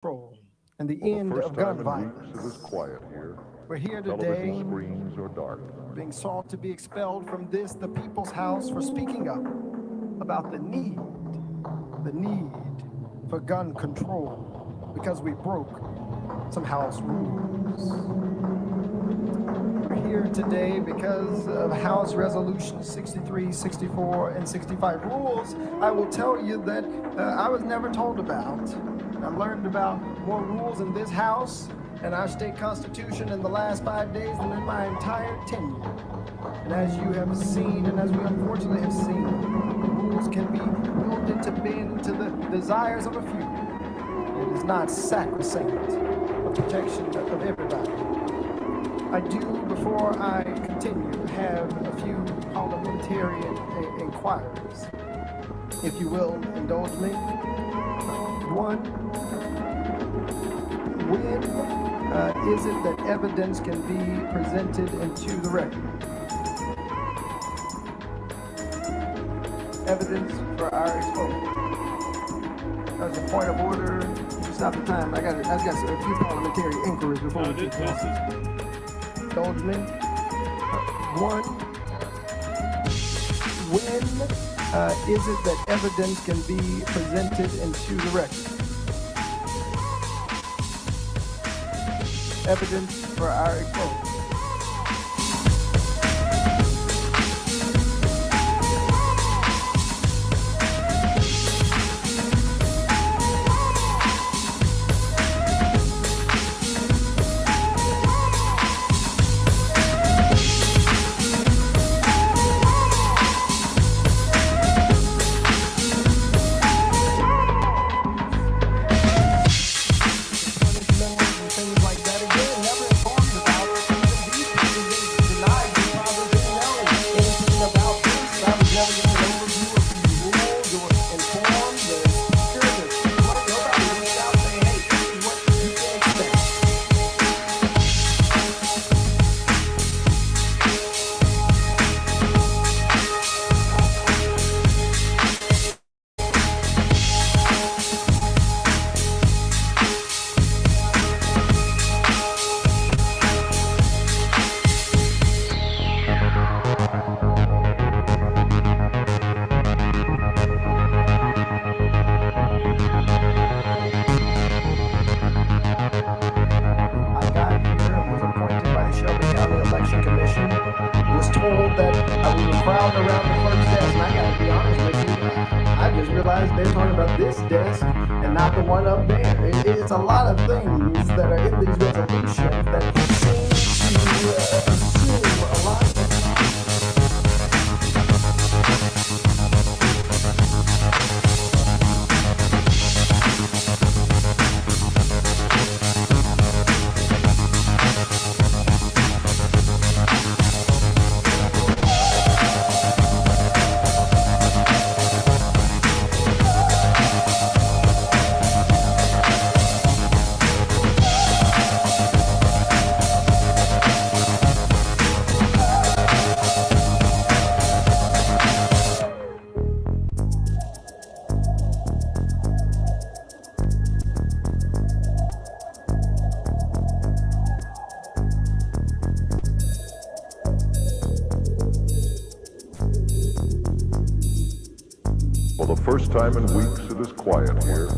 control and the end of gun It is violence. quiet here. We're here Television today screens are dark. being sought to be expelled from this, the People's House, for speaking up about the need for gun control because we broke some house rules. We're here today because of House Resolution 63, 64, and 65 rules. I will tell you that I was never told about. I've learned about more rules in this House and our state constitution in the last 5 days than in my entire tenure. And as you have seen, and as we unfortunately have seen, rules can be wielded to bend to the desires of a few. It is not sacrosanct, the protection of everybody. I do, before I continue, have a few parliamentary inquiries. If you will indulge me. One, when is it that evidence can be presented into the record? Evidence for our exposure. That's a point of order. Stop the time. I got a few parliamentary inquiries before we keep going. Indulge me. One, when is it that evidence can be presented into the record? Evidence for our exposure. It's a lot of things that are in these resolutions that seem to assume a lot of First time in weeks it is quiet here.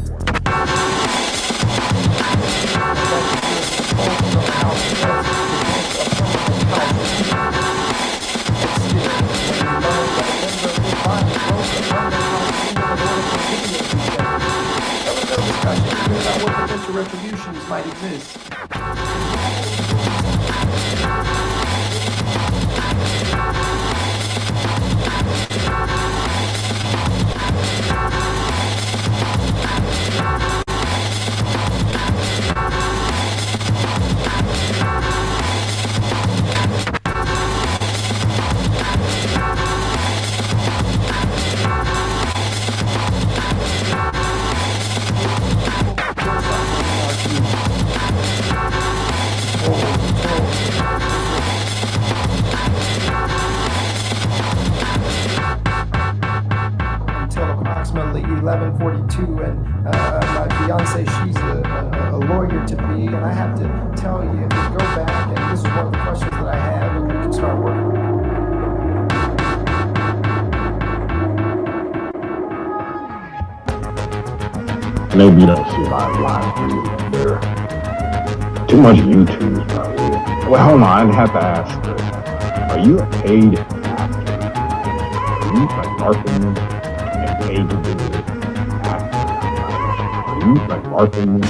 retributions might exist. Until approximately 11:42, and my fiance, she's a and I have to tell you, if you go back, and this is one of the questions that I have, and we can start working. Maybe you don't see a lot of live videos there. Too much YouTube, probably. Well, hold on, I have to ask this. Are you a paid actor? Are you like marketing and paid to do this actor? Are you like marketing?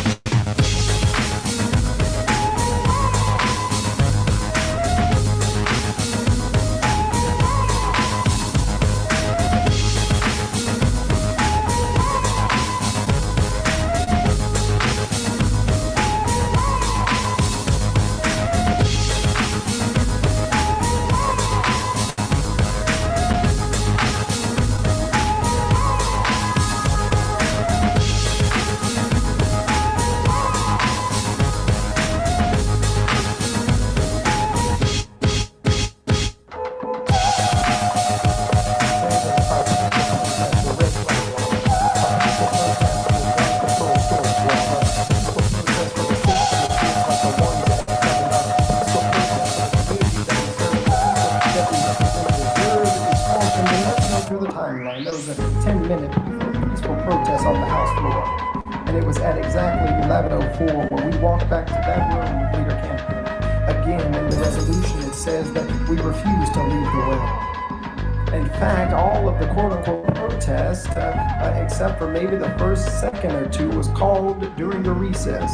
Except for maybe the first second or two was called during the recess,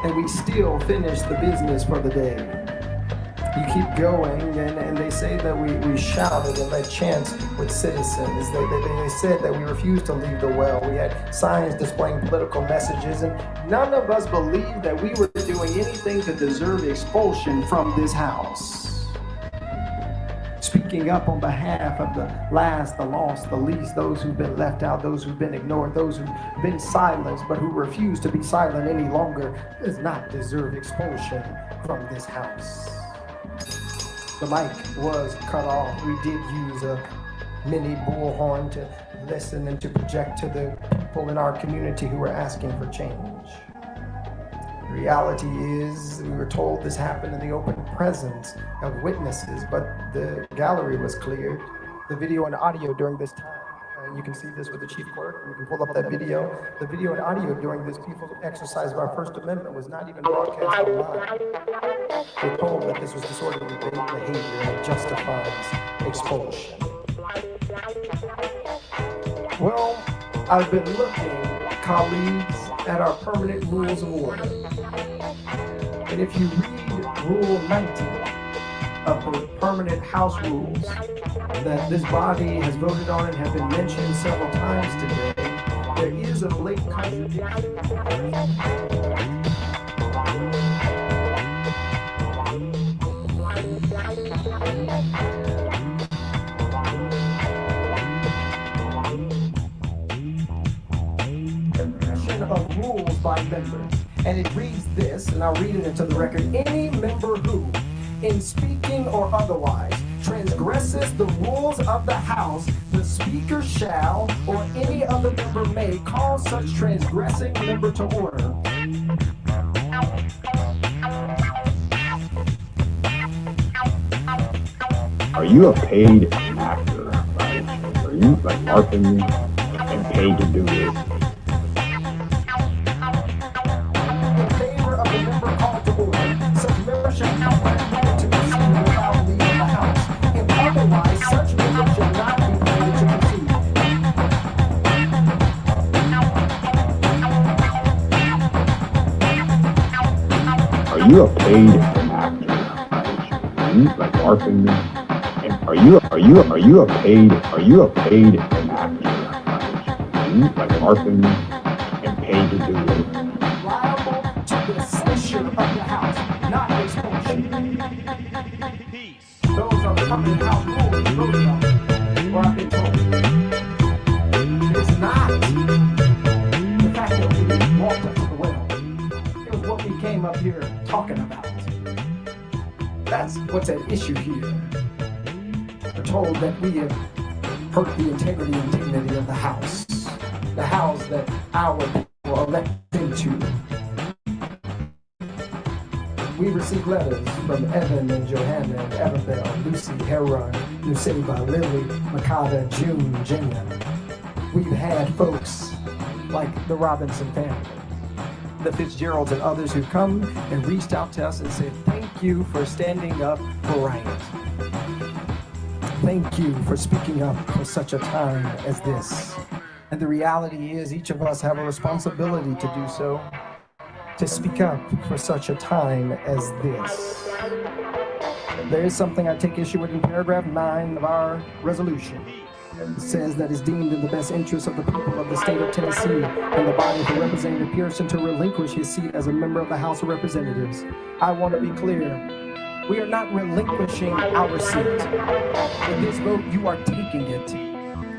and we still finished the business for the day. You keep going, and they say that we shouted and led chants with citizens. They said that we refused to leave the well. We had signs displaying political messages, and none of us believed that we were doing anything to deserve expulsion from this house. Speaking up on behalf of the last, the lost, the least, those who've been left out, those who've been ignored, those who've been silenced, but who refuse to be silent any longer, does not deserve expulsion from this house. The mic was cut off. We did use a mini bullhorn to listen and to project to the people in our community who were asking for change. The reality is, we were told this happened in the open presence of witnesses, but the gallery was cleared. The video and audio during this time, you can see this with the chief clerk, you can pull up that video. The video and audio during this peaceful exercise of our First Amendment was not even broadcast online. We're told that this was disorderly behavior and it justifies expulsion. Well, I've been looking, colleagues, at our permanent rules of order. And if you read Rule 90 of the permanent house rules that this body has voted on and have been mentioned several times today, there is a blatant contradiction. Of rules by members, and it reads this, and I'll read it into the record. Any member who, in speaking or otherwise, transgresses the rules of the House, the Speaker shall, or any other member may, call such transgressing member to order. Are you a paid actor? Right? Are you like marketing and paid to do this? Are you a paid actor? Are you like marketing? And are you a paid actor? Are you like marketing and paid to do it? Liable to the censure of the House, not expulsion. Peace. Those are permanent house rules. Those are what I've been told. It's not the fact that we walked up to the well. It was what we came up here talking about. That's what's at issue here. We're told that we have hurt the integrity and dignity of the House. The House that our people elect into. We received letters from Evan and Johanna and Annabelle, Lucy, Heron, Nuceiba, Lily, Makata, June, Jenya. We've had folks like the Robinson family, the Fitzgeralds and others who come and reached out to us and said, thank you for standing up for right. Thank you for speaking up for such a time as this. And the reality is each of us have a responsibility to do so, to speak up for such a time as this. There is something I take issue with in paragraph 9 of our resolution. It says that it's deemed in the best interest of the people of the state of Tennessee and the body for Representative Pearson to relinquish his seat as a member of the House of Representatives. I want to be clear. We are not relinquishing our seat. With this vote, you are taking it.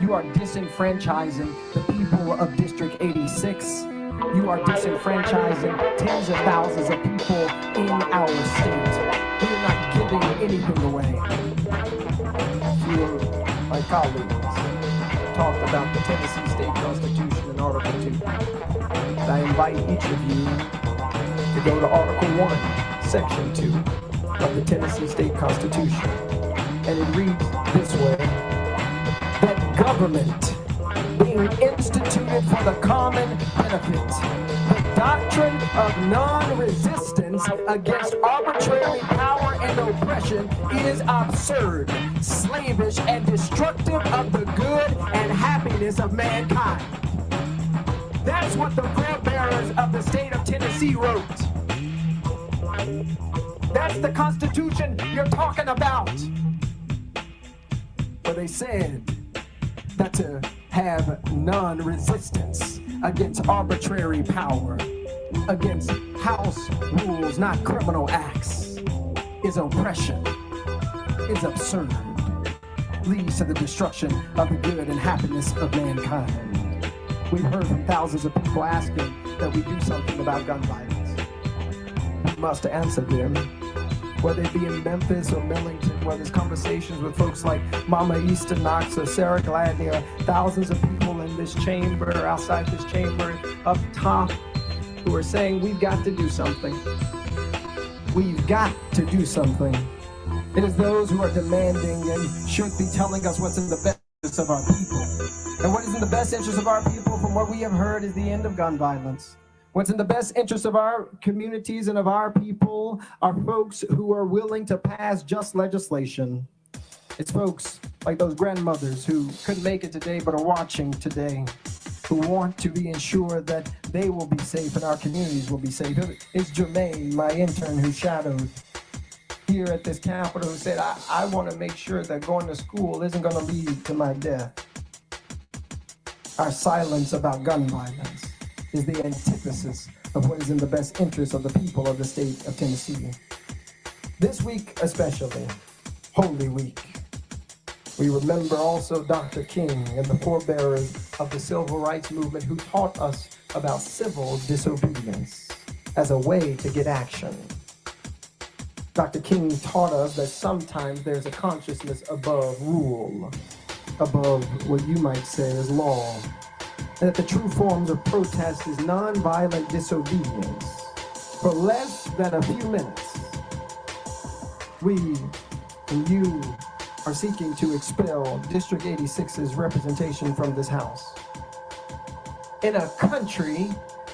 You are disenfranchising the people of District 86. You are disenfranchising tens of thousands of people in our state. We are not giving anything away. Few of my colleagues talked about the Tennessee State Constitution in Article 2. I invite each of you to go to Article 1, Section 2 of the Tennessee State Constitution. And it reads this way: that government being instituted for the common benefit, the doctrine of non-resistance against arbitrary power and oppression is absurd, slavish, and destructive of the good and happiness of mankind. That's what the forebearers of the state of Tennessee wrote. That's the Constitution you're talking about. Where they said that to have non-resistance against arbitrary power, against house rules, not criminal acts, is oppression, is absurd, leads to the destruction of the good and happiness of mankind. We've heard from thousands of people asking that we do something about gun violence. We must answer them, whether it be in Memphis or Millington, where there's conversations with folks like Mama Easter Knox or Sarah Gladney, or thousands of people in this chamber, outside this chamber, up top, who are saying we've got to do something. We've got to do something. It is those who are demanding and should be telling us what's in the best interest of our people. And what is in the best interest of our people, from what we have heard, is the end of gun violence. What's in the best interest of our communities and of our people are folks who are willing to pass just legislation. It's folks like those grandmothers who couldn't make it today but are watching today, who want to be ensured that they will be safe and our communities will be safe. It's Jermaine, my intern, who shadowed here at this Capitol, who said, I want to make sure that going to school isn't going to lead to my death. Our silence about gun violence is the antithesis of what is in the best interest of the people of the state of Tennessee. This week especially, Holy Week, we remember also Dr. King and the forebearers of the civil rights movement who taught us about civil disobedience as a way to get action. Dr. King taught us that sometimes there's a consciousness above rule, above what you might say is law, and that the true forms of protest is nonviolent disobedience. For less than a few minutes, we and you are seeking to expel District 86's representation from this house in a country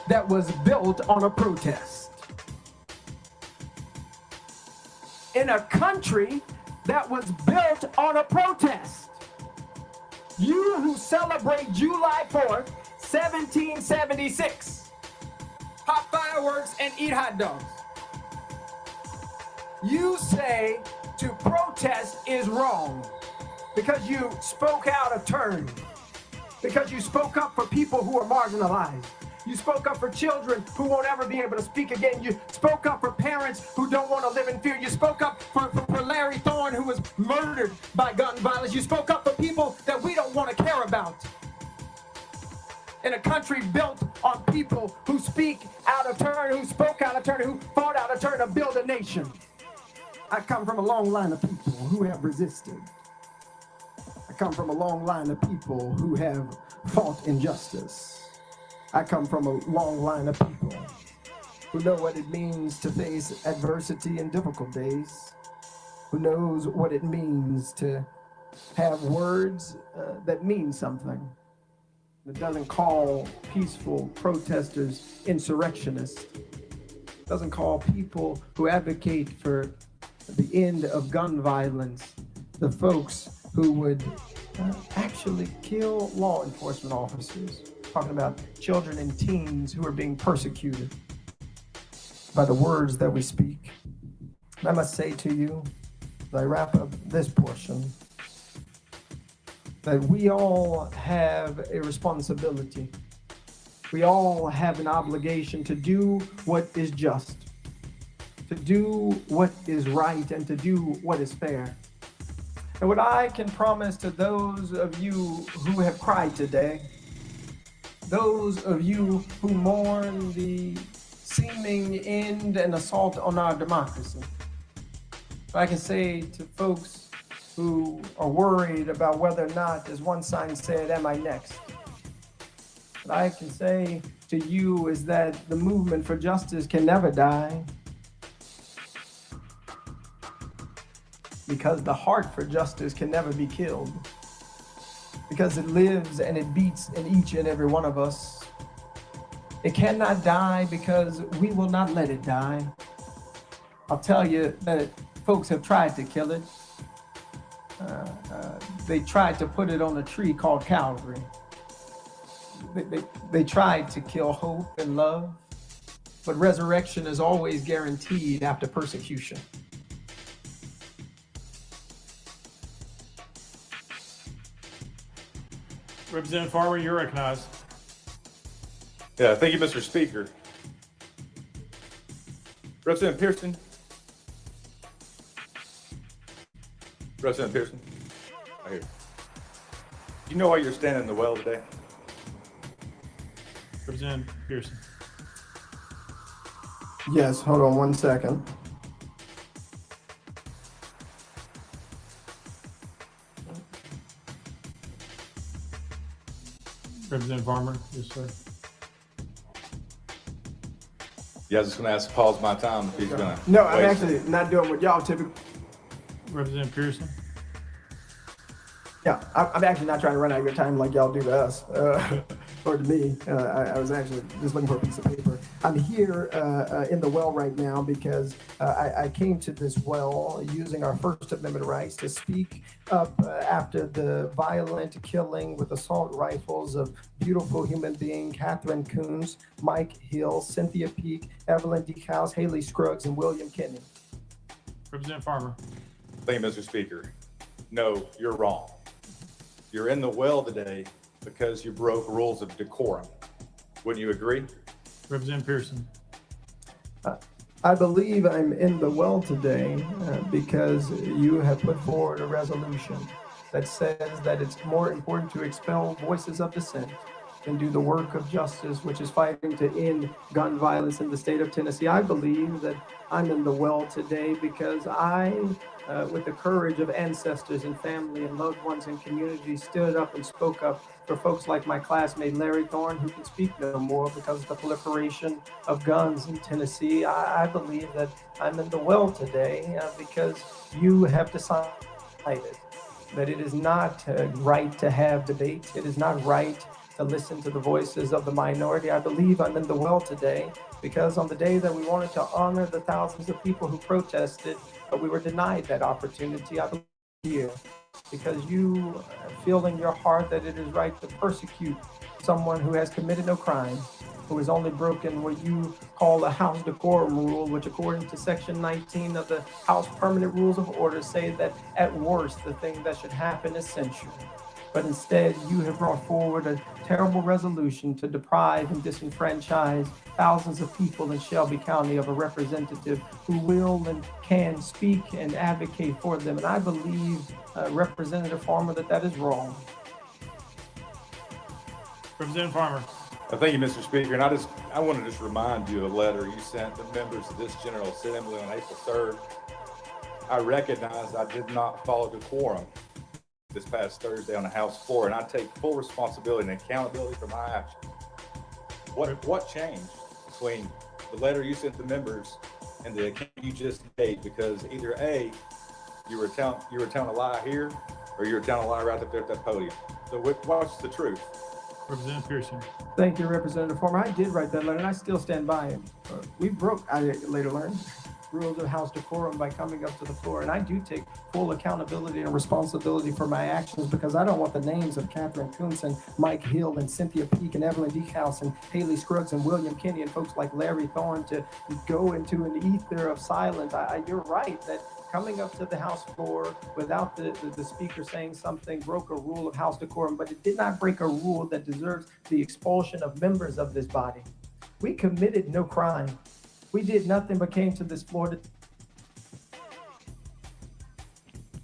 that was built on a protest. In a country that was built on a protest. You who celebrate July 4th, 1776, pop fireworks and eat hot dogs. You say to protest is wrong because you spoke out of turn, because you spoke up for people who are marginalized. You spoke up for children who won't ever be able to speak again. You spoke up for parents who don't want to live in fear. You spoke up for Larry Thorne, who was murdered by gun violence. You spoke up for people that we don't want to care about. In a country built on people who speak out of turn, who spoke out of turn, who fought out of turn to build a nation. I come from a long line of people who have resisted. I come from a long line of people who have fought injustice. I come from a long line of people who know what it means to face adversity in difficult days, who knows what it means to have words that mean something, that doesn't call peaceful protesters insurrectionists, doesn't call people who advocate for the end of gun violence the folks who would actually kill law enforcement officers, talking about children and teens who are being persecuted by the words that we speak. And I must say to you, as I wrap up this portion, that we all have a responsibility. We all have an obligation to do what is just, to do what is right, and to do what is fair. And what I can promise to those of you who have cried today, those of you who mourn the seeming end and assault on our democracy, I can say to folks who are worried about whether or not, as one sign said, am I next? What I can say to you is that the movement for justice can never die, because the heart for justice can never be killed, because it lives and it beats in each and every one of us. It cannot die because we will not let it die. I'll tell you that folks have tried to kill it. They tried to put it on a tree called Calvary. They tried to kill hope and love, but resurrection is always guaranteed after persecution. Representative Farmer, you're recognized. Yeah, thank you, Mr. Speaker. Representative Pearson. Representative Pearson. Right here. Do you know why you're standing in the well today? Representative Pearson. Yes, hold on one second. Representative Farmer, yes, sir. Yeah, I was just going to ask to pause my time if he's going to. No, I'm actually not doing what y'all typically. Representative Pearson. Yeah, I'm actually not trying to run out of your time like y'all do to us, or to me. I was actually just looking for a piece of paper. I'm here in the well right now because I came to this well using our First Amendment rights to speak up after the violent killing with assault rifles of beautiful human being Catherine Coons, Mike Hill, Cynthia Peak, Evelyn DeCows, Haley Scruggs, and William Kinney. Representative Farmer. Thank you, Mr. Speaker. No, you're wrong. You're in the well today because you broke rules of decorum. Wouldn't you agree? Representative Pearson. I believe I'm in the well today because you have put forward a resolution that says that it's more important to expel voices of dissent than do the work of justice, which is fighting to end gun violence in the state of Tennessee. I believe that I'm in the well today because I, with the courage of ancestors and family and loved ones and communities, stood up and spoke up for folks like my classmate Larry Thorne, who can speak no more because of the proliferation of guns in Tennessee. I believe that I'm in the well today because you have decided that it is not right to have debate. It is not right to listen to the voices of the minority. I believe I'm in the well today because on the day that we wanted to honor the thousands of people who protested, we were denied that opportunity. I believe here because you feel in your heart that it is right to persecute someone who has committed no crime, who has only broken what you call the House decorum rule, which according to Section 19 of the House Permanent Rules of Order say that at worst the thing that should happen is censure. But instead, you have brought forward a terrible resolution to deprive and disenfranchise thousands of people in Shelby County of a representative who will and can speak and advocate for them. And I believe, Representative Farmer, that is wrong. Representative Farmer. Thank you, Mr. Speaker. And I want to just remind you of a letter you sent to members of this General Assembly on April 3rd. I recognize I did not follow decorum this past Thursday on the House floor, and I take full responsibility and accountability for my actions. What changed between the letter you sent the members and the account you just made, because either A, you were telling a lie here, or you were telling a lie right up there at that podium. So what's the truth? Representative Pearson. Thank you, Representative Farmer. I did write that letter, and I still stand by it. We broke, I later learned, rules of House decorum by coming up to the floor, and I do take full accountability and responsibility for my actions, because I don't want the names of Catherine Kuntz and Mike Hill and Cynthia Peake and Evelyn Deekhouse and Haley Scruggs and William Kinney and folks like Larry Thorne to go into an ether of silence. You're right that coming up to the House floor without the speaker saying something broke a rule of House decorum, but it did not break a rule that deserves the expulsion of members of this body. We committed no crime. We did nothing but came to this floor to...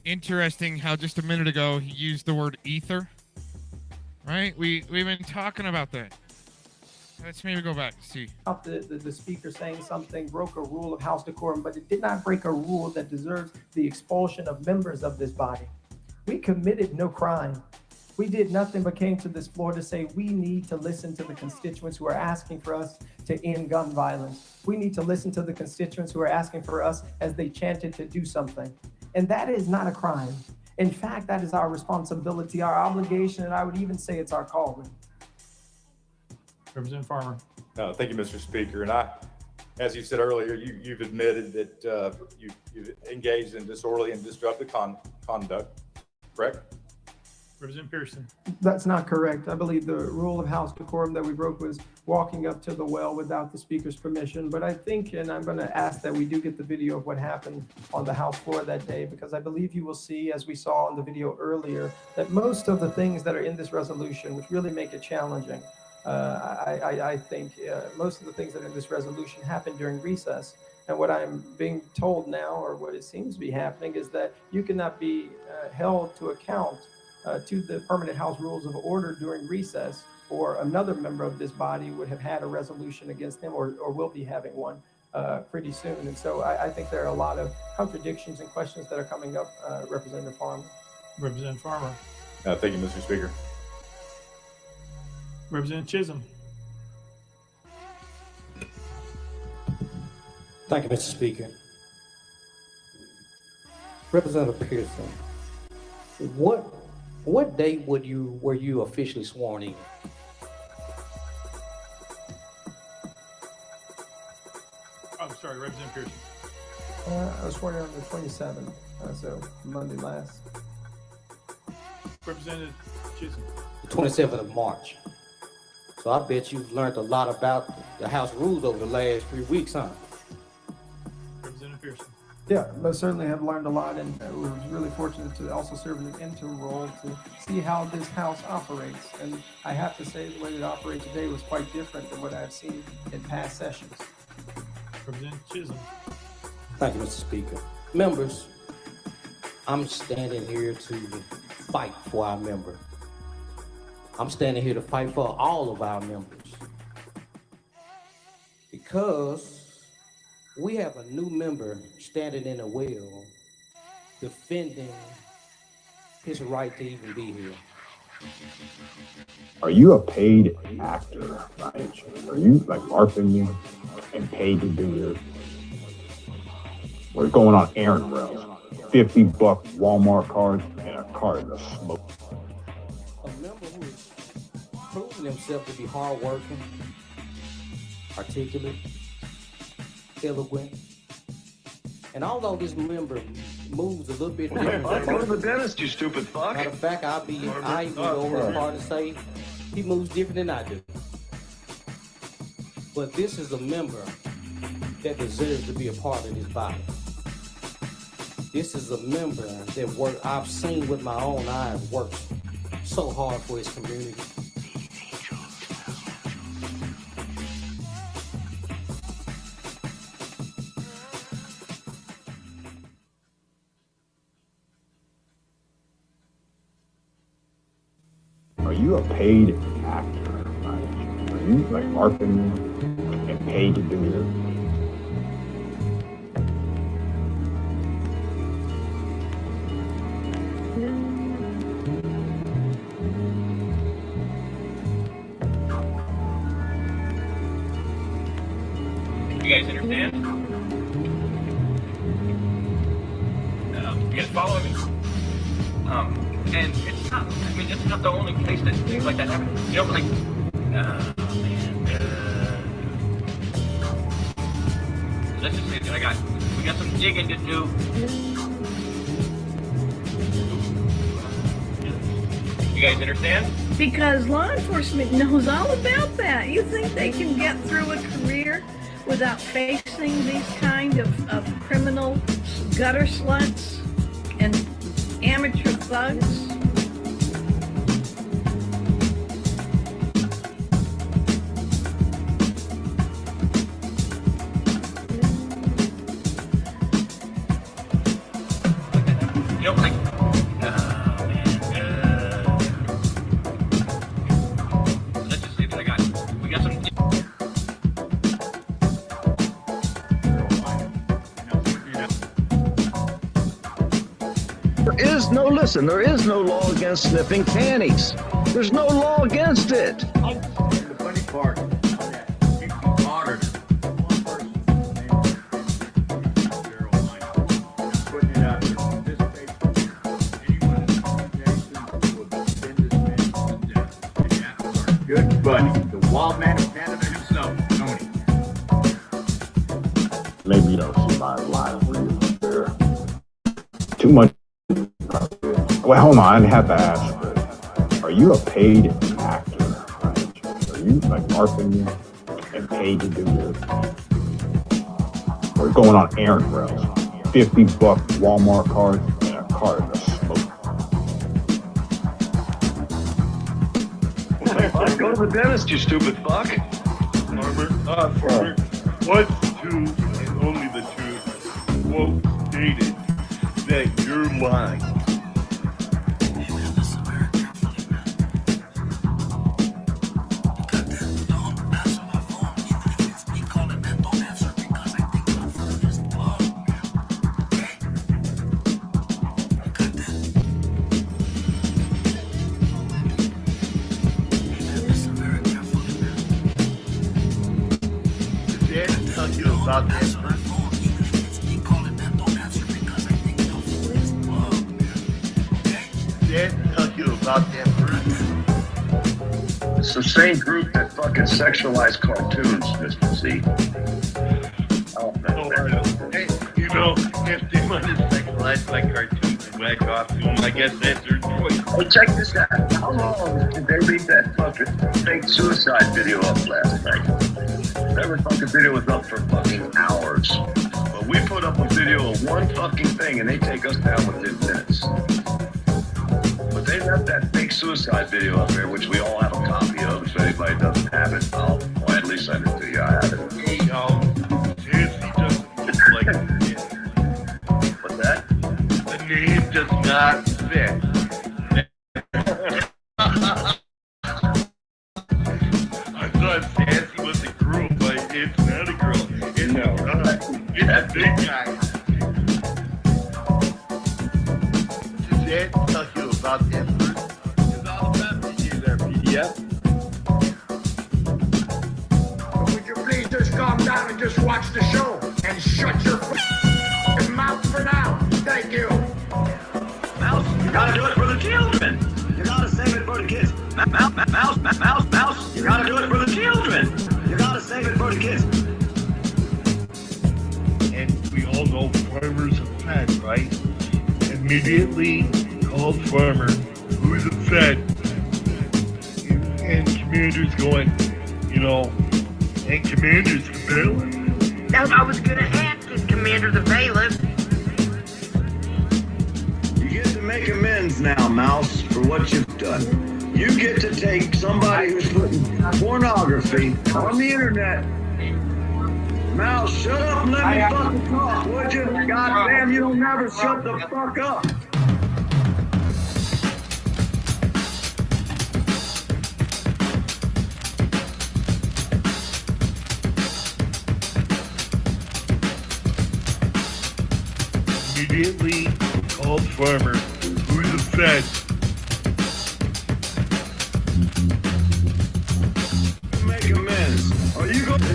Interesting how just a minute ago he used the word ether, right? We've been talking about that. Let's maybe go back and see. The speaker saying something broke a rule of House decorum, but it did not break a rule that deserves the expulsion of members of this body. We committed no crime. We did nothing but came to this floor to say we need to listen to the constituents who are asking for us to end gun violence. We need to listen to the constituents who are asking for us as they chanted to do something. And that is not a crime. In fact, that is our responsibility, our obligation, and I would even say it's our calling. Representative Farmer. Thank you, Mr. Speaker. And as you said earlier, you've admitted that you've engaged in disorderly and disruptive conduct, correct? Representative Pearson. That's not correct. I believe the rule of House decorum that we broke was walking up to the well without the speaker's permission. But I think, and I'm going to ask that we do get the video of what happened on the House floor that day, because I believe you will see, as we saw in the video earlier, that most of the things that are in this resolution, which really make it challenging, I think most of the things that are in this resolution happened during recess. And what I'm being told now, or what it seems to be happening, is that you cannot be held to account to the permanent House rules of order during recess, or another member of this body would have had a resolution against him, or will be having one pretty soon. And so I think there are a lot of contradictions and questions that are coming up, Representative Farmer. Representative Farmer. Thank you, Mr. Speaker. Representative Chisholm. Thank you, Mr. Speaker. Representative Pearson, what date were you officially sworn in? I'm sorry, Representative Pearson. I was sworn in on the 27th, so Monday last. Representative Chisholm. The 27th of March. So I bet you've learned a lot about the House rules over the last 3 weeks, huh? Representative Pearson. Yeah, most certainly have learned a lot, and we're really fortunate to also serve in an interim role to see how this House operates. And I have to say, the way it operates today was quite different than what I've seen in past sessions. Representative Chisholm. Thank you, Mr. Speaker. Members, I'm standing here to fight for our member. I'm standing here to fight for all of our members, because we have a new member standing in a well defending his right to even be here. Are you a paid actor, right? Are you like LARPing and paid to do this? We're going on errand runs. $50 Walmart cards and a cart of smoke. A member who has proven himself to be hardworking, articulate, eloquent, and although this member moves a little bit different, Go to the dentist, you stupid fuck. matter of fact, I even go over as far to say he moves different than I do. But this is a member that deserves to be a part of this body. This is a member that I've seen with my own eyes work so hard for his community. Are you a paid actor, right? Are you like LARPing and paid to do this? You guys follow me? And it's not, I mean, it's not the only place that things like that happen. You know, like, let's just say that we got some digging to do. You guys understand? Because law enforcement knows all about that. You think they can get through a career without facing these kind of criminal gutter sluts and amateur thugs? You know, like, let's just say that we got some. There is no law against sniffing panties. There's no law against it. The funny part, you honored putting it out there. This paper, anyone in this nation will defend this man to death. Good buddy, the wild man of Canada himself, Tony. Maybe you don't see my live reading there. Too much. Well, hold on, I didn't have to ask, but are you a paid actor? Right? Are you like marketing and paid to do this? We're going on errand runs, $50 Walmart cards and a carton of smoke. Go to the dentist, you stupid fuck. Farmer, what's the truth and only the truth? Quote stated that you're lying. About that tell you about that It's the same group that fucking sexualized cartoons, Mr. Z. Hey, you know, if they want to sexualize like cartoons and whack off to them, I guess that's their choice. Hey, check this out. How long did they leave that fucking fake suicide video up last night? That fucking video was up for fucking hours. But we put up a video of one fucking thing and they take us down within minutes. But they left that fake suicide video up there, which we all have a copy of. If anybody doesn't have it, I'll at least send it to you. I have it. Hey, seriously, doesn't look like it. What's that? The name does not fit. I thought Sassy was a girl, but it's not a girl. It's a big guy. Does that tell you about that person? It's all about the user PDF. Would you please just calm down and just watch the show and shut your mouth for now? Thank you. Mouse, you gotta do it for the children. You gotta save it for the kids. Mouse, you gotta do it for the children. You gotta save it for the kids. And we all know farmers are fed, right? Immediately called farmer, who's upset, and commander's going, and commander's the bailiff. That's what I was gonna ask is Commander the bailiff. You get to make amends now, Mouse, for what you've done. You get to take somebody who's putting pornography on the internet. Mouse, shut up and let me fucking talk, would you? Goddamn, you don't never shut the fuck up. Immediately called farmer, who's upset. Make amends. Are you going to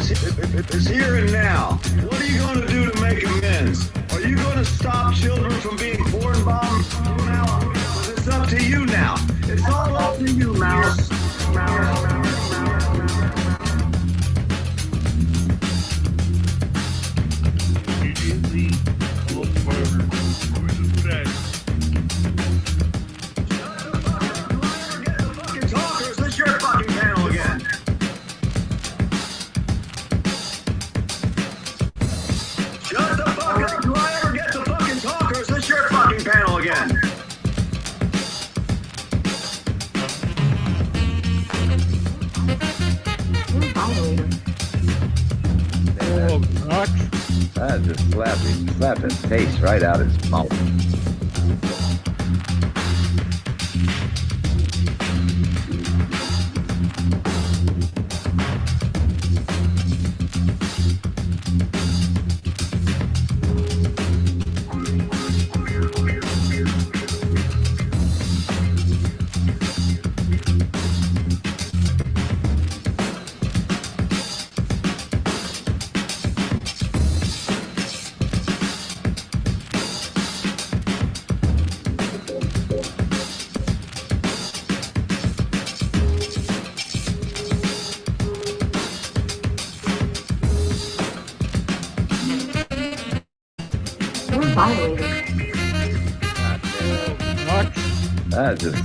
is here and now. What are you going to do to make amends? Are you going to stop children from being porn bombed? Now, it's up to you now. It's all up to you, Mouse. Immediately call Farmer. Who's the best? Get the fucking talkers. This is your fucking panel again. Shut the fuck up. Do I ever get the fucking talkers? This is your fucking panel again. Oh, nuts. I just slap his face right out his mouth. I just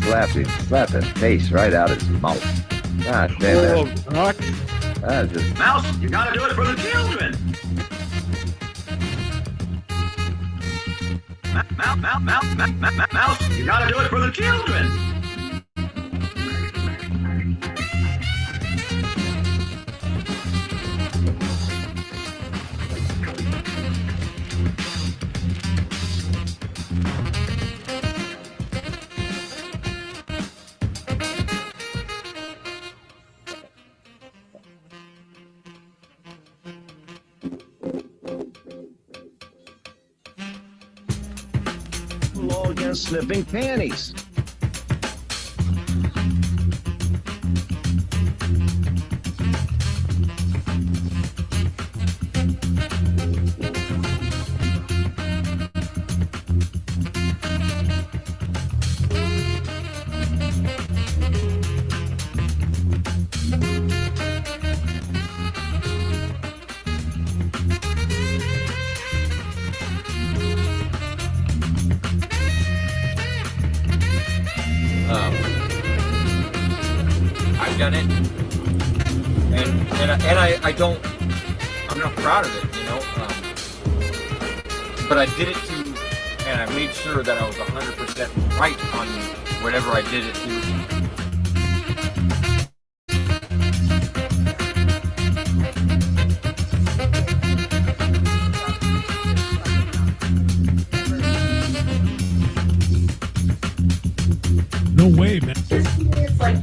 slap his face right out his mouth. God damn it. Nuts. I just Mouse, you gotta do it for the children. Mouse, you gotta do it for the children. law against sniffing panties. I've done it, and I don't, I'm not proud of it, you know, but I did it to, and I made sure that I was 100% right on whatever I did it to. No way, man. It's like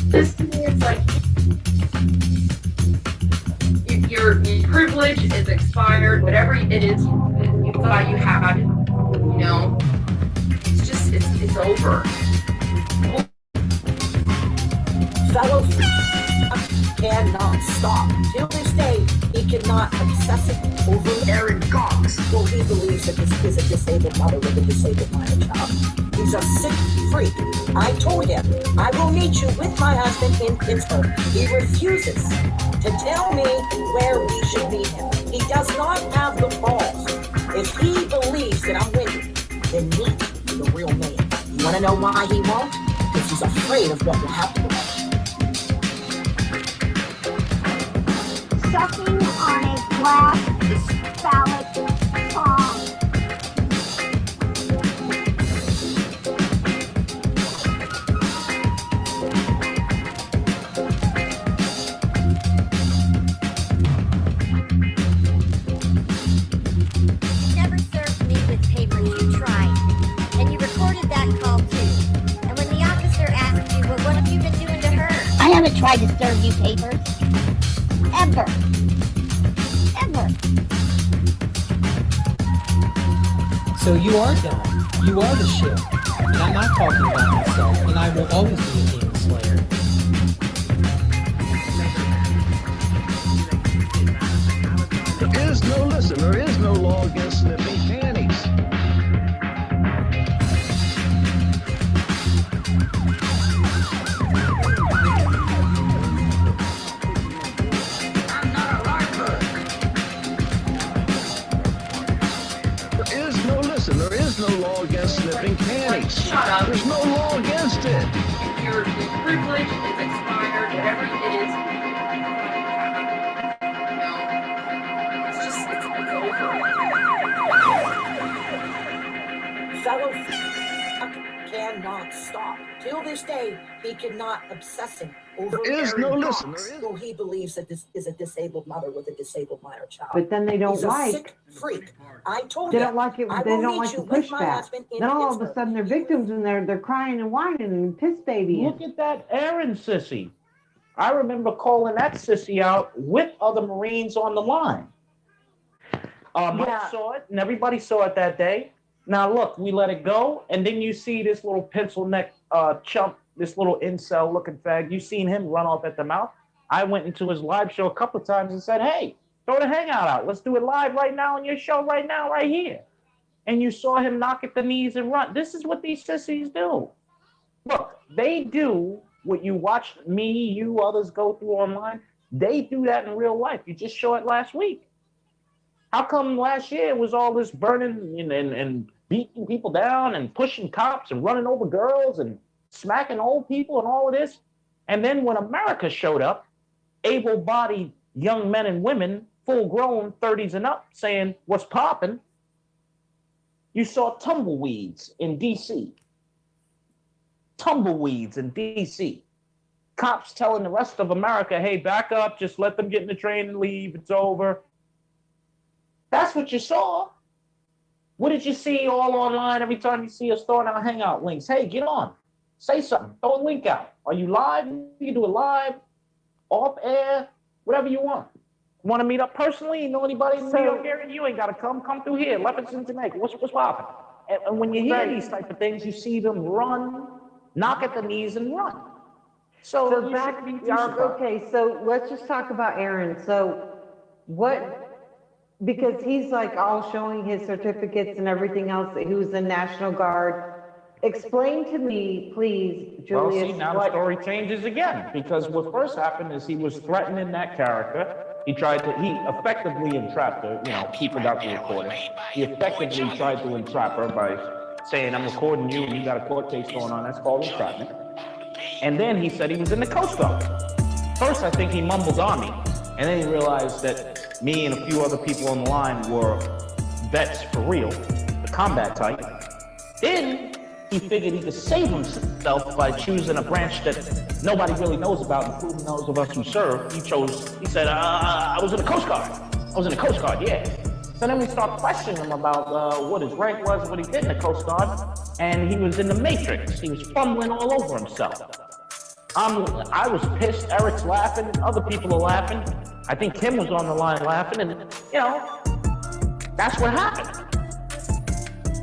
this to me is like your privilege is expired, whatever it is you thought you had, you know, it's just it's over. Fellow cannot stop. Till this day, he cannot obsess it over Aaron Cox. Well, he believes that this is a disabled mother with a disabled minor child. He's a sick freak. I told him, I will meet you with my husband in Pittsburgh. He refuses to tell me where we should meet him. He does not have the balls. If he believes that I'm winning, then meet the real man. You want to know why he won't? Because he's afraid of what will happen to him. Sucking on a black phallic palm. Never served me with papers. You tried. And you recorded that call too. And when the officer asked you, well, what have you been doing to her? I haven't tried to serve you papers. Ever. Ever. So you are done. You are the shit. And I'm not talking about myself. And I will always be a demon slayer. there is no law against sniffing panties. There is no law against sniffing panties. Shut up. There's no law against it. Your privilege is expired, whatever it is. No. It's just, it's over. Fellow cannot stop. Till this day, he cannot obsessing over There is no Aaron listen, Cox, there is- who he believes that this is a disabled mother with a disabled minor child. But then they don't He's a like- sick freak. I told They you. don't like it. I They will don't meet like the you with my pushback. husband in Then all of a Pittsburgh. sudden they're victims and they're crying and whining and piss babying. Look at that Aaron sissy. I remember calling that sissy out with other Marines on the line. Mike saw it, and everybody saw it that day. Now look, we let it go, and then you see this little pencil neck chump, this little incel looking fag. You seen him run off at the mouth. I went into his live show a couple of times and said, hey, throw the hangout out. Let's do it live right now on your show right now, right here. And you saw him knock at the knees and run. This is what these sissies do. Look, they do what you watched me, you, others go through online. They do that in real life. You just saw it last week. How come last year it was all this burning and beating people down and pushing cops and running over girls and smacking old people and all of this? And then when America showed up, able-bodied young men and women, full-grown, 30s and up, saying, what's popping? You saw tumbleweeds in D.C. Tumbleweeds in D.C. Cops telling the rest of America, hey, back up, just let them get in the train and leave, it's over. That's what you saw. What did you see all online every time you see us throwing out hangout links? Hey, get on. Say something. Throw a link out. Are you live? You can do it live, off air, whatever you want. Want to meet up personally? You know anybody in New York area? You ain't got to come to here. Levinson, Jamaica. What's popping? And when you hear these type of things, you see them run, knock at the knees and run. So back, okay, so let's just talk about Aaron. So what, because he's like all showing his certificates and everything else, that he was in National Guard. Explain to me, please, Julius. Well, see, now the story changes again, because what first happened is he was threatening that character. He effectively entrapped her, people got the recording. He effectively tried to entrap her by saying, I'm recording you and you got a court case going on. That's called entrapment. And then he said he was in the Coast Guard. First, I think he mumbled Army, and then he realized that me and a few other people on the line were vets for real, the combat type. Then he figured he could save himself by choosing a branch that nobody really knows about, including those of us who serve. He said, I was in the Coast Guard. I was in the Coast Guard, yeah. So then we start questioning him about what his rank was, what he did in the Coast Guard, and he was in the Matrix. He was fumbling all over himself. I was pissed, Eric's laughing, other people are laughing. I think Kim was on the line laughing, and that's what happened.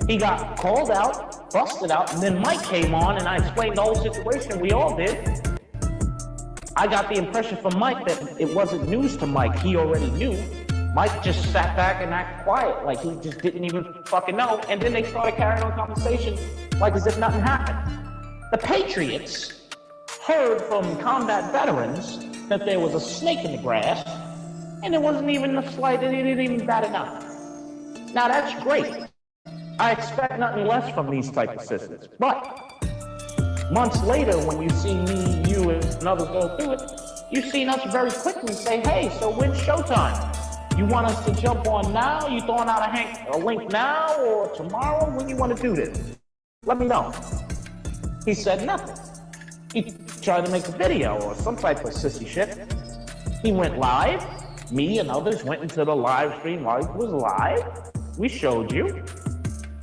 He got called out, busted out, and then Mike came on and I explained the whole situation. We all did. I got the impression from Mike that it wasn't news to Mike. He already knew. Mike just sat back and acted quiet, like he just didn't even fucking know. And then they started carrying on conversation like as if nothing happened. The Patriots heard from combat veterans that there was a snake in the grass, and it wasn't even the slightest, they didn't even bat an eye. Now that's great. I expect nothing less from these type of systems. But months later, when you see me, you, and others go through it, you've seen us very quickly say, hey, so when's showtime? You want us to jump on now? You throwing out a link now or tomorrow? When you want to do this? Let me know. He said nothing. He tried to make a video or some type of sissy shit. He went live. Me and others went into the live stream while he was live. We showed you.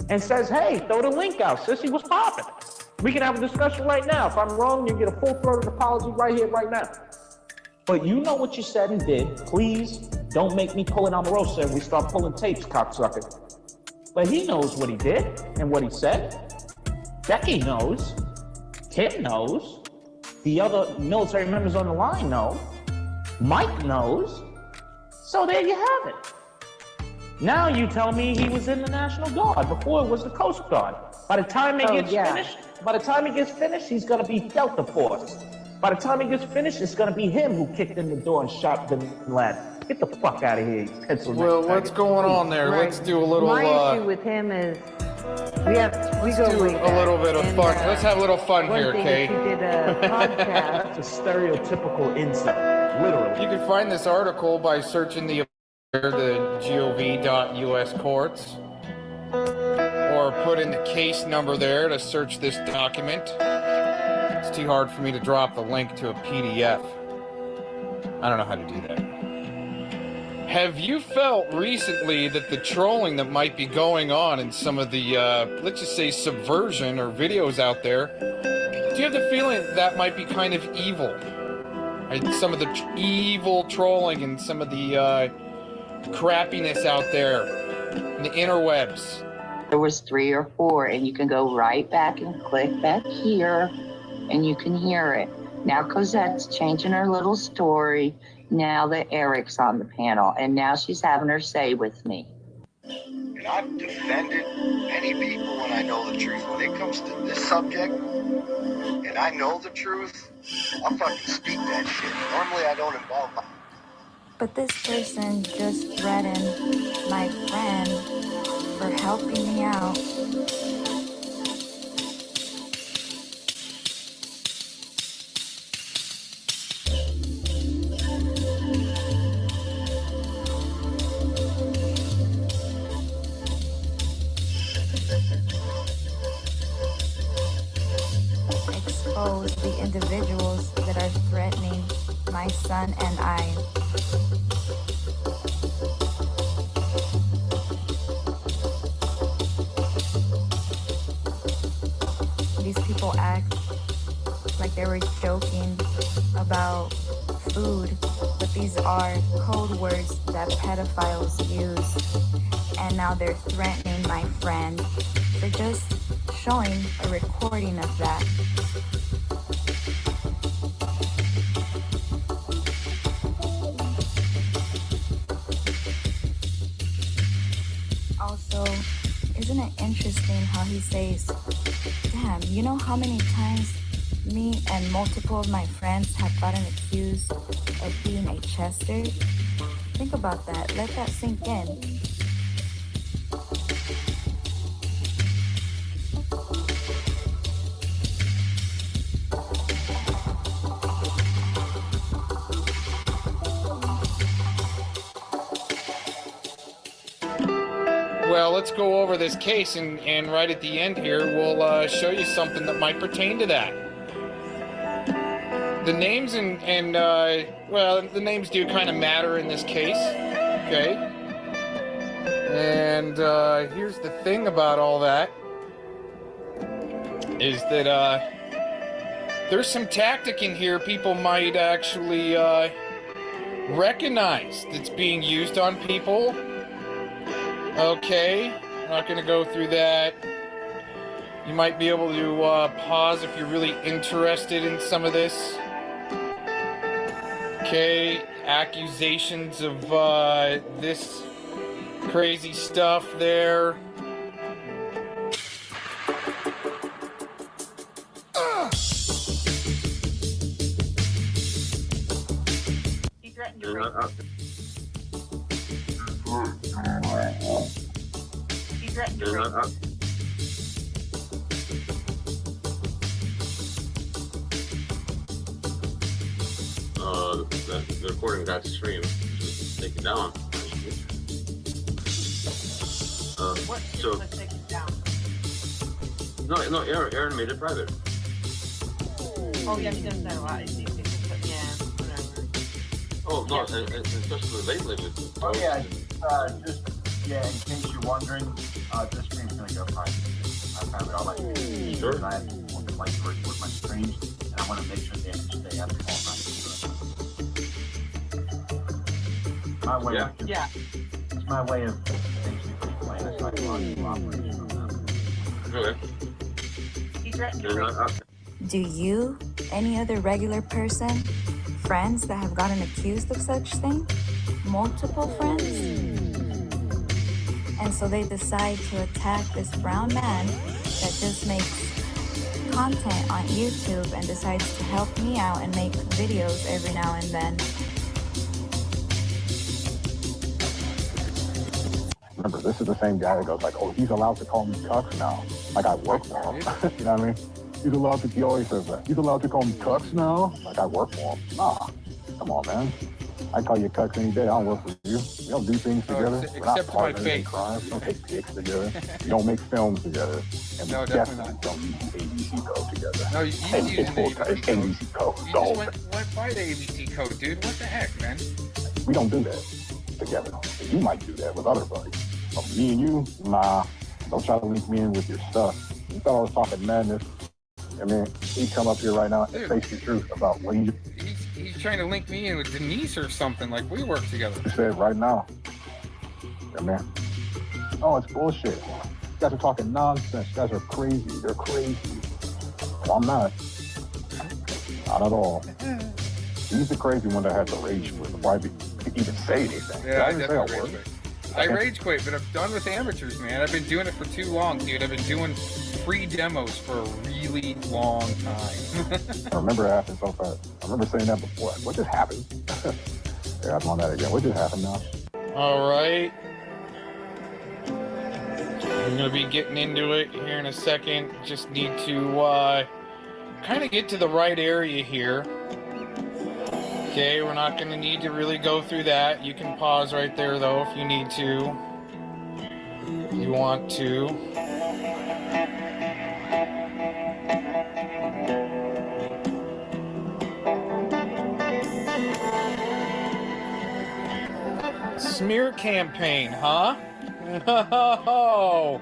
And says, hey, throw the link out. Sissy was popping. We can have a discussion right now. If I'm wrong, you get a full-throated apology right here, right now. But you know what you said and did. Please don't make me pull an Omarosa and we start pulling tapes, cocksucker. But he knows what he did and what he said. Becky knows. Kim knows. The other military members on the line know. Mike knows. So there you have it. Now you tell me he was in the National Guard. Before it was the Coast Guard. By the time he gets finished, he's gonna be Delta Force. By the time he gets finished, it's gonna be him who kicked in the door and shot Bin Laden. Get the fuck out of here, you pencil neck. Well, what's going on there? Right. Let's do a little. My issue with him is we go way back. A little bit of And, fun. Let's have a little fun one here, thing Kate. is he did a podcast. That's a stereotypical insult, literally. You can find this article by searching the gov.us courts, or put in the case number there to search this document. It's too hard for me to drop the link to a PDF. I don't know how to do that. Have you felt recently that the trolling that might be going on in some of the, let's just say, subversion or videos out there, do you have the feeling that might be kind of evil? Some of the evil trolling and some of the crappiness out there in the interwebs. There was 3 or 4, and you can go right back and click back here, and you can hear it. Now Cosette's changing her little story, now that Eric's on the panel, and now she's having her say with me. And I've defended many people when I know the truth. When it comes to this subject, and I know the truth, I'll fucking speak that shit. Normally I don't involve my... But this person just threatened my friend for helping me out. Expose the individuals that are threatening my son and I. These people act like they were joking about food, but these are code words that pedophiles use. And now they're threatening my friend for just showing a recording of that. Also, isn't it interesting how he says, damn, you know how many times me and multiple of my friends have gotten accused of being a Chester? Think about that. Let that sink in. Well, let's go over this case, and right at the end here, we'll show you something that might pertain to that. The names well, the names do kind of matter in this case, okay? And here's the thing about all that, is that there's some tactic in here people might actually recognize that's being used on people. Okay, I'm not going to go through that. You might be able to pause if you're really interested in some of this. Okay, accusations of this crazy stuff there. He threatened to rape. He threatened to rape. The recording got streamed. Just take it down. What so was taken down? no, Aaron made it private. Oh yeah, he does that a lot. Yeah, whatever. Oh no, and especially lately with. Oh yeah, just in case you're wondering, this stream's gonna go private. I found it all my streams. Sure. I want to record my streams, and I want to make sure they stay up all night. My way. Yeah. It's my way of basically playing a psychological operation on them. Okay. He threatened to rape. Do you, any other regular person, friends that have gotten accused of such thing? Multiple friends? And so they decide to attack this brown man that just makes content on YouTube and decides to help me out and make videos every now and then. Remember, this is the same guy that goes like, oh, he's allowed to call me cucks now. Like I work for him. You know what I mean? He's allowed to, he always says that. He's allowed to call me cucks now? Like I work for him. Nah, come on, man. I call you cucks any day. I don't work for you. We don't do things together. We're not except for my partners in face. crime. We don't take pics together. We don't make films together. And No, we definitely definitely don't use the ABC code together. No, you And use it's the full time. It's ABC code. You The whole just went by the ABC code, dude. What the heck, man? We don't do that together. You might do that with other buddies. But me and you, nah. Don't try to link me in with your stuff. You thought I was talking madness. I mean, he come up here right now and face the truth about what he He's trying to link me in with Denise or something. Like we work together. said right now. Yeah, man. Oh, it's bullshit. You guys are talking nonsense. You guys are crazy. They're crazy. Well, I'm not. Not at all. He's the crazy one that had to rage quit before I even say anything. Yeah, I didn't say a definitely word. rage quit. I rage quit, but I'm done with amateurs, man. I've been doing it for too long, dude. I've been doing free demos for a really long time. I remember asking so fast. I remember saying that before. What just happened? Yeah, I'm on that again. What just happened now? All right. I'm gonna be getting into it here in a second. Just need to kind of get to the right area here. Okay, we're not gonna need to really go through that. You can pause right there though if you need to. If you want to. Smear campaign, huh? Oh.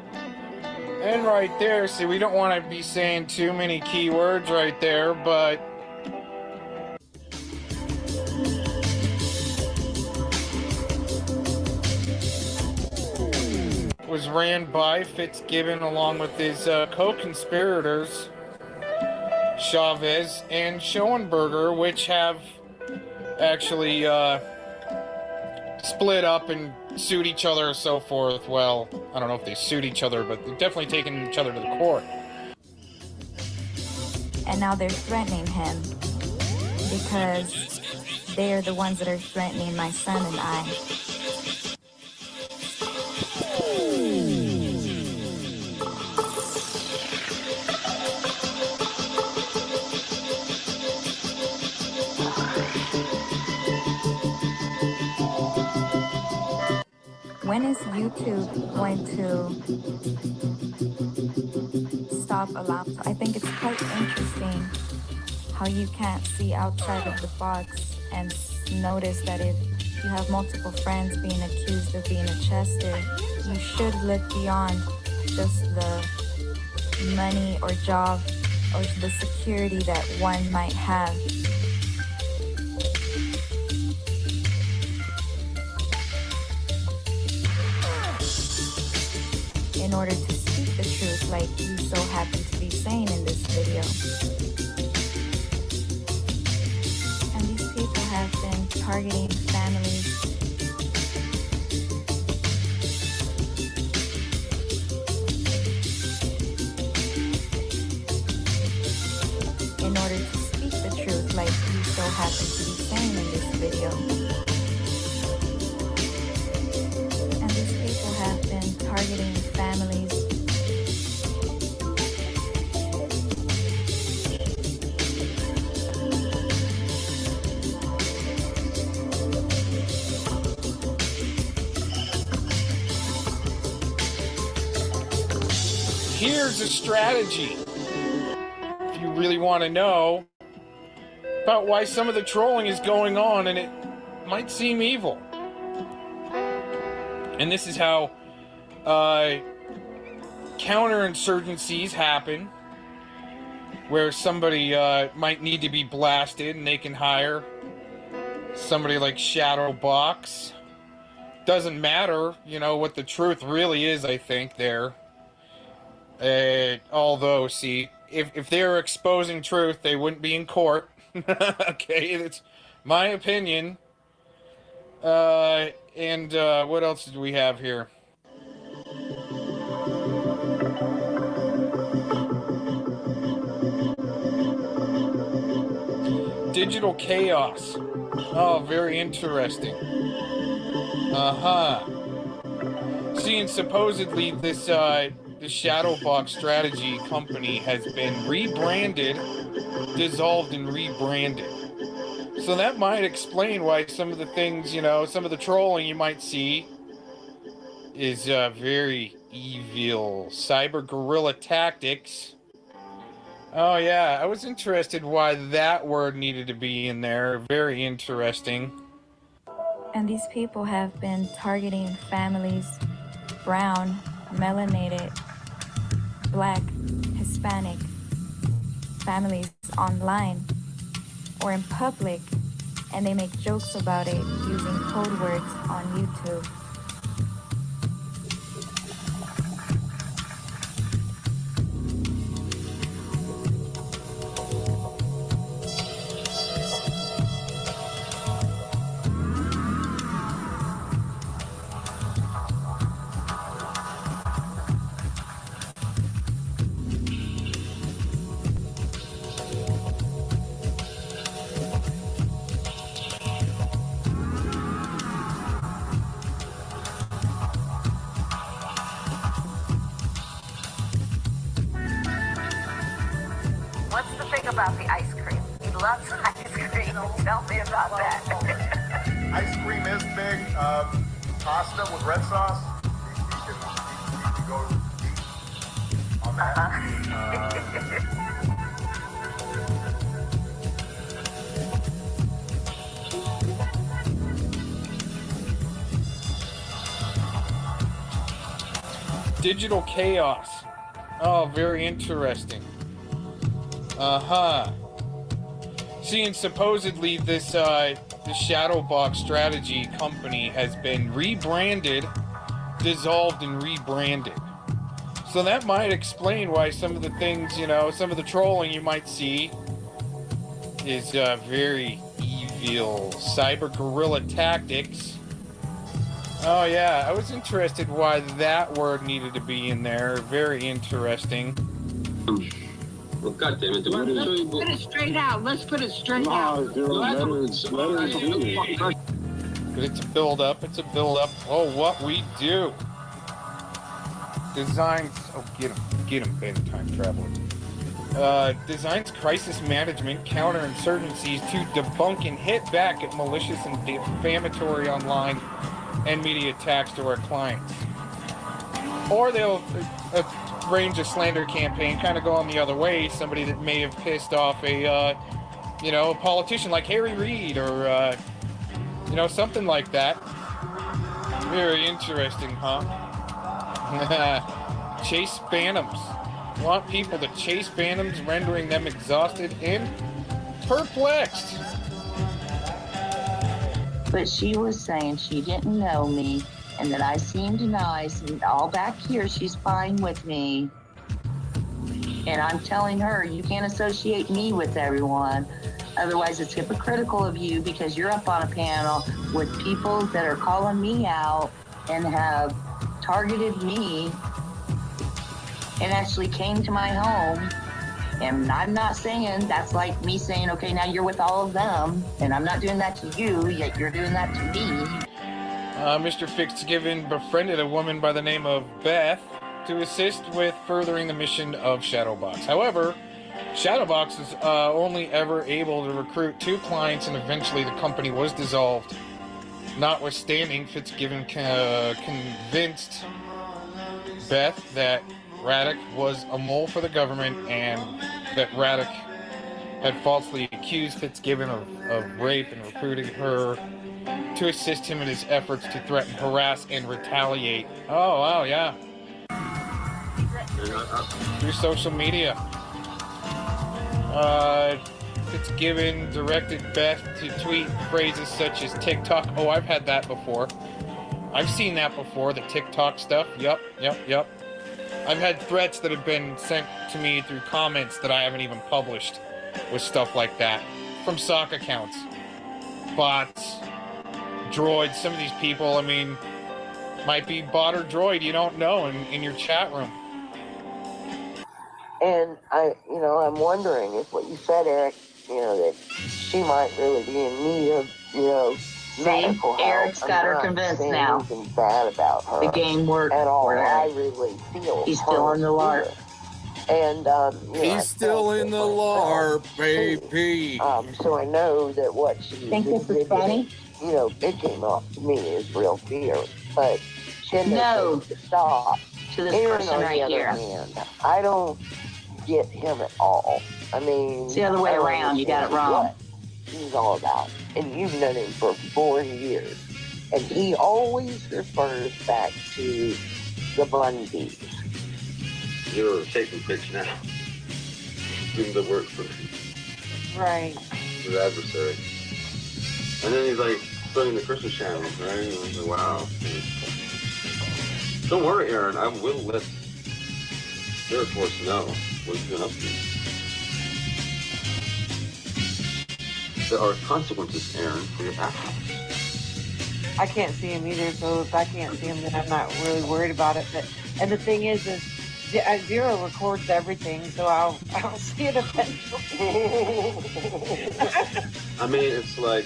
And right there, see, we don't want to be saying too many keywords right there, but was ran by Fitzgibbon along with his co-conspirators, Chavez and Schoenberger, which have actually split up and sued each other and so forth. Well, I don't know if they sued each other, but they've definitely taken each other to the court. And now they're threatening him because they are the ones that are threatening my son and I. When is YouTube going to stop allowing? I think it's quite interesting how you can't see outside of the box and notice that if you have multiple friends being accused of being a Chester, you should look beyond just the money or job or the security that one might have. In order to speak the truth like you so happen to be saying in this video. And these people have been targeting families. In order to speak the truth like you so happen to be saying in this video. And these people have been targeting families. Here's a strategy, if you really want to know about why some of the trolling is going on, and it might seem evil. And this is how counterinsurgencies happen, where somebody might need to be blasted and they can hire somebody like Shadowbox. Doesn't matter, you know, what the truth really is, I think, there. Although, see, if they were exposing truth, they wouldn't be in court. Okay, that's my opinion. And what else do we have here? Digital chaos. Oh, very interesting. Seeing supposedly this Shadowbox strategy company has been rebranded, dissolved and rebranded. So that might explain why some of the things, you know, some of the trolling you might see is very evil. Cyber guerrilla tactics. Oh yeah, I was interested why that word needed to be in there. Very interesting. And these people have been targeting families, brown, melanated, black, Hispanic families online or in public, and they make jokes about it using code words on YouTube. What's the thing about the ice cream? He loves ice cream. Tell me about that. Ice cream is big. Pasta with red sauce. You can go deep on that. Digital chaos. Oh, very interesting. Seeing supposedly this Shadowbox strategy company has been rebranded, dissolved and rebranded. So that might explain why some of the things, you know, some of the trolling you might see is very evil. Cyber guerrilla tactics. Oh yeah, I was interested why that word needed to be in there. Very interesting. Well, God damn it. Let's put it straight out. Let's put it straight out. But it's a build-up. It's a build-up. Oh, what we do. Designs. Oh, get him, Ben, time traveler. Designs crisis management, counterinsurgencies to debunk and hit back at malicious and defamatory online and media attacks to our clients. Or they'll range a slander campaign, kind of go on the other way. Somebody that may have pissed off a, you know, a politician like Harry Reid or, you know, something like that. Very interesting, huh? Chase phantoms. Want people to chase phantoms, rendering them exhausted and perplexed. But she was saying she didn't know me and that I seemed nice and all back here she's fine with me. And I'm telling her you can't associate me with everyone. Otherwise it's hypocritical of you because you're up on a panel with people that are calling me out and have targeted me and actually came to my home. And I'm not saying that's like me saying, okay, now you're with all of them, and I'm not doing that to you, yet you're doing that to me. Mr. Fitzgibbon befriended a woman by the name of Beth to assist with furthering the mission of Shadowbox. However, Shadowbox was only ever able to recruit 2 clients, and eventually the company was dissolved. Notwithstanding, Fitzgibbon convinced Beth that Raddick was a mole for the government and that Raddick had falsely accused Fitzgibbon of rape and recruited her to assist him in his efforts to threaten, harass, and retaliate. Oh, wow, yeah. Through social media. Fitzgibbon directed Beth to tweet phrases such as TikTok. Oh, I've had that before. I've seen that before, the TikTok stuff. Yup. I've had threats that have been sent to me through comments that I haven't even published with stuff like that. From sock accounts. Bots. Droids. Some of these people, I mean, might be bot or droid, you don't know, in your chat room. And I'm wondering if what you said, Eric, that she might really be in need of, medical help. Eric's got her convinced now. Anything bad about her. The game worked at all. for Eric. I really feel He's still in the lark. And He's still in the LARP, baby. So I know that what she Think this is funny? It came off to me as real fear, but she had No. to stop. To this Aaron, person on the right other here. hand, I don't get him at all. I mean, It's the other way I don't around. You got it understand wrong. what he's all about, and you've known him for 4 years, and he always refers back to the Bundys. You're taking pics now. Doing the work for Right. his adversary. And then he's like putting the Christmas channels, right? And I was like, wow. Don't worry, Aaron. I will let Spirit Force know what he's been up to. There are consequences, Aaron, for your actions. I can't see him either, so if I can't see him, then I'm not really worried about it. And the thing is Zero records everything, so I'll see it eventually. I mean, it's like,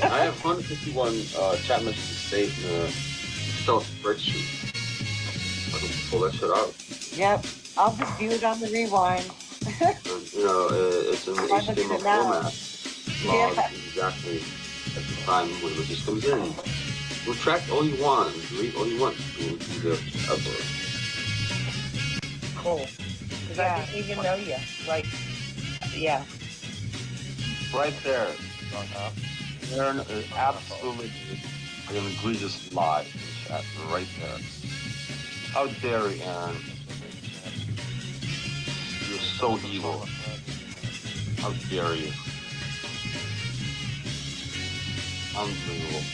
I have 151 chat messages saved in a Excel spreadsheet. I can pull that shit out. Yep, I'll just view it on the rewind. It's in the HTML format. Yeah. Exactly at the time when it just comes in. Retract all you want, delete all you want. You can do the upload. Cool. Because I didn't even know you. Like, yeah. Right there. Aaron is absolutely an egregious lie in chat. Right there. How dare you, Aaron? You're so evil. How dare you? Unbelievable.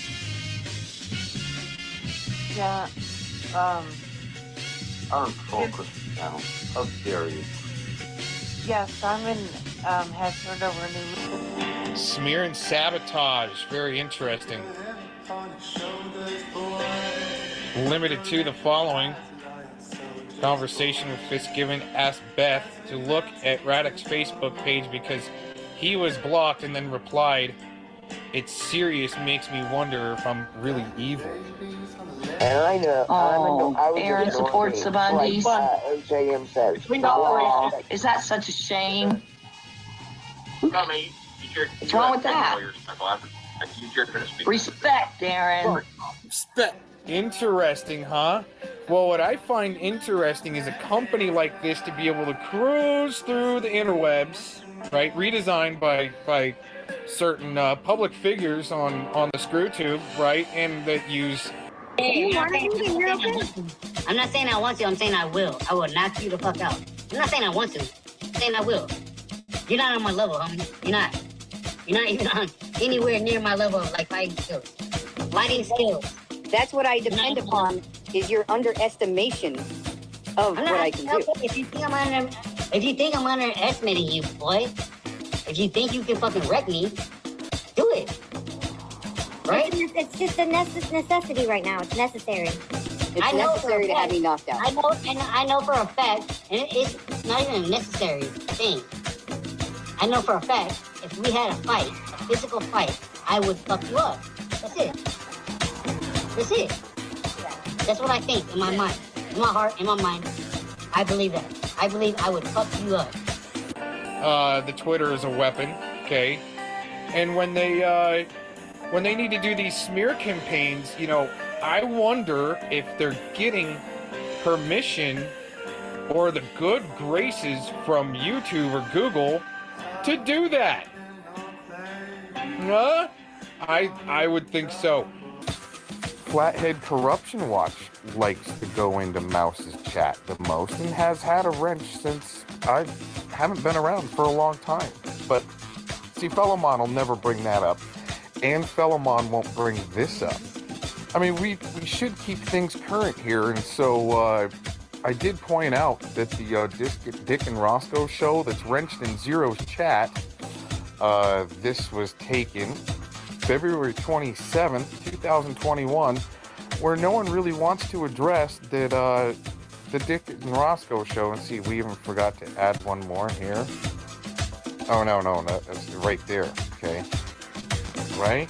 Yeah. Aaron focus now. How dare you? Yeah, Simon has turned over a new. Smear and sabotage. Very interesting. Limited to the following. Conversation with Fitzgibbon asked Beth to look at Radek's Facebook page because he was blocked and then replied, "It's serious, makes me wonder if I'm really evil." And I know. I was Aaron just supports the like, Bundys. OJM says. Is that such a shame? What's wrong with that? Respect, Aaron. Respect. Interesting, huh? Well, what I find interesting is a company like this to be able to cruise through the interwebs, right? Redesigned by certain public figures on the screw tube, right? And that use. Hey, I'm not saying I want to, I'm saying I will. I will knock you the fuck out. I'm not saying I want to, I'm saying I will. You're not on my level, homie. You're not. You're not even on anywhere near my level of like fighting skills. Fighting skills. That's what I depend upon, is your underestimation of what I can do. If you think I'm underestimating you, boy, if you think you can fucking wreck me, do it. Right? It's just a necessity right now. It's necessary. It's I know necessary to have me knocked out. I know for a fact, and it's not even a necessary thing. I know for a fact, if we had a fight, a physical fight, I would fuck you up. That's it. That's it. That's what I think in my mind, in my heart, in my mind. I believe that. I believe I would fuck you up. The Twitter is a weapon, okay? And when they need to do these smear campaigns, I wonder if they're getting permission or the good graces from YouTube or Google to do that. Huh? I would think so. Flathead Corruption Watch likes to go into Mouse's chat the most and has had a wrench since I haven't been around for a long time. But see, Fellowmon will never bring that up, and Fellowmon won't bring this up. I mean, we should keep things current here, and so I did point out that the Dick and Roscoe show that's wrenched in Zero's chat, this was taken February 27th, 2021, where no one really wants to address that the Dick and Roscoe show. And see, we even forgot to add one more here. Oh, no, that's right there, okay? Right?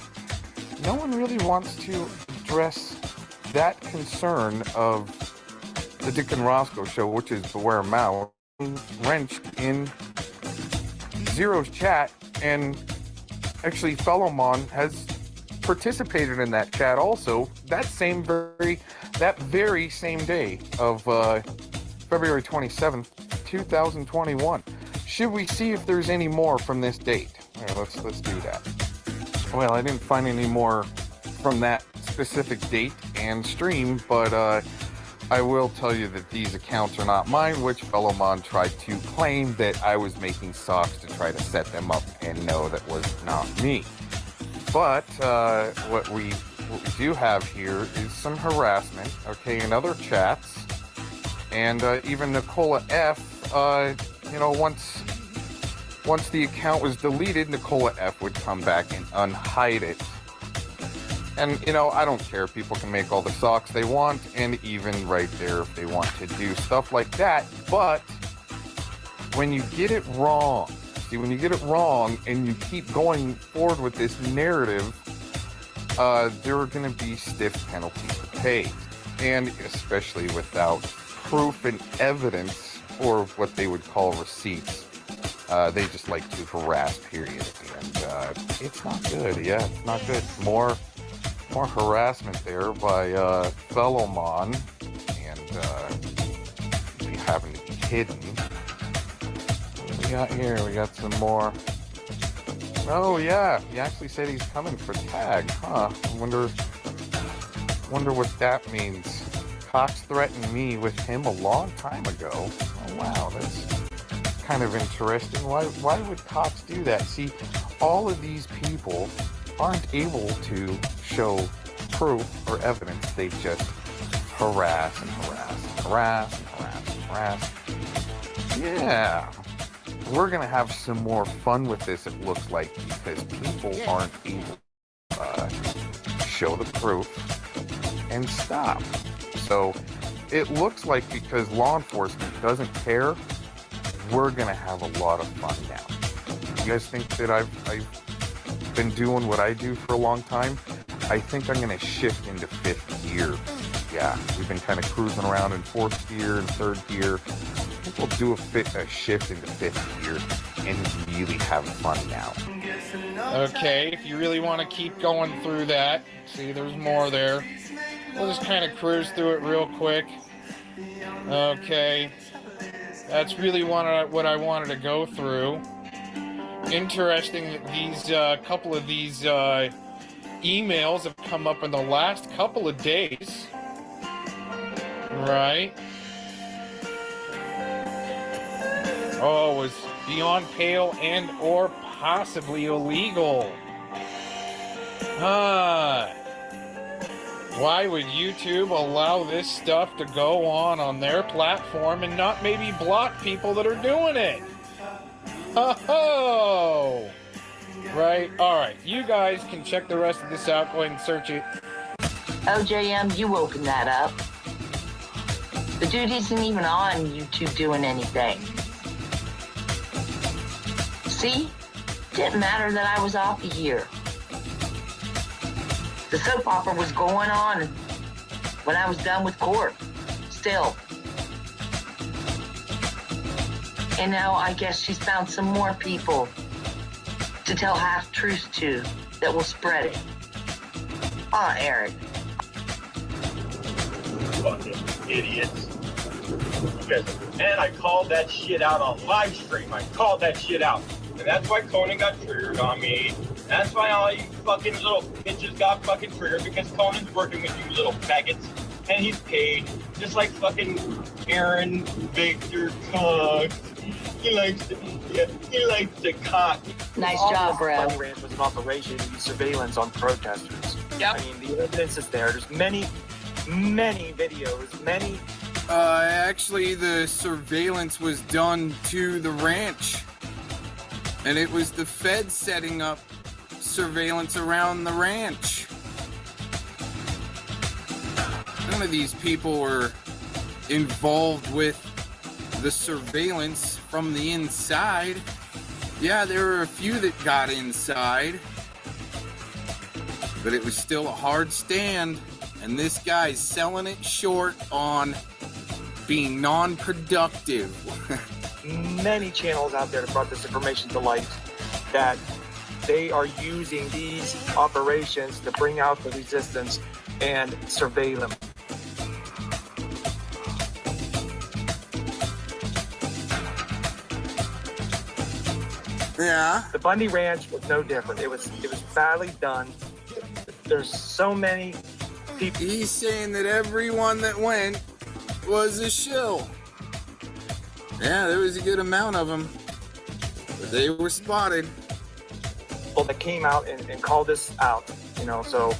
No one really wants to address that concern of the Dick and Roscoe show, which is Beware Mouse, wrenched in Zero's chat, and actually Fellowmon has participated in that chat also that very same day of February 27th, 2021. Should we see if there's any more from this date? All right, let's do that. Well, I didn't find any more from that specific date and stream, but I will tell you that these accounts are not mine, which Fellowmon tried to claim that I was making socks to try to set them up, and no, that was not me. But what we do have here is some harassment, okay, in other chats, and even Nicola F, once the account was deleted, Nicola F would come back and unhide it. And, I don't care. People can make all the socks they want, and even right there if they want to do stuff like that. But when you get it wrong, and you keep going forward with this narrative, there are going to be stiff penalties to pay. And especially without proof and evidence, or what they would call receipts. They just like to harass, period. And it's not good. Yeah, it's not good. More harassment there by Fellowmon, and having to be hidden. What we got here? We got some more. Oh yeah, he actually said he's coming for tag, huh? I wonder what that means. Cox threatened me with him a long time ago. Oh wow, that's kind of interesting. Why would Cox do that? See, all of these people aren't able to show proof or evidence. They just harass and harass and harass and harass and harass. Yeah. We're going to have some more fun with this, it looks like, because people aren't able to show the proof and stop. So it looks like because law enforcement doesn't care, we're going to have a lot of fun now. You guys think that I've been doing what I do for a long time? I think I'm going to shift into 5th gear. Yeah, we've been kind of cruising around in 4th gear and 3rd gear. I think we'll do a shift into 5th gear and really have fun now. Okay, if you really want to keep going through that, see, there's more there. We'll just kind of cruise through it real quick. Okay, that's really what I wanted to go through. Interesting that these couple of these emails have come up in the last couple of days. Right? Oh, it was beyond pale and or possibly illegal. Why would YouTube allow this stuff to go on their platform and not maybe block people that are doing it? Oh, right. All right. You guys can check the rest of this out. Go ahead and search it. OJM, you opened that up. The dude isn't even on YouTube doing anything. See? Didn't matter that I was off a year. The soap opera was going on when I was done with court. Still. And now I guess she's found some more people to tell half-truths to that will spread it. Eric. Fucking idiots. And I called that shit out on live stream. I called that shit out. And that's why Conan got triggered on me. That's why all you fucking little bitches got fucking triggered, because Conan's working with you little faggots. And he's paid. Just like fucking Aaron Victor Cox. He likes to cock. Nice job, Brad. Ranch was an operation to use surveillance on protesters. Yep. I mean, the evidence is there. There's many videos, Actually, the surveillance was done to the ranch. And it was the Fed setting up surveillance around the ranch. None of these people were involved with the surveillance from the inside. Yeah, there were a few that got inside, but it was still a hard stand, and this guy's selling it short on being non-productive. Many channels out there have brought this information to light that they are using these operations to bring out the resistance and surveil them. Yeah. The Bundy Ranch was no different. It was badly done. There's so many people. He's saying that everyone that went was a shill. Yeah, there was a good amount of them, but they were spotted. People that came out and called this out, you know, so.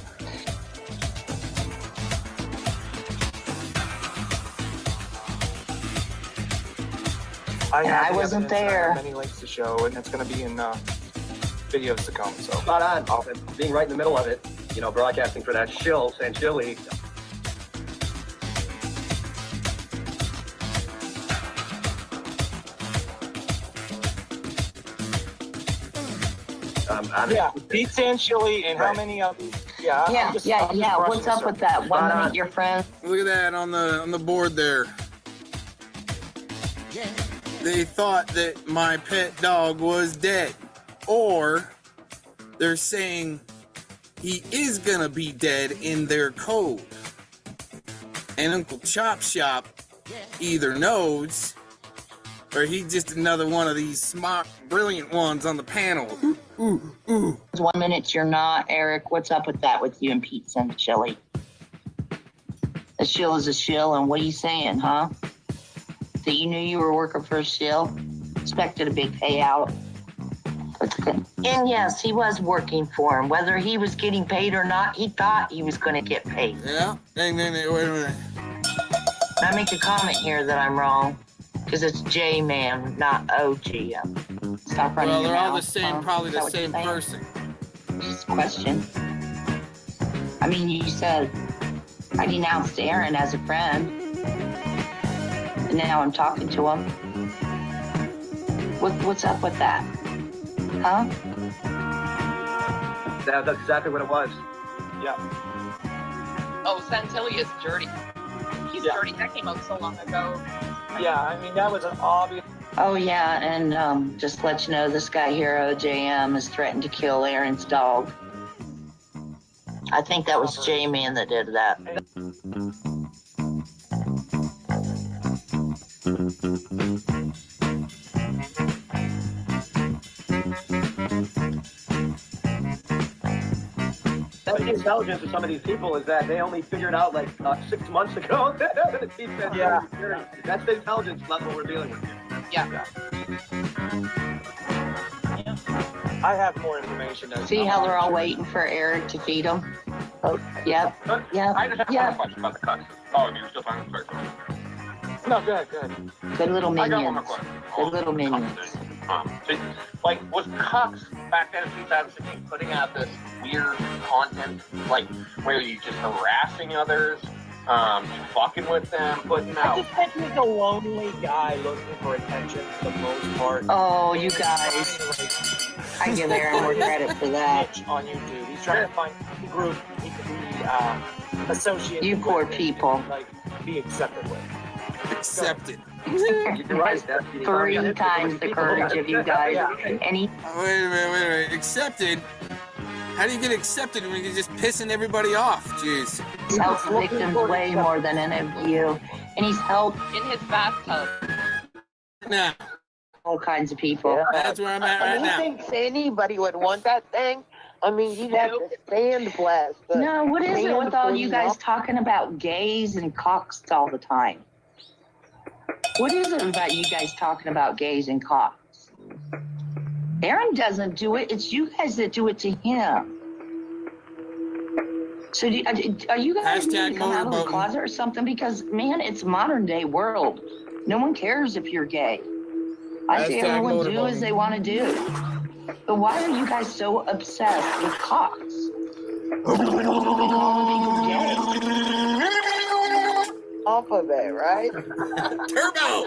I wasn't there. Many links to show, and it's going to be in videos to come. So spot on. Being right in the middle of it, you know, broadcasting for that shill, Sanchili. Yeah, Pete Sanchili and how many of them? Yeah, I'm just What's up with that? 1 minute, your friend. Look at that on the board there. They thought that my pet dog was dead, or they're saying he is gonna be dead in their code. And Uncle Chop Shop either knows, or he's just another one of these smart, brilliant ones on the panel. Ooh. 1 minute, you're not, Eric. What's up with that with you and Pete Sanchili? A shill is a shill, and what are you saying, huh? That you knew you were working for a shill? Expected a big payout. And yes, he was working for him. Whether he was getting paid or not, he thought he was going to get paid. Yeah. Wait a minute. I make a comment here that I'm wrong, because it's J-Man, not OG. Stop running Well, your they're all the mouth. same, probably the same person. Just a question. I mean, you said I denounced Aaron as a friend, and now I'm talking to him. What's up with that? Huh? That's exactly what it was. Yeah. Oh, Santilli is dirty. He's dirty. That came out so long ago. Yeah, I mean, that was an obvious. Oh, yeah, and just to let you know, this guy here, OJM, has threatened to kill Aaron's dog. I think that was J-Man that did that. That's the intelligence of some of these people is that they only figured out like 6 months ago that it's Yeah. That's the intelligence level we're dealing with. Yeah. I have more information. See how they're all waiting for Eric to feed them? Oh, yep. I just have one question about the cuts. Oh, you're still finding the question. No, good. Good little I got one minions. more question. Good little minions. So, like, was Cox back then in 2016 putting out this weird content, like, where you just harassing others, fucking with them, putting I out? just think he's a lonely guy looking for attention for the most part. Oh, you guys. I give Aaron more credit for that. On YouTube, he's trying to find a group he can be associated. You poor with, people. like be accepted with. Accepted. You're right. That's the 3 times the courage of you guys. Any? Wait a minute. Accepted? How do you get accepted when you're just pissing everybody off? Jeez. He's helped victims way more than any of you. And he's helped In his bathtub. Now, all kinds of people. that's where I'm at right He now. thinks anybody would want that thing. I mean, you'd have to stand blast. No, what is it with all you guys talking about gays and cocks all the time? What is it about you guys talking about gays and cocks? Aaron doesn't do it. It's you guys that do it to him. So are you guys going to come out of the closet or something? Because, man, it's modern day world. No one cares if you're gay. I say everyone do as they want to do. But why are you guys so obsessed with cocks? Off of it, right? Turbo!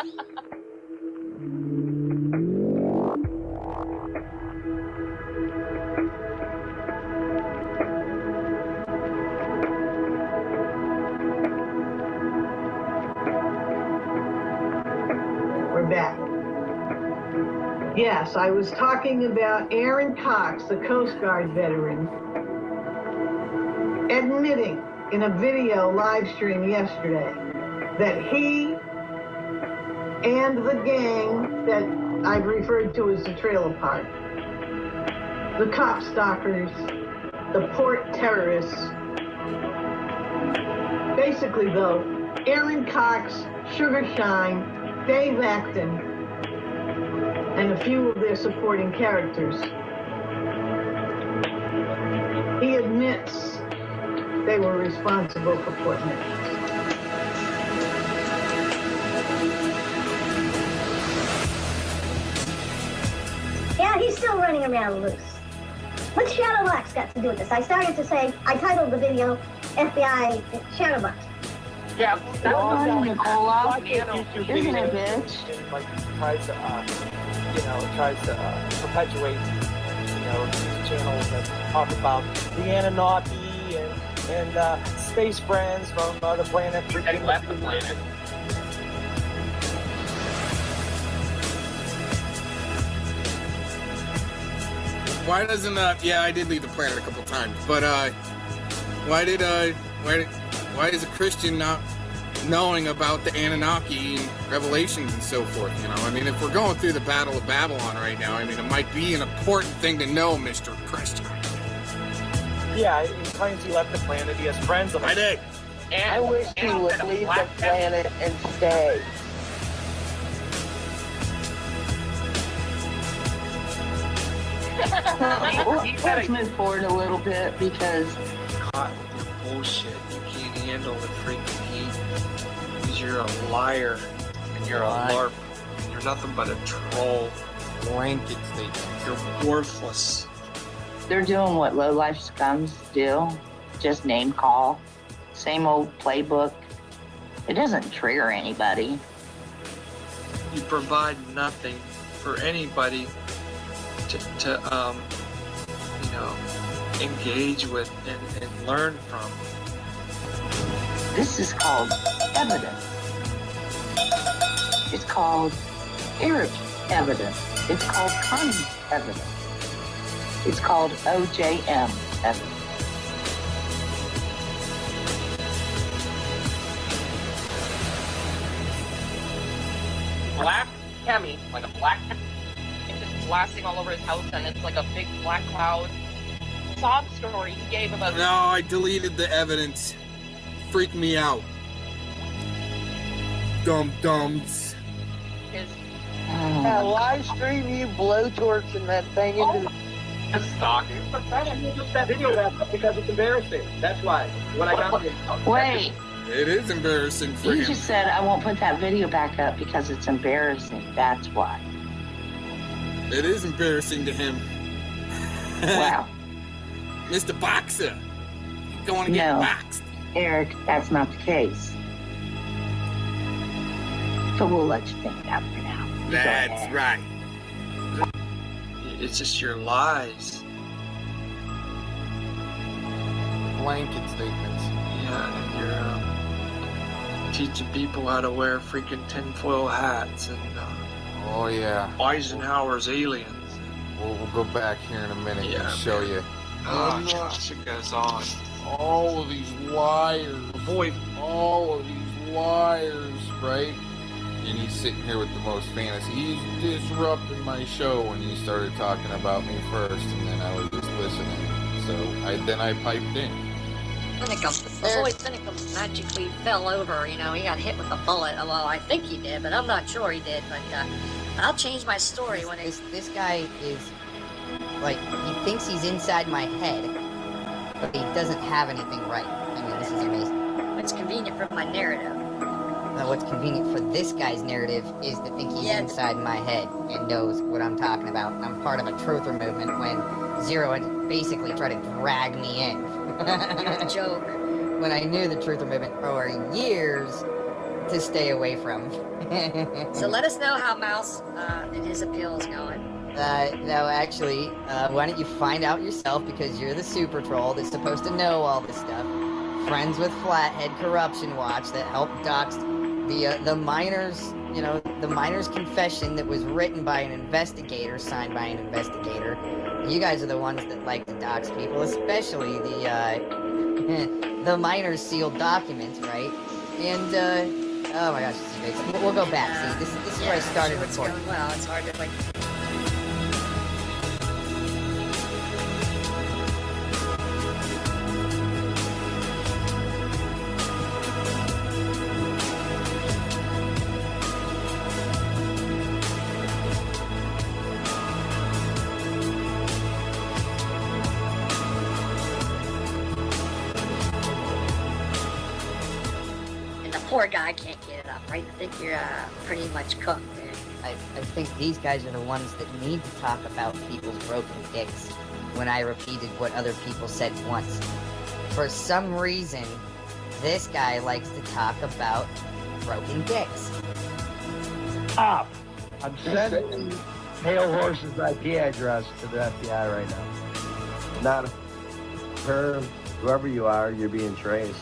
back. Yes, I was talking about Aaron Cox, the Coast Guard veteran, admitting in a video live stream yesterday that he and the gang that I've referred to as the trailer park, the cop stalkers, the port terrorists, basically though, Aaron Cox, Sugar Shine, Dave Acton, and a few of their supporting characters. He admits they were responsible for Port Neches. Yeah, he's still running around loose. What's Shadowbox got to do with this? I started to say, I titled the video FBI Shadowbox. Yeah, that was Nicola, isn't it, bitch? Like tries to, tries to perpetuate, these channels that talk about the Annunauki and space friends from the planet. And left the planet. Why doesn't yeah, I did leave the planet a couple times, but why is a Christian not knowing about the Annunauki and Revelations and so forth? I mean, if we're going through the Battle of Babylon right now, I mean, it might be an important thing to know, Mr. Christian. Yeah, he claims he left the planet. He has friends on the planet. I wish he would leave the planet and stay. Let's move forward a little bit because caught with your bullshit. You can't handle the freaking heat because you're a liar and you're a LARP. And you're nothing but a troll. Blanket statement. You're worthless. They're doing what low-life scums do. Just name call. Same old playbook. It doesn't trigger anybody. You provide nothing for anybody to engage with and learn from. This is called evidence. It's called Eric evidence. It's called Connie evidence. It's called OJM evidence. black Hemi, like a black Hemi, and just blasting all over his house, and it's like a big black cloud. Sob story he gave about. No, I deleted the evidence. Freaked me out. Dum-dums. His live stream you blowtorching that thing into Just stalking. I didn't put that video back up because it's embarrassing. That's why. When I got it. Wait. It is embarrassing for You him. just said I won't put that video back up because it's embarrassing. That's why. It is embarrassing to him. Wow. Mr. Boxer. You're going to get boxed. Eric, that's not the case. So we'll let you think that for now. That's right. It's just your lies. Blanket statements. Yeah, and you're teaching people how to wear freaking tinfoil hats and oh yeah, Eisenhower's aliens. We'll go back here in a minute and show you. Oh, gosh, it goes on. All of these liars, boy. All of these liars, right? And he's sitting here with the most fantasy. He's disrupting my show when he started talking about me first, and then I was just listening. So I piped in. The boy Cynicum magically fell over, he got hit with a bullet. Well, I think he did, but I'm not sure he did. But I'll change my story when this guy is, like, he thinks he's inside my head, but he doesn't have anything right. I mean, this is amazing. It's convenient for my narrative. Now, what's convenient for this guy's narrative is to think he's inside my head and knows what I'm talking about. I'm part of a truther movement when Zero had basically tried to drag me in. You're a joke. When I knew the truther movement for years to stay away from. So let us know how Mouse and his appeal is going. No, actually, why don't you find out yourself, because you're the super troll that's supposed to know all this stuff. Friends with Flathead Corruption Watch that helped dox the miners you know, the miner's confession that was written by an investigator, signed by an investigator. You guys are the ones that like to dox people, especially the the miner's sealed documents, right? And oh my gosh, this is great. We'll go back. See, this is where I started recording. Well, it's hard to like. Poor guy can't get it up, right? I think you're pretty much cooked, dude. I think these guys are the ones that need to talk about people's broken dicks when I repeated what other people said once. For some reason, this guy likes to talk about broken dicks. Stop! I'm sending Pale Horse's IP address to the FBI right now. Not her, whoever you are, you're being traced.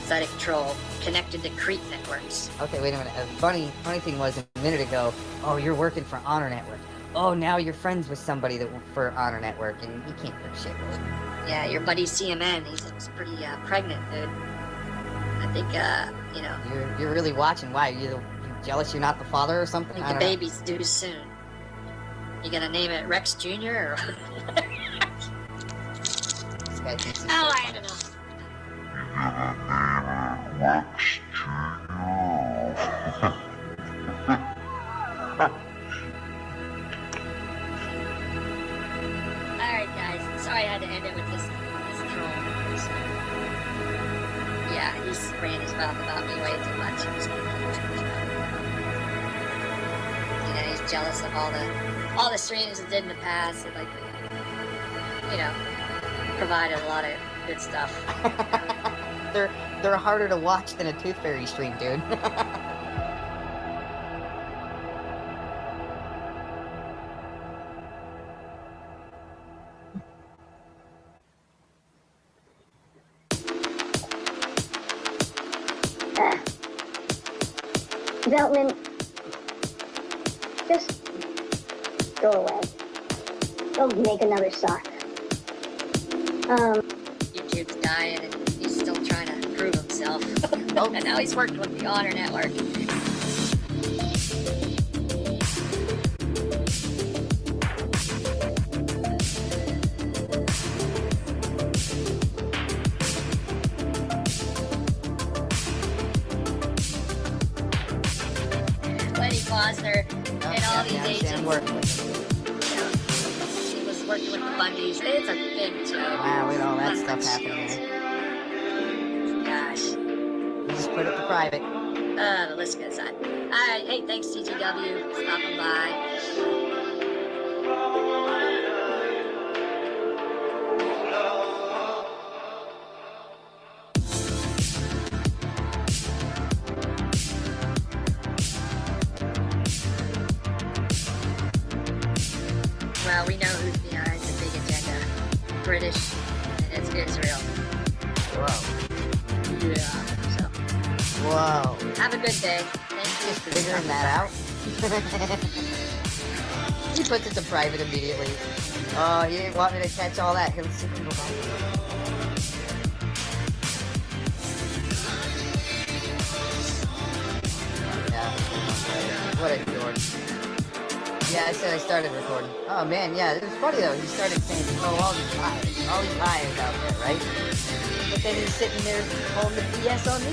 Pathetic troll connected to Crete networks. Okay, wait a minute. A funny thing was a minute ago, oh, you're working for Honor Network. Oh, now you're friends with somebody that for Honor Network, and you can't do shit with it. Yeah, your buddy CMN, he's pretty pregnant, dude. I think, you know. You're really watching. Why? You jealous you're not the father or something? I think the baby's due soon. You gonna name it Rex Jr. or? This guy thinks he's oh, I don't know. Alright guys, sorry I had to end it with this troll. Yeah, he's ran his mouth about me way too much. You know, he's jealous of all the streams that did in the past that, like, you know, provided a lot of good stuff. They're harder to watch than a Tooth Fairy stream, dude. Veltman, just go away. Go make another sock. YouTube's dying and he's still trying to prove himself. And now he's working with the Honor Network. Lenny Foster and all these agents. He was working with the Bundys. It's a big joke. Wow, look at all that stuff happening there. Gosh. Just put it to private. The list goes on. Alright, hey, thanks TGW for stopping by. Well, we know who's behind the big agenda. British, and it's Israel. Whoa. Yeah, so. Whoa. Have a good day. Thank you for figuring that out. He puts it to private immediately. Oh, you didn't want me to catch all that. He'll see me go back. Yeah. What a dork. Yeah, I said I started recording. Oh man, yeah, it was funny though. He started saying, "Oh, all these liars out there, right?" But then he's sitting there calling the BS on me.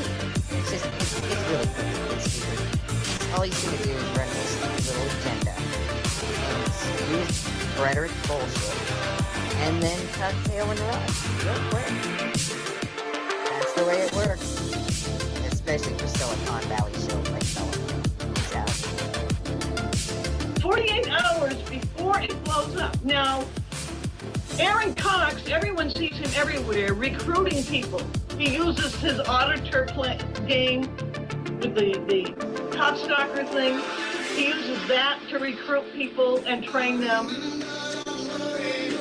It's just, it's really it's stupid. All he's gonna do is run this stupid little agenda, and spew rhetoric bullshit, and then cut tail and run real quick. That's the way it works, especially for Silicon Valley shows like Sullivan. Peace out. 48 hours before it blows up. Now, Aaron Cox, everyone sees him everywhere recruiting people. He uses his auditor game with the top stalker thing. He uses that to recruit people and train them.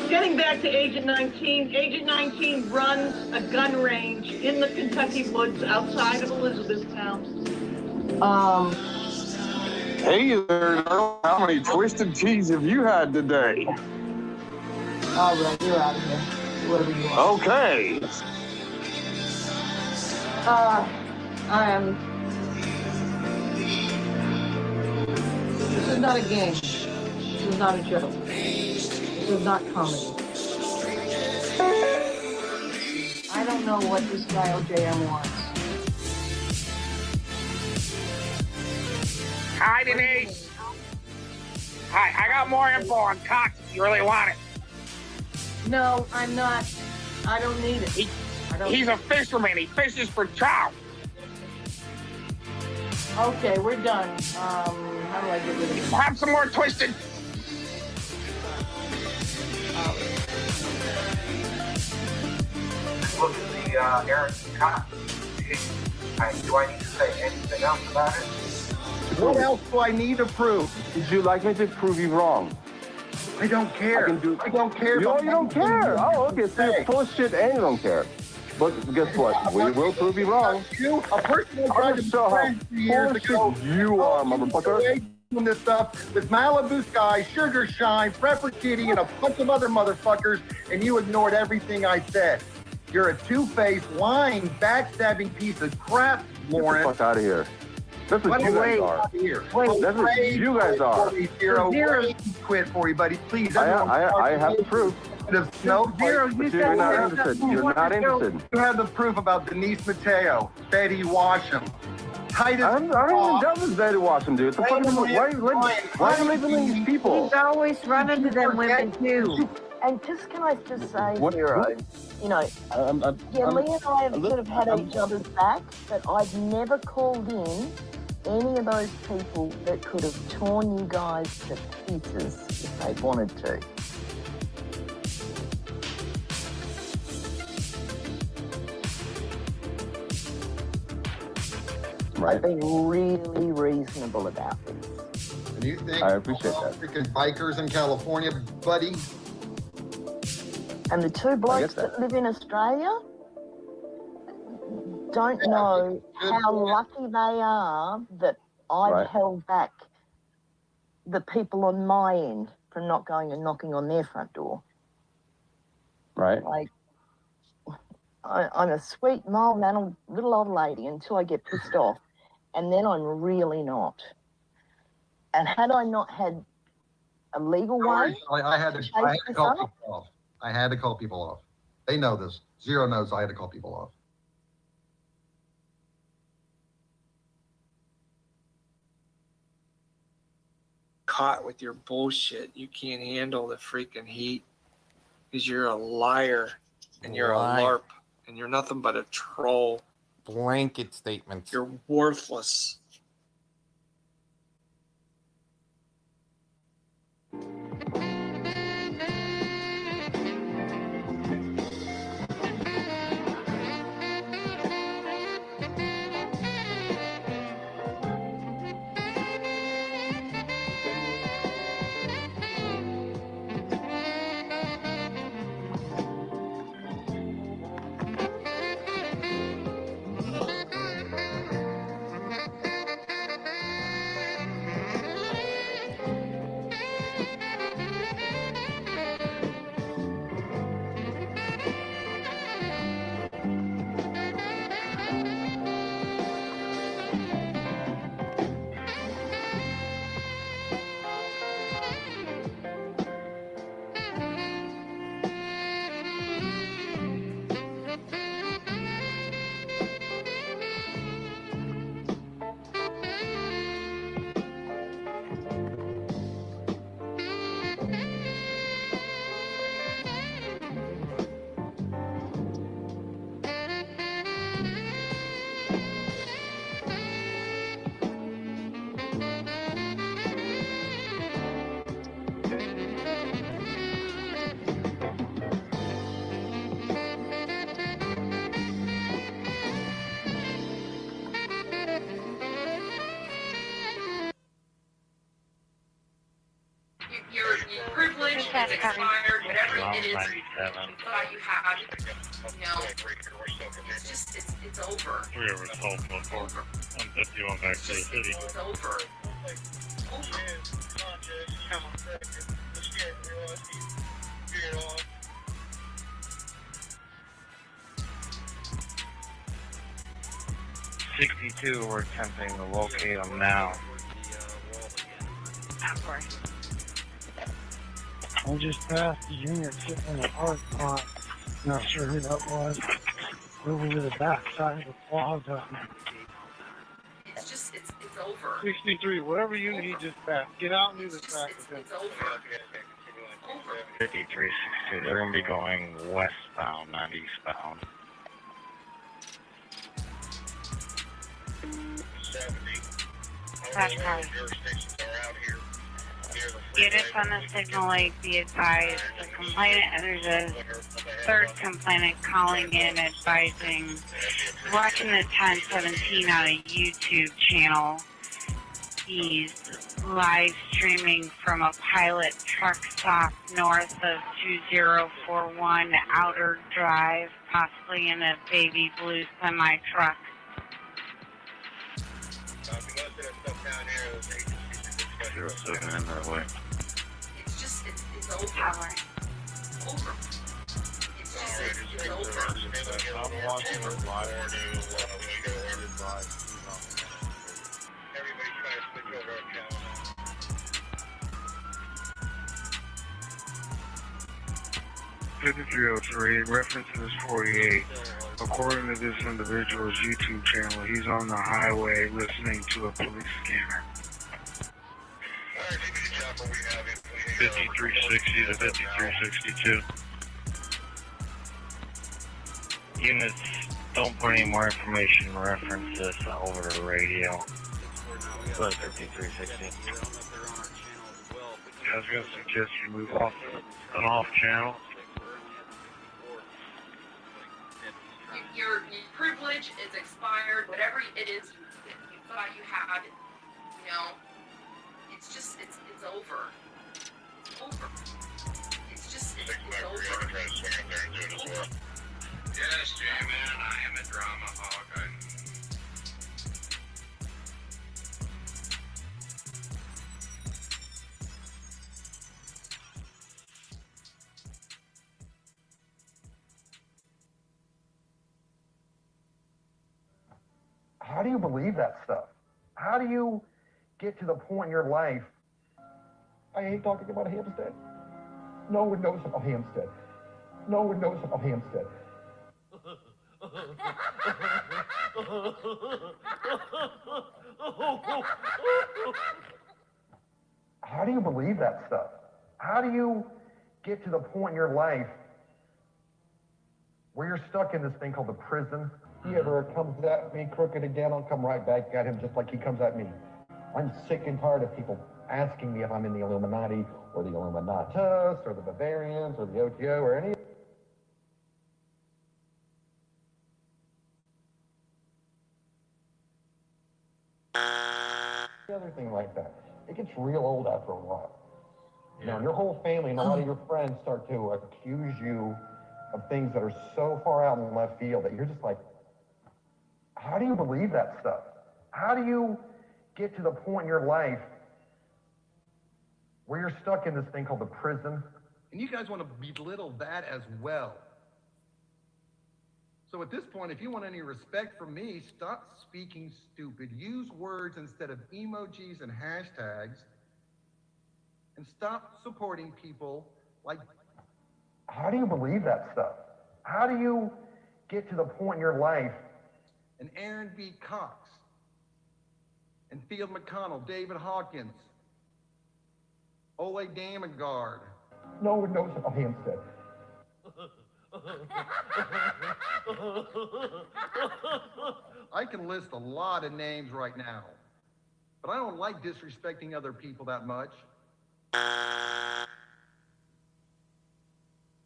Getting back to Agent 19, Agent 19 runs a gun range in the Kentucky woods outside of Elizabethtown. Hey there, girl. How many twisted teas have you had today? All right, you're out of here. Whatever you want. Okay. This is not a game. This is not a joke. This is not comedy. I don't know what this guy OJM wants. Hi, Denise. Hi, I got more info on Cox if you really want it. No, I'm not. I don't need it. He's a fisherman. He fishes for trout. Okay, we're done. How do I get rid of this? Have some more twisted. Look at the Aaron Cox. Do I need to say anything else about it? What else do I need to prove? Would you like me to prove you wrong? I don't care. I don't care. You don't care. Oh, okay. So you're full of shit and you don't care. But guess what? We will prove you wrong. You, a person who tried to be friends 3 years ago. You are, motherfucker. Doing this stuff with Malibu Sky, Sugar Shine, Prepper Kitty, and a bunch of other motherfuckers, and you ignored everything I said. You're a two-faced, lying, backstabbing piece of crap, Lauren. Get the fuck out of here. That's what you guys are. That's what you guys are. Zero. Quit for you, buddy. Please. I have the proof. No, Zero, you're not interested. You're not interested. You have the proof about Denise Mateo, Betty Washam, Titus. I don't even know this Betty Washam, dude. Why are you leaving these people? He's always running to them women too. And just can I just say, What? Zero, you know, Lee and I have sort of had each other's back, but I've never called in any of those people that could have torn you guys to pieces if they wanted to. Right. I've been really reasonable about this. And you think I appreciate that. freaking bikers in California, buddy? And the two blokes that live in Australia don't know how lucky they are that I've held back the people on my end from not going and knocking on their front door. Right. Like, I'm a sweet, mild-mannered little old lady until I get pissed off, and then I'm really not. And had I not had a legal way, I had to call people off. I had to call people off. They know this. Zero knows I had to call people off. Caught with your bullshit. You can't handle the freaking heat because you're a liar and you're a LARP and you're nothing but a troll. Blanket statements. You're worthless. is expired, whatever it is you thought you had, you know, it's just, it's over. We were told before. I'm 51 back to the city. It's over. Over. 62, we're attempting to locate them now. Of course. I just passed the junior sitting in the parking lot. Not sure who that was. Over to the back side of the plaza. It's just, it's over. 63, whatever you need, just pass. Get out and do the track. It's over. 5362, they're going to be going westbound, not eastbound. 70. Units on the signal lake, be advised. The complainant, there's a third complainant calling in advising, watching the 1017 on a YouTube channel. He's live streaming from a pilot truck stop north of 2041 Outer Drive, possibly in a baby blue semi truck. In their way. It's just, it's over. Over. It's just, it's over. I'm watching this live. Everybody's trying to switch over our channel. 5303, references 48. According to this individual's YouTube channel, he's on the highway listening to a police scanner. 5360 to 5362. Units, don't put any more information in reference to this over the radio. Go to 5360. I was going to suggest you move off an off channel. Your privilege is expired, whatever it is you thought you had, you know, it's just, it's over. It's over. It's just, it's over. Yes, J-Man, I am a drama hog. How do you believe that stuff? How do you get to the point in your life? I hate talking about Hampstead. No one knows about Hampstead. No one knows about Hampstead. How do you believe that stuff? How do you get to the point in your life where you're stuck in this thing called the prison? If he ever comes at me crooked again, I'll come right back at him just like he comes at me. I'm sick and tired of people asking me if I'm in the Illuminati or the Illuminatus or the Bavarians or the OTO or any other thing like that. It gets real old after a while. You know, and your whole family and a lot of your friends start to accuse you of things that are so far out in left field that you're just like, how do you believe that stuff? How do you get to the point in your life where you're stuck in this thing called the prison? And you guys want to belittle that as well. So at this point, if you want any respect from me, stop speaking stupid. Use words instead of emojis and hashtags. And stop supporting people like... How do you believe that stuff? How do you get to the point in your life? And Aaron B. Cox. And Field McConnell, David Hawkins. Ole Damagard. No one knows about Hampstead. I can list a lot of names right now, but I don't like disrespecting other people that much.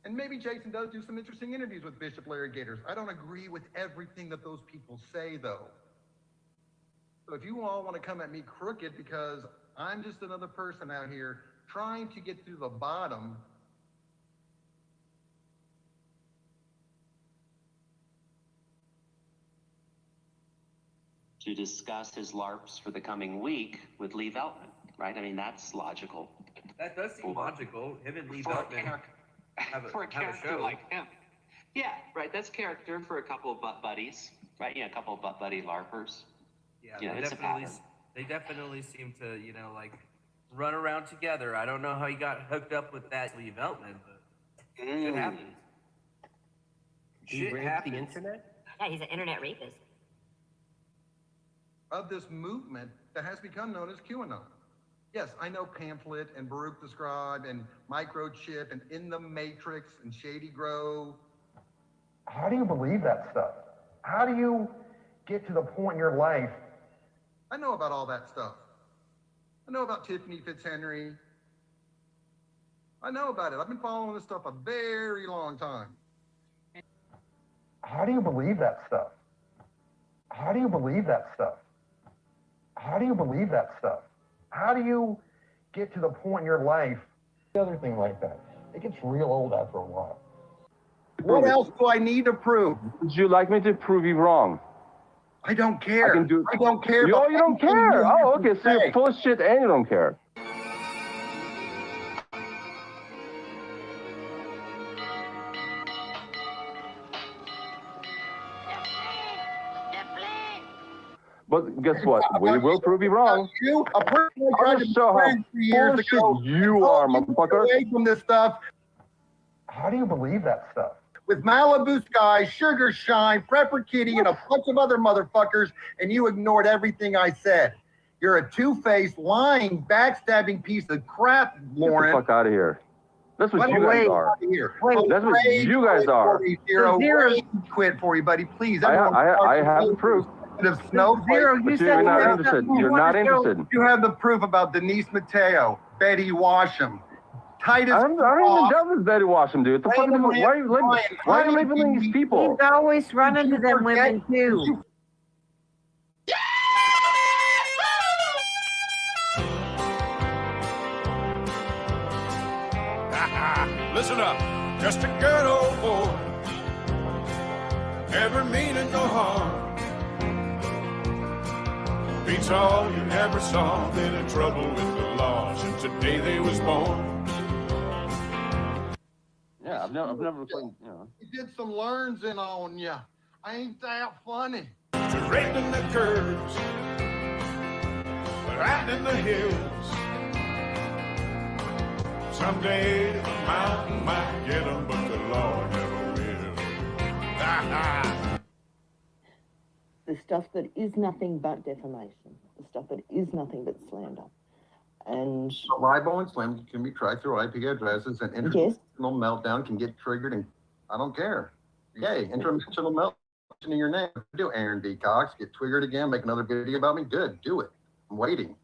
And maybe Jason does do some interesting interviews with Bishop Larry Gators. I don't agree with everything that those people say, though. So if you all want to come at me crooked because I'm just another person out here trying to get to the bottom to discuss his LARPs for the coming week with Lee Veltman, right? I mean, that's logical. That does seem logical. Him and Lee Veltman have a character show. like him. Yeah, right. That's character for a couple of butt buddies, right? Yeah, a couple of butt buddy LARPers. Yeah, You know, they it's a definitely, pattern. they definitely seem to, you know, like run around together. I don't know how he got hooked up with that Lee Veltman, but shit happens. He Shit raped happens. the internet? Yeah, he's an internet rapist. Of this movement that has become known as QAnon. Yes, I know Pamphlet and Baruch the Scribe and Microchip and In the Matrix and Shady Grove. How do you believe that stuff? How do you get to the point in your life? I know about all that stuff. I know about Tiffany Fitzhenry. I know about it. I've been following this stuff a very long time. How do you believe that stuff? How do you believe that stuff? How do you believe that stuff? How do you get to the point in your life? The other thing like that. It gets real old after a while. What else do I need to prove? Would you like me to prove you wrong? I don't care. I don't care. You don't care? Oh, okay. So say. you're full of shit and you don't care. But guess what? We will prove you wrong. You, a person I tried to be show how friends 3 years full ago. of shit you are, motherfucker. Away from this stuff. How do you believe that stuff? With Malibu Sky, Sugar Shine, Prepper Kitty, and a bunch of other motherfuckers, and you ignored everything I said. You're a two-faced, lying, backstabbing piece of crap, Lauren. Get the fuck out of here. That's what By the you way, guys are. Here. That's what you guys are. Zero, quit for you, buddy. Please. I have the proof. Zero, But you're not interested. You're not interested. You have the proof about Denise Mateo, Betty Washam, Titus. I don't even know this Betty Washam, dude. The fuck why are you labeling these people? He's always running to them women too. Listen up, just a good old boy, never meaning no harm. Beats all you never saw, been in trouble with the law since the day they was born. Yeah, I've never played, you know. He did some learns in on ya. I ain't that funny. To raiding the curves, riding the hills. Someday the mountain might get them, but the law never will. The stuff that is nothing but defamation, the stuff that is nothing but slander. And Libel and slander can be tried through IP addresses, and interdimensional meltdown can get triggered, and I don't care. Yay, interdimensional meltdown in your name. Do Aaron D. Cox, get triggered again, make another video about me? Good, do it. I'm waiting.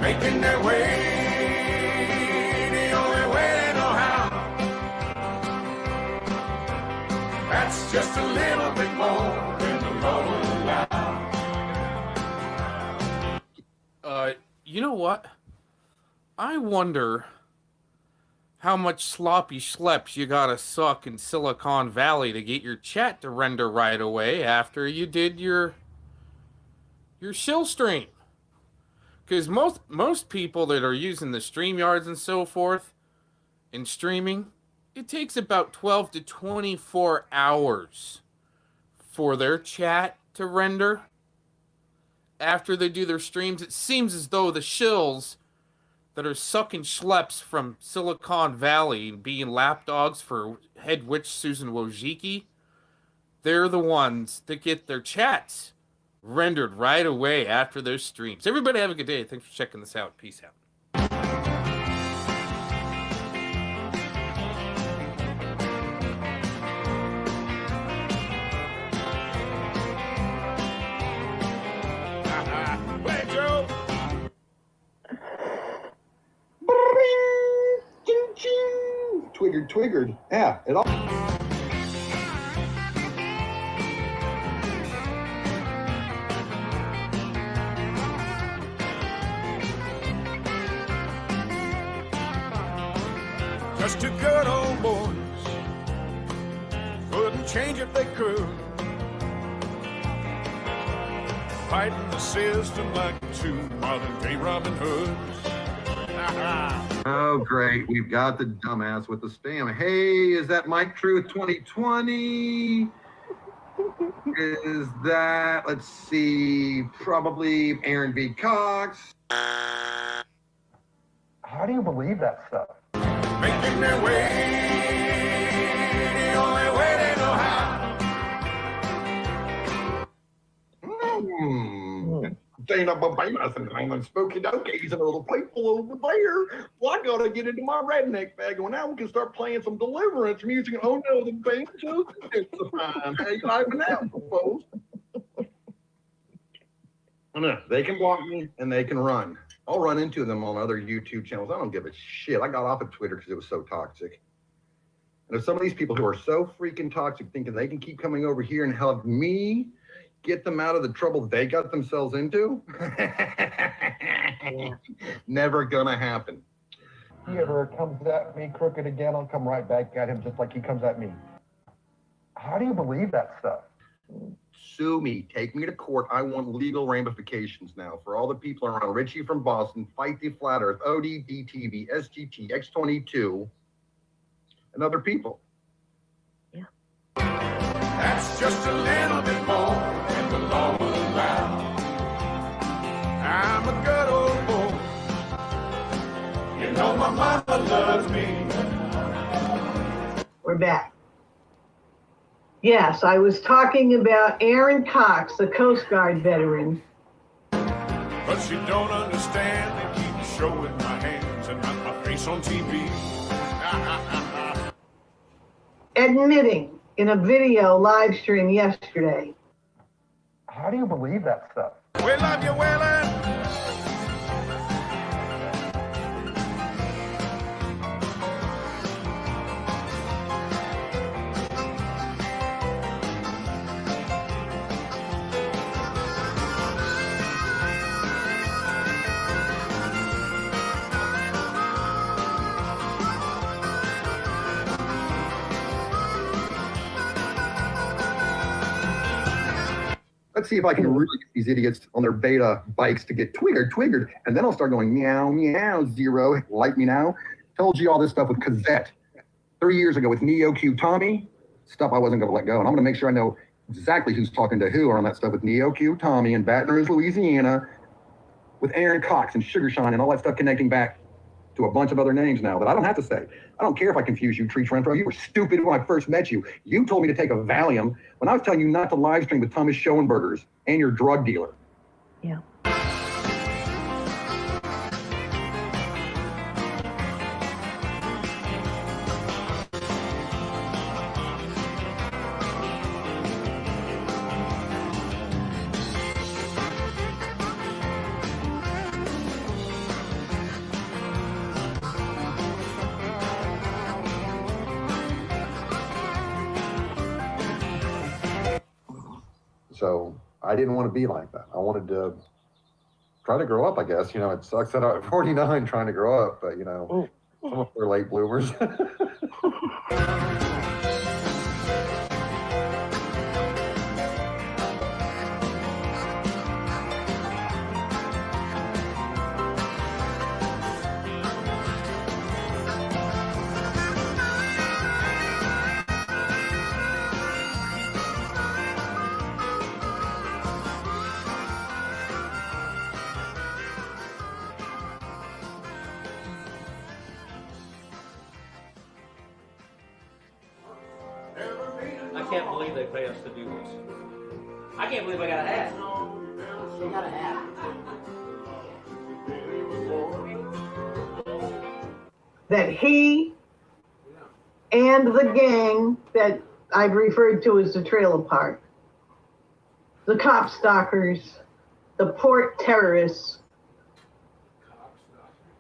Making their way, the only way they know how. That's just a little bit more than the law will allow. You know what? I wonder how much sloppy schleps you gotta suck in Silicon Valley to get your chat to render right away after you did your shill stream. Because most people that are using the StreamYards and so forth in streaming, it takes about 12 to 24 hours for their chat to render. After they do their streams, it seems as though the shills that are sucking schleps from Silicon Valley and being lapdogs for head witch Susan Wojcicki, they're the ones that get their chats rendered right away after their streams. Everybody have a good day. Thanks for checking this out. Peace out. Twiggered. Yeah, it all. Just two good old boys, couldn't change if they could. fighting the system like two modern-day Robin Hoods. Oh, great. We've got the dumbass with the spam. Hey, is that Mike Truth 2020? Is that, let's see, probably Aaron B. Cox? How do you believe that stuff? Making their way, the only way they know how. Dana Babamas and I'm spooky dokies and a little people over there. Well, I gotta get into my redneck bag and now we can start playing some deliverance music. And oh no, the band just fine. How you liking that, folks? No, they can block me and they can run. I'll run into them on other YouTube channels. I don't give a shit. I got off of Twitter because it was so toxic. And if some of these people who are so freaking toxic thinking they can keep coming over here and help me get them out of the trouble they got themselves into, never gonna happen. If he ever comes at me crooked again, I'll come right back at him just like he comes at me. How do you believe that stuff? Sue me, take me to court. I want legal ramifications now for all the people around. Richie from Boston, Fight the Flat Earth, OD, DTV, SGT, X22, and other people. That's just a little bit more than the law will allow. I'm a good old boy. You know my mama loves me. We're back. Yes, I was talking about Aaron Cox, the Coast Guard veteran. But you don't understand. They keep showing my hands and not my face on TV. Admitting in a video live stream yesterday. How do you believe that stuff? We love you, Waylon. Let's see if I can really get these idiots on their beta bikes to get twiggered, and then I'll start going meow, meow, zero, like me now. Told you all this stuff with Cassette 3 years ago with NeoQ Tommy, stuff I wasn't going to let go. And I'm going to make sure I know exactly who's talking to who on that stuff with NeoQ Tommy in Baton Rouge, Louisiana, with Aaron Cox and Sugar Shine and all that stuff connecting back to a bunch of other names now that I don't have to say. I don't care if I confuse you, Tree Renfro. You were stupid when I first met you. You told me to take a Valium when I was telling you not to live stream with Thomas Schoenbergers and your drug dealer. Yeah. So I didn't want to be like that. I wanted to try to grow up, I guess. You know, it sucks that I'm at 49 trying to grow up, but, you know, some of us are late bloomers. I can't believe they pay us to do this. I can't believe I got a hat. You got a hat. That he and the gang that I've referred to as the trailer park, the cop stalkers, the port terrorists,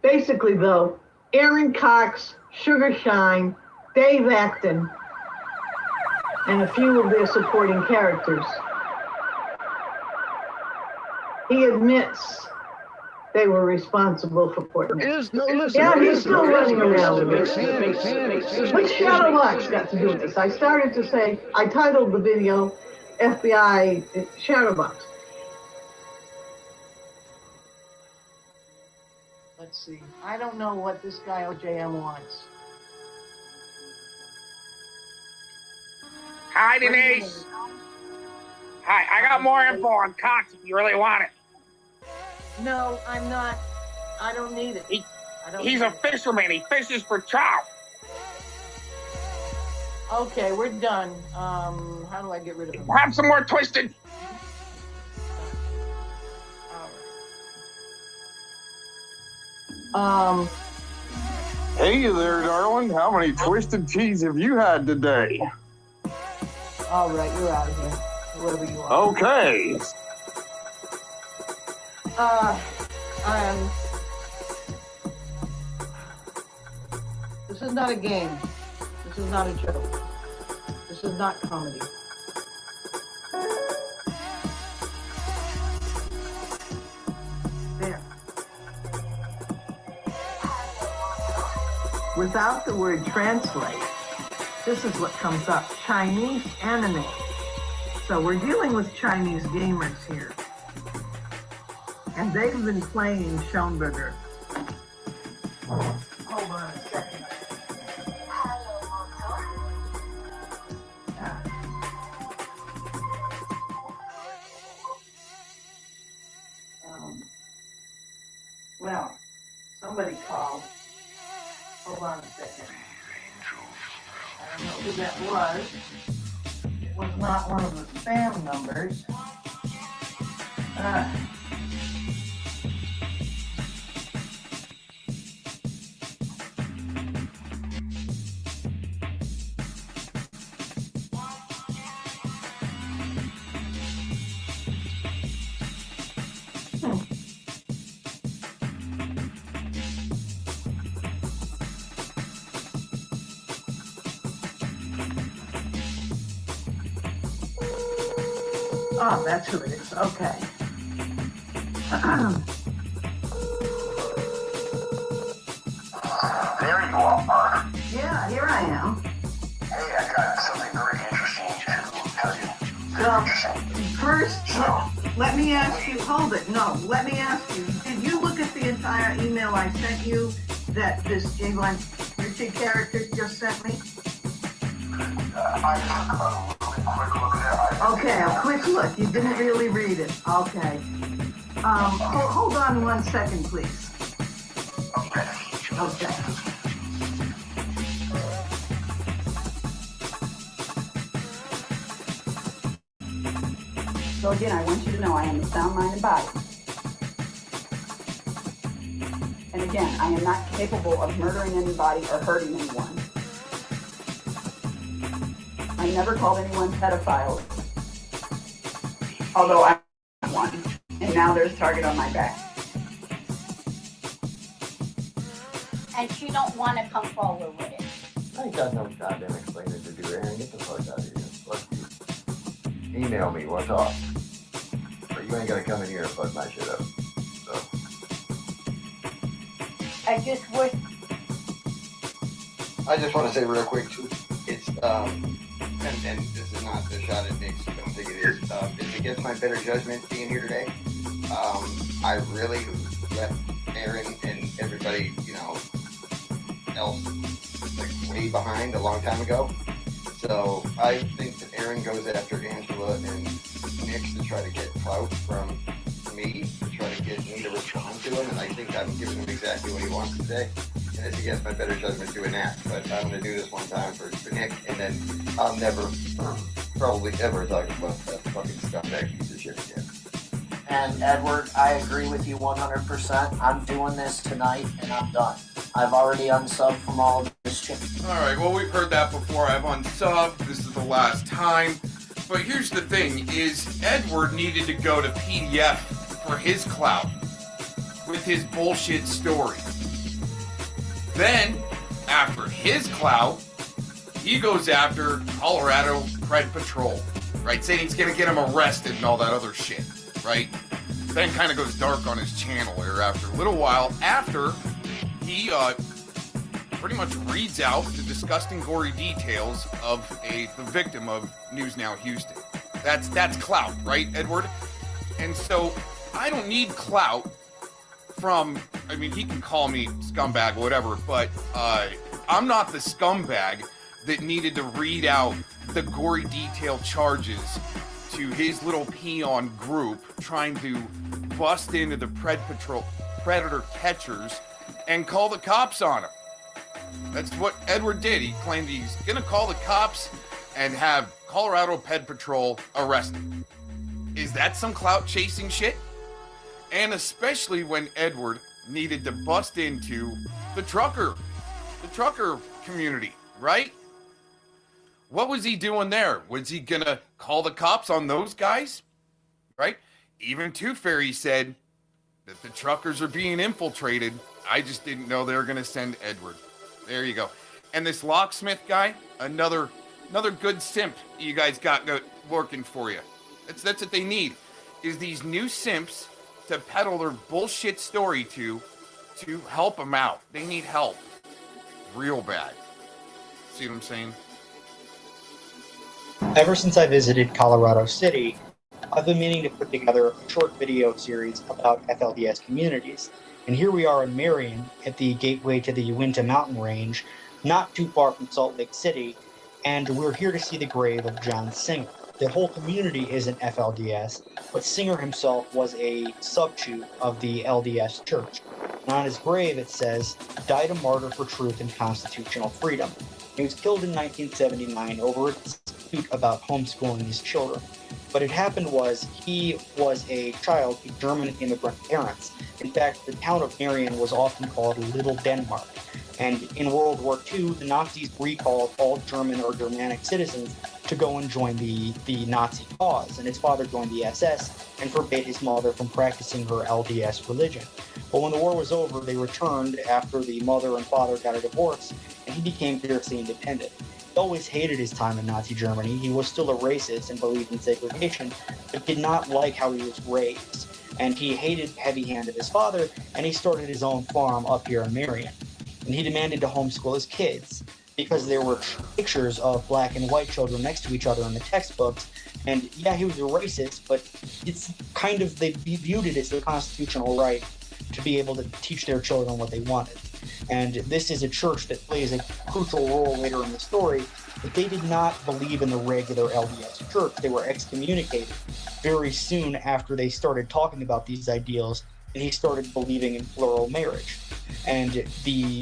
basically though, Aaron Cox, Sugar Shine, Dave Acton, and a few of their supporting characters. He admits they were responsible for Portland. Yeah, he's still running around with this. What's Shadowbox got to do with this? I started to say, I titled the video FBI Shadowbox. Let's see. I don't know what this guy OJM wants. Hi, Denise. Hi, I got more info on Cox if you really want it. No, I'm not. I don't need it. He's a fisherman. He fishes for trout. Okay, we're done. How do I get rid of him? Have some more twisted. Hey there, darling. How many twisted teas have you had today? All right, you're out of here. Whatever you want. Okay. This is not a game. This is not a joke. This is not comedy. There. Without the word translate, this is what comes up. Chinese anime. So we're dealing with Chinese gamers here. And they've been playing Schoenberger. Hold on a second. Well, somebody called. Hold on a second. I don't know who that was. It was not one of the spam numbers. Oh, that's who it is. Okay. There you are. Yeah, here I am. Hey, I got something very interesting to tell you. Well, first, let me ask you, hold it. No, let me ask you, did you look at the entire email I sent you that this England Richard character just sent me? I took a really quick look at it. Okay, a quick look. You didn't really read it. Okay. Hold on 1 second, please. Okay. Okay. So again, I want you to know I am a sound mind and body. And again, I am not capable of murdering anybody or hurting anyone. I never called anyone pedophile, although I'm one, and now there's a target on my back. And you don't want to come forward with it. I ain't got no goddamn explaining to do, Aaron. Get the fuck out of here. Fuck you. Email me, we'll talk. But you ain't gonna come in here and fuck my shit up. So. I just wish. I just want to say real quick, too, it's, and this is not a shot at Nick, so don't think it is. It's against my better judgment being here today. I really left Aaron and everybody, else, like, way behind a long time ago. So I think that Aaron goes after Angela and Nick to try to get clout from me, to try to get me to respond to him, and I think I'm giving him exactly what he wants today. And it's against my better judgment doing that. But I'm going to do this one time for Nick, and then I'll never, probably ever talk about that fucking scumbag piece of shit again. And Edward, I agree with you 100%. I'm doing this tonight, and I'm done. I've already unsubbed from all of this shit. Alright, well, we've heard that before. I've unsubbed. This is the last time. But here's the thing, is Edward needed to go to PDF for his clout with his bullshit story. Then, after his clout, he goes after Colorado Pred Patrol, right? Saying he's gonna get him arrested and all that other shit, right? Then kind of goes dark on his channel here after a little while, after he pretty much reads out the disgusting, gory details of the victim of News Now Houston. That's clout, right, Edward? And so I don't need clout from, I mean, he can call me scumbag, whatever, but I'm not the scumbag that needed to read out the gory detailed charges to his little peon group trying to bust into the predator catchers and call the cops on him. That's what Edward did. He claimed he's gonna call the cops and have Colorado Ped Patrol arrest him. Is that some clout chasing shit? And especially when Edward needed to bust into the trucker community, right? What was he doing there? Was he gonna call the cops on those guys? Right? Even Tooth Fairy said that the truckers are being infiltrated. I just didn't know they were gonna send Edward. There you go. And this locksmith guy, another good simp you guys got working for you. That's what they need, is these new simps to peddle their bullshit story to help them out. They need help. Real bad. See what I'm saying? Ever since I visited Colorado City, I've been meaning to put together a short video series about FLDS communities. And here we are in Marion at the gateway to the Uinta mountain range, not too far from Salt Lake City, and we're here to see the grave of John Singer. The whole community is an FLDS, but Singer himself was a subshoot of the LDS Church. And on his grave it says, "Died a martyr for truth and constitutional freedom." He was killed in 1979 over a dispute about homeschooling his children. What had happened was he was a child of German immigrant parents. In fact, the town of Marion was often called Little Denmark. And in World War II, the Nazis recalled all German or Germanic citizens to go and join the Nazi cause. And his father joined the SS and forbade his mother from practicing her LDS religion. But when the war was over, they returned after the mother and father got a divorce, and he became fiercely independent. He always hated his time in Nazi Germany. He was still a racist and believed in segregation, but did not like how he was raised. And he hated heavy-handed his father, and he started his own farm up here in Marion. And he demanded to homeschool his kids because there were pictures of black and white children next to each other in the textbooks. And yeah, he was a racist, but it's kind of, they viewed it as their constitutional right to be able to teach their children what they wanted. And this is a church that plays a crucial role later in the story, but they did not believe in the regular LDS church. They were excommunicated very soon after they started talking about these ideals, and he started believing in plural marriage. And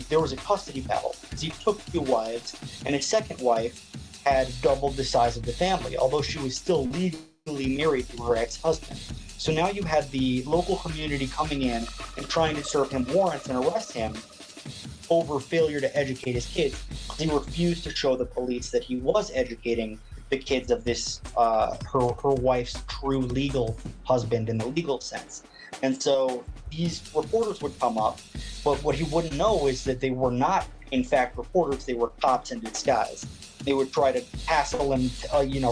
there was a custody battle, because he took 2 wives, and his second wife had doubled the size of the family, although she was still legally married to her ex-husband. So now you had the local community coming in and trying to serve him warrants and arrest him over failure to educate his kids. He refused to show the police that he was educating the kids of this, her wife's true legal husband in the legal sense. And so these reporters would come up, but what he wouldn't know is that they were not, in fact, reporters. They were cops in disguise. They would try to hassle him,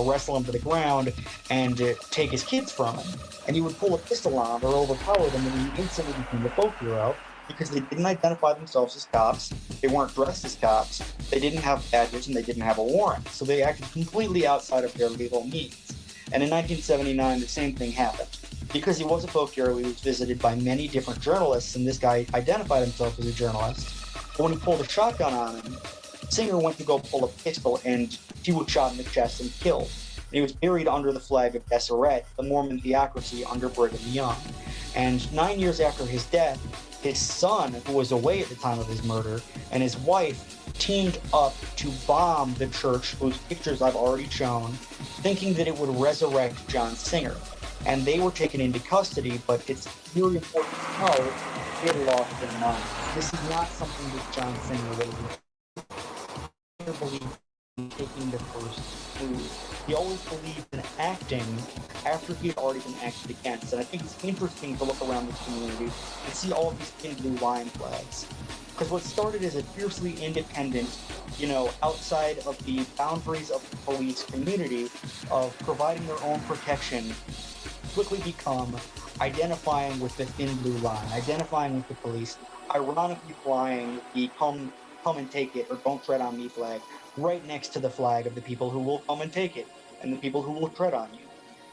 wrestle him to the ground and take his kids from him. And he would pull a pistol on them or overpower them, and he instantly became a folk hero because they didn't identify themselves as cops. They weren't dressed as cops. They didn't have badges, and they didn't have a warrant. So they acted completely outside of their legal means. And in 1979, the same thing happened. Because he was a folk hero, he was visited by many different journalists, and this guy identified himself as a journalist. But when he pulled a shotgun on him, Singer went to go pull a pistol, and he was shot in the chest and killed. And he was buried under the flag of Assorted, the Mormon theocracy under Brigham Young. And 9 years after his death, his son, who was away at the time of his murder, and his wife teamed up to bomb the church, whose pictures I've already shown, thinking that it would resurrect John Singer. And they were taken into custody, but it's really important to know they lost their mind. This is not something that John Singer would have believed in taking the first move. He always believed in acting after he had already been acted against. And I think it's interesting to look around this community and see all of these thin blue line flags. Because what started as a fiercely independent, outside of the boundaries of the police community of providing their own protection, quickly become identifying with the thin blue line, identifying with the police, ironically flying the come and take it or don't tread on me flag right next to the flag of the people who will come and take it and the people who will tread on you.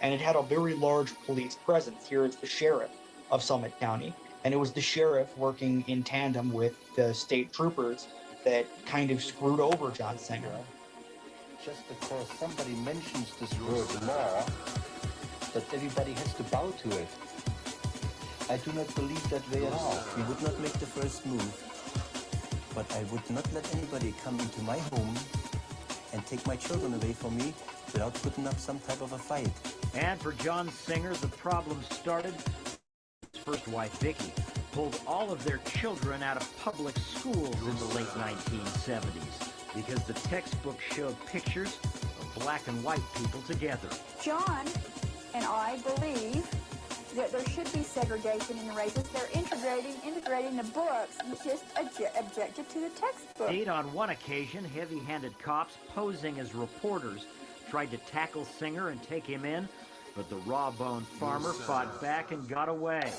And it had a very large police presence. Here is the sheriff of Summit County. And it was the sheriff working in tandem with the state troopers that kind of screwed over John Singer. Just because somebody mentions this word law, that everybody has to bow to it. I do not believe that way at all. We would not make the first move, but I would not let anybody come into my home and take my children away from me without putting up some type of a fight. And for John Singer, the problem started. His first wife, Vicky, pulled all of their children out of public schools in the late 1970s because the textbook showed pictures of black and white people together. John and I believe that there should be segregation in the races. They're integrating the books. You just objected to the textbook. On one occasion, heavy-handed cops posing as reporters tried to tackle Singer and take him in, but the raw-boned farmer fought back and got away.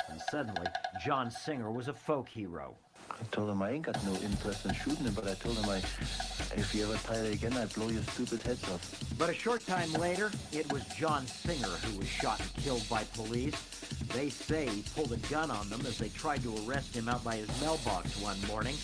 And suddenly, John Singer was a folk hero. I told him I ain't got no interest in shooting him, but I told him if you ever try it again, I'd blow your stupid heads off. But a short time later, it was John Singer who was shot and killed by police. They say he pulled a gun on them as they tried to arrest him out by his mailbox one morning.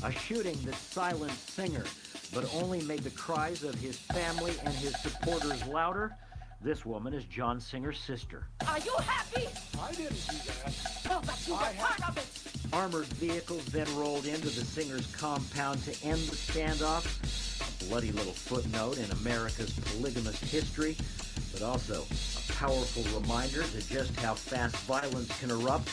A shooting that silenced Singer, but only made the cries of his family and his supporters louder. This woman is John Singer's sister. Are you happy? I didn't do that. No, but you were part of it. Armored vehicles then rolled into the Singers' compound to end the standoff. A bloody little footnote in America's polygamous history, but also a powerful reminder to just how fast violence can erupt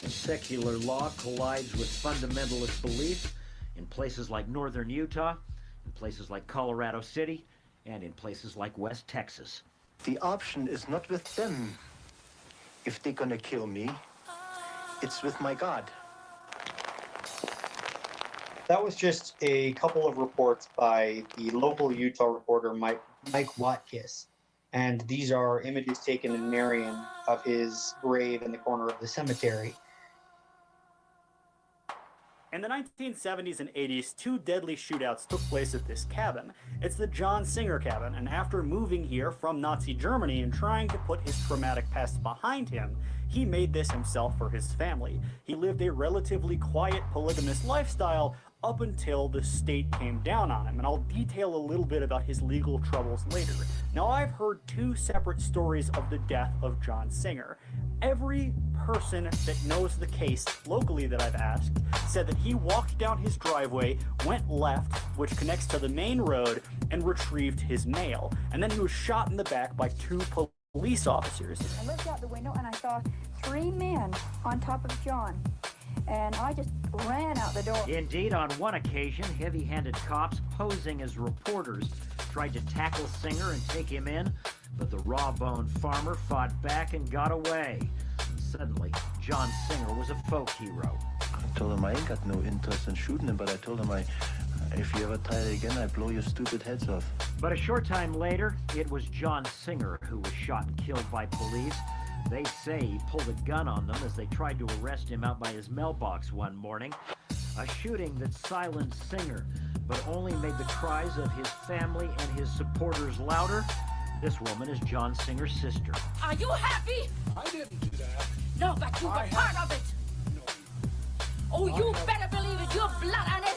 and secular law collides with fundamentalist belief in places like northern Utah, in places like Colorado City, and in places like West Texas. The option is not with them. If they're gonna kill me, it's with my God. That was just a couple of reports by the local Utah reporter, Mike Watkis. And these are images taken in Marion of his grave in the corner of the cemetery. In the 1970s and 80s, two deadly shootouts took place at this cabin. It's the John Singer cabin, and after moving here from Nazi Germany and trying to put his traumatic past behind him, he made this himself for his family. He lived a relatively quiet, polygamous lifestyle up until the state came down on him, and I'll detail a little bit about his legal troubles later. Now, I've heard two separate stories of the death of John Singer. Every person that knows the case locally that I've asked said that he walked down his driveway, went left, which connects to the main road, and retrieved his mail. And then he was shot in the back by two police officers. I looked out the window and I saw three men on top of John. And I just ran out the door. Indeed, on one occasion, heavy-handed cops posing as reporters tried to tackle Singer and take him in, but the raw-boned farmer fought back and got away. And suddenly, John Singer was a folk hero. I told him I ain't got no interest in shooting him, but I told him if you ever try it again, I'd blow your stupid heads off. But a short time later, it was John Singer who was shot and killed by police. They say he pulled a gun on them as they tried to arrest him out by his mailbox one morning. A shooting that silenced Singer, but only made the cries of his family and his supporters louder. This woman is John Singer's sister. Are you happy? I didn't do that. No, but you were part of it. No. Oh, you better believe it. Your blood on his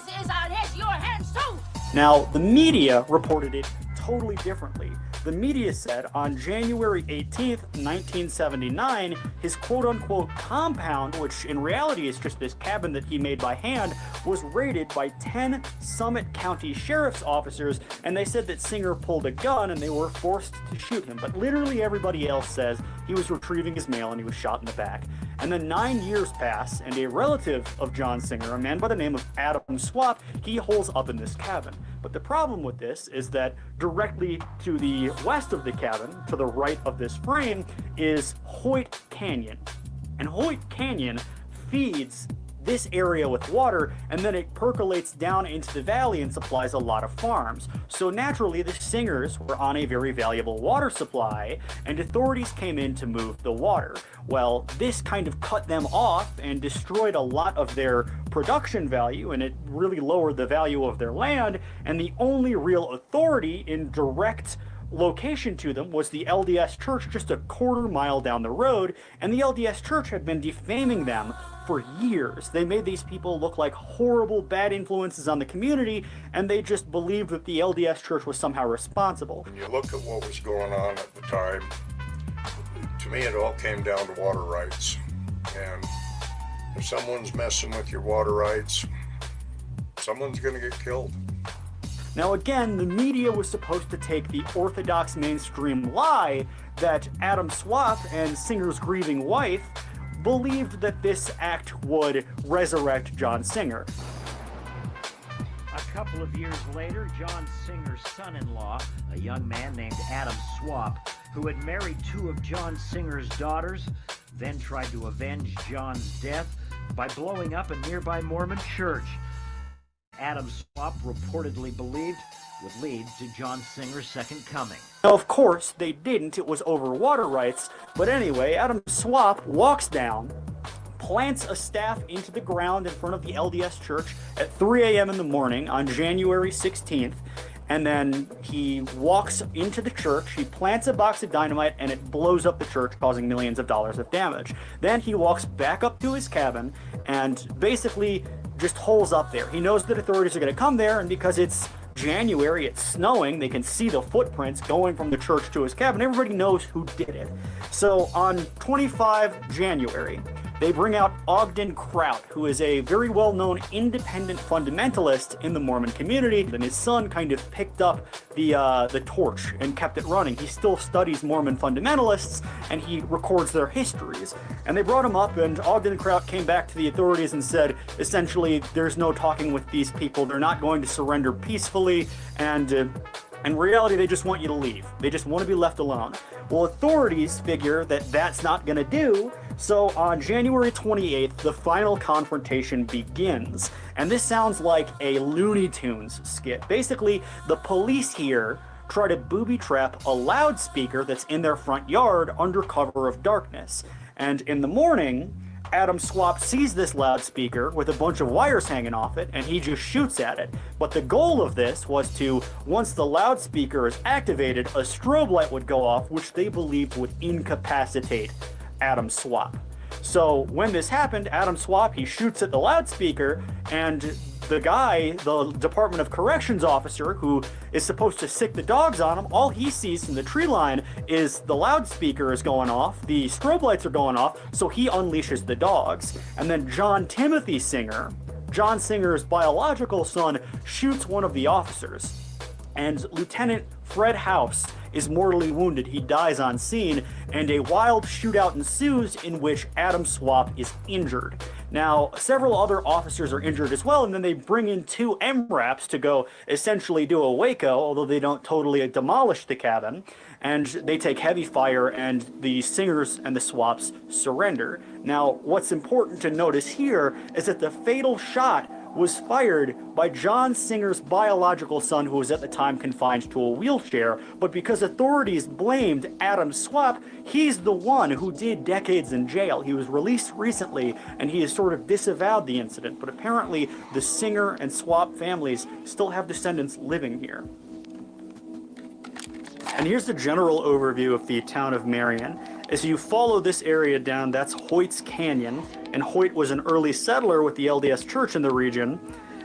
your hands too. Now, the media reported it totally differently. The media said on January 18th, 1979, his quote-unquote compound, which in reality is just this cabin that he made by hand, was raided by 10 Summit County Sheriff's officers, and they said that Singer pulled a gun and they were forced to shoot him. But literally everybody else says he was retrieving his mail and he was shot in the back. And then 9 years pass, and a relative of John Singer, a man by the name of Adam Swap, he holes up in this cabin. But the problem with this is that directly to the west of the cabin, to the right of this frame, is Hoyt Canyon. And Hoyt Canyon feeds this area with water, and then it percolates down into the valley and supplies a lot of farms. So naturally, the Singers were on a very valuable water supply, and authorities came in to move the water. Well, this kind of cut them off and destroyed a lot of their production value, and it really lowered the value of their land, and the only real authority in direct location to them was the LDS Church just a quarter-mile down the road, and the LDS Church had been defaming them for years. They made these people look like horrible, bad influences on the community, and they just believed that the LDS Church was somehow responsible. When you look at what was going on at the time, to me it all came down to water rights. And if someone's messing with your water rights, someone's going to get killed. Now again, the media was supposed to take the orthodox mainstream lie that Adam Swap and Singer's grieving wife believed that this act would resurrect John Singer. A couple of years later, John Singer's son-in-law, a young man named Adam Swap, who had married two of John Singer's daughters, then tried to avenge John's death by blowing up a nearby Mormon church. Adam Swap reportedly believed would lead to John Singer's second coming. Now, of course, they didn't. It was over water rights. But anyway, Adam Swap walks down, plants a staff into the ground in front of the LDS Church at 3 a.m. in the morning on January 16th. And then he walks into the church, he plants a box of dynamite, and it blows up the church, causing millions of dollars of damage. Then he walks back up to his cabin and basically just holes up there. He knows that authorities are going to come there, and because it's January, it's snowing, they can see the footprints going from the church to his cabin. Everybody knows who did it. So on 25 January, they bring out Ogden Kraut, who is a very well-known independent fundamentalist in the Mormon community, and his son kind of picked up the torch and kept it running. He still studies Mormon fundamentalists, and he records their histories. And they brought him up, and Ogden Kraut came back to the authorities and said, essentially, there's no talking with these people. They're not going to surrender peacefully, and in reality, they just want you to leave. They just want to be left alone. Well, authorities figure that that's not going to do, so on January 28th, the final confrontation begins. And this sounds like a Looney Tunes skit. Basically, the police here try to booby trap a loudspeaker that's in their front yard under cover of darkness. And in the morning, Adam Swap sees this loudspeaker with a bunch of wires hanging off it, and he just shoots at it. But the goal of this was to, once the loudspeaker is activated, a strobe light would go off, which they believed would incapacitate Adam Swap. So when this happened, Adam Swap, he shoots at the loudspeaker, and the guy, the Department of Corrections officer, who is supposed to sick the dogs on him, all he sees from the tree line is the loudspeaker is going off, the strobe lights are going off, so he unleashes the dogs. And then John Timothy Singer, John Singer's biological son, shoots one of the officers. And Lieutenant Fred House is mortally wounded. He dies on scene, and a wild shootout ensues in which Adam Swap is injured. Now, several other officers are injured as well, and then they bring in two MRAPs to go essentially do a Waco, although they don't totally demolish the cabin, and they take heavy fire, and the Singers and the Swaps surrender. Now, what's important to notice here is that the fatal shot was fired by John Singer's biological son, who was at the time confined to a wheelchair, but because authorities blamed Adam Swap, he's the one who did decades in jail. He was released recently, and he has sort of disavowed the incident, but apparently the Singer and Swap families still have descendants living here. And here's the general overview of the town of Marion. As you follow this area down, that's Hoyt's Canyon, and Hoyt was an early settler with the LDS Church in the region,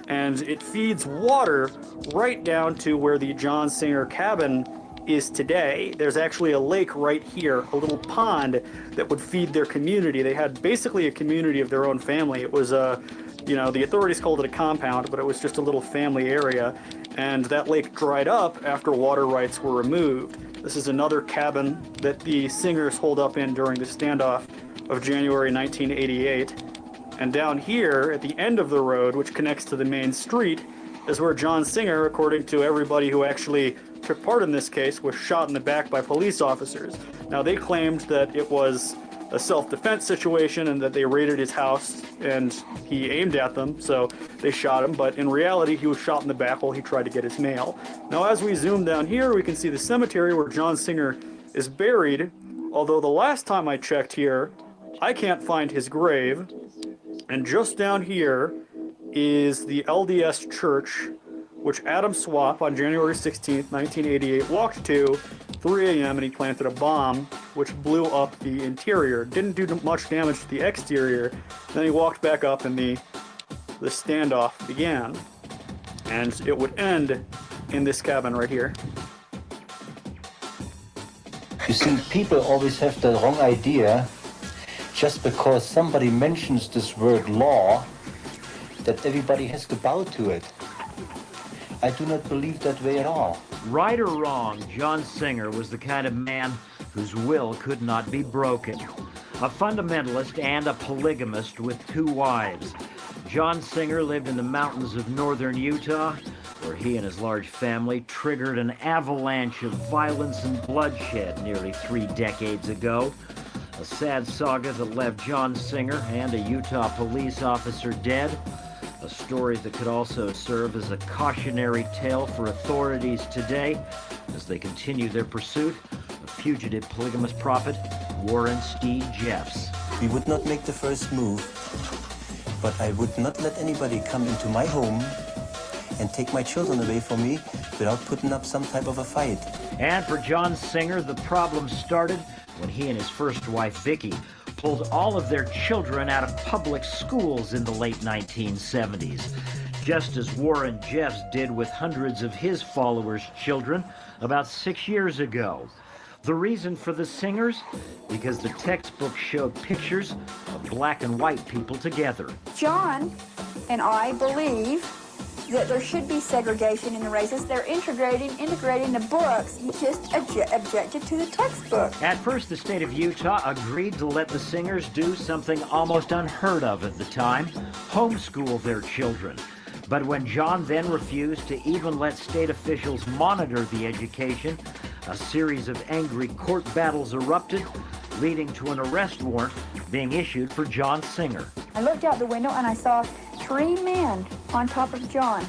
and it feeds water right down to where the John Singer cabin is today. There's actually a lake right here, a little pond that would feed their community. They had basically a community of their own family. It was the authorities called it a compound, but it was just a little family area, and that lake dried up after water rights were removed. This is another cabin that the Singers holed up in during the standoff of January 1988. And down here, at the end of the road, which connects to the main street, is where John Singer, according to everybody who actually took part in this case, was shot in the back by police officers. Now, they claimed that it was a self-defense situation and that they raided his house and he aimed at them, so they shot him, but in reality he was shot in the back while he tried to get his mail. Now as we zoom down here, we can see the cemetery where John Singer is buried, although the last time I checked here, I can't find his grave. And just down here is the LDS Church which Adam Swap on January 16th, 1988 walked to 3 a.m. and he planted a bomb which blew up the interior. Didn't do much damage to the exterior. Then he walked back up and the standoff began. And it would end in this cabin right here. You see, people always have the wrong idea just because somebody mentions this word law that everybody has to bow to it. I do not believe that way at all. Right or wrong, John Singer was the kind of man whose will could not be broken. A fundamentalist and a polygamist with 2 wives. John Singer lived in the mountains of northern Utah, where he and his large family triggered an avalanche of violence and bloodshed nearly 3 decades ago. A sad saga that left John Singer and a Utah police officer dead. A story that could also serve as a cautionary tale for authorities today as they continue their pursuit of fugitive polygamous prophet Warren Steed Jeffs. We would not make the first move, but I would not let anybody come into my home and take my children away from me without putting up some type of a fight. And for John Singer, the problem started when he and his first wife, Vicki, pulled all of their children out of public schools in the late 1970s, just as Warren Jeffs did with hundreds of his followers' children about 6 years ago. The reason for the Singers? Because the textbook showed pictures of black and white people together. John and I believe that there should be segregation in the races. They're integrating the books. He just objected to the textbook. At first, the state of Utah agreed to let the Singers do something almost unheard of at the time, homeschool their children. But when John then refused to even let state officials monitor the education, a series of angry court battles erupted, leading to an arrest warrant being issued for John Singer. I looked out the window and I saw 3 men on top of John,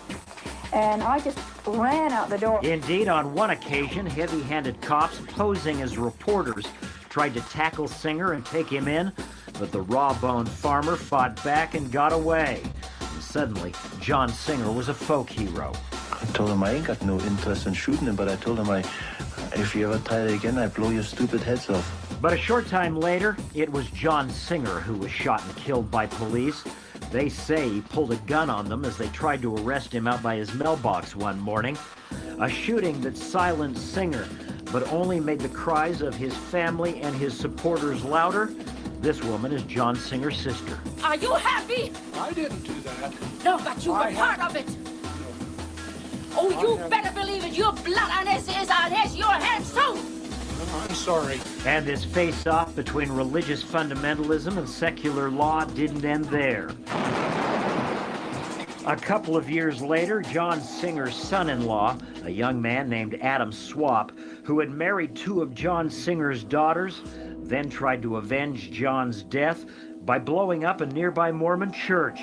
and I just ran out the door. Indeed, on one occasion, heavy-handed cops posing as reporters tried to tackle Singer and take him in, but the raw-boned farmer fought back and got away. And suddenly, John Singer was a folk hero. I told him I ain't got no interest in shooting him, but I told him if you ever try it again, I blow your stupid heads off. But a short time later, it was John Singer who was shot and killed by police. They say he pulled a gun on them as they tried to arrest him out by his mailbox one morning. A shooting that silenced Singer, but only made the cries of his family and his supporters louder. This woman is John Singer's sister. Are you happy? I didn't do that. No, but you were part of it. Oh, you better believe it. Your blood on his is on his, your hands too. I'm sorry. And this face-off between religious fundamentalism and secular law didn't end there. A couple of years later, John Singer's son-in-law, a young man named Adam Swap, who had married 2 of John Singer's daughters, then tried to avenge John's death by blowing up a nearby Mormon church,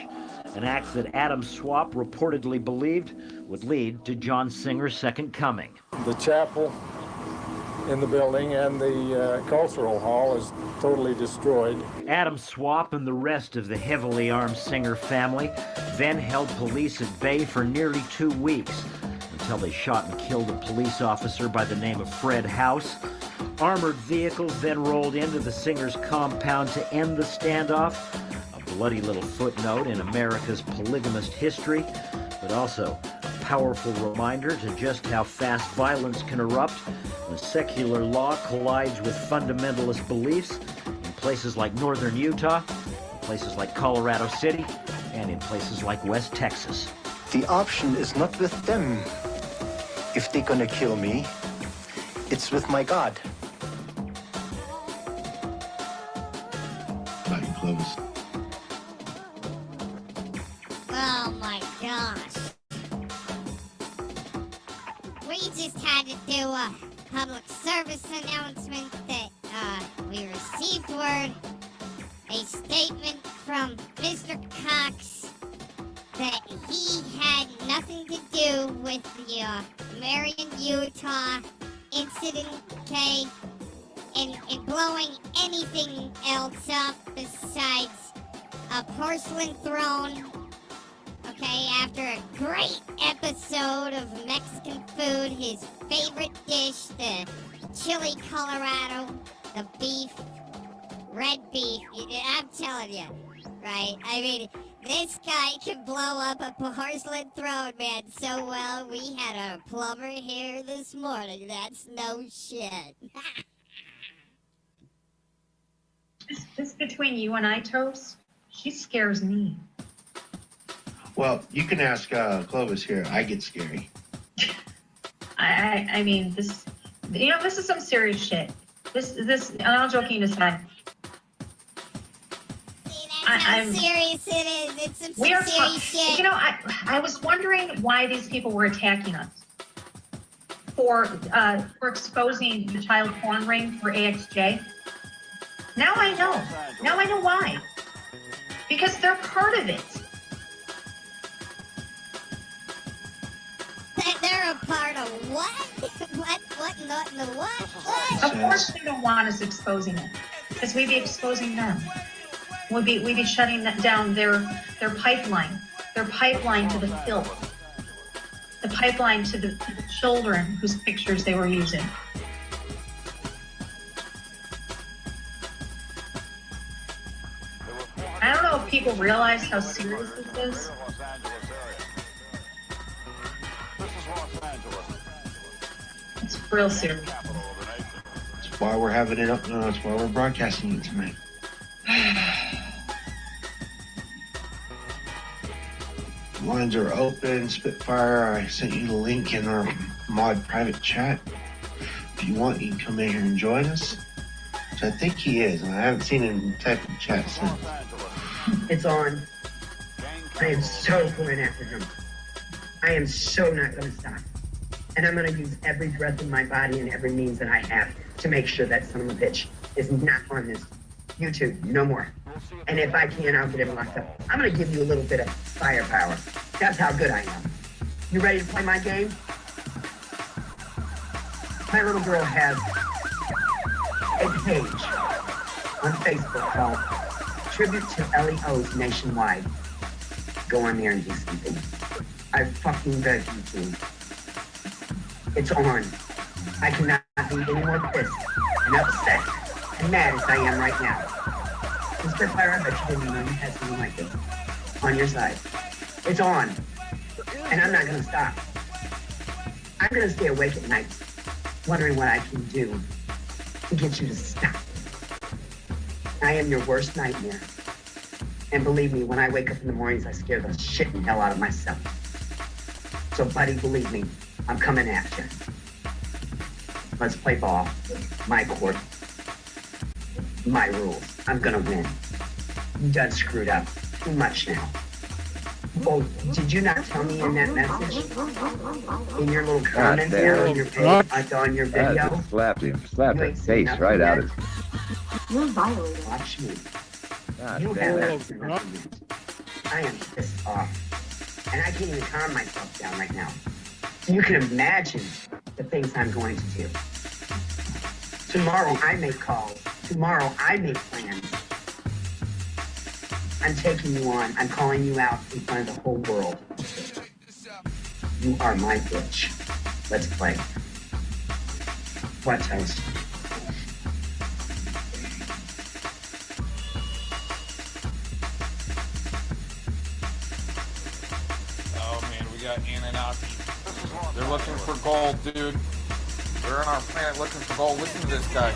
an act that Adam Swap reportedly believed would lead to John Singer's second coming. The chapel in the building and the cultural hall is totally destroyed. Adam Swap and the rest of the heavily armed Singer family then held police at bay for nearly 2 weeks until they shot and killed a police officer by the name of Fred House. Armored vehicles then rolled into the Singers' compound to end the standoff, a bloody little footnote in America's polygamist history, but also a powerful reminder to just how fast violence can erupt when secular law collides with fundamentalist beliefs in places like northern Utah, in places like Colorado City, and in places like West Texas. The option is not with them. If they're gonna kill me, it's with my God. Night close. Oh my gosh. We just had to do a public service announcement that we received word, a statement from Mr. Cox that he had nothing to do with the Marion, Utah incident, okay, and blowing anything else up besides a porcelain throne, okay, after a great episode his favorite dish, the chili Colorado, the beef, red beef. I'm telling you, right? I mean, this guy can blow up a porcelain throne, man, so well. We had a plumber here this morning. That's no shit. Just between you and I, Toast, she scares me. Well, you can ask Clovis here. I get scary. I mean, this is some serious shit. This, all joking aside. How serious it is. It's some We are serious shit. You know, I was wondering why these people were attacking us for exposing the child porn ring for AXJ. Now I know. Now I know why. Because they're part of it. They're a part of what? What in the what? What? Of course they don't want us exposing it. Because we'd be exposing them. We'd be shutting down their pipeline. Their pipeline to the filth. The pipeline to the children whose pictures they were using. I don't know if people realize how serious this is. It's real serious. That's why we're having it up. That's why we're broadcasting it tonight. Lines are open. Spitfire, I sent you the link in our mod private chat. If you want, you can come in here and join us. Which I think he is, and I haven't seen him type in chat since. It's on. I am so going after him. I am so not going to stop. And I'm going to use every breath in my body and every means that I have to make sure that son of a bitch is not on this YouTube no more. And if I can, I'll get him locked up. I'm going to give you a little bit of firepower. That's how good I am. You ready to play my game? My little girl has a page on Facebook called Tribute to LEOs Nationwide. Go on there and do something. I fucking beg you to. It's on. I cannot be any more pissed and upset and mad as I am right now. Mr. Fire, I bet you didn't know you had something like this on your side. It's on. And I'm not gonna stop. I'm gonna stay awake at night, wondering what I can do to get you to stop. I am your worst nightmare. And believe me, when I wake up in the mornings, I scare the shitting hell out of myself. So, buddy, believe me, I'm coming at you. Let's play ball. My court. My rules. I'm gonna win. You done screwed up. Too much now. Oh, did you not tell me in that message? In your little comments there on your page, on your video? Just slapped the face right out of him. You're violating. Watch me. You have answered nothing yet. I am pissed off. And I can't even calm myself down right now. So you can imagine the things I'm going to do. Tomorrow I make calls. Tomorrow I make plans. I'm taking you on. I'm calling you out in front of the whole world. You are my bitch. Let's play. What, Toast? Oh man, we got Annunauki. They're looking for gold, dude. They're on our planet looking for gold. Listen to this guy.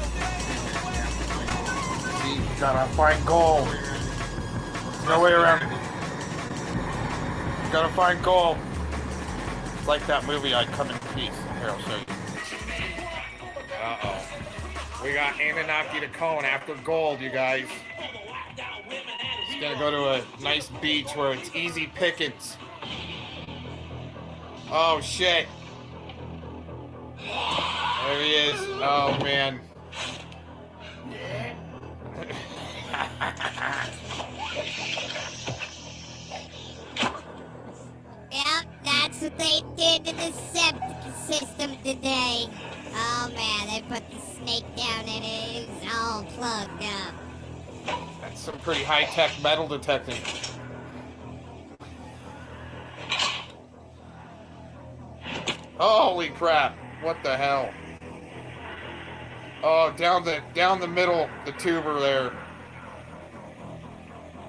See, gotta find gold. There's no way around it. You gotta find gold. It's like that movie, I Come in Peace. Here, I'll show you. Uh-oh. We got Annunauki to Cone after gold, you guys. He's gonna go to a nice beach where it's easy pickings. Oh, shit. There he is. Oh, man. Yep, that's what they did to the septic system today. Oh man, they put the snake down in it. It was all plugged up. That's some pretty high-tech metal detecting. Holy crap. What the hell? Oh, down the middle, the tuber there.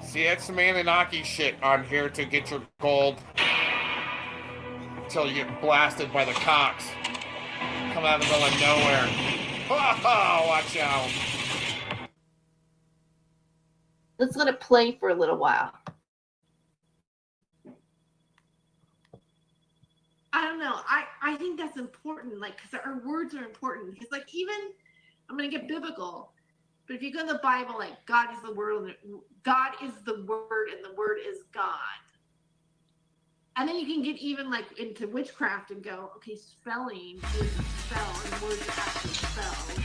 See, that's some Annunauki shit on here to get your gold. Until you get blasted by the cocks. Come out of the middle of nowhere. Oh, watch out. Let's let it play for a little while. I don't know. I think that's important, like, because our words are important. Because, like, even, I'm going to get biblical, but if you go to the Bible, like, God is the word, and the word is God. And then you can get even, like, into witchcraft and go, okay, spelling is spell, and words are actually spelled.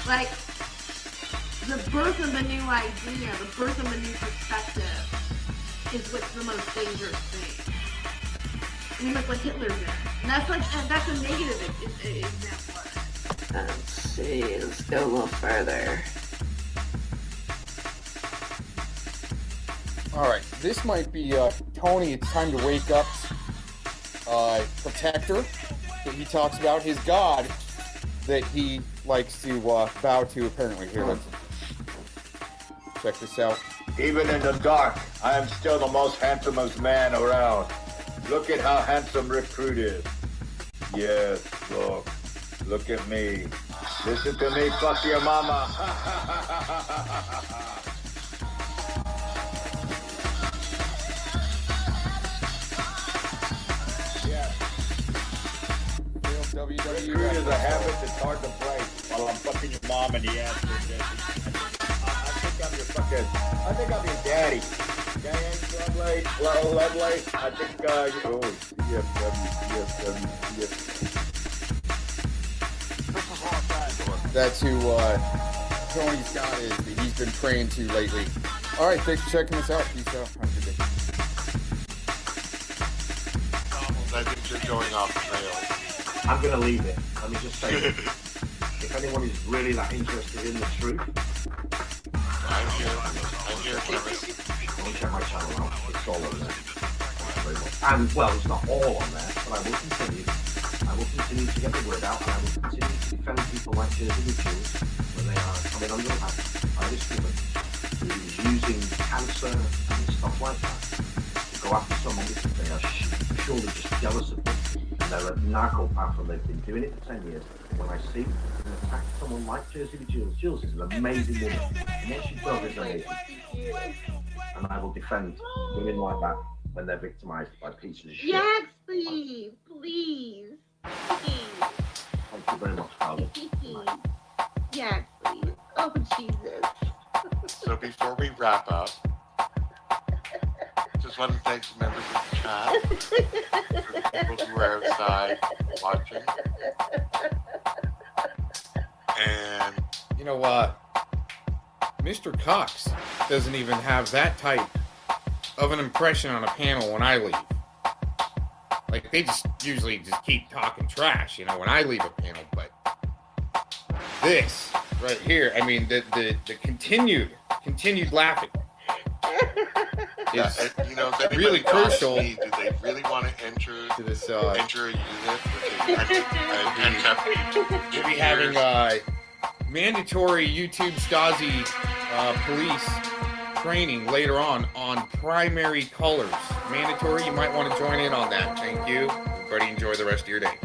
Like, the birth of a new idea, the birth of a new perspective is what's the most dangerous thing. I mean, like what Hitler did. And that's a negative example of it. Let's see, let's go a little further. Alright, this might be Tony, it's time to wake up. Protector that he talks about, his god that he likes to bow to apparently. Here, let's check this out. Even in the dark, I am still the most handsomest man around. Look at how handsome Recruit is. Yes, look at me. Listen to me, fuck your mama. Recruit is a habit that's hard to break while I'm fucking your mom in the ass for I think I'm your daddy. Gang, Lovelace. I think, yes. That's who Tony's god is that he's been praying to lately. Alright, thanks for checking us out. Peace out. Have a good day. I think you're going off the rails. I'm going to leave it. Let me just say, if anyone is really that interested in the truth, I'm here, Kevin. Go and check my channel out. It's all on there. And, well, it's not all on there, but I will continue. I will continue to get the word out, and I will continue to defend people like Thursay when they are coming under attack by this woman who is using cancer and stuff like that to go after someone because they are surely just jealous of them. And they're a narcopath, and they've been doing it for 10 years. When I see them attack someone like Thursay with Jules is an amazing woman. And what she does is amazing. And I will defend women like that when they're victimized by pieces of shit. Yes, please. Thank you very much, Carly. Yes, please. Oh, Jesus. So before we wrap up, just want to thank the members of the chat for the people who are outside watching. And you know what? Mr. Cox doesn't even have that type of an impression on a panel when I leave. Like, they just usually just keep talking trash, you know, when I leave a panel, but this right here, I mean, the continued laughing is you know, if really crucial. Me, do they really want to enter to this enter a unit? We'll be having mandatory YouTube Stasi police training later on primary colors. Mandatory. You might want to join in on that. Thank you. Everybody enjoy the rest of your day.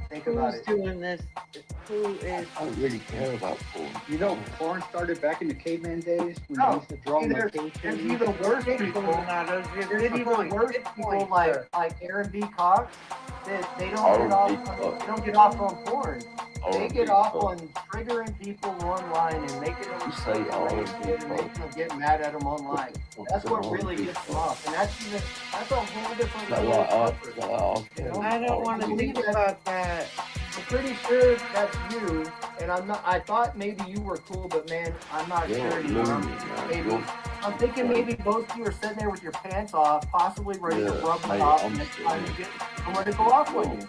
Think about Who's it. doing this? Who is? I don't really care about porn. You know, porn started back in the caveman days when they used to draw locations. There's even worse people. There's even worse people like Aaron B. Cox. They don't get off on porn. They get off on triggering people online and making them and making them get mad at them online. That's what really gets them off, and that's a whole different level. I don't want to think about that. I'm pretty sure that's you, and I'm not. I thought maybe you were cool, but man, I'm not sure anymore. Maybe I'm thinking maybe both of you are sitting there with your pants off, possibly ready to rub them off, and it's time to get someone to go off with you.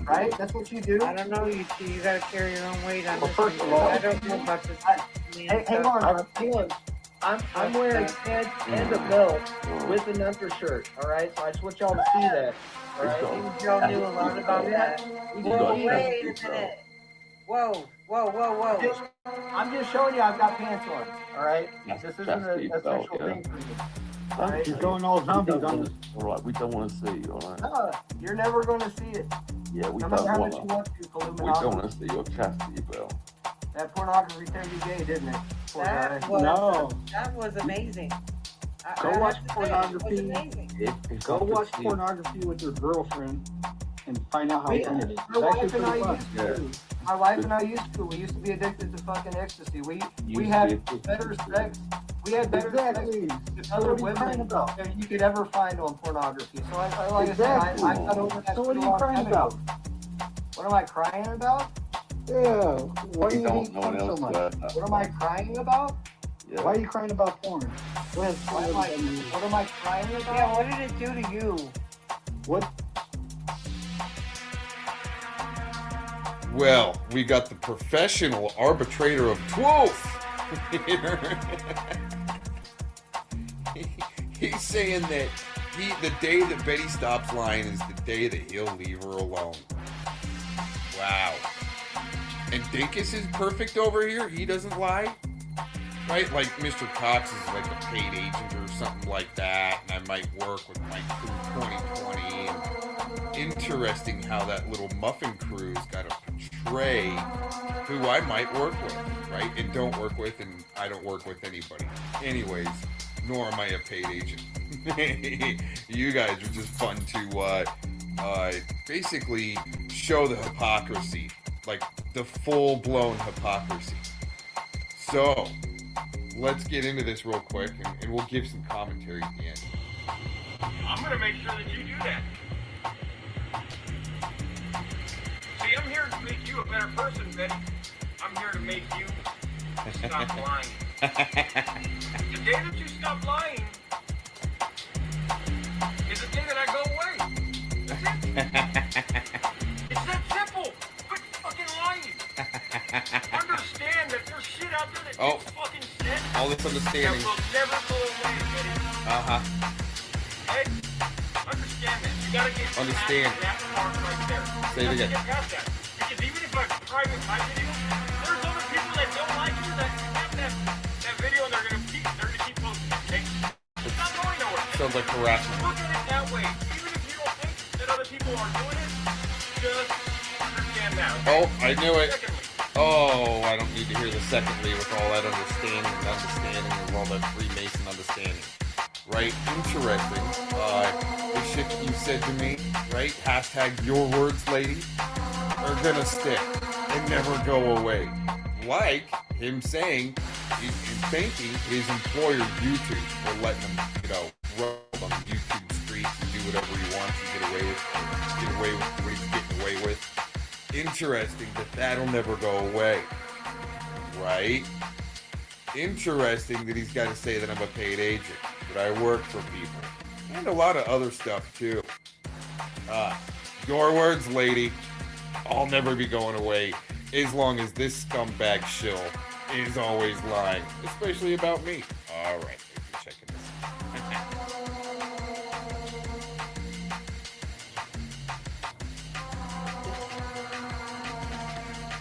Right? That's what you do. I don't know. You gotta carry your own weight on Well, this. first of all, I don't know about this. hang on. I'm wearing pants and a belt with an undershirt. All right, so I just want y'all to see that. All right, even if y'all knew a lot about that. Whoa, wait a minute. Whoa. I'm just showing you I've got pants on. All right, this isn't a sexual thing for me. All right, You're going all zombies on us. All right, we don't want to see, all right? No, you're never going to see it. Yeah, we No don't matter how want much to. you want to, We Illuminati. don't want to see your chastity belt. That pornography turned you gay, didn't it? Poor guy. That was amazing. Go I watch have to say, it was pornography. amazing. Go watch pornography with your girlfriend and find out how fun it is. My wife It's and I actually used pretty to. fun. My wife and I used to. We used to be addicted to fucking ecstasy. We had better sex. We had better sex with other women than you could ever find on pornography. So I like I said, I got over that. So what are shit a you long crying time ago. about? What am I crying about? Yeah. Why do You you don't hate know porn what so else much? What am I crying about? Yeah. Why are you crying about porn? Go ahead. What am I crying about? Yeah, what did it do to you? What? Well, we got the professional arbitrator of truth here. He's saying that the day that Betty stops lying is the day that he'll leave her alone. Wow. And Dinkus is perfect over here. He doesn't lie. Right? Like Mr. Cox is like a paid agent or something like that. And I might work with Mike Crew 2020. And interesting how that little muffin crew's got to portray who I might work with, right? And don't work with, and I don't work with anybody. Anyways, nor am I a paid agent. You guys are just fun to basically show the hypocrisy, like the full-blown hypocrisy. So, let's get into this real quick, and we'll give some commentary at the end. I'm going to make sure that you do that. See, I'm here to make you a better person, Betty. I'm here to make you stop lying. The day that you stop lying is the day that I go away. That's it. It's that simple. Quit fucking lying. Understand that there's shit out there that you fucking said all this understanding. that will never go away, Betty. Uh-huh. Hey, understand that. You gotta get Understand. past that part right there. Say it again. You have to get past that. Because even if I private my video, there's other people that don't like you that have that video and they're gonna keep posting it. Okay? It's not going nowhere. Sounds like harassment. Look at it that way. Even if you don't think that other people are doing it, just understand that. Okay? Oh, I knew it. Secondly, Oh, I don't need to hear the secondly with all that understanding and all that Freemason understanding. Right? Interesting. The shit you said to me, right? Hashtag your words, lady, are gonna stick and never go away. Like him saying and thanking his employer YouTube for letting him, run on the YouTube streets and do whatever he wants and get away with what he's getting away with. Interesting that'll never go away, right? Interesting that he's got to say that I'm a paid agent, that I work for people, and a lot of other stuff too. Your words, lady, I'll never be going away as long as this scumbag shill is always lying, especially about me. All right, thanks for checking this out.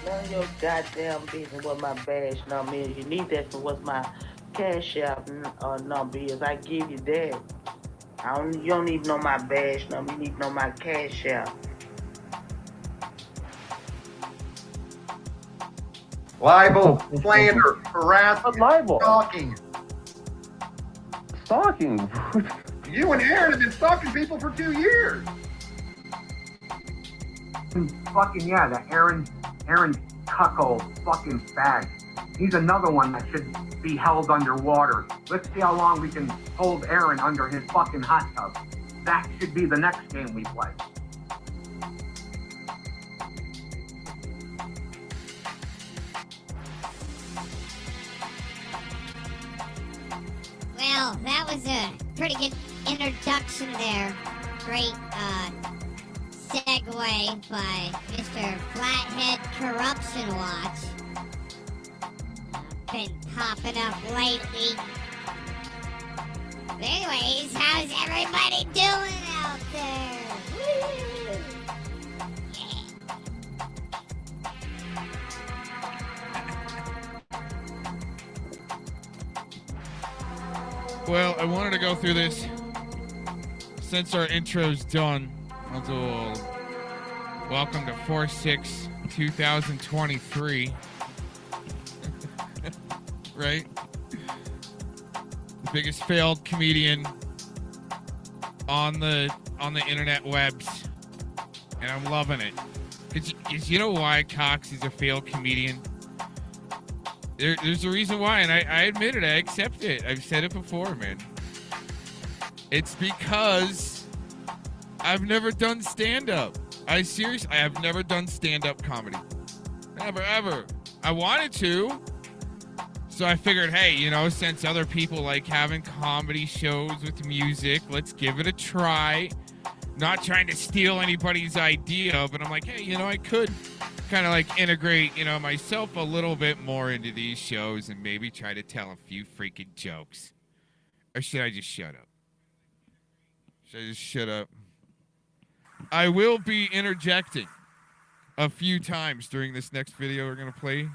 None of your goddamn business what my badge number is. You need that for what my cash app number is. I give you that. You don't need to know my badge number. You need to know my cash app. Libel, slander, harassment, stalking. Stalking? You and Aaron have been stalking people for 2 years. Fucking yeah, the Aaron cuckold fucking fag. He's another one that should be held underwater. Let's see how long we can hold Aaron under his fucking hot tub. That should be the next game we play. Well, that was a pretty good introduction there. Great segue by Mr. Flathead Corruption Watch. Been popping up lately Anyways, how's everybody doing out there? Woo! Well, I wanted to go through this since our intro's done. I'll do a welcome to 4/6/2023. Right? The biggest failed comedian on the internet webs. And I'm loving it. Cause you know why Cox is a failed comedian? There's a reason why, and I admit it, I accept it. I've said it before, man. It's because I've never done stand-up. I have never done stand-up comedy. Never, ever. I wanted to. So I figured, hey, you know, since other people like having comedy shows with music, let's give it a try. Not trying to steal anybody's idea, but I'm like, hey, you know, I could kind of like integrate, you know, myself a little bit more into these shows and maybe try to tell a few freaking jokes. Or should I just shut up? Should I just shut up? I will be interjecting a few times during this next video we're going to play.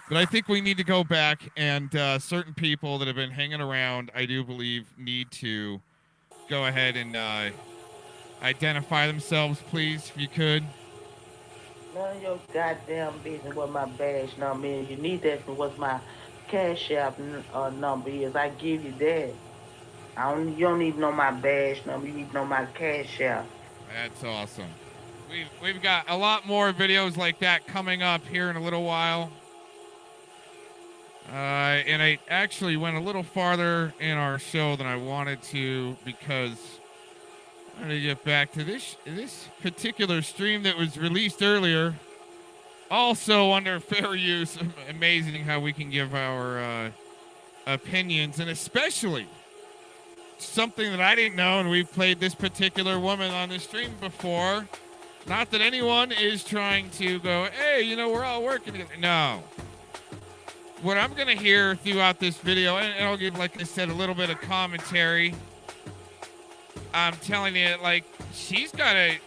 But I think we need to go back, and certain people that have been hanging around, I do believe, need to go ahead and identify themselves, please, if you could. None of your goddamn business what my badge number is. You need that for what my cash app number is. I give you that. You don't need to know my badge number. You need to know my cash app. That's awesome. We've got a lot more videos like that coming up here in a little while. And I actually went a little farther in our show than I wanted to because I'm going to get back to this particular stream that was released earlier. Also under fair use. Amazing how we can give our opinions, and especially something that I didn't know, and we've played this particular woman on the stream before. Not that anyone is trying to go, hey, you know, we're all working together. No. What I'm going to hear throughout this video, and I'll give, like I said, a little bit of commentary. I'm telling you, like, she's got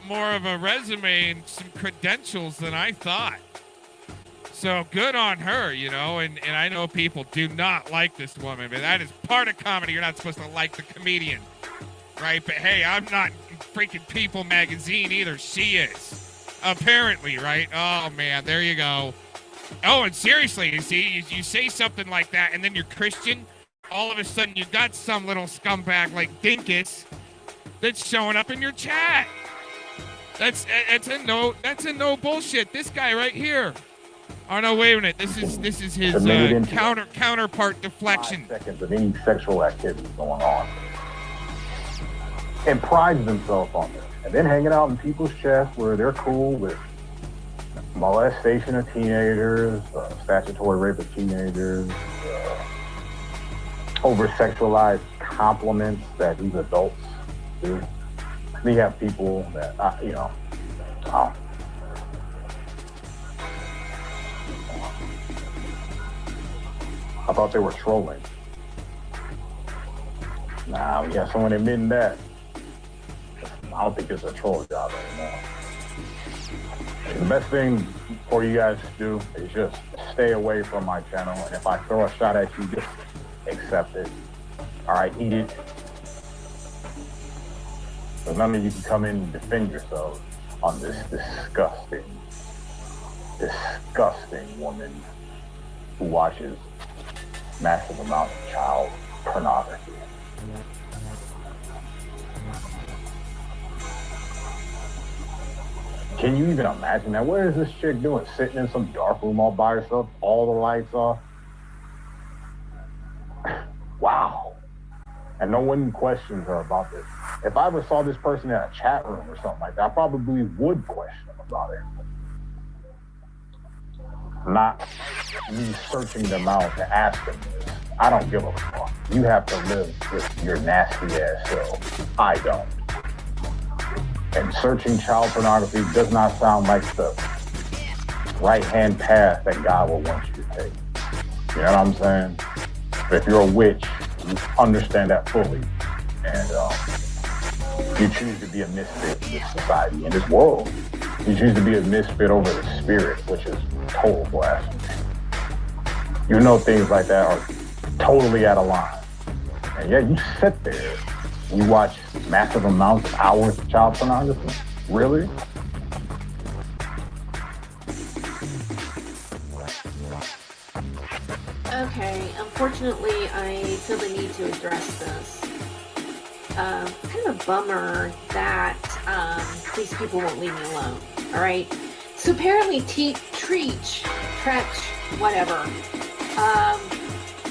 more of a resume and some credentials than I thought. So good on her, you know, and I know people do not like this woman, but that is part of comedy. You're not supposed to like the comedian, right? But hey, I'm not freaking People magazine either. She is, apparently, right? Oh, man, there you go. Oh, and seriously, you see, you say something like that, and then you're Christian, all of a sudden you got some little scumbag like Dinkus that's showing up in your chat. That's a no bullshit. This guy right here. Oh no, wait a minute. This is his counterpart deflection. 5 seconds of any sexual activity going on, and prides themselves on this, and then hanging out in people's chests where they're cool with molestation of teenagers, statutory rape of teenagers, over-sexualized compliments that these adults do. We have people that, you know, I thought they were trolling. Nah, we got someone admitting that. I don't think it's a troll job anymore. The best thing for you guys to do is just stay away from my channel. And if I throw a shot at you, just accept it. All right, eat it. So none of you can come in and defend yourselves on this disgusting woman who watches massive amounts of child pornography. Can you even imagine that? What is this chick doing? Sitting in some dark room all by herself, all the lights off? Wow. And no one questions her about this. If I ever saw this person in a chat room or something like that, I probably would question them about it. Not me searching them out to ask them this. I don't give a fuck. You have to live with your nasty ass self. I don't. And searching child pornography does not sound like the right-hand path that God will want you to take. You know what I'm saying? But if you're a witch understand that fully. And you choose to be a misfit in this society, in this world. You choose to be a misfit over the spirit, which is total blasphemy. You know things like that are totally out of line. And yet you sit there, you watch massive amounts of hours of child pornography. Really? Okay, unfortunately, I feel the need to address this. Kind of a bummer that these people won't leave me alone. All right. So apparently, Treach, whatever,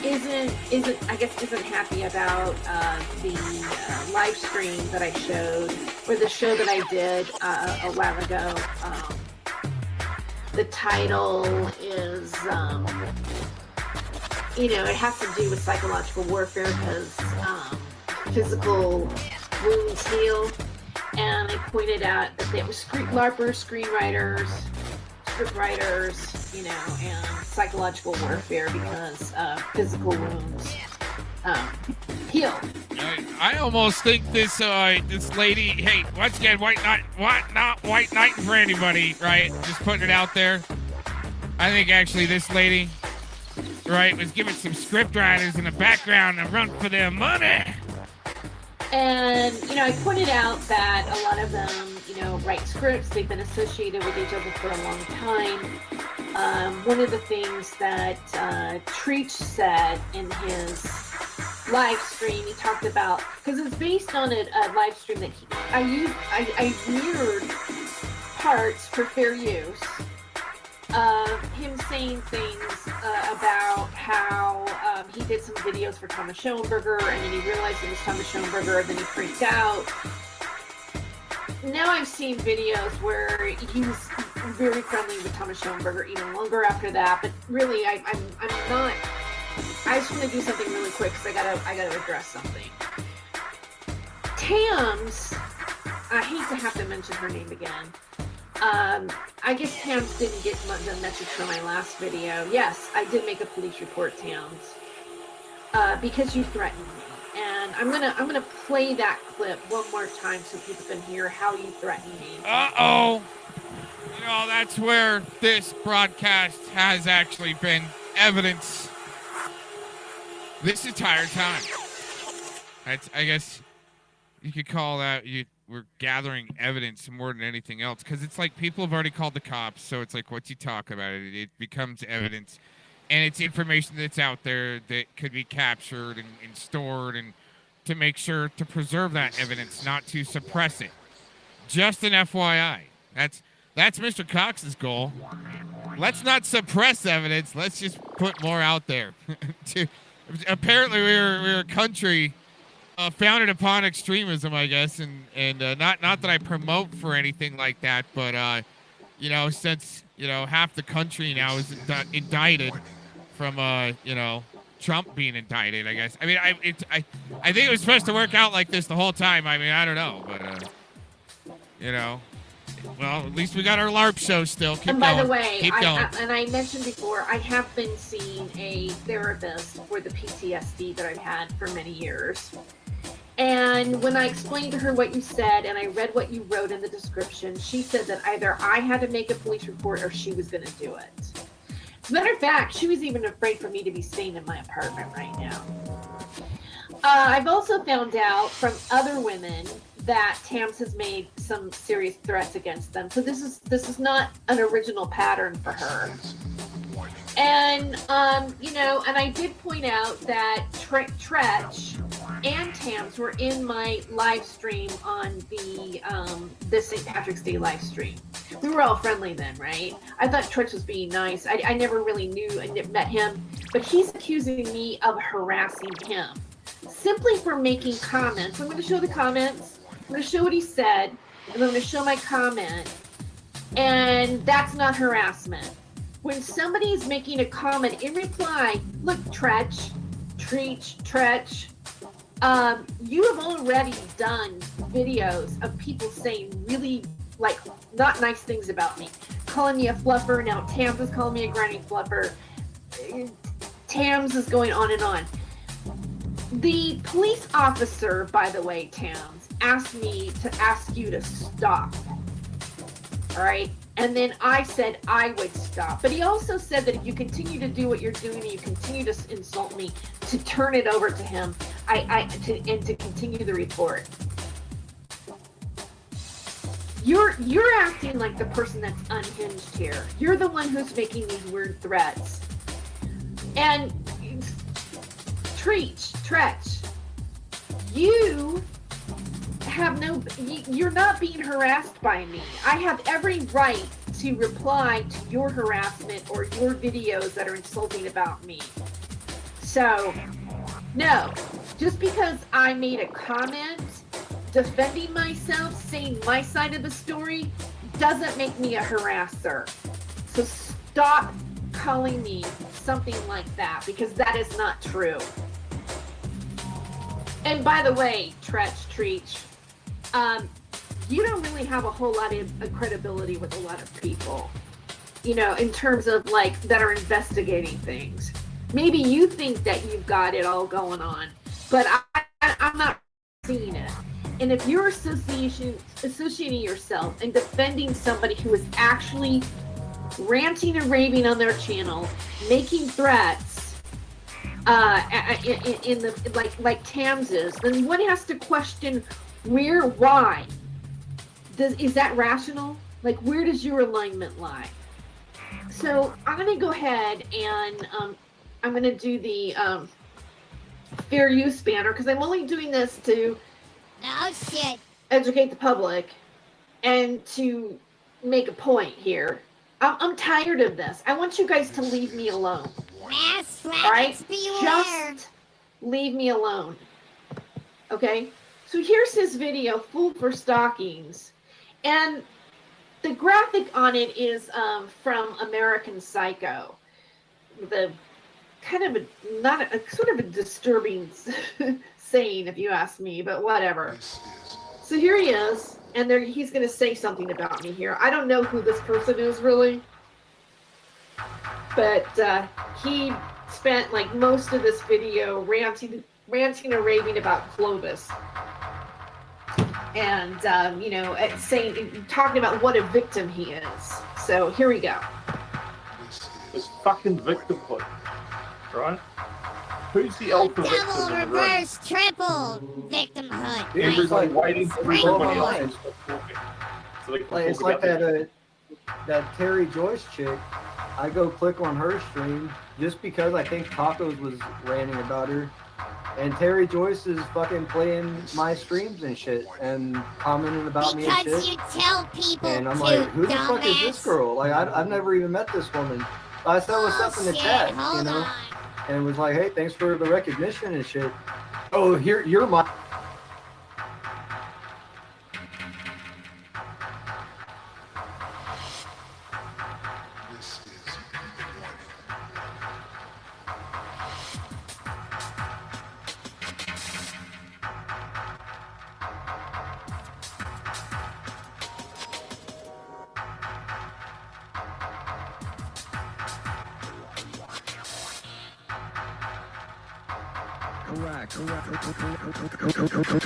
isn't happy about the live stream that I showed, or the show that I did a while ago. The title is, it has to do with psychological warfare because physical wounds heal. And I pointed out that they were LARPers, screenwriters, scriptwriters, and psychological warfare because physical wounds heal. I almost think this lady, hey, once again, not white knight for anybody, right? Just putting it out there. I think actually this lady, right, was giving some script writers in the background a run for their money. And, I pointed out that a lot of them, write scripts. They've been associated with each other for a long time. One of the things that Treach said in his live stream, he talked about, because it's based on a live stream that I mirrored parts for fair use. Him saying things about how he did some videos for Thomas Schoenberger, and then he realized it was Thomas Schoenberger, and then he freaked out. Now I've seen videos where he was very friendly with Thomas Schoenberger even longer after that, but really I'm not. I just want to do something really quick because I gotta address something. Tams, I hate to have to mention her name again. I guess Tams didn't get the message from my last video. Yes, I did make a police report, Tams, because you threatened me. And I'm gonna play that clip one more time so people can hear how you threatened me. Uh-oh. That's where this broadcast has actually been evidence this entire time. I guess you could call that we're gathering evidence more than anything else, because it's like people have already called the cops, so it's like once you talk about it, it becomes evidence, and it's information that's out there that could be captured and stored, and to make sure to preserve that evidence, not to suppress it. Just an FYI. That's Mr. Cox's goal. Let's not suppress evidence. Let's just put more out there. Apparently, we're a country founded upon extremism, I guess, and not that I promote for anything like that, but since half the country now is indicted from Trump being indicted, I guess. I mean, I think it was supposed to work out like this the whole time. I mean, I don't know, but well, at least we got our LARP show still. Keep and by going. the way, Keep going. I mentioned before, I have been seeing a therapist for the PTSD that I've had for many years. And when I explained to her what you said and I read what you wrote in the description, she said that either I had to make a police report or she was going to do it. As a matter of fact, she was even afraid for me to be staying in my apartment right now. I've also found out from other women that Tams has made some serious threats against them. So this is not an original pattern for her. And and I did point out that Tretch and Tams were in my live stream on the this St. Patrick's Day live stream. We were all friendly then, right? I thought Tretch was being nice. I never really knew and met him, but he's accusing me of harassing him simply for making comments. I'm going to show the comments. I'm going to show what he said, and I'm going to show my comment. And that's not harassment. When somebody is making a comment in reply, look, Tretch, you have already done videos of people saying really, not nice things about me. Calling me a fluffer. Now Tams is calling me a grinding fluffer. Tams is going on and on. The police officer, by the way, Towns, asked me to ask you to stop. All right? And then I said I would stop. But he also said that if you continue to do what you're doing and you continue to insult me, to turn it over to him and to continue the report. You're acting like the person that's unhinged here. You're the one who's making these weird threats. And Tretch, you have you're not being harassed by me. I have every right to reply to your harassment or your videos that are insulting about me. So, no, just because I made a comment defending myself, saying my side of the story, doesn't make me a harasser. So stop calling me something like that, because that is not true. And by the way, Treach, you don't really have a whole lot of credibility with a lot of people, you know, in terms of like that are investigating things. Maybe you think that you've got it all going on, but I'm not seeing it. And if you're associating yourself and defending somebody who is actually ranting and raving on their channel, making threats, in the like Tams is, then one has to question why. Is that rational? Like, where does your alignment lie? So I'm gonna go ahead and I'm gonna do the fair use banner, because I'm only doing this to educate the public and to make a point here. I'm tired of this. I want you guys to leave me alone. All right? Just leave me alone. Okay? So here's his video, Fool for Stockings. And the graphic on it is from American Psycho. The kind of sort of a disturbing saying, if you ask me, but whatever. So here he is, and he's going to say something about me here. I don't know who this person is really, but he spent like most of this video ranting and raving about Clovis, and you know, talking about what a victim he is. So here we go. It's fucking victimhood, right? Who's the alpha victim? Double, reverse, triple victimhood. Everybody waiting for everybody else to stop talking. So they can It's talk like about that Terry Joyce chick. I go click on her stream just because I think Tacos was ranting about her. And Terry Joyce is fucking playing my streams and shit and commenting about me and shit. Because you tell people And I'm to, like, who the fuck is dumbass. this girl? Like, I've never even met this woman. I said what's up in the chat, you know? And it was like, hey, thanks for the recognition and shit. Oh, you're my...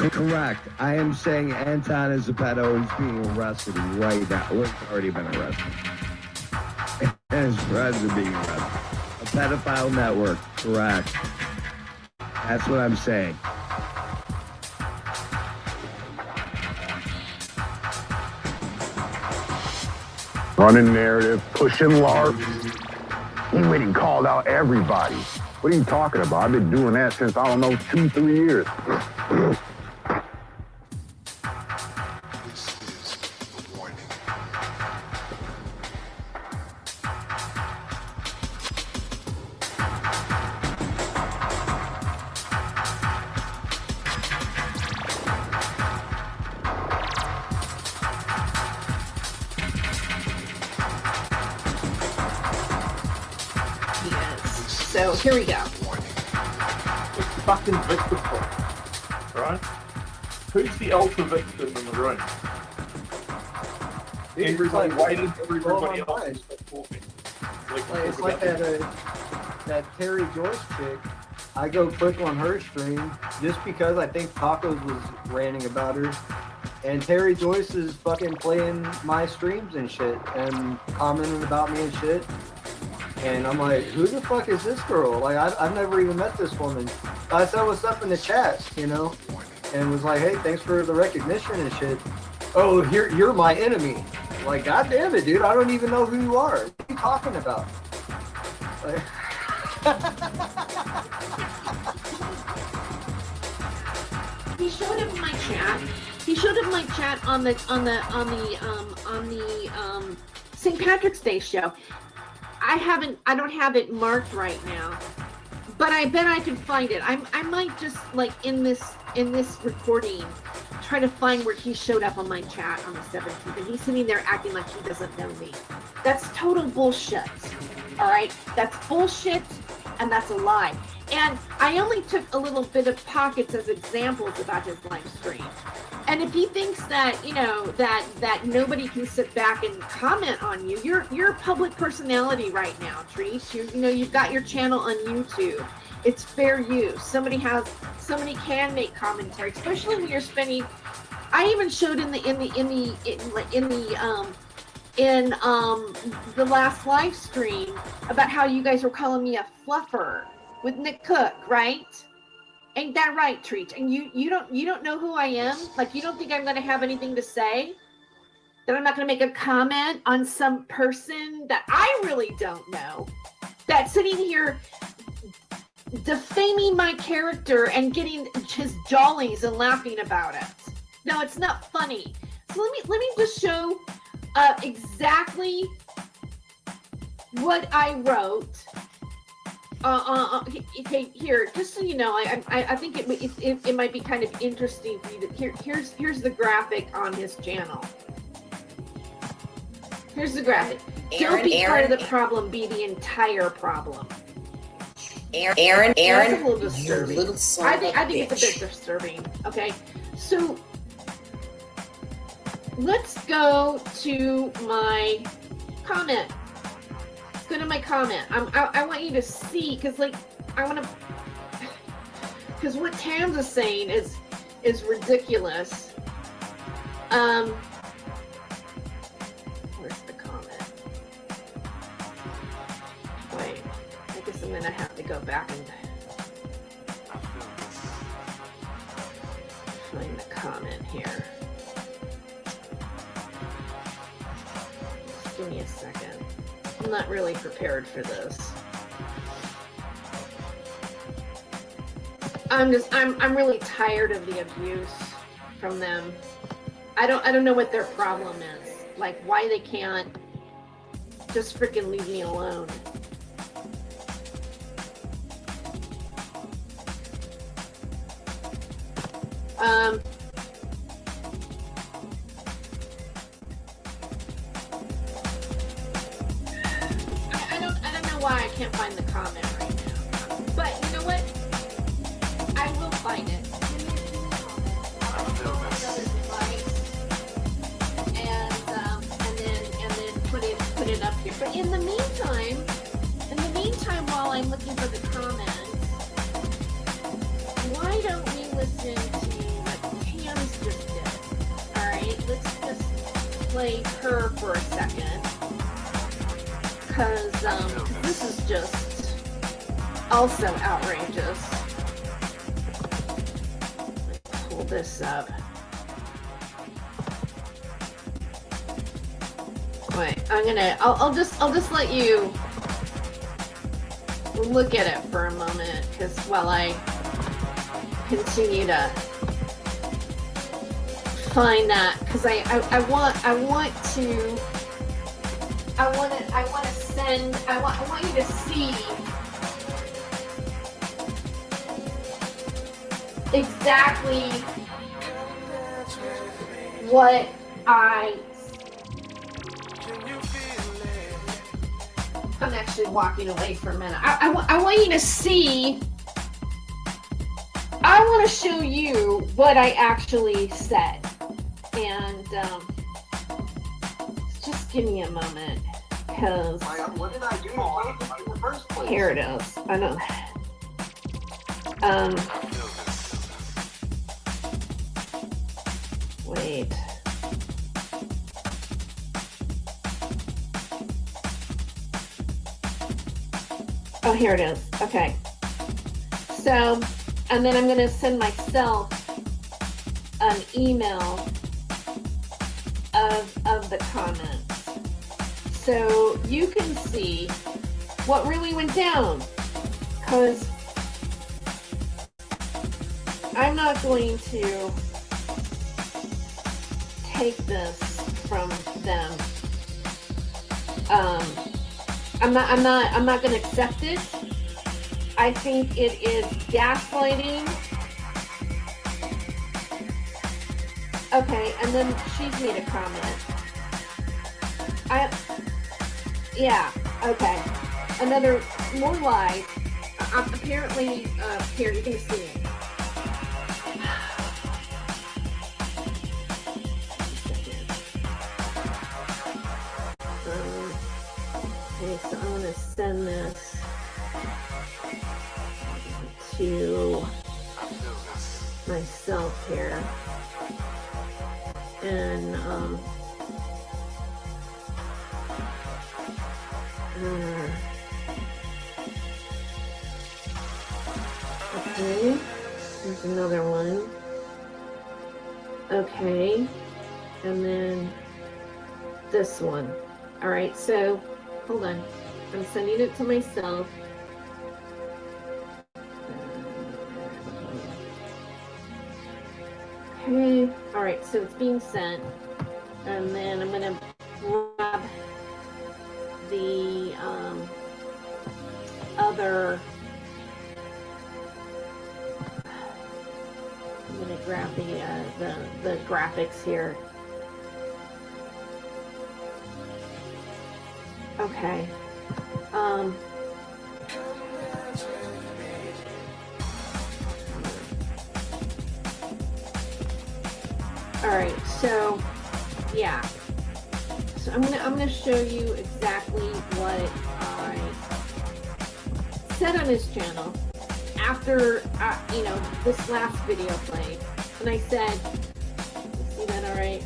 Correct. I am saying Anton is a pedo. He's being arrested right now. Well, he's already been arrested. And his friends are being arrested. A pedophile network. Correct. That's what I'm saying. Running narrative, pushing LARP. He went and called out everybody. What are you talking about? I've been doing that since, I don't know, 2-3 years. So here we go. It's fucking victimhood, right? Who's the alpha victim in the room? Everybody waiting for everybody else to stop talking. It's like that Terry Joyce chick. I go click on her stream just because I think Tacos was ranting about her. And Terry Joyce is fucking playing my streams and shit and commenting about me and shit. And I'm like, who the fuck is this girl? Like, I've never even met this woman. I said what's up in the chat, you know? And was like, hey, thanks for the recognition and shit. Oh, you're my enemy. Like, god damn it, dude. I don't even know who you are. What are you talking about? Like, He showed up in my chat. He showed up in my chat on the St. Patrick's Day show. I don't have it marked right now, but I bet I can find it. I might just like in this recording try to find where he showed up on my chat on the 17th, and he's sitting there acting like he doesn't know me. That's total bullshit. All right, that's bullshit, and that's a lie. And I only took a little bit of pockets as examples about his live stream. And if he thinks that, you know, that nobody can sit back and comment on you, you're a public personality right now, Treese. You know, you've got your channel on YouTube. It's fair use. Somebody can make commentary, especially when you're spending. I even showed in the last live stream about how you guys were calling me a fluffer with Nick Cook, right? Ain't that right, Treat? And you don't know who I am? Like, you don't think I'm gonna have anything to say? That I'm not gonna make a comment on some person that I really don't know, that's sitting here defaming my character and getting his jollies and laughing about it. No, it's not funny. So let me just show exactly what I wrote. Okay, here, just so you know, I think it might be kind of interesting for you to here's the graphic on his channel. Here's the graphic. Don't be part of the problem, be the entire problem. Aaron, That's a little disturbing. you're a little son of a I think it's a bitch. bit disturbing. Okay, so let's go to my comment. Let's go to my comment. I want you to see, because like because what Tams is saying is ridiculous. Where's the comment? Wait, I guess I'm gonna have to go back and find the comment here. Just give me a second. I'm not really prepared for this. I'm really tired of the abuse from them. I don't know what their problem is. Like, why they can't just freaking leave me alone. I don't know why I can't find the comment right now. But you know what? I will find it. And then put it up here. But in the meantime, while I'm looking for the comments, why don't we listen to what Tams just did? Alright, let's just play her for a second. Because this is just also outrageous. Let's pull this up. Wait, I'll just let you look at it for a moment, because while I continue to find that, because I want you to see exactly what I'm actually walking away for a minute. I want you to see. I want to show you what I actually said. And just give me a moment. Because what did I do in the first place? Here it is. I know. Wait. Oh, here it is. Okay. So, and then I'm going to send myself an email of the comments. So you can see what really went down. Because I'm not going to take this from them. I'm not going to accept it. I think it is gaslighting. Okay, and then she's made a comment. Yeah, okay. Another, more lies. Apparently, here, you can see it. Okay, so I'm gonna send this to myself here. And, okay, there's another one. Okay, and then this one. All right, so hold on. I'm sending it to myself. Okay, all right, so it's being sent. And then I'm gonna grab the other, I'm gonna grab the graphics here. Okay. All right, so yeah. So I'm gonna show you exactly what I said on this channel after you know, this last video played, and I said, see that all right?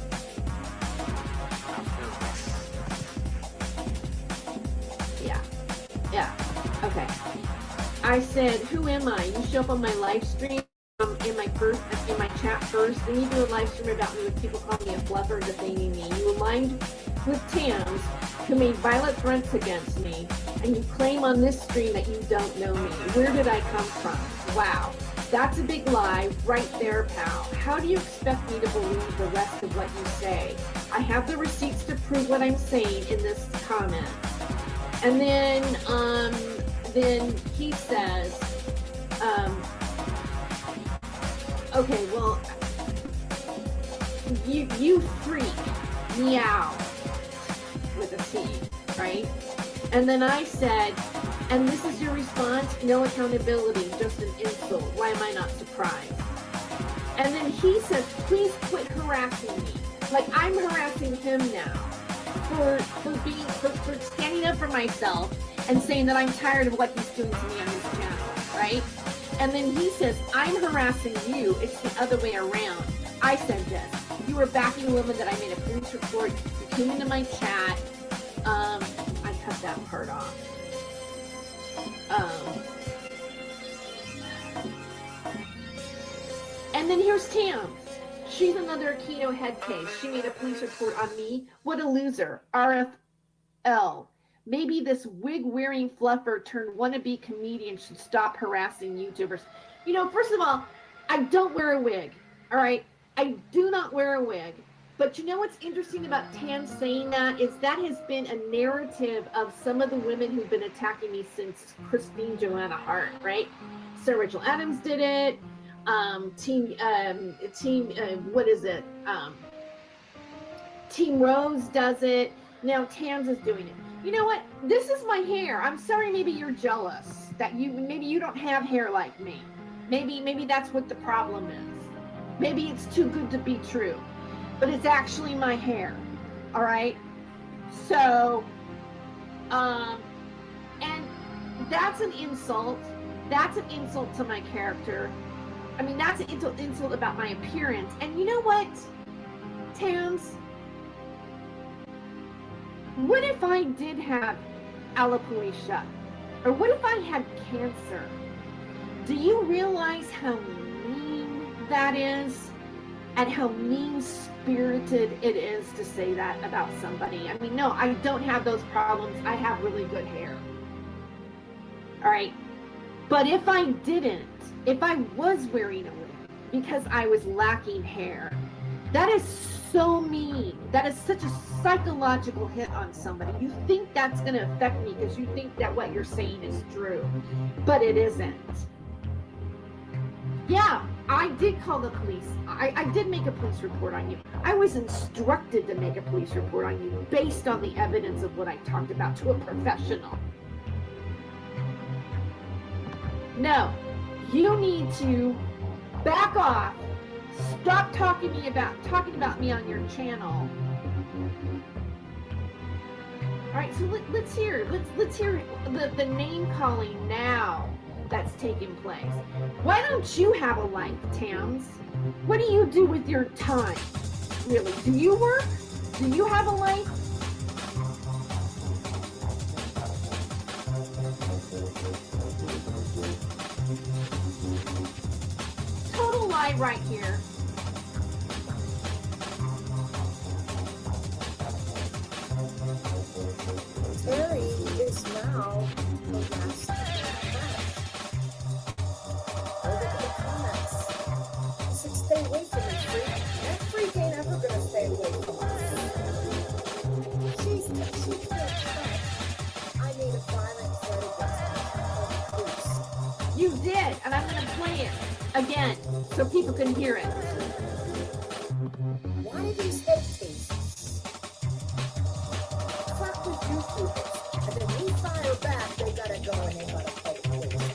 Yeah, okay. I said, who am I? You show up on my live stream in my chat first, then you do a live stream about me with people calling me a fluffer and defaming me. You aligned with Tams, who made violent threats against me, and you claim on this stream that you don't know me. Where did I come from? Wow, that's a big lie right there, pal. How do you expect me to believe the rest of what you say? I have the receipts to prove what I'm saying in this comment. And then he says, okay, well, you freak, meow, with a T, right? And then I said, and this is your response? No accountability, just an insult. Why am I not surprised? And then he says, please quit harassing me. Like I'm harassing him now for standing up for myself and saying that I'm tired of what he's doing to me on his channel, right? And then he says, I'm harassing you. It's the other way around. I said this. You were backing a woman that I made a police report. You came into my chat. I cut that part off. And then here's Tam. She's another keto head case. She made a police report on me. What a loser. RFL. Maybe this wig-wearing fluffer turned wannabe comedian should stop harassing YouTubers. You know, first of all, I don't wear a wig, all right? I do not wear a wig. But you know what's interesting about Tam saying that is that has been a narrative of some of the women who've been attacking me since Christine Joanna Hart, right? So Rachel Adams did it. Team Rose does it. Now Tams is doing it. You know what? This is my hair. I'm sorry, maybe you're jealous that maybe you don't have hair like me. Maybe that's what the problem is. Maybe it's too good to be true. But it's actually my hair. All right? So, and that's an insult. That's an insult to my character. I mean, that's an insult about my appearance. And you know what, Tams? What if I did have alopecia? Or what if I had cancer? Do you realize how mean that is? And how mean-spirited it is to say that about somebody. I mean, no, I don't have those problems. I have really good hair. All right. But if I didn't, if I was wearing a wig because I was lacking hair, that is so mean. That is such a psychological hit on somebody. You think that's going to affect me because you think that what you're saying is true, but it isn't. Yeah, I did call the police. I did make a police report on you. I was instructed to make a police report on you based on the evidence of what I talked about to a professional. No, you need to back off. Stop talking about me on your channel. All right, so let's hear the name calling now that's taking place. Why don't you have a life, Tams? What do you do with your time? Really? Do you work? Do you have a life? Total lie right here. Terry is now the last comments. He said, stay away from me, freak. That freak ain't ever gonna stay away from us. She's I need a violent threat against her. You did, and I'm gonna play it again so people can hear it. One of these head cases. Fuck with YouTubers. And then we fire back, they gotta go and they gotta pay the police.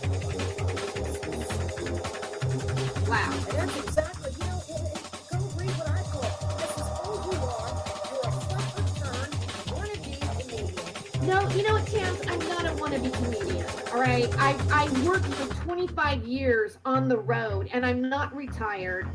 Wow. And that's exactly, go read what I call. This is all you are. You're a fuck return, wannabe comedian. No, you know what, Tams? I'm not a wannabe comedian, all right? I worked for 25 years on the road, and I'm not retired.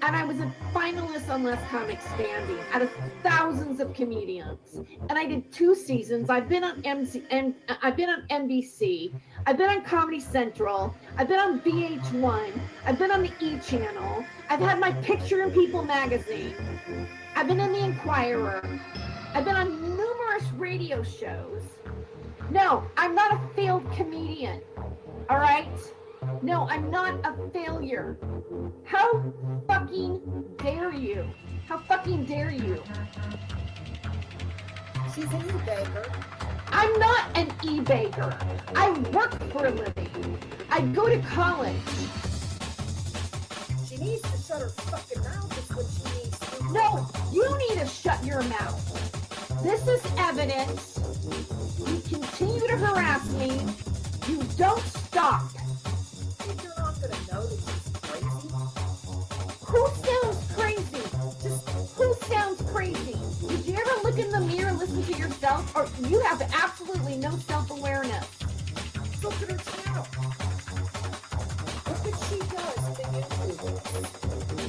And I was a finalist on Less Comic Standing out of thousands of comedians. And I did 2 seasons. I've been on I've been on NBC. I've been on Comedy Central. I've been on VH1. I've been on the E! Channel. I've had my picture in People magazine. I've been in the Inquirer. I've been on numerous radio shows. No, I'm not a failed comedian. All right? No, I'm not a failure. How fucking dare you? How fucking dare you? She's an e-bagger. I'm not an e-bagger. I work for a living. I go to college. She needs to shut her fucking mouth is what she needs to do. No, you need to shut your mouth. This is evidence. You continue to harass me. You don't stop. You're not gonna know that she's crazy. Who sounds crazy? Just who sounds crazy? Did you ever look in the mirror and listen to yourself? Or you have absolutely no self-awareness? Look at her channel. Look what she does to YouTube.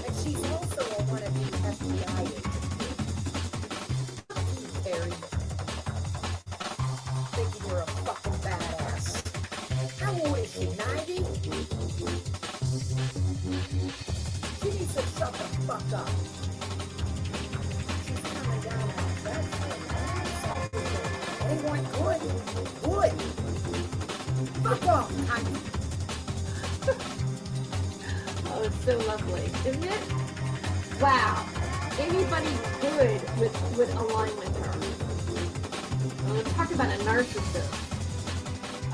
And she's also a wannabe FBI agent. Terry. Thinking you're a fucking badass. How old is she, 90? She needs to shut the fuck up. She's coming down on that thing. Anyone good? Good. Fuck off, honey. Oh, it's so lovely, isn't it? Wow. Anybody good would align with her. Well, let's talk about a narcissist.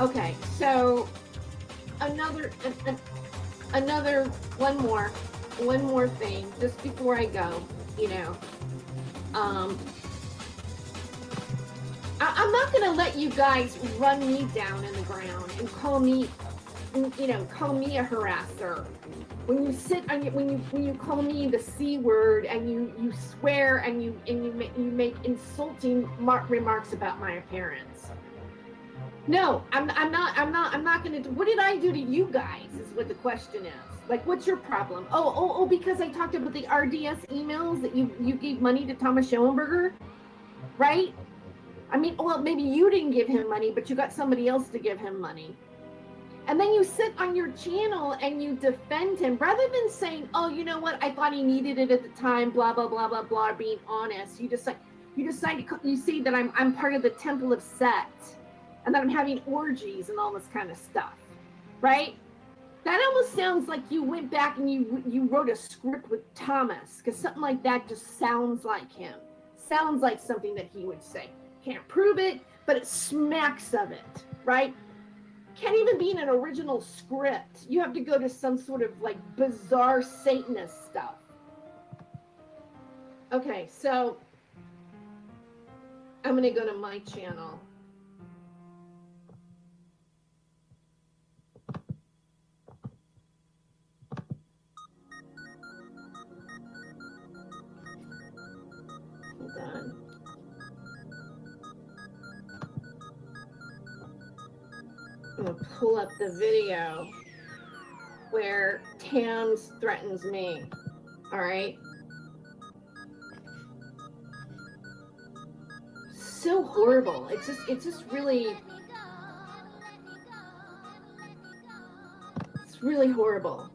Okay, so one more thing, just before I go, I'm not gonna let you guys run me down in the ground and call me a harasser. When you when you call me the C word and you swear and you make insulting remarks about my appearance. No, I'm not gonna do. What did I do to you guys? Is what the question is. Like, what's your problem? Oh, because I talked about the RDS emails that you gave money to Thomas Schoenberger, right? I mean, well, maybe you didn't give him money, but you got somebody else to give him money. And then you sit on your channel and you defend him rather than saying, oh, you know what? I thought he needed it at the time, blah, blah, blah, blah, blah, being honest. You decide you see that I'm part of the Temple of Set and that I'm having orgies and all this kind of stuff, right? That almost sounds like you went back and you wrote a script with Thomas, because something like that just sounds like him. Sounds like something that he would say. Can't prove it, but it smacks of it, right? Can't even be in an original script. You have to go to some sort of like bizarre Satanist stuff. Okay, so I'm gonna go to my channel. Hold on. I'm gonna pull up the video where Tams threatens me. All right. So horrible. It's just really, it's really horrible.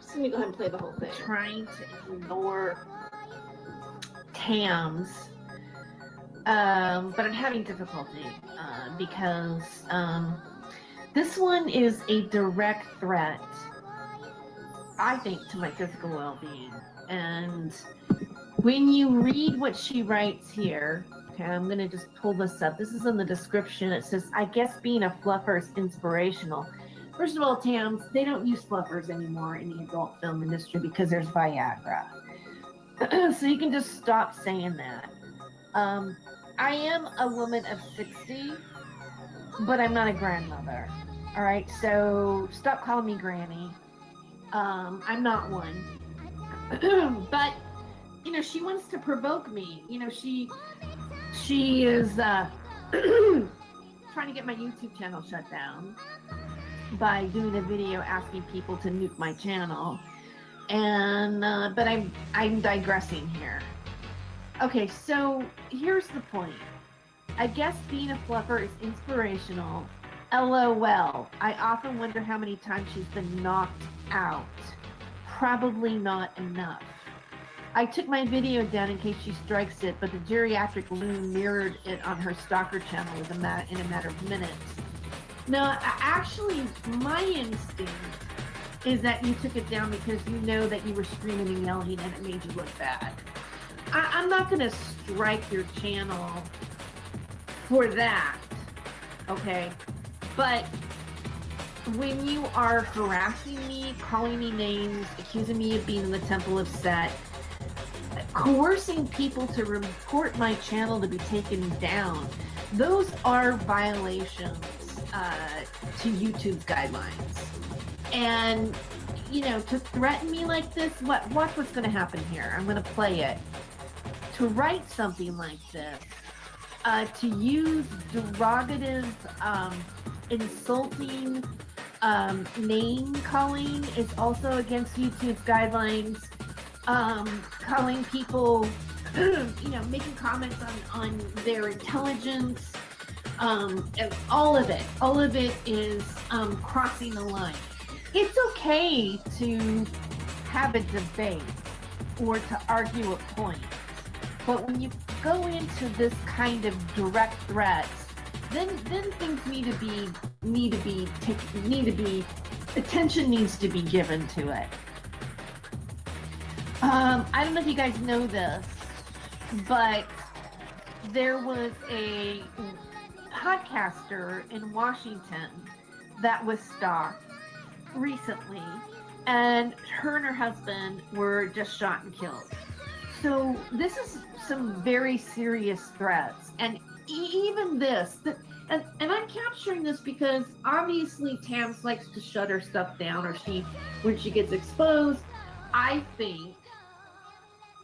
Just let me go ahead and play the whole thing. Trying to ignore Tams, but I'm having difficulty because this one is a direct threat, I think, to my physical well-being. And when you read what she writes here, okay, I'm gonna just pull this up. This is in the description. It says, I guess being a fluffer is inspirational. First of all, Tams, they don't use fluffers anymore in the adult film industry because there's Viagra. So you can just stop saying that. I am a woman of 60, but I'm not a grandmother. All right, so stop calling me granny. I'm not one. But, you know, she wants to provoke me. You know, she is trying to get my YouTube channel shut down by doing a video asking people to nuke my channel. And but I'm digressing here. Okay, so here's the point. I guess being a fluffer is inspirational. LOL. I often wonder how many times she's been knocked out. Probably not enough. I took my video down in case she strikes it, but the geriatric loon mirrored it on her stalker channel in a matter of minutes. Now, actually, my instinct is that you took it down because you know that you were screaming and yelling and it made you look bad. I'm not going to strike your channel for that, okay? But when you are harassing me, calling me names, accusing me of being in the Temple of Set, coercing people to report my channel to be taken down, those are violations to YouTube's guidelines. And, you know, to threaten me like this, watch what's going to happen here. I'm going to play it. To write something like this, to use derogative, insulting name calling is also against YouTube's guidelines. Calling people, you know, making comments on their intelligence, and all of it is crossing the line. It's okay to have a debate or to argue a point, but when you go into this kind of direct threats, then things need to be attention needs to be given to it. I don't know if you guys know this, but there was a podcaster in Washington that was stalked recently, and her husband were just shot and killed. So this is some very serious threats, and even this, and I'm capturing this because obviously Tams likes to shut her stuff down, or when she gets exposed, I think,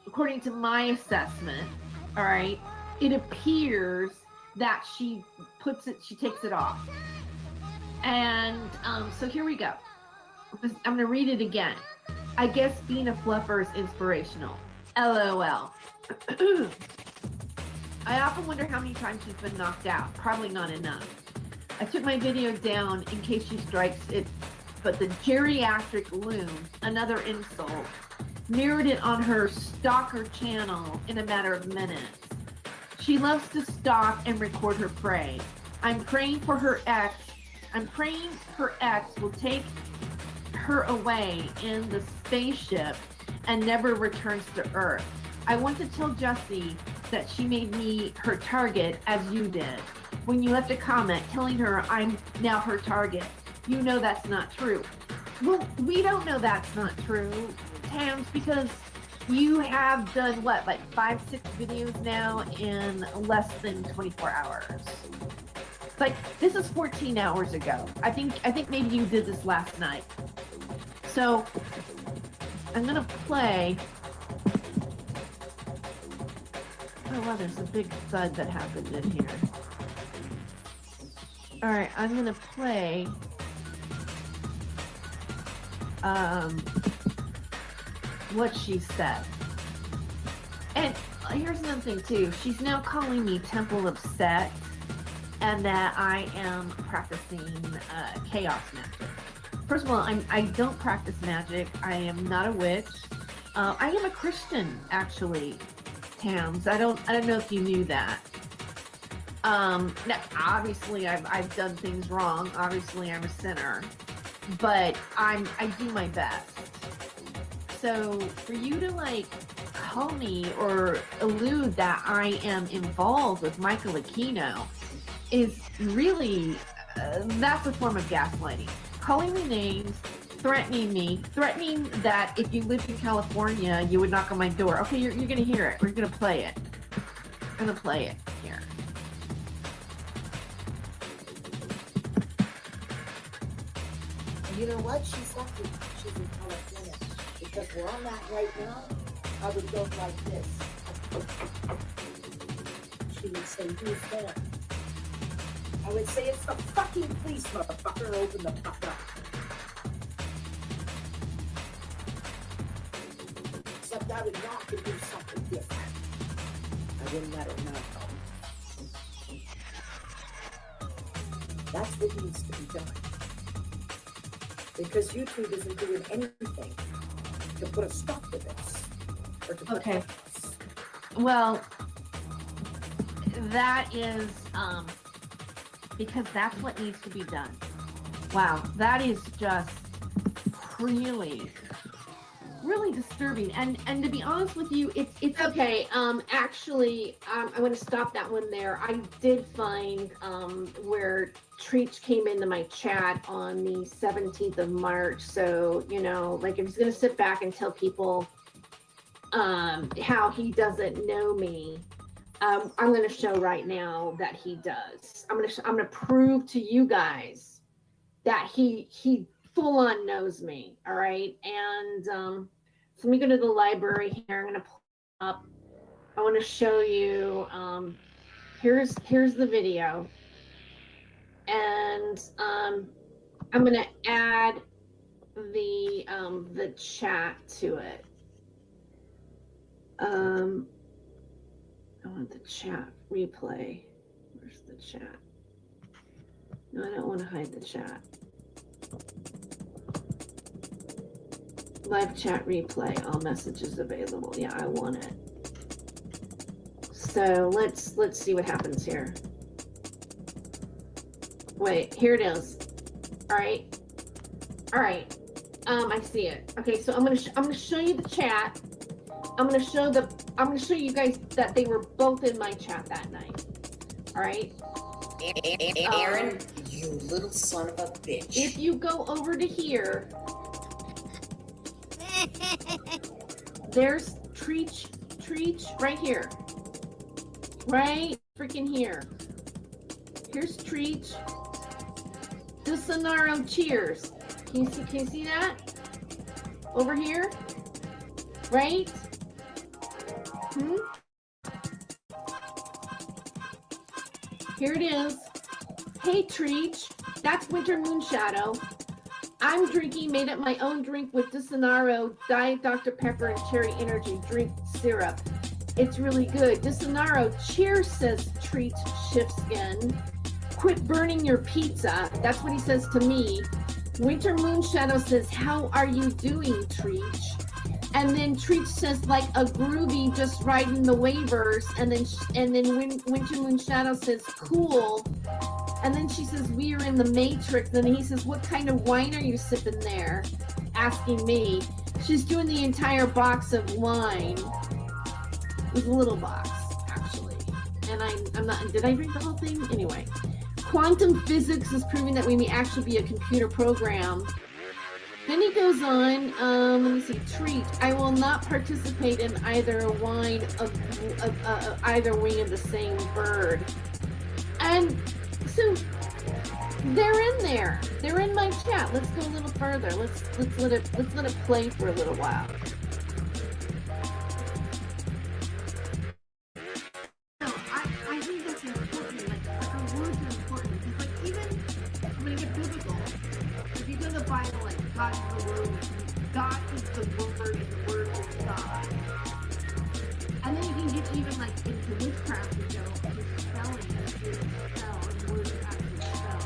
according to my assessment, all right, it appears that she takes it off. And so here we go. I'm going to read it again. I guess being a fluffer is inspirational. LOL. I often wonder how many times she's been knocked out. Probably not enough. I took my video down in case she strikes it, but the geriatric loon, another insult, mirrored it on her stalker channel in a matter of minutes. She loves to stalk and record her prey. I'm praying her ex will take her away in the spaceship and never returns to Earth. I want to tell Jessie that she made me her target as you did. When you left a comment telling her I'm now her target, you know that's not true. Well, we don't know that's not true, Tams, because you have done what, like 5-6 videos now in less than 24 hours. Like, this is 14 hours ago. I think maybe you did this last night. So I'm gonna play. Oh wow, there's a big thud that happened in here. All right, I'm gonna play what she said. And here's another thing too. She's now calling me Temple of Set, and that I am practicing chaos magic. First of all, I don't practice magic. I am not a witch. I am a Christian, actually, Tams. I don't know if you knew that. Now, obviously, I've done things wrong. Obviously, I'm a sinner, but I do my best. So for you to like call me or allude that I am involved with Michael Aquino is really that's a form of gaslighting. Calling me names, threatening that if you lived in California, you would knock on my door. Okay, you're gonna hear it. We're gonna play it. I'm gonna play it here. You know what? She's lucky she's in California. Because where I'm at right now, I would go like this. She would say, who's there? I would say, it's the fucking police, motherfucker. Open the fuck up. Except I would knock and do something different. I wouldn't let her know. That's what needs to be done. Because YouTube isn't doing anything to put a stop to this. Or to put Okay. Well, that is because that's what needs to be done. Wow, that is just really disturbing. And to be honest with you, it's okay. Actually, I'm going to stop that one there. I did find where Treach came into my chat on the 17th of March. So, you know, like if he's going to sit back and tell people how he doesn't know me, I'm going to show right now that he does. I'm going to prove to you guys that he full on knows me. All right. And so let me go to the library here. I'm going to pull up. I want to show you. Here's the video. And I'm going to add the chat to it. I want the chat replay. Where's the chat? No, I don't want to hide the chat. Live chat replay, all messages available. Yeah, I want it. So let's see what happens here. Wait, here it is. All right. I see it. Okay, so I'm gonna show you the chat. I'm gonna show you guys that they were both in my chat that night. All right. Aaron, you little son of a bitch. If you go over to here, there's Treach Treach? Right here. Right freaking here. Here's Treach. Dulcinaro, cheers. Can you see that? Over here? Right? Here it is. Hey Treach, that's Winter Moon Shadow. I'm drinking, made up my own drink with Dulcinaro, Diet Dr. Pepper, and Cherry Energy drink syrup. It's really good. Dulcinaro, cheers, says Treat Shiftskin. Quit burning your pizza. That's what he says to me. Winter Moon Shadow says, how are you doing, Treach? And then Treach says, like a groovy, just riding the waivers. And then Winter Moon Shadow says, cool. And then she says, we are in the Matrix. And he says, what kind of wine are you sipping there? Asking me. She's doing the entire box of wine. It was a little box, actually. And I'm not, did I drink the whole thing? Anyway. Quantum physics is proving that we may actually be a computer program. Then he goes on, let me see, Treat. I will not participate in either a wine of either wing of the same bird. And so they're in there. They're in my chat. Let's go a little further. Let's let it play for a little while. No, I think that's important. Like our words are important. Because like even I'm gonna get biblical. If you go to the Bible, like God is the word, God is the word, and the word is God. And then you can get even like into witchcraft and go to spelling and do spell and words actually spell.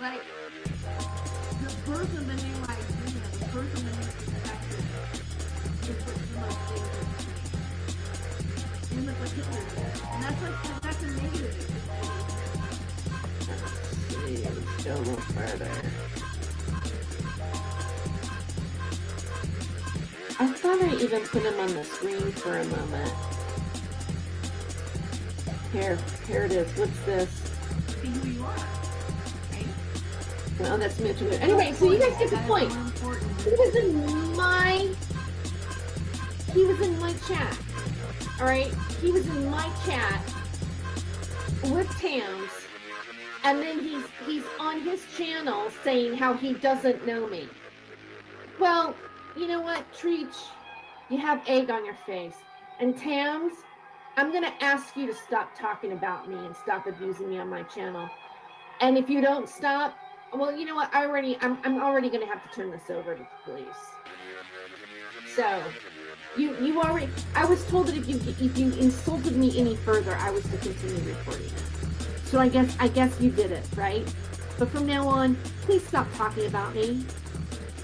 Like the birth of the new idea, the birth of the new perspective is what's the most dangerous thing. And look what Hitler did. And that's a negative. Let's go a little further. I thought I even put him on the screen for a moment. Here it is. What's this? See who you are, right? Well, that's Mitch. Anyway, so you guys get the point. He was in my chat. All right, he was in my chat with Tams, and then he's on his channel saying how he doesn't know me. Well, you know what, Treach? You have egg on your face. And Tams, I'm going to ask you to stop talking about me and stop abusing me on my channel. And if you don't stop, well, you know what? I'm already going to have to turn this over to the police. So, you already, I was told that if you insulted me any further, I was to continue reporting it. So I guess you did it, right? But from now on, please stop talking about me.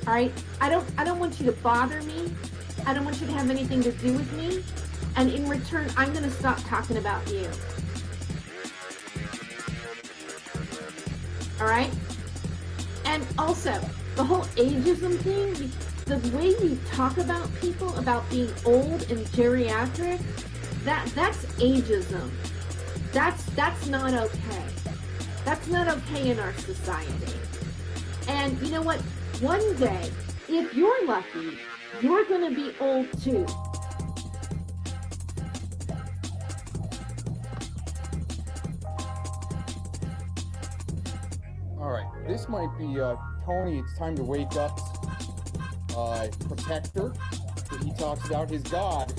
All right, I don't want you to bother me. I don't want you to have anything to do with me. And in return, I'm going to stop talking about you. All right? And also, the whole ageism thing, the way you talk about people, about being old and geriatric, that's ageism. That's not okay. That's not okay in our society. And you know what? One day, if you're lucky, you're going to be old too. All right, this might be Tony. It's time to wake up. Protector. He talks about his god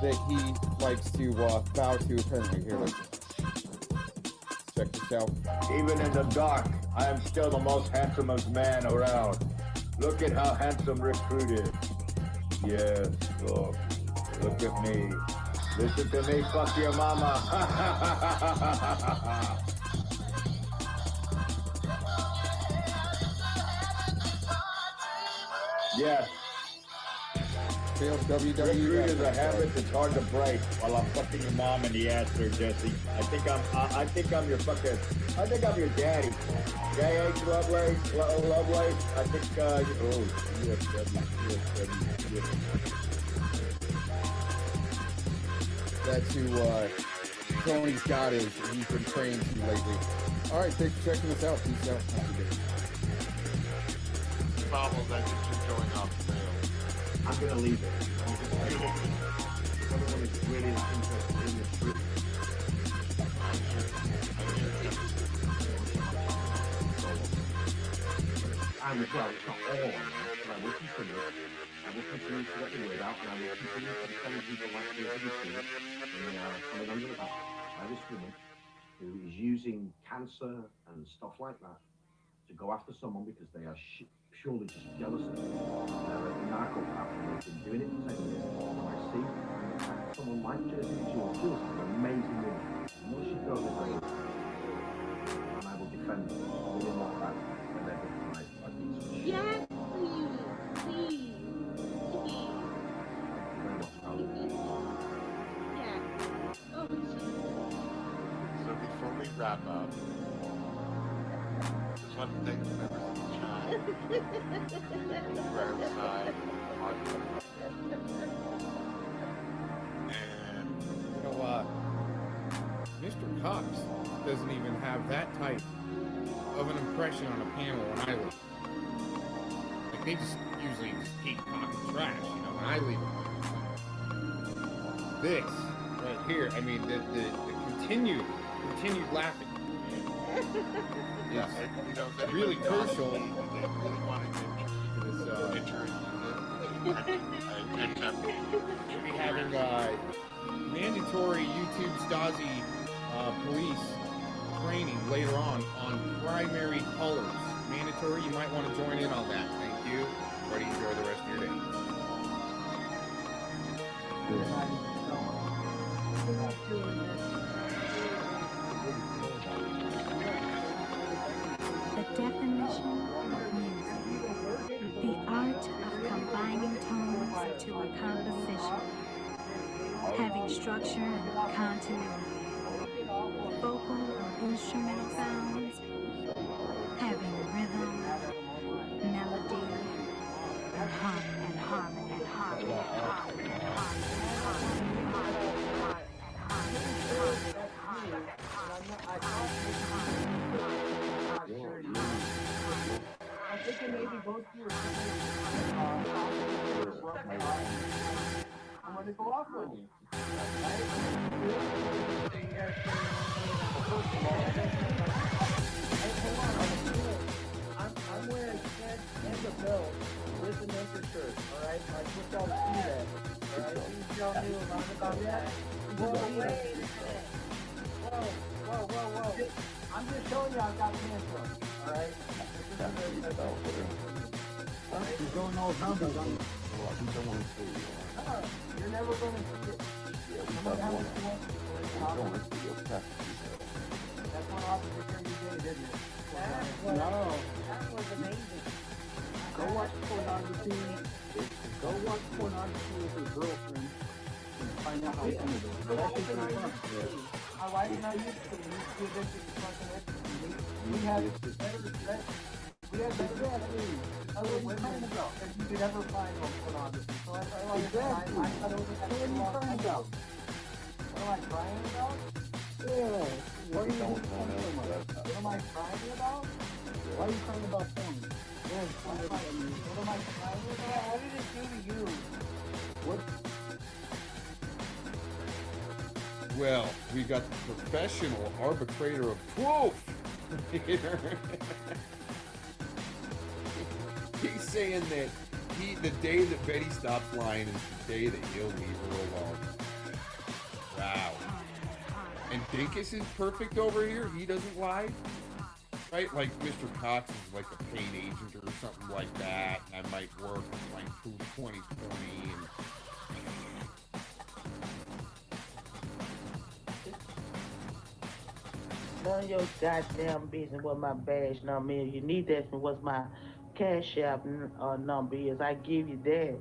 that he likes to bow to. Apparently, here. Let's check this out. Even in the dark, I am still the most handsomest man around. Look at how handsome Recruit is. Yes, look at me. Listen to me, fuck your mama. Yes. WWE is a habit that's hard to break while I'm fucking your mom in the ass there, Jesse. I think I'm your daddy. JH Lovelace. I think, That's who Tony's god is. He's been praying to lately. All right, thanks for checking us out. Peace out. Have a good day. Bobbles, I think you're going off the rails. I'm going to leave it. Everyone is really interested in the truth. And well, it's not all on that, but I will continue. I will continue to get the word out, and I will continue to defend people like the other two in coming under attack by this woman who is using cancer and stuff like that to go after someone because they are purely just jealous of them. They're a narcopath, and they've been doing it for 10 years. And I see someone like Jersey Jewel, she's an amazing woman. And what she does is very and I will defend women like that when they're victimized by these machines. Yes, please. Please. Please. Yes. Oh, So before we wrap up, just want to thank the members of the chat who were outside on and You know, Mr. Cox doesn't even have that type of an impression on a panel when I leave. Like, they just usually just keep talking trash, you know, when I leave. This right here, I mean, the continued laughing. yeah, It's really crucial. They really wanted to enter We'll be having mandatory YouTube Stasi police training later on primary colors. Mandatory, you might want to join in on that. Thank you. Everybody enjoy the rest of your day. The definition of music, the art of combining tones to a composition, having structure and continuity, vocal or instrumental sounds, having rhythm, melody, and harmony, and harmony, and harmony, and harmony, and harmony, and harmony. I think it maybe both of you are I'm going to go off on you. I'm wearing Ted and the belt with an undershirt, alright? I just y'all see that, alright? Y'all knew about that. Whoa, wait a minute. Whoa. I'm just showing you I've got pants on, alright? You're going all numbers on You're never going to see it. That's one officer you did, didn't it? No. That was amazing. Go watch pornography. Go watch pornography with your girlfriend and find out how funny it is. That shit's not fun. My wife and I used to do this in fucking ecstasy. We had other women that you could ever find on pornography. So I thought it was What are you crying about? What am I crying about? Yeah. What are you crying about? What am I crying about? Why are you crying about porn? What am I crying about? How did it do to you? What? Well, we got the professional arbitrator of truth here. He's saying that the day that Betty stops lying is the day that he'll leave her alone. Wow. And Dinkus is perfect over here. He doesn't lie. Right? Like Mr. Cox is like a paid agent or something like that. And I might work in like 2020 and None of your goddamn business what my badge number is. You need that from what my cash app number is. I give you that.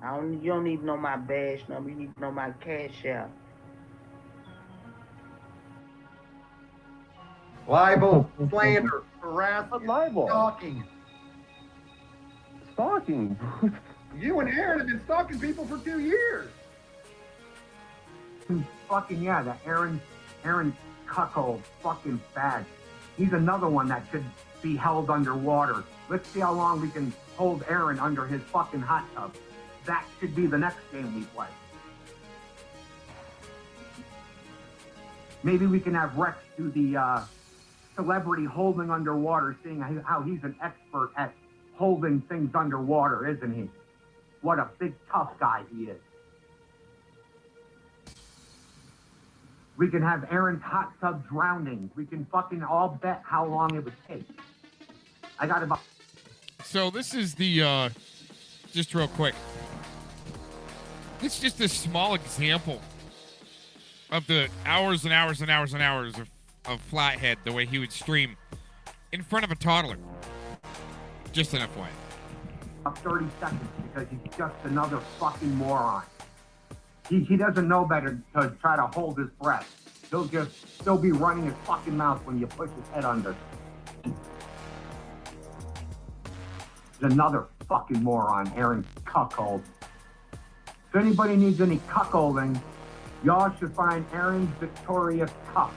You don't need to know my badge number. You need to know my cash app. Libel, slander, harassment, libel? stalking. Stalking? You and Aaron have been stalking people for 2 years. Fucking yeah, that Aaron cuckold fucking fag. He's another one that should be held underwater. Let's see how long we can hold Aaron under his fucking hot tub. that should be the next game we play. Maybe we can have Rex do the celebrity holding underwater, seeing how he's an expert at holding things underwater, isn't he? What a big tough guy he is. We can have Aaron's hot tub drowning. We can fucking all bet how long it would take. I got about... So this is the, just real quick. This is just a small example of the hours and hours and hours and hours of Flathead, the way he would stream in front of a toddler. Just an FYI. 30 seconds because he's just another fucking moron. He doesn't know better to try to hold his breath. He'll be running his fucking mouth when you push his head under. He's another fucking moron, Aaron Cuckold. If anybody needs any cuckolding, y'all should find Aaron's Victorious Cup.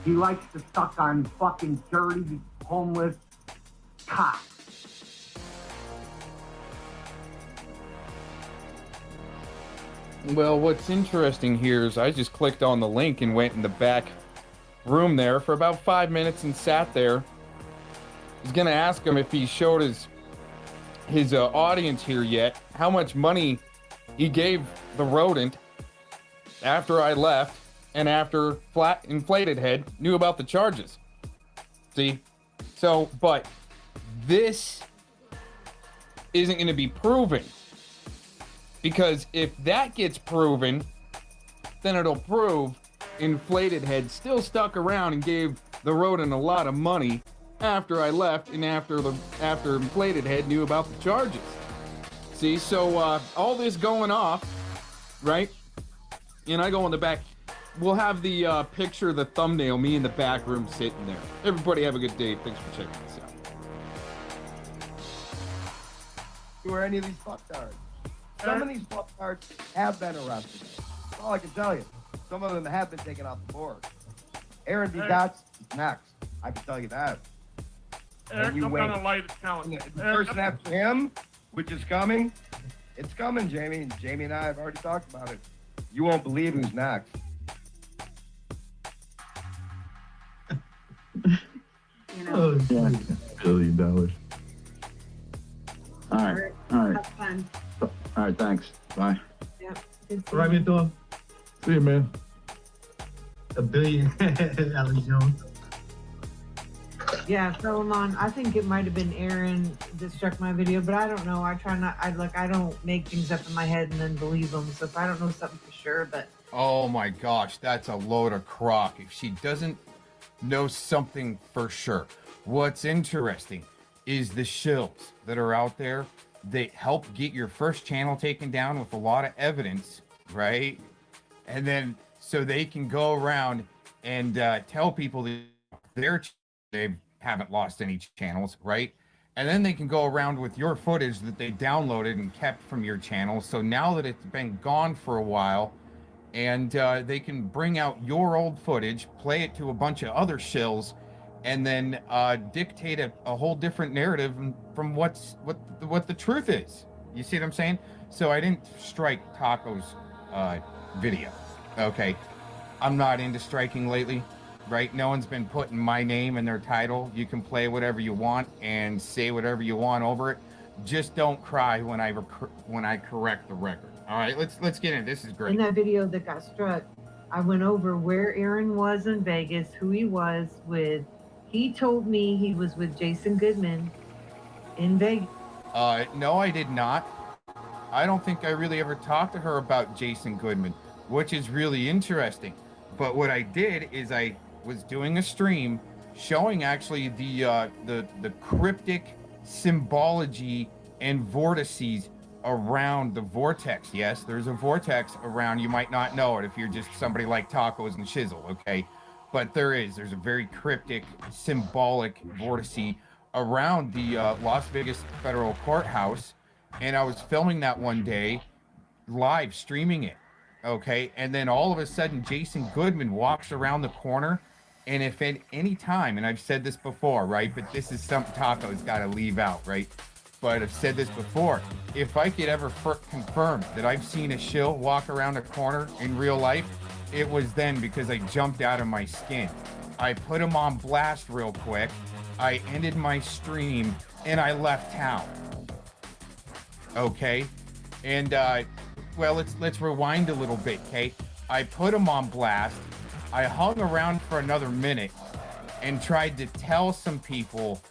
He likes to suck on fucking dirty, homeless cock. Well, what's interesting here is I just clicked on the link and went in the back room there for about 5 minutes and sat there. I was gonna ask him if he showed his audience here yet how much money he gave the rodent after I left and after Flat Inflated Head knew about the charges. See? So, but this isn't going to be proven. Because if that gets proven, then it'll prove Inflated Head still stuck around and gave the rodent a lot of money after I left and after Inflated Head knew about the charges. See, so all this going off, right? And I go in the back. We'll have the picture, the thumbnail, me in the back room sitting there. Everybody have a good day. Thanks for checking this out. Who are any of these fucktards? Some of these fucktards have been arrested. That's all I can tell you. Some of them have been taken off the board. Aaron B. Dots is next. I can tell you that. Eric, you I'm wait. gonna light a count. The person after him, which is coming, it's coming, Jamie. Jamie and I have already talked about it. You won't believe who's next. Oh, yeah. $1 billion. All right. Have fun. All right. Thanks. Bye. Yeah. Good All right, Mito. See you, man. $1 billion, Alex Jones. Yeah, Solomon, I think it might have been Aaron that struck my video, but I don't know. I try not, I don't make things up in my head and then believe them. So if I don't know something for sure, but. Oh my gosh, that's a load of crock. If she doesn't know something for sure. What's interesting is the shills that are out there that help get your first channel taken down with a lot of evidence, right? And then so they can go around and tell people that they haven't lost any channels, right? And then they can go around with your footage that they downloaded and kept from your channel. So now that it's been gone for a while, and they can bring out your old footage, play it to a bunch of other shills, and then dictate a whole different narrative from what the truth is. You see what I'm saying? So I didn't strike Taco's video. Okay, I'm not into striking lately, right? No one's been putting my name in their title. You can play whatever you want and say whatever you want over it. Just don't cry when I correct the record. All right, let's get in. This is great. In that video that got struck, I went over where Aaron was in Vegas, who he was with. He told me he was with Jason Goodman in Vegas. No, I did not. I don't think I really ever talked to her about Jason Goodman, which is really interesting. But what I did is I was doing a stream showing actually the cryptic symbology and vortices around the vortex. Yes, there's a vortex around. You might not know it if you're just somebody like Tacos and Shizzle, okay? But there's a very cryptic, symbolic vortice around the Las Vegas Federal Courthouse. And I was filming that one day, live streaming it, okay? And then all of a sudden, Jason Goodman walks around the corner. And if at any time, and I've said this before, right? But this is something Taco's got to leave out, right? but I've said this before. If I could ever confirm that I've seen a shill walk around a corner in real life, it was then because I jumped out of my skin. I put him on blast real quick. I ended my stream and I left town. Okay, and well, let's rewind a little bit, okay? I put him on blast. I hung around for another minute and tried to tell some people,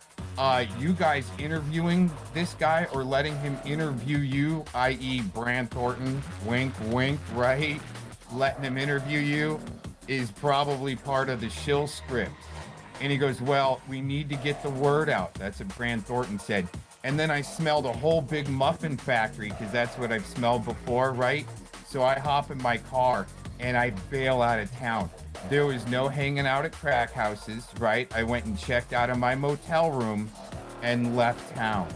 you guys interviewing this guy or letting him interview you, i.e. Bran Thornton, wink, wink, right? Letting him interview you is probably part of the shill script. And he goes, well, we need to get the word out. That's what Bran Thornton said. And then I smelled a whole big muffin factory because that's what I've smelled before, right? So I hop in my car and I bail out of town. There was no hanging out at crack houses, right? I went and checked out of my motel room and left town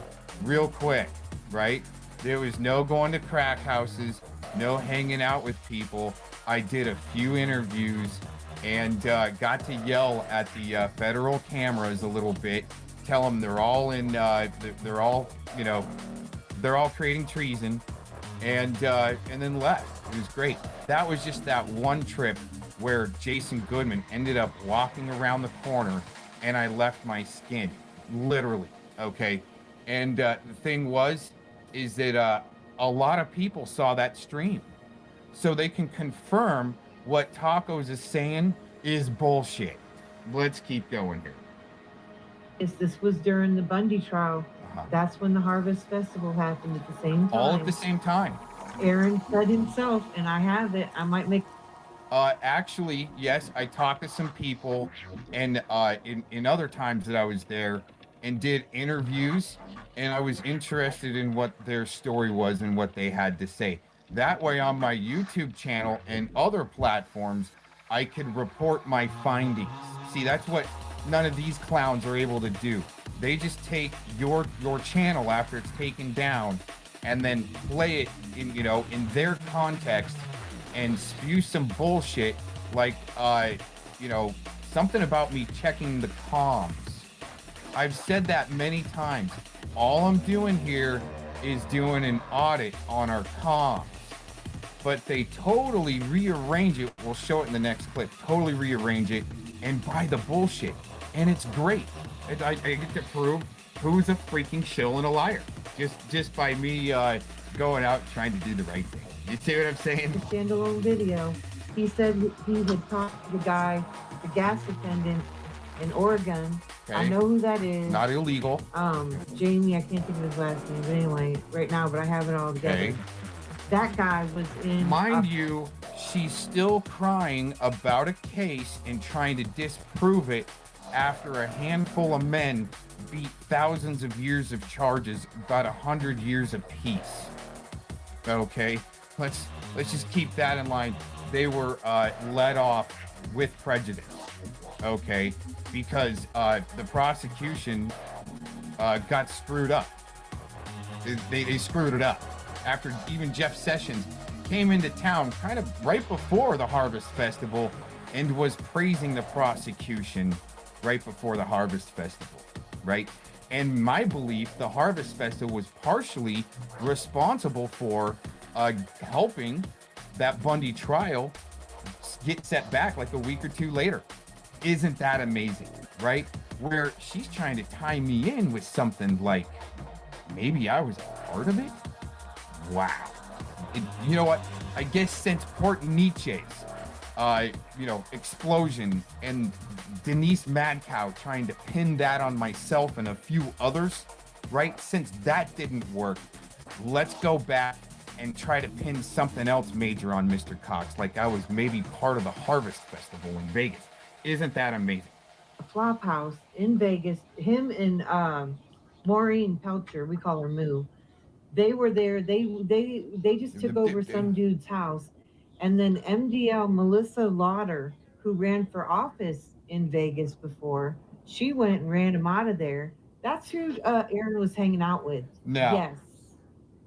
real quick, right? There was no going to crack houses, no hanging out with people. I did a few interviews and got to yell at the federal cameras a little bit, tell them they're all they're all, you know, they're all creating treason, and then left. It was great. That was just that one trip where Jason Goodman ended up walking around the corner and I left my skin, literally, okay? And the thing is that a lot of people saw that stream. So they can confirm what Tacos is saying is bullshit. Let's keep going here. This was during the Bundy trial. That's when the Harvest Festival happened at the same time. All at the same time. Aaron said himself, and I have it. I might make. Actually, yes, I talked to some people, and in other times that I was there, and did interviews, and I was interested in what their story was and what they had to say. That way, on my YouTube channel and other platforms, I could report my findings. See, that's what none of these clowns are able to do. They just take your channel after it's taken down and then play it in, you know, in their context and spew some bullshit like, you know, something about me checking the comms. I've said that many times. All I'm doing here is doing an audit on our comms. But they totally rearrange it. We'll show it in the next clip. Totally rearrange it and buy the bullshit. And it's great. I get to prove who's a freaking shill and a liar. Just by me going out trying to do the right thing. You see what I'm saying? The standalone video. He said he had talked to the guy, the gas attendant in Oregon. Okay. I know who that is. Not illegal. Jamie, I can't think of his last name, but anyway, right now, but I have it all together. Okay. That guy was in. Mind you, she's still crying about a case and trying to disprove it after a handful of men beat thousands of years of charges, about 100 years apiece. Okay, let's just keep that in line. They were let off with prejudice. Okay, because the prosecution got screwed up. They screwed it up. After even Jeff Sessions came into town kind of right before the Harvest Festival and was praising the prosecution right before the Harvest Festival, right? And my belief, the Harvest Festival was partially responsible for helping that Bundy trial get set back like a week or two later. Isn't that amazing, right? Where she's trying to tie me in with something like, maybe I was a part of it? Wow. You know what? I guess since Port Nietzsche's, you know, explosion and Denise Madcow trying to pin that on myself and a few others, right? Since that didn't work, let's go back and try to pin something else major on Mr. Cox, like I was maybe part of the Harvest Festival in Vegas. Isn't that amazing? A flop house in Vegas. Him and Maureen Pelcher, we call her Moo. They were there. They just took over some dude's house, and then MDL Melissa Lauder, who ran for office in Vegas before, she went and ran him out of there. That's who Aaron was hanging out with. No. Yes.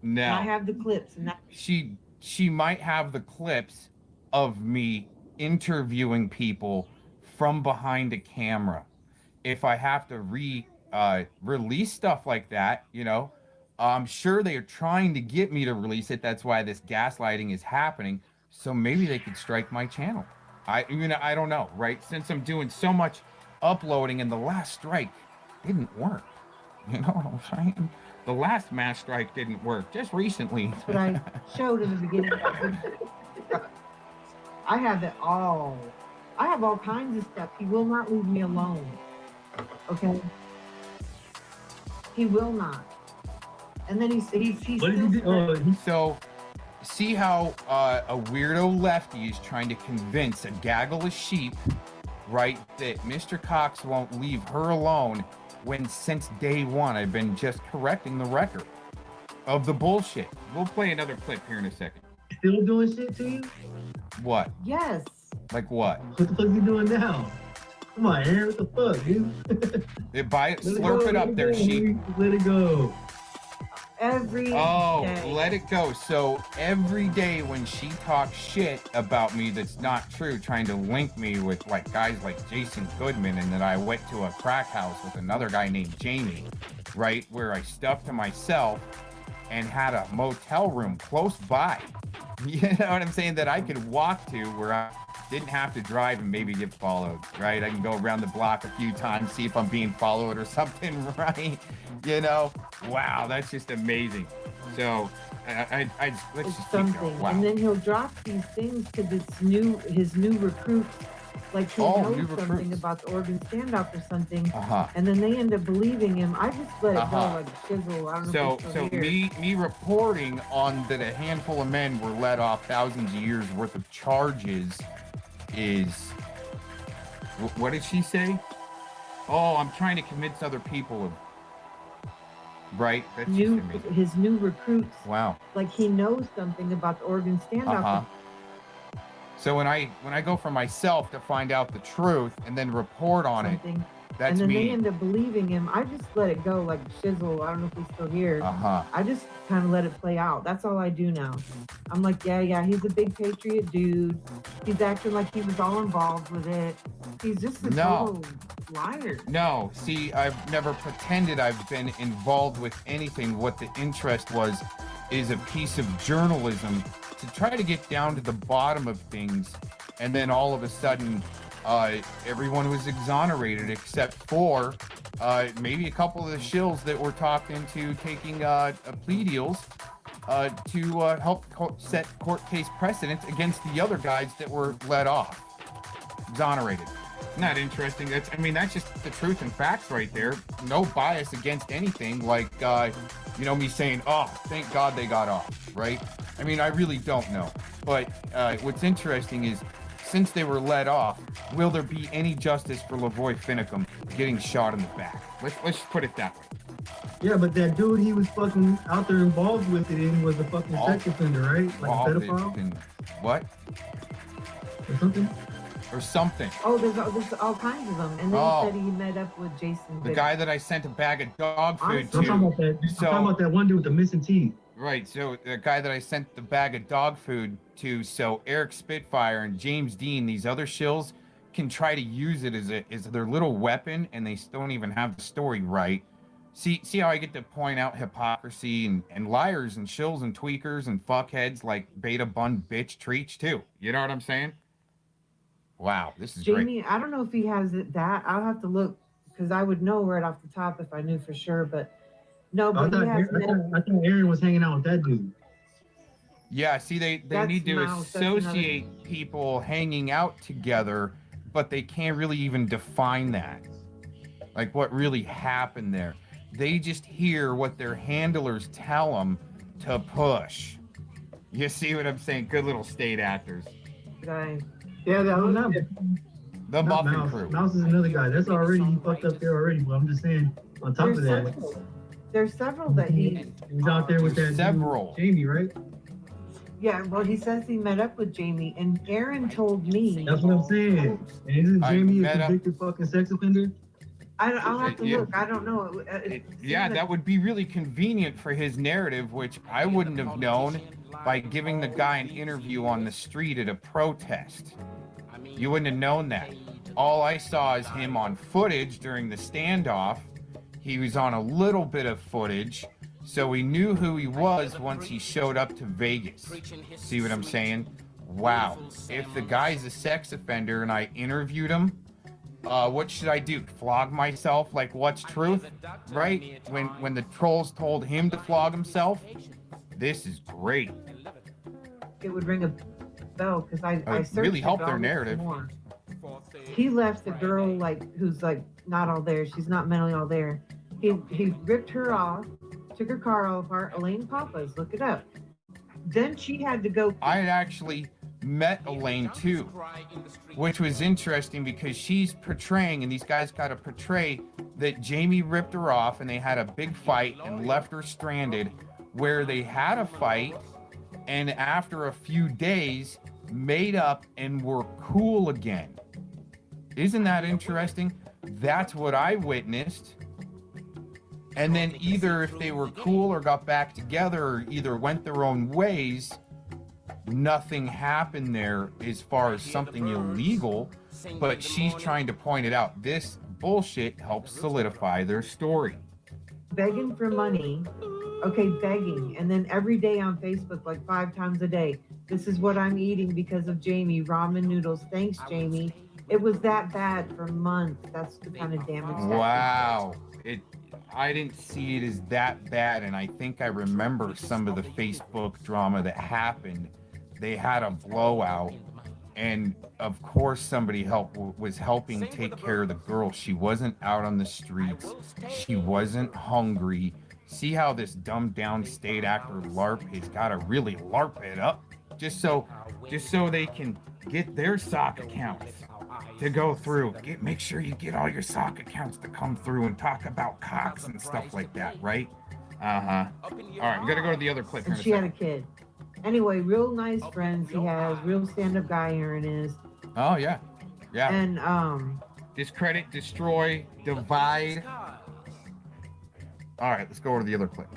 No. And I have the clips. And she might have the clips of me interviewing people from behind a camera. If I have to release stuff like that, you know, I'm sure they are trying to get me to release it. That's why this gaslighting is happening. So maybe they could strike my channel. I don't know, right? Since I'm doing so much uploading, and the last strike didn't work. You know what I'm saying? The last mass strike didn't work just recently. That's what I showed in the beginning. I have it all. I have all kinds of stuff. He will not leave me alone. Okay? He will not. And then he's What did he do? So, see how a weirdo lefty is trying to convince a gaggle of sheep, right, that Mr. Cox won't leave her alone, when since day one I've been just correcting the record of the bullshit. We'll play another clip here in a second. Still doing shit to you? What? Yes. Like what? What the fuck is he doing now? Come on, Aaron, what the fuck, dude? Slurp it up there, sheep. Let it go. Every day. Let it go. So every day when she talks shit about me that's not true, trying to link me with like guys like Jason Goodman, and that I went to a crack house with another guy named Jamie, right, where I stuffed to myself and had a motel room close by. You know what I'm saying? That I could walk to, where I didn't have to drive and maybe get followed, right? I can go around the block a few times, see if I'm being followed or something, right? You know? Wow, that's just amazing. So, let's just keep going. Wow. And then he'll drop these things because it's his new recruits, like he knows something about the Oregon standoff or something, and then they end up believing him. I just let it go like shizzle. I don't know if it's still here. me reporting on that a handful of men were let off thousands of years worth of charges is, what did she say? Oh, I'm trying to convince other people of, right? That's his new recruits. Wow. Like he knows something about the Oregon standoff. So when I go for myself to find out the truth and then report on it, that's and then me. they end up believing him. I just let it go like shizzle. I don't know if he's still here. I just kind of let it play out. That's all I do now. I'm like, yeah, he's a big patriot dude. He's acting like he was all involved with it. He's just a total liar. No, see, I've never pretended I've been involved with anything. What the interest was is a piece of journalism to try to get down to the bottom of things, and then all of a sudden everyone was exonerated except for maybe a couple of the shills that were talked into taking plea deals to help set court case precedents against the other guys that were let off, exonerated. Isn't that interesting? That's just the truth and facts right there. No bias against anything, like me saying, oh, thank God they got off, right? I really don't know. But what's interesting is, since they were let off, will there be any justice for Lavoy Finicum getting shot in the back? Let's just put it that way. Yeah, but that dude he was fucking out there involved with it in was a fucking sex offender, right? Like a pedophile? What? Or something? Or something. Oh, there's all kinds of them. And then he said he met up with Jason. The guy that I sent a bag of dog food to. I'm talking about that one dude with the missing teeth. Right, so the guy that I sent the bag of dog food to, so Eric Spitfire and James Dean, these other shills, can try to use it as their little weapon, and they still don't even have the story right. See how I get to point out hypocrisy and liars and shills and tweakers and fuckheads like Beta Bun Bitch Treach too. You know what I'm saying? Wow, this is Jamie, great. I don't know if he has that. I'll have to look, because I would know right off the top if I knew for sure, but no, but he has I thought Aaron was hanging out with that dude. Yeah, see, they need to associate people hanging out together, but they can't really even define that. Like what really happened there. They just hear what their handlers tell them to push. You see what I'm saying? Good little state actors. Guy. Yeah, the Muffin Crew. Mouse is another guy. That's already, he fucked up there already. But I'm just saying, on top of that. There's several that he's out there with that several. Dude, Jamie, right? Yeah, well, he says he met up with Jamie, and Aaron told me. That's what I'm saying. And isn't Jamie a convicted fucking sex offender? I'll have to look. I don't know. That would be really convenient for his narrative, which I wouldn't have known by giving the guy an interview on the street at a protest. You wouldn't have known that. All I saw is him on footage during the standoff. He was on a little bit of footage So we knew who he was once he showed up to Vegas. See what I'm saying? Wow. If the guy's a sex offender and I interviewed him, what should I do? Flog myself? Like, what's truth? Right? When the trolls told him to flog himself? This is great. It would ring a bell because I searched really help it their all narrative. more. He left the girl who's not all there. She's not mentally all there. He ripped her off, took her car all apart. Elaine Papas, look it up. Then she had to go. I had actually met Elaine too, which was interesting because she's portraying, and these guys got to portray that Jamie ripped her off and they had a big fight and left her stranded, where they had a fight and after a few days made up and were cool again. Isn't that interesting? That's what I witnessed. And then either if they were cool or got back together or either went their own ways, nothing happened there as far as something illegal, but she's trying to point it out. This bullshit helps solidify their story. Begging for money. Okay, begging. And then every day on Facebook, like 5 times a day, this is what I'm eating because of Jamie. Ramen noodles. Thanks, Jamie. It was that bad for months. That's the kind of damage. Wow. I didn't see it as that bad, and I think I remember some of the Facebook drama that happened. They had a blowout, and of course somebody was helping take care of the girl. She wasn't out on the streets. She wasn't hungry. See how this dumbed down state actor LARP has got to really LARP it up just so they can get their sock accounts to go through. Make sure you get all your sock accounts to come through and talk about cocks and stuff like that, right? Uh-huh. All right, we got to go to the other clip. And she had a kid. Anyway, real nice friends he has. Real stand-up guy, Aaron is. Oh, yeah. Yeah. And, discredit, destroy, divide. All right, let's go to the other clip.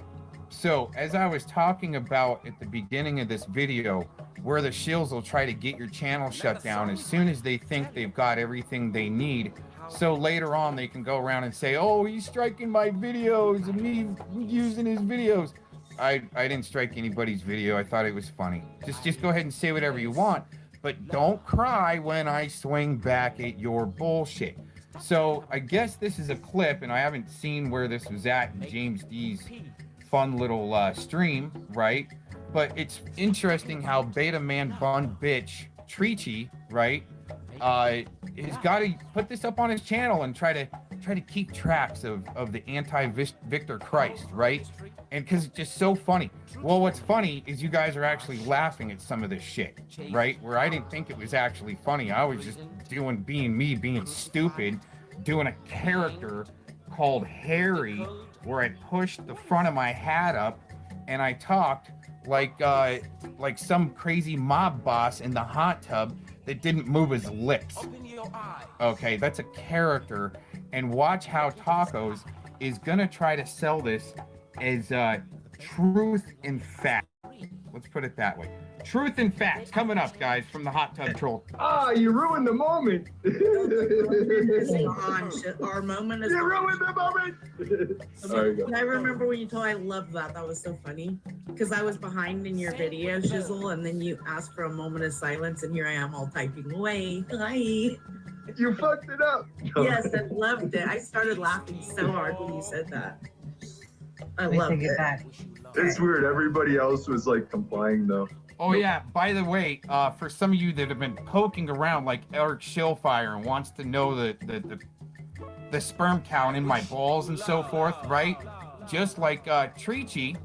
So, as I was talking about at the beginning of this video, where the shills will try to get your channel shut down as soon as they think they've got everything they need. So later on, they can go around and say, oh, he's striking my videos and me using his videos. I didn't strike anybody's video. I thought it was funny. Just go ahead and say whatever you want, but don't cry when I swing back at your bullshit. So I guess this is a clip, and I haven't seen where this was at in James D's fun little stream, right? But it's interesting how Beta Man Bun Bitch Treachy, right, has got to put this up on his channel and try to keep tracks of the anti-Victor Christ, right? And because it's just so funny. Well, what's funny is you guys are actually laughing at some of this shit, right? Where I didn't think it was actually funny. I was just being me, being stupid, doing a character called Harry, where I pushed the front of my hat up and I talked like some crazy mob boss in the hot tub that didn't move his lips. Okay, that's a character. And watch how Tacos is gonna try to sell this as truth and fact. Let's put it that way. Truth and facts coming up, guys, from the hot tub troll. Ah, you ruined the moment. Our moment is You ruined the moment. There you go. I remember when you told I loved that. That was so funny. Because I was behind in your video, Shizzle, and then you asked for a moment of silence, and here I am all typing away. Hi. You fucked it up. Yes, I loved it. I started laughing so hard when you said that. I loved it. It's weird. Everybody else was like complying though. Oh yeah, by the way, for some of you that have been poking around like Eric Shillfire and wants to know the sperm count in my balls and so forth, right? Just like Treachy,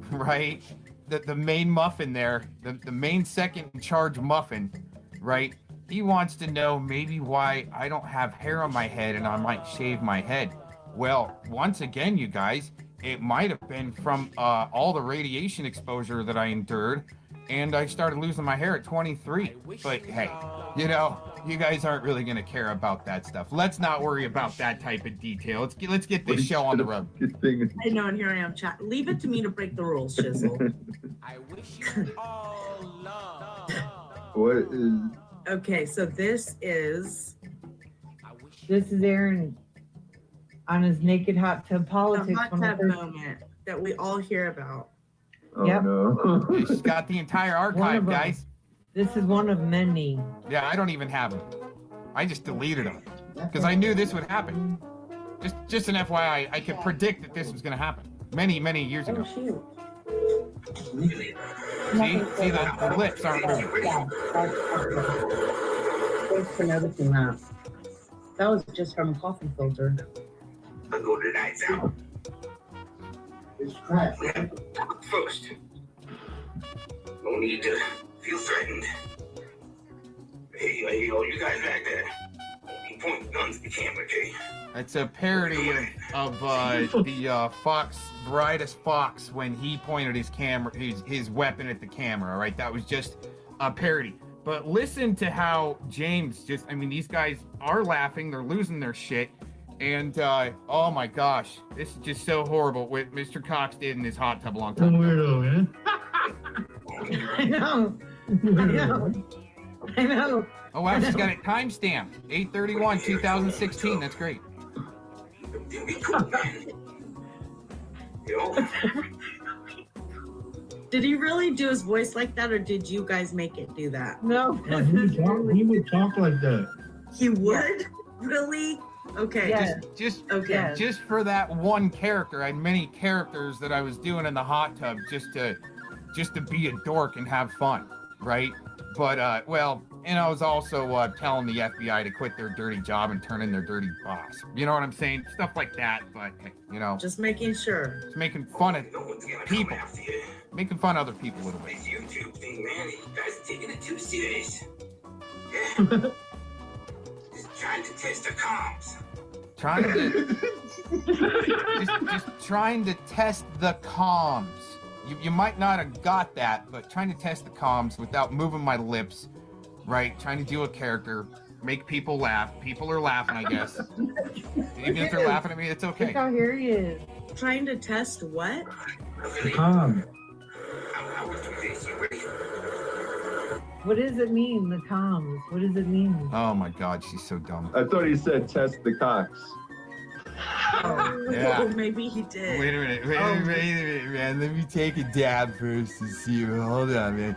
right? The main muffin there, the main second in charge muffin, right? He wants to know maybe why I don't have hair on my head and I might shave my head. Well, once again, you guys, it might have been from all the radiation exposure that I endured, and I started losing my hair at 23. But hey, you know, you guys aren't really gonna care about that stuff. Let's not worry about that type of detail. Let's get this show on the road. I know, and here I am, chat. Leave it to me to break the rules, Shizzle. What is? Okay, so this is Aaron on his naked hot tub politics. the hot tub moment. that we all hear about. Oh Yep. no. She's got the entire One archive, of them. guys. This is one of many. Yeah, I don't even have them. I just deleted them because I knew this would happen. Just an FYI, I could predict that this was going to happen many years ago. shoot. See, the lips aren't moving. Thanks for noticing that. That was just from a coffee filter. I'll go the lights out. It's trash. First, no need to feel threatened. Hey, all you guys back there, don't be pointing guns at the camera, okay? It's a parody of the Fox, Brightest Fox, when he pointed his weapon at the camera. All right, that was just a parody. But listen to how James these guys are laughing, they're losing their shit, and oh my gosh, this is just so horrible what Mr. Cox did in his hot tub a long time ago. Weirdo, man. I know. Oh wow, she's got it timestamped, 8/31/2016. That's great. Did he really do his voice like that, or did you guys make it do that? No. No, he would talk like that. He would? Really? Okay. Yeah. Just for that one character, I had many characters that I was doing in the hot tub just to be a dork and have fun, right? But and I was also telling the FBI to quit their dirty job and turn in their dirty boss. You know what I'm saying? Stuff like that. But hey, just making sure. Just making fun of people, making fun of other people a little bit. This YouTube thing, man, you guys are taking it too serious. Yeah. Just trying to test the comms. Just trying to test the comms. You might not have got that, but trying to test the comms without moving my lips, right? Trying to do a character, make people laugh. People are laughing, I guess. Even if they're laughing at me, it's okay. Look how here he is. Trying to test what? The calm. What does it mean, the comms? What does it mean? Oh my God, she's so dumb. I thought he said test the cocks. Oh, Yeah. Maybe he did. Wait a minute, man. Let me take a dab first to see you. Hold on, man.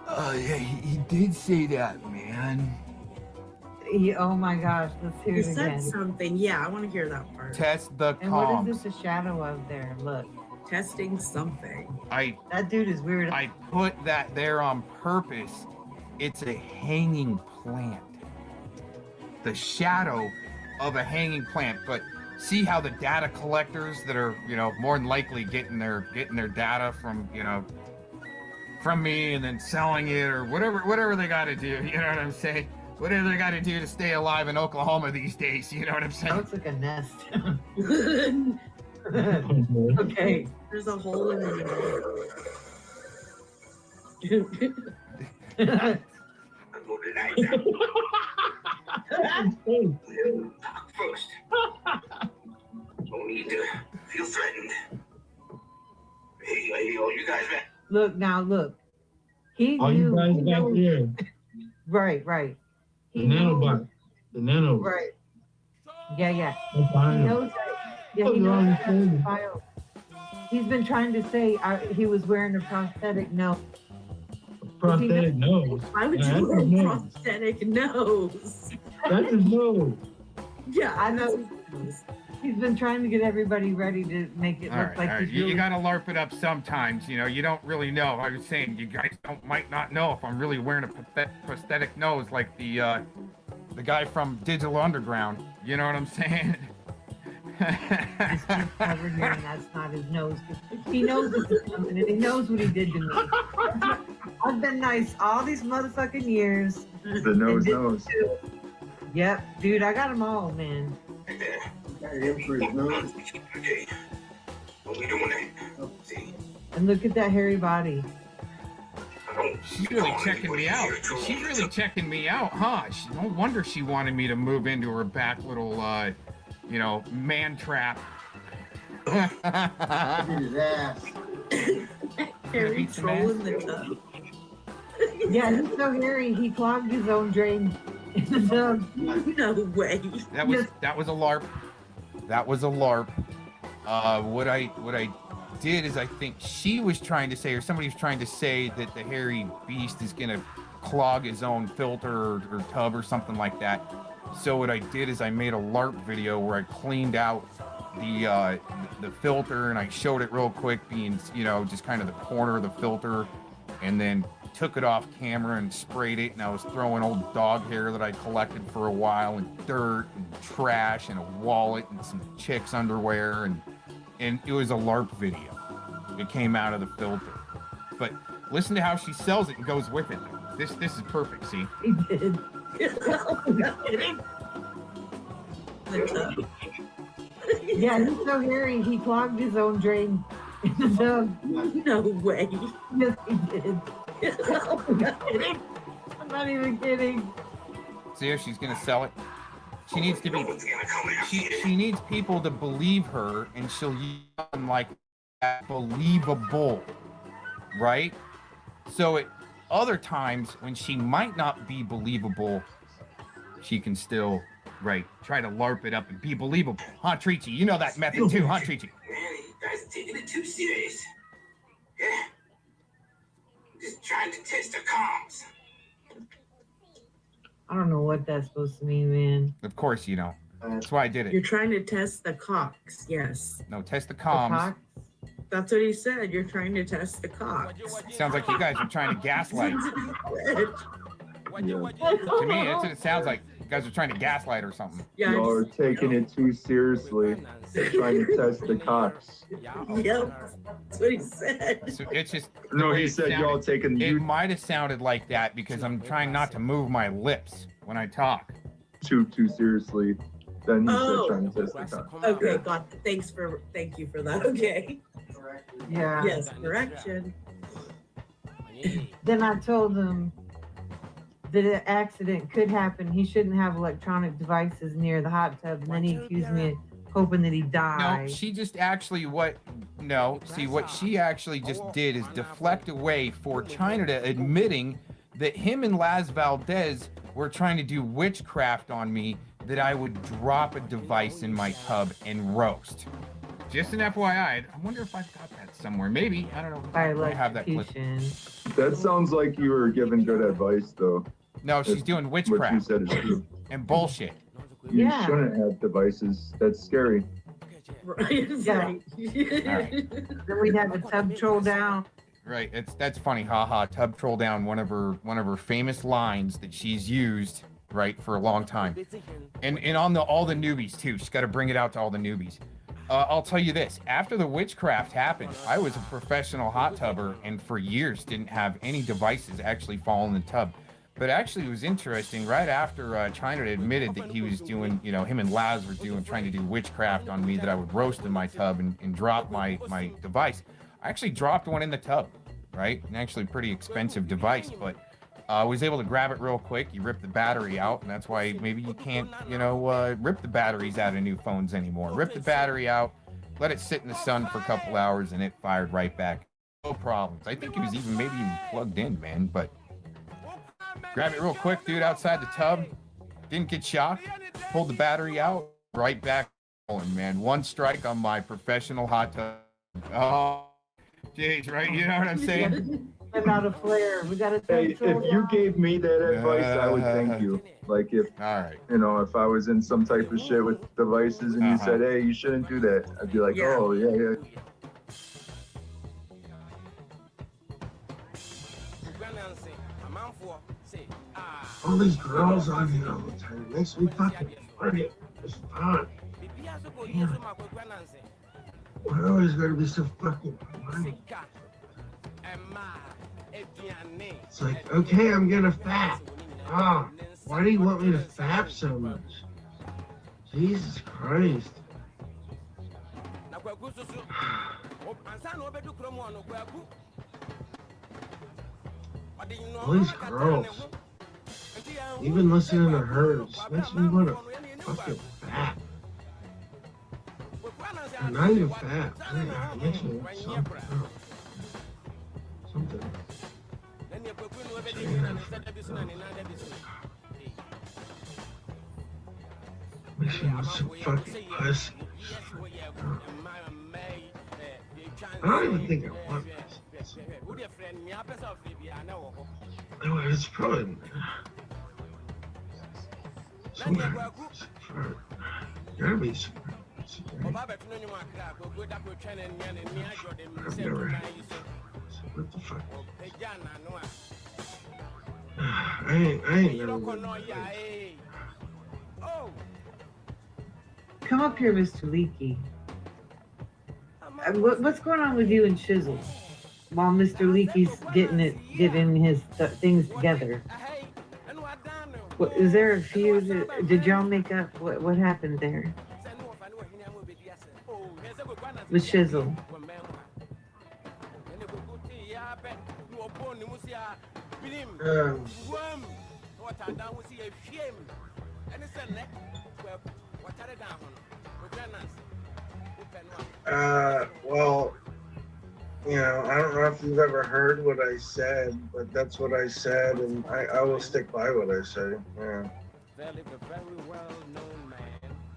Oh yeah, he did say that, man. Oh my gosh, let's hear He it said again. something. Yeah, I want to hear that part. Test the And what comms. is this a shadow of there? Look. Testing something. That dude is weird. I put that there on purpose. It's a hanging plant. The shadow of a hanging plant. But see how the data collectors that are, more than likely getting their data from, from me and then selling it or whatever they got to do. You know what I'm saying? Whatever they got to do to stay alive in Oklahoma these days. You know what I'm saying? Looks like a nest. Okay. There's a hole in the First, no need to feel threatened. Hey, all you guys back. Look. He All you guys back there. Right. The nanobot. The nanobot. Right. Yeah. That's He behind him. knows that. Yeah, he knows that's the file. He's been trying to say he was wearing a prosthetic nose. Prosthetic nose. Why would Yeah, you that's wear his a nose. prosthetic nose? That's his nose. Yeah, I know. He's been trying to get everybody ready to make it All look right, like all right. he's You really... gotta LARP it up sometimes. You don't really know. I was saying you guys might not know if I'm really wearing a prosthetic nose like the guy from Digital Underground. You know what I'm saying? He's covered here, and that's not his nose. He knows this is coming, and he knows what he did to me. I've been nice all these motherfucking years. The nose knows. Yep, dude, I got them all, man. Okay. What we doing that? See? And look at that hairy body. She's really checking me out. She's really checking me out, huh? No wonder she wanted me to move into her back little, man trap. His ass. Harry trolling the tub. Yeah, he's so hairy, he clogged his own drain. No way. That was a LARP. That was a LARP. What I did is I think she was trying to say, or somebody was trying to say, that the hairy beast is gonna clog his own filter or tub or something like that. So what I did is I made a LARP video where I cleaned out the filter, and I showed it real quick, being, you know, just kind of the corner of the filter, and then took it off camera and sprayed it, and I was throwing old dog hair that I collected for a while, and dirt and trash and a wallet and some chick's underwear, and it was a LARP video. It came out of the filter. But listen to how she sells it and goes with it. This is perfect, see? He did. Yeah, he's so hairy, he clogged his own drain. So, no way. Yes, he did. I'm not even kidding. See how she's gonna sell it? She needs to be. She needs people to believe her, and she'll use them like that, believable, right? So at other times when she might not be believable, she can still, right, try to LARP it up and be believable. Huh, Treachy? You know that method too, huh, Treachy? Man, you guys are taking it too serious. Yeah. Just trying to test the comms. I don't know what that's supposed to mean, man. Of course you know. That's why I did it. You're trying to test the cocks, yes. No, test the comms. That's what he said. You're trying to test the cocks. Sounds like you guys are trying to gaslight. To me, that's what it sounds like. You guys are trying to gaslight or something. Y'all are taking it too seriously. Trying to test the cocks. Yep, that's what he said. So it's just. No, he said y'all taking. It might have sounded like that because I'm trying not to move my lips when I talk. Too seriously. Then he said trying to test the cocks. Okay, got. Thank you for that. Okay. Yeah. Yes, correction. Then I told him that an accident could happen. He shouldn't have electronic devices near the hot tub. And then he accused me of hoping that he died. No, she just actually what she actually just did is deflect away for China to admitting that him and Laz Valdez were trying to do witchcraft on me, that I would drop a device in my tub and roast. Just an FYI, I wonder if I've got that somewhere. Maybe, I don't know. I have that clip. That sounds like you were giving good advice, though. No, she's doing witchcraft. What you said is true. And bullshit. You shouldn't have devices. That's scary. Right. Right. Then we'd have a tub troll down. Right. That's funny. Haha. Tub troll down. One of her famous lines that she's used, right, for a long time. And on all the newbies too. She's got to bring it out to all the newbies. I'll tell you this, after the witchcraft happened, I was a professional hot tubber and for years didn't have any devices actually fall in the tub. But actually it was interesting, right after China admitted that he was doing, you know, him and Laz were trying to do witchcraft on me, that I would roast in my tub and drop my device. I actually dropped one in the tub, right? An actually pretty expensive device, but I was able to grab it real quick. You rip the battery out, and that's why maybe you can't, rip the batteries out of new phones anymore. Rip the battery out, let it sit in the sun for a couple hours, and it fired right back. No problems. I think it was maybe even plugged in, man, but grab it real quick, dude, outside the tub. Didn't get shocked. Pulled the battery out, right back going, man. One strike on my professional hot tub. Oh, jeez, right? You know what I'm saying? About a flare. We got to Hey, if you gave me that advice, I would thank you. Like if, if I was in some type of shit with devices and you said, hey, you shouldn't do that, I'd be like, oh, yeah. All these girls on here all the time. It makes me fucking funny. It's fun. Damn. Why always gotta be so fucking funny? It's like, okay, I'm gonna fap. Oh, why do you want me to fap so much? Jesus Christ. All these girls, even listening to her, just makes me want to fucking fap. Or not even fap. It makes me want something else. Something. Makes me want some fucking pussy. I don't even think I want this. Oh, it's probably somewhere. Gotta be somewhere. I've never had it. What the fuck? I ain't never been to Come up here, Mr. Leakey. What's going on with you and Shizzle? While Mr. Leakey's getting his things together. Is there a feud? Did y'all make up? What happened there? With Shizzle. Well, you know, I don't know if you've ever heard what I said, but that's what I said, and I will stick by what I say. Yeah. I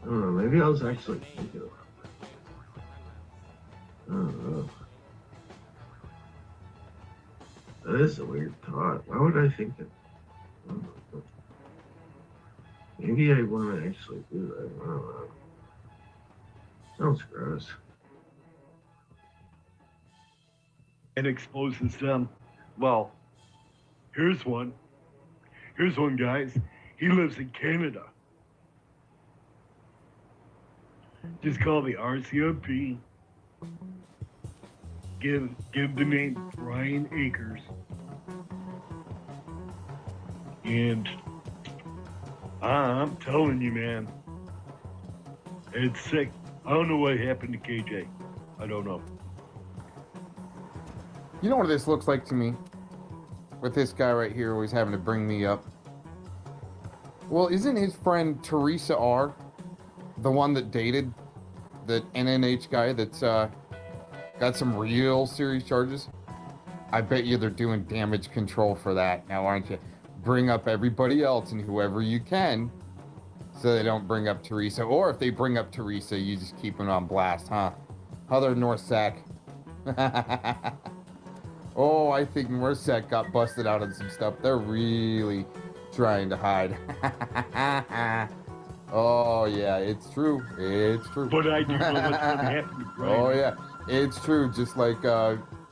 don't know, maybe I was actually thinking about it. I don't know. That is a weird thought. Why would I think it? I don't know. Maybe I want to actually do that. I don't know. Sounds gross. And exposes them. Well, here's one. Here's one, guys. He lives in Canada. Just call the RCMP. Give the name Brian Akers. And I'm telling you, man, it's sick. I don't know what happened to KJ. I don't know. You know what this looks like to me? With this guy right here always having to bring me up. Well, isn't his friend Teresa R. the one that dated the NNH guy that's got some real serious charges? I bet you they're doing damage control for that now, aren't you? Bring up everybody else and whoever you can so they don't bring up Teresa. Or if they bring up Teresa, you just keep them on blast, huh? Other North Sac. Oh, I think Northsec got busted out on some stuff. They're really trying to hide. Oh, yeah, it's true. It's true. But I do know what's going to happen. Right? Oh, yeah, it's true. Just like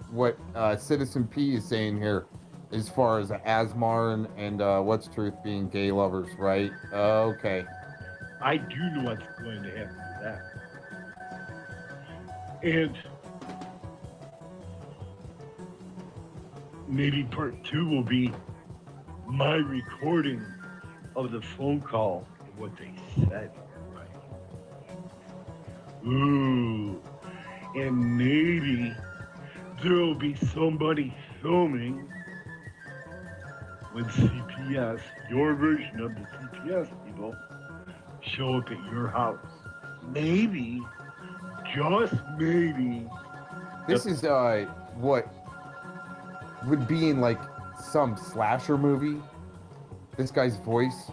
what Citizen P is saying here, as far as Asmar and What's Truth being gay lovers, right? Okay. I do know what's going to happen to that. And maybe part 2 will be my recording of the phone call and what they said. Right? Ooh. And maybe there'll be somebody filming when CPS, your version of the CPS people, show up at your house. Maybe, just maybe. This is what would be in like some slasher movie. This guy's voice,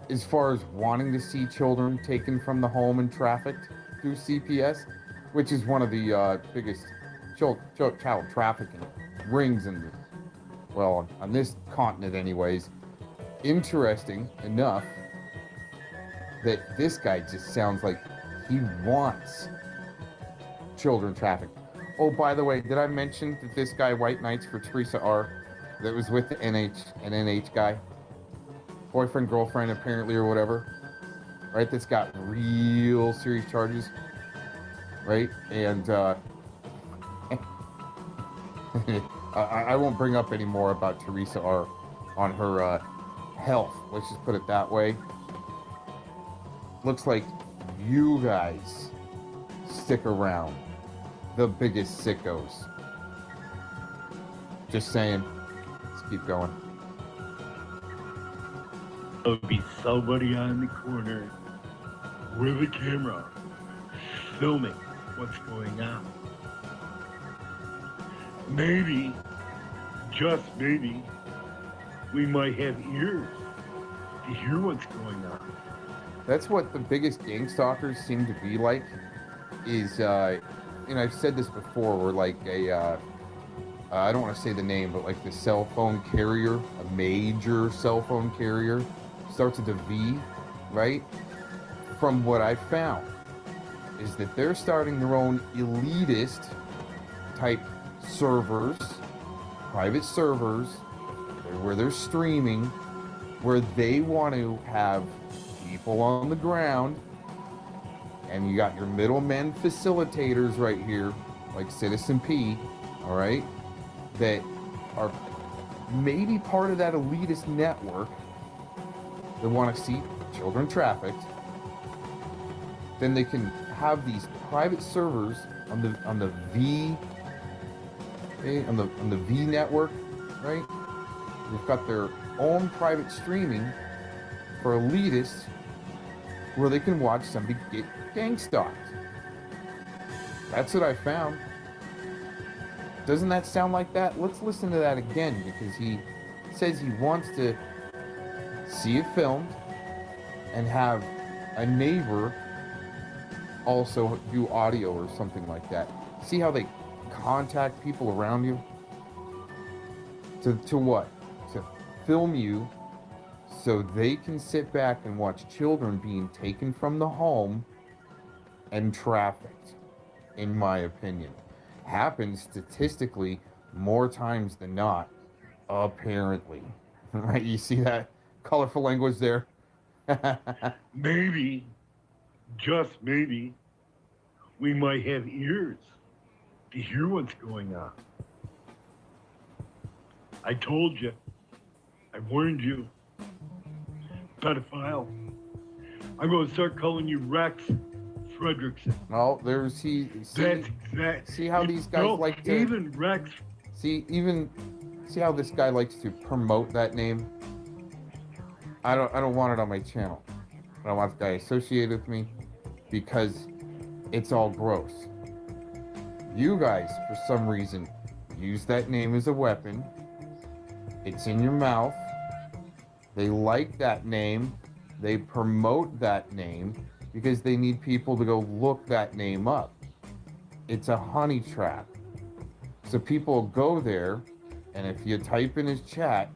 as far as wanting to see children taken from the home and trafficked through CPS, which is one of the biggest child trafficking rings in the, well, on this continent anyways. Interesting enough that this guy just sounds like he wants children trafficked. Oh, by the way, did I mention that this guy White Knights for Teresa R. that was with the NH guy? Boyfriend, girlfriend, apparently, or whatever. Right? That's got real serious charges. Right? And I won't bring up any more about Teresa R. on her health. Let's just put it that way. Looks like you guys stick around. The biggest sickos. Just saying. Let's keep going. There'll be somebody on the corner with a camera filming what's going on. Maybe, just maybe, we might have ears to hear what's going on. That's what the biggest gang stalkers seem to be like. Is I've said this before. Where like I don't want to say the name, but like the cell phone carrier, a major cell phone carrier, starts with a V, right? From what I found, is that they're starting their own elitist type servers, private servers, where they're streaming, where they want to have people on the ground, and you got your middlemen facilitators right here, like Citizen P, all right, that are maybe part of that elitist network that want to see children trafficked. Then they can have these private servers on the V, okay, on the V network, right? They've got their own private streaming for elitists, where they can watch somebody get gang stalked. That's what I found. Doesn't that sound like that? Let's listen to that again, because he says he wants to see it filmed and have a neighbor also do audio or something like that. See how they contact people around you? To what? To film you so they can sit back and watch children being taken from the home and trafficked, in my opinion. Happens statistically more times than not, apparently. Right? You see that colorful language there? Maybe, just maybe, we might have ears to hear what's going on. I told you. I warned you. Pedophile. I'm going to start calling you Rex Fredrickson. Oh, there's he. That's exact. See how these guys like to. Even Rex. See how this guy likes to promote that name. I don't want it on my channel. I don't want the guy associated with me because it's all gross. You guys, for some reason, use that name as a weapon. It's in your mouth. They like that name. They promote that name because they need people to go look that name up. It's a honey trap. So people go there, and if you type in his chat,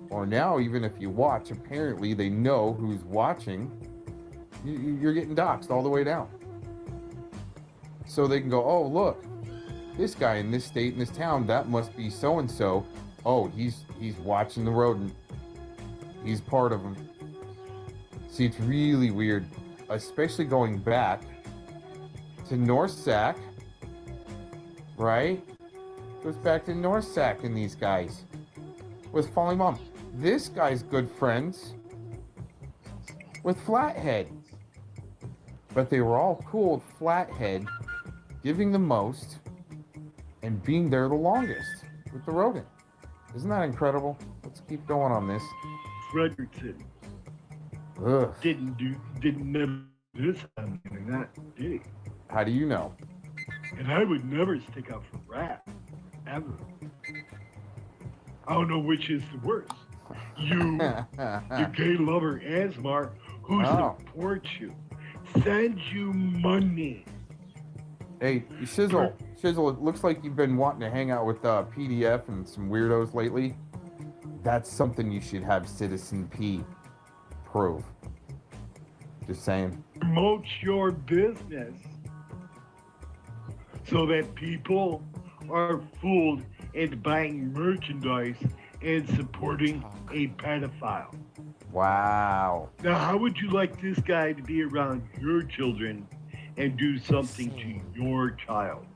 or now even if you watch, apparently they know who's watching, you're getting doxxed all the way down. So they can go, oh, look, this guy in this state, in this town, that must be so-and-so. Oh, he's watching the rodent. He's part of them. See, it's really weird, especially going back to North Sac, right? Goes back to North Sac and these guys with Falling Mom. This guy's good friends with Flathead. But they were all cool with Flathead giving the most and being there the longest with the rodent. Isn't that incredible? Let's keep going on this. Fredrickson didn't never this on the internet, did he? How do you know? And I would never stick up for rap, ever. I don't know which is the worst. You, your gay lover Asmar, who supports you, sends you money. Hey, Shizzle, it looks like you've been wanting to hang out with PDF and some weirdos lately. That's something you should have Citizen P prove. Just saying. Promote your business so that people are fooled into buying merchandise and supporting a pedophile. Wow. Now, how would you like this guy to be around your children and do something to your child?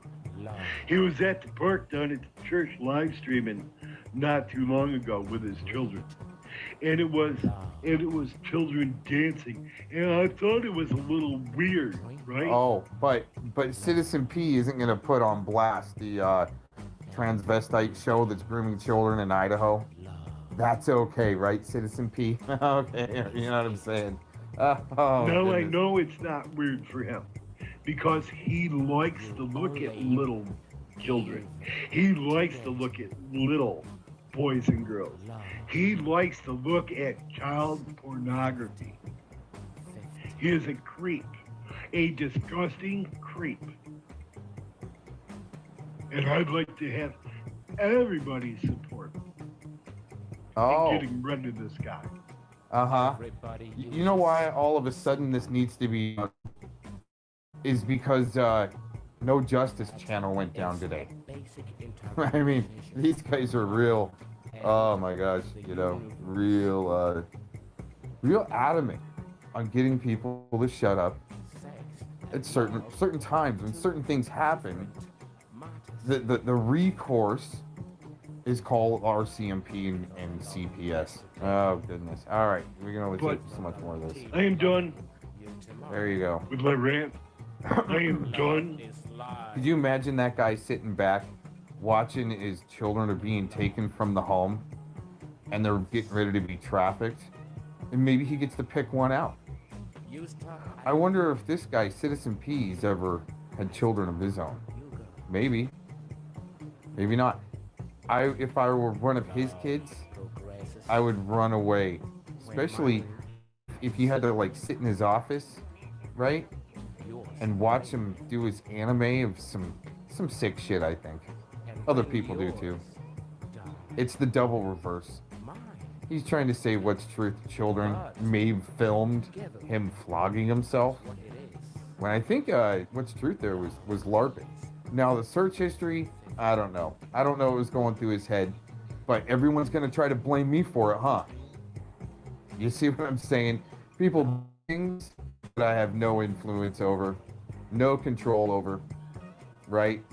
He was at the park down at the church live streaming not too long ago with his children. And it was children dancing. And I thought it was a little weird, right? Oh, but Citizen P isn't going to put on blast the transvestite show that's grooming children in Idaho. That's okay, right, Citizen P? Okay, you know what I'm saying? No, I know it's not weird for him because he likes to look at little children. He likes to look at little boys and girls. He likes to look at child pornography. He is a creep, a disgusting creep. And I'd like to have everybody's support in getting rid of this guy. You know why all of a sudden this needs to be is because No Justice Channel went down today. I mean, these guys are real. Oh my gosh, you know, real adamant on getting people to shut up at certain times when certain things happen. The recourse is called RCMP and CPS. Oh goodness! All right, we're gonna only take so much more of this. I am done. There you go. With my rant, I am done. Could you imagine that guy sitting back, watching his children are being taken from the home, and they're getting ready to be trafficked, and maybe he gets to pick one out. I wonder if this guy, Citizen P's, ever had children of his own. Maybe. Maybe not. If I were one of his kids, I would run away. Especially if he had to like sit in his office, right? And watch him do his anime of some sick shit, I think. Other people do too. It's the double reverse. He's trying to say what's truth to children. Maeve filmed him flogging himself. When I think what's truth there was LARPing. Now the search history, I don't know. I don't know what was going through his head, but everyone's gonna try to blame me for it, huh? You see what I'm saying? People do things that I have no influence over, no control over, right?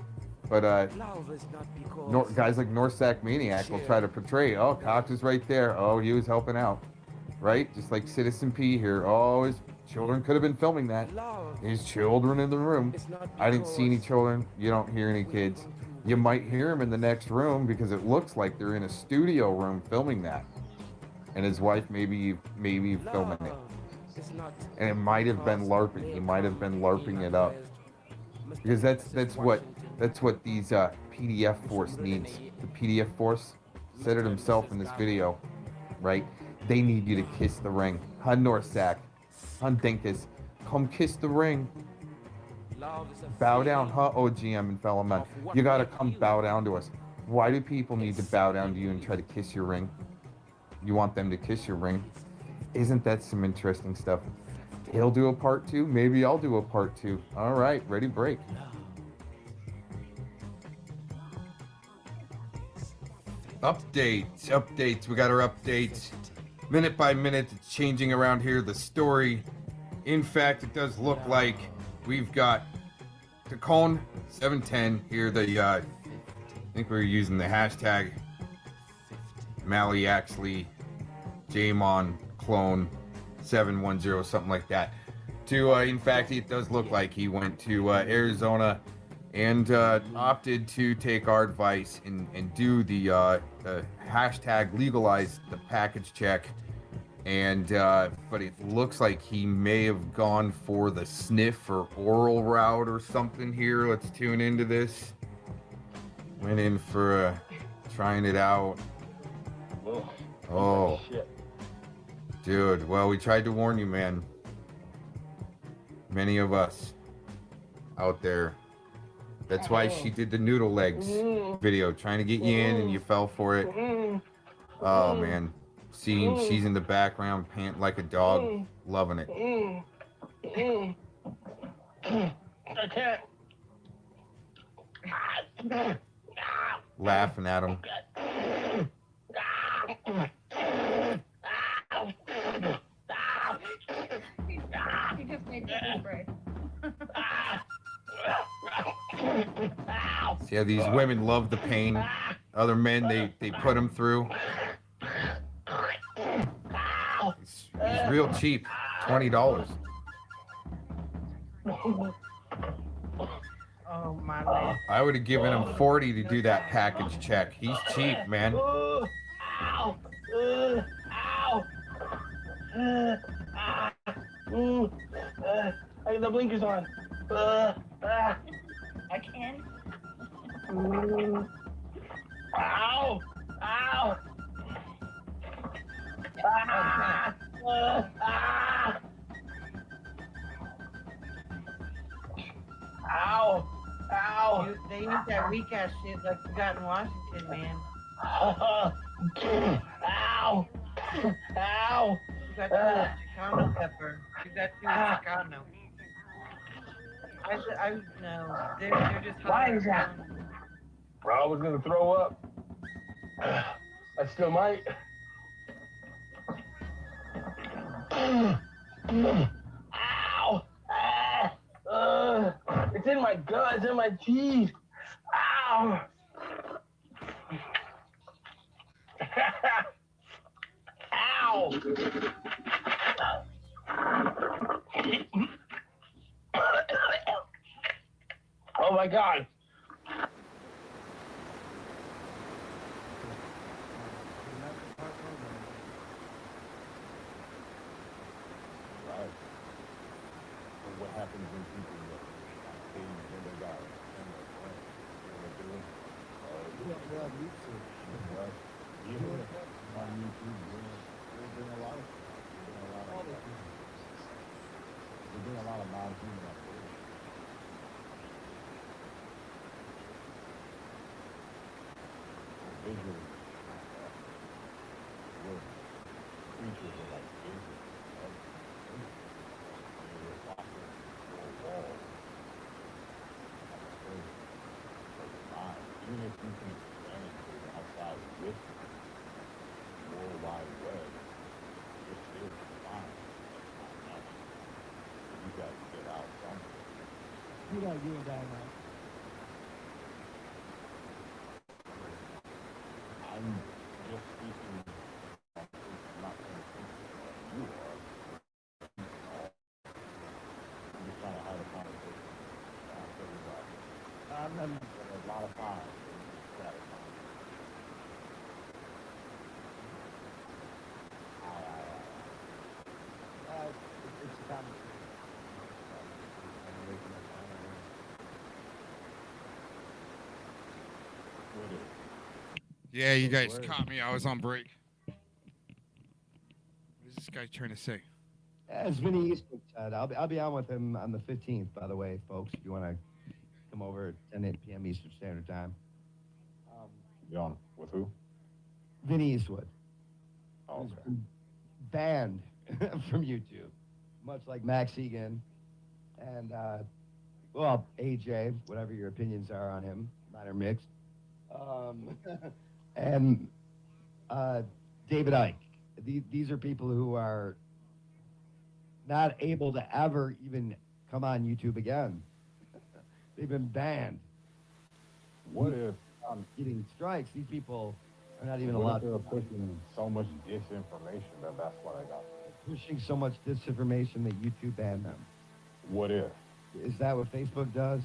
But guys like Norsac Maniac will try to portray, oh, Cox is right there. Oh, he was helping out, right? Just like Citizen P here. Oh, his children could have been filming that. His children in the room. I didn't see any children. You don't hear any kids. You might hear him in the next room because it looks like they're in a studio room filming that. And his wife maybe filming it. And it might have been LARPing. He might have been LARPing it up. Because that's what these PDF Force needs. The PDF Force said it himself in this video, right? They need you to kiss the ring. Hun Norsac, Hun Dinkus, come kiss the ring. Bow down, huh, OGM and fellow men. You gotta come bow down to us. Why do people need to bow down to you and try to kiss your ring? You want them to kiss your ring? Isn't that some interesting stuff? He'll do a part 2. Maybe I'll do a part 2. All right, ready, break. Updates. We got our updates. Minute by minute, it's changing around here, the story. In fact, it does look like we've got Tacone 710 here. I think we're using the hashtag Mally Axley Jamon clone 710, something like that. In fact, it does look like he went to Arizona and opted to take our advice and do the hashtag legalize the package check. And but it looks like he may have gone for the sniff or oral route or something here. Let's tune into this. Went in for trying it out. Oh, dude. Well, we tried to warn you, man. Many of us out there. That's why she did the noodle legs video, trying to get you in, and you fell for it. Oh man, seeing she's in the background, pant like a dog, loving it. I can't. Laughing at him. He just made me spray. See how these women love the pain. Other men, they put them through. It's real cheap, $20. Oh my God. I would have given him $40 to do that package check. He's cheap, man. Ow! Ow! I got the blinkers on. I can. Ow! Ow! that weak ass shit like we got in Washington, man. Ow! Ow! You got the Chicano pepper. You got the Chicano. I no, they're just hot. Why is that? Bro, I was gonna throw up. I still might. Ow! It's in my gut, it's in my teeth. Ow! Ow! Oh my God. What happens when people when they got on YouTube, we're doing a lot of non-human activity. Visually, we're creatures are like visuals. Even if you can expand to the outside with the World Wide Web, you're still confined. You got to get out something. You got you and that now. I'm just speaking. I'm not going to think you are. I'm just trying to have a conversation. I'm a lot of fun. It's a conversation. Yeah, you guys caught me. I was on break. What is this guy trying to say? As Vinny Eastwood said, I'll be on with him on the 15th, by the way, folks, if you want to come over at 10 p.m. Eastern Standard Time. You on with who? Vinny Eastwood. Oh, okay. Who's been banned from YouTube, much like Max Egan and, well, AJ, whatever your opinions are on him, mine are mixed. And David Icke. These are people who are not able to ever even come on YouTube again. They've been banned. What if getting strikes? These people are not even what allowed if they're to pushing so much disinformation that's why they got pushing so much disinformation that YouTube banned them. What if? Is that what Facebook does?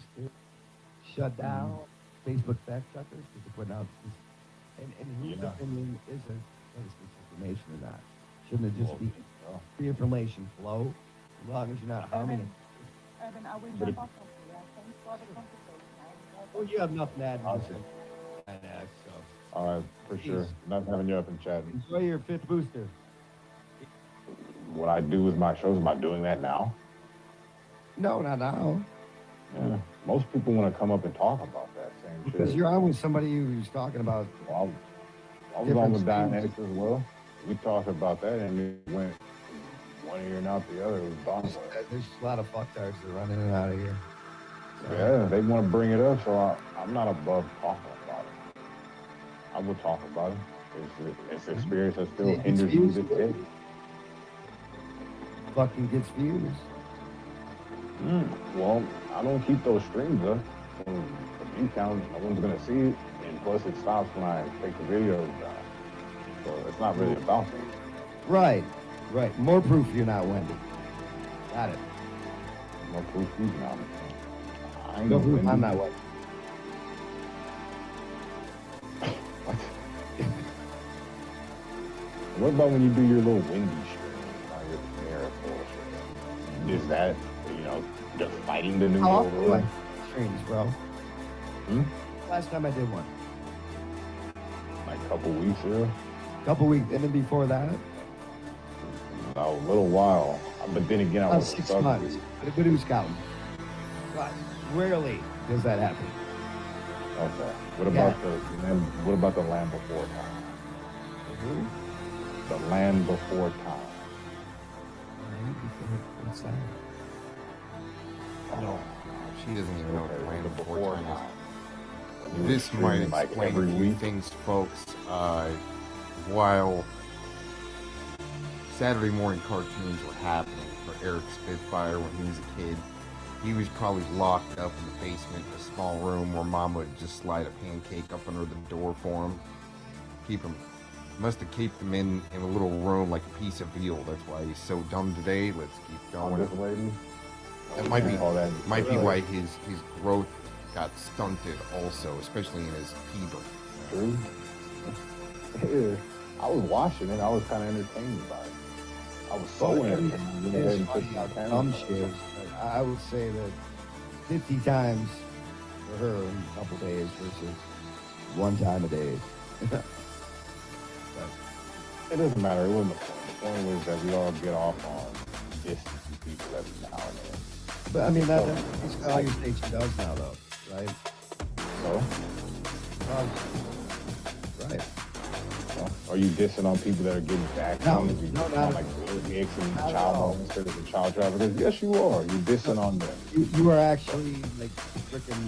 Shut down Facebook fact checkers because they're putting out this, and whose opinion is it that it's disinformation or not? Shouldn't it just be free information flow as long as you're not harming it? Evan, I will But jump off of you. Thanks for the conversation. Well, you have nothing to add to Awesome. this. So. All right, for sure. Not having you up and chatting. Enjoy your 5th booster. What I do with my shows, am I doing that now? No, not now. Yeah. Most people want to come up and talk about that same shit. Because you're on with somebody who's talking about. Well, I was on with Dynamics as well. We talked about that and it went one ear and out the other. It was bomb. There's a lot of fucktards that run in and out of here. So, yeah, they want to bring it up, so I'm not above talking about it. I will talk about it. It's experience that still hinders me to take. Fucking gets views. Well, I don't keep those streams up. So the view count, no one's gonna see it, and plus it stops when I take the videos down. So it's not really about me. Right. More proof you're not Wendy. Got it. More proof he's not. I ain't No no proof Wendy. I'm not Wendy. What about when you do your little Wendy stream on your Premiere bullshit? Is that, just fighting the new How world often do I order? streams, bro? Last time I did one. Like a couple weeks ago? Couple weeks, and then before that? A little while. But then again, I About was 6 months. But who's counting? But rarely does that happen. Okay. What about the land? What about the Land Before Time? The Land Before Time. What's that? No, she doesn't even know what the Land Before Time is. You This were might streaming, like, explain every a few week? things, folks. While Saturday morning cartoons were happening for Eric Spitfire when he was a kid, he was probably locked up in the basement, a small room where Mom would just slide a pancake up under the door for him. Must have kept him in a little room like a piece of veal. That's why he's so dumb today. Let's keep going. This lady? That might be Really? why his growth got stunted also, especially in his puber. True. Yeah. I was watching it. I was kind of entertained by it. I was so entertained. It's funny, dumb shit. I would say that 50 times for her in a couple days versus one time a day. It doesn't matter. It wasn't the point. The point was that we all get off on distancing people every now and then. But I mean, that's all your state she does now, though, right? So? Right. Are you dissing on people that are getting vaccines? No, not like Bill Hicks and child molesters and child traffickers? Yes, you are. You're dissing on them. You are actually like freaking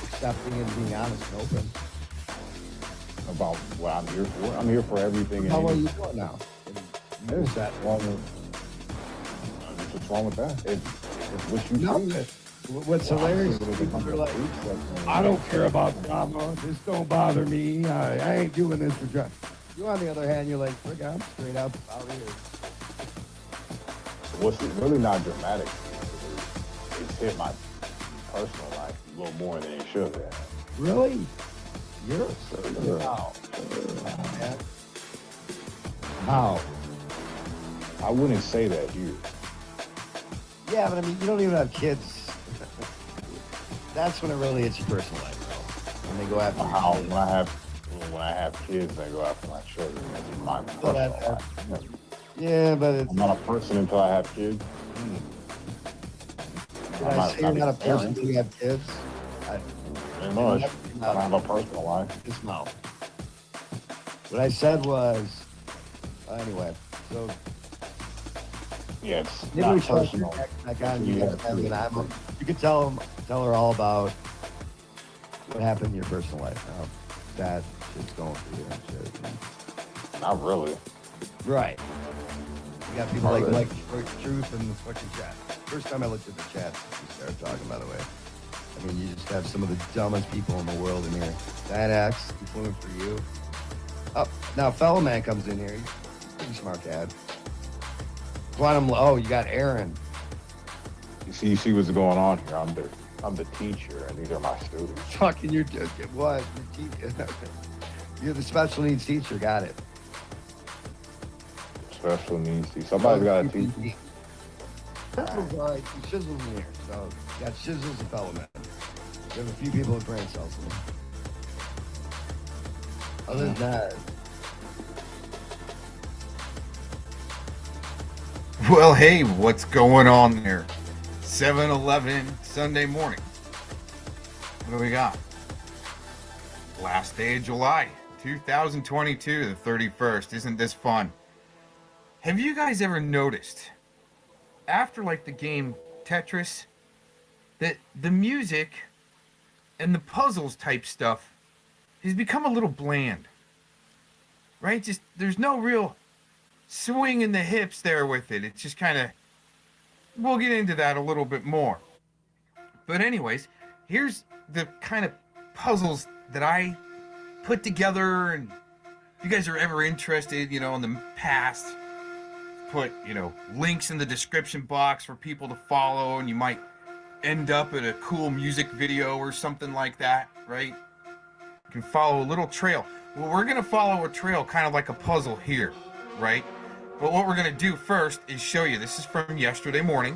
accepting and being honest and open about what I'm here for. I'm here for everything. How are you doing now? What's wrong with that? It's what you do. What's hilarious? People are like, I don't care about drama. This don't bother me. I ain't doing this for drama. You, on the other hand, you're like, frick, I'm straight up out here. What's really not dramatic? It's hit my personal life a little more than it should have. Really? You're How? How? I wouldn't say that here. Yeah, but I mean, you don't even have kids. That's when it really hits your personal life, bro. When they go after how when I have kids, they go after my children. That's my personal life. Yeah, but it's I'm not a person until I have kids. Did I say you're not a person until you have kids? Pretty much. I don't have a personal life. Just no. What I said was, anyway, so. Yeah, it's maybe not we should personal. You could tell her all about what happened in your personal life. How that shit's going for you and shit. Not really. Right. You got people like Truth and the fucking chat. First time I looked at the chat, we started talking, by the way. I mean, you just have some of the dumbest people in the world in here. Dianax, he's looking for you. Oh, now Fellow Man comes in here. He's a pretty smart dad. Quantum, you got Aaron. You see what's going on here. I'm the teacher, and these are my students. Fucking, you're what? You're the special needs teacher. Got it. Special needs teacher. Somebody's got to teach me. Shizzle's all right. Shizzle's in here. So, you got Shizzle's a Fellow Man. You have a few people with brain cells in there. Other than that. Well, hey, what's going on there? 7-Eleven Sunday morning. What do we got? Last day of July, 2022, the 31st. Isn't this fun? Have you guys ever noticed, after like the game Tetris, that the music and the puzzles type stuff has become a little bland? Right? Just, there's no real swing in the hips there with it. It's just kind of, we'll get into that a little bit more. But anyways, here's the kind of puzzles that I put together, and if you guys are ever interested, in the past, put, links in the description box for people to follow, and you might end up at a cool music video or something like that, right? You can follow a little trail. Well, we're going to follow a trail kind of like a puzzle here, right? But what we're going to do first is show you. This is from yesterday morning.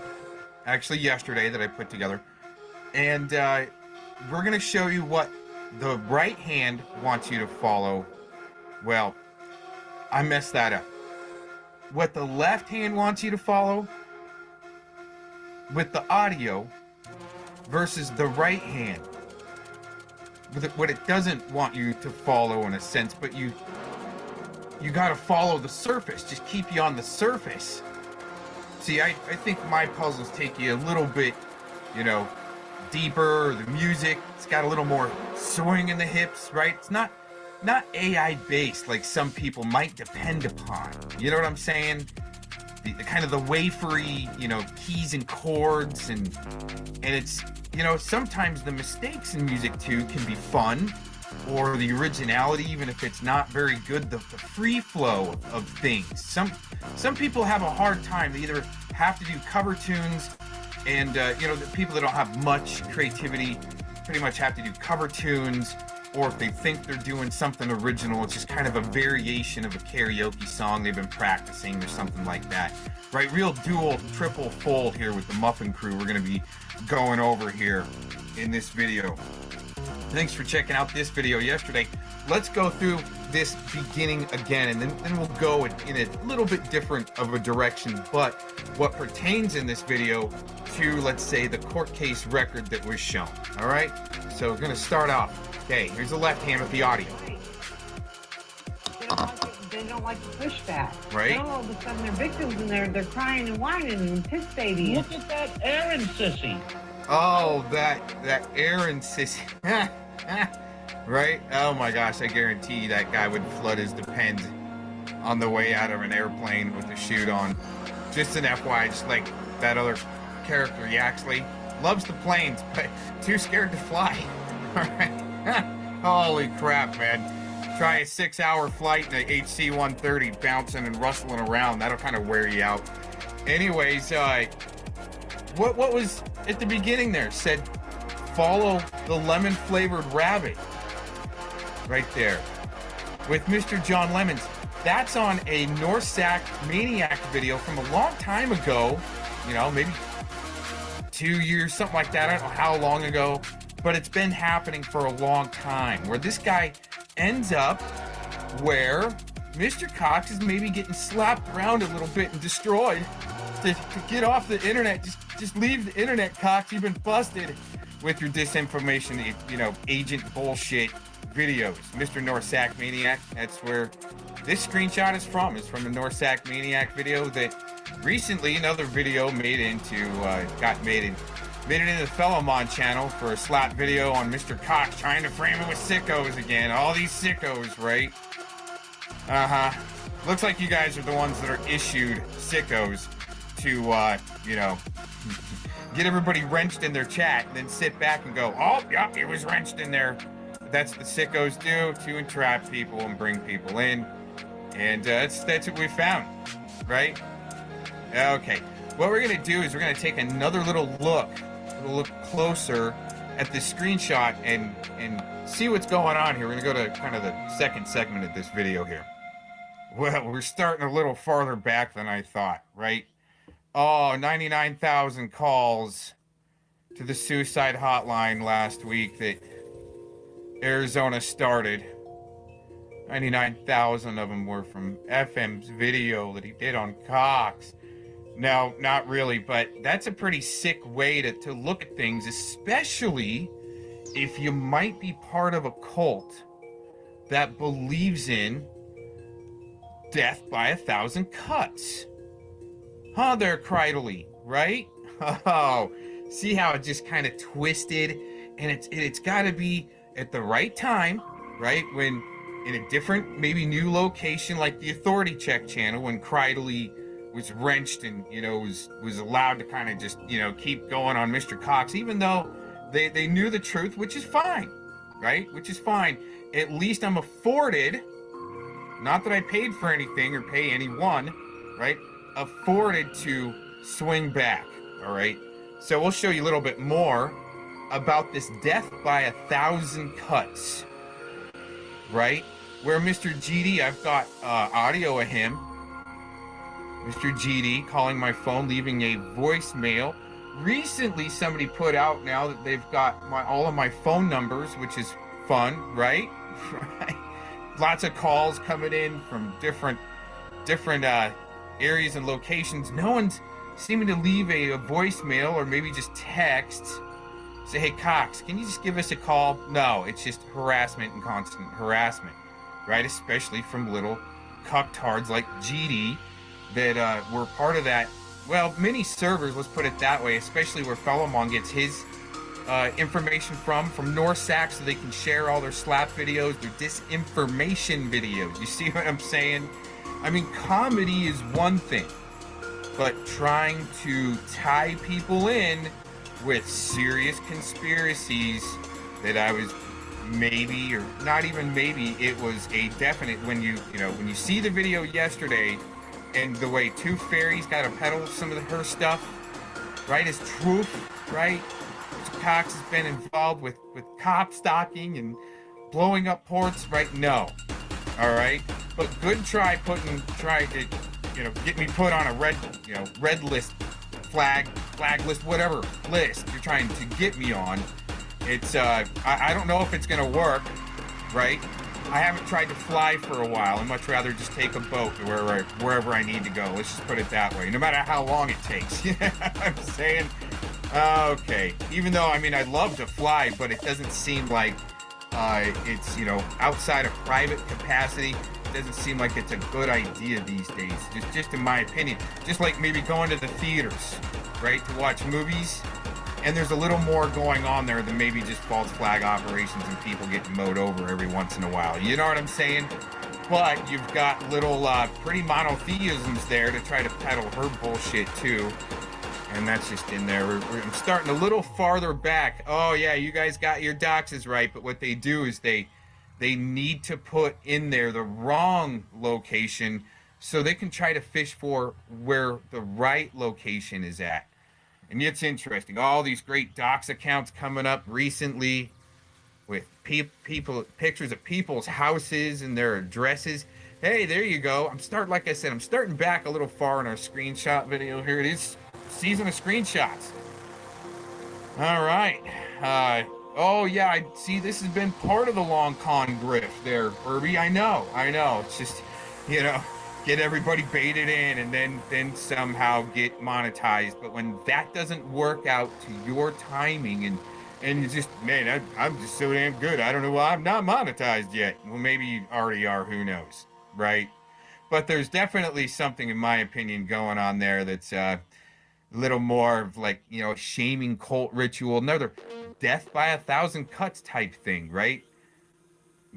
Actually, yesterday that I put together. And we're going to show you what the right hand wants you to follow. Well, I messed that up. What the left hand wants you to follow with the audio versus the right hand. what it doesn't want you to follow in a sense, but you got to follow the surface. Just keep you on the surface. See, I think my puzzles take you a little bit, deeper. The music, it's got a little more swing in the hips, right? It's not AI based like some people might depend upon. You know what I'm saying? The kind of the wafery, keys and chords, and it's, sometimes the mistakes in music too can be fun, or the originality, even if it's not very good, the free flow of things. Some people have a hard time. They either have to do cover tunes, and the people that don't have much creativity pretty much have to do cover tunes, or if they think they're doing something original, it's just kind of a variation of a karaoke song they've been practicing or something like that, right? Real dual, triple fold here with the Muffin Crew we're going to be going over here in this video. Thanks for checking out this video yesterday. Let's go through this beginning again, and then we'll go in a little bit different of a direction, but what pertains in this video to, let's say, the court case record that was shown. All right, so we're going to start off. Okay, here's the left hand with the audio. They don't like the pushback. Right. Now all of a sudden they're victims and they're crying and whining and piss baby. Look at that Aaron sissy. Oh, that Aaron sissy. Right? Oh my gosh, I guarantee that guy would flood his Depends on the way out of an airplane with the chute on. Just an FYI, just like that other character, he actually loves the planes, but too scared to fly. Alright. Holy crap, man. Try a 6-hour flight in a HC-130 bouncing and rustling around. That'll kind of wear you out. Anyways, what was at the beginning there? Said, follow the lemon-flavored rabbit. Right there. With Mr. John Lemons. That's on a North Sac Maniac video from a long time ago. Maybe 2 years, something like that. I don't know how long ago. But it's been happening for a long time, where this guy ends up where Mr. Cox is maybe getting slapped around a little bit and destroyed to get off the internet. Just leave the internet, Cox. You've been busted with your disinformation, agent bullshit videos. Mr. North Sac Maniac, that's where this screenshot is from. It's from the North Sac Maniac video that recently another video made it into the Fellowmon channel for a slap video on Mr. Cox trying to frame it with sickos again. All these sickos, right? Looks like you guys are the ones that are issued sickos to, get everybody wrenched in their chat and then sit back and go, oh, yep, it was wrenched in there. That's what sickos do, to entrap people and bring people in. And that's what we found, right? Okay. What we're going to do is we're going to take another little look closer at the screenshot and see what's going on here. We're going to go to kind of the second segment of this video here. Well, we're starting a little farther back than I thought, right? Oh, 99,000 calls to the suicide hotline last week that Arizona started. 99,000 of them were from FM's video that he did on Cox. No, not really, but that's a pretty sick way to look at things, especially if you might be part of a cult that believes in death by 1,000 cuts. Huh there, Cridley, right? Oh, see how it just kind of twisted, and it's got to be at the right time, right? When in a different, maybe new location, like the Authority Check channel, when Cridley was wrenched and, was allowed to kind of just, keep going on Mr. Cox, even though they knew the truth, which is fine, right? Which is fine. At least I'm afforded, not that I paid for anything or pay anyone, right? Afforded to swing back, all right? So we'll show you a little bit more about this death by 1,000 cuts, right? Where Mr. GD, I've got audio of him, Mr. GD calling my phone, leaving a voicemail. Recently, somebody put out now that they've got all of my phone numbers, which is fun, right? Lots of calls coming in from different areas and locations. No one's seeming to leave a voicemail or maybe just text say, hey, Cox, can you just give us a call? No, it's just harassment and constant harassment, right? Especially from little cucktards like GD that were part of that. Well, many servers, let's put it that way, especially where Fellowmon gets his information from Norsac, so they can share all their slap videos, their disinformation videos. You see what I'm saying? I mean, comedy is one thing, but trying to tie people in with serious conspiracies that I was maybe, or not even maybe, it was a definite, when you see the video yesterday and the way Two Fairies got to peddle some of her stuff, right, is truth, right? Cox has been involved with cop stalking and blowing up ports, right? No. All right. But good try to, get me put on a red list, flag list, whatever list you're trying to get me on. It's, I don't know if it's going to work, right? I haven't tried to fly for a while. I'd much rather just take a boat to wherever I need to go. Let's just put it that way. No matter how long it takes. You know what I'm saying? Okay. Even though, I mean, I'd love to fly, but it doesn't seem like it's, outside of private capacity. It doesn't seem like it's a good idea these days. Just in my opinion. Just like maybe going to the theaters, right, to watch movies. And there's a little more going on there than maybe just false flag operations and people getting mowed over every once in a while. You know what I'm saying? But you've got little pretty monotheisms there to try to peddle her bullshit too. And that's just in there. I'm starting a little farther back. Oh yeah, you guys got your doxes right, but what they do is they need to put in there the wrong location so they can try to fish for where the right location is at. And it's interesting. All these great dox accounts coming up recently with people pictures of people's houses and their addresses. Hey, there you go. Like I said, I'm starting back a little far in our screenshot video. Here it is. Season of screenshots. All right. Oh yeah, I see this has been part of the long con grift there, Herbie. I know. It's just, get everybody baited in and then somehow get monetized. But when that doesn't work out to your timing and you just, man, I'm just so damn good. I don't know why I'm not monetized yet. Well, maybe you already are, who knows, right? But there's definitely something, in my opinion, going on there that's a little more of like, shaming cult ritual, another death by 1,000 cuts type thing, right?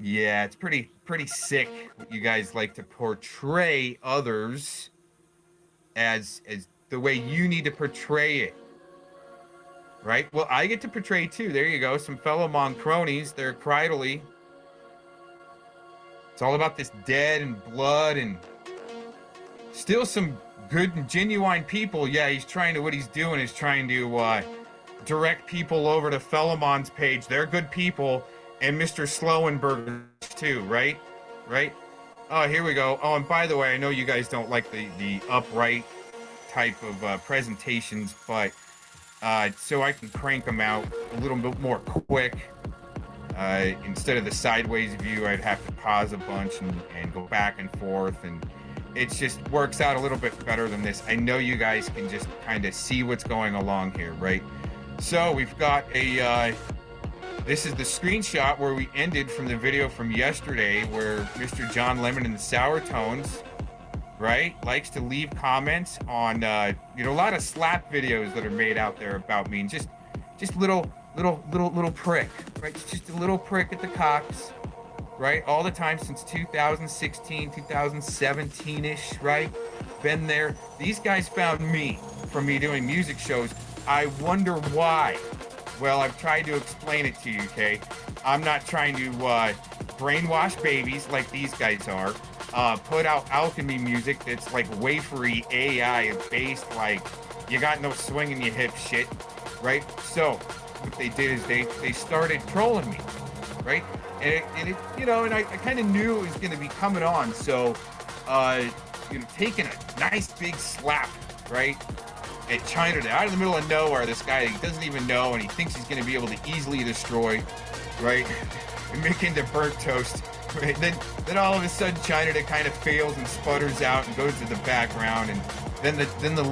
Yeah, it's pretty sick what you guys like to portray others as the way you need to portray it. Right? Well, I get to portray too. There you go. Some fellow Mon cronies. They're Cridley. It's all about this dead and blood and still some good and genuine people. Yeah, what he's doing is trying to direct people over to Philemon's page. They're good people. And Mr. Slowenberg too, right? Oh, here we go. Oh, and by the way, I know you guys don't like the upright type of presentations, but so I can crank them out a little bit more quick. Instead of the sideways view, I'd have to pause a bunch and go back and forth, and it just works out a little bit better than this. I know you guys can just kind of see what's going along here, right? So we've got this is the screenshot where we ended from the video from yesterday where Mr. John Lemon and the Sour Tones, right, likes to leave comments on, a lot of slap videos that are made out there about me. And just little prick, right? Just a little prick at the Cox, right? All the time since 2016, 2017-ish, right? Been there. These guys found me from me doing music shows. I wonder why. Well, I've tried to explain it to you, okay? I'm not trying to brainwash babies like these guys are. Put out alchemy music that's like wafery AI based, like you got no swing in your hip shit, right? So what they did is they started trolling me, right? And I kind of knew it was going to be coming on. So, taking a nice big slap, right? At China, out of the middle of nowhere, this guy he doesn't even know, and he thinks he's going to be able to easily destroy, right? And make into burnt toast, right? Then all of a sudden, China kind of fails and sputters out and goes to the background, and then the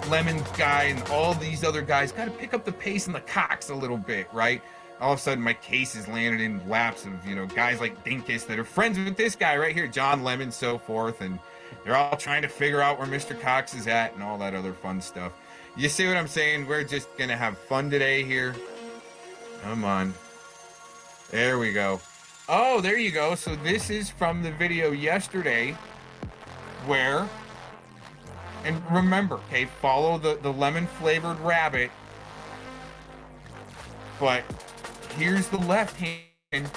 lemon guy and all these other guys got to pick up the pace and the cocks a little bit, right? All of a sudden, my case has landed in laps of, guys like Dinkus that are friends with this guy right here, John Lemon, so forth, and they're all trying to figure out where Mr. Cox is at and all that other fun stuff. You see what I'm saying? We're just gonna have fun today here. Come on. There we go. Oh, there you go. So this is from the video yesterday where, and remember, okay, follow the lemon-flavored rabbit, but here's the left hand,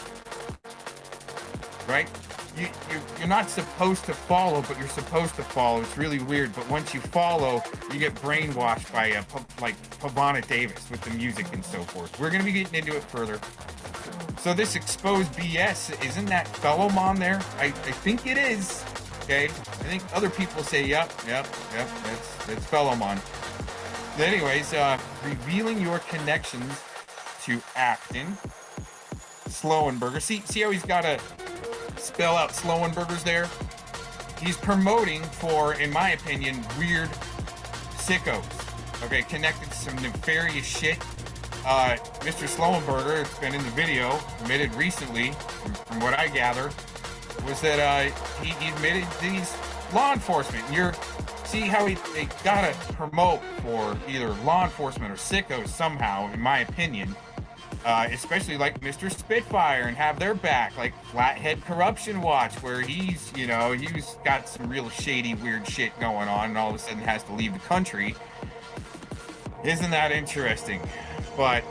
right? You're not supposed to follow, but you're supposed to follow. It's really weird, but once you follow, you get brainwashed by like Pavana Davis with the music and so forth. We're going to be getting into it further. So this exposed BS, isn't that Fellowmon there? I think it is, okay? I think other people say, yep, that's Fellowmon. But anyways, revealing your connections to Acton Slowenberger. See how he's got to spell out Slowenberger's there? He's promoting for, in my opinion, weird sickos. Okay, connected to some nefarious shit. Mr. Slowenberger, it's been in the video, admitted recently, from what I gather, was that he admitted these law enforcement. See how they gotta promote for either law enforcement or sickos somehow, in my opinion. Especially like Mr. Spitfire and have their back, like Flathead Corruption Watch, where he's got some real shady, weird shit going on and all of a sudden has to leave the country. Isn't that interesting? But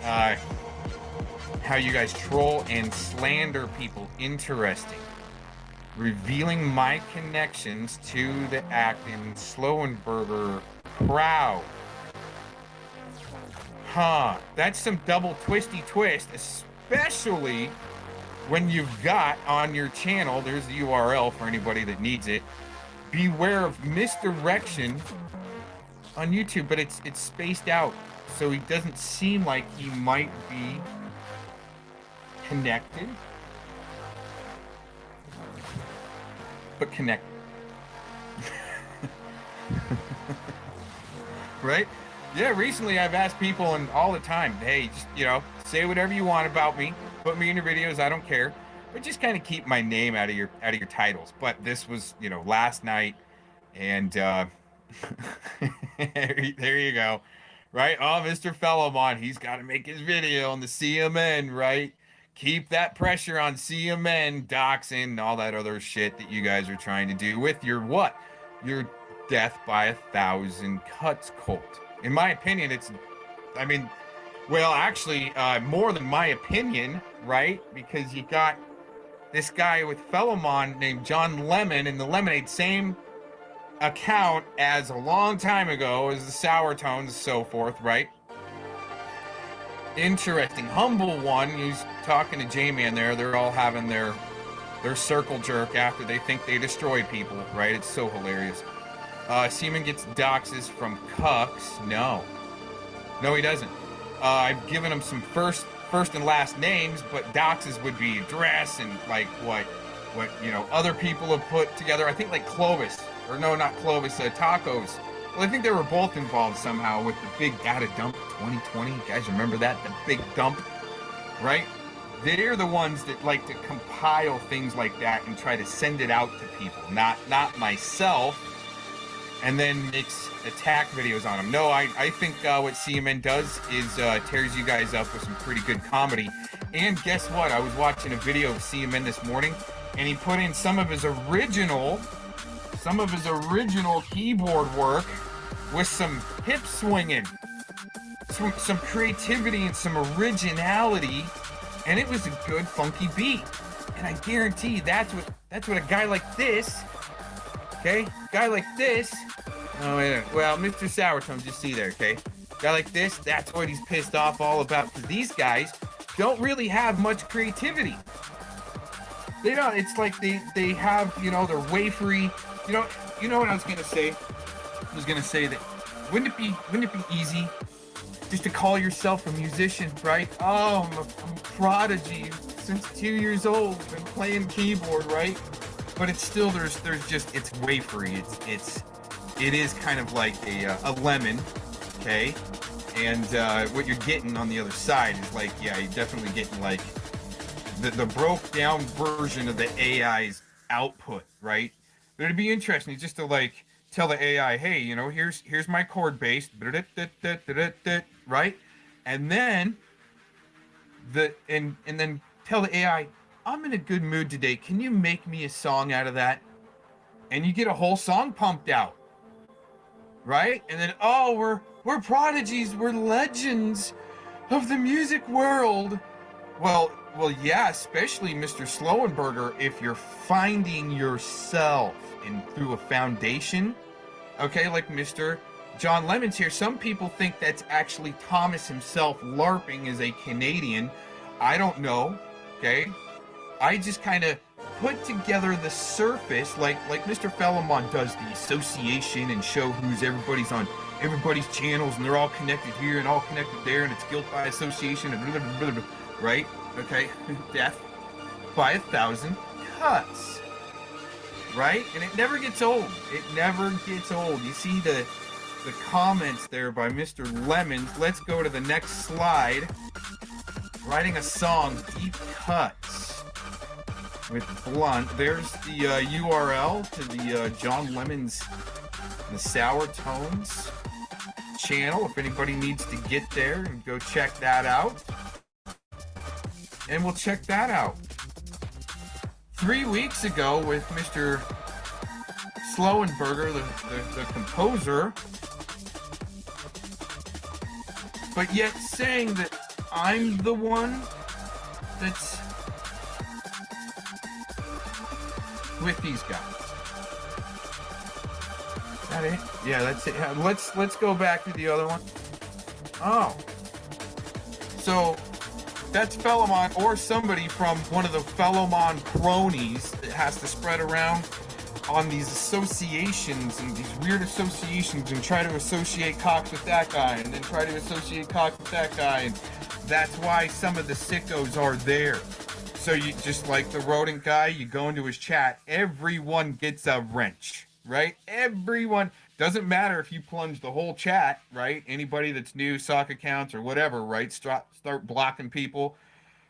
how you guys troll and slander people, interesting. Revealing my connections to the Acton Slowenberger crowd. Huh, that's some double twisty twist, especially when you've got on your channel, there's the URL for anybody that needs it, beware of misdirection on YouTube, but it's spaced out, so he doesn't seem like he might be connected, but connected. Right? Yeah, recently I've asked people and all the time, hey, just, say whatever you want about me, put me in your videos, I don't care, but just kind of keep my name out of your titles. But this was, last night, and there you go, right? Oh, Mr. Fellowmon, he's got to make his video on the CMN, right? Keep that pressure on CMN, doxing, all that other shit that you guys are trying to do with your what? Your death by 1,000 cuts cult. In my opinion, actually, more than my opinion, right? Because you got this guy with Fellowmon named John Lemon in the Lemonade, same account as a long time ago as the Sour Tones and so forth, right? Interesting. Humble One, he's talking to J-Man there. They're all having their circle jerk after they think they destroyed people, right? It's so hilarious. Seaman gets doxes from Cucks. No, he doesn't. I've given him some first and last names, but doxes would be address and like what other people have put together. I think like Clovis, or no, not Clovis, Tacos. Well, I think they were both involved somehow with the big data dump 2020. You guys remember that? The big dump, right? They're the ones that like to compile things like that and try to send it out to people, not myself. And then makes attack videos on them. No, I think what CMN does is tears you guys up with some pretty good comedy. And guess what? I was watching a video of CMN this morning, and he put in some of his original keyboard work with some hip swinging, some creativity and some originality, and it was a good funky beat. And I guarantee that's what a guy like this. Okay, guy like this. Oh, wait. Well, Mr. Sourtones, you see there, okay? Guy like this, that's what he's pissed off all about. Because these guys don't really have much creativity. They don't. It's like they have, they're wafery. You know what I was gonna say? I was gonna say that wouldn't it be easy just to call yourself a musician, right? Oh, I'm a prodigy since 2 years old. Been playing keyboard, right? But it's still it's wafery. it is kind of like a lemon, okay? And what you're getting on the other side is like, yeah, you're definitely getting like the broke down version of the AI's output, right? But it'd be interesting just to like tell the AI, hey, you know, here's my chord base, right? And then and then tell the AI, I'm in a good mood today. Can you make me a song out of that? And you get a whole song pumped out, right? And then, oh, we're prodigies, we're legends of the music world. Well, yeah, especially Mr. Slowenberger, if you're finding yourself through a foundation, okay, like Mr. John Lemon's here. Some people think that's actually Thomas himself LARPing as a Canadian. I don't know, okay? I just kind of put together the surface, like Mr. Fellamon does the association and show who's everybody's on everybody's channels and they're all connected here and all connected there and it's guilt by association and blah, blah, blah, blah, right? Okay, death by 1,000 cuts, right? And it never gets old. It never gets old. You see the comments there by Mr. Lemons. Let's go to the next slide. Writing a song, deep cuts with Blunt. There's the URL to the John Lemons, the Sour Tones channel. If anybody needs to get there and go check that out. And we'll check that out. 3 weeks ago with Mr. Slowenberger, the composer, but yet saying that I'm the one that's with these guys. Is that it? Yeah, that's it. Let's go back to the other one. Oh. So that's Fellamon or somebody from one of the Fellamon cronies that has to spread around on these associations and these weird associations and try to associate Cox with that guy and then try to associate Cox with that guy, and that's why some of the sickos are there. So you just like the rodent guy, you go into his chat, everyone gets a wrench, right? Everyone. Doesn't matter if you plunge the whole chat, right? Anybody that's new, sock accounts or whatever, right? Start blocking people.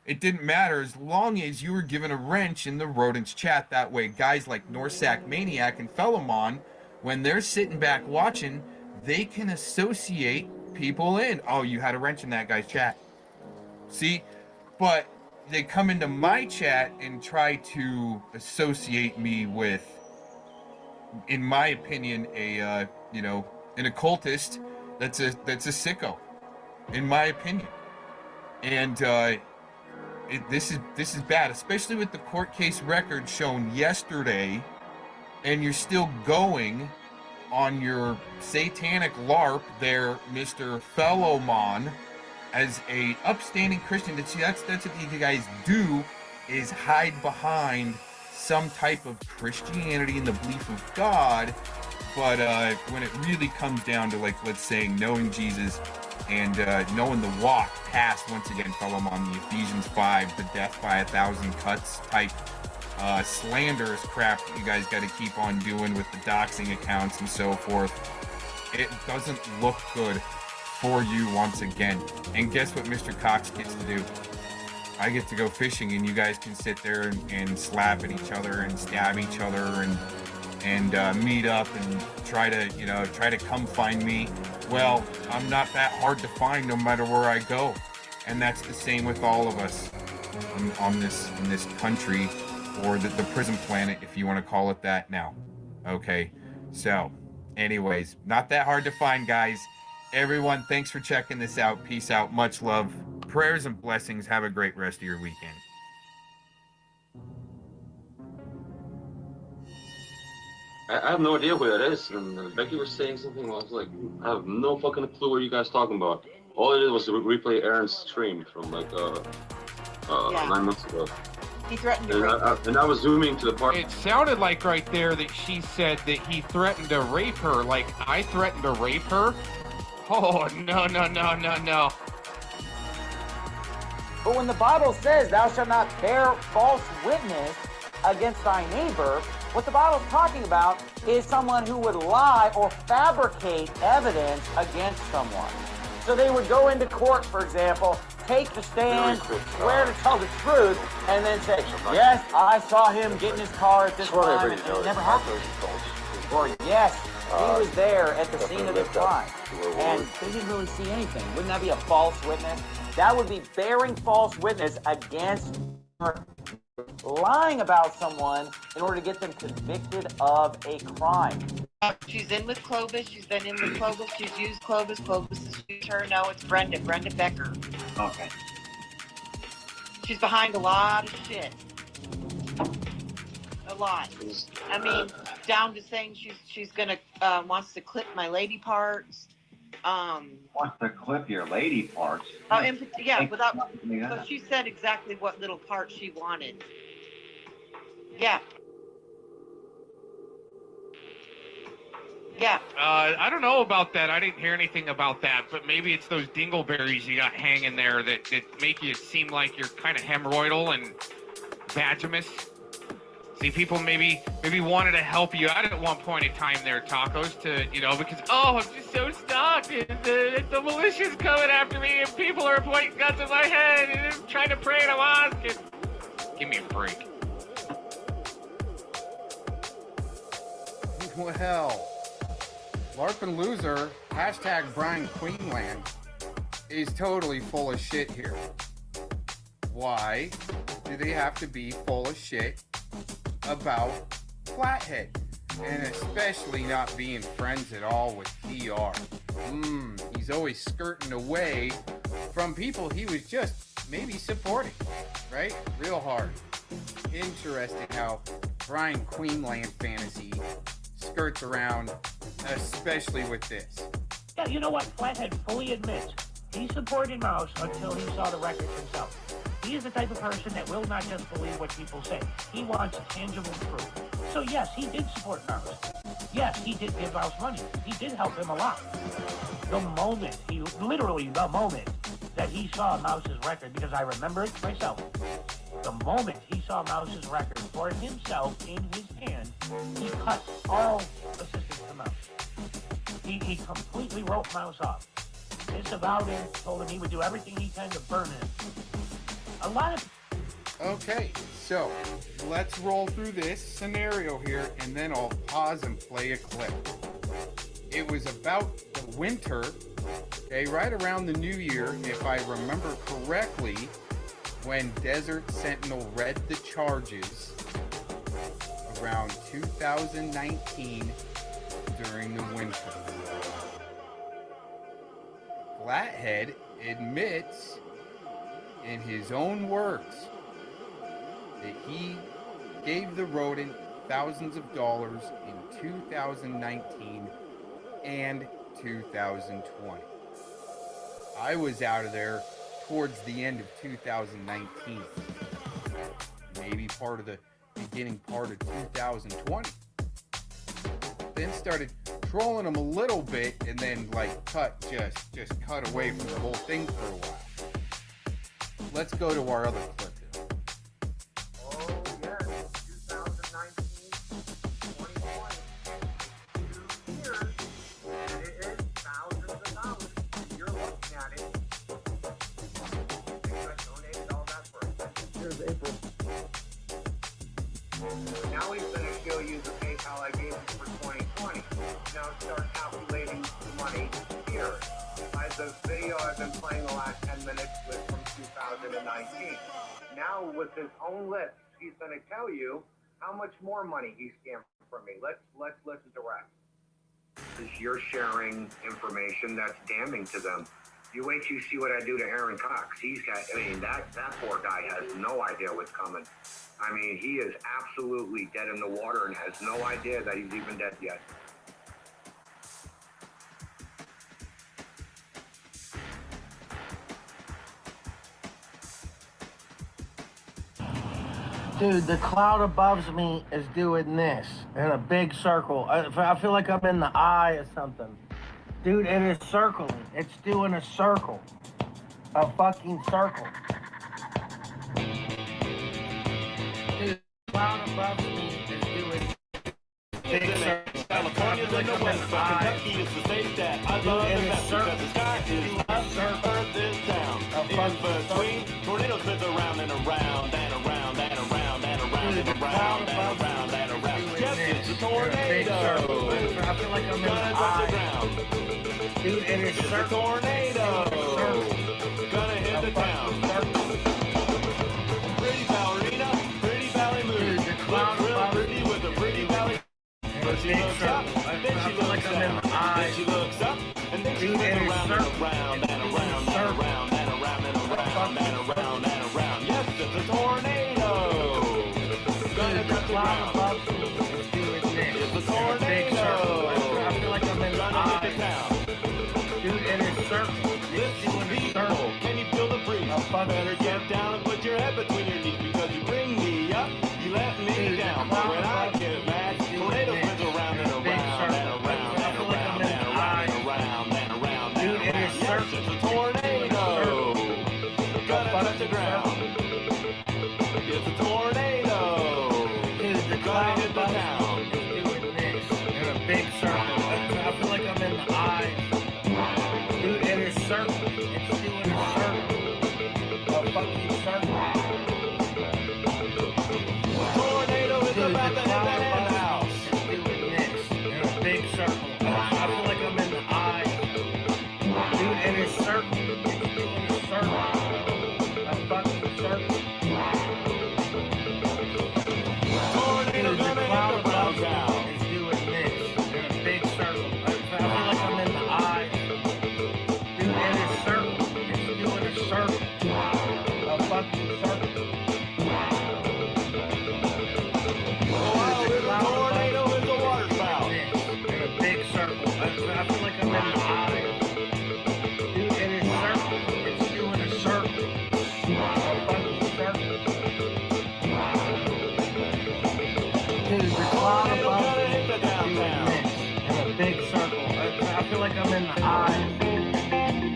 It didn't matter as long as you were given a wrench in the rodents chat. That way, guys like Norsac Maniac and Fellamon, when they're sitting back watching, they can associate people in. Oh, you had a wrench in that guy's chat. See? But they come into my chat and try to associate me with, in my opinion, an occultist that's a sicko, in my opinion. And this is bad, especially with the court case record shown yesterday, and you're still going on your satanic LARP there, Mr. Fellowmon, as a upstanding Christian. That's what you guys do, is hide behind some type of Christianity and the belief of God, but when it really comes down to, like, let's say, knowing Jesus and knowing the walk past, once again, Fellamon, the Ephesians 5, the death by 1,000 cuts type slanderous crap that you guys got to keep on doing with the doxing accounts and so forth, it doesn't look good for you once again. And guess what Mr. Cox gets to do? I get to go fishing, and you guys can sit there and slap at each other and stab each other and meet up and try to come find me. Well, I'm not that hard to find no matter where I go, and that's the same with all of us in this country, or the prison planet, if you want to call it that now. Okay, so anyways, not that hard to find, guys. Everyone, thanks for checking this out. Peace out. Much love. Prayers and blessings. Have a great rest of your weekend. I have no idea who that is. And Becky was saying something. I was like, I have no fucking clue what you guys talking about. All I did was replay Aaron's stream from like 9 months ago. He threatened to rape and I was zooming to the part. It sounded like right there that she said that he threatened to rape her. Like, I threatened to rape her? Oh, no. But when the Bible says, thou shalt not bear false witness against thy neighbor, What the Bible's talking about is someone who would lie or fabricate evidence against someone. So they would go into court, for example, take the stand, swear to tell the truth, and then say, yes, I saw him get in his car at this time, and it never happened. Or, yes, he was there at the scene of this crime, and they didn't really see anything. Wouldn't that be a false witness? That would be bearing false witness against her, lying about someone in order to get them convicted of a crime. She's in with Clovis. She's been in with Clovis. She's used Clovis. Clovis has used her. No, it's Brenda. Brenda Becker. Okay. She's behind a lot of shit. A lot. I mean, down to saying she's gonna wants to clip my lady parts. Wants to clip your lady parts? Without. So she said exactly what little part she wanted. Yeah. Yeah. I don't know about that. I didn't hear anything about that, but maybe it's those dingleberries you got hanging there that make you seem like you're kind of hemorrhoidal and vaginous. See, people maybe wanted to help you out at one point in time there, Tacos, to, because, I'm just so stuck. The militia's coming after me, and people are pointing guns at my head, and I'm trying to pray to ask. Give me a break. Well, LARPing Loser, hashtag Brian Queenland, is totally full of shit here. Why do they have to be full of shit about Flathead? And especially not being friends at all with PR. He's always skirting away from people he was just maybe supporting, right? Real hard. Interesting how Brian Queenland fantasy skirts around, especially with this. Yeah, you know what? Flathead fully admits he supported Mouse until he saw the records himself. He is the type of person that will not just believe what people say. He wants tangible proof. So yes, he did support Mouse. Yes, he did give Mouse money. He did help him a lot. The moment that he saw Mouse's record, because I remember it myself, the moment he saw Mouse's record for himself in his hand, he cut all assistance to Mouse. He completely wrote Mouse off. Disavowed him, told him he would do everything he can to burn him. A lot of... Okay, so let's roll through this scenario here, and then I'll pause and play a clip. It was about the winter, okay, right around the new year, if I remember correctly, when Desert Sentinel read the charges around 2019 during the winter. Flathead admits in his own words that he gave the rodent thousands of dollars in 2019 and 2020. I was out of there towards the end of 2019, maybe part of the beginning part of 2020. Then started trolling him a little bit, and then cut away from the whole thing for a while. Let's go to our other clip here. Oh yes, 2019, 2020, 2 years, and it is thousands of dollars. You're looking at it. I donated all that for it. Here's April. Now he's going to show you the PayPal I gave him for 2020. Now start calculating the money here. The video I've been playing the last 10 minutes with from 2019. Now with his own lips, he's going to tell you how much more money he scammed from me. Let's listen to Rex. You're sharing information that's damning to them. You wait till you see what I do to Aaron Cox. That poor guy has no idea what's coming. He is absolutely dead in the water and has no idea that he's even dead yet. Dude, the cloud above me is doing this in a big circle. I feel like I'm in the eye or something. Dude, it is circling. It's doing a circle. A fucking circle. Dude, the cloud above me is doing I'm in the Kentucky is the state that I love the best because the sky is up, earth is down. In between, tornadoes spins around and around and around and around and around and around and around and around. Yes, it's a tornado. I feel like I'm in the eye. Dude, and it's a tornado. Gonna hit the town. Pretty ballerina, pretty ballet move. Looks real pretty with a pretty ballet. But she looks up, then she looks down. Then she looks up, and then she spins around and around and around and around and around and around and around and around. Yes, it's a tornado. Gonna touch the ground. It's a tornado. I feel like I'm in the Gonna hit the town. Dude, and it's circle. Listen, people, can you feel the breeze? Better get down and put your head between your knees because you bring me up, you let me down. But when I get mad, tornado spins around and around and around and around and around and around and around and around. Yes, it's a tornado. Gonna touch the ground. It's a tornado. Gonna hit the town. In a big circle. I feel like I'm in the eye. Dude, and it's circle. It's doing a circle. A fucking circle. Tornado is about to hit that end house. It's doing this. In a big circle. I feel like I'm in the eye. Dude, and it's circle. It's doing a circle. A fucking circle. Tornado gonna hit the brown cow. It's doing this. In a big circle. I feel like I'm in the eye. Dude, and it's circle. It's doing a circle. A fucking circle. Tornado is a water spout. In a big circle. I feel like I'm in the eye. Dude, and it's circle. It's doing a circle. A fucking circle. Dude, the cloud above me is doing this. In a big circle. I feel like I'm in the eye.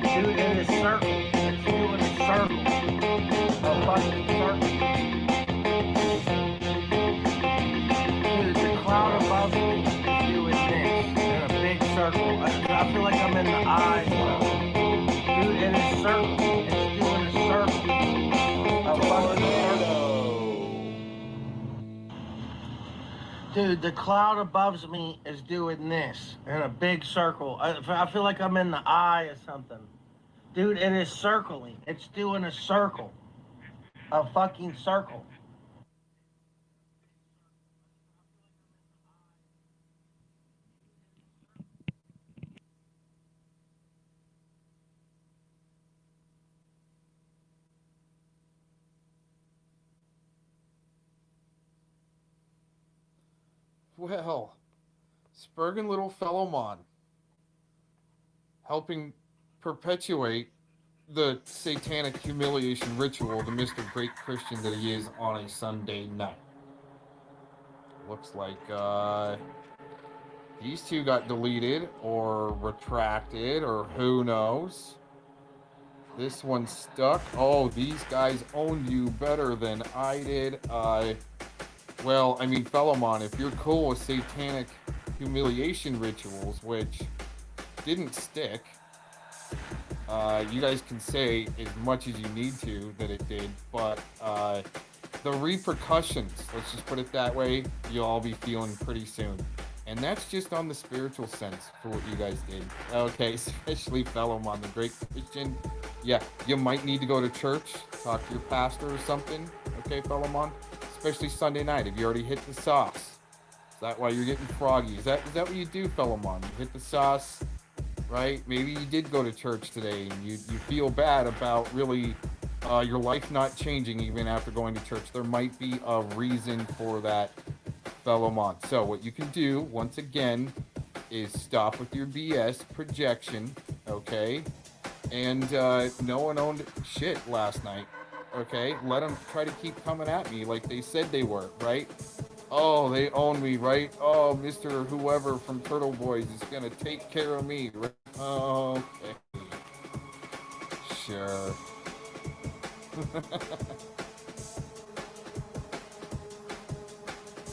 Dude, in a circle. It's doing a circle. A fucking circle. Dude, the cloud above me is doing this. In a big circle. I feel like I'm in the eye. Dude, in a circle. It's doing a circle. A fucking circle. Dude, the cloud above me is doing this in a big circle. I feel like I'm in the eye or something. Dude, it is circling. It's doing a circle. A fucking circle. Well, spurging little fellow Mon, helping perpetuate the satanic humiliation ritual, the Mr. Great Christian that he is on a Sunday night. Looks like these two got deleted or retracted or who knows. This one's stuck. Oh, these guys owned you better than I did. Well, I mean, Fellowmon, if you're cool with satanic humiliation rituals, which didn't stick, you guys can say as much as you need to that it did, but the repercussions, let's just put it that way, you'll all be feeling pretty soon. And that's just on the spiritual sense for what you guys did. Okay, especially Fellowmon, the Great Christian. Yeah, you might need to go to church, talk to your pastor or something. Okay, Fellowmon? Especially Sunday night, if you already hit the sauce. Is that why you're getting froggy? Is that what you do, Fellowmon? You hit the sauce, right? Maybe you did go to church today and you feel bad about really your life not changing even after going to church. There might be a reason for that, Fellowmon. So what you can do, once again, is stop with your BS projection, okay? And no one owned shit last night. Okay, let them try to keep coming at me like they said they were, right? Oh, they own me, right? Oh, Mr. Whoever from Turtle Boys is gonna take care of me, right? Oh, okay. Sure.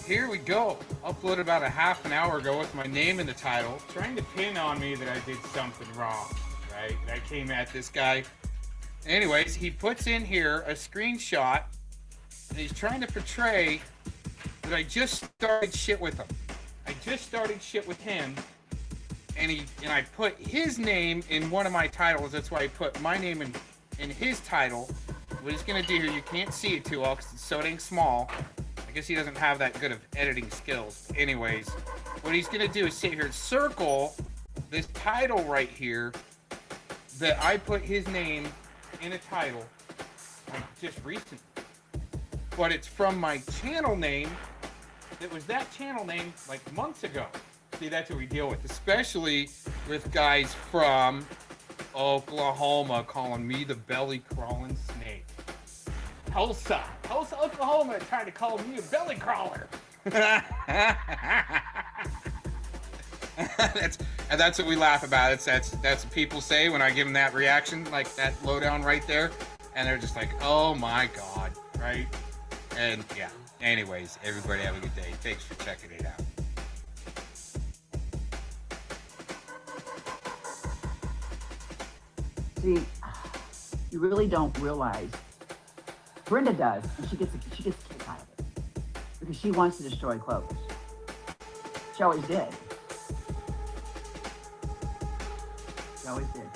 here we go. Uploaded about a half an hour ago with my name in the title, trying to pin on me that I did something wrong, right? And I came at this guy. Anyways, he puts in here a screenshot, and he's trying to portray that I just started shit with him. I just started shit with him, and I put his name in one of my titles. That's why I put my name in his title. What he's gonna do here, you can't see it too well because it's so dang small. I guess he doesn't have that good of editing skills. Anyways, what he's gonna do is sit here and circle this title right here that I put his name in a title like just recently. But it's from my channel name that was that channel name like months ago. See, that's what we deal with, especially with guys from Oklahoma calling me the belly crawling snake. Tulsa, Oklahoma, trying to call me a belly crawler. That's what we laugh about. That's what people say when I give them that reaction, like that lowdown right there, and they're just like, "Oh my god," right? And yeah. Anyways, everybody have a good day. Thanks for checking it out. See, you really don't realize. Brenda does, and she gets a kick out of it because she wants to destroy Clovis. She always did. She always did.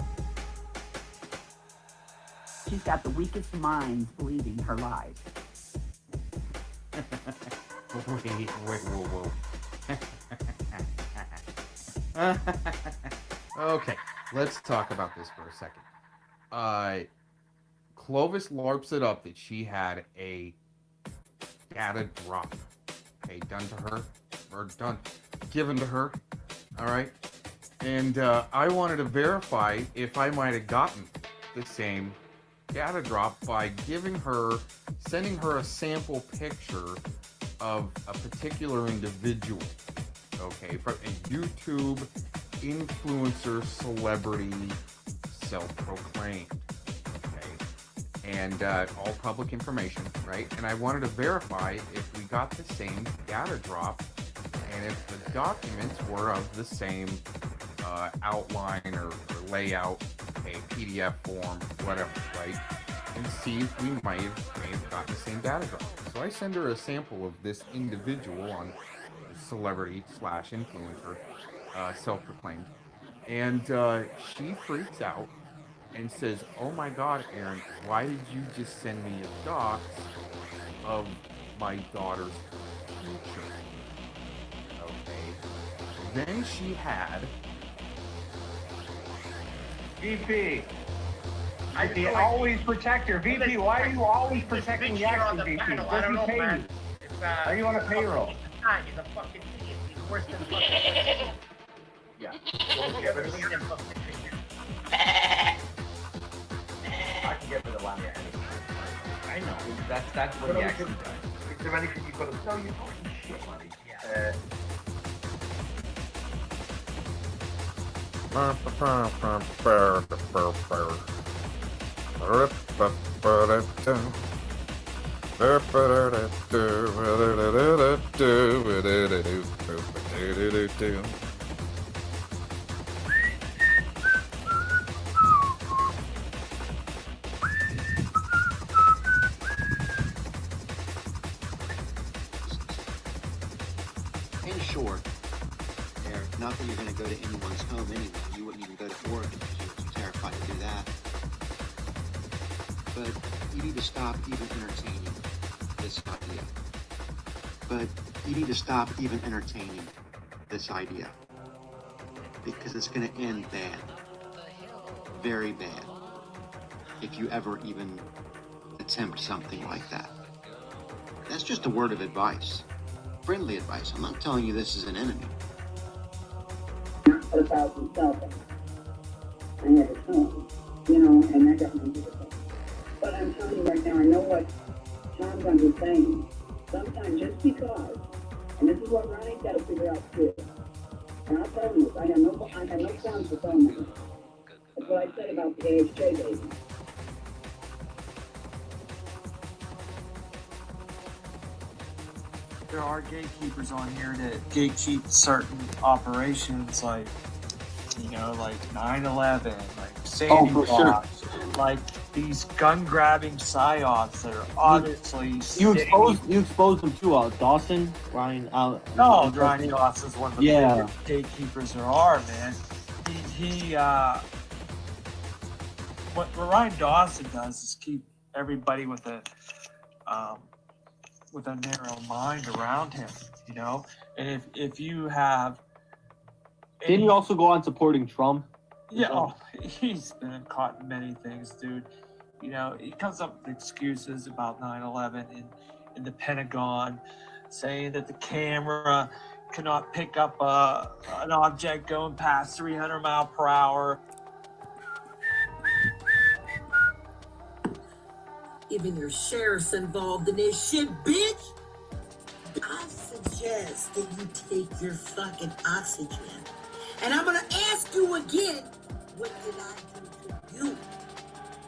She's got the weakest minds believing her lies. Whoa. Okay, let's talk about this for a second. Clovis larps it up that she had a data drop, okay, given to her, all right? And I wanted to verify if I might have gotten the same data drop by sending her a sample picture of a particular individual, okay, from a YouTube influencer, celebrity, self-proclaimed, okay, and all public information, right? And I wanted to verify if we got the same data drop and if the documents were of the same outline or layout, okay, PDF form, whatever, right? And see if we may have gotten the same data drop. So I send her a sample of this individual on celebrity/influencer, self-proclaimed, and she freaks out and says, "Oh my God, Aaron, why did you just send me a docs of my daughter's future?" Okay. Then she had VP. VP, always protect her. VP, why are you always protecting the action, VP? Does he pay you? Are you on a payroll? He's a fucking idiot. He's worse than fucking. Yeah. I can get rid of Lamia anyway. I know. That's what he actually does. Is there anything you could have done? You fucking shit, buddy. Yeah. In short, Eric, not that you're going to go to anyone's home anyway. You wouldn't even go to Oregon because you were too terrified to do that. But you need to stop even entertaining this idea. Because it's going to end bad. Very bad. If you ever even attempt something like that. That's just a word of advice. Friendly advice. I'm not telling you this is an enemy. About himself. I had a son, and that got me to the thing. But I'm telling you right now, I know what Tom's was saying. Sometimes just because, and this is what Ronnie's got to figure out too. And I'll tell him this, I have no plans for telling him. That's what I said about the AHJ baby. there are gatekeepers on here that gatekeep certain operations, like, you know, like 9/11, like Sandy for Hook, like these gun-grabbing psyops that are obviously You exposed him to Dawson, Ryan. No, Ryan Dawson's one of the Yeah. biggest gatekeepers there are, man. What Ryan Dawson does is keep everybody with a narrow mind around him, you know. And if you have, Didn't he also go on supporting Trump? yeah, oh, he's been caught in many things, dude. You know, he comes up with excuses about 9/11 in the Pentagon, saying that the camera cannot pick up an object going past 300 miles per hour. Even your sheriff's involved in this shit, bitch. I suggest that you take your fucking oxygen. And I'm gonna ask you again, what did I do to you?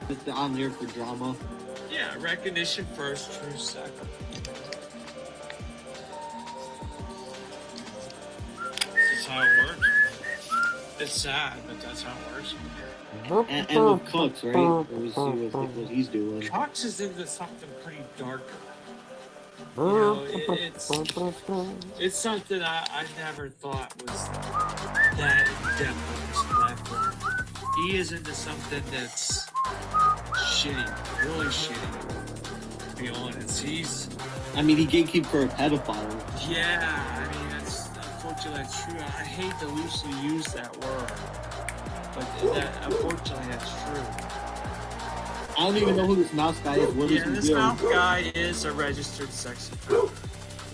Just on there for drama. Yeah, recognition first, truth second. That's how it works. It's sad, but that's how it works. And with Cox, right? What he's doing. Cox is into something pretty darker. You know, it's something I never thought was that in-depth on this platform. He is into something that's shitty, really shitty, to be honest. He gatekeep for a pedophile. Yeah, I mean, unfortunately that's true. I hate to loosely use that word, but unfortunately that's true. I don't even know who this mouse guy is. What is he This doing? mouse guy is a registered sex offender.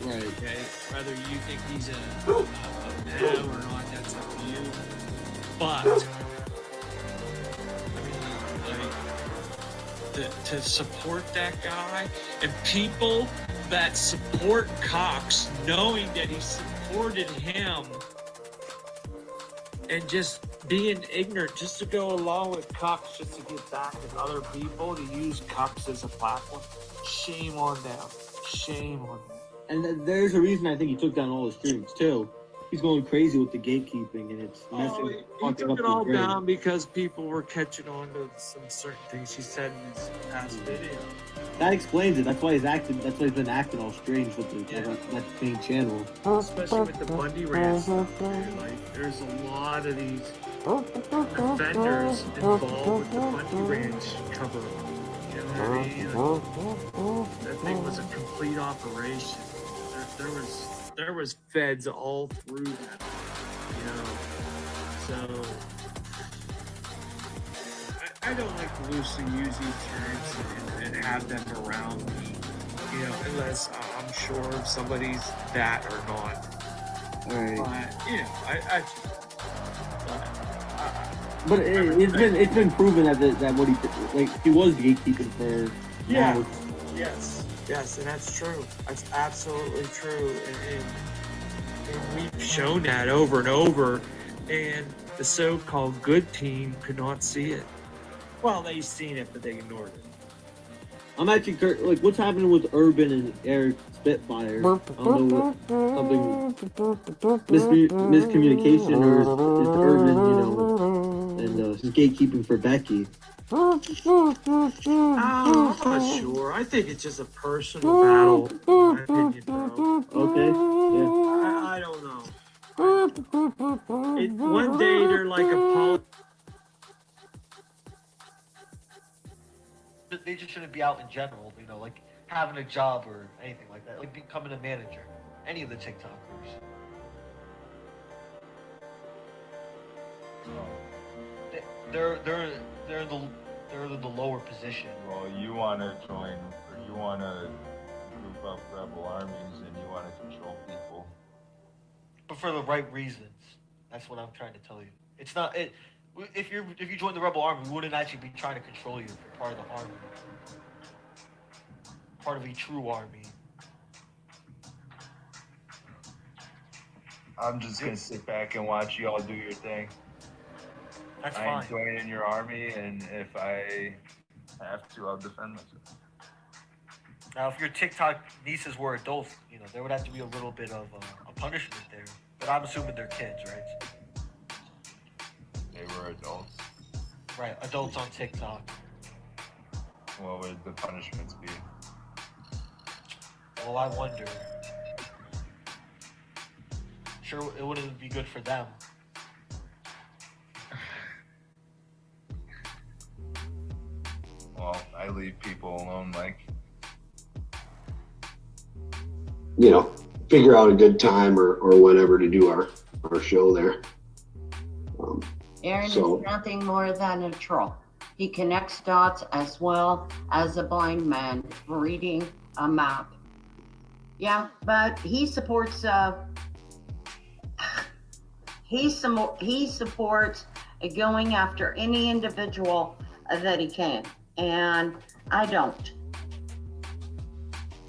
Right. Okay, whether you think he's a pedo or not, that's up to you. But I mean, like, to support that guy and people that support Cox, knowing that he supported him, and just being ignorant, just to go along with Cox, just to get back at other people, to use Cox as a platform. Shame on them. Shame on them. And there's a reason I think he took down all his streams too. He's going crazy with the gatekeeping, and it's messing. He took it all down because people were catching on to some certain things he said in his past video. That explains it. That's why he's acting. That's why he's been acting all strange with that main channel. Especially with the Bundy Ranch stuff, dude. Like, there's a lot of these offenders involved with the Bundy Ranch cover. You know what I mean? That thing was a complete operation. There was feds all through that, you know. So I don't like to loosely use these terms and have them around me, you know, unless I'm sure if somebody's that or not. Right. But you know, But it's been proven that what he was gatekeeping for. Yeah. Now. Yes, and that's true. That's absolutely true, and we've shown that over and over, and the so-called good team could not see it. Well, they seen it, but they ignored it. I'm actually like, what's happening with Urban and Eric Spitfire? I don't know what, something miscommunication, or is Urban, you know, and he's gatekeeping for Becky. I'm not sure. I think it's just a personal battle, in my opinion, bro. Okay. Yeah. I don't know. One day they're like a They just shouldn't be out in general, you know, like having a job or anything like that, like becoming a manager. Any of the TikTokers. They're in the lower position. Well, you want to join, or you want to group up rebel armies, and you want to control people. But for the right reasons. That's what I'm trying to tell you. It's not it. If you join the rebel army, we wouldn't actually be trying to control you. You're part of the army. Part of a true army. I'm just gonna sit back and watch you all do your thing. That's I fine. ain't joining your army, and if I have to, I'll defend myself. Now, if your TikTok nieces were adults, you know, there would have to be a little bit of a punishment there. But I'm assuming they're kids, right? They were adults. Right, adults on TikTok. What would the punishments be? Well, I wonder. Sure, it wouldn't be good for them. Well, I leave people alone, Mike. You know, figure out a good time or whatever to do our show there. Aaron So- is nothing more than a troll. He connects dots as well as a blind man reading a map. Yeah, but he supports he supports going after any individual that he can, and I don't.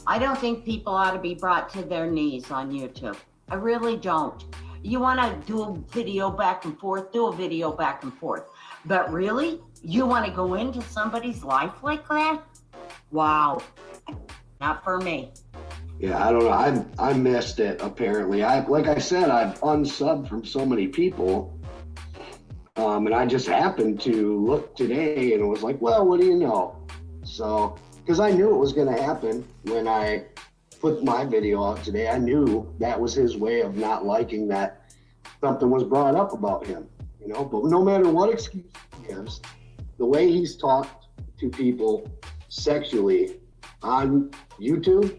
I don't think people ought to be brought to their knees on YouTube. I really don't. You want to do a video back and forth, do a video back and forth. But really, you want to go into somebody's life like that? Wow, not for me. Yeah, I don't know. I missed it apparently. Like I said, I've unsubbed from so many people. And I just happened to look today and was like, well, what do you know? So, because I knew it was going to happen when I put my video out today. I knew that was his way of not liking that something was brought up about him, you know. But no matter what excuse he gives, the way he's talked to people sexually on YouTube,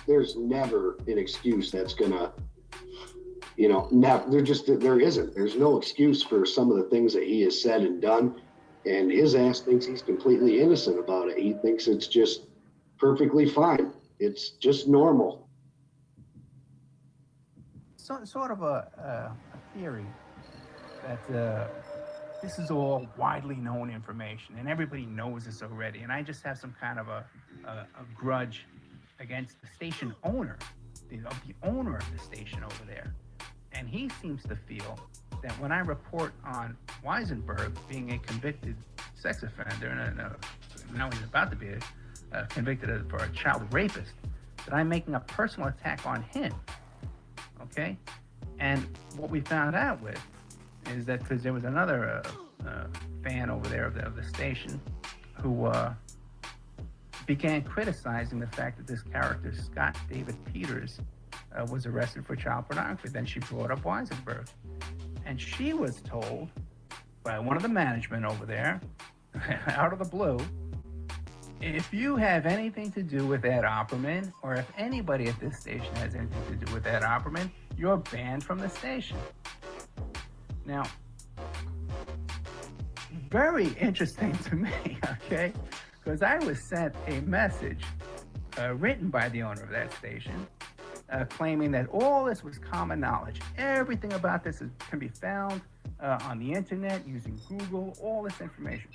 there's never an excuse that's gonna, you know, there isn't. There's no excuse for some of the things that he has said and done. And his ass thinks he's completely innocent about it. He thinks it's just perfectly fine. It's just normal. Sort of a theory that this is all widely known information and everybody knows this already. And I just have some kind of a grudge against the station owner, the owner of the station over there. And he seems to feel that when I report on Weisenberg being a convicted sex offender, and now he's about to be convicted for a child rapist, that I'm making a personal attack on him. Okay? And what we found out with is that because there was another fan over there of the station who began criticizing the fact that this character, Scott David Peters, was arrested for child pornography. Then she brought up Weisenberg. And she was told by one of the management over there, out of the blue, if you have anything to do with Ed Opperman, or if anybody at this station has anything to do with Ed Opperman, you're banned from the station. Now, very interesting to me, okay? Because I was sent a message written by the owner of that station, claiming that all this was common knowledge. Everything about this can be found on the internet using Google, all this information.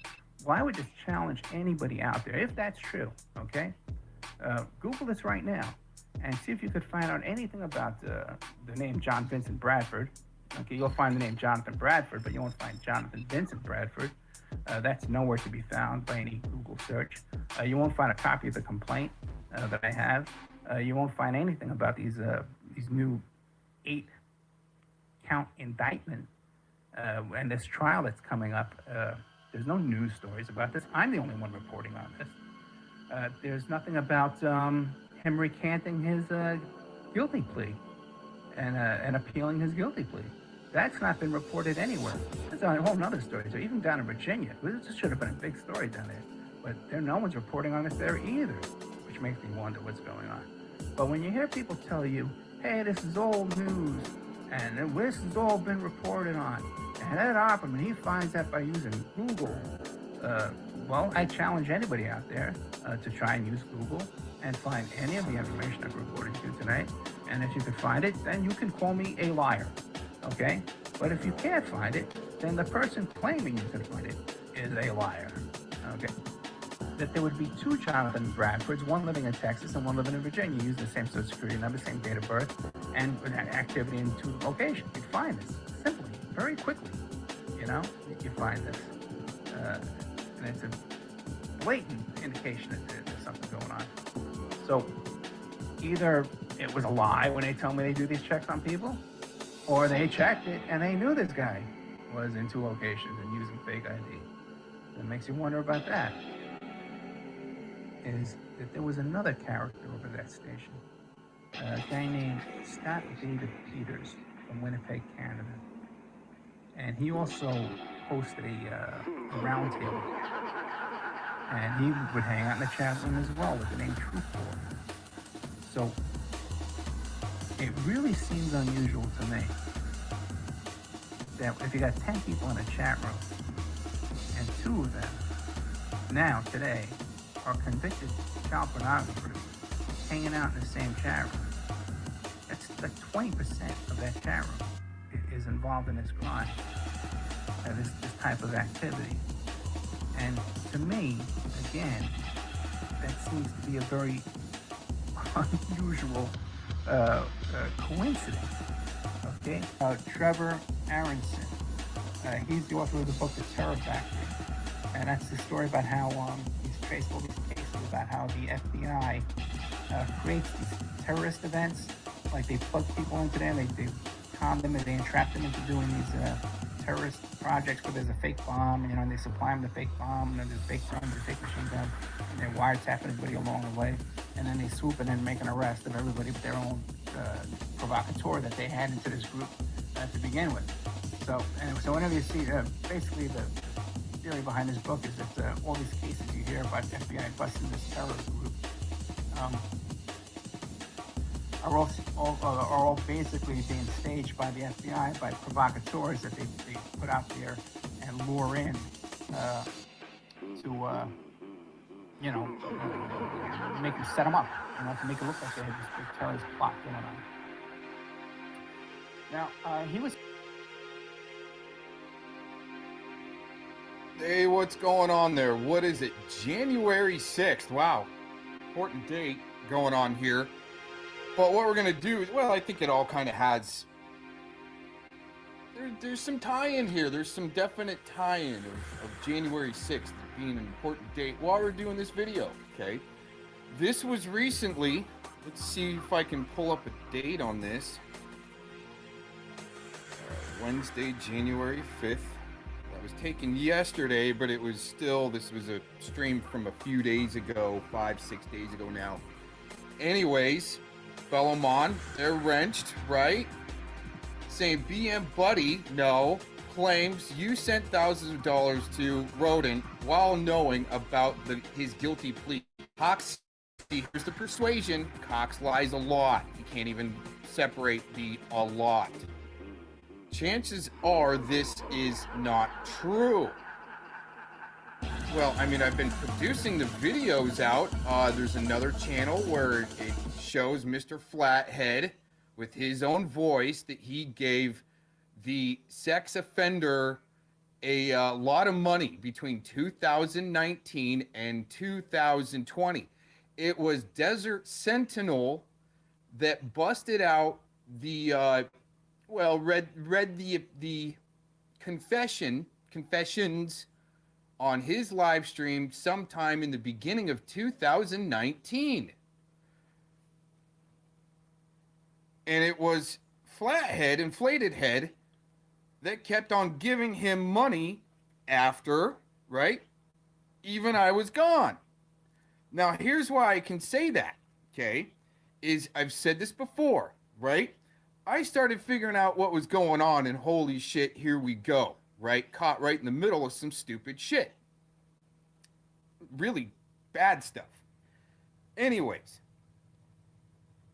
Well, I would just challenge anybody out there, if that's true, okay? Google this right now and see if you could find out anything about the name John Vincent Bradford. Okay, you'll find the name Jonathan Bradford, but you won't find Jonathan Vincent Bradford. That's nowhere to be found by any Google search. You won't find a copy of the complaint that I have. You won't find anything about these new 8-count indictment and this trial that's coming up. There's no news stories about this. I'm the only one reporting on this. There's nothing about him recanting his guilty plea and appealing his guilty plea. That's not been reported anywhere. That's a whole nother story. So even down in Virginia, this should have been a big story down there. But no one's reporting on this there either, which makes me wonder what's going on. But when you hear people tell you, hey, this is old news, and this has all been reported on, and Ed Opperman, he finds that by using Google, well, I challenge anybody out there to try and use Google and find any of the information I've reported to you tonight. And if you can find it, then you can call me a liar, okay? But if you can't find it, then the person claiming you can find it is a liar, okay? That there would be two Jonathan Bradfords, one living in Texas and one living in Virginia, using the same social security number, same date of birth, and activity in two locations. You find this simply, very quickly, you know, you find this. And it's a blatant indication that there's something going on. So either it was a lie when they tell me they do these checks on people, or they checked it and they knew this guy was in 2 locations and using fake ID. It makes you wonder about that. Is that there was another character over that station, a guy named Scott David Peters from Winnipeg, Canada. And he also hosted a roundtable. And he would hang out in the chat room as well with the name Truthful. So it really seems unusual to me that if you got 10 people in a chat room and 2 of them now, today, are convicted child pornographers hanging out in the same chat room, that's like 20% of that chat room is involved in this crime, this type of activity. And to me, again, that seems to be a very unusual coincidence. Okay, Trevor Aronson, he's the author of the book The Terror Factory, and that's the story about how he's traced all these cases about how the FBI creates these terrorist events, like they plug people into them, they con them and they entrap them into doing these terrorist projects where there's a fake bomb, and they supply them the fake bomb, and then there's fake guns, a fake machine gun, and they're wiretapping everybody along the way, and then they swoop in and make an arrest of everybody with their own provocateur that they had into this group to begin with. So whenever you see, basically the theory behind this book is that all these cases you hear about the FBI busting this terrorist group are all basically being staged by the FBI, by provocateurs that they put out there and lure in to make them set them up, to make it look like they had this big terrorist plot going on. Now, he was... Hey, what's going on there? What is it? January 6th. Wow. Important date going on here. But what we're going to do is, well, I think it all kind of has... There's some tie-in here. There's some definite tie-in of January 6th being an important date while we're doing this video, okay? This was recently... Let's see if I can pull up a date on this. Wednesday, January 5th. That was taken yesterday, but it was still, this was a stream from a few days ago, 5-6 days ago now. Anyways, fellow Mon, they're wrenched, right? Saying BM Buddy, no, claims you sent thousands of dollars to Rodent while knowing about his guilty plea. Cox, here's the persuasion. Cox lies a lot. You can't even separate the a lot. Chances are this is not true. Well, I mean, I've been producing the videos out. There's another channel where it shows Mr. Flathead with his own voice that he gave the sex offender a lot of money between 2019 and 2020. It was Desert Sentinel that busted out the read the confessions on his live stream sometime in the beginning of 2019. And it was Flathead, Inflated Head, that kept on giving him money after, right? Even I was gone. Now, here's why I can say that, okay? Is I've said this before, right? I started figuring out what was going on, and holy shit, here we go, right? Caught right in the middle of some stupid shit. Really bad stuff. Anyways,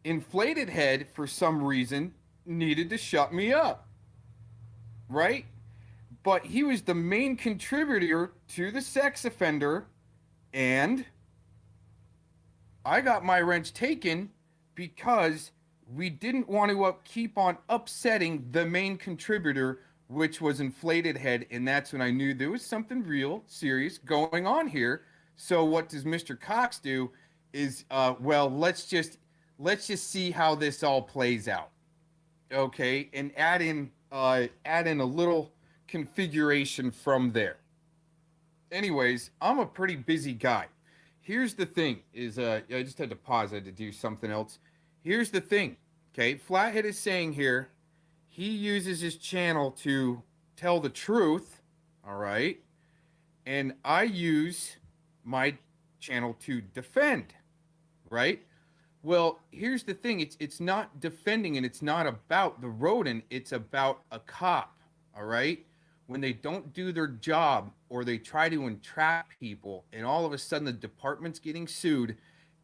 Inflated Head, for some reason, needed to shut me up, right? But he was the main contributor to the sex offender, and I got my wrench taken because we didn't want to keep on upsetting the main contributor, which was Inflated Head, and that's when I knew there was something real serious going on here. So what does Mr. Cox do is, let's just see how this all plays out, okay, and add in a little configuration from there. Anyways, I'm a pretty busy guy. here's the thing is I just had to pause. I had to do something else. Here's the thing. Okay, Flathead is saying here he uses his channel to tell the truth, all right? And I use my channel to defend, right? Well, here's the thing. It's not defending and it's not about the rodent. It's about a cop, all right? When they don't do their job or they try to entrap people and all of a sudden the department's getting sued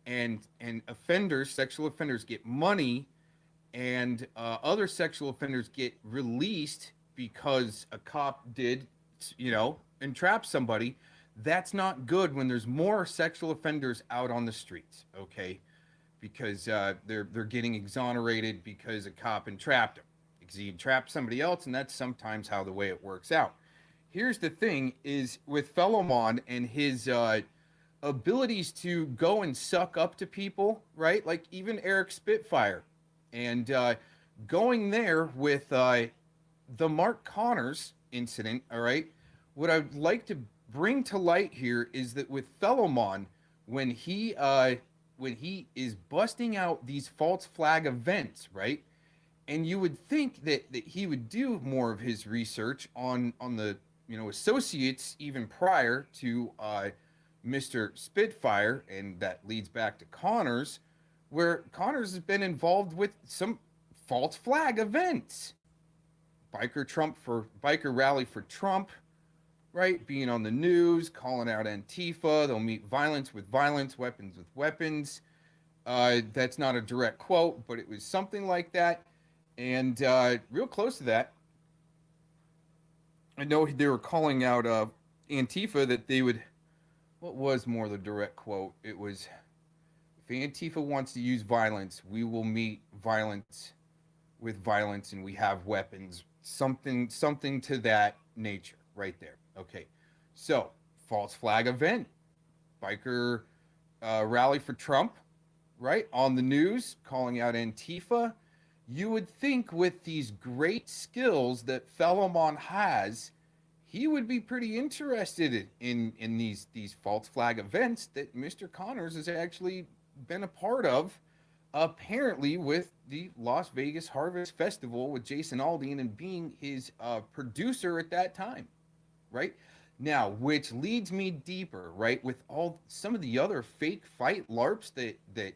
and offenders, sexual offenders get money and other sexual offenders get released because a cop did, entrap somebody. That's not good when there's more sexual offenders out on the streets, okay? Because they're getting exonerated because a cop entrapped them. Because he entrapped somebody else, and that's sometimes how the way it works out. Here's the thing is with Philemon and his abilities to go and suck up to people, right? Like even Eric Spitfire. And going there with the Mark Connors incident, all right? What I'd like to bring to light here is that with Philemon, when he is busting out these false flag events, right? And you would think that he would do more of his research on the associates even prior to Mr. Spitfire, and that leads back to Connors, where Connors has been involved with some false flag events. Biker rally for Trump, right? Being on the news, calling out Antifa. They'll meet violence with violence, weapons with weapons. That's not a direct quote, but it was something like that. And real close to that, I know they were calling out Antifa that they would, what was more the direct quote? It was, if Antifa wants to use violence, we will meet violence with violence and we have weapons. Something to that nature right there. Okay, so false flag event, biker rally for Trump, right? On the news, calling out Antifa. You would think with these great skills that Philemon has, he would be pretty interested in these false flag events that Mr. Connors has actually been a part of, apparently with the Las Vegas Harvest Festival with Jason Aldean and being his producer at that time, right? Now, which leads me deeper, right, with some of the other fake fight LARPs that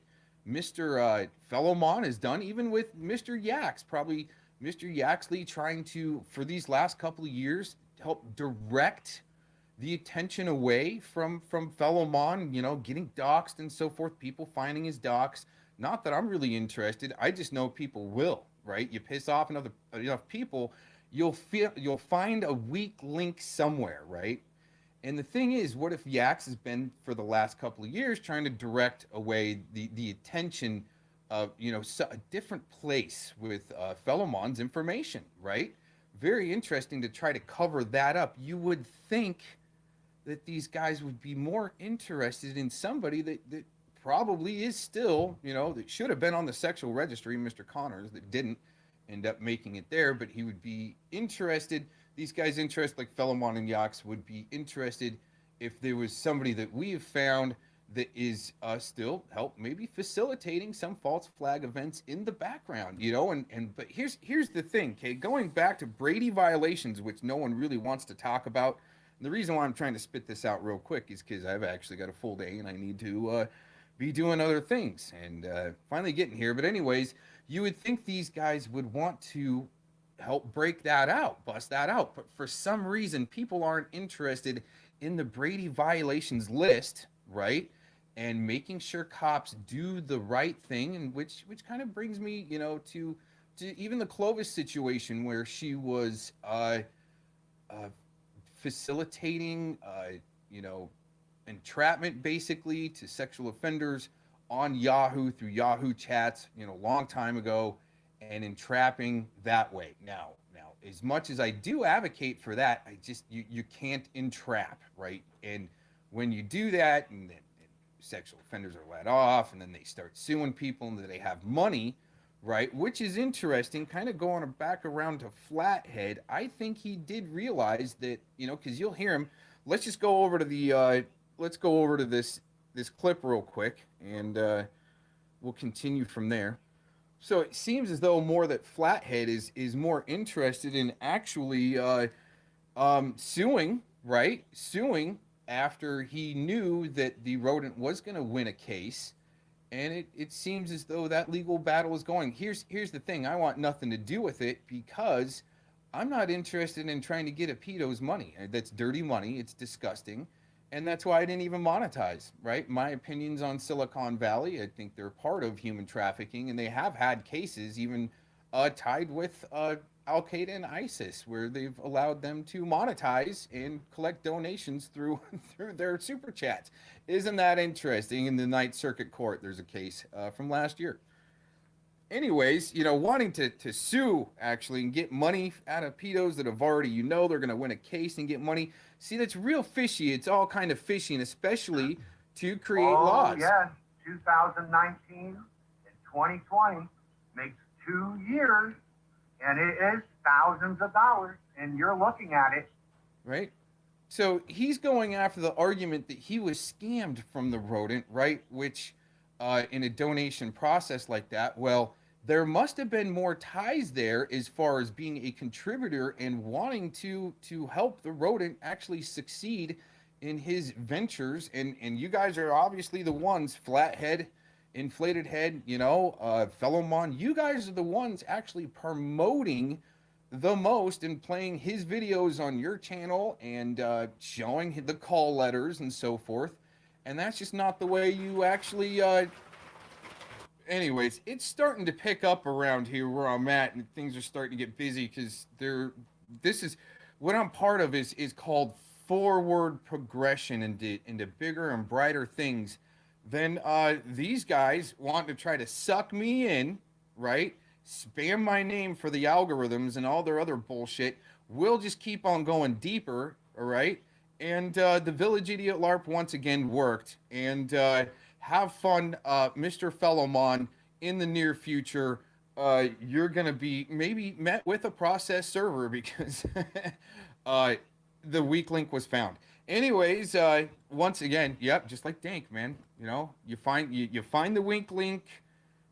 Mr. Philemon has done, even with Mr. Yax, probably Mr. Yaxley trying to, for these last couple of years, help direct the attention away from Philemon, getting doxxed and so forth, people finding his docs. Not that I'm really interested. I just know people will, right? You piss off enough people, you'll find a weak link somewhere, right? And the thing is, what if Yax has been for the last couple of years trying to direct away the attention of a different place with Philemon's information, right? Very interesting to try to cover that up. You would think that these guys would be more interested in somebody that probably is still, that should have been on the sexual registry, Mr. Connors, that didn't end up making it there, but he would be interested. These guys interested, like Philemon and Yax, would be interested if there was somebody that we have found that is still maybe facilitating some false flag events in the background, but here's the thing, okay, going back to Brady violations, which no one really wants to talk about. And the reason why I'm trying to spit this out real quick is because I've actually got a full day and I need to be doing other things and finally getting here. But anyways, you would think these guys would want to help break that out, bust that out. But for some reason, people aren't interested in the Brady violations list, right? And making sure cops do the right thing, and which kind of brings me, to even the Clovis situation where she was facilitating, entrapment basically to sexual offenders on Yahoo through Yahoo chats, long time ago, and entrapping that way. Now, as much as I do advocate for that, I just you can't entrap, right? And when you do that, and then sexual offenders are let off, and then they start suing people, and they have money, right? Which is interesting. Kind of going back around to Flathead, I think he did realize that, because you'll hear him. Let's just go over to the let's go over to this this clip real quick, and we'll continue from there. So it seems as though more that Flathead is more interested in actually suing, right? Suing after he knew that the rodent was going to win a case. And it seems as though that legal battle is going. Here's the thing. I want nothing to do with it because I'm not interested in trying to get a pedo's money. That's dirty money. It's disgusting. And that's why I didn't even monetize, right? My opinions on Silicon Valley, I think they're part of human trafficking, and they have had cases even tied with Al-Qaeda and ISIS, where they've allowed them to monetize and collect donations through their super chats. Isn't that interesting? In the Ninth Circuit Court, there's a case from last year. Anyways, wanting to sue actually and get money out of pedos that have already, they're going to win a case and get money. See, that's real fishy. It's all kind of fishy, and especially to create laws. Yes, 2019 and 2020 makes 2 years, and it is thousands of dollars, and you're looking at it. Right? So he's going after the argument that he was scammed from the rodent, right? Which in a donation process like that, well, there must have been more ties there as far as being a contributor and wanting to help the rodent actually succeed in his ventures. And you guys are obviously the ones, Flathead, Inflated Head, Fellowmon, you guys are the ones actually promoting the most and playing his videos on your channel and showing the call letters and so forth. And that's just not the way you actually anyways, it's starting to pick up around here where I'm at, and things are starting to get busy because this is what I'm part of is called forward progression into bigger and brighter things. Then these guys want to try to suck me in, right? Spam my name for the algorithms and all their other bullshit. We'll just keep on going deeper, all right? And the Village Idiot LARP once again worked. And have fun, Mr. Fellowmon. In the near future, you're going to be maybe met with a process server because the weak link was found. Anyways, once again, yep, just like Dank, man. You find the weak link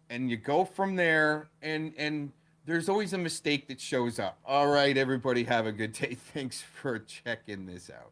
and you go from there, and there's always a mistake that shows up. All right, everybody, have a good day. Thanks for checking this out.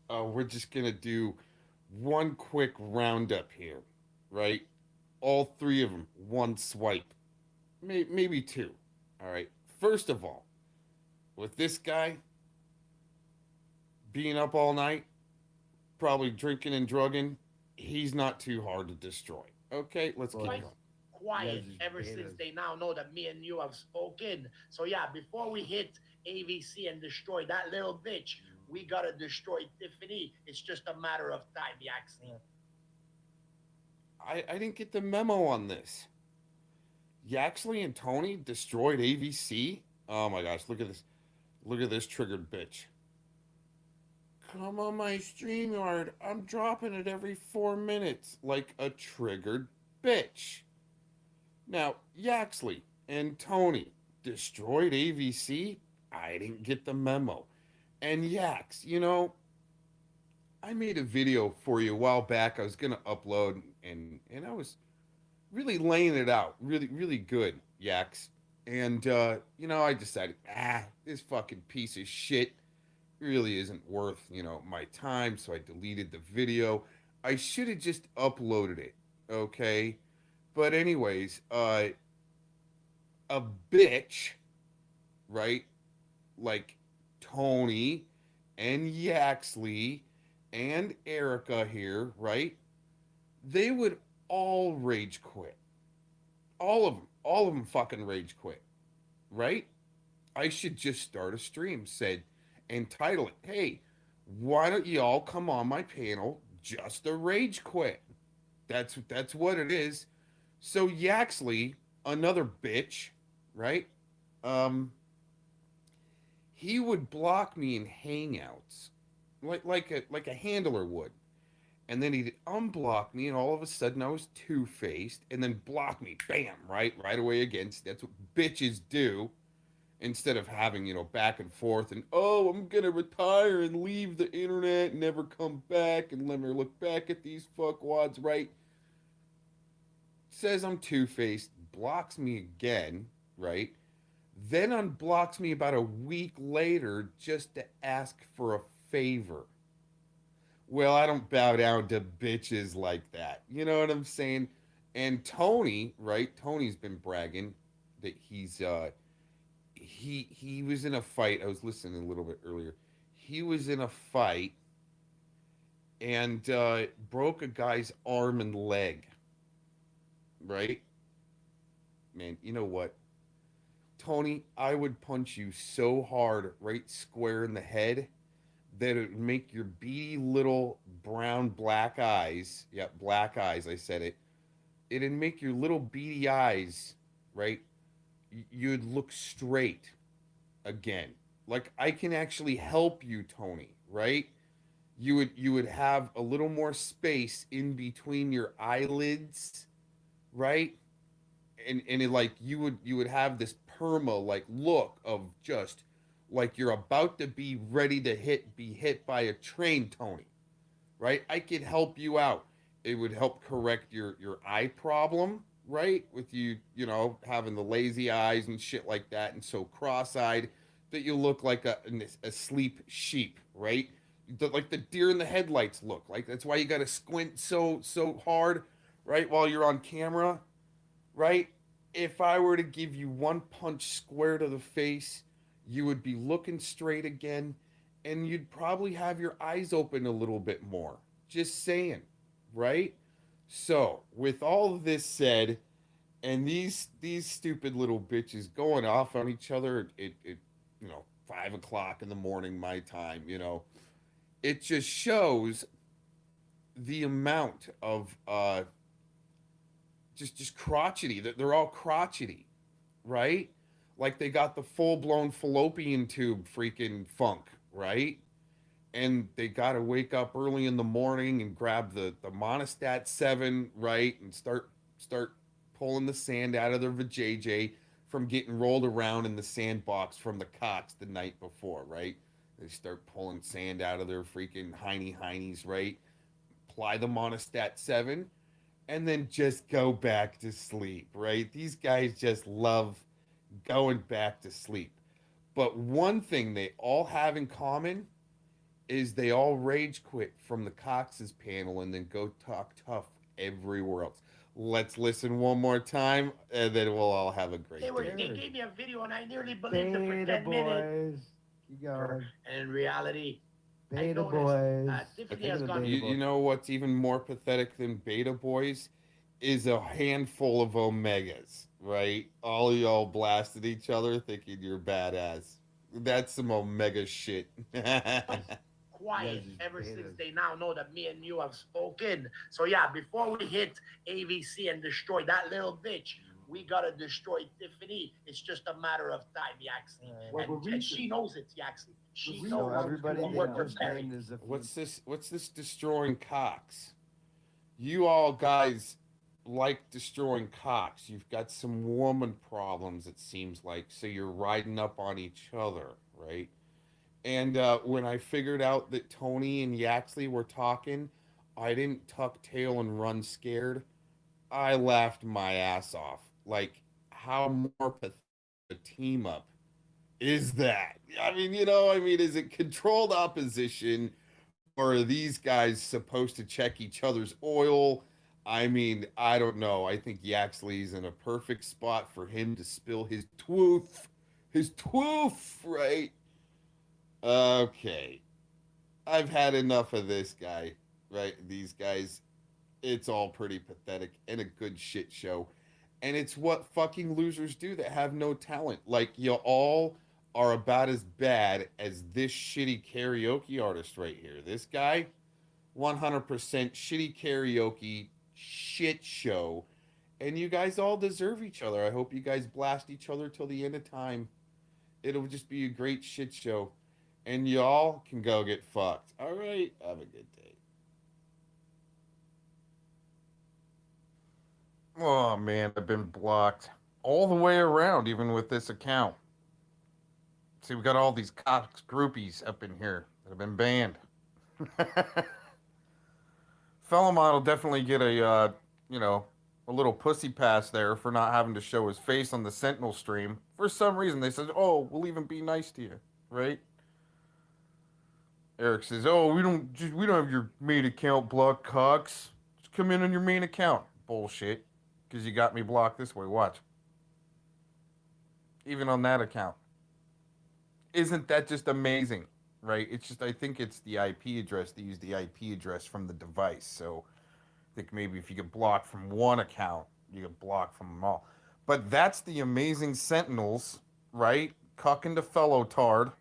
we're just gonna do one quick roundup here, right? All three of them, one swipe, maybe two. All right. First of all, with this guy being up all night, probably drinking and drugging, he's not too hard to destroy. Okay, let's keep going. Quiet ever since they now know that me and you have spoken. So yeah, before we hit AVC and destroy that little bitch, we gotta destroy Tiffany. It's just a matter of time, Yaxley. I didn't get the memo on this. Yaxley and Tony destroyed AVC? Oh my gosh, look at this. Look at this triggered bitch. Come on my StreamYard. I'm dropping it every 4 minutes like a triggered bitch. Now, Yaxley and Tony destroyed AVC? I didn't get the memo. And Yax, you know, I made a video for you a while back. I was going to upload, and I was really laying it out. Really good, Yax. And, you know, I decided, this fucking piece of shit really isn't worth, you know, my time. So I deleted the video. I should have just uploaded it, okay? But anyways, a bitch, right? Like Tony and Yaxley and Erica here, right? They would all rage quit. All of them fucking rage quit, right? I should just start a stream, and title it, hey, why don't you all come on my panel, just a rage quit? That's what it is. So Yaxley, another bitch, right? He would block me in Hangouts, like a handler would, and then he'd unblock me, and all of a sudden I was two-faced, and then block me, bam, right away again. That's what bitches do, instead of having, you know, back and forth, and I'm gonna retire and leave the internet and never come back and let me look back at these fuckwads, right? Says I'm two-faced, blocks me again, right? Then unblocks me about a week later just to ask for a favor. Well, I don't bow down to bitches like that. You know what I'm saying? And Tony, right? Tony's been bragging that he's he was in a fight. I was listening a little bit earlier. He was in a fight and broke a guy's arm and leg. Right? Man, you know what? Tony, I would punch you so hard right square in the head that it would make your beady little black eyes, black eyes, I said it. It'd make your little beady eyes, right? You'd look straight again. Like I can actually help you, Tony, right? You would have a little more space in between your eyelids, right? And it, like you would have this perma like look of just like you're about to be ready to be hit by a train, Tony, right? I could help you out. It would help correct your eye problem, right? With you know, having the lazy eyes and shit like that, and so cross-eyed that you look like a sleep sheep, right? Like the deer in the headlights look like. That's why you got to squint so hard, right, while you're on camera, right? If I were to give you one punch square to the face, you would be looking straight again, and you'd probably have your eyes open a little bit more. Just saying, right? So, with all of this said, and these stupid little bitches going off on each other at 5 o'clock in the morning my time, you know, it just shows the amount of just crotchety. They're all crotchety, right? Like they got the full-blown fallopian tube freaking funk, right? And they got to wake up early in the morning and grab the Monistat 7, right? And start pulling the sand out of their vajayjay from getting rolled around in the sandbox from the cocks the night before, right? They start pulling sand out of their freaking heinies, right? Apply the Monistat 7, and then just go back to sleep, right? These guys just love going back to sleep. But one thing they all have in common is they all rage quit from the Cox's panel and then go talk tough everywhere else. Let's listen one more time, and then we'll all have a great day. They gave me a video, and I nearly believed it for 10 minutes. Keep going. And in reality, Beta I boys. noticed, Tiffany has gone. You know what's even more pathetic than beta boys is a handful of omegas, right? All y'all blasted each other thinking you're badass. That's some omega shit. Quiet ever since they now know that me and you have spoken. So yeah, before we hit AVC and destroy that little bitch, we gotta destroy Tiffany. It's just a matter of time, Yaxley. And she knows it, Yaxley. She knows everybody what we're just preparing. named as a What's this destroying Cox? You all guys like destroying Cox. You've got some woman problems, it seems like, so you're riding up on each other, right? And when I figured out that Tony and Yaxley were talking, I didn't tuck tail and run scared. I laughed my ass off. Like, how more pathetic a team up is that? I mean, is it controlled opposition, or are these guys supposed to check each other's oil? I mean, I don't know. I think Yaxley's in a perfect spot for him to spill his twoof. His twoof, right? Okay. I've had enough of this guy, right? These guys. It's all pretty pathetic and a good shit show. And it's what fucking losers do that have no talent. Like, you all are about as bad as this shitty karaoke artist right here. This guy, 100% shitty karaoke shit show. And you guys all deserve each other. I hope you guys blast each other till the end of time. It'll just be a great shit show. And y'all can go get fucked. All right. Have a good day. Oh, man, I've been blocked all the way around, even with this account. See, we got all these Cox groupies up in here that have been banned. Fellow model definitely get a little pussy pass there for not having to show his face on the Sentinel stream. For some reason, they said, oh, we'll even be nice to you, right? Eric says, oh, we don't have your main account blocked, Cox. Just come in on your main account. Bullshit. Because you got me blocked this way. Watch. Even on that account. Isn't that just amazing? Right? It's just, I think it's the IP address. They use the IP address from the device. So I think maybe if you get blocked from one account, you get blocked from them all. But that's the amazing Sentinels, right? Cucking to fellow tard.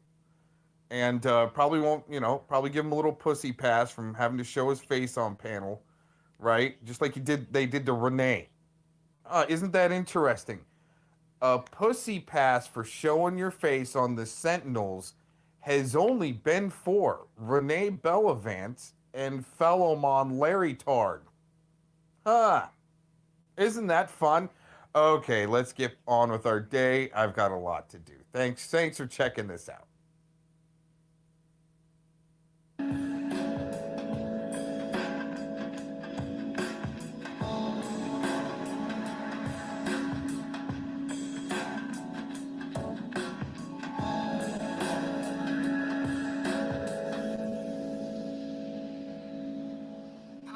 And probably won't, probably give him a little pussy pass from having to show his face on panel. Right? Just like they did to Renee. Isn't that interesting? A pussy pass for showing your face on the Sentinels has only been for Renee Bellavance and fellow Mon Larry Tard. Huh. Isn't that fun? Okay, let's get on with our day. I've got a lot to do. Thanks for checking this out.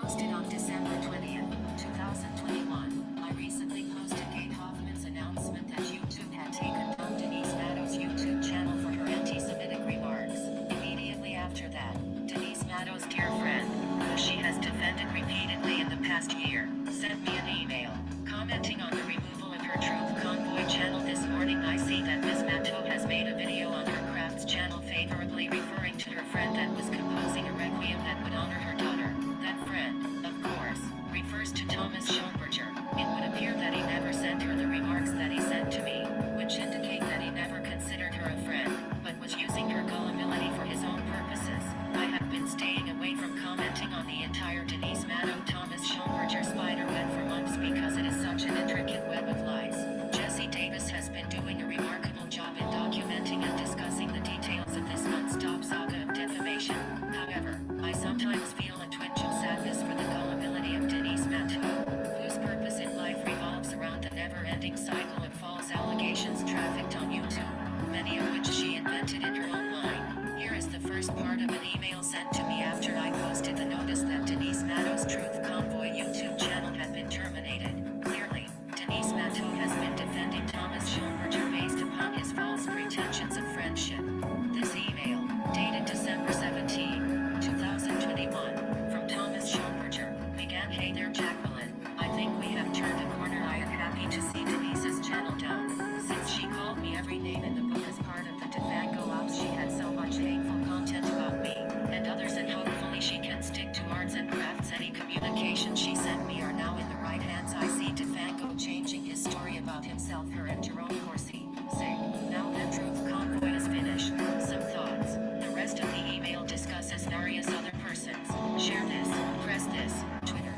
Posted on December 20th, 2021, I recently posted Kate Hoffman's announcement that YouTube had taken down Denise Maddow's YouTube channel for her anti-Semitic remarks. Immediately after that, Denise Maddow's dear friend, who she has defended repeatedly in the past year, sent me an email, commenting on the removal of her Truth Convoy channel. This morning I see that Ms. Maddow has made a video on her Crafts channel favorably referring to her friend that was composing a requiem that would honor her daughter. That friend, of course, refers to Thomas Schomburger. It would appear that he never sent her the remarks that he sent to me, which indicate that he never considered her a friend, but was using her gullibility for his own purposes. I have been staying away from commenting on the entire Denise Maddow Thomas Schomburger spider web for months because it is such an intricate web of lies. Jesse Davis has been doing a remarkable job in documenting and discussing the details of this non-stop saga of defamation. However, I sometimes feel a twinge of sadness for the gullibility of Denise Maddow, whose purpose in life revolves around the never-ending cycle of false allegations trafficked on YouTube, many of which she invented in her own mind. Here is the first part of an email sent to me after I posted the notice that Denise Matto's Truth Convoy YouTube channel had been terminated. Clearly, Denise Matto has been defending Thomas Schumberger based upon his false pretensions of friendship. This email, dated December 17, 2021, from Thomas Schumberger, began, "Hey there, Jacqueline. I think we have turned a corner. I am happy to see Denise's channel down. Since she called me every name in the book as part of the DeFanco ops, she had so much hateful content about me and others, and hopefully she can stick to arts and crafts. Any communications she sent me are now in the right hands. I see DeFanco changing his story about himself, her, and Jerome Corsi. Say, now that Truth Convoy is finished, some thoughts. The rest of the email discusses various other persons. Share this, press this, Twitter,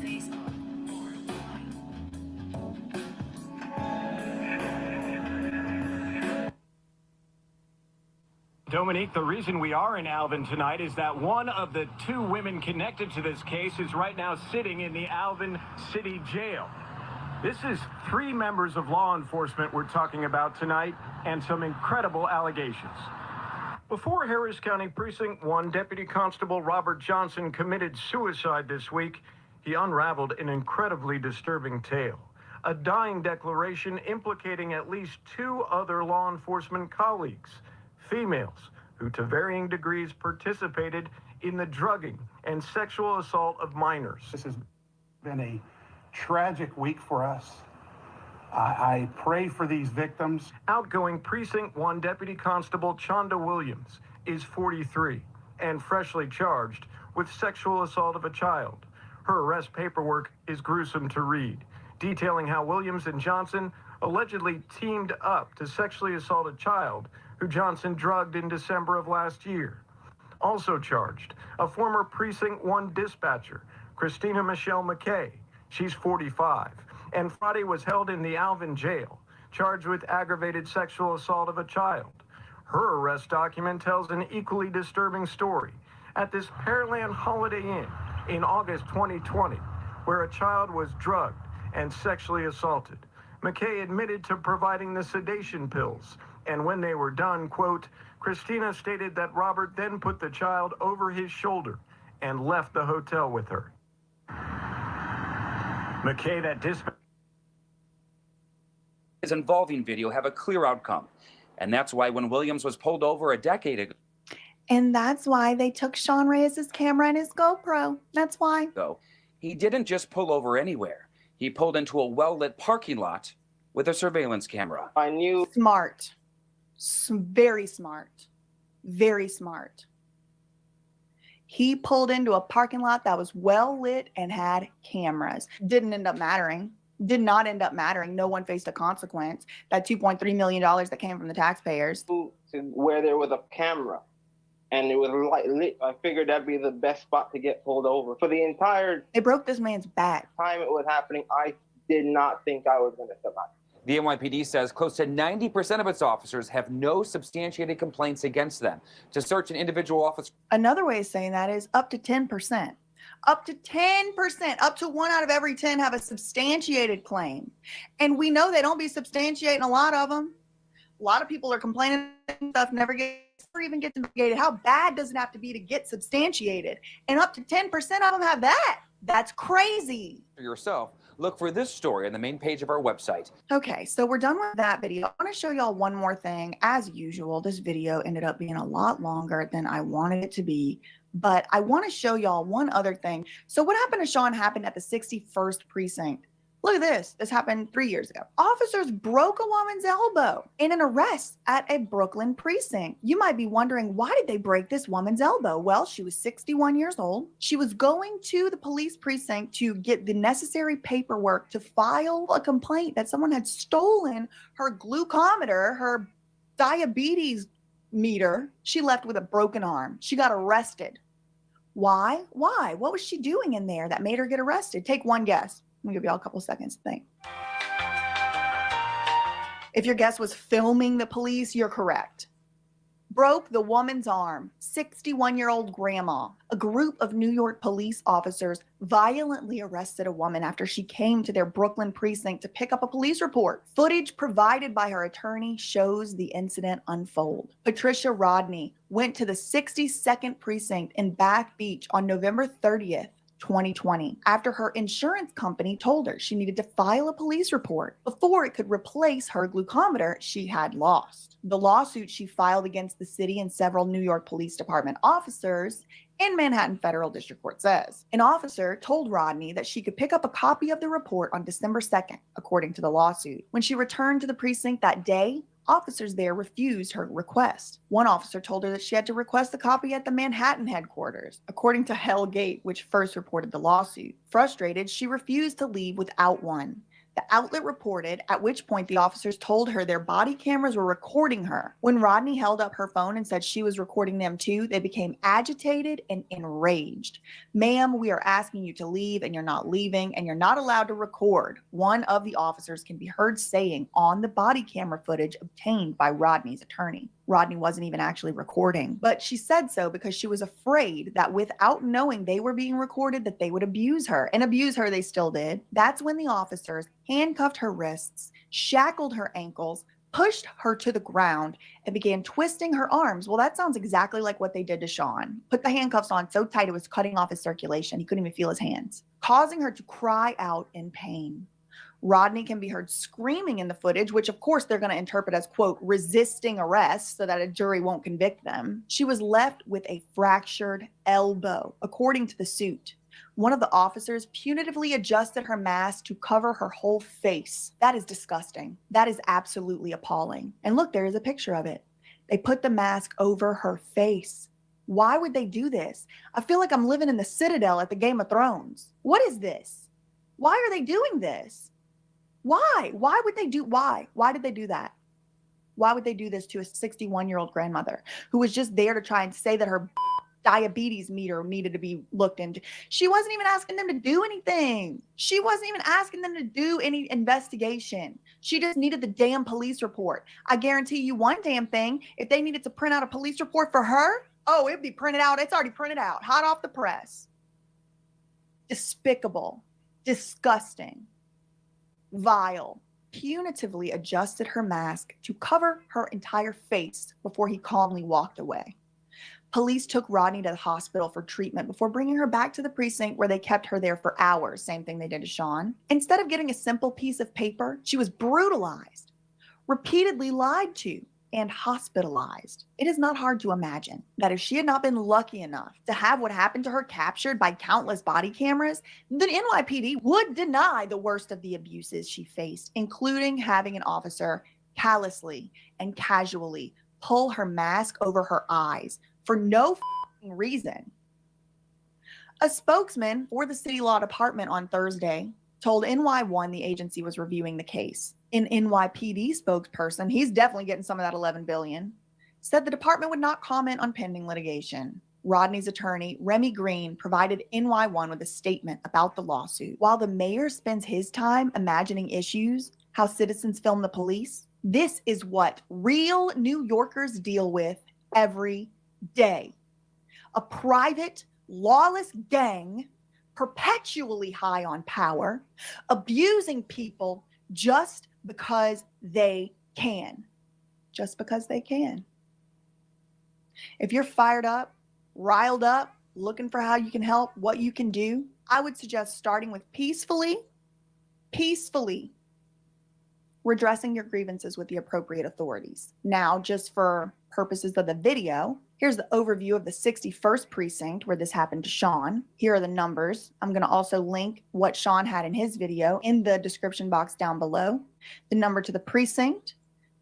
Facebook, or like." Dominique, the reason we are in Alvin tonight is that one of the two women connected to this case is right now sitting in the Alvin City Jail. This is 3 members of law enforcement we're talking about tonight, and some incredible allegations. Before Harris County Precinct 1, Deputy Constable Robert Johnson committed suicide this week, he unraveled an incredibly disturbing tale. A dying declaration implicating at least 2 other law enforcement colleagues, females, who to varying degrees participated in the drugging and sexual assault of minors. This has been a tragic week for us. I pray for these victims. Outgoing Precinct 1 Deputy Constable Chonda Williams is 43 and freshly charged with sexual assault of a child. Her arrest paperwork is gruesome to read, detailing how Williams and Johnson allegedly teamed up to sexually assault a child who Johnson drugged in December of last year. Also charged, a former Precinct 1 dispatcher, Christina Michelle McKay. She's 45, and Friday was held in the Alvin jail, charged with aggravated sexual assault of a child. Her arrest document tells an equally disturbing story at this Pearland Holiday Inn in August 2020, where a child was drugged and sexually assaulted. McKay admitted to providing the sedation pills, and when they were done, quote, Christina stated that Robert then put the child over his shoulder and left the hotel with her. McKay, that dispatch is involving video have a clear outcome. And that's why when Williams was pulled over a decade ago, And that's why they took Sean Reyes' camera and his GoPro. That's why. he didn't just pull over anywhere. He pulled into a well-lit parking lot with a surveillance camera. I knew. Smart. Very smart. Very smart. He pulled into a parking lot that was well lit and had cameras. Didn't end up mattering. Did not end up mattering. No one faced a consequence. That $2.3 million that came from the taxpayers. To where there was a camera and it was lit, I figured that'd be the best spot to get pulled over. For the entire They broke this man's back. time it was happening, I did not think I was going to survive. The NYPD says close to 90% of its officers have no substantiated complaints against them. To search an individual officer. Another way of saying that is up to 10%. Up to 10%, up to 1 out of every 10 have a substantiated claim. And we know they don't be substantiating a lot of them. A lot of people are complaining stuff never even gets investigated. How bad does it have to be to get substantiated? And up to 10% of them have that. That's crazy. For yourself, look for this story on the main page of our website. Okay, so we're done with that video. I want to show y'all one more thing. As usual, this video ended up being a lot longer than I wanted it to be, but I want to show y'all one other thing. So what happened to Sean happened at the 61st precinct. Look at this. This happened 3 years ago. Officers broke a woman's elbow in an arrest at a Brooklyn precinct. You might be wondering, why did they break this woman's elbow? Well, she was 61 years old. She was going to the police precinct to get the necessary paperwork to file a complaint that someone had stolen her glucometer, her diabetes meter. She left with a broken arm. She got arrested. Why? Why? What was she doing in there that made her get arrested? Take one guess. I'm gonna give y'all a couple seconds to think. If your guess was filming the police, you're correct. broke the woman's arm, 61-year-old grandma. A group of New York police officers violently arrested a woman after she came to their Brooklyn precinct to pick up a police report. Footage provided by her attorney shows the incident unfold. Patricia Rodney went to the 62nd precinct in Bath Beach on November 30th, 2020, after her insurance company told her she needed to file a police report before it could replace her glucometer she had lost. The lawsuit she filed against the city and several New York Police Department officers in Manhattan Federal District Court says an officer told Rodney that she could pick up a copy of the report on December 2nd, according to the lawsuit. When she returned to the precinct that day, officers there refused her request. One officer told her that she had to request a copy at the Manhattan headquarters, according to Hell Gate, which first reported the lawsuit. Frustrated, she refused to leave without one. The outlet reported, at which point the officers told her their body cameras were recording her. When Rodney held up her phone and said she was recording them too, they became agitated and enraged. "Ma'am, we are asking you to leave and you're not leaving and you're not allowed to record," one of the officers can be heard saying on the body camera footage obtained by Rodney's attorney. Rodney wasn't even actually recording, but she said so because she was afraid that without knowing they were being recorded, that they would abuse her. And abuse her they still did. That's when the officers handcuffed her wrists, shackled her ankles, pushed her to the ground, and began twisting her arms. Well, that sounds exactly like what they did to Sean. Put the handcuffs on so tight it was cutting off his circulation. He couldn't even feel his hands, causing her to cry out in pain. Rodney can be heard screaming in the footage, which of course they're going to interpret as, quote, resisting arrest so that a jury won't convict them. She was left with a fractured elbow, according to the suit. One of the officers punitively adjusted her mask to cover her whole face. That is disgusting. That is absolutely appalling. And look, there is a picture of it. They put the mask over her face. Why would they do this? I feel like I'm living in the Citadel at the Game of Thrones. What is this? Why are they doing this? Why? Why would they do, why? Why did they do that? Why would they do this to a 61-year-old grandmother who was just there to try and say that her diabetes meter needed to be looked into? She wasn't even asking them to do anything. She wasn't even asking them to do any investigation. She just needed the damn police report. I guarantee you one damn thing, if they needed to print out a police report for her, oh, it'd be printed out. It's already printed out, hot off the press. Despicable, disgusting, vile. Punitively adjusted her mask to cover her entire face before he calmly walked away. Police took Rodney to the hospital for treatment before bringing her back to the precinct, where they kept her there for hours. Same thing they did to Sean. Instead of getting a simple piece of paper, she was brutalized, repeatedly lied to, and hospitalized. It is not hard to imagine that if she had not been lucky enough to have what happened to her captured by countless body cameras, then NYPD would deny the worst of the abuses she faced, including having an officer callously and casually pull her mask over her eyes for no reason. A spokesman for the City Law Department on Thursday told NY1 the agency was reviewing the case. An NYPD spokesperson, he's definitely getting some of that $11 billion, said the department would not comment on pending litigation. Rodney's attorney, Remy Green, provided NY1 with a statement about the lawsuit. While the mayor spends his time imagining issues, how citizens film the police, this is what real New Yorkers deal with every day. A private, lawless gang, perpetually high on power, abusing people just because they can. Just because they can. If you're fired up, riled up, looking for how you can help, what you can do, I would suggest starting with peacefully redressing your grievances with the appropriate authorities. Now, just for purposes of the video, here's the overview of the 61st precinct where this happened to Sean. Here are the numbers. I'm going to also link what Sean had in his video in the description box down below. The number to the precinct,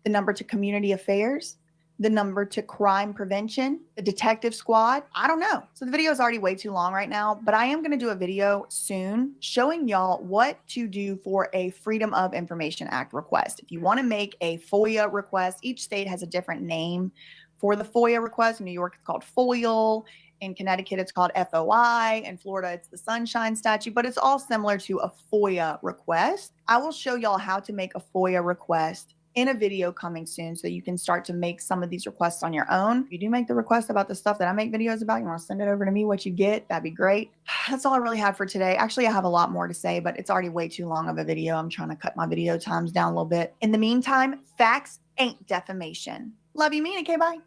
the number to community affairs, the number to crime prevention, the detective squad. I don't know. So the video is already way too long right now, but I am going to do a video soon showing y'all what to do for a Freedom of Information Act request. If you want to make a FOIA request, each state has a different name for the FOIA request. In New York, it's called FOIL. In Connecticut, it's called FOI. In Florida, it's the Sunshine Statute, but it's all similar to a FOIA request. I will show y'all how to make a FOIA request in a video coming soon so you can start to make some of these requests on your own. If you do make the request about the stuff that I make videos about, you want to send it over to me, what you get, that'd be great. That's all I really had for today. Actually, I have a lot more to say, but it's already way too long of a video. I'm trying to cut my video times down a little bit. In the meantime, facts ain't defamation. Love you, mean it. Okay, bye.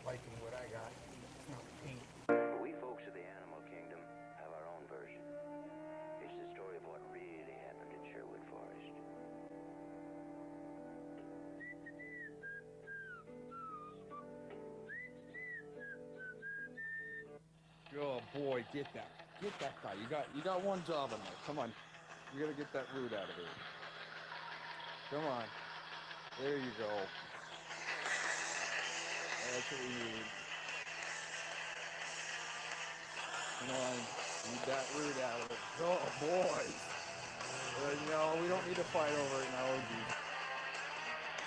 Liking what I got. It's not paint. We folks of the animal kingdom have our own version. It's the story of what really happened in Sherwood Forest. Oh boy, get that guy. You got one job in there. Come on, you gotta get that root out of here. Come on, there you go. That's what we need. Come on, need that root out of it. Oh boy. No, we don't need to fight over it now, geez.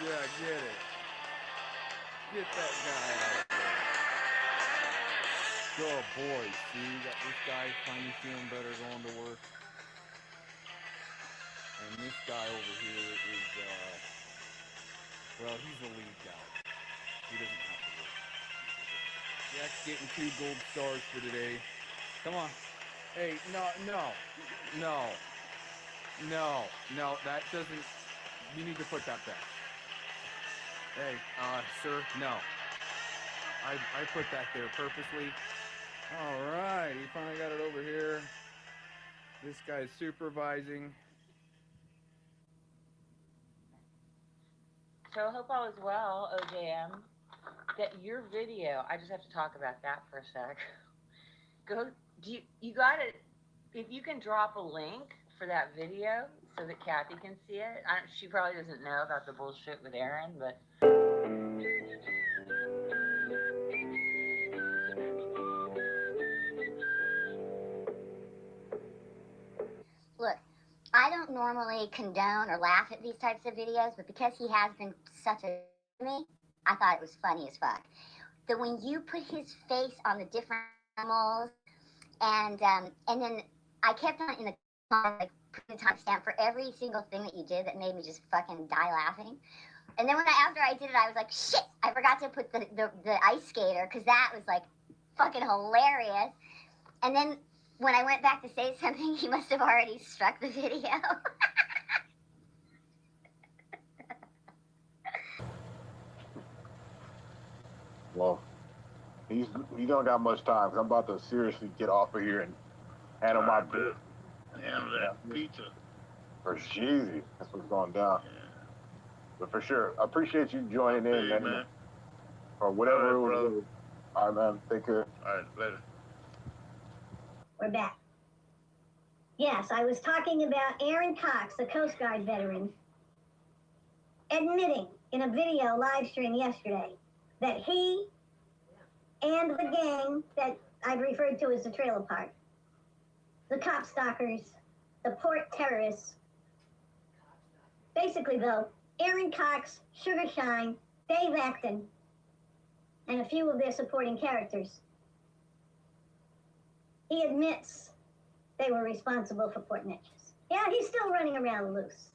Yeah, get it. Get that guy out of there. Oh boy, see, you got this guy finally feeling better going to work. And this guy over here is, well, he's a lead guy. He doesn't have to work. Jack's getting 2 gold stars for today. Come on. Hey, no, that doesn't, you need to put that back. Hey, sir, no. I put that there purposely. All right, he finally got it over here. This guy's supervising. So I hope all is well, OJM. That your video, I just have to talk about that for a sec. You got it, if you can drop a link for that video so that Kathy can see it. She probably doesn't know about the bullshit with Aaron, but. Look, I don't normally condone or laugh at these types of videos, but because he has been such a me, I thought it was funny as fuck. That when you put his face on the different animals, and then I kept on in the like putting the timestamp for every single thing that you did that made me just fucking die laughing. And then after I did it, I was like, shit, I forgot to put the ice skater because that was like fucking hilarious. And then when I went back to say something, he must have already struck the video. Well, he don't got much time. 'Cause I'm about to seriously get off of here and handle my bit. Handle that pizza. For Jeezy, that's what's going down. Yeah. But for sure, I appreciate you joining in, man. Or whatever All right, it was. All right, man. Take care. All right, later. We're back. Yes, I was talking about Aaron Cox, the Coast Guard veteran, admitting in a video live stream yesterday that he and the gang that I've referred to as the trailer park, the cop stalkers, the port terrorists, basically though, Aaron Cox, Sugar Shine, Dave Acton, and a few of their supporting characters. He admits they were responsible for Port Neches. Yeah, he's still running around loose.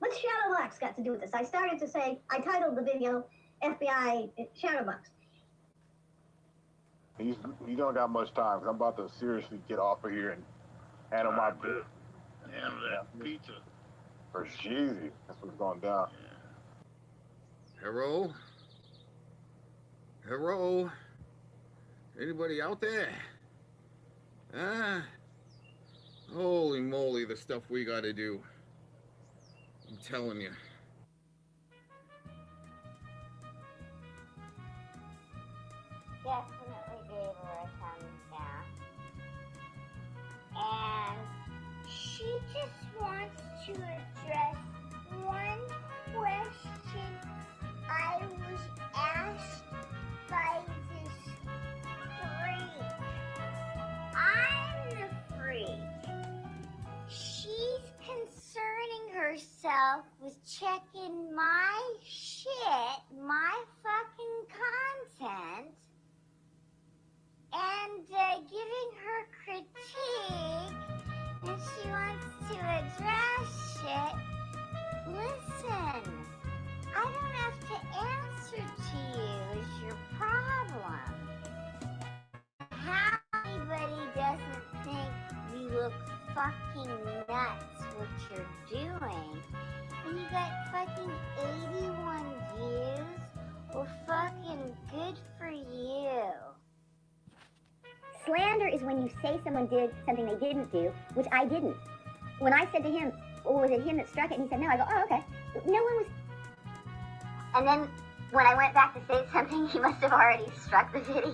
What's Shadowbox got to do with this? I started to say, I titled the video FBI Shadowbox. You don't got much time. 'Cause I'm about to seriously get off of here and handle my bit. Handle that pizza. For Jeezy, that's what's going down. Hello? Hello? Anybody out there? Huh? Holy moly, the stuff we gotta do. I'm telling you. Definitely gave her a thumbs down. And she just wants to address one question I was asked by this freak. I'm the freak. She's concerning herself was checking my shit, my fucking content, and giving her critique, and she wants to address shit. Listen, I don't have to answer to you is your problem. How anybody doesn't think you look fucking nuts what you're doing, and you got fucking 81 views? Well, fucking good for you. Slander is when you say someone did something they didn't do, which I didn't. When I said to him, well, was it him that struck it? And he said, no. I go, oh, okay. No one was. And then when I went back to say something, he must have already struck the video.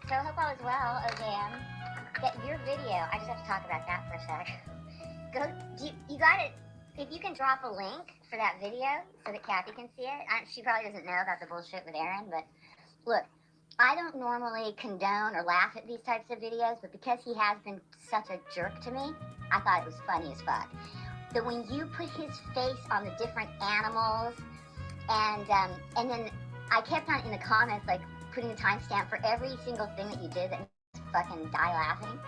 So I hope all is well, OJM. That your video, I just have to talk about that for a sec. You got it. If you can drop a link for that video so that Kathy can see it. She probably doesn't know about the bullshit with Aaron, but look, I don't normally condone or laugh at these types of videos, but because he has been such a jerk to me, I thought it was funny as fuck. That when you put his face on the different animals, and then I kept on in the comments like putting a timestamp for every single thing that you did that made me fucking die laughing.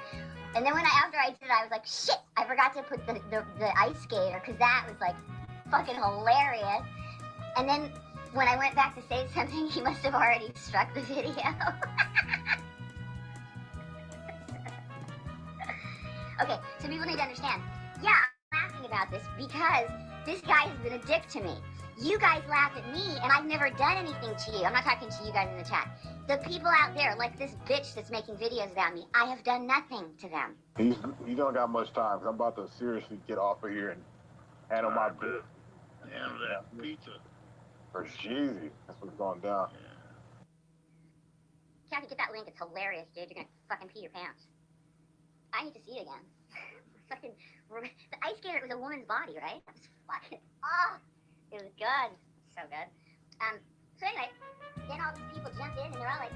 And then after I did it, I was like, shit, I forgot to put the ice skater, because that was like fucking hilarious. And then when I went back to say something, he must have already struck the video. Okay, so people need to understand. Yeah, I'm laughing about this because this guy has been a dick to me. You guys laugh at me, and I've never done anything to you. I'm not talking to you guys in the chat. The people out there, like this bitch that's making videos about me, I have done nothing to them. You don't got much time, 'cause I'm about to seriously get off of here and handle my bit. Handle that pizza. For Jeezy. That's what's going down. Kathy, get that link. It's hilarious, dude. You're gonna fucking pee your pants. I need to see it again. Fucking, the ice skater was a woman's body, right? That was fucking, it was good. So good. So anyway, then all these people jump in and they're all like,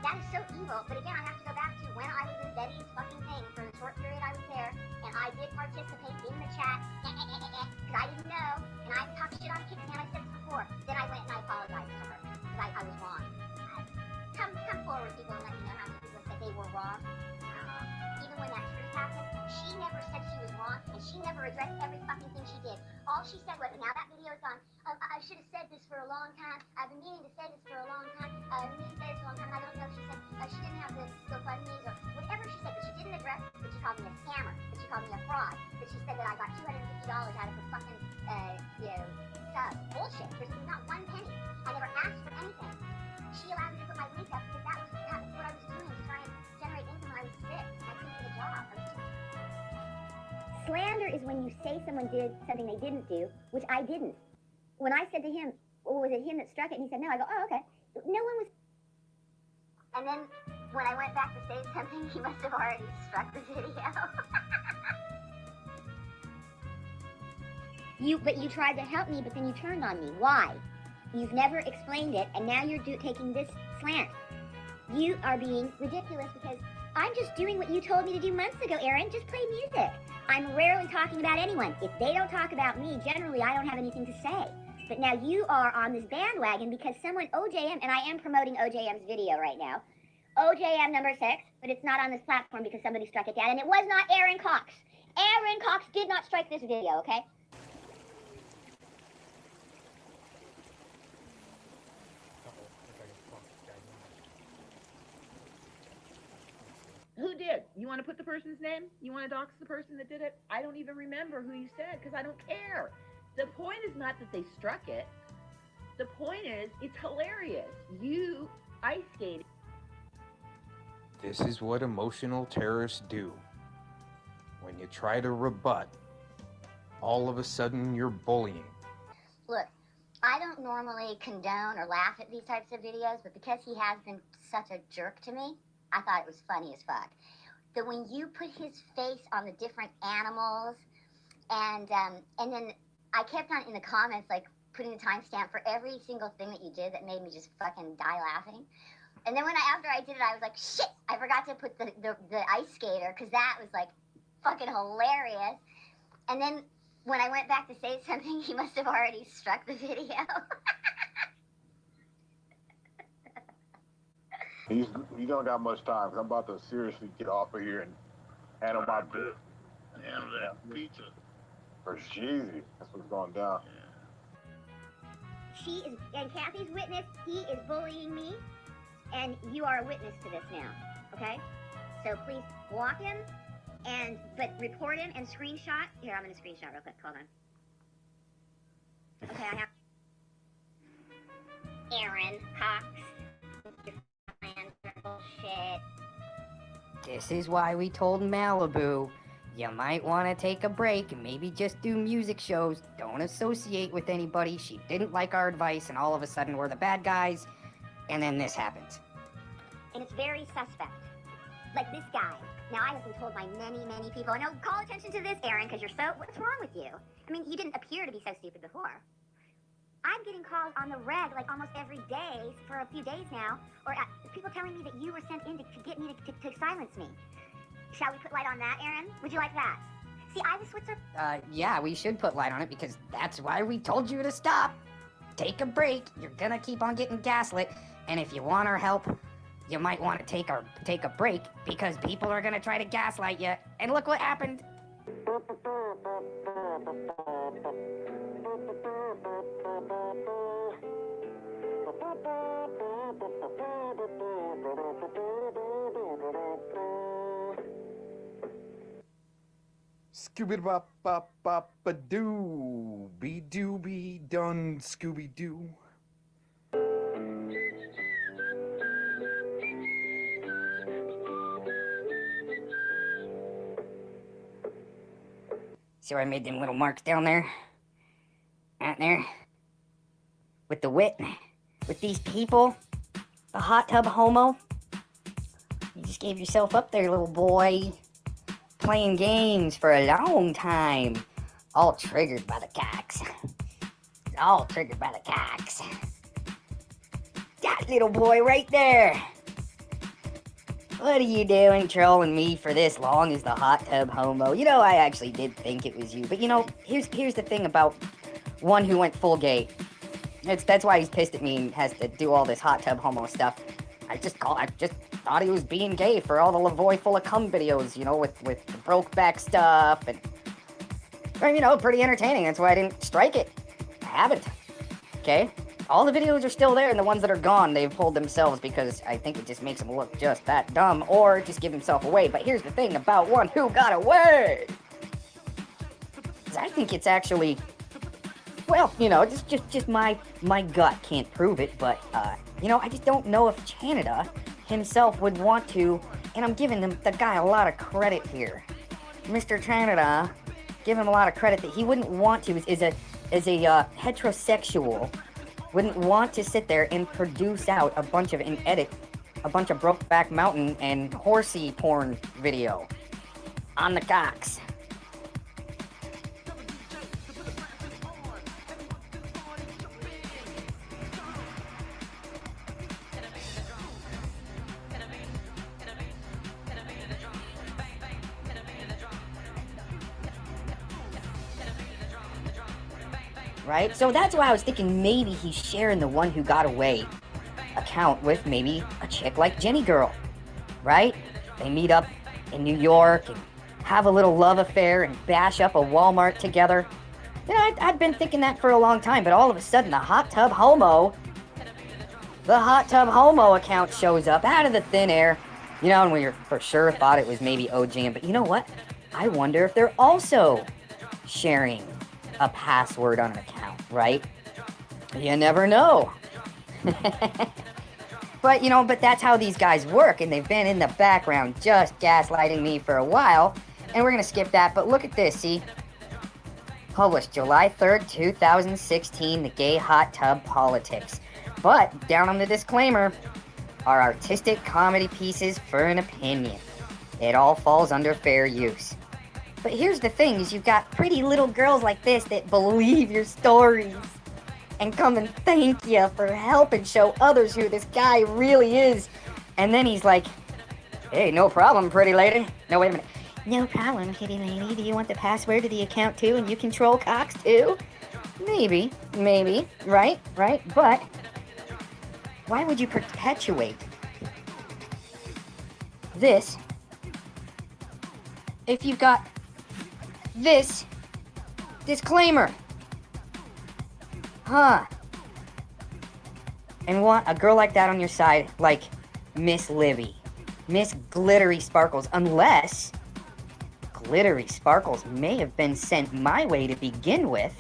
that is so evil. But again, I have to go back to when I was in Betty's fucking thing for the short period I was there, and I did participate in the chat, because I didn't know, and I talked shit on Kickman, I said this before. Then I went and I apologized to her, because I was wrong. Come forward, people, and let me know how many people said they were wrong. Even when that truth happened, she never said she was wrong, and she never addressed every fucking thing she did. All she said was, now that video is gone, I should have said this for a long time. I've been meaning to say this for a long time. I've been meaning to say this for a long time. I don't know if she said she didn't have the GoFundMes or whatever she said, but she didn't address that she called me a scammer, that she called me a fraud, that she said that I got $250 out of the fucking, sub. Bullshit. There's not one penny. I never asked for anything. She allowed me to put my link up because that was what I was doing to try and generate income when I was sick. I couldn't get a job. Slander is when you say someone did something they didn't do, which I didn't. When I said to him, well, was it him that struck it? And he said, no. I go, oh, okay. No one was. And then when I went back to say something, he must have already struck the video. But you tried to help me, but then you turned on me. Why? You've never explained it, and now you're taking this slant. You are being ridiculous because I'm just doing what you told me to do months ago, Aaron. Just play music. I'm rarely talking about anyone. If they don't talk about me, generally I don't have anything to say. But now you are on this bandwagon because someone, OJM, and I am promoting OJM's video right now. OJM number 6, but it's not on this platform because somebody struck it down, and it was not Aaron Cox. Aaron Cox did not strike this video, okay? Who did? You want to put the person's name? You want to dox the person that did it? I don't even remember who you said because I don't care. The point is not that they struck it. The point is, it's hilarious. You ice skated. This is what emotional terrorists do. When you try to rebut, all of a sudden you're bullying. Look, I don't normally condone or laugh at these types of videos, but because he has been such a jerk to me, I thought it was funny as fuck. That when you put his face on the different animals, and then I kept on in the comments like putting a timestamp for every single thing that you did that made me just fucking die laughing. And then after I did it, I was like, shit, I forgot to put the ice skater, because that was like fucking hilarious. And then when I went back to say something, he must have already struck the video. You don't got much time, 'cause I'm about to seriously get off of here and handle my business. Handle that pizza. For Jeezy, that's what's going down. She is, and Kathy's witness, he is bullying me, and you are a witness to this now, okay? So please block him, but report him and screenshot. Here, I'm gonna screenshot real quick, hold on. Okay, I have Aaron Cox. Bullshit. This is why we told Malibu, you might want to take a break and maybe just do music shows. Don't associate with anybody. She didn't like our advice, and all of a sudden we're the bad guys, and then this happens. And it's very suspect. Like this guy. Now, I have been told by many, many people, no, call attention to this, Aaron, because you're so, what's wrong with you? I mean, you didn't appear to be so stupid before. I'm getting calls on the reg, like almost every day for a few days now, or people telling me that you were sent in to get me to silence me. Shall we put light on that, Aaron? Would you like that? See, I was Switzer. Yeah, we should put light on it because that's why we told you to stop. Take a break. You're gonna keep on getting gaslit, and if you want our help, you might want to take a break because people are gonna try to gaslight you. And look what happened. Scooby bop bop bop a doo, be doo be done, Scooby Doo. See where I made them little marks down there? Out there? With the wit? With these people? The hot tub homo? You just gave yourself up there, little boy. Playing games for a long time. All triggered by the cocks. All triggered by the cocks. That little boy right there. What are you doing trolling me for this long as the hot tub homo? You know, I actually did think it was you. But you know, here's the thing about one who went full gay. That's why he's pissed at me and has to do all this hot tub homo stuff. I just thought he was being gay for all the Lavoy full of cum videos, you know, with the broke back stuff and, well, you know, pretty entertaining. That's why I didn't strike it. I haven't. Okay? All the videos are still there, and the ones that are gone, they've pulled themselves because I think it just makes them look just that dumb or just give himself away. But here's the thing about one who got away. I think it's actually, well, you know, just my gut can't prove it, but, you know, I just don't know if Canada himself would want to, and I'm giving the guy a lot of credit here. Mr. Canada, give him a lot of credit that he wouldn't want to, as a heterosexual, wouldn't want to sit there and produce out and edit a bunch of Brokeback Mountain and horsey porn video on the cocks. Right? So that's why I was thinking maybe he's sharing the one who got away account with maybe a chick like Jenny Girl. Right? They meet up in New York and have a little love affair and bash up a Walmart together. You know, I'd been thinking that for a long time, but all of a sudden the hot tub homo account shows up out of the thin air. You know, and we for sure thought it was maybe OGM, but you know what? I wonder if they're also sharing a password on an account, right? You never know. But, you know, that's how these guys work, and they've been in the background just gaslighting me for a while, and we're gonna skip that, but look at this, see? Published July 3rd, 2016, The Gay Hot Tub Politics. But, down on the disclaimer, are artistic comedy pieces for an opinion. It all falls under fair use. But here's the thing, is you've got pretty little girls like this that believe your stories and come and thank you for helping show others who this guy really is. And then he's like, hey, no problem, pretty lady. No, wait a minute. No problem, kitty lady. Do you want the password to the account too, and you control Cox too? Maybe, right? But why would you perpetuate this if you've got this disclaimer? Huh. And want a girl like that on your side, like Miss Livy, Miss Glittery Sparkles, unless Glittery Sparkles may have been sent my way to begin with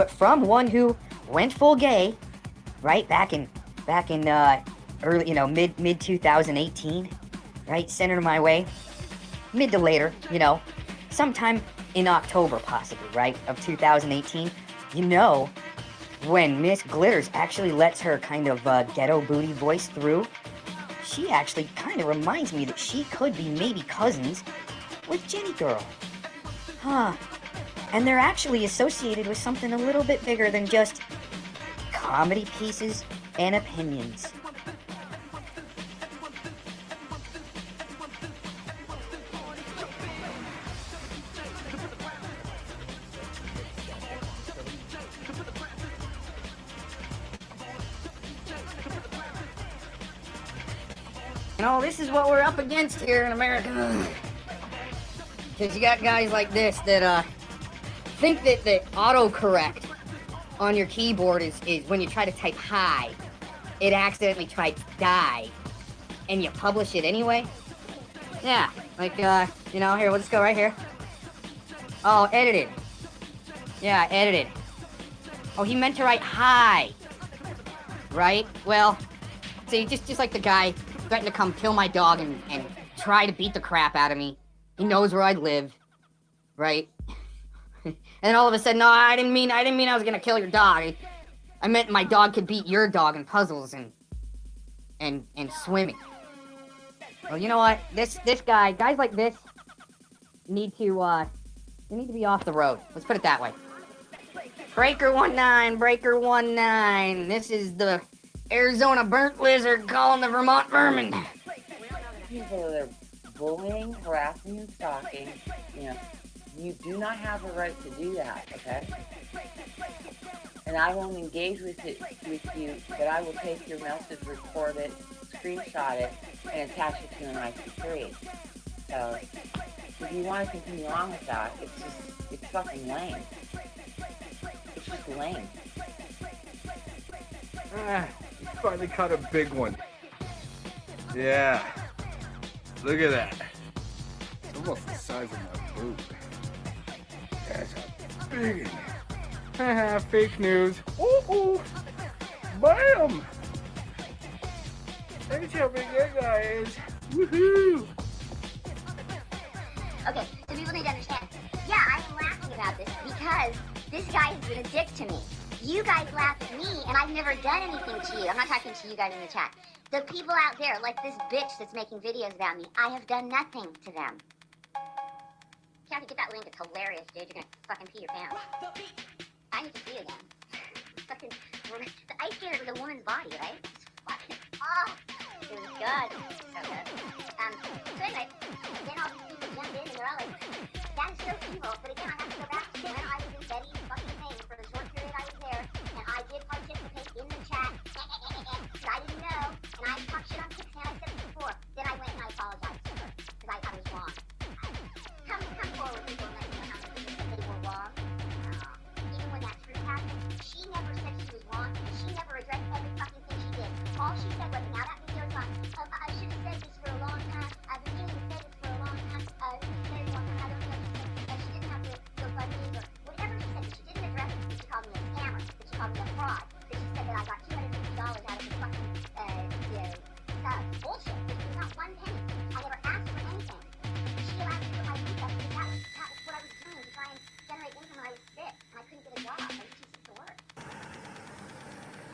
from one who went full gay, right, back in early, mid 2018, right, sent her my way, mid to later, sometime in October possibly, right, of 2018, when Miss Glitters actually lets her kind of ghetto booty voice through, she actually kind of reminds me that she could be maybe cousins with Jenny Girl. Huh. And they're actually associated with something a little bit bigger than just comedy pieces and opinions. This is what we're up against here in America. Because you got guys like this that think that the autocorrect on your keyboard is when you try to type hi, it accidentally types die, and you publish it anyway. Yeah, like, here, we'll just go right here. Oh, edited. Yeah, edited. Oh, he meant to write hi. Right? Well, see, just like the guy threatened to come kill my dog and try to beat the crap out of me. He knows where I live, right? And then all of a sudden, no, I didn't mean I was gonna kill your dog. I meant my dog could beat your dog in puzzles and swimming. Well, you know what? This guys like this need to be off the road. Let's put it that way. Breaker 19. This is the Arizona burnt lizard calling the Vermont vermin. People that are bullying, harassing, and stalking, you do not have the right to do that, okay? And I won't engage with you, but I will take your message, record it, screenshot it, and attach it to an IP3. So, if you want to continue on with that, it's fucking lame. It's just lame. Finally caught a big one. Yeah. Look at that. It's almost the size of my boot. That's a big one. Haha, fake news. Ooh. Bam! Look at how big that guy is. Woohoo! Okay, so people need to understand. Yeah, I'm laughing about this because this guy has been a dick to me. You guys laugh at me, and I've never done anything to you. I'm not talking to you guys in the chat. The people out there, like this bitch that's making videos about me, I have done nothing to them. Kathy, get that link. It's hilarious, dude. You're gonna fucking pee your pants. I need to see it again. Fucking, the ice skater was a woman's body, right? It's fucking, it was good. So good. So anyway, then all these people jumped in and they're all like, that is so evil. But again, I have to go back to when I was in Betty's fucking thing for the short period I was there, and I did participate in the chat, because I didn't know, and I talked shit on Kickstan, I said it before. Then I went and I apologized to her, because I was wrong. Come forward, people, and let me know how they were wrong. Even when that truth happened, she never said she was wrong, and she never addressed every fucking thing she did. All she said was, now that video's on, I should have said this for a long time, I've been meaning to say this for a long time, I don't know, she didn't have to go fund me, or whatever she said, but she didn't address it, she called me a scammer, that she called me a fraud, that she said that I got $250 out of this fucking, bullshit, which was not one penny. I never asked for anything. She allowed me to put my feet up, because that was what I was doing, to try and generate income when I was sick, and I couldn't get a job, I was too sick to work.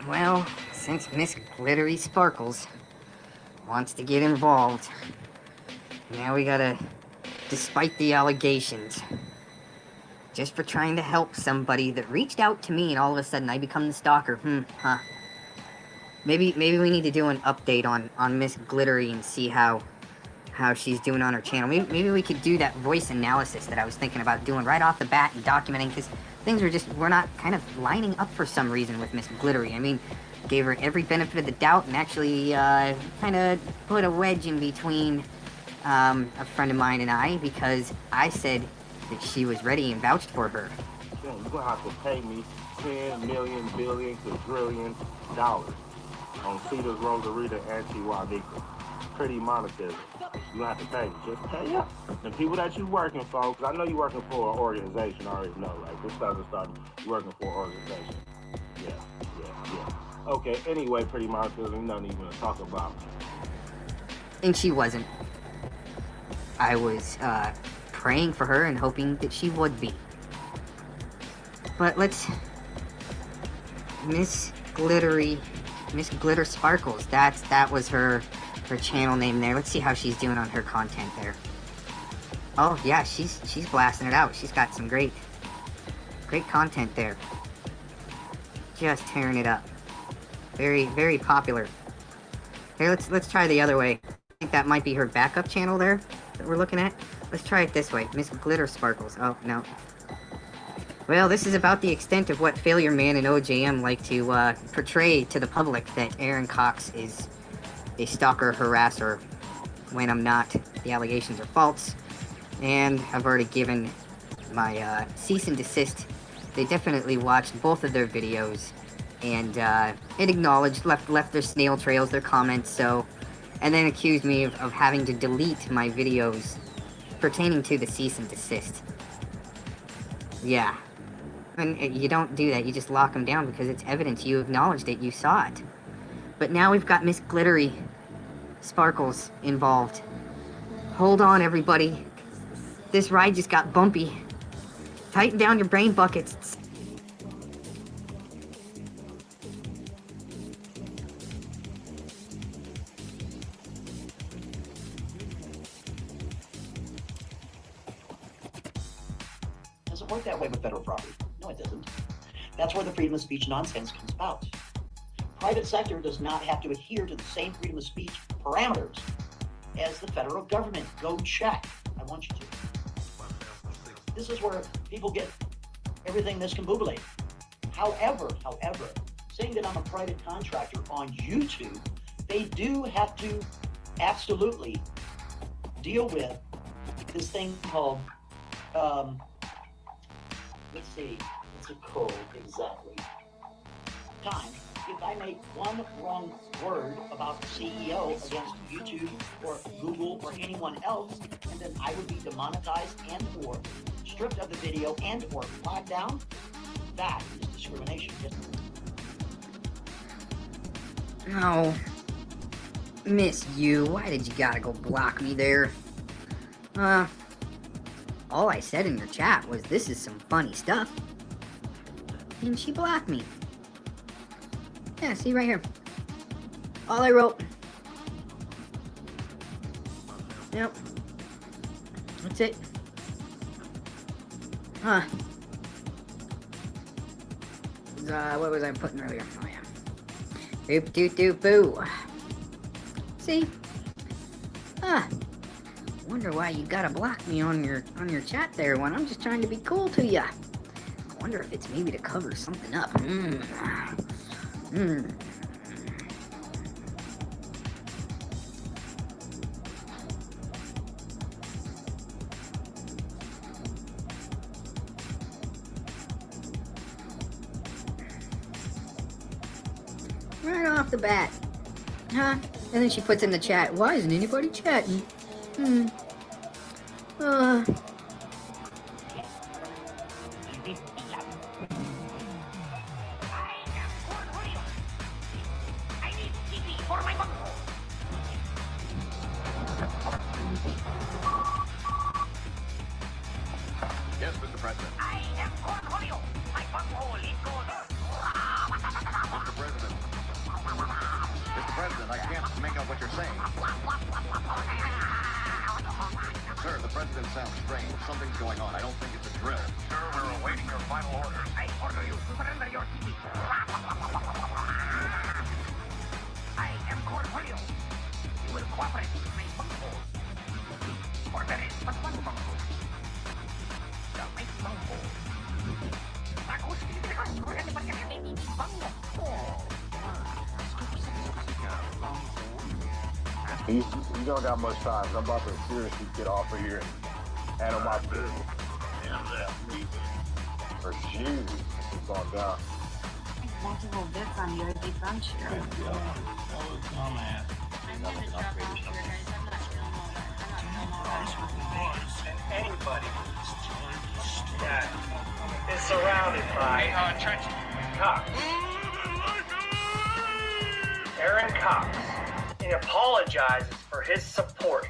Well, since Miss Glittery Sparkles wants to get involved, now we gotta, despite the allegations, just for trying to help somebody that reached out to me and all of a sudden I become the stalker. Huh. Maybe we need to do an update on Miss Glittery and see how how she's doing on her channel. Maybe we could do that voice analysis that I was thinking about doing right off the bat and documenting, because things we're not kind of lining up for some reason with Miss Glittery. I mean, gave her every benefit of the doubt and actually kind of put a wedge in between a friend of mine and I, because I said that she was ready and vouched for her. You're going to have to pay me $10 million, billion, quadrillion dollars on Cedar's Rosarita Anti-Juanica. Pretty monetary. You have to pay me. Just pay up. The people that you working for, because I know you working for an organization, I already know. Like, this doesn't start you working for an organization. Yeah. Okay, anyway, pretty monetary, there's nothing even to talk about. And she wasn't. I was praying for her and hoping that she would be. But let's... Miss Glitter Sparkles, that was her channel name there. Let's see how she's doing on her content there. Oh yeah, she's blasting it out. She's got some great content there. Just tearing it up. Very, very popular. Here, let's try the other way. I think that might be her backup channel there that we're looking at. Let's try it this way. Miss Glitter Sparkles. Oh, no. Well, this is about the extent of what Failure Man and OJM like to portray to the public, that Aaron Cox is a stalker, harasser, when I'm not. The allegations are false, and I've already given my cease and desist. They definitely watched both of their videos, and it acknowledged, left their snail trails, their comments, so, and then accused me of having to delete my videos pertaining to the cease and desist. Yeah. And you don't do that, you just lock them down because it's evidence, you acknowledged it, you saw it. But now we've got Miss Glittery Sparkles involved. Hold on, everybody. This ride just got bumpy. Tighten down your brain buckets. Doesn't work that way with federal property. No, it doesn't. That's where the freedom of speech nonsense comes about. Private sector does not have to adhere to the same freedom of speech parameters as the federal government. Go check. I want you to. This is where people get everything discombobulated. However, saying that I'm a private contractor on YouTube, they do have to absolutely deal with this thing called, let's see, what's it called exactly? Time. If I make one wrong word about the CEO against YouTube or Google or anyone else, and then I would be demonetized and or stripped of the video and or flagged down, that is discrimination. Oh, Miss You, why did you gotta go block me there? All I said in your chat was this is some funny stuff. And she blocked me. Yeah, see right here. All I wrote. Yep. That's it. Huh. What was I putting earlier? Oh yeah. Boop doo doo boo. See? Wonder why you gotta block me on your chat there when I'm just trying to be cool to ya. I wonder if it's maybe to cover something up. Right off the bat. Huh? And then she puts in the chat, why isn't anybody chatting? Yes, Mr. President. I am Cornholio. My bunghole is gold. Mr. President. Mr. President, I can't make out what you're saying. Sir, the president sounds strange. Something's going on. I don't think it's a drill. Sir, we're awaiting your final orders. I order you to surrender your TV. I am Cornholio. You will cooperate with my bunghole. You don't got much time. I'm about to seriously get off of here and handle my business. For you, it's on down. Multiple bits on you. I'd be fun share. Anybody that is surrounded by Cox. Aaron Cox. He apologizes for his support.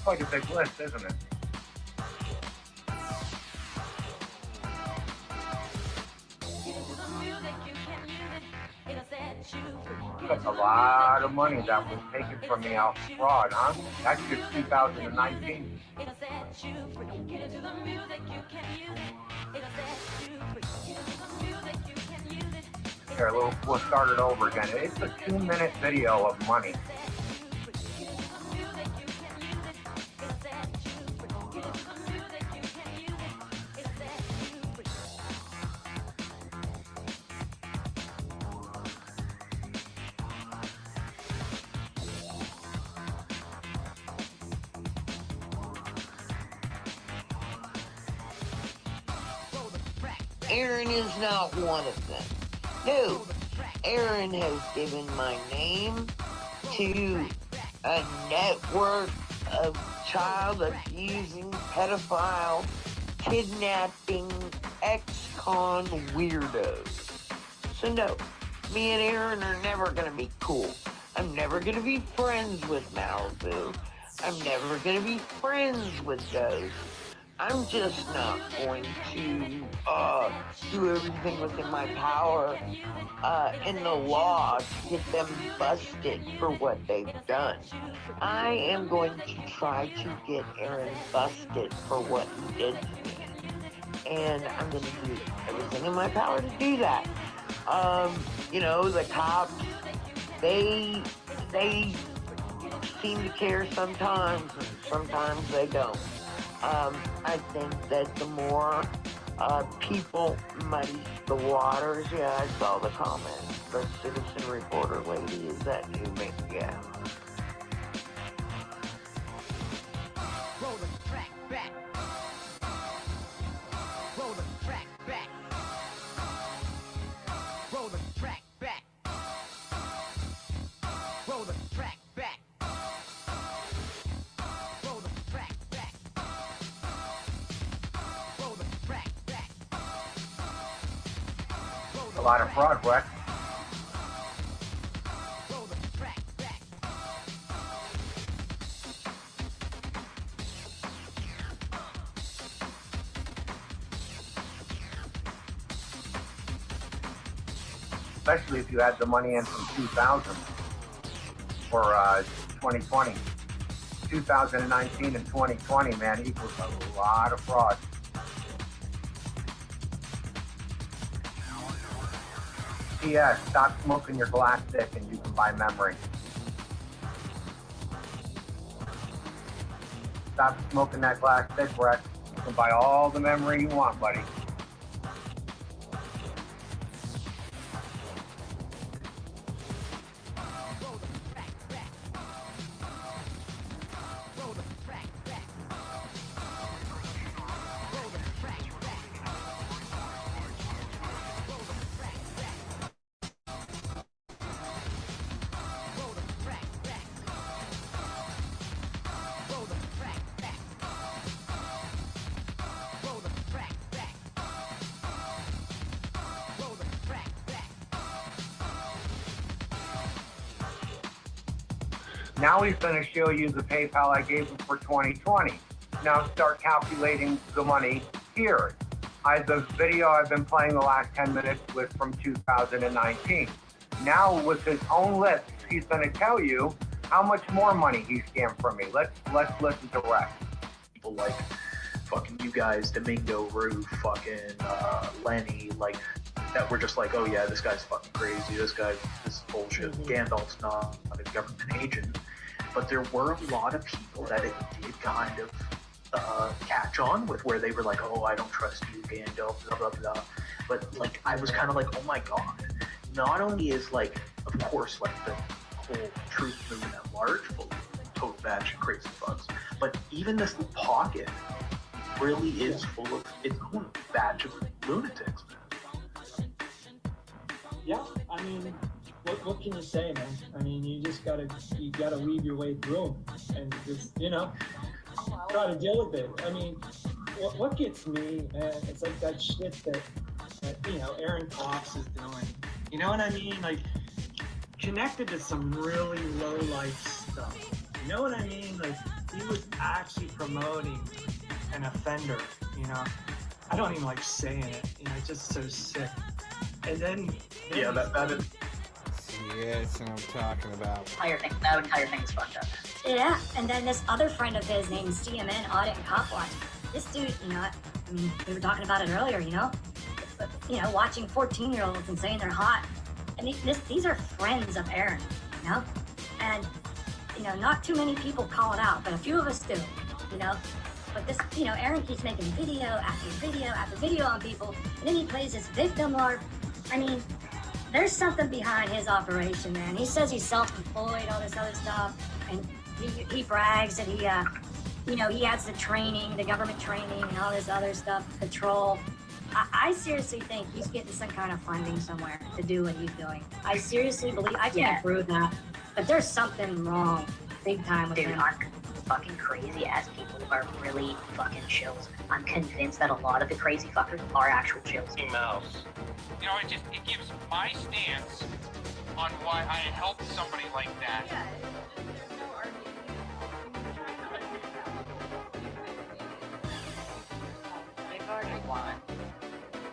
Quite a big list, isn't it? That's a lot of money that was taken from me out fraud, huh? That's just 2019. Here, we'll start it over again. It's a 2-minute video of money. Aaron is not one of them. No, Aaron has given my name to a network of child abusing, pedophile, kidnapping, ex-con weirdos. So no, me and Aaron are never gonna be cool. I'm never gonna be friends with Malibu. I'm never gonna be friends with those. I'm just not going to do everything within my power in the law to get them busted for what they've done. I am going to try to get Aaron busted for what he did to me. And I'm going to do everything in my power to do that. You know, the cops, they seem to care sometimes, and sometimes they don't. I think that the more people muddy the waters, yeah, I saw the comments. The citizen reporter lady, is that you? Yeah. Roll the track back. Roll the track back. Roll the track back. Roll the track back. Roll the track back. Roll the track back. A lot of fraud, Rex. Especially if you had the money in from 2000 or 2020. 2019 and 2020, man, equals a lot of fraud. P.S. Stop smoking your glass stick and you can buy memory. Stop smoking that glass stick, Rex. You can buy all the memory you want, buddy. Now he's going to show you the PayPal I gave him for 2020. Now start calculating the money here. The video I've been playing the last 10 minutes was from 2019. Now with his own lips, he's going to tell you how much more money he scammed from me. Let's listen to Rex. People like fucking you guys, Domingo, Rue, fucking Lenny, like that were just like, oh yeah, this guy's fucking crazy, this is bullshit. Gandalf's not a government agent. But there were a lot of people that it did kind of catch on with, where they were like, oh, I don't trust you, Gandalf, blah, blah, blah. But, like, I was kind of like, oh my god. Not only is, like, of course, like, the whole truth movement at large full of total batshit crazy fucks, but even this pocket really is full of its own batch of lunatics, man. Yeah, I mean, what can you say, man? I mean, you gotta weave your way through them and just, try to deal with it. I mean, what gets me, man, it's like that shit that Aaron Cox is doing. You know what I mean? Like, connected to some really low life stuff. You know what I mean? Like, he was actually promoting an offender, I don't even like saying it, it's just so sick. And then yeah, that is. Yeah, that's what I'm talking about. That entire thing is fucked up. Yeah, and then this other friend of his named CMN Audit and Cop Watch. This dude, I mean, we were talking about it earlier, watching 14-year-olds and saying they're hot. And these are friends of Aaron, And, not too many people call it out, but a few of us do, But this, Aaron keeps making video after video after video on people, and then he plays this victim LARP. I mean, there's something behind his operation, man. He says he's self-employed, all this other stuff, and he brags that he has the training, the government training, and all this other stuff, patrol. I seriously think he's getting some kind of funding somewhere to do what he's doing. I seriously believe, I can't prove that, but there's something wrong big time with him. Fucking crazy as people are really fucking chills. I'm convinced that a lot of the crazy fuckers are actual chills. Mouse. It gives my stance on why I helped somebody like that. They've already won.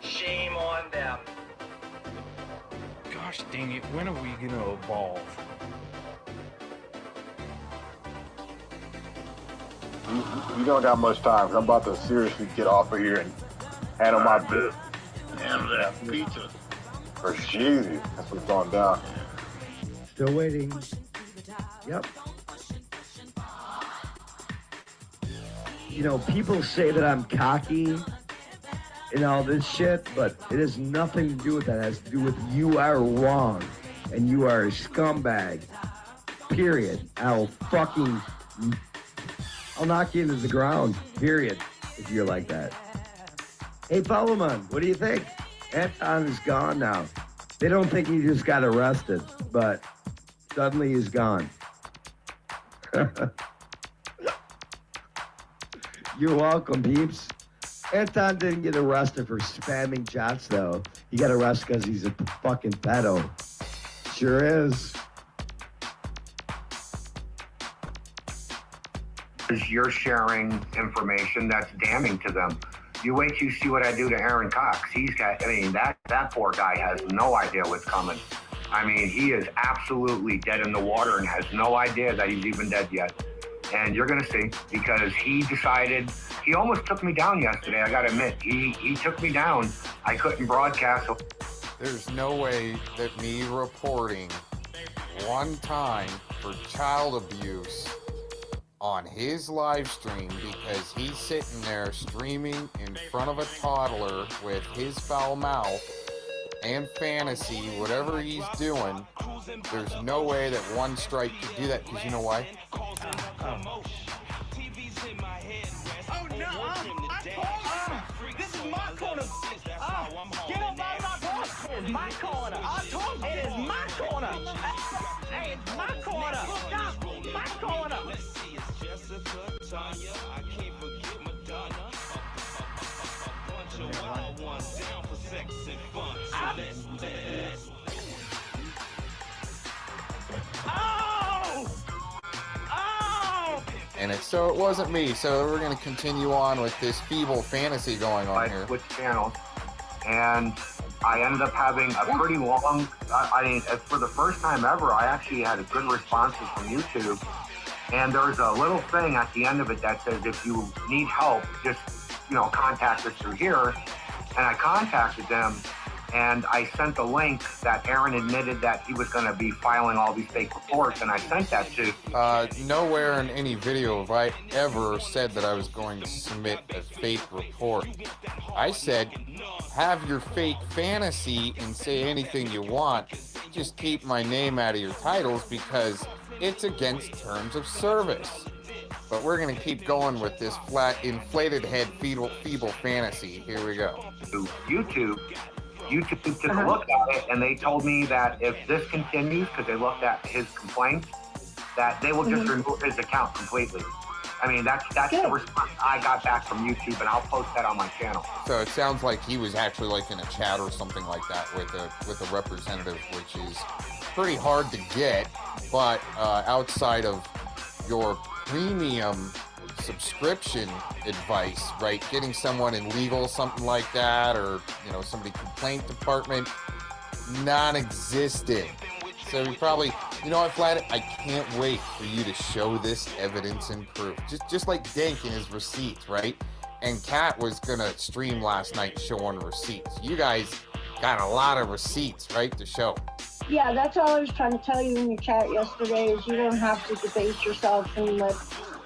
Shame on them. Gosh dang it, when are we gonna evolve? You don't got much time. I'm about to seriously get off of here and handle my business. Handle that pizza. For Jeezy. That's what's going down. Still waiting. Yep. People say that I'm cocky and all this shit, but it has nothing to do with that. It has to do with you are wrong and you are a scumbag. Period. I'll knock you into the ground, period, if you're like that. Hey, Palamon, what do you think? Anton is gone now. They don't think he just got arrested, but suddenly he's gone. You're welcome, peeps. Anton didn't get arrested for spamming chats, though. He got arrested because he's a fucking pedo. Sure is. You're sharing information that's damning to them. You wait till you see what I do to Aaron Cox. That poor guy has no idea what's coming. I mean, he is absolutely dead in the water and has no idea that he's even dead yet. And you're gonna see, because he almost took me down yesterday, I gotta admit. He took me down. I couldn't broadcast. There's no way that me reporting one time for child abuse on his live stream, because he's sitting there streaming in front of a toddler with his foul mouth and fantasy, whatever he's doing, there's no way that one strike could do that, because you know why? Oh no! This is my corner! Get up out of my corner! It is my corner! I told you! It is my corner! Hey, it's my corner! Stop! My corner! I can't forget Madonna. A bunch of wild ones down for sex and fun. And so it wasn't me, so we're going to continue on with this feeble fantasy going on here. Which channel? And I ended up having a pretty long, I mean, for the first time ever, I actually had a good responses from YouTube. And there's a little thing at the end of it that says, if you need help, just, contact us through here. And I contacted them, and I sent the link that Aaron admitted that he was going to be filing all these fake reports, and I sent that to. Nowhere in any video have I ever said that I was going to submit a fake report. I said, have your fake fantasy and say anything you want. Just keep my name out of your titles because it's against terms of service. But we're going to keep going with this flat, inflated head, feeble fantasy. Here we go. YouTube took a look at it, and they told me that if this continues, because they looked at his complaints, that they will just remove his account completely. I mean, that's the response I got back from YouTube, and I'll post that on my channel. So it sounds like he was actually like in a chat or something like that with a representative, which is pretty hard to get. But outside of your premium subscription advice, right? Getting someone in legal, something like that, or somebody complaint department, non-existent. So we probably, what, Flat? I can't wait for you to show this evidence and proof. Just like Dink and his receipts, right? And Kat was gonna stream last night showing receipts. You guys got a lot of receipts, right, to show. Yeah, that's all I was trying to tell you in your chat yesterday is you don't have to debase yourself and let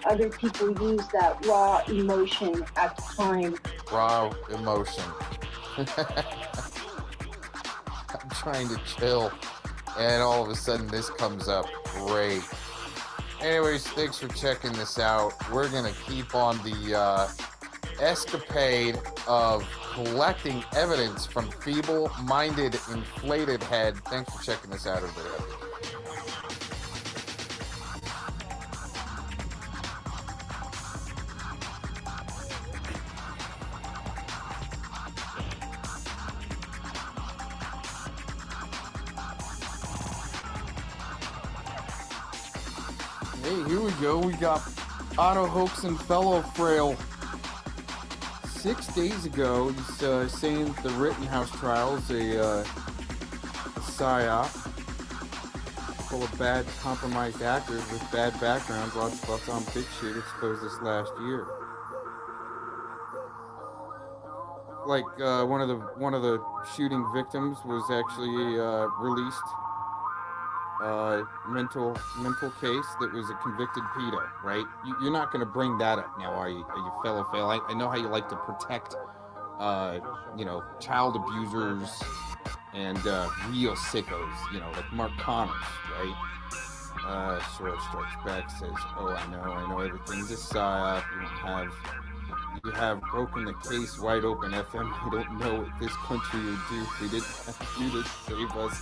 other people use that raw emotion at the time. Raw emotion. I'm trying to chill, and all of a sudden this comes up. Great. Anyways, thanks for checking this out. We're gonna keep on the escapade of collecting evidence from feeble-minded, inflated head. Thanks for checking this out, everybody. Hey, here we go. We got Otto Hoax and Fellow Frail. 6 days ago, he's saying the Rittenhouse trial is a psyop full of bad, compromised actors with bad backgrounds, lots of butts on big shit exposed this last year. Like one of the shooting victims was actually released. Mental case that was a convicted pedo, right? You're not going to bring that up now, are you fellow fail? I know how you like to protect, child abusers and real sickos, like Mark Connors, right? Sorrel Strikes Back says, oh, I know everything's a psyop. You have broken the case wide open, FM. I don't know what this country would do if we didn't have you to save us.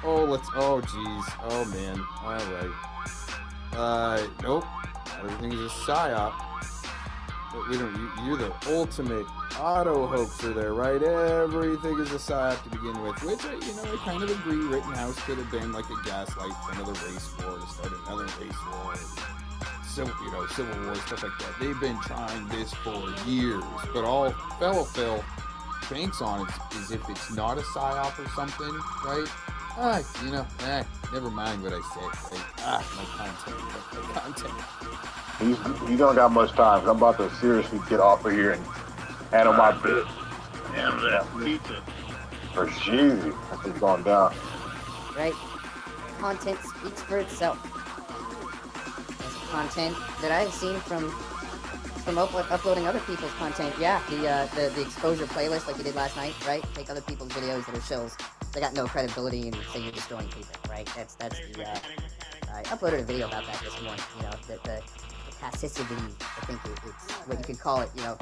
Oh, geez. Oh, man. All right. Nope. Everything's a psyop. But you're the ultimate auto hoaxer there, right? Everything is a psyop to begin with, which, I kind of agree. Rittenhouse could have been like a gaslight for another race war to start another race war. Civil war, stuff like that. They've been trying this for years, but all Fellow Phil banks on is if it's not a psyop or something, right? Never mind what I said. Right? My content. You don't got much time. I'm about to seriously get off of here and handle my bit. Damn that pizza. For cheesy. It's gone down. Right? Content speaks for itself. Content that I've seen from uploading other people's content. Yeah, the exposure playlist like you did last night, right? Take other people's videos that are shills. They got no credibility and say you're destroying people, right? That's the I uploaded a video about that this morning. The passivity, I think it's what you could call it. The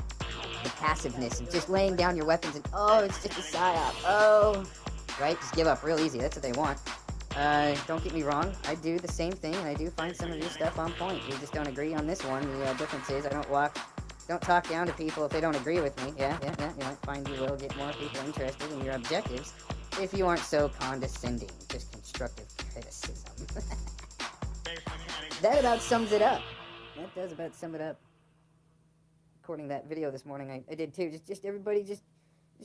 passiveness and just laying down your weapons and it's just a psyop. Right? Just give up real easy. That's what they want. Don't get me wrong, I do the same thing, and I do find some of your stuff on point. We just don't agree on this one. The difference is I don't talk down to people if they don't agree with me. Yeah, you might find you will get more people interested in your objectives if you aren't so condescending, just constructive criticism. That about sums it up. That does about sum it up. Recording that video this morning, I did too. Just everybody just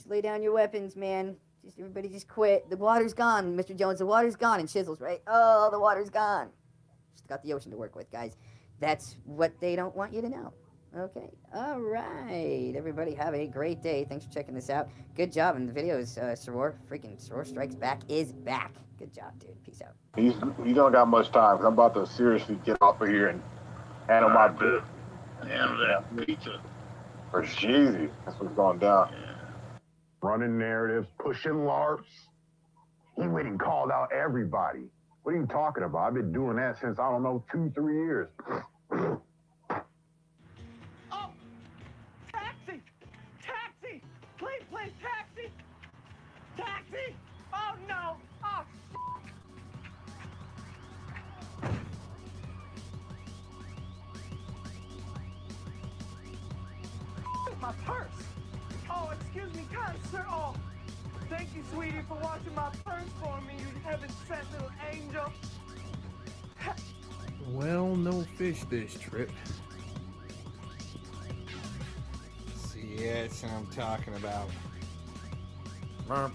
lay down your weapons, man. Just everybody just quit. The water's gone, Mr. Jones. The water's gone. And Chisel's right. Oh, the water's gone. Just got the ocean to work with, guys. That's what they don't want you to know. Okay. All right. Everybody have a great day. Thanks for checking this out. Good job. And the video is Soror. Freaking Soror Strikes Back is back. Good job, dude. Peace out. He don't got much time, 'cause I'm about to seriously get off of here and handle my bit. Handle that pizza. For Jeezy. That's what's going down. Running narratives, pushing LARPs. He went and called out everybody. What are you talking about? I've been doing that since, I don't know, 2-3 years. Oh! Taxi! Taxi! Please, please, taxi! Taxi! Oh, no! Oh, my purse! Oh, excuse me, kind sir. Oh, thank you, sweetie, for watching my purse for me, you heaven-sent little angel. Well, no fish this trip. See, that's what I'm talking about. I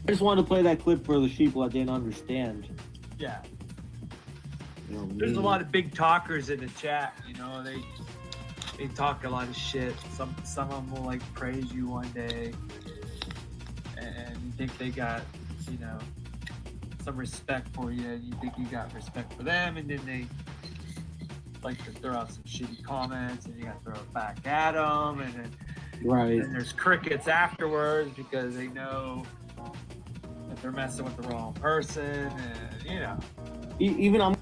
just wanted to play that clip for the people that didn't understand. Yeah. You know, There's a lot of big talkers in the chat, you know, they talk a lot of shit. Some of them will like praise you one day and you think they got, you know, some respect for you and you think you got respect for them, and then they like to throw out some shitty comments and you got to throw it back at them, and then right. and there's crickets afterwards because they know that they're messing with the wrong person, and you know. Even I'm.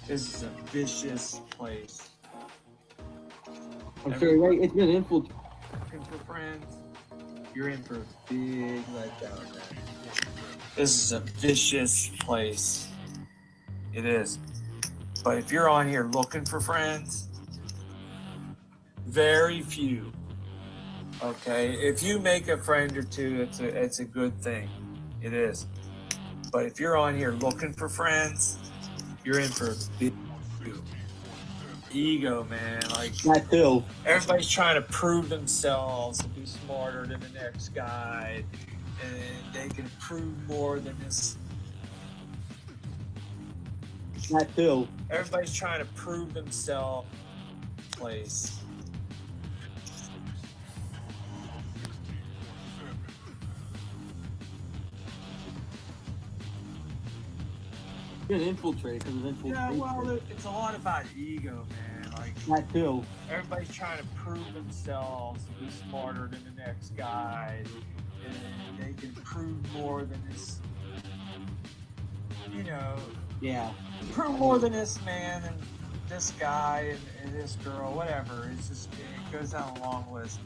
This is a vicious place. I'm sorry, right? It's been infiltrated. Looking for friends, you're in for a big letdown, man. This is a vicious place. It is. But if you're on here looking for friends, very few. Okay, if you make a friend or two, it's a good thing. It is. But if you're on here looking for friends, you're in for a big ego, man. Like that too. Everybody's trying to prove themselves and be smarter than the next guy, and they can prove more than this. That too. Everybody's trying to prove themselves. Place. Get infiltrated because of infiltration. Yeah, well, it's a lot about ego, man. Like that too. Everybody's trying to prove themselves to be smarter than the next guy, and they can prove more than this. You know. Yeah. Prove more than this man and this guy and this girl, whatever. It's just it goes down a long list.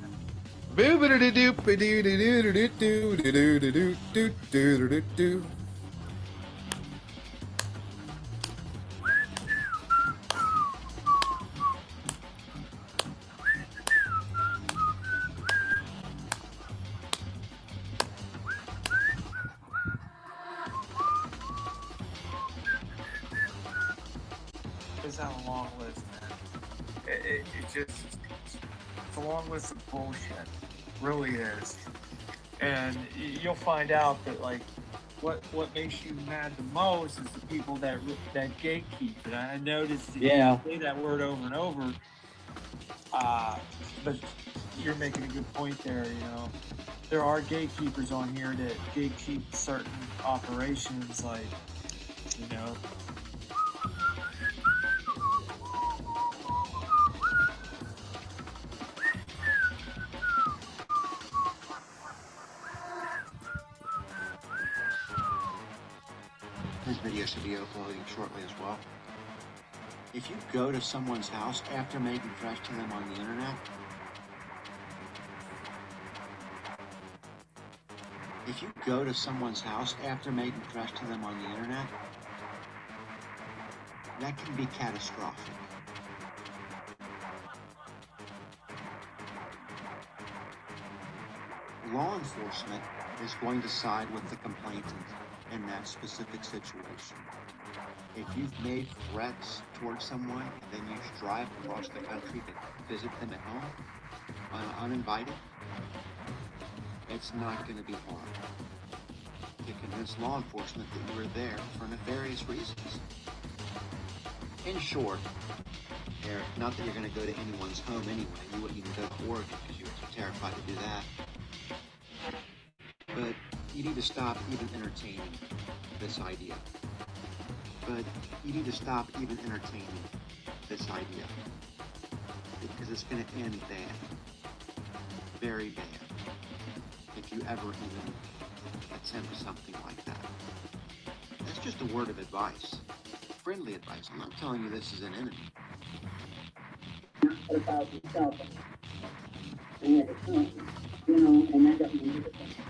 Goes down a long list, man. It's a long list of bullshit. Really is. And you'll find out that like what makes you mad the most is the people that gatekeep. And I noticed that you say that word over and over. But you're making a good point there. You know, there are gatekeepers on here that gatekeep certain operations, like you know. This video should be uploading shortly as well. If you go to someone's house after making fresh to them on the internet, that can be catastrophic. Law enforcement is going to side with the complainant in that specific situation. If you've made threats towards someone and then you drive across the country to visit them at home, uninvited, it's not going to be hard to convince law enforcement that you were there for nefarious reasons. In short, not that you're going to go to anyone's home anyway, you wouldn't even go to Oregon because you were too terrified to do that. But you need to stop even entertaining this idea. Because it's going to end bad. Very bad. If you ever even attempt something like that. That's just a word of advice. Friendly advice. I'm not telling you this is an enemy. About yourself. And at the time, you know, and that doesn't mean anything.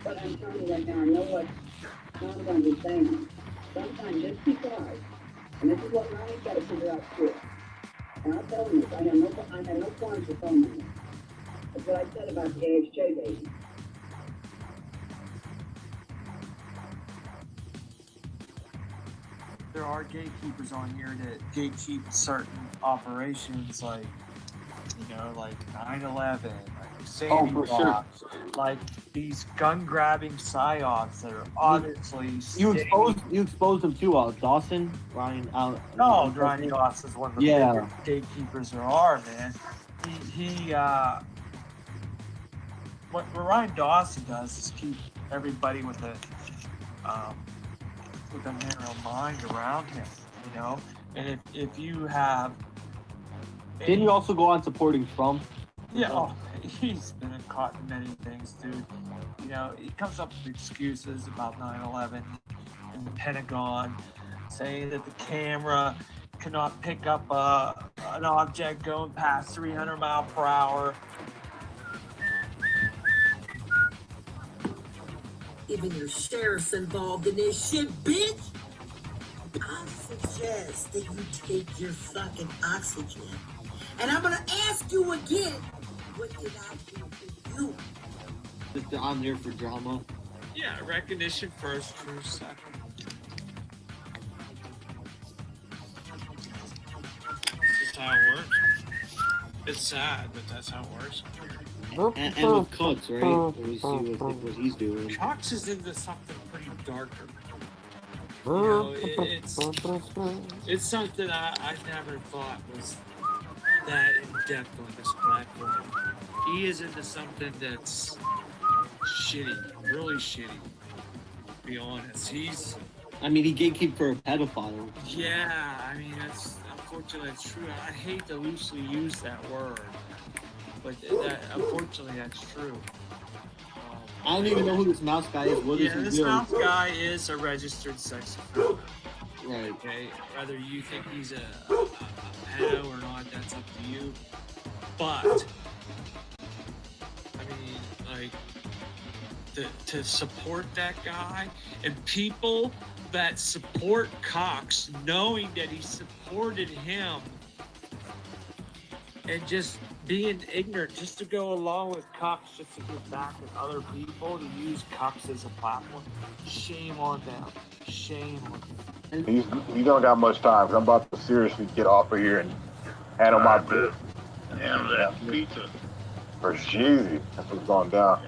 But I'm telling you right now, I know what Tom's is saying. Sometimes just be quiet. And this is what Ronnie's got to figure out too. And I'll tell you this, I have no qualms with phone money. That's what I said about the AHJ baby. There are gatekeepers on here that gatekeep certain operations, like you know, like 9/11, like Sandy Block, like these gun-grabbing psyops that are obviously. You exposed them to Dawson, Ryan. No, Ryan Dawson's one of the biggest gatekeepers there are, man. What Ryan Dawson does is keep everybody with a narrow mind around him, you know. And if you have, didn't you also go on supporting Trump? Yeah, he's been caught in many things, dude. You know, he comes up with excuses about 9/11 and the Pentagon, saying that the camera cannot pick up an object going past 300 miles per hour. Even your sheriff's involved in this shit, bitch. I suggest that you take your fucking oxygen. And I'm gonna ask you again, what did I do for you? Just on there for drama. Yeah, recognition first, truth second. That's how it works. It's sad, but that's how it works. And with Cox, right? We see what he's doing. Cox is into something pretty darker. You know, it's something I never thought was that in depth on this platform. He is into something that's shitty, really shitty. To be honest, I mean, he gatekeeped for a pedophile. Yeah, I mean, unfortunately that's true. I hate to loosely use that word, but unfortunately that's true. I don't even know who this mouse guy is. What is he This doing? mouse guy is a registered sex offender. Right. Okay, whether you think he's a pedo or not, that's up to you. But I mean, like, to support that guy and people that support Cox, knowing that he supported him and just being ignorant, just to go along with Cox, just to get back at other people, to use Cox as a platform. Shame on them. Shame on them. You don't got much time, 'cause I'm about to seriously get off of here and handle my business. Handle that pizza. For Jeezy, that's what's going down.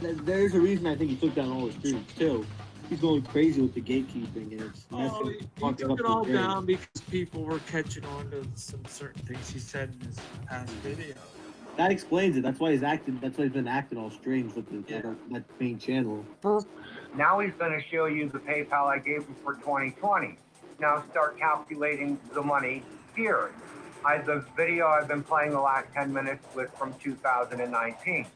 There's a reason I think he took down all the streams too. He's going crazy with the gatekeeping, and it's messing. He took it all down because people were catching on to some certain things he said in his past video. That explains it. That's why he's acting. That's why he's been acting all strange with that main channel. Now he's going to show you the PayPal I gave him for 2020. Now start calculating the money here. The video I've been playing the last 10 minutes was from 2019.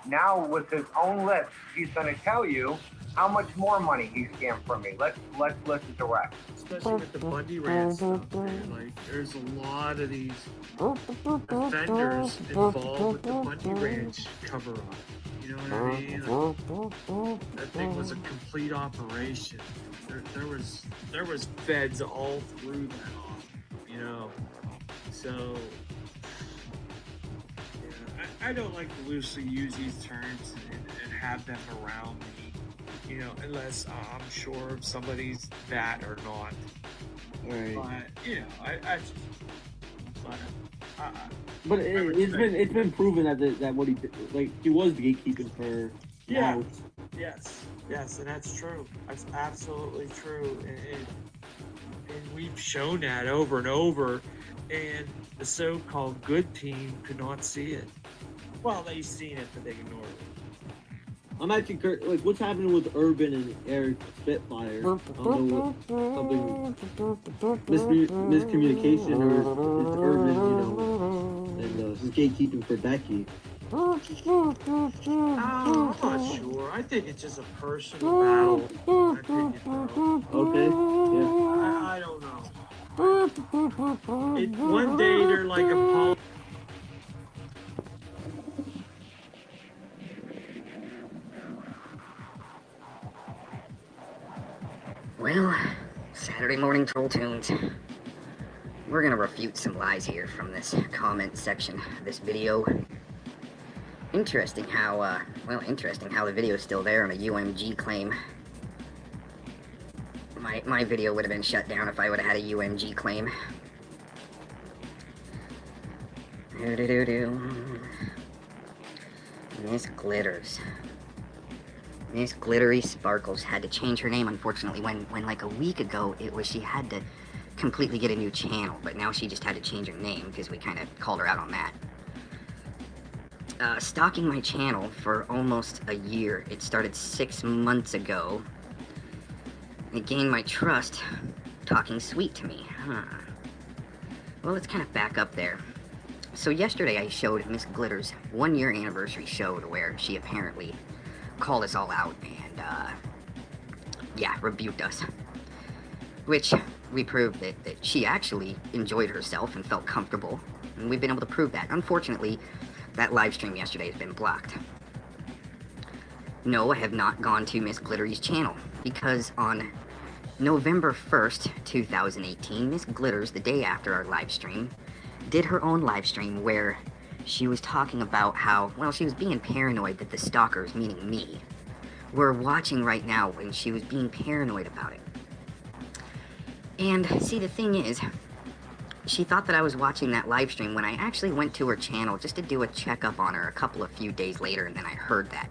Now with his own lips, he's going to tell you how much more money he scammed from me. Let's listen to rest. Especially with the Bundy Ranch stuff, man. Like, there's a lot of these offenders involved with the Bundy Ranch cover-up. You know what I mean? That thing was a complete operation. There was feds all through that, you know. So, yeah, I don't like to loosely use these terms and have them around me, you know, unless I'm sure if somebody's that or not. Right. But, you know, But it's been proven that what he did, like, he was gatekeeping for yeah. hours. Yes, and that's true. That's absolutely true. And we've shown that over and over, and the so-called good team could not see it. Well, they've seen it, but they ignored it. I'm actually like, what's happening with Urban and Eric Spitfire? I don't know what, something miscommunication, or is Urban, you know, and he's gatekeeping for Becky. I'm not sure. I think it's just a personal battle. In my opinion, bro. Okay. Yeah. I don't know. One day they're like a Well, Saturday morning troll tunes. We're gonna refute some lies here from this comment section of this video. Interesting how the video's still there on a UMG claim. My video would have been shut down if I would have had a UMG claim. Miss Glitters. Miss Glittery Sparkles had to change her name, unfortunately, when like a week ago she had to completely get a new channel, but now she just had to change her name because we kind of called her out on that. Stalking my channel for almost a year. It started 6 months ago. It gained my trust, talking sweet to me. Well, let's kind of back up there. So yesterday I showed Miss Glitter's 1 year anniversary show to where she apparently called us all out and, yeah, rebuked us. Which we proved that she actually enjoyed herself and felt comfortable. And we've been able to prove that. Unfortunately, that live stream yesterday has been blocked. No, I have not gone to Miss Glittery's channel because on November 1st, 2018, Miss Glitters, the day after our live stream, did her own live stream where she was talking about how, well, she was being paranoid that the stalkers, meaning me, were watching right now, and she was being paranoid about it. And see, the thing is, she thought that I was watching that live stream when I actually went to her channel just to do a checkup on her a few days later, and then I heard that.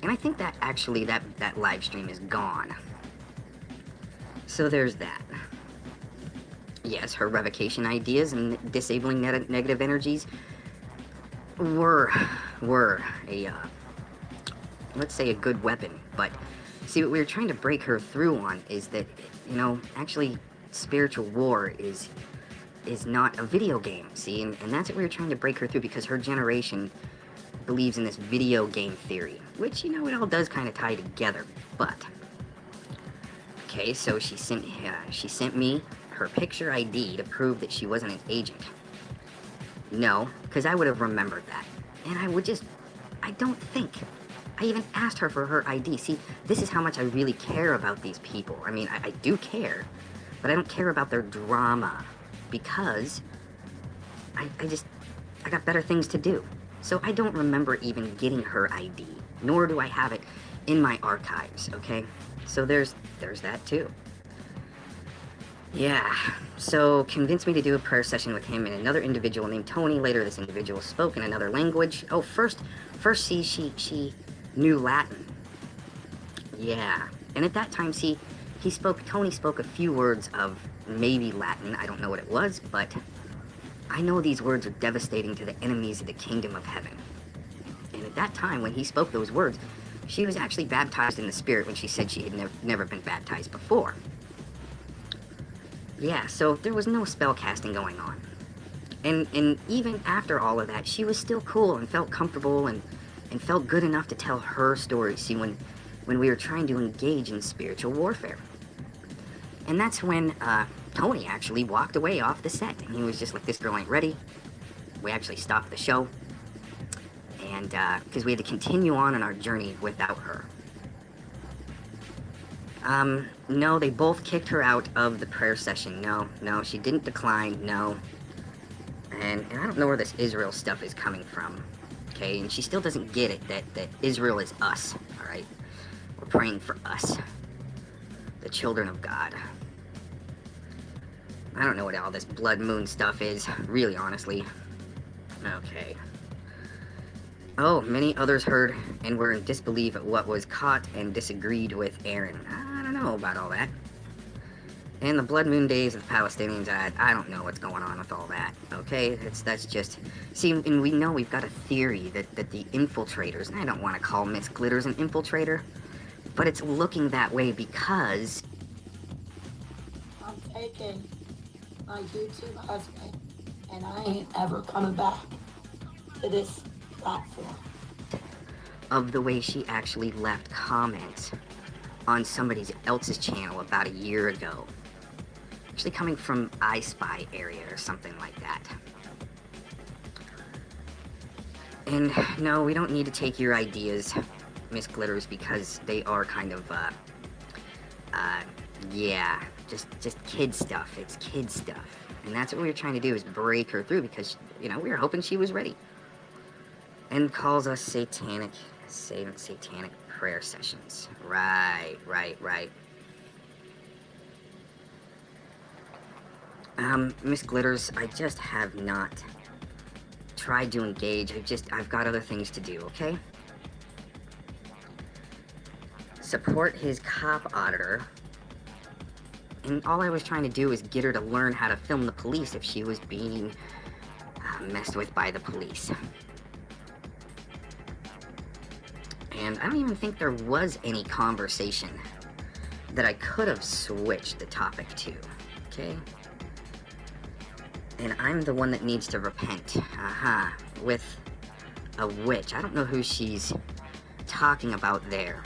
And I think that actually that live stream is gone. So there's that. Yes, her revocation ideas and disabling negative energies were a, let's say, a good weapon. But see, what we were trying to break her through on is that you know, actually, spiritual war is not a video game, see? And that's what we were trying to break her through, because her generation believes in this video game theory, which, you know, it all does kind of tie together, but... Okay, so she sent me her picture ID to prove that she wasn't an agent. No, because I would have remembered that. And I don't think I even asked her for her ID. See, this is how much I really care about these people. I mean, I do care, but I don't care about their drama, because I got better things to do. So I don't remember even getting her ID, nor do I have it in my archives, okay? So there's that too. Yeah, so convinced me to do a prayer session with him and another individual named Tony. Later, this individual spoke in another language. Oh, first, see, she knew Latin. Yeah, and at that time, see, Tony spoke a few words of maybe Latin. I don't know what it was, but I know these words are devastating to the enemies of the kingdom of heaven. And at that time, when he spoke those words, she was actually baptized in the Spirit when she said she had never been baptized before. Yeah, so there was no spell casting going on. And even after all of that, she was still cool and felt comfortable and felt good enough to tell her story, see, when we were trying to engage in spiritual warfare. And that's when Tony actually walked away off the set, and he was just like, this girl ain't ready. We actually stopped the show, and because we had to continue on in our journey without her. No, they both kicked her out of the prayer session. No, she didn't decline, no. And I don't know where this Israel stuff is coming from, okay? And she still doesn't get it, that Israel is us, all right? We're praying for us, the children of God. I don't know what all this blood moon stuff is, really, honestly. Okay. Oh, many others heard and were in disbelief at what was caught and disagreed with Aaron. I don't know about all that. And the blood moon days of the Palestinians, I don't know what's going on with all that, okay? That's just... See, and we know we've got a theory that the infiltrators, and I don't want to call Miss Glitters an infiltrator, but it's looking that way because... I'm taking my YouTube husband, and I ain't ever coming back to this platform. Of the way she actually left comments on somebody else's channel about a year ago. Actually coming from I Spy area or something like that. And no, we don't need to take your ideas, Miss Glitters, because they are kind of, yeah, just kid stuff. It's kid stuff. And that's what we were trying to do, is break her through, because, you know, we were hoping she was ready. And calls us satanic prayer sessions. Right. Miss Glitters, I just have not tried to engage. I've got other things to do, okay? Support his cop auditor. And all I was trying to do is get her to learn how to film the police if she was being messed with by the police. And I don't even think there was any conversation that I could have switched the topic to, okay? And I'm the one that needs to repent, with a witch. I don't know who she's talking about there.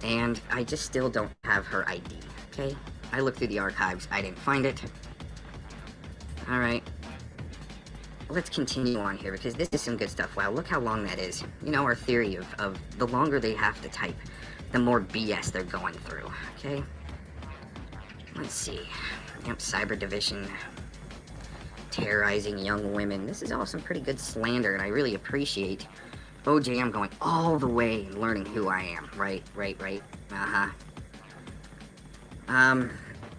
And I just still don't have her ID, okay? I looked through the archives, I didn't find it. Alright. Let's continue on here, because this is some good stuff. Wow, look how long that is. You know, our theory of the longer they have to type, the more BS they're going through, okay? Let's see. Yep, Cyber Division. Terrorizing young women. This is all some pretty good slander, and I really appreciate OJM going all the way and learning who I am. Right.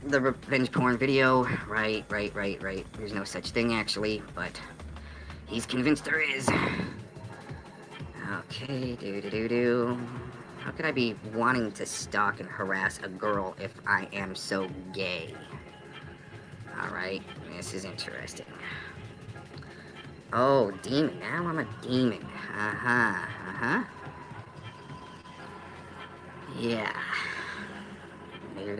The revenge porn video. Right. There's no such thing, actually, but he's convinced there is. Okay, How could I be wanting to stalk and harass a girl if I am so gay? Alright, this is interesting. Oh, demon. Now I'm a demon. Yeah. Made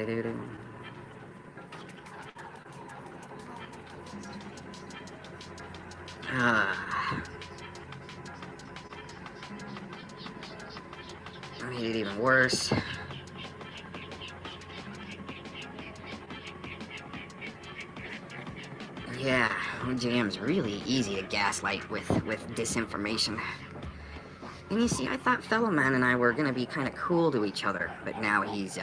it even worse. Yeah, OJM's really easy to gaslight with disinformation. And you see, I thought Fellow Man and I were gonna be kind of cool to each other, but now he's,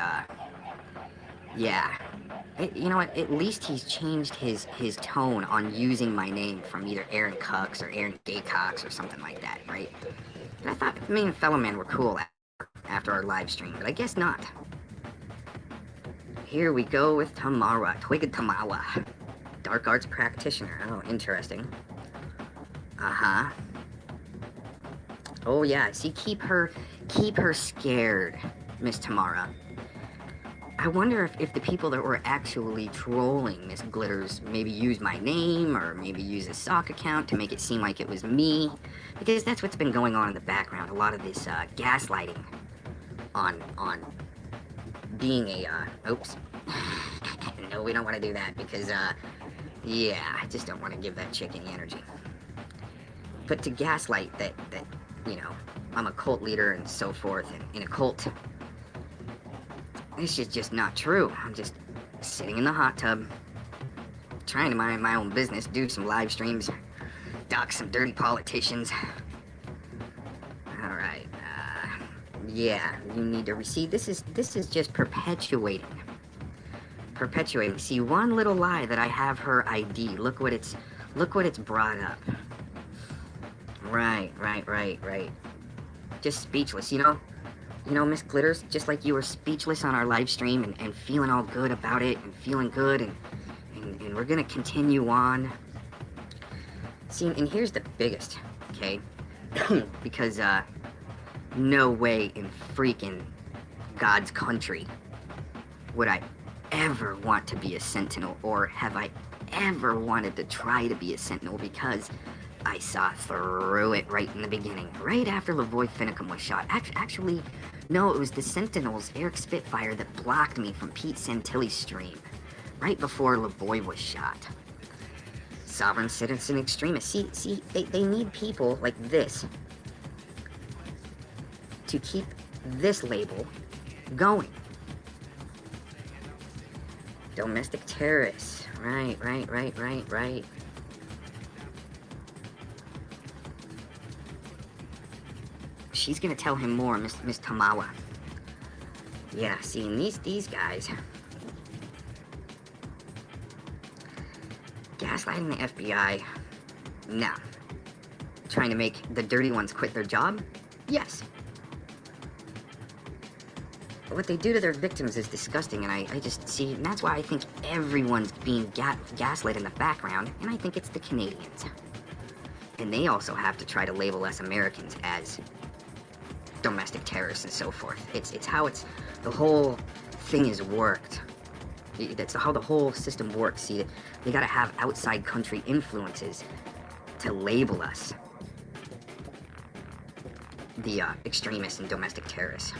yeah. You know what, at least he's changed his tone on using my name from either Aaron Cucks or Aaron Gaycox or something like that, right? And I thought me and Fellow Man were cool after our live stream, but I guess not. Here we go with Tamara, Twigga Tamawa. Dark arts practitioner. Oh, interesting. Uh-huh. Oh yeah, see, keep her scared, Miss Tamara. I wonder if the people that were actually trolling Miss Glitters maybe used my name or maybe used a sock account to make it seem like it was me, because that's what's been going on in the background. A lot of this gaslighting on being a oops. No, we don't want to do that because yeah, I just don't want to give that chick any energy. But to gaslight that you know, I'm a cult leader and so forth, and in a cult, this is just not true. I'm just sitting in the hot tub, trying to mind my own business, do some live streams, dox some dirty politicians. Alright, yeah, you need to receive, this is just perpetuating. See, one little lie that I have her ID, look what it's brought up. Right. Just speechless, you know, Miss Glitters, just like you were speechless on our live stream and feeling all good about it and feeling good and we're gonna continue on. See, and here's the biggest, okay? Because, no way in freaking God's country would I ever want to be a Sentinel, or have I ever wanted to try to be a Sentinel, because I saw through it right in the beginning, right after Lavoy Finicum was shot. Actually, no, it was the Sentinels, Eric Spitfire, that blocked me from Pete Santilli's stream, right before Lavoy was shot. Sovereign Citizen Extremists. See, they need people like this to keep this label going. Domestic terrorists. Right. She's gonna tell him more, Miss Tamawa. Yeah, see, and these guys gaslighting the FBI. No. Trying to make the dirty ones quit their job? Yes. But what they do to their victims is disgusting, and I just see, and that's why I think everyone's being gaslit in the background, and I think it's the Canadians. And they also have to try to label us Americans as domestic terrorists and so forth. It's how the whole thing is worked. That's how the whole system works. See, they gotta have outside country influences to label us the extremists and domestic terrorists.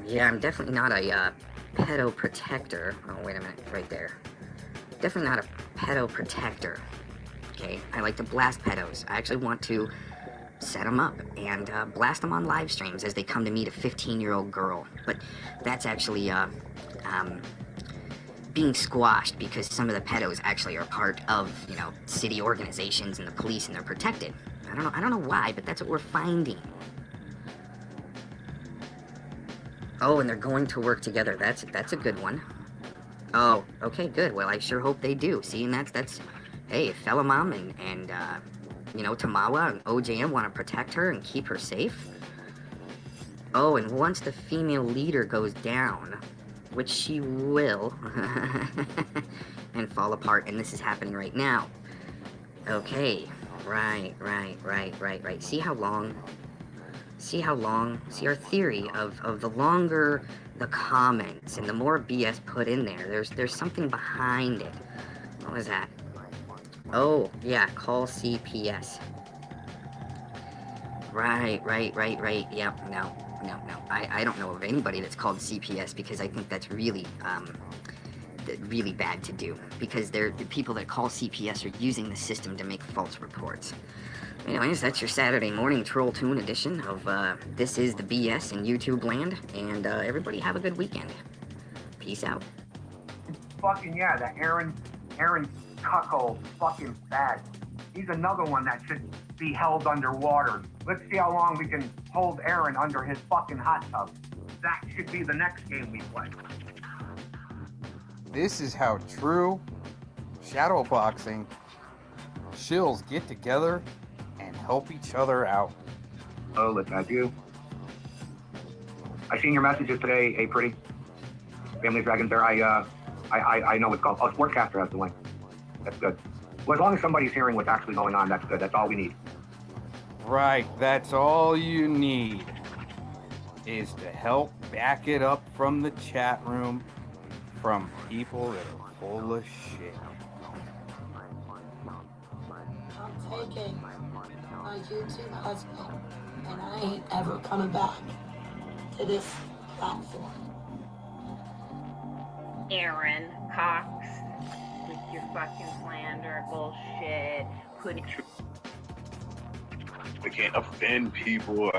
Yeah, I'm definitely not a pedo protector. Oh, wait a minute, right there. Definitely not a pedo protector. Okay, I like to blast pedos. I actually want to set them up and blast them on live streams as they come to meet a 15-year-old girl. But that's actually being squashed because some of the pedos actually are part of, you know, city organizations and the police, and they're protected. I don't know why, but that's what we're finding. Oh, and they're going to work together. That's a good one. Oh, okay, good. Well, I sure hope they do. See, and that's hey, if Fellow Mom and you know, Tamawa and OJM want to protect her and keep her safe. Oh, and once the female leader goes down, which she will, and fall apart, and this is happening right now. Okay, right. See how long? See our theory of the longer the comments and the more BS put in there, there's something behind it. What was that? Oh, yeah, call CPS. Right. Yep. No. I don't know of anybody that's called CPS because I think that's really really bad to do because the people that call CPS are using the system to make false reports. Anyways, that's your Saturday morning Troll Tune edition of This Is the BS in YouTube land, and everybody have a good weekend. Peace out. Fucking yeah, that Aaron cuckold fucking bad. He's another one that should be held underwater. Let's see how long we can hold Aaron under his fucking hot tub. That should be the next game we play. This is how true shadowboxing shills get together and help each other out. Oh, look at you. I seen your messages today, hey pretty. Family Dragons there. I know what's called. Oh, Sportcaster has the link. That's good. Well, as long as somebody's hearing what's actually going on, that's good. That's all we need. Right, that's all you need is to help back it up from the chat room from people that are full of shit. I'm taking my YouTube husband, and I ain't ever coming back to this platform. Aaron Cox with your fucking slander bullshit. They can't offend people,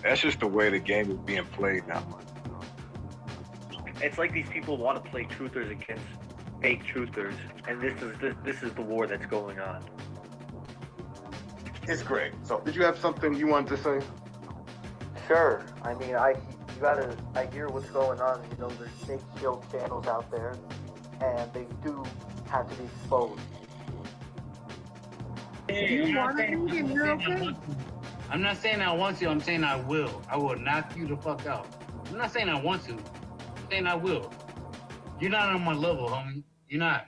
that's just the way the game is being played now. It's like these people want to play truthers against fake truthers, and this is the war that's going on. It's great. So, did you have something you wanted to say? Sure. I mean, I hear what's going on. There's fake shield channels out there, and they do have to be exposed. I'm not saying I want to, I'm saying I will. I will knock you the fuck out. I'm not saying I want to, I'm saying I will. You're not on my level, homie. You're not.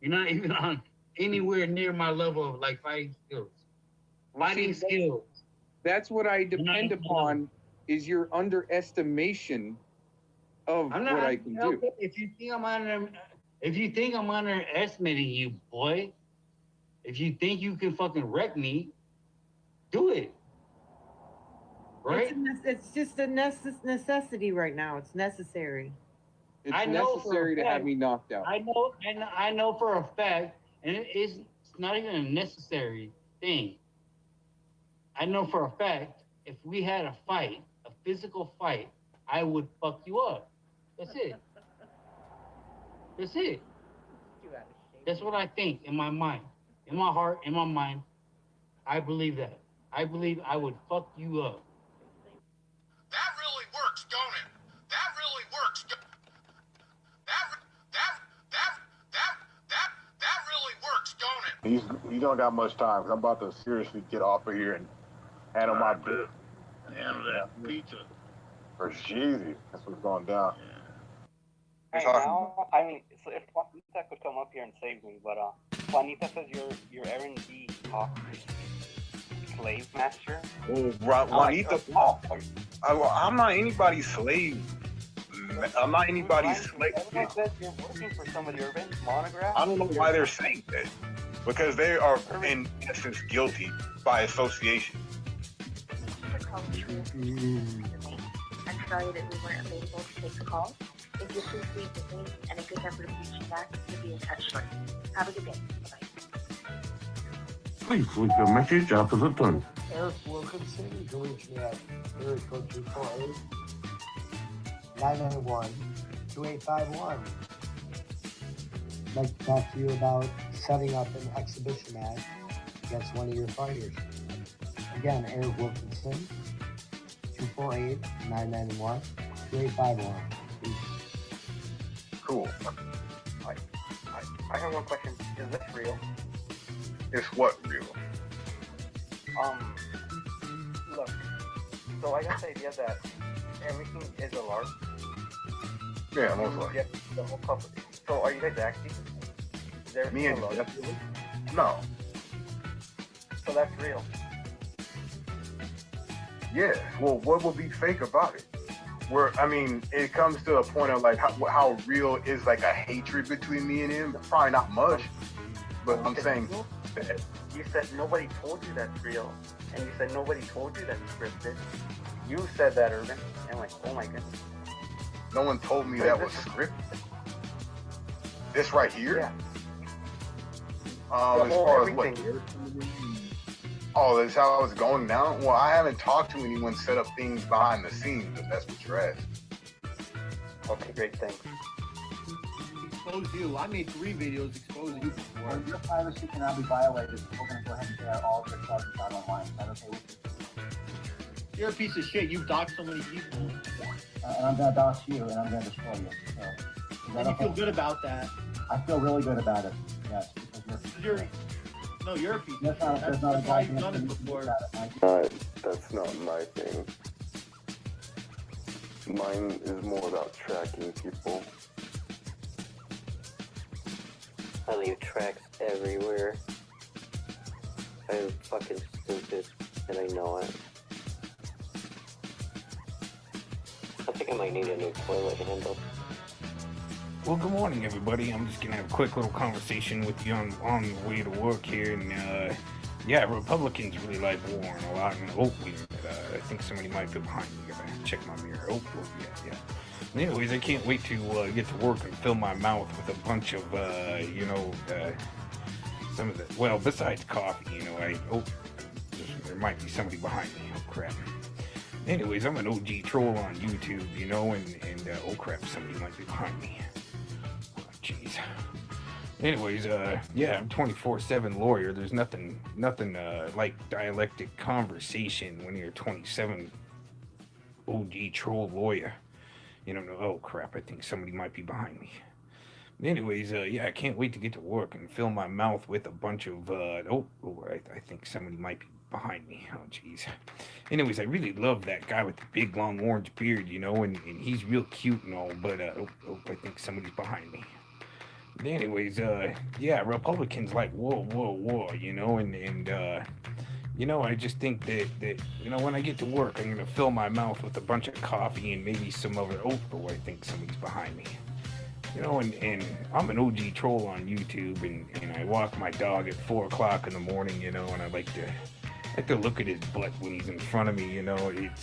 You're not even on anywhere near my level of fighting skills. Fighting skills. That's what I depend upon is your underestimation of what I can do. If you think I'm underestimating you, boy, if you think you can fucking wreck me, do it. Right? It's just a necessity right now. It's necessary. It's necessary to have me knocked out. I know for a fact, and it's not even a necessary thing. I know for a fact, if we had a fight, a physical fight, I would fuck you up. That's it. That's it. That's what I think in my mind. In my heart, in my mind, I believe that. I believe I would fuck you up. That really works, don't it? That really works. That really works, don't it? You don't got much time, 'cause I'm about to seriously get off of here and handle my bit. Handle that pizza. For Jeezy. That's what's going down. Right now, I mean, so if Juanita could come up here and save me, but Juanita says you're Aaron D. Cox slave master. Oh, Juanita, I'm not anybody's slave. I'm not anybody's slave. Everyone says you're working for somebody. You're in monograph. I don't know why they're saying that. Because they are, in essence, guilty by association. I'm sorry that we weren't available to take the call. If you please leave the name and a good number to reach you back, we'll be in touch shortly. Have a good day. Bye. Please leave your message after the tone. Eric Wilkinson, you can reach me at area code 248-991-2851. I'd like to talk to you about setting up an exhibition match against one of your fighters. Again, Eric Wilkinson, 248-991-2851. Cool. I have one question. Is this real? It's what real? Look. So I got the idea that everything is a LARP. Yeah, most likely. Yeah, the whole couple. So are you guys acting? Is there Me and LARP? No. So that's real. Yeah. Well, what would be fake about it? It comes to a point of how real is a hatred between me and him. Probably not much, but I'm saying that You said nobody told you that's real, and you said nobody told you that's scripted. You said that, Urban. And I'm like, oh my goodness. No one told me that was scripted. This right here? Yeah. As far as what? Oh, that's how it was going down? Well, I haven't talked to anyone set up things behind the scenes, if that's what you're asking. Okay, great, thanks. Expose you. I made 3 videos exposing you before. Well, your privacy cannot be violated. We're going to go ahead and get all of your charges out online. Is that okay with you? You're a piece of shit. You've doxed so many people. And I'm going to dox you, and I'm going to destroy you. So, And you feel good about that. I feel really good about it. Yes, because you're you're a piece that's of shit. shit. That's why you've done it before. That's not my thing. Mine is more about tracking people. I leave tracks everywhere. I'm fucking stupid, and I know it. I think I might need a new toilet handle. Well, good morning, everybody. I'm just gonna have a quick little conversation with you on the way to work here, and yeah, Republicans really like Warren a lot. And wait a minute, I think somebody might be behind me. Gotta check my mirror. Yeah. Anyways, I can't wait to get to work and fill my mouth with a bunch of some of the, well, besides coffee, there might be somebody behind me. Oh crap. Anyways, I'm an OG troll on YouTube, and oh crap, somebody might be behind me. Jeez. Anyways, yeah, I'm 24/7 lawyer. There's nothing like dialectic conversation when you're a 27 OG troll lawyer. Oh crap, I think somebody might be behind me. Anyways, yeah, I can't wait to get to work and fill my mouth with a bunch of, I think somebody might be behind me. Oh, jeez. Anyways, I really love that guy with the big, long orange beard, and he's real cute and all, but, I think somebody's behind me. Anyways, yeah, Republicans like war, and I just think that when I get to work, I'm going to fill my mouth with a bunch of coffee and maybe some other, I think somebody's behind me. And I'm an OG troll on YouTube, and I walk my dog at 4 o'clock in the morning, and I like to look at his butt when he's in front of me,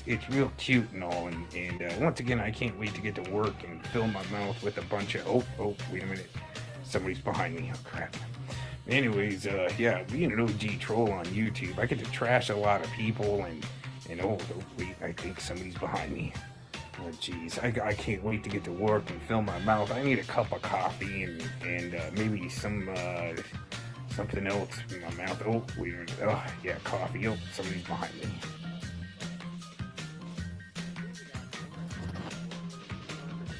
it's real cute and all, and once again, I can't wait to get to work and fill my mouth with a bunch of, wait a minute, somebody's behind me, oh crap. Anyways, yeah, being an OG troll on YouTube, I get to trash a lot of people, and wait, I think somebody's behind me. Oh jeez, I can't wait to get to work and fill my mouth. I need a cup of coffee and maybe something else in my mouth. Oh, wait a minute. Oh, yeah, coffee. Oh, somebody's behind me.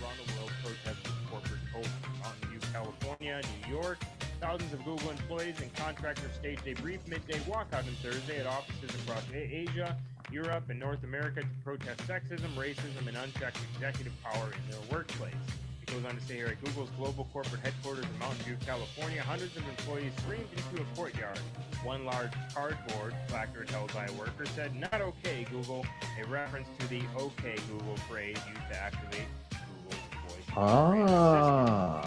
Around the world protesting corporate culture. Mountain View, California, New York. Thousands of Google employees and contractors staged a brief midday walkout on Thursday at offices across Asia, Europe, and North America to protest sexism, racism, and unchecked executive power in their workplace. It goes on to say here at Google's global corporate headquarters in Mountain View, California, hundreds of employees streamed into a courtyard. One large cardboard placard held by a worker said, "Not okay, Google," a reference to the "Okay, Google" phrase used to activate Google's voice.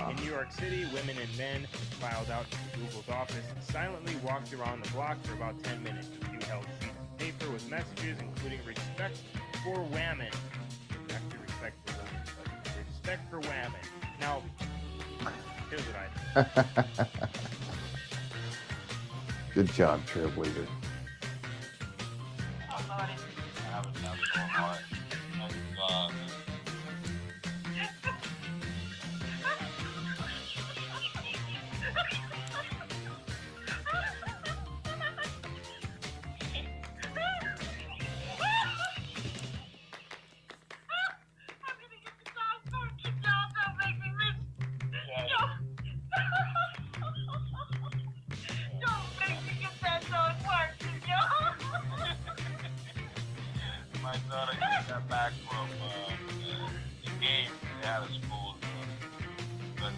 In New York City, women and men filed out to Google's office and silently walked around the block for about 10 minutes. A few held sheets of paper with messages including respect for women. Actually, respect for women, but respect for women. Now, here's what I think. Good job, Trailblazer. My daughter just got back from the game they had at school. But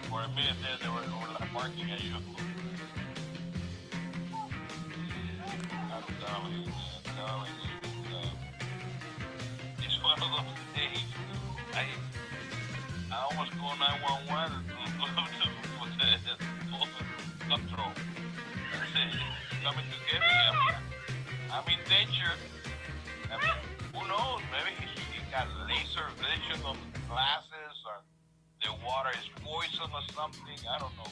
for a minute there, they were like barking at you. I'm telling you, it's one of those days. I almost called 911 for the control. I said, coming to get me. I'm in danger. I mean, who knows? Maybe he got laser vision on glasses, or the water is poison or something. I don't know.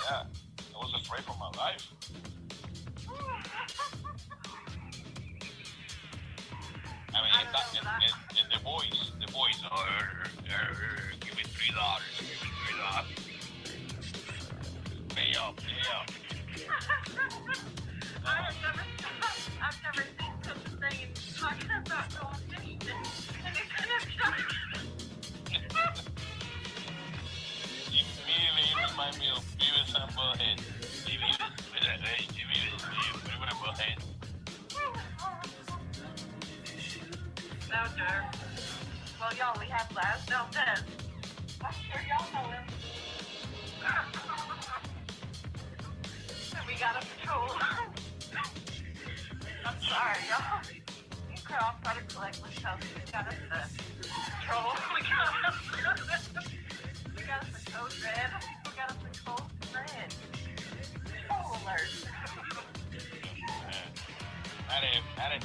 Yeah, I was afraid for my life. I mean, and the boys, oh, give me $3, give me $3. Pay up. I've never seen such a thing talking about going fishing and it's kind of Immediately remind me of Beavis and Butthead. No, sir. Well, y'all, we have last Valdez. I'm sure y'all know him. And we got a patrol. I'm sorry, y'all. You crowd try to collect myself. We got us a patrol. We got us a code red. We got us a code red. Patrol alert. Not any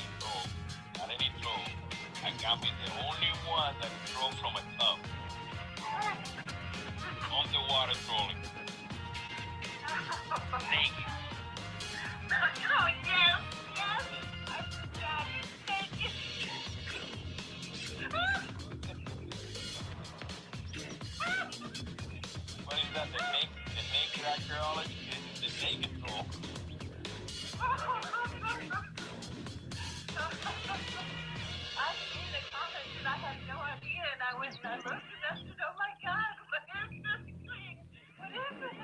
troll. I got me the only one that drove from a tub. Underwater trolling. Naked. Oh, yes. I forgot. Thank you. What is that? The naked archaeology? The naked troll. I seen the comments and I had no idea, and I went and I looked and I said, oh my God, what is this thing? What is it?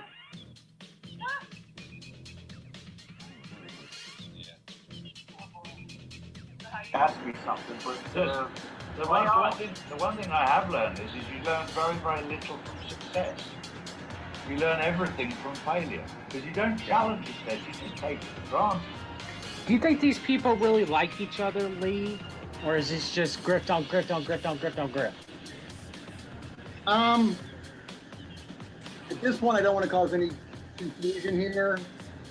Ask me something, but the one thing I have learned is you learn very, very little from success. You learn everything from failure because you don't challenge success, you just take it for granted. Do you think these people really like each other, Lee? Or is this just grift on grift on grift on grift on grift? At this point, I don't want to cause any confusion here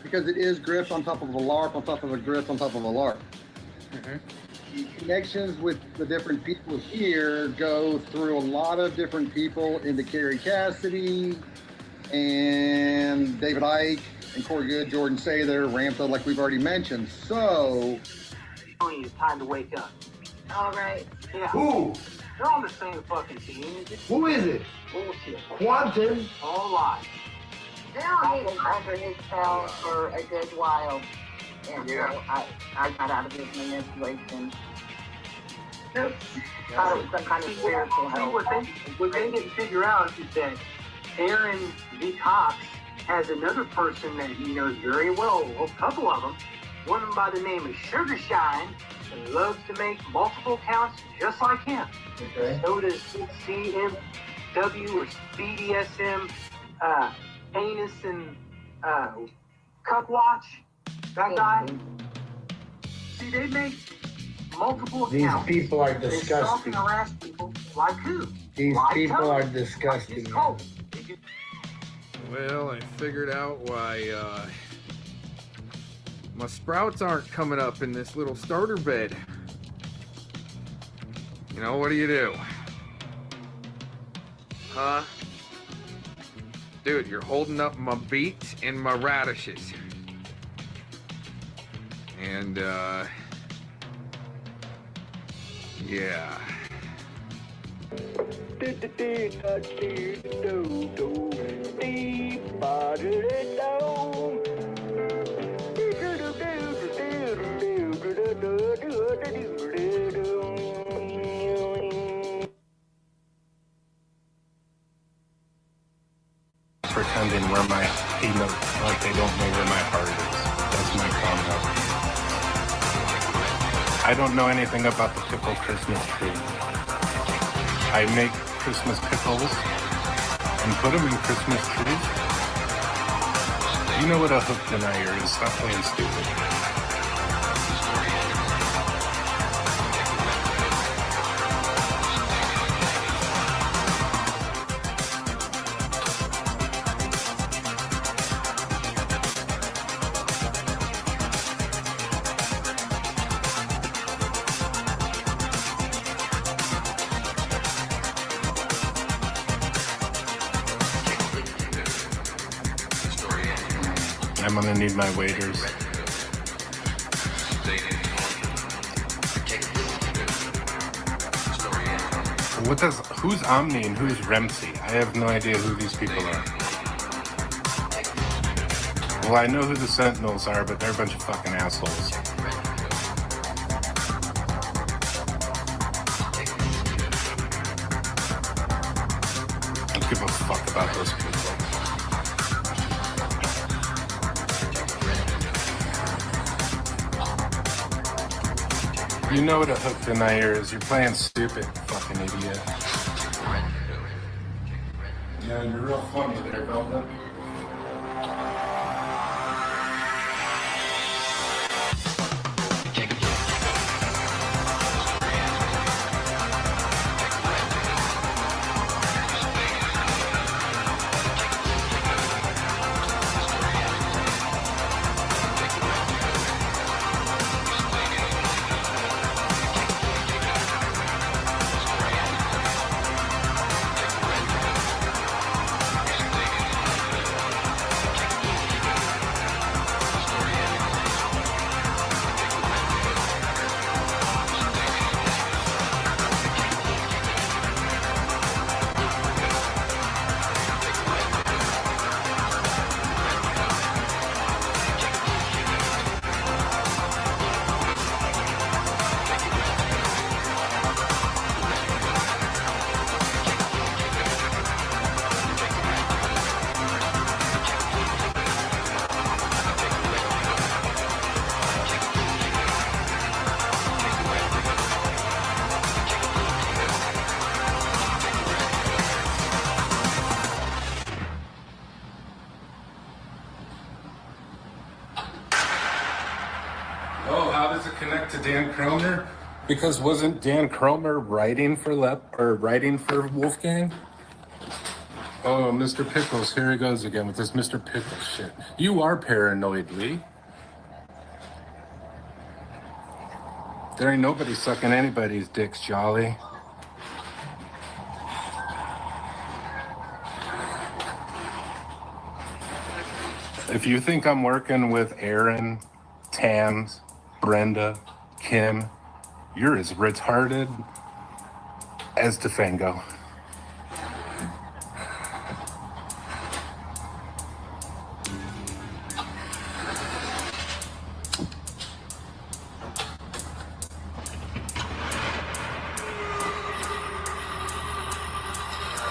because it is grift on top of a LARP on top of a grift on top of a LARP. Mm-hmm. The connections with the different people here go through a lot of different people into Carrie Cassidy and David Icke and Corey Good, Jordan Sather, Ramtha, like we've already mentioned. So, It's time to wake up. All right. Yeah. Who? They're on the same fucking team. Who is it? Bullshit. Quantum? All lies. Now he's under his spell for a good while. And so I got out of his manipulation. Thought it was some kind of spiritual help. What they didn't figure out is that Aaron V. Cox has another person that he knows very well, a couple of them. One of them by the name of Sugar Shine, and loves to make multiple accounts just like him. Okay. So does CMW or BDSM, Anus and Cup Watch. That guy. See, they make multiple These accounts. people are They stalk disgusting. and harass people like who? These Like people Tony. are disgusting. Like Cole. Well, I figured out why my sprouts aren't coming up in this little starter bed. You know, what do? Huh? Dude, you're holding up my beets and my radishes. And, yeah. Pretending where my peanut, like they don't know where my heart is. That's my comment. I don't know anything about the pickle Christmas tree. I make Christmas pickles and put them in Christmas trees. You know what a hook denier is. Stop playing stupid. I'm gonna need my waiters. Who's Omni and who's Remsey? I have no idea who these people are. Well, I know who the Sentinels are, but they're a bunch of fucking assholes. I don't give a fuck about those people. You know what a hook denier is. You're playing stupid, fucking idiot. Yeah, you're real funny there, Velvet. To Dan Kromer? Because wasn't Dan Kromer writing for Wolfgang? Oh, Mr. Pickles, here he goes again with this Mr. Pickles shit. You are paranoid, Lee. There ain't nobody sucking anybody's dicks, Jolly. If you think I'm working with Aaron, Tams, Brenda, Kim, you're as retarded as Defango.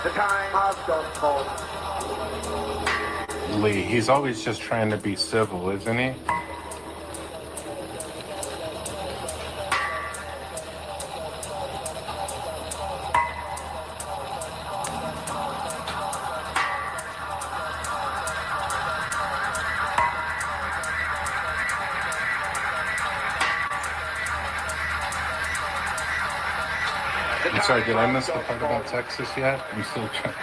The time has come. Lee, he's always just trying to be civil, isn't he? I'm sorry, did I miss the part about Texas yet? I'm still trying.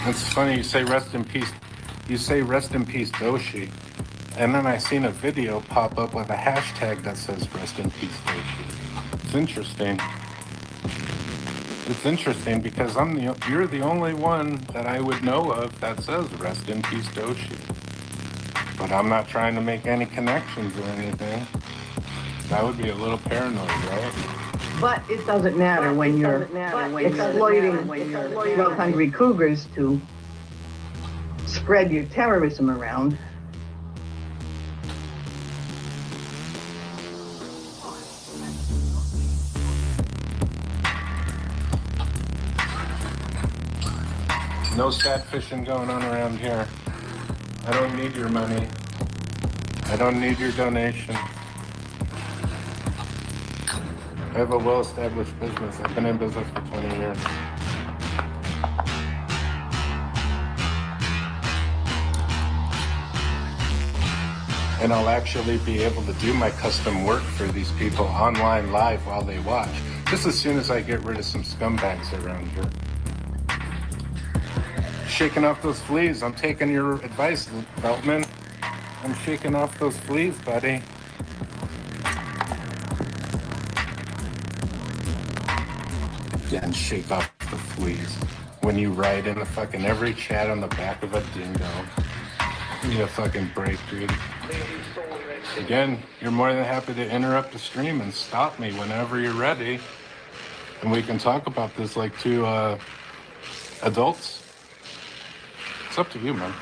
It's funny you say rest in peace. You say rest in peace, Doshi, and then I seen a video pop up with a hashtag that says rest in peace, Doshi. It's interesting. It's interesting because you're the only one that I would know of that says rest in peace, Doshi. But I'm not trying to make any connections or anything. That would be a little paranoid, right? But it doesn't matter when you're exploiting drug-hungry cougars to spread your terrorism around. No sad fishing going on around here. I don't need your money. I don't need your donation. I have a well-established business. I've been in business for 20 years. And I'll actually be able to do my custom work for these people online live while they watch. Just as soon as I get rid of some scumbags around here. Shaking off those fleas. I'm taking your advice, Beltman. I'm shaking off those fleas, buddy. Yeah, and shake off the fleas. When you write in the fucking every chat on the back of a dingo. Give me a fucking break, dude. Again, you're more than happy to interrupt the stream and stop me whenever you're ready. And we can talk about this like two adults. It's up to you, man.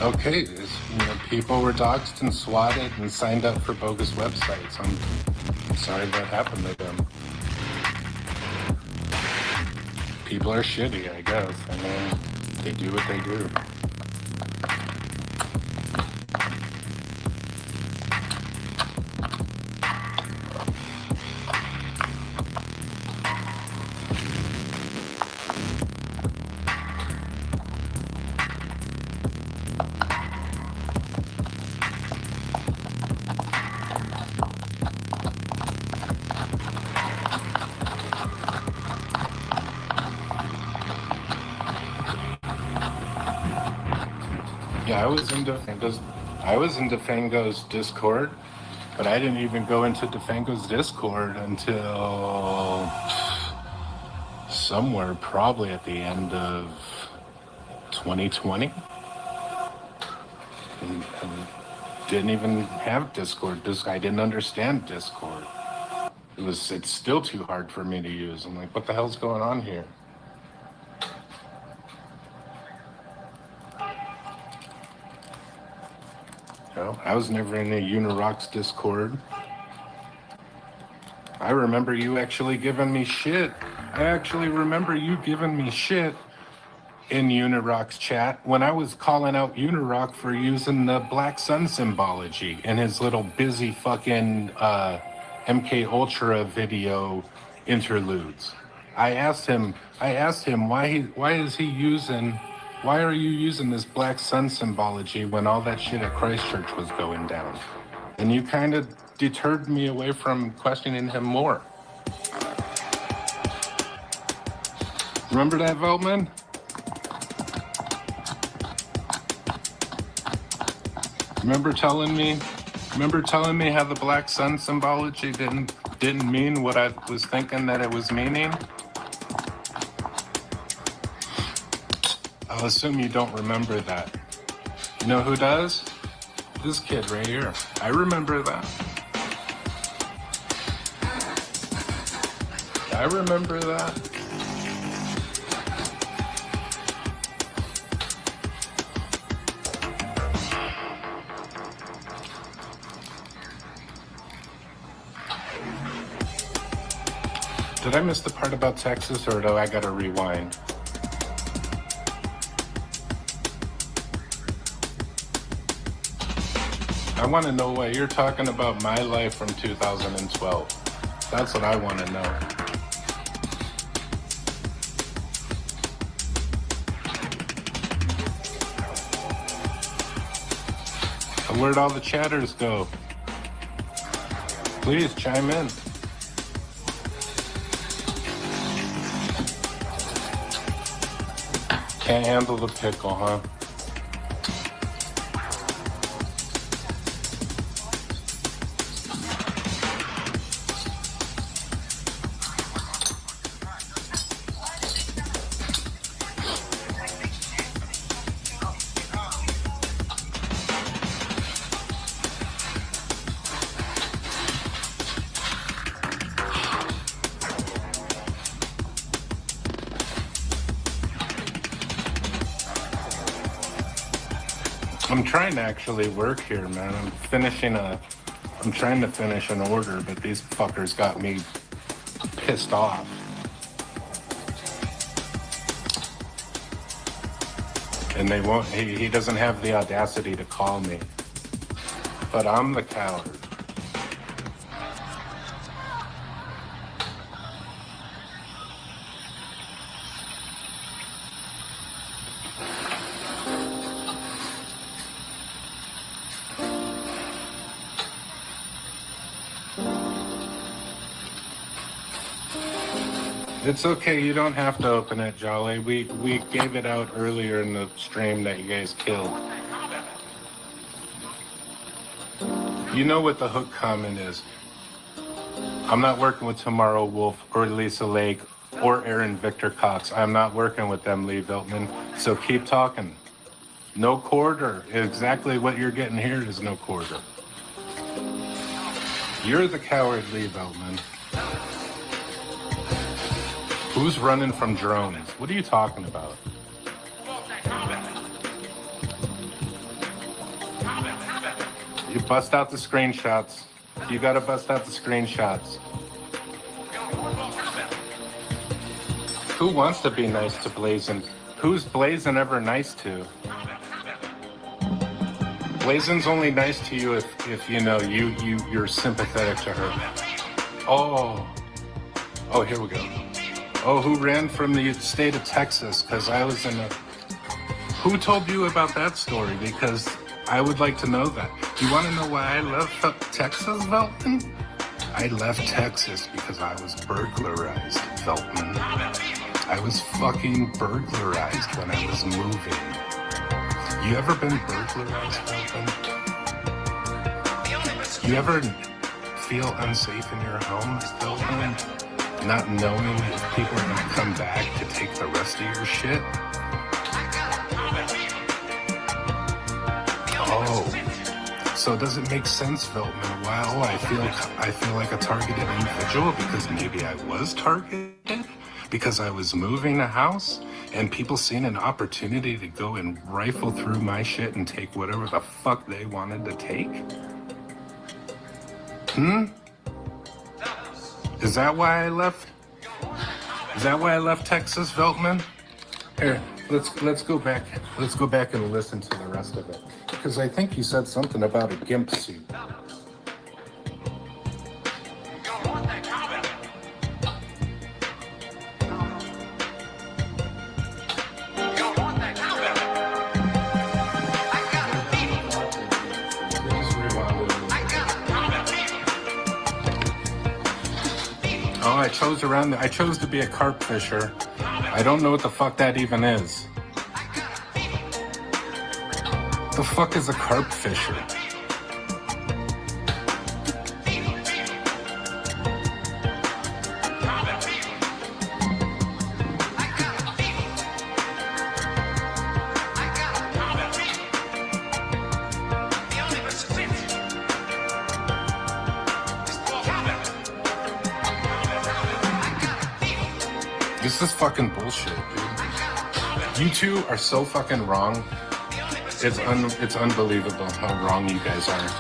Okay, people were doxxed and swatted and signed up for bogus websites. I'm sorry that happened to them. People are shitty, I guess. I mean, they do what they do. Yeah, I was in Defango's Discord, but I didn't even go into Defango's Discord until somewhere probably at the end of 2020. And didn't even have Discord. I didn't understand Discord. It's still too hard for me to use. I'm like, what the hell's going on here? I was never in a Unirock's Discord. I remember you actually giving me shit. I actually remember you giving me shit in Unirock's chat when I was calling out Unirock for using the Black Sun symbology in his little busy fucking MK Ultra video interludes. I asked him why are you using this Black Sun symbology when all that shit at Christchurch was going down? And you kind of deterred me away from questioning him more. Remember that, Veltman? Remember telling me how the Black Sun symbology didn't mean what I was thinking that it was meaning? I'll assume you don't remember that. You know who does? This kid right here. I remember that. I remember that. Did I miss the part about Texas, or do I gotta rewind? I want to know why you're talking about my life from 2012. That's what I want to know. Where'd all the chatters go? Please chime in. Can't handle the pickle, huh? I'm trying to actually work here, man. I'm trying to finish an order, but these fuckers got me pissed off. And they won't, he doesn't have the audacity to call me. But I'm the coward. It's okay. You don't have to open it, Jolly. We gave it out earlier in the stream that you guys killed. You know what the hook comment is. I'm not working with Tomorrow Wolf or Lisa Lake or Aaron Victor Cox. I'm not working with them, Lee Veltman. So keep talking. No quarter. Exactly what you're getting here is no quarter. You're the coward, Lee Veltman. Who's running from drones? What are you talking about? You bust out the screenshots. You gotta bust out the screenshots. Who wants to be nice to Blazin? Who's Blazin ever nice to? Blazin's only nice to you if you know you're sympathetic to her. Oh, here we go. Oh, who ran from the state of Texas? Because I was in a... Who told you about that story? Because I would like to know that. Do you want to know why I left Texas, Veltman? I left Texas because I was burglarized, Veltman. I was fucking burglarized when I was moving. You ever been burglarized, Veltman? You ever feel unsafe in your home, Veltman? Not knowing if people are gonna come back to take the rest of your shit? Oh, so does it make sense, Veltman? Wow, I feel like a targeted individual because maybe I was targeted because I was moving a house and people seen an opportunity to go and rifle through my shit and take whatever the fuck they wanted to take? Is that why I left? Is that why I left Texas, Veltman? Here, let's go back. Let's go back and listen to the rest of it. Because I think you said something about a gimp suit. Oh, I chose to be a carp fisher. I don't know what the fuck that even is. The fuck is a carp fisher? This is fucking bullshit, dude. You two are so fucking wrong. It's unbelievable how wrong you guys are.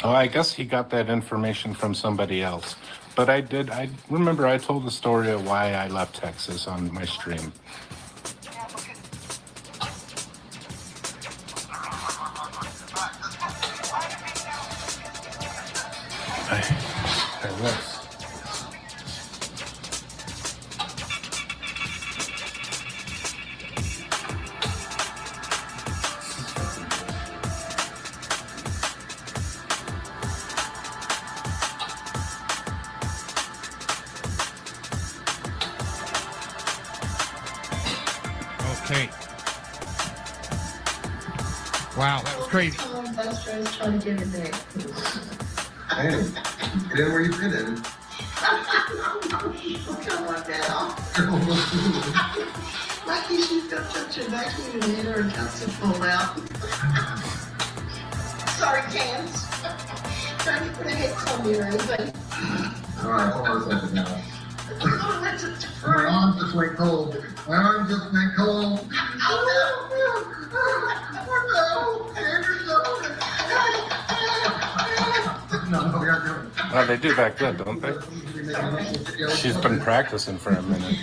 Oh, I guess he got that information from somebody else. But I remember I told the story of why I left Texas on my stream. I left. Okay. Wow, that was crazy. Buster's trying to get it back. Hey, get in where you fit in. Come on now. Lucky she's got such a vacuum in her accounts to pull out. Sorry, Cans. Trying to put a hex on you or anything. All right, hold on a second now. Oh, that's a My arm just went cold. My arm just went cold. No, we aren't doing it. Oh, they do back then, don't they? She's been practicing for a minute.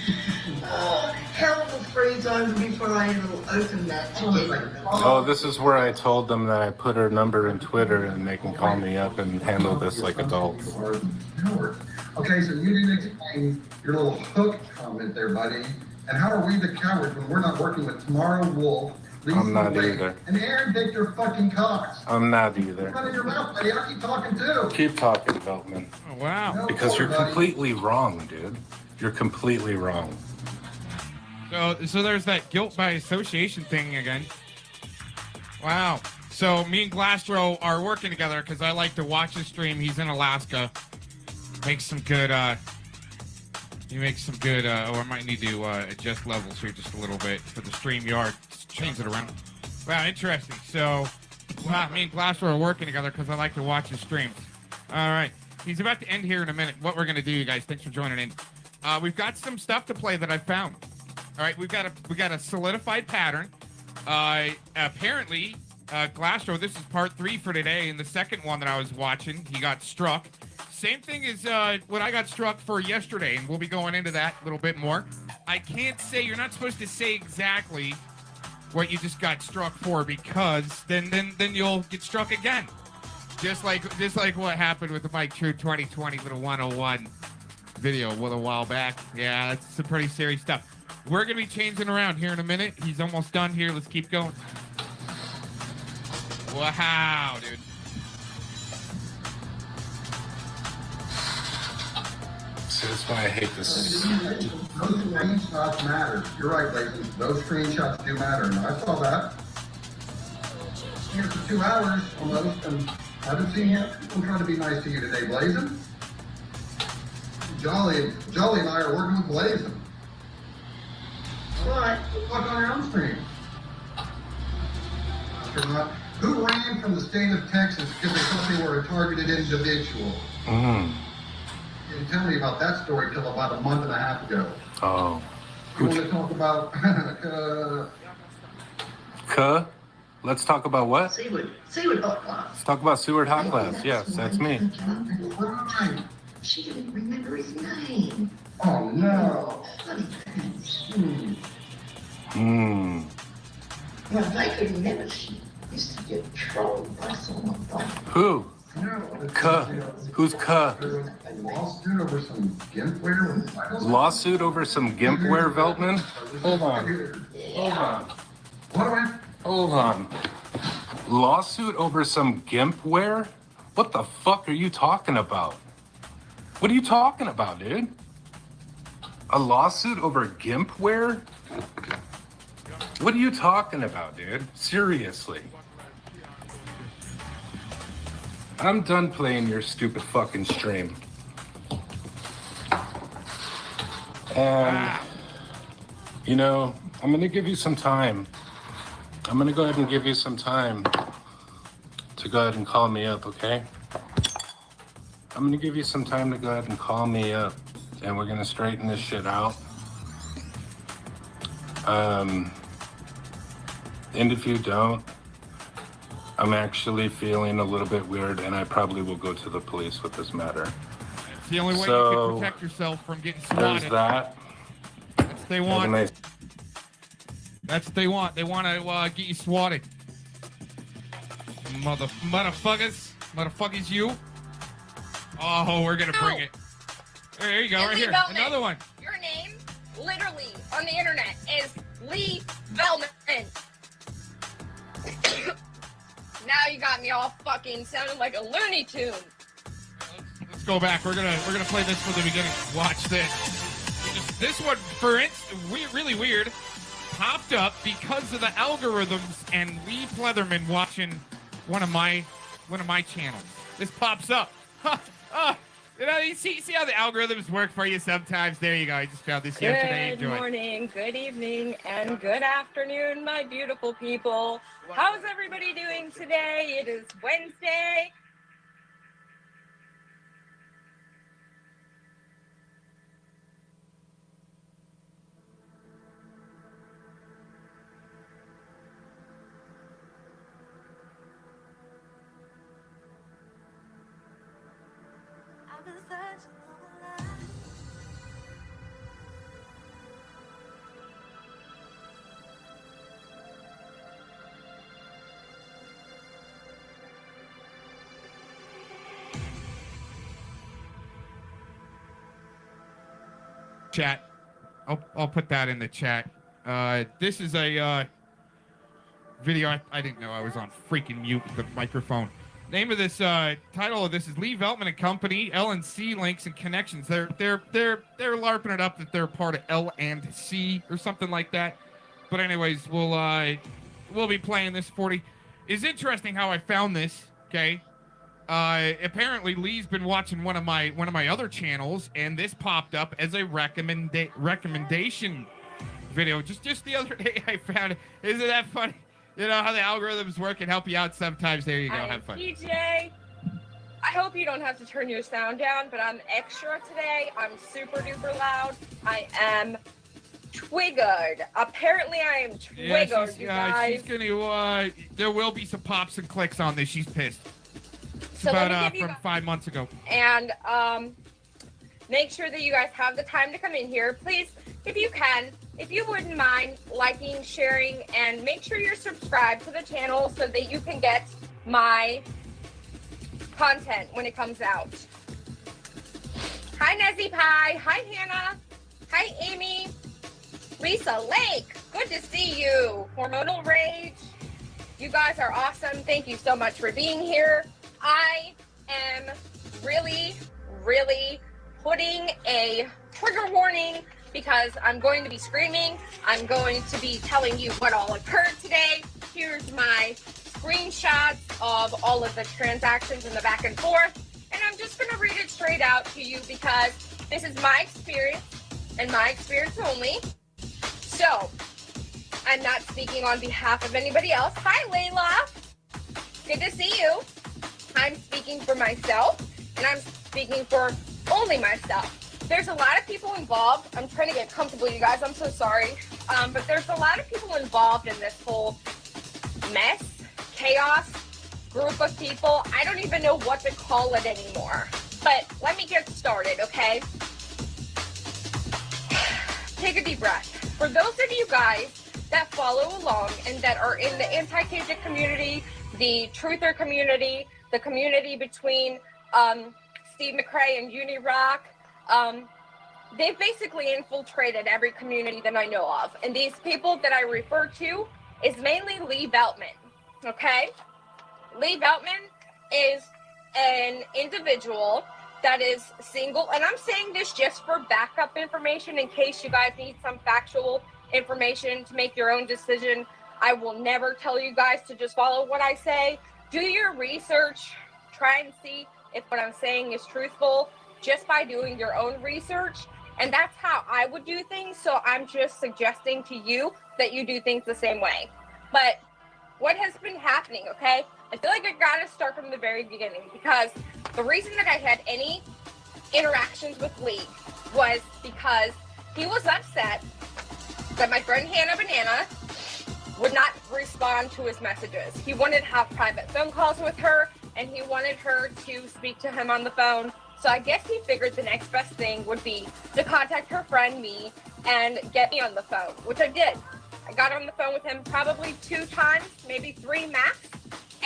Hell of a 3 times before I even opened that to get Oh, this is where I told them that I put her number in Twitter and they can call me up and handle this like adults. Okay, so you didn't explain your little hook comment there, buddy. And how are we the cowards when we're not working with Tamara Wolf, Lisa I'm not Wade, either. and Aaron Victor fucking Cox? I'm not either. Run in your mouth, buddy. I keep talking too. Keep talking, Veltman. Oh, wow. Because you're completely wrong, dude. You're completely wrong. So there's that guilt by association thing again. Wow. So me and Glastro are working together because I like to watch his stream. He's in Alaska. Makes some good, he makes some good, I might need to adjust levels here just a little bit for the StreamYard. Change it around. Wow, interesting. So, me and Glastro are working together because I like to watch his streams. All right. He's about to end here in a minute. What we're going to do, you guys, thanks for joining in. We've got some stuff to play that I found. All right, we got a solidified pattern. Apparently, Glastro, this is part 3 for today, and the second one that I was watching, he got struck. Same thing as what I got struck for yesterday, and we'll be going into that a little bit more. I can't say, you're not supposed to say exactly what you just got struck for, because then you'll get struck again. Just like what happened with the Mike True 2020 little 101 video a little while back. Yeah, that's some pretty serious stuff. We're going to be changing around here in a minute. He's almost done here. Let's keep going. Wow, dude. See, that's why I hate this. Those screenshots matter. You're right, Blazing. Those screenshots do matter. And I saw that. Here for 2 hours almost, and I haven't seen people trying to be nice to you today, Blazing. Jolly and I are working with Blazing. All right, we'll talk on your own stream. Who ran from the state of Texas because they thought they were a targeted individual? You didn't tell me about that story till about a month and a half ago. Oh. You want to talk about Let's talk about what? Seward Hot Glass. Let's talk about Seward Hot Glass. Yes, that's me. She didn't remember his name. Oh, no. Well, they could remember she used to get trolled by someone. Who? Who's Lawsuit over some gimpware? Lawsuit over some gimpware, Veltman? Hold on. Lawsuit over some gimpware? What the fuck are you talking about? What are you talking about, dude? A lawsuit over gimpware? What are you talking about, dude? Seriously. I'm done playing your stupid fucking stream. And, you know, I'm going to give you some time. I'm going to go ahead and give you some time to go ahead and call me up, okay? I'm going to give you some time to go ahead and call me up, and we're going to straighten this shit out. And if you don't, I'm actually feeling a little bit weird, and I probably will go to the police with this matter. It's the only way you can protect yourself from getting swatted. There's that. That's what they want. Nice. That's what they want. They want to get you swatted. Motherfuckers, you. Oh, we're going to bring it. There you go, right here. Veltman. Another one. Your name, literally, on the internet is Lee Veltman. Now you got me all fucking sounding like a Looney Tune. Let's go back. We're gonna play this from the beginning. Watch this. This one, for instance, really weird, popped up because of the algorithms and Lee Pleatherman watching one of my channels. This pops up. You know, you see how the algorithms work for you sometimes. There you go. I just found this yesterday. Good Enjoy. morning, good evening, and good afternoon, my beautiful people. How's everybody doing today? It is Wednesday. Chat. I'll put that in the chat. This is a video. I didn't know I was on freaking mute with the microphone. Name of this title of this is Lee Veltman and Company, L&C Links and Connections. They're larping it up that they're part of L&C or something like that. But anyways, we'll be playing this 40. It's interesting how I found this, okay? Apparently Lee's been watching one of my other channels, and this popped up as a recommendation video. Just the other day I found it. Isn't that funny? You know how the algorithms work and help you out sometimes. There you go. Have fun. PJ, I hope you don't have to turn your sound down, but I'm extra today. I'm super duper loud. I am twiggered. Apparently I am twiggered, you guys. She's gonna, there will be some pops and clicks on this. She's pissed. So let me about give you from 5 months ago. And make sure that you guys have the time to come in here. Please, if you can, if you wouldn't mind liking, sharing, and make sure you're subscribed to the channel so that you can get my content when it comes out. Hi, Nezzy Pie. Hi, Hannah. Hi, Amy. Lisa Lake. Good to see you. Hormonal Rage. You guys are awesome. Thank you so much for being here. I am really putting a trigger warning because I'm going to be screaming. I'm going to be telling you what all occurred today. Here's my screenshots of all of the transactions and the back and forth. And I'm just going to read it straight out to you because this is my experience and my experience only. So, I'm not speaking on behalf of anybody else. Hi, Layla. Good to see you. I'm speaking for myself, and I'm speaking for only myself. There's a lot of people involved. I'm trying to get comfortable, you guys. I'm so sorry. But there's a lot of people involved in this whole mess, chaos, group of people. I don't even know what to call it anymore. But let me get started, okay? Take a deep breath. For those of you guys that follow along and that are in the anti-Cajun community, the truther community, the community between Steve McRae and Unirock, they've basically infiltrated every community that I know of. And these people that I refer to is mainly Lee Veltman, okay? Lee Veltman is an individual that is single, and I'm saying this just for backup information in case you guys need some factual information to make your own decision. I will never tell you guys to just follow what I say. Do your research. Try and see if what I'm saying is truthful just by doing your own research. And that's how I would do things. So I'm just suggesting to you that you do things the same way. But what has been happening, okay? I feel like I gotta start from the very beginning because the reason that I had any interactions with Lee was because he was upset that my friend Hannah Banana would not respond to his messages. He wanted to have private phone calls with her, and he wanted her to speak to him on the phone. So I guess he figured the next best thing would be to contact her friend, me, and get me on the phone, which I did. I got on the phone with him probably 2 times, maybe 3 max,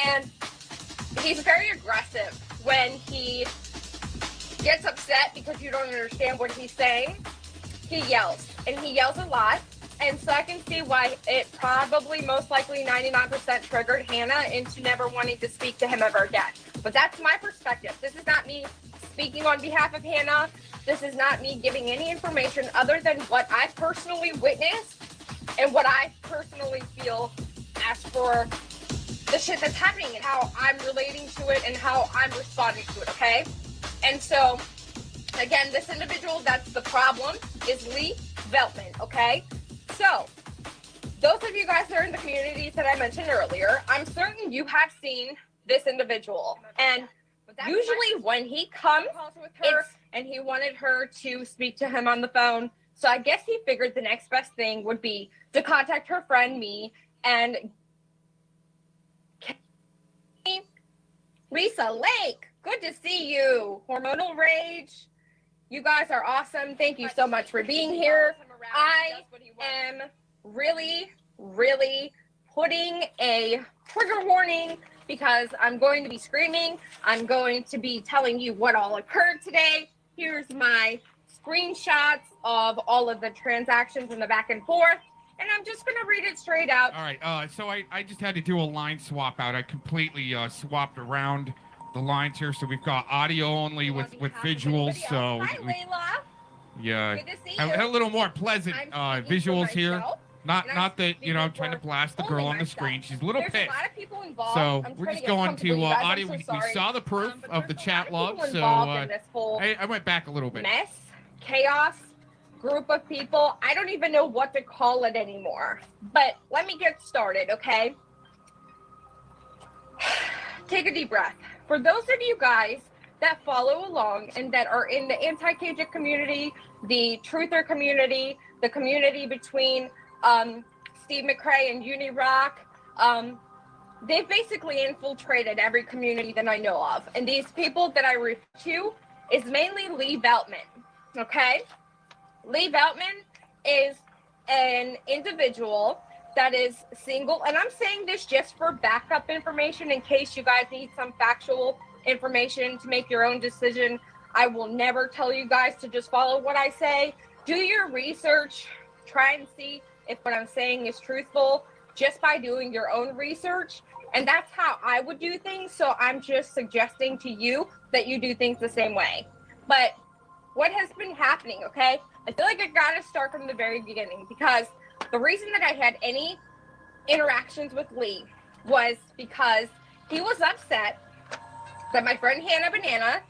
and he's very aggressive when he gets upset because you don't understand what he's saying. He yells, and he yells a lot. And so I can see why it probably most likely 99% triggered Hannah into never wanting to speak to him ever again. But that's my perspective. This is not me speaking on behalf of Hannah. This is not me giving any information other than what I personally witnessed and what I personally feel as for the shit that's happening and how I'm relating to it and how I'm responding to it, okay? And so, again, this individual that's the problem is Lee Veltman, okay? So, those of you guys that are in the communities that I mentioned earlier, I'm certain you have seen this individual. And usually when he comes with her and he wanted her to speak to him on the phone, so I guess he figured the next best thing would be to contact her friend, me, and Lisa Lake, good to see you. Hormonal Rage, You guys are awesome. Thank you so much for being here. I am really, really putting a trigger warning because I'm going to be screaming. I'm going to be telling you what all occurred today. Here's my screenshots of all of the transactions and the back and forth. And I'm just going to read it straight out. All right. So I just had to do a line swap out. I completely swapped around the lines here. So we've got audio only with visuals. So Hi, Layla. yeah, Good to see have you. a little more pleasant visuals here. Not that I'm trying to blast the girl on the screen. She's a little There's pissed. a lot of people involved. So I'm we're trying just get going comfortable, to you guys. I'm audio. so We sorry. saw the proof of the chat log. people So involved in this whole I went back a little bit. mess, chaos, group of people. I don't even know what to call it anymore. But let me get started, okay? Take a deep breath. For those of you guys that follow along and that are in the anti-Cajun community, the truther community, the community between Steve McRae and Unirock, they've basically infiltrated every community that I know of. And these people that I refer to is mainly Lee Veltman, okay? Lee Veltman is an individual that is single, and I'm saying this just for backup information in case you guys need some factual information to make your own decision. I will never tell you guys to just follow what I say. Do your research, try and see if what I'm saying is truthful just by doing your own research. And that's how I would do things. So I'm just suggesting to you that you do things the same way. But what has been happening, okay? I feel like I gotta start from the very beginning because the reason that I had any interactions with Lee was because he was upset that my friend Hannah Banana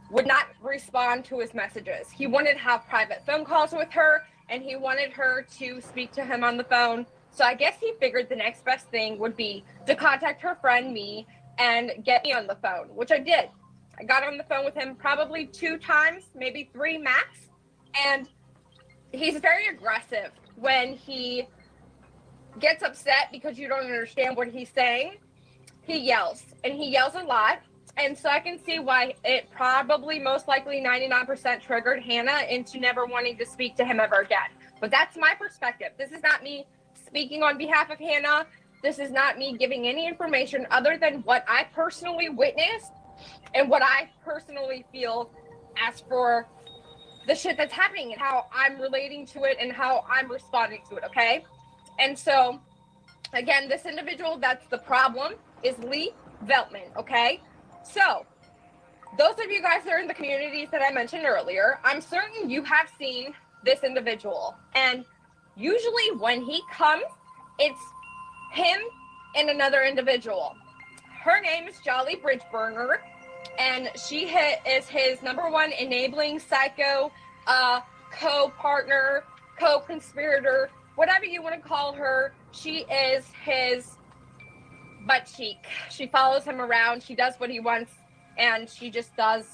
would not respond to his messages. He wanted to have private phone calls with her and he wanted her to speak to him on the phone. So I guess he figured the next best thing would be to contact her friend, me, and get me on the phone, which I did. I got on the phone with him probably 2 times, maybe 3 max. And he's very aggressive when he gets upset because you don't understand what he's saying. He yells, and he yells a lot. And so I can see why it probably most likely 99% triggered Hannah into never wanting to speak to him ever again. But that's my perspective. This is not me speaking on behalf of Hannah. This is not me giving any information other than what I personally witnessed and what I personally feel as for the shit that's happening and how I'm relating to it and how I'm responding to it, okay? And so, again, this individual that's the problem is Lee Veltman, okay? So, those of you guys that are in the communities that I mentioned earlier, I'm certain you have seen this individual. And usually when he comes, it's him and another individual. Her name is Jolly Bridgeburner, and she is his #1 enabling psycho, co-partner, co-conspirator, whatever you want to call her. She is his butt cheek. She follows him around. She does what he wants, and she just does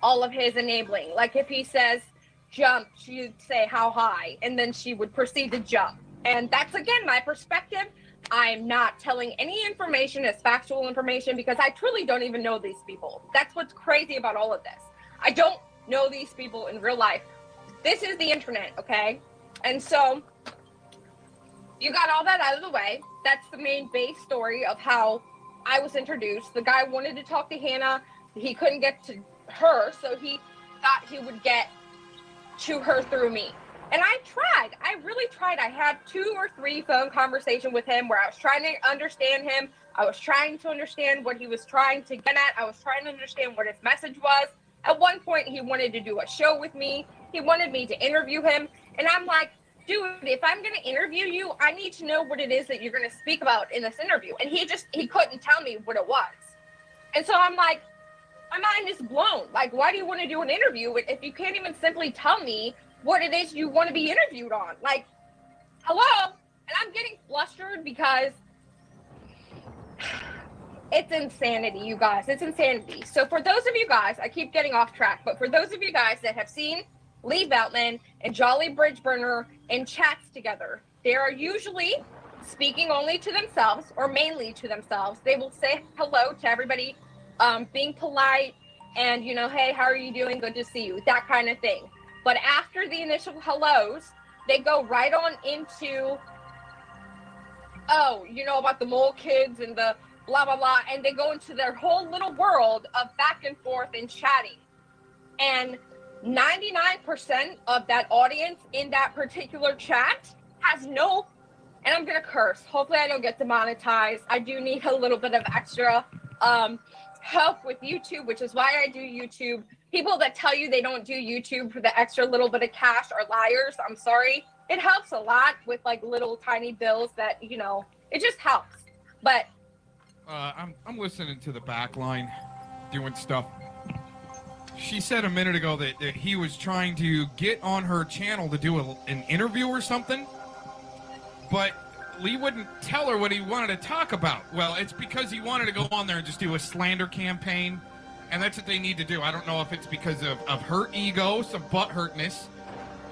all of his enabling. Like if he says jump, she'd say how high, and then she would proceed to jump. And that's, again, my perspective. I'm not telling any information as factual information because I truly don't even know these people. That's what's crazy about all of this. I don't know these people in real life. This is the internet, okay? And so you got all that out of the way. That's the main base story of how I was introduced. The guy wanted to talk to Hannah. He couldn't get to her, so he thought he would get to her through me. And I tried. I really tried. I had 2 or 3 phone conversations with him where I was trying to understand him. I was trying to understand what he was trying to get at. I was trying to understand what his message was. At one point, he wanted to do a show with me. He wanted me to interview him. And I'm like, dude, if I'm going to interview you, I need to know what it is that you're going to speak about in this interview. And he couldn't tell me what it was. And so I'm like, my mind is blown. Like, why do you want to do an interview if you can't even simply tell me what it is you want to be interviewed on? Like, hello? And I'm getting flustered because it's insanity, you guys. It's insanity. So for those of you guys, I keep getting off track, but for those of you guys that have seen Lee Veltman and Jolly Bridgeburner in chats together, they are usually speaking only to themselves or mainly to themselves. They will say hello to everybody, being polite, and, you know, hey, how are you doing? Good to see you, that kind of thing. But after the initial hellos, they go right on into, oh, you know about the mole kids and the blah, blah, blah. And they go into their whole little world of back and forth and chatting. And 99% of that audience in that particular chat has no, and I'm going to curse. Hopefully I don't get demonetized. I do need a little bit of extra help with YouTube, which is why I do YouTube. People that tell you they don't do YouTube for the extra little bit of cash are liars. I'm sorry. It helps a lot with like little tiny bills that, you know, it just helps. But I'm listening to the back line, doing stuff. She said a minute ago that he was trying to get on her channel to do an interview or something, but Lee wouldn't tell her what he wanted to talk about. Well, it's because he wanted to go on there and just do a slander campaign, and that's what they need to do. I don't know if it's because of her ego, some butthurtness,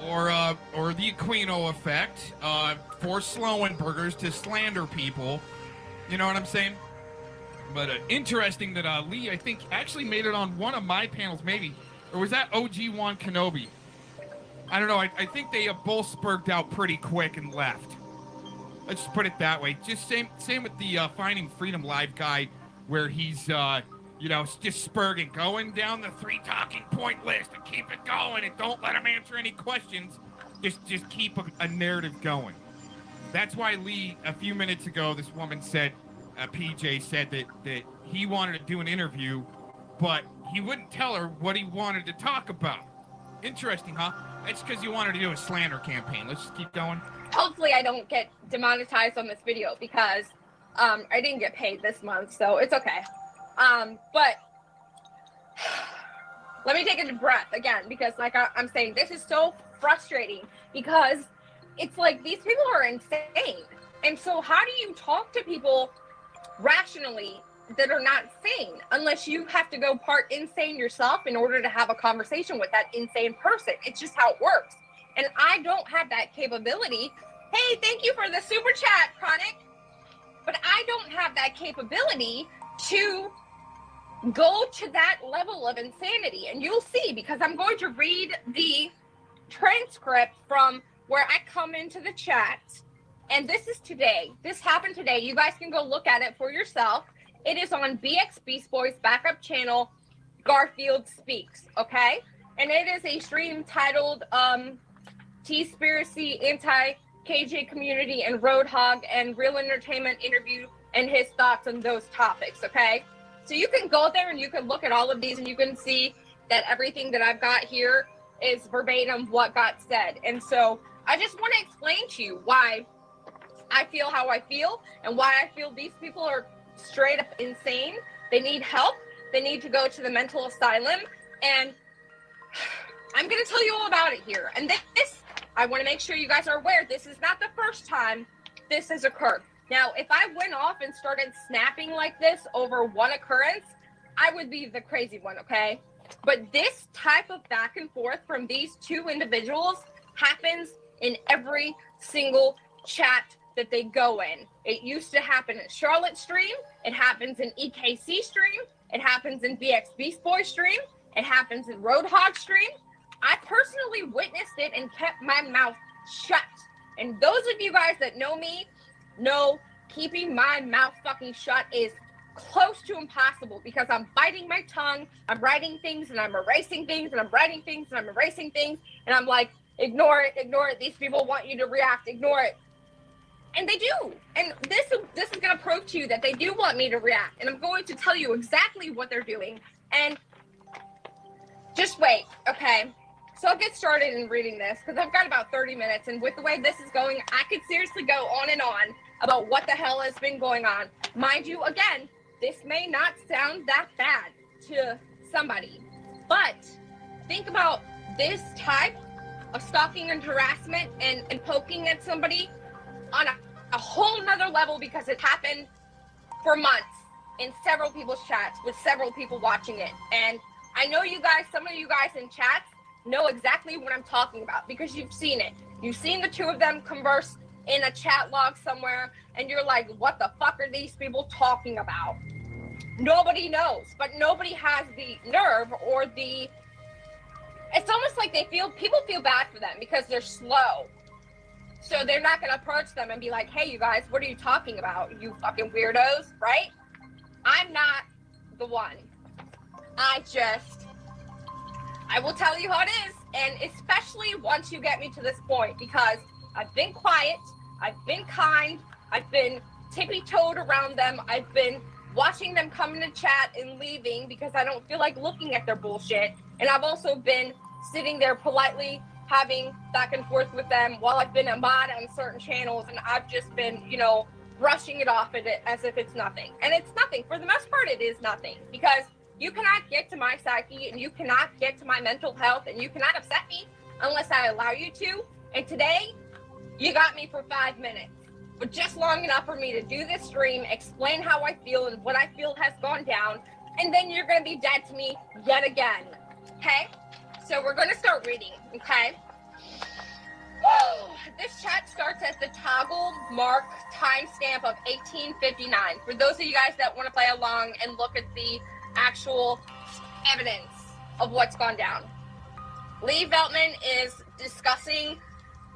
or the Aquino effect, for Slowenbergers to slander people. You know what I'm saying? But interesting that Lee, I think, actually made it on one of my panels, maybe. Or was that OG Juan Kenobi? I don't know. I think they both spurged out pretty quick and left. Let's just put it that way. Just same with the Finding Freedom Live guy, where he's, you know, just spurging, going down the 3 talking point list and keep it going and don't let him answer any questions. Just keep a narrative going. That's why Lee, a few minutes ago, this woman said, PJ said that he wanted to do an interview, but he wouldn't tell her what he wanted to talk about. Interesting, huh? That's because he wanted to do a slander campaign. Let's just keep going. hopefully I don't get demonetized on this video because I didn't get paid this month, so it's okay. But let me take a breath again, because like I'm saying, this is so frustrating because it's like these people are insane. And so how do you talk to people rationally that are not sane unless you have to go part insane yourself in order to have a conversation with that insane person? It's just how it works. And I don't have that capability. Hey, thank you for the super chat, Chronic. But I don't have that capability to go to that level of insanity. And you'll see, because I'm going to read the transcript from where I come into the chat. And this is today. This happened today. You guys can go look at it for yourself. It is on BX Beast Boy's backup channel, Garfield Speaks, okay? And it is a stream titled T-Spiracy, Anti-KJ Community, and Roadhog, and Real Entertainment interview and his thoughts on those topics, okay? So you can go there and you can look at all of these and you can see that everything that I've got here is verbatim what got said. And so I just want to explain to you why I feel how I feel and why I feel these people are straight up insane. They need help. They need to go to the mental asylum. And I'm going to tell you all about it here. And this, I want to make sure you guys are aware, this is not the first time this has occurred. Now, if I went off and started snapping like this over one occurrence, I would be the crazy one, okay? But this type of back and forth from these two individuals happens in every single chat that they go in. It used to happen in Charlotte stream. It happens in EKC stream. It happens in BX Beast Boy stream. It happens in Roadhog stream. I personally witnessed it and kept my mouth shut. And those of you guys that know me know keeping my mouth fucking shut is close to impossible because I'm biting my tongue. I'm writing things and I'm erasing things and I'm writing things and I'm erasing things. And I'm like, ignore it, ignore it. These people want you to react, ignore it. And they do. And this is going to prove to you that they do want me to react. And I'm going to tell you exactly what they're doing. And just wait, okay? So I'll get started in reading this because I've got about 30 minutes. And with the way this is going, I could seriously go on and on about what the hell has been going on. Mind you, again, this may not sound that bad to somebody. But think about this type of stalking and harassment and poking at somebody on a whole nother level because it happened for months in several people's chats with several people watching it. And I know you guys, some of you guys in chats know exactly what I'm talking about because you've seen it. You've seen the two of them converse in a chat log somewhere and you're like, what the fuck are these people talking about? nobody knows, but nobody has the nerve or the, it's almost like people feel bad for them because they're slow. So they're not going to approach them and be like, hey, you guys, what are you talking about? You fucking weirdos, right? I'm not the one. I will tell you how it is. And especially once you get me to this point, because I've been quiet, I've been kind, I've been tippy-toed around them, I've been watching them come into chat and leaving because I don't feel like looking at their bullshit. And I've also been sitting there politely having back and forth with them while I've been a mod on certain channels, and I've just been, brushing it off as if it's nothing. And it's nothing. For the most part, it is nothing, because you cannot get to my psyche and you cannot get to my mental health and you cannot upset me unless I allow you to. And today, you got me for 5 minutes, but just long enough for me to do this stream, explain how I feel and what I feel has gone down, and then you're going to be dead to me yet again. Okay? So we're going to start reading, okay? This chat starts at the toggle mark timestamp of 1859. For those of you guys that want to play along and look at the actual evidence of what's gone down. Lee Veltman is discussing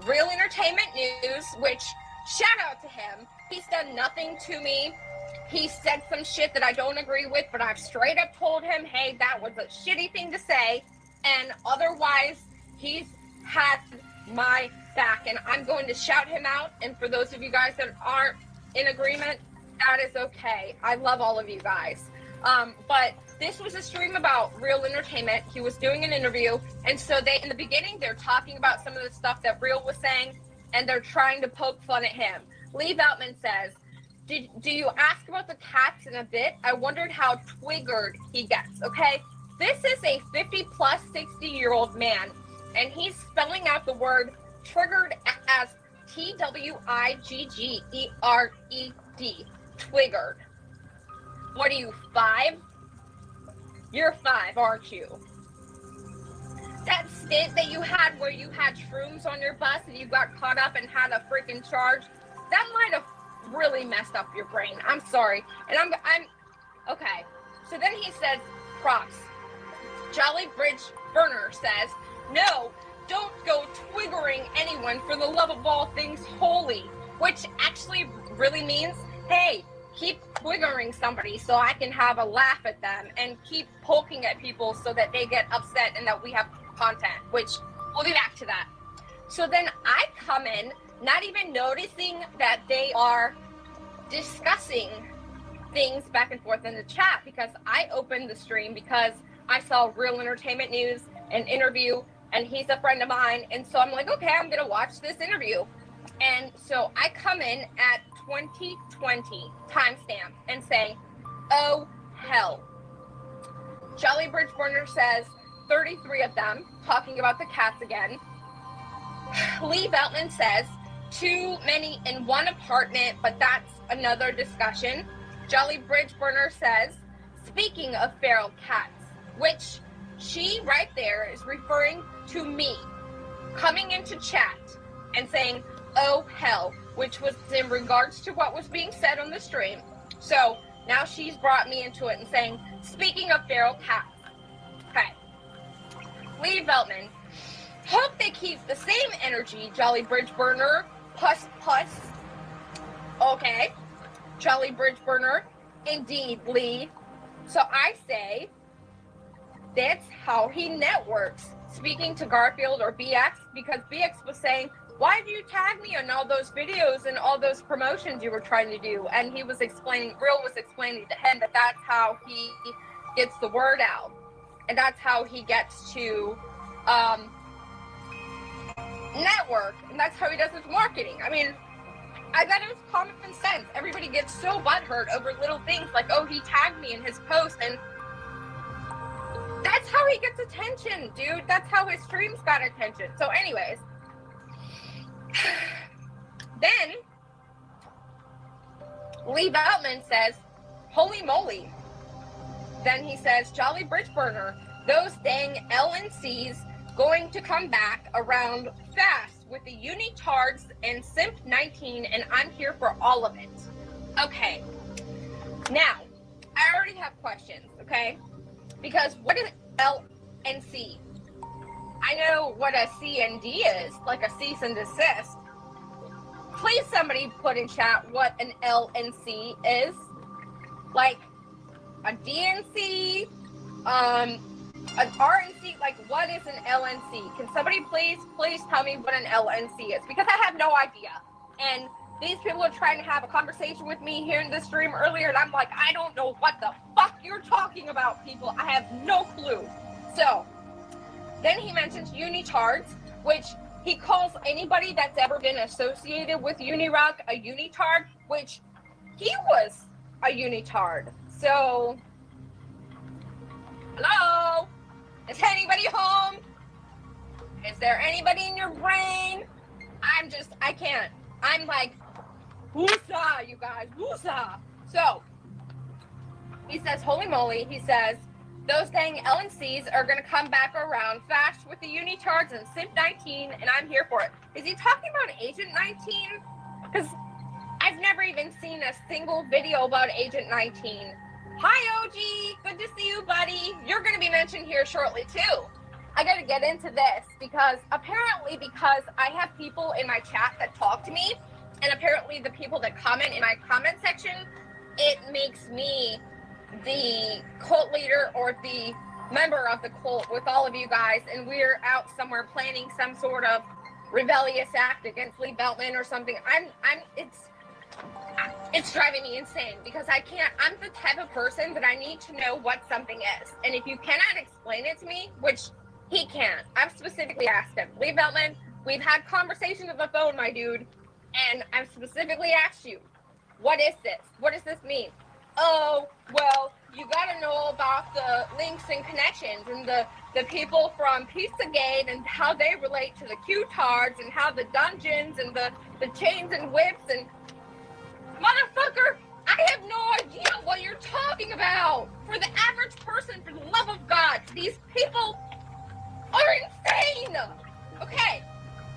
Real Entertainment News, which, shout out to him. He's done nothing to me. He said some shit that I don't agree with, but I've straight up told him, hey, that was a shitty thing to say. And otherwise, he's had my back, and I'm going to shout him out. And for those of you guys that aren't in agreement, that is okay. I love all of you guys. But this was a stream about Real Entertainment. He was doing an interview, and so in the beginning, they're talking about some of the stuff that Real was saying, and they're trying to poke fun at him. Lee Veltman says, do you ask about the cats in a bit? I wondered how triggered he gets, okay? This is a 50-plus, 60-year-old man, and he's spelling out the word triggered as Twiggered. Twiggered. What are you, 5? You're 5, aren't you? That stint that you had where you had shrooms on your bus and you got caught up and had a freaking charge, that might have really messed up your brain. I'm sorry. And I'm okay. So then he says, props. Jolly Bridge Burner says, no, don't go twiggering anyone for the love of all things holy, which actually really means, hey, keep twiggering somebody so I can have a laugh at them and keep poking at people so that they get upset and that we have content, which we'll be back to that. So then I come in, not even noticing that they are discussing things back and forth in the chat, because I opened the stream because I saw Real Entertainment News, an interview, and he's a friend of mine. And so I'm like, okay, I'm going to watch this interview. And so I come in at 2020 timestamp and say, oh, hell. Jolly Bridge Burner says 33 of them, talking about the cats again. Lee Veltman says too many in one apartment, but that's another discussion. Jolly Bridge Burner says, speaking of feral cats, which she right there is referring to me coming into chat and saying, oh, hell, which was in regards to what was being said on the stream. So now she's brought me into it and saying, speaking of feral cats. Okay. Lee Veltman, hope they keep the same energy, Jolly Bridge Burner. Puss. Okay. Jolly Bridge Burner. Indeed, Lee. So I say, that's how he networks. Speaking to Garfield or BX, because BX was saying, why do you tag me on all those videos and all those promotions you were trying to do? And he was explaining, Real was explaining to him that that's how he gets the word out. And that's how he gets to network. And that's how he does his marketing. I mean, I thought it was common sense. Everybody gets so butthurt over little things like, oh, he tagged me in his post, and that's how he gets attention, dude. That's how his streams got attention. So anyways, then Lee Veltman says, holy moly. Then he says, Jolly Bridge Burner, those dang LNCs going to come back around fast with the unitards and Simp 19, and I'm here for all of it. Okay. Now, I already have questions, okay? Because what is L and C? I know what a C and D is, like a cease and desist. Please somebody put in chat what an L and C is. Like a D and C, an R and C, like what is an L and C? Can somebody please tell me what an L and C is? Because I have no idea. And these people are trying to have a conversation with me here in this stream earlier, and I'm like, I don't know what the fuck you're talking about, people. I have no clue. So, then he mentions unitards, which he calls anybody that's ever been associated with Unirock a unitard, which he was a unitard. So, hello? Is anybody home? Is there anybody in your brain? I can't. I'm like, woosah, you guys, woosah. So, he says, holy moly, he says, those dang LNCs are going to come back around fast with the unitards and Simp 19, and I'm here for it. Is he talking about Agent 19? Because I've never even seen a single video about Agent 19. Hi, OG. Good to see you, buddy. You're going to be mentioned here shortly, too. I got to get into this because I have people in my chat that talk to me, and apparently the people that comment in my comment section, it makes me the cult leader or the member of the cult with all of you guys, and we're out somewhere planning some sort of rebellious act against Lee Beltman or something. It's driving me insane because I'm the type of person that I need to know what something is. And if you cannot explain it to me, which he can't, I've specifically asked him, Lee Beltman, we've had conversations on the phone, my dude, and I've specifically asked you, what is this? What does this mean? Oh, well, you gotta know about the links and connections and the people from Pizzagate and how they relate to the Q-tards and how the dungeons and the chains and whips and... Motherfucker, I have no idea what you're talking about. For the average person, for the love of God, these people are insane. Okay,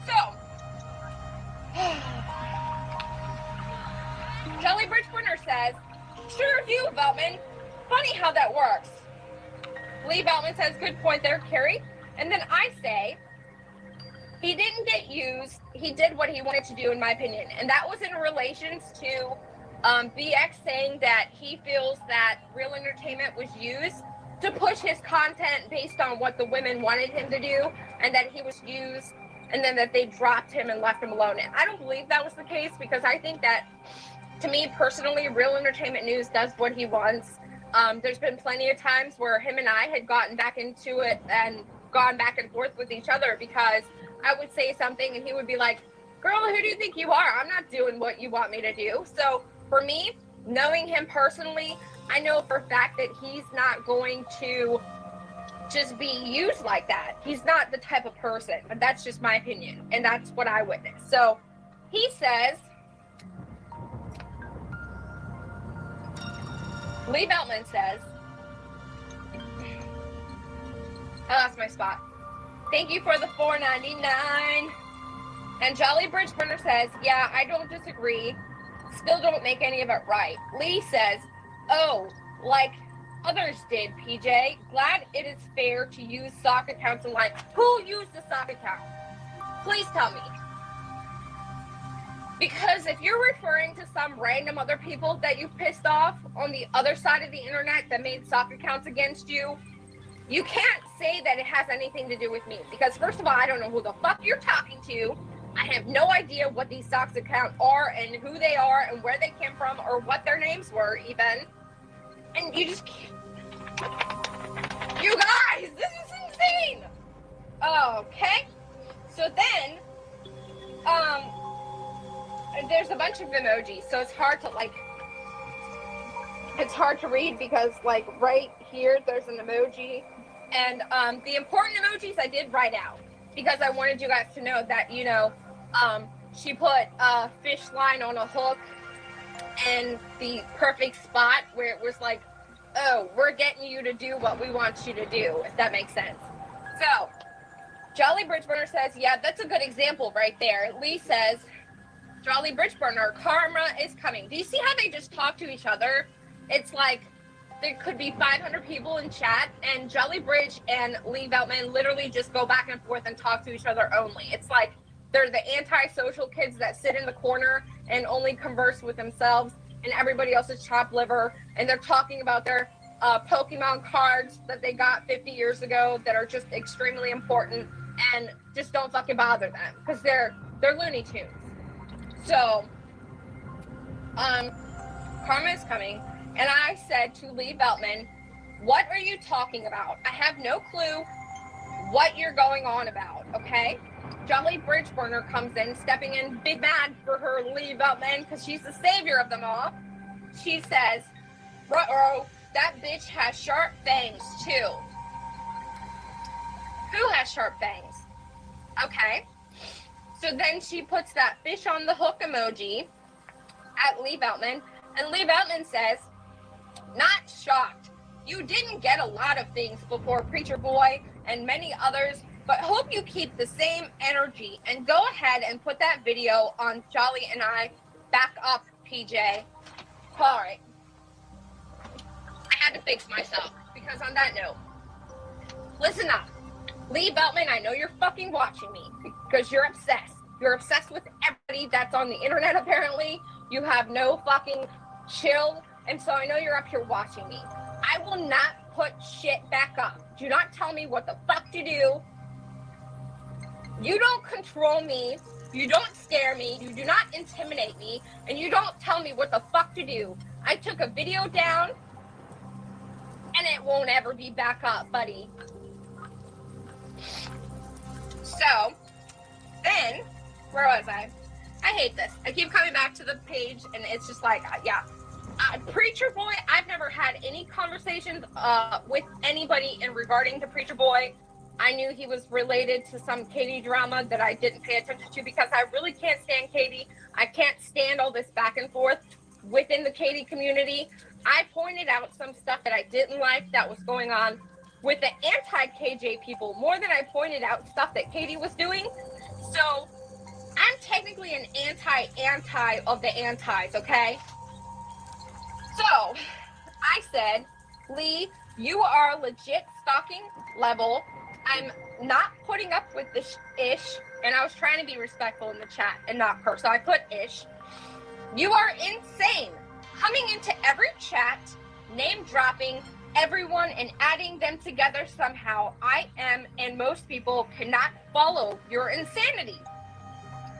so... Jelly Bridgeburner says, sure do, Beltman. Funny how that works. Lee Beltman says, good point there, Carrie. And then I say, he didn't get used. He did what he wanted to do, in my opinion. And that was in relations to BX saying that he feels that Real Entertainment was used to push his content based on what the women wanted him to do, and that he was used, and then that they dropped him and left him alone. And I don't believe that was the case, because I think that, to me personally, Real Entertainment News does what he wants. There's been plenty of times where him and I had gotten back into it and gone back and forth with each other, because I would say something and he would be like, girl, who do you think you are? I'm not doing what you want me to do. So for me, knowing him personally, I know for a fact that he's not going to just be used like that. He's not the type of person, but that's just my opinion, and that's what I witnessed. So he says, Lee Beltman says, I lost my spot. Thank you for the $4.99. And Jolly Bridgeburner says, yeah, I don't disagree. Still don't make any of it right. Lee says, oh, like others did, PJ. Glad it is fair to use sock accounts online. Who used the sock account? Please tell me. Because if you're referring to some random other people that you pissed off on the other side of the internet that made sock accounts against you, you can't say that it has anything to do with me. Because first of all, I don't know who the fuck you're talking to. I have no idea what these socks accounts are and who they are and where they came from or what their names were even. And you just can't. You guys, this is insane. Okay. So then, there's a bunch of emojis, so it's hard to read because like right here there's an emoji, and the important emojis I did write out because I wanted you guys to know that, you know, she put a fish line on a hook and the perfect spot where it was like, oh, we're getting you to do what we want you to do, if that makes sense. So Jolly Bridgeburner says, yeah, that's a good example right there. Lee says, Jolly Bridgeburner, karma is coming. Do you see how they just talk to each other? It's like, there could be 500 people in chat, and Jolly Bridge and Lee Veltman literally just go back and forth and talk to each other only. It's like they're the antisocial kids that sit in the corner and only converse with themselves, and everybody else is chopped liver, and they're talking about their Pokemon cards that they got 50 years ago that are just extremely important, and just don't fucking bother them because they're Looney Tunes. So, karma is coming, and I said to Lee Veltman, what are you talking about? I have no clue what you're going on about, okay? Jolly Bridge Burner comes in, stepping in, big mad for her Lee Veltman because she's the savior of them all. She says, ruh-roh, that bitch has sharp fangs too. Who has sharp fangs? Okay. So then she puts that fish on the hook emoji at Lee Veltman, and Lee Veltman says, not shocked. You didn't get a lot of things before Preacher Boy and many others, but hope you keep the same energy and go ahead and put that video on Jolly and I back up, PJ. All right. I had to fix myself because on that note, listen up. Lee Veltman, I know you're fucking watching me because you're obsessed. You're obsessed with everybody that's on the internet, apparently. You have no fucking chill, and so I know you're up here watching me. I will not put shit back up. Do not tell me what the fuck to do. You don't control me. You don't scare me. You do not intimidate me, and you don't tell me what the fuck to do. I took a video down, and it won't ever be back up, buddy. So, then, where was I? I hate this. I keep coming back to the page, and it's just like, yeah. Preacher Boy, I've never had any conversations with anybody in regarding to Preacher Boy. I knew he was related to some Katie drama that I didn't pay attention to because I really can't stand Katie. I can't stand all this back and forth within the Katie community. I pointed out some stuff that I didn't like that was going on with the anti-KJ people more than I pointed out stuff that Katie was doing. So I'm technically an anti of the antis, okay? So I said, Lee, you are legit stalking level. I'm not putting up with this ish, and I was trying to be respectful in the chat and not curse, so I put ish. You are insane. Coming into every chat, name dropping everyone and adding them together somehow. I am, and most people cannot follow your insanity.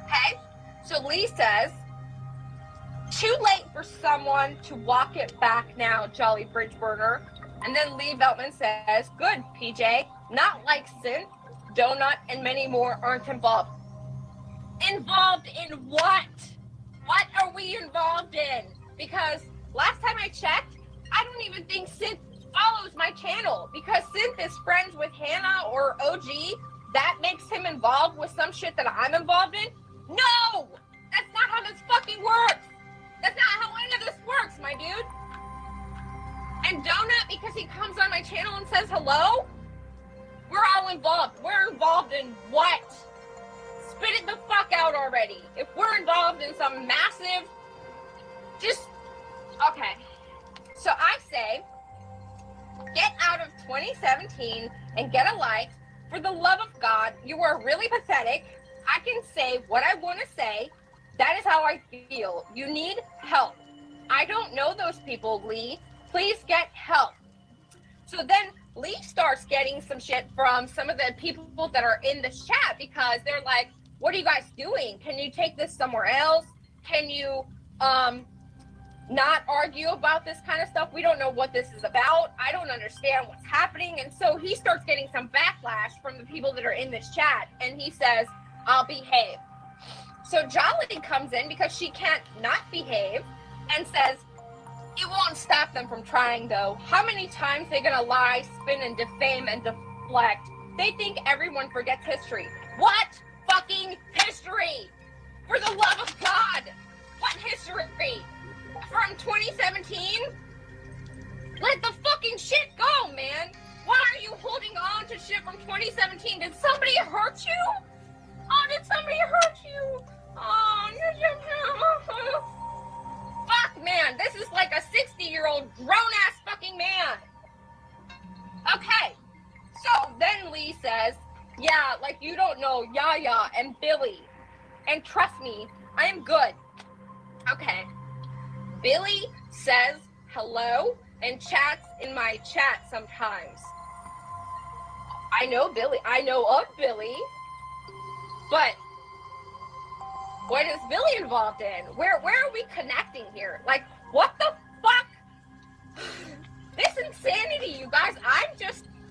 Okay? So Lee says, too late for someone to walk it back now, Jolly Bridge Burner. And then Lee Veltman says, good, PJ. Not like Synth, Donut, and many more aren't involved. Involved in what? What are we involved in? Because last time I checked, I don't even think Synth follows my channel because Synth is friends with Hannah or OG. That makes him involved with some shit that I'm involved in? No! That's not how this fucking works! That's not how any of this works, my dude! And Donut, because he comes on my channel and says hello? We're all involved. We're involved in what? Spit it the fuck out already. If we're involved in some massive... Okay. So I say, get out of 2017 and get a life. For the love of God, you are really pathetic. I can say what I want to say. That is how I feel. You need help. I don't know those people, Lee. Please get help. So then Lee starts getting some shit from some of the people that are in the chat because they're like, what are you guys doing? Can you take this somewhere else? Can you not argue about this kind of stuff? We don't know what this is about. I don't understand what's happening. And so he starts getting some backlash from the people that are in this chat. And he says, I'll behave. So Jolly comes in because she can't not behave and says, it won't stop them from trying, though. How many times they're going to lie, spin, and defame and deflect? They think everyone forgets history. What fucking history? For the love of God. What history? From 2017? Let the fucking shit go, man. Why are you holding on to shit from 2017? Did somebody hurt you? Oh, did somebody hurt you? Oh, fuck, man. This is like a 60-year-old grown-ass fucking man Lee says, yeah, like you don't know Yaya and Billy. And trust me, I am good. Okay. Billy says hello and chats in my chat sometimes. I know Billy. I know of Billy. But what is Billy involved in? Where are we connecting here? Like, what the fuck? This insanity, you guys.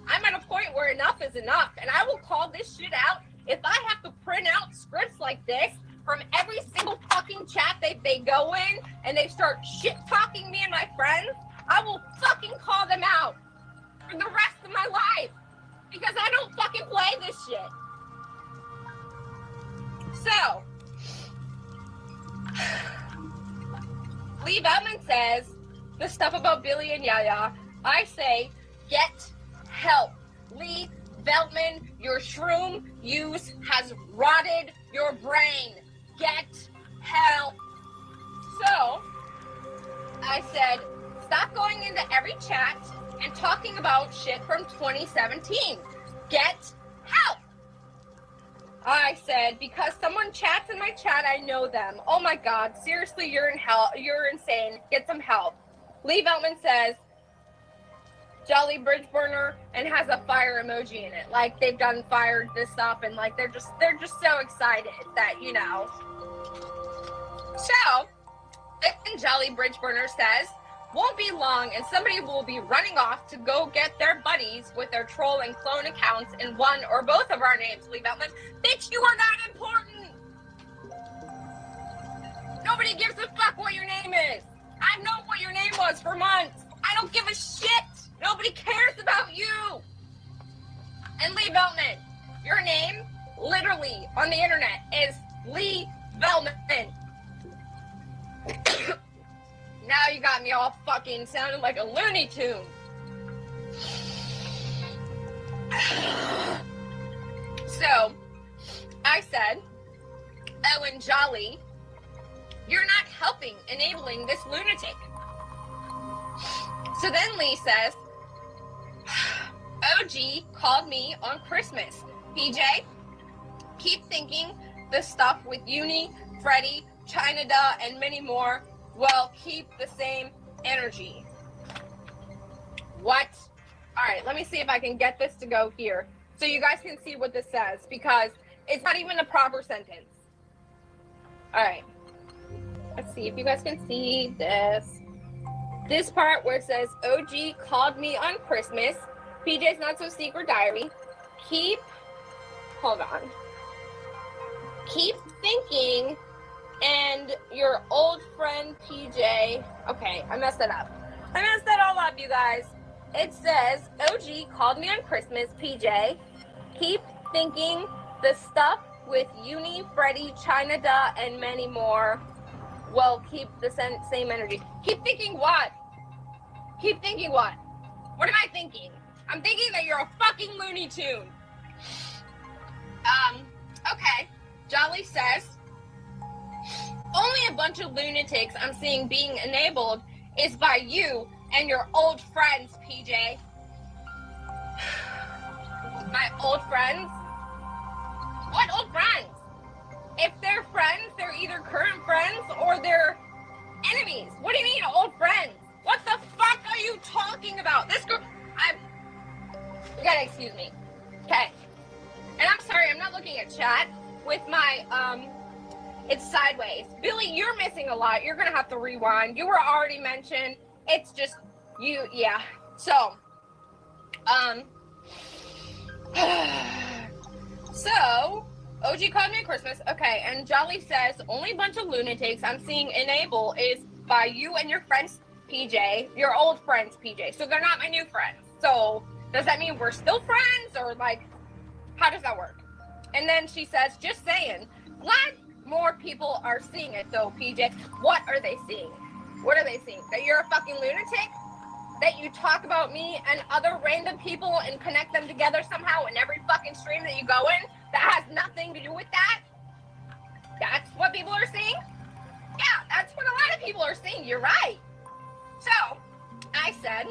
I'm at a point where enough is enough, and I will call this shit out if I have to print out scripts like this from every single fucking chat they go in and they start shit talking me and my friends. I will fucking call them out for the rest of my life because I don't fucking play this shit. So, Lee Veltman says the stuff about Billy and Yaya. I say, get help. Lee Veltman, your shroom use has rotted your brain. Get help. So, I said, stop going into every chat and talking about shit from 2017. Get help. I said, because someone chats in my chat, I know them. Oh my God, seriously, you're in hell. You're insane. Get some help. Lee Veltman says, Jolly Bridge Burner, and has a fire emoji in it. Like they've done fired this stuff, and like they're just so excited that, you know. So, then Jolly Bridge Burner says, won't be long and somebody will be running off to go get their buddies with their troll and clone accounts in one or both of our names, Lee Veltman. Bitch, you are not important. Nobody gives a fuck what your name is. I've known what your name was for months. I don't give a shit. Nobody cares about you. And Lee Veltman, your name, literally, on the internet, is Lee Veltman. Now you got me all fucking sounding like a Looney Tune. So, I said, oh, and Jolly, you're not helping enabling this lunatic. So then Lee says, OG called me on Christmas. PJ, keep thinking the stuff with Uni, Freddie, China Da, and many more will keep the same energy. What? All right, let me see if I can get this to go here so you guys can see what this says, because it's not even a proper sentence. All right. Let's see if you guys can see this. This part where it says, OG called me on Christmas. PJ's Not So Secret Diary. Hold on. Keep thinking, and your old friend PJ. Okay, I messed that up. I messed that all up, you guys. It says, OG called me on Christmas, PJ. Keep thinking the stuff with Uni, Freddie, China Da, and many more will keep the same energy. Keep thinking what? Keep thinking what? What am I thinking? I'm thinking that you're a fucking Looney Tune. Okay. Jolly says, only a bunch of lunatics I'm seeing being enabled is by you and your old friends, PJ. My old friends? What old friends? If they're friends, they're either current friends or they're enemies. What do you mean, old friends? What the fuck are you talking about? This group, you gotta excuse me. Okay. And I'm sorry, I'm not looking at chat with my, it's sideways. Billy, you're missing a lot. You're gonna have to rewind. You were already mentioned. It's just, yeah. So, so, OG called me at Christmas. Okay, and Jolly says, only bunch of lunatics I'm seeing enable is by you and your friends, PJ. Your old friends, PJ. So they're not my new friends. So, does that mean we're still friends? Or, like, how does that work? And then she says, just saying, glad more people are seeing it, though, PJ. What are they seeing? What are they seeing? That you're a fucking lunatic? That you talk about me and other random people and connect them together somehow in every fucking stream that you go in? That has nothing to do with that? That's what people are seeing? Yeah, that's what a lot of people are seeing. You're right. So, I said,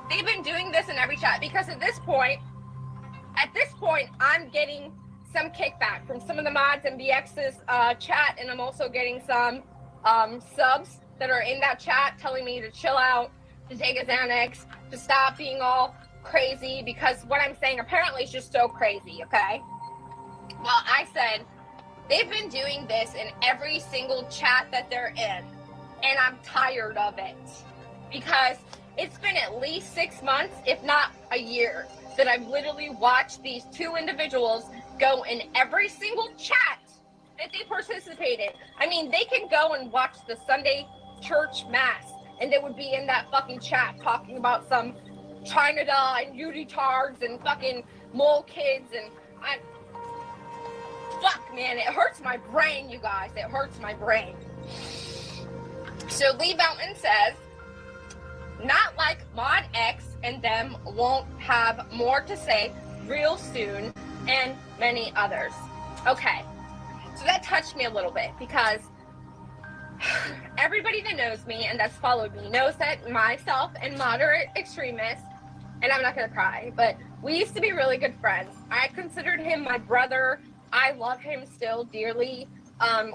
they've been doing this in every chat because at this point, at this point, I'm getting some kickback from some of the mods in BX's chat, and I'm also getting some subs that are in that chat telling me to chill out, to take a Xanax, to stop being all crazy, because what I'm saying apparently is just so crazy, okay? Well, I said, they've been doing this in every single chat that they're in, and I'm tired of it, because it's been at least 6 months, if not a year, that I've literally watched these two individuals go in every single chat that they participated. I mean, they can go and watch the Sunday church mass, and they would be in that fucking chat talking about some China doll and unitards and fucking mole kids, and fuck, man, it hurts my brain, you guys. It hurts my brain. So Lee Beltman says, not like Mod X and them won't have more to say real soon, and many others. Okay, so that touched me a little bit, because everybody that knows me and that's followed me knows that myself and Moderate Extremist, and I'm not gonna cry, but we used to be really good friends. I considered him my brother. I love him still dearly.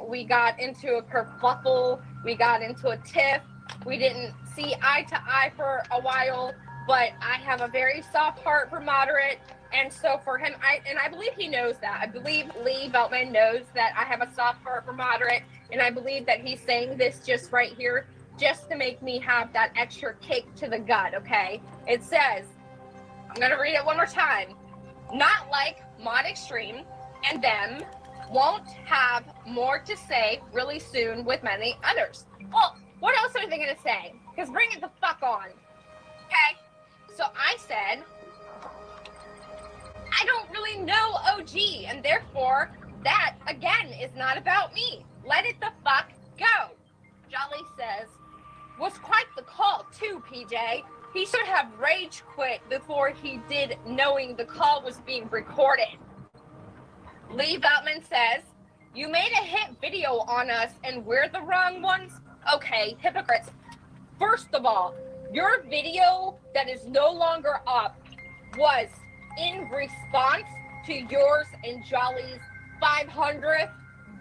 We got into a kerfuffle. We got into a tiff. We didn't see eye to eye for a while, but I have a very soft heart for Moderate. And so for him, I believe he knows that. I believe Lee Beltman knows that I have a soft heart for Moderate. And I believe that he's saying this just right here, just to make me have that extra kick to the gut, okay? It says, I'm gonna read it one more time. Not like Mod Extreme and them won't have more to say really soon with many others. Well, what else are they gonna say? Because bring it the fuck on, okay? So I said, I don't really know OG, and therefore that, again, is not about me. Let it the fuck go. Jolly says, was quite the call too, PJ. He should have rage quit before he did, knowing the call was being recorded. Lee Beltman says, you made a hit video on us and we're the wrong ones? Okay, hypocrites. First of all, your video that is no longer up was in response to yours and Jolly's 500th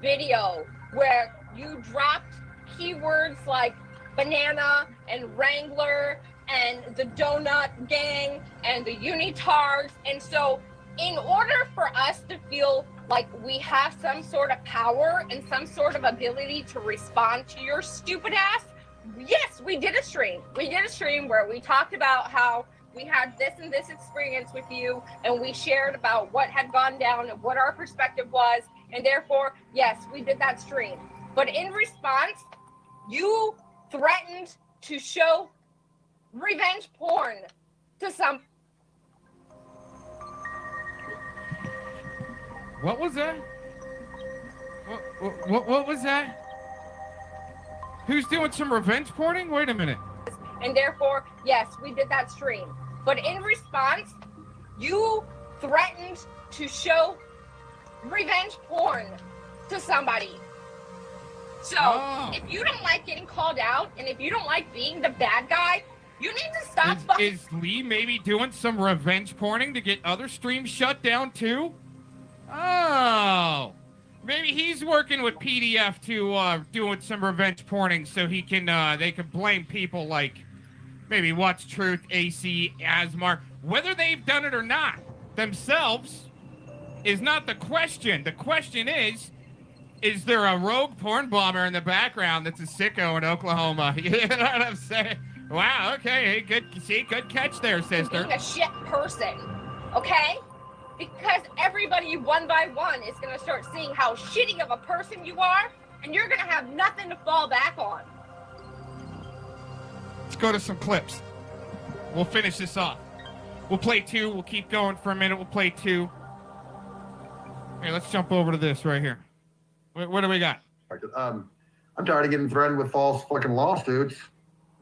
video, where you dropped keywords like banana and Wrangler and the donut gang and the unitards. And so in order for us to feel like we have some sort of power and some sort of ability to respond to your stupid ass, yes, we did a stream. We did a stream where we talked about how we had this and this experience with you, and we shared about what had gone down and what our perspective was, and therefore, yes, we did that stream. But in response, you threatened to show revenge porn to some. What was that? What was that? Who's doing some revenge porning? Wait a minute. And therefore, yes, we did that stream. But in response, you threatened to show revenge porn to somebody. So if you don't like getting called out, and if you don't like being the bad guy, you need to stop. Is Lee maybe doing some revenge porning to get other streams shut down too? Oh, maybe he's working with PDF to doing some revenge porning so he can they can blame people like maybe What's Truth, AC, Asmar. Whether they've done it or not themselves is not the question. The question is there a rogue porn bomber in the background that's a sicko in Oklahoma? You know what I'm saying? Wow, okay, good catch there, sister. Being a shit person, okay? Because everybody one by one is going to start seeing how shitty of a person you are, and you're going to have nothing to fall back on. Let's go to some clips. We'll finish this off. We'll play two. We'll keep going for a minute. We'll play two. Hey, let's jump over to this right here. What do we got? I'm tired of getting threatened with false fucking lawsuits,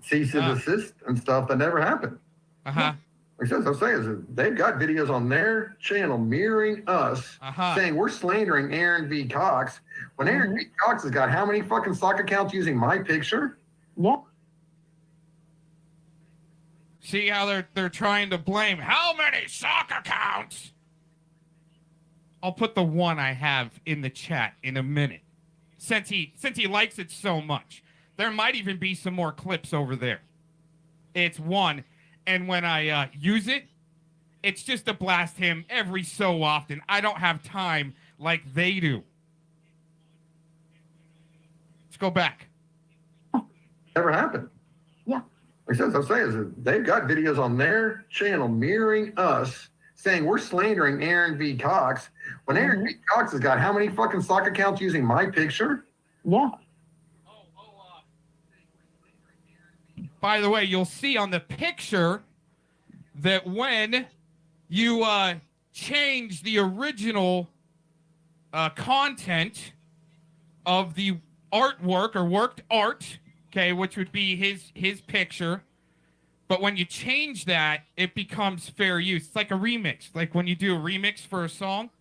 cease and desist and stuff that never happened. Like I'm saying, is they've got videos on their channel mirroring us, saying we're slandering Aaron V. Cox, when Aaron V. Cox has got how many fucking sock accounts using my picture? Yeah. See how they're trying to blame how many sock accounts? I'll put the one I have in the chat in a minute. Since he likes it so much. There might even be some more clips over there. It's one, and when I use it, it's just to blast him every so often. I don't have time like they do. Let's go back. Never happened. Yeah. Like I'm saying, is they've got videos on their channel mirroring us, saying we're slandering Aaron V. Cox, when Aaron V. Cox has got how many fucking sock accounts using my picture? Yeah. By the way, you'll see on the picture that when you change the original content of the artwork or worked art, okay, which would be his picture, but when you change that, it becomes fair use. It's like a remix, like when you do a remix for a song.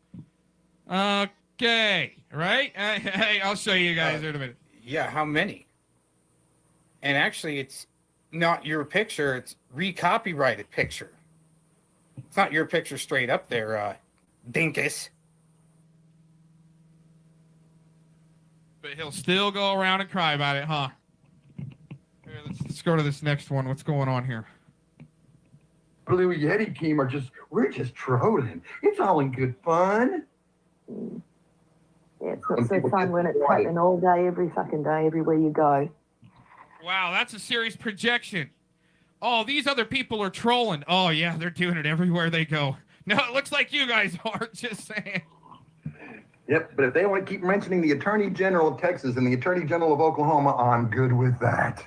Okay, right? Hey, I'll show you guys in a minute. Yeah, how many? And actually, it's not your picture, it's recopyrighted picture. It's not your picture straight up there, dinkus. But he'll still go around and cry about it, huh? Here, let's go to this next one. What's going on here? Blue Yeti team we're just trolling. It's all in good fun. Yeah, it's not so fun when it's happening all day, every fucking day, everywhere you go. Wow, that's a serious projection. Oh, these other people are trolling. Oh, yeah, they're doing it everywhere they go. No, it looks like you guys are, just saying. Yep, but if they want to keep mentioning the Attorney General of Texas and the Attorney General of Oklahoma, I'm good with that.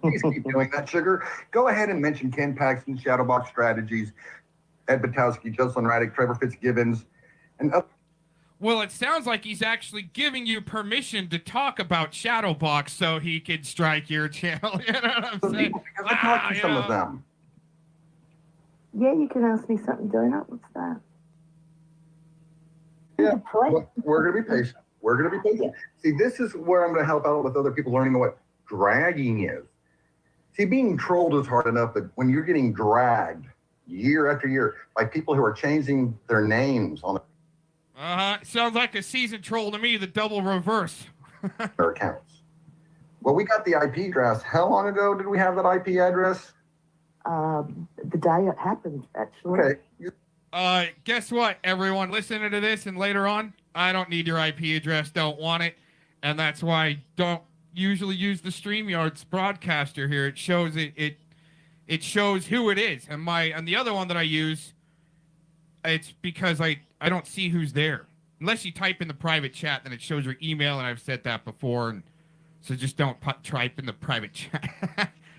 Please keep doing that, Sugar. Go ahead and mention Ken Paxton, Shadowbox Strategies, Ed Batowski, Jocelyn Raddick, Trevor Fitzgibbons, and others. Well, it sounds like he's actually giving you permission to talk about Shadowbox so he could strike your channel. You know what I'm saying? Because I talked to some of them. Yeah, you can ask me something, Donut. What's that? Yeah, we're going to be patient. We're going to be patient. See, this is where I'm going to help out with other people learning what dragging is. See, being trolled is hard enough, but when you're getting dragged year after year by people who are changing their names on Sounds like a seasoned troll to me, the double reverse. their accounts. Well, we got the IP address. How long ago did we have that IP address? The day it happened, actually. Okay. Guess what, everyone listening to this and later on, I don't need your IP address, don't want it, and that's why I don't usually use the StreamYard's broadcaster here. It shows it shows who it is, and the other one that I use, it's because I don't see who's there. Unless you type in the private chat, then it shows your email, and I've said that before, and so just don't type in the private chat.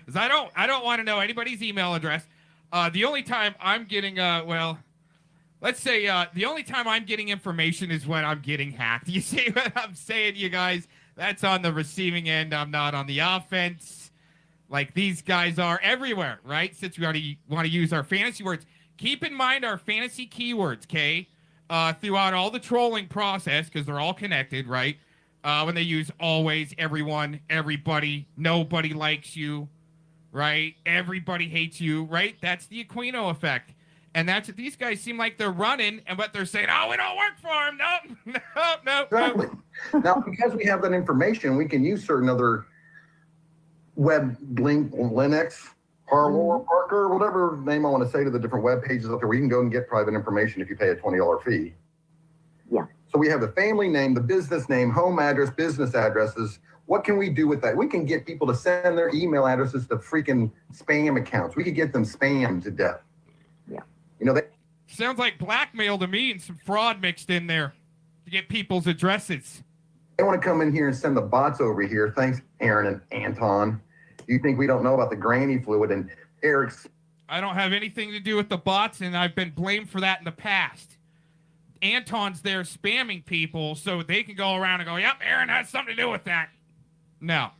Because I don't want to know anybody's email address. The only time I'm getting, let's say the only time I'm getting information is when I'm getting hacked. You see what I'm saying, you guys? That's on the receiving end. I'm not on the offense like these guys are everywhere, right? Since we already want to use our fantasy words. Keep in mind our fantasy keywords, okay? Throughout all the trolling process, because they're all connected, right? When they use always, everyone, everybody, nobody likes you, right? Everybody hates you, right? That's the Aquino effect. And that's what these guys seem like they're running, but they're saying, oh, we don't work for them. Nope. Exactly. Now, because we have that information, we can use certain other web link, Linux, Harlow, Parker, whatever name I want to say to the different web pages up there, where you can go and get private information if you pay a $20 fee. Yeah. So we have the family name, the business name, home address, business addresses. What can we do with that? We can get people to send their email addresses to freaking spam accounts. We could get them spammed to death. Yeah. You know, sounds like blackmail to me and some fraud mixed in there to get people's addresses. they want to come in here and send the bots over here. Thanks, Aaron and Anton. You think we don't know about the granny fluid and Eric's? I don't have anything to do with the bots, and I've been blamed for that in the past. Anton's there spamming people so they can go around and go, yep, Aaron has something to do with that. No,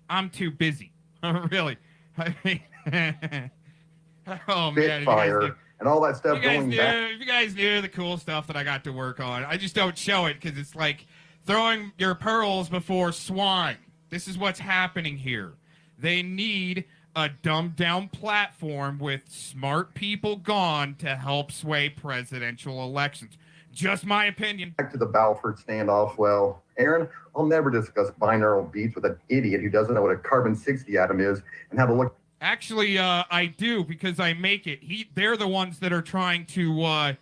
I'm too busy. Really. I mean, oh, man. Spitfire and all that stuff going back. If you guys knew the cool stuff that I got to work on, I just don't show it because it's like throwing your pearls before swine. This is what's happening here. They need a dumbed-down platform with smart people gone to help sway presidential elections. Just my opinion. Back to the Balfour standoff. Well, Aaron, I'll never discuss binaural beats with an idiot who doesn't know what a carbon-60 atom is and how to look. Actually, I do, because I make it. They're the ones that are trying to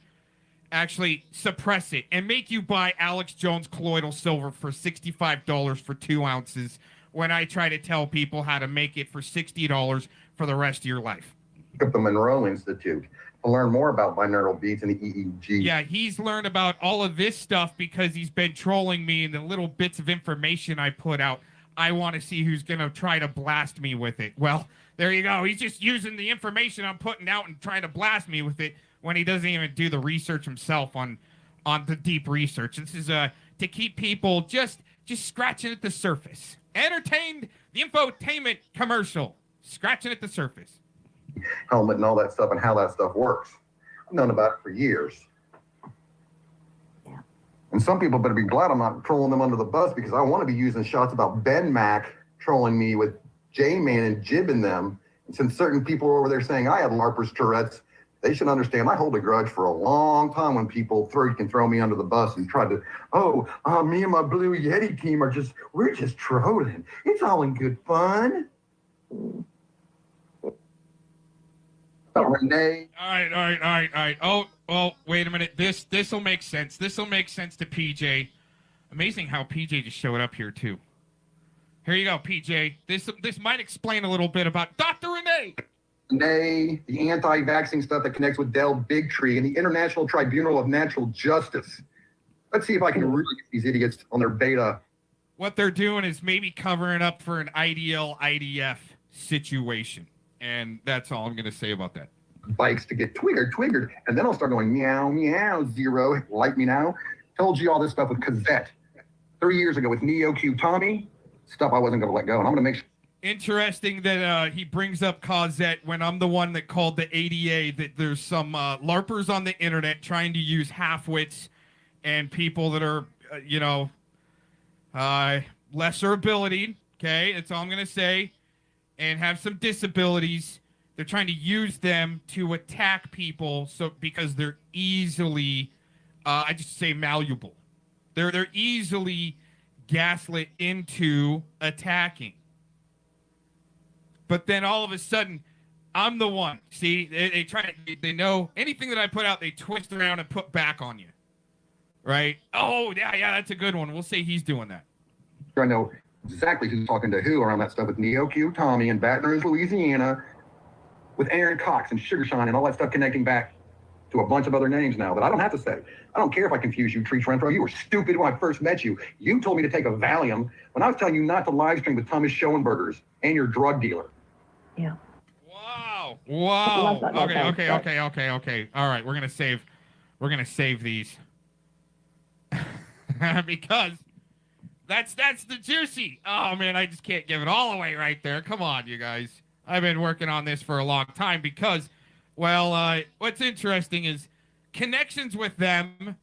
actually suppress it and make you buy Alex Jones colloidal silver for $65 for 2 ounces when I try to tell people how to make it for $60 for the rest of your life. At the Monroe Institute to learn more about binaural beats and the EEG. Yeah, he's learned about all of this stuff because he's been trolling me, and the little bits of information I put out, I want to see who's going to try to blast me with it. Well, there you go. He's just using the information I'm putting out and trying to blast me with it when he doesn't even do the research himself on the deep research. This is to keep people just scratching at the surface. Entertained, the infotainment commercial, scratching at the surface. Helmet and all that stuff and how that stuff works. I've known about it for years. Yeah. And some people better be glad I'm not trolling them under the bus, because I want to be using shots about Ben Mac trolling me with J-Man and jibbing them. And since certain people are over there saying I had LARPers Tourette's, they should understand I hold a grudge for a long time when people can throw me under the bus and try to, me and my Blue Yeti team we're just trolling. It's all in good fun. Renee. All right. Oh, well, wait a minute. This will make sense. This will make sense to PJ. Amazing how PJ just showed up here too. Here you go, PJ. This might explain a little bit about Dr. Renee. Renee, the anti-vaxxing stuff that connects with Del Bigtree and the International Tribunal of Natural Justice. Let's see if I can really get these idiots on their beta. What they're doing is maybe covering up for an IDL IDF situation. And that's all I'm going to say about that. Bikes to get twiggered. And then I'll start going, meow, meow, zero. Like me now? Told you all this stuff with Cazette 3 years ago with Neo Q Tommy. Stuff I wasn't going to let go. And I'm going to make sure. Interesting that he brings up Cazette when I'm the one that called the ADA that there's some LARPers on the internet trying to use half-wits and people that are, lesser ability. Okay, that's all I'm going to say. And have some disabilities. They're trying to use them to attack people because they're easily, I just say malleable. They're easily gaslit into attacking. But then all of a sudden, I'm the one. See, they know anything that I put out, they twist around and put back on you. Right? Oh, yeah, that's a good one. We'll say he's doing that. I know exactly who's talking to who around that stuff with Neo Q Tommy in Baton Rouge, Louisiana, with Aaron Cox and Sugar Shine and all that stuff connecting back to a bunch of other names now that I don't have to say. I don't care if I confuse you, Tree Renfro. You were stupid when I first met you. You told me to take a Valium when I was telling you not to live stream with Thomas Schoenbergers and your drug dealer. Yeah. Wow. Okay. All right, we're gonna save these. Because that's the juicy. Oh man, I just can't give it all away right there. Come on, you guys. I've been working on this for a long time because, what's interesting is connections with them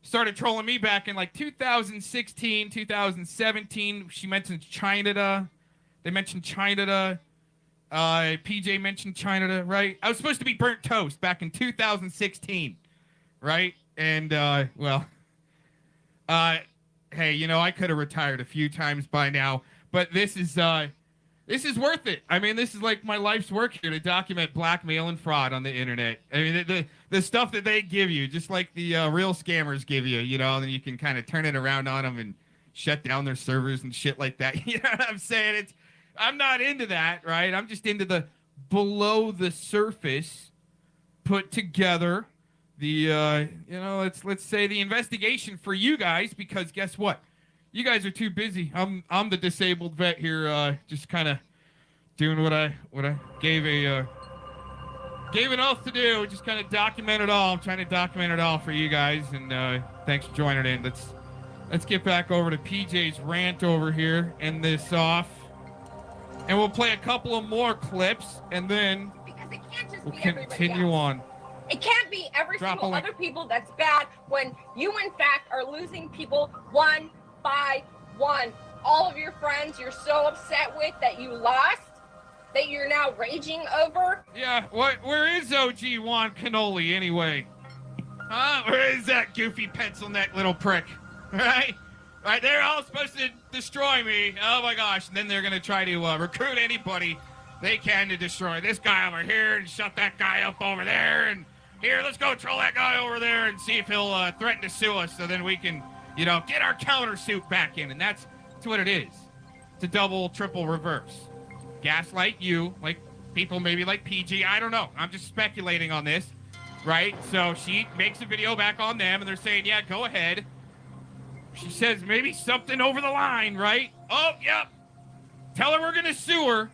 started trolling me back in like 2016, 2017. She mentioned China. They mentioned China. PJ mentioned China, right? I was supposed to be burnt toast back in 2016, right? And, hey, I could have retired a few times by now, but this is worth it. I mean, this is like my life's work here to document blackmail and fraud on the internet. I mean, the stuff that they give you, just like the real scammers give you, and then you can kind of turn it around on them and shut down their servers and shit like that. You know what I'm saying? I'm not into that, right? I'm just into the below the surface put together the, let's say the investigation for you guys, because guess what? You guys are too busy. I'm the disabled vet here, just kind of doing what I gave an oath to do. Just kind of document it all. I'm trying to document it all for you guys, and thanks for joining in. Let's get back over to PJ's rant over here, end this off, and we'll play a couple of more clips, and then we'll continue on. It can't be every single other people that's bad when you, in fact, are losing people one by one. All of your friends you're so upset with that you lost, that you're now raging over. Yeah, where is OG Juan Cannoli anyway? Huh? Where is that goofy pencil neck little prick? Right? Right, they're all supposed to destroy me. Oh my gosh. And then they're going to try to recruit anybody they can to destroy this guy over here and shut that guy up over there. And here, let's go troll that guy over there and see if he'll threaten to sue us so then we can, get our countersuit back in. And that's what it is. It's a double, triple reverse. Gaslight you, like people maybe like PG. I don't know. I'm just speculating on this, right? So she makes a video back on them and they're saying, yeah, go ahead. She says maybe something over the line, right? Oh, yep. Tell her we're going to sue her.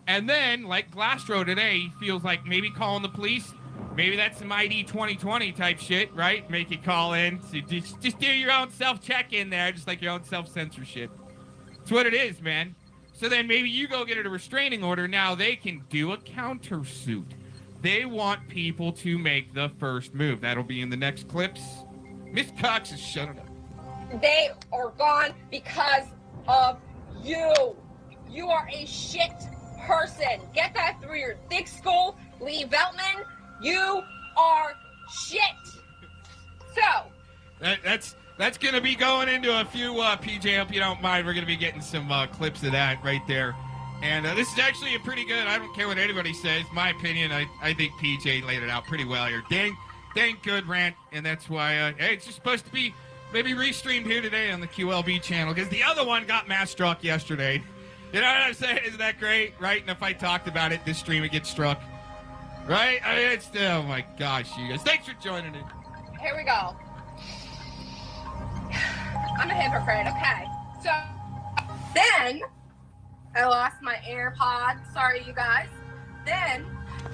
And then, like Glastro today, he feels like maybe calling the police. Maybe that's some ID 2020 type shit, right? Make you call in. So just do your own self-check in there, just like your own self-censorship. That's what it is, man. So then maybe you go get a restraining order. Now they can do a countersuit. They want people to make the first move. That'll be in the next clips. Miss Cox is shutting up. They are gone because of you. You are a shit person. Get that through your thick skull, Lee Veltman. You are shit. So that's gonna be going into a few PJ. Hope you don't mind. We're gonna be getting some clips of that right there. And this is actually a pretty good. I don't care what anybody says. My opinion. I think PJ laid it out pretty well here. Dang good rant. And that's why hey, it's just supposed to be. Maybe restreamed here today on the QLB channel because the other one got mass struck yesterday. You know what I'm saying? Isn't that great? Right? And if I talked about it, this stream would get struck. Right? I mean, it's, oh my gosh, you guys. Thanks for joining in. here we go. I'm a hypocrite. Okay. So then I lost my AirPod. Sorry, you guys. Then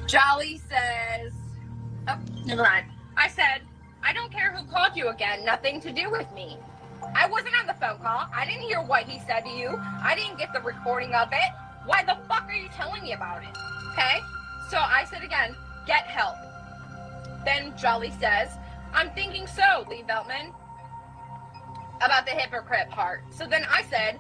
Jolly says, oh, never mind. I said, I don't care who called you again. Nothing to do with me. I wasn't on the phone call. I didn't hear what he said to you. I didn't get the recording of it. Why the fuck are you telling me about it? Okay? So I said again, get help. Then Jolly says, I'm thinking so, Lee Veltman, about the hypocrite part. So then I said,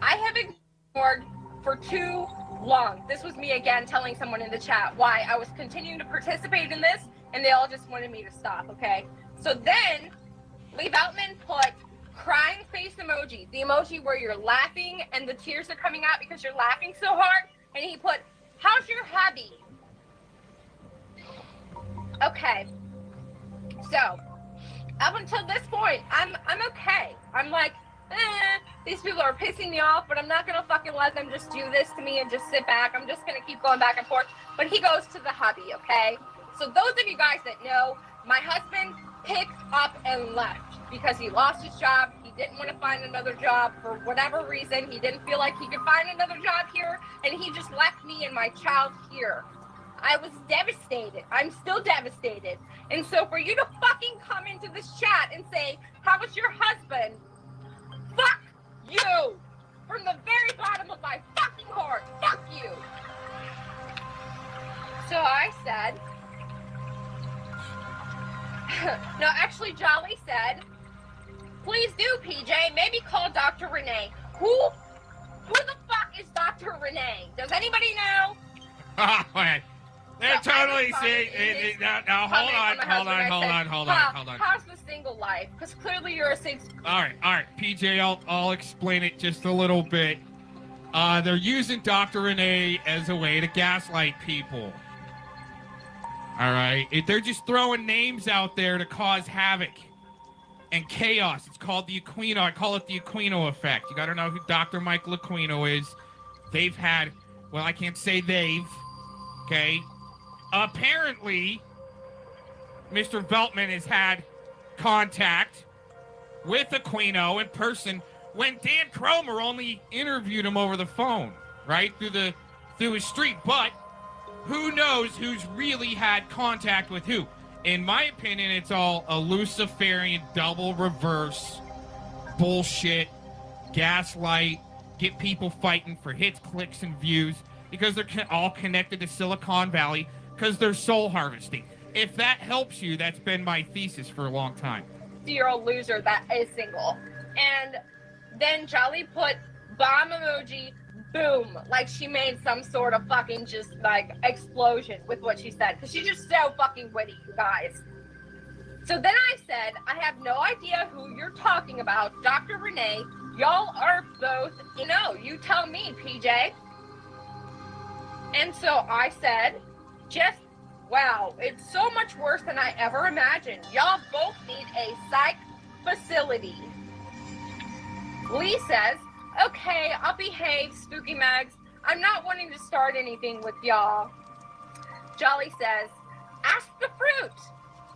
I have ignored for too long. This was me again telling someone in the chat why I was continuing to participate in this. And they all just wanted me to stop, okay? So then, Lee Veltman put crying face emoji, the emoji where you're laughing and the tears are coming out because you're laughing so hard. And he put, how's your hubby? Okay. So, up until this point, I'm okay. I'm like, these people are pissing me off, but I'm not gonna fucking let them just do this to me and just sit back. I'm just gonna keep going back and forth. But he goes to the hubby, okay? So those of you guys that know, my husband picked up and left because he lost his job. He didn't want to find another job for whatever reason. He didn't feel like he could find another job here, and he just left me and my child here. I was devastated. I'm still devastated. And so for you to fucking come into this chat and say, how was your husband? Fuck you! From the very bottom of my fucking heart, fuck you! So I said, no, actually, Jolly said, please do, PJ. Maybe call Dr. Renee. Who the fuck is Dr. Renee? Does anybody know? They're totally saying. Now, hold on. How's the single life? Because clearly you're a single. All right, PJ. I'll explain it just a little bit. They're using Dr. Renee as a way to gaslight people. All right, they're just throwing names out there to cause havoc and chaos. It's called the Aquino. I call it the Aquino effect. You got to know who Dr. Michael Aquino is. They've had, well, I can't say they've, okay? Apparently, Mr. Veltman has had contact with Aquino in person when Dan Cromer only interviewed him over the phone, right? Through his stream. But who knows who's really had contact with who? In my opinion, it's all a Luciferian double reverse bullshit, gaslight, get people fighting for hits, clicks, and views because they're all connected to Silicon Valley because they're soul harvesting. If that helps you, that's been my thesis for a long time. You're a loser that is single. And then Jolly put bomb emoji, boom, like she made some sort of fucking just like explosion with what she said because she's just so fucking witty, you guys. So then I said, I have no idea who you're talking about, Dr. Renee. Y'all are both, you tell me, PJ. And so I said, wow, it's so much worse than I ever imagined. Y'all both need a psych facility. Lee says, okay, I'll behave, Spooky Mags. I'm not wanting to start anything with y'all. Jolly says, ask the fruit.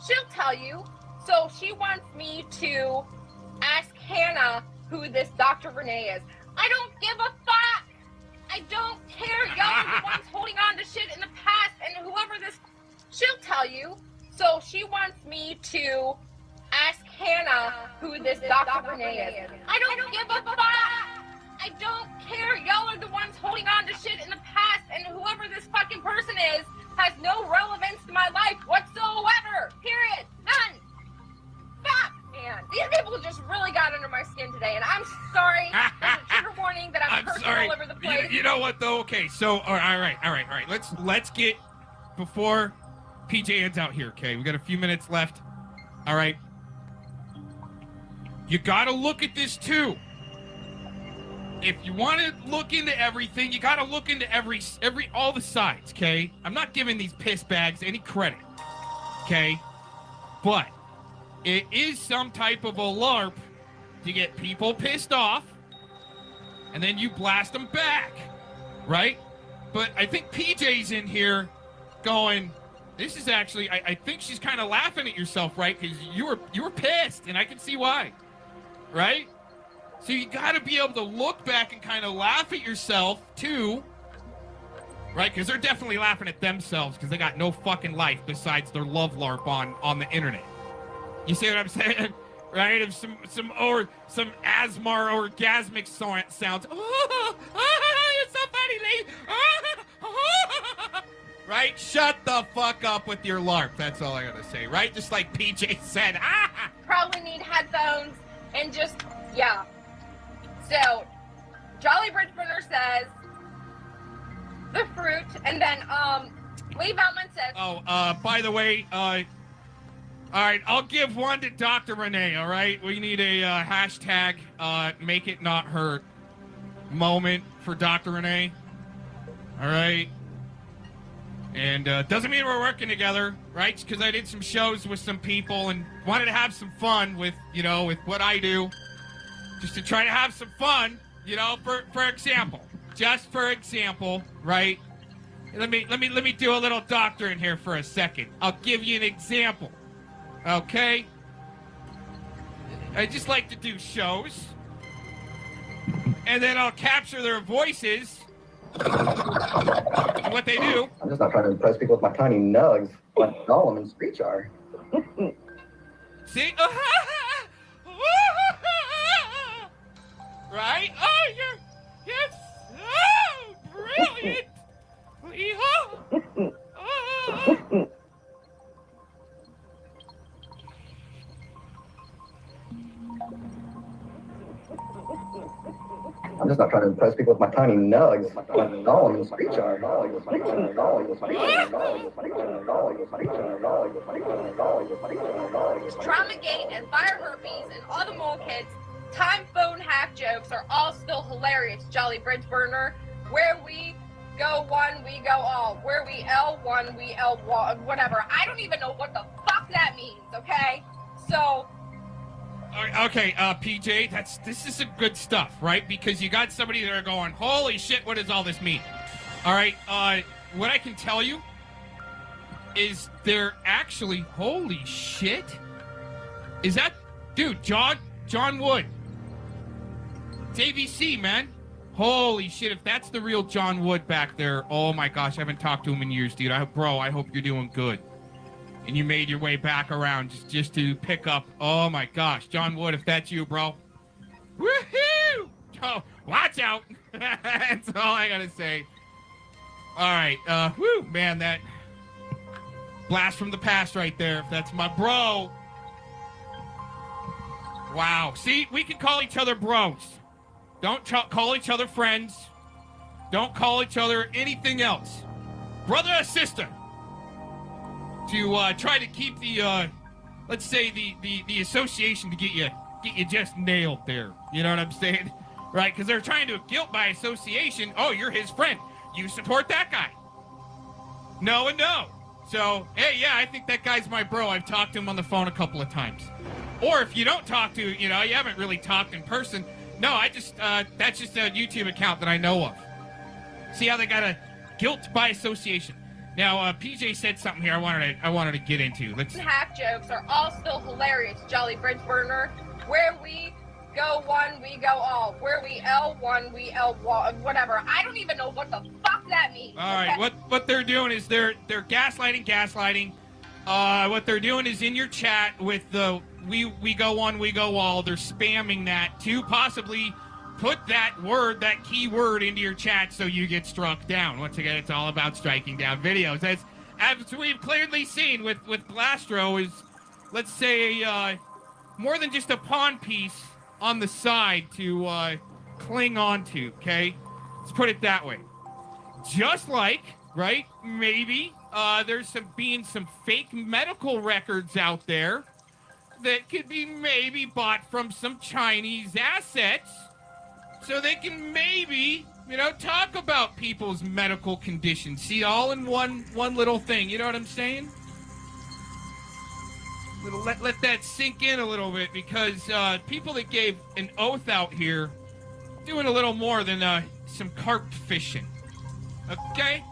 She'll tell you. So she wants me to ask Hannah who this Dr. Renee is. I don't give a fuck. I don't care. Y'all are the ones holding on to shit in the past, and whoever she'll tell you. So she wants me to ask Hannah who this Dr. Renee is. I don't give a fuck. I don't care. Y'all are the ones holding on to shit in the past, and whoever this fucking person is has no relevance to my life whatsoever. Period. None. Fuck, man. These people just really got under my skin today, and I'm sorry. There's a trigger warning that I'm cursing all over the place. You know what though? Okay, so all right. Let's get before PJ ends out here. Okay, we got a few minutes left. All right. You got to look at this too. If you want to look into everything, you got to look into all the sides. Okay, I'm not giving these piss bags any credit. Okay, but it is some type of a LARP to get people pissed off, and then you blast them back, right? But I think PJ's in here going, this is actually, I think she's kind of laughing at yourself, right? Because you were pissed, and I can see why, right? So you got to be able to look back and kind of laugh at yourself, too, right? Because they're definitely laughing at themselves because they got no fucking life besides their love LARP on the internet. You see what I'm saying? Right? If some Asmar orgasmic sounds. Oh, you're so funny, Lee. Right? Shut the fuck up with your LARP. That's all I gotta say. Right? Just like PJ said. Probably need headphones and just, yeah. So, Jolly Bridgeburner says the fruit, and then Lee Veltman says. Oh, by the way, all right, I'll give one to Dr. Renee, all right? We need a hashtag, make it not hurt moment for Dr. Renee, all right? And doesn't mean we're working together, right? Because I did some shows with some people and wanted to have some fun with what I do. Just to try to have some fun, for example. Just for example, right? Let me do a little doctor in here for a second. I'll give you an example. Okay? I just like to do shows. And then I'll capture their voices. And what they do. I'm just not trying to impress people with my tiny nugs, like Gollum and Screech are. See? Right? Oh, you're so brilliant. I'm just not trying to impress people with my tiny nugs, like Gollum and Screech are. Traumagate and fire herpes and all the mole kids. Time phone hack jokes are all still hilarious, Jolly Bridgeburner. Where we go one, we go all. Where we L1, we L1, whatever. I don't even know what the fuck that means, okay? So... Okay, PJ, this is some good stuff, right? Because you got somebody that are going, holy shit, what does all this mean? All right, what I can tell you is they're actually, holy shit. Is that, dude, John Wood. It's AVC, man. Holy shit, if that's the real John Wood back there, oh my gosh, I haven't talked to him in years, dude. I hope you're doing good. And you made your way back around just to pick up, oh my gosh, John Wood, if that's you, bro. Woohoo! Oh, watch out. That's all I gotta say. All right, whoo, man, that blast from the past right there. If that's my bro. Wow. See, we can call each other bros. Don't call each other friends. Don't call each other anything else. Brother or sister. To try to keep the let's say the association to get you just nailed there. You know what I'm saying? Right? Because they're trying to guilt by association. Oh, you're his friend. You support that guy. No and no. So, hey, yeah, I think that guy's my bro. I've talked to him on the phone a couple of times. Or if you don't talk to, you haven't really talked in person. No, that's just a YouTube account that I know of. See how they got a guilt by association. Now, PJ said something here I wanted to get into. Hack jokes are all still hilarious, Jolly Bridge Burner. Where we go one, we go all. Where we L1, we L1, whatever. I don't even know what the fuck that means. All right, what they're doing is they're gaslighting. What they're doing is in your chat with the we go one, we go all. They're spamming that to possibly put that key word into your chat so you get struck down. Once again, it's all about striking down videos. As we've clearly seen with Glastro is, let's say, more than just a pawn piece on the side to cling on to, okay? Let's put it that way. Just like, right, maybe there's some fake medical records out there that could be maybe bought from some Chinese assets so they can maybe, talk about people's medical conditions. See, all in one little thing. You know what I'm saying? Let that sink in a little bit, because people that gave an oath out here doing a little more than some carp fishing. Okay?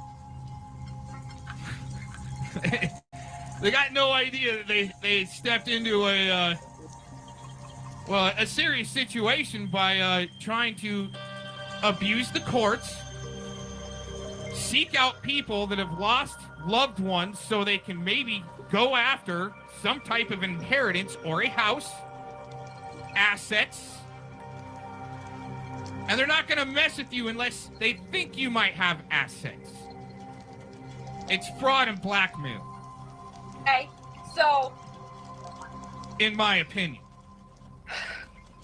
They got no idea that they stepped into a serious situation by trying to abuse the courts, seek out people that have lost loved ones so they can maybe go after some type of inheritance or a house, assets, and they're not going to mess with you unless they think you might have assets. It's fraud and blackmail. Okay, so... in my opinion.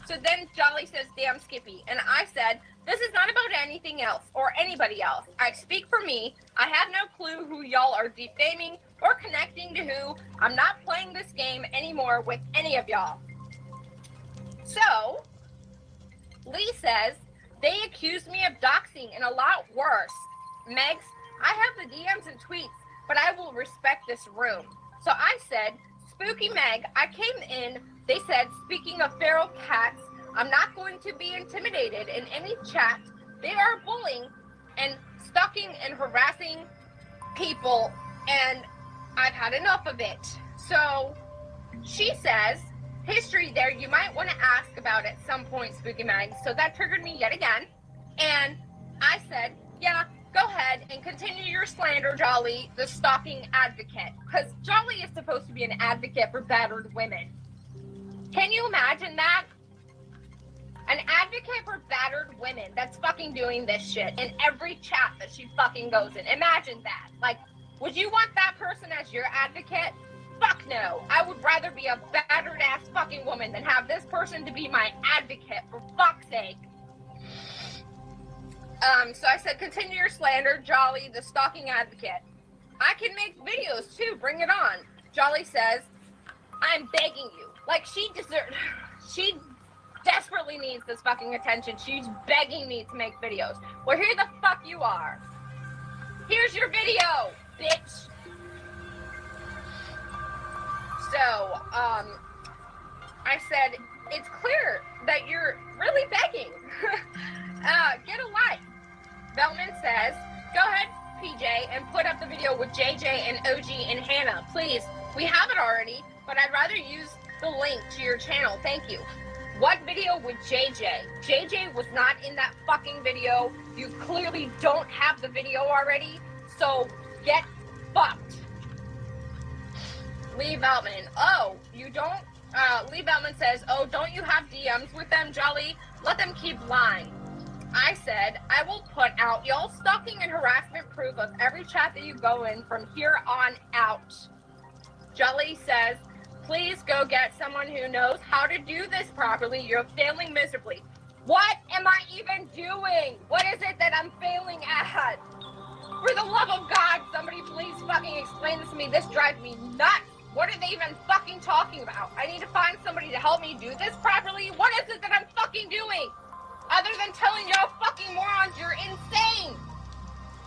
So then Jolly says, damn Skippy. And I said, this is not about anything else or anybody else. I speak for me. I have no clue who y'all are defaming or connecting to who. I'm not playing this game anymore with any of y'all. So, Lee says, they accused me of doxing and a lot worse. Megs, I have the DMs and tweets, but I will respect this room. So I said, Spooky Meg, I came in, they said, speaking of feral cats, I'm not going to be intimidated in any chat. They are bullying and stalking and harassing people, and I've had enough of it. So she says, history there you might want to ask about at some point, Spooky Meg. So that triggered me yet again. And I said, yeah, go ahead and continue your slander, Jolly, the stalking advocate. Because Jolly is supposed to be an advocate for battered women. Can you imagine that? An advocate for battered women that's fucking doing this shit in every chat that she fucking goes in. Imagine that. Like, would you want that person as your advocate? Fuck no. I would rather be a battered ass fucking woman than have this person to be my advocate, for fuck's sake. So I said, continue your slander, Jolly, the stalking advocate. I can make videos too, bring it on. Jolly says, I'm begging you. Like, she desperately needs this fucking attention. She's begging me to make videos. Well, here the fuck you are. Here's your video, bitch. So, I said, it's clear that you're really begging. Get a life. Veltman says, go ahead, PJ, and put up the video with JJ and OG and Hannah. Please, we have it already, but I'd rather use the link to your channel. Thank you. What video with JJ? JJ was not in that fucking video. You clearly don't have the video already, so get fucked. Lee Veltman. Oh, you don't? Lee Veltman says, oh, don't you have DMs with them, Jolly? Let them keep lying. I said, I will put out y'all stalking and harassment proof of every chat that you go in from here on out. Jolly says, please go get someone who knows how to do this properly. You're failing miserably. What am I even doing? What is it that I'm failing at? For the love of God, somebody please fucking explain this to me. This drives me nuts. What are they even fucking talking about? I need to find somebody to help me do this properly. What is it that I'm fucking doing? Other than telling y'all fucking morons you're insane.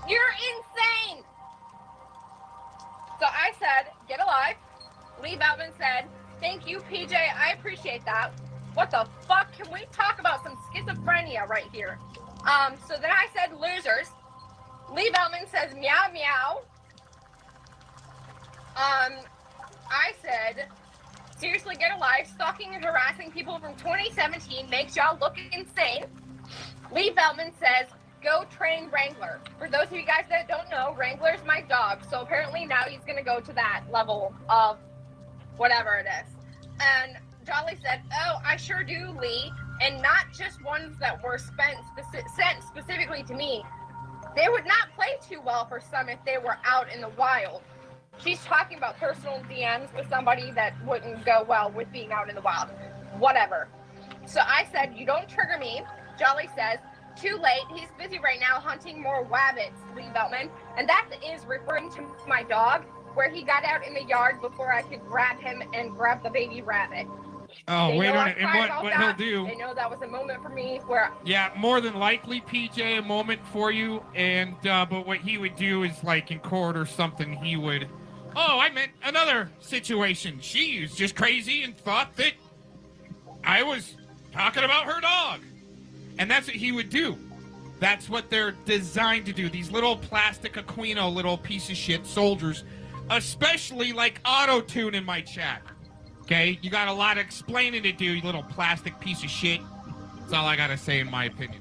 You're insane. So I said, get a life. Lee Beltman said, thank you, PJ. I appreciate that. What the fuck? Can we talk about some schizophrenia right here? So then I said, losers. Lee Beltman says, meow, meow. I said, seriously, get a life. Stalking and harassing people from 2017 makes y'all look insane. Lee Beltman says, go train Wrangler. For those of you guys that don't know, Wrangler's my dog. So apparently now he's going to go to that level of whatever it is. And Jolly said, oh, I sure do, Lee. And not just ones that were sent specifically to me. They would not play too well for some if they were out in the wild. She's talking about personal DMs with somebody that wouldn't go well with being out in the wild. Whatever. So I said, you don't trigger me. Jolly says, too late. He's busy right now hunting more wabbits, Lee Beltman. And that is referring to my dog, where he got out in the yard before I could grab him and grab the baby rabbit. Oh, They wait know on I it. And cried what about he'll that. do. They know that was a moment for me where Yeah, more than likely, PJ, a moment for you. And, but what he would do is, like, in court or something, he would, oh, I meant another situation. She was just crazy and thought that I was talking about her dog. And that's what he would do. That's what they're designed to do. These little plastic Aquino little piece of shit soldiers, especially like auto-tune in my chat. Okay? You got a lot of explaining to do, you little plastic piece of shit. That's all I gotta say in my opinion.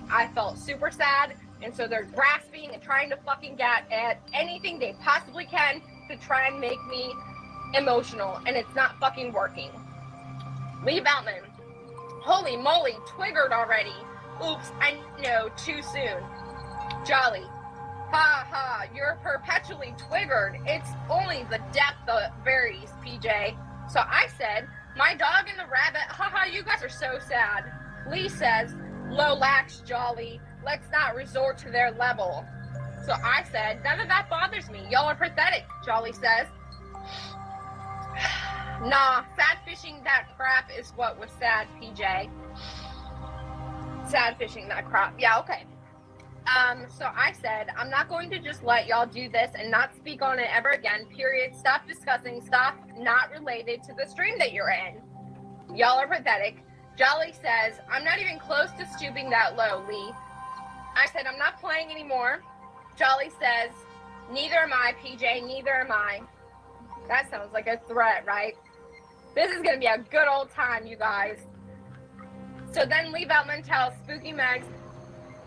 I felt super sad, and so they're grasping and trying to fucking get at anything they possibly can to try and make me emotional, and it's not fucking working. Lee Beltman, holy moly, twiggered already. Oops, I know, too soon. Jolly, ha ha, you're perpetually twiggered. It's only the depth that varies, PJ. So I said, my dog and the rabbit, haha, you guys are so sad. Lee says, low lax, Jolly, let's not resort to their level. So I said, none of that bothers me. Y'all are pathetic, Jolly says. Nah, sad fishing that crap is what was sad, PJ. Sad fishing that crap. Yeah, okay. So I said, I'm not going to just let y'all do this and not speak on it ever again, period. Stop discussing stuff not related to the stream that you're in. Y'all are pathetic. Jolly says, I'm not even close to stooping that low, Lee. I said, I'm not playing anymore. Jolly says, neither am I, PJ, neither am I. That sounds like a threat, right? This is going to be a good old time, you guys. So then Lee Beltman tells Spooky Megs,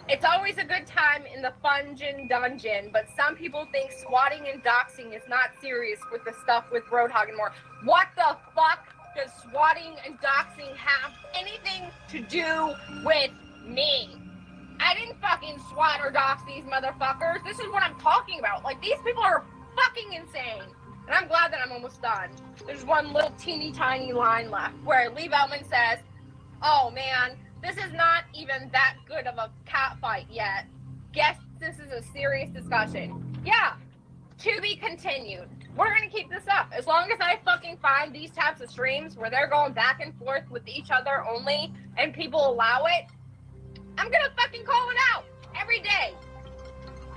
it's always a good time in the Fungin dungeon, but some people think swatting and doxing is not serious with the stuff with Roadhog and more. What the fuck does swatting and doxing have anything to do with me? I didn't fucking swat or dox these motherfuckers. This is what I'm talking about. Like, these people are fucking insane. And I'm glad that I'm almost done. There's one little teeny tiny line left where Lee Beltman says, oh man, this is not even that good of a cat fight yet. Guess this is a serious discussion. Yeah, to be continued. We're gonna keep this up. As long as I fucking find these types of streams where they're going back and forth with each other only and people allow it, I'm gonna fucking call it out every day.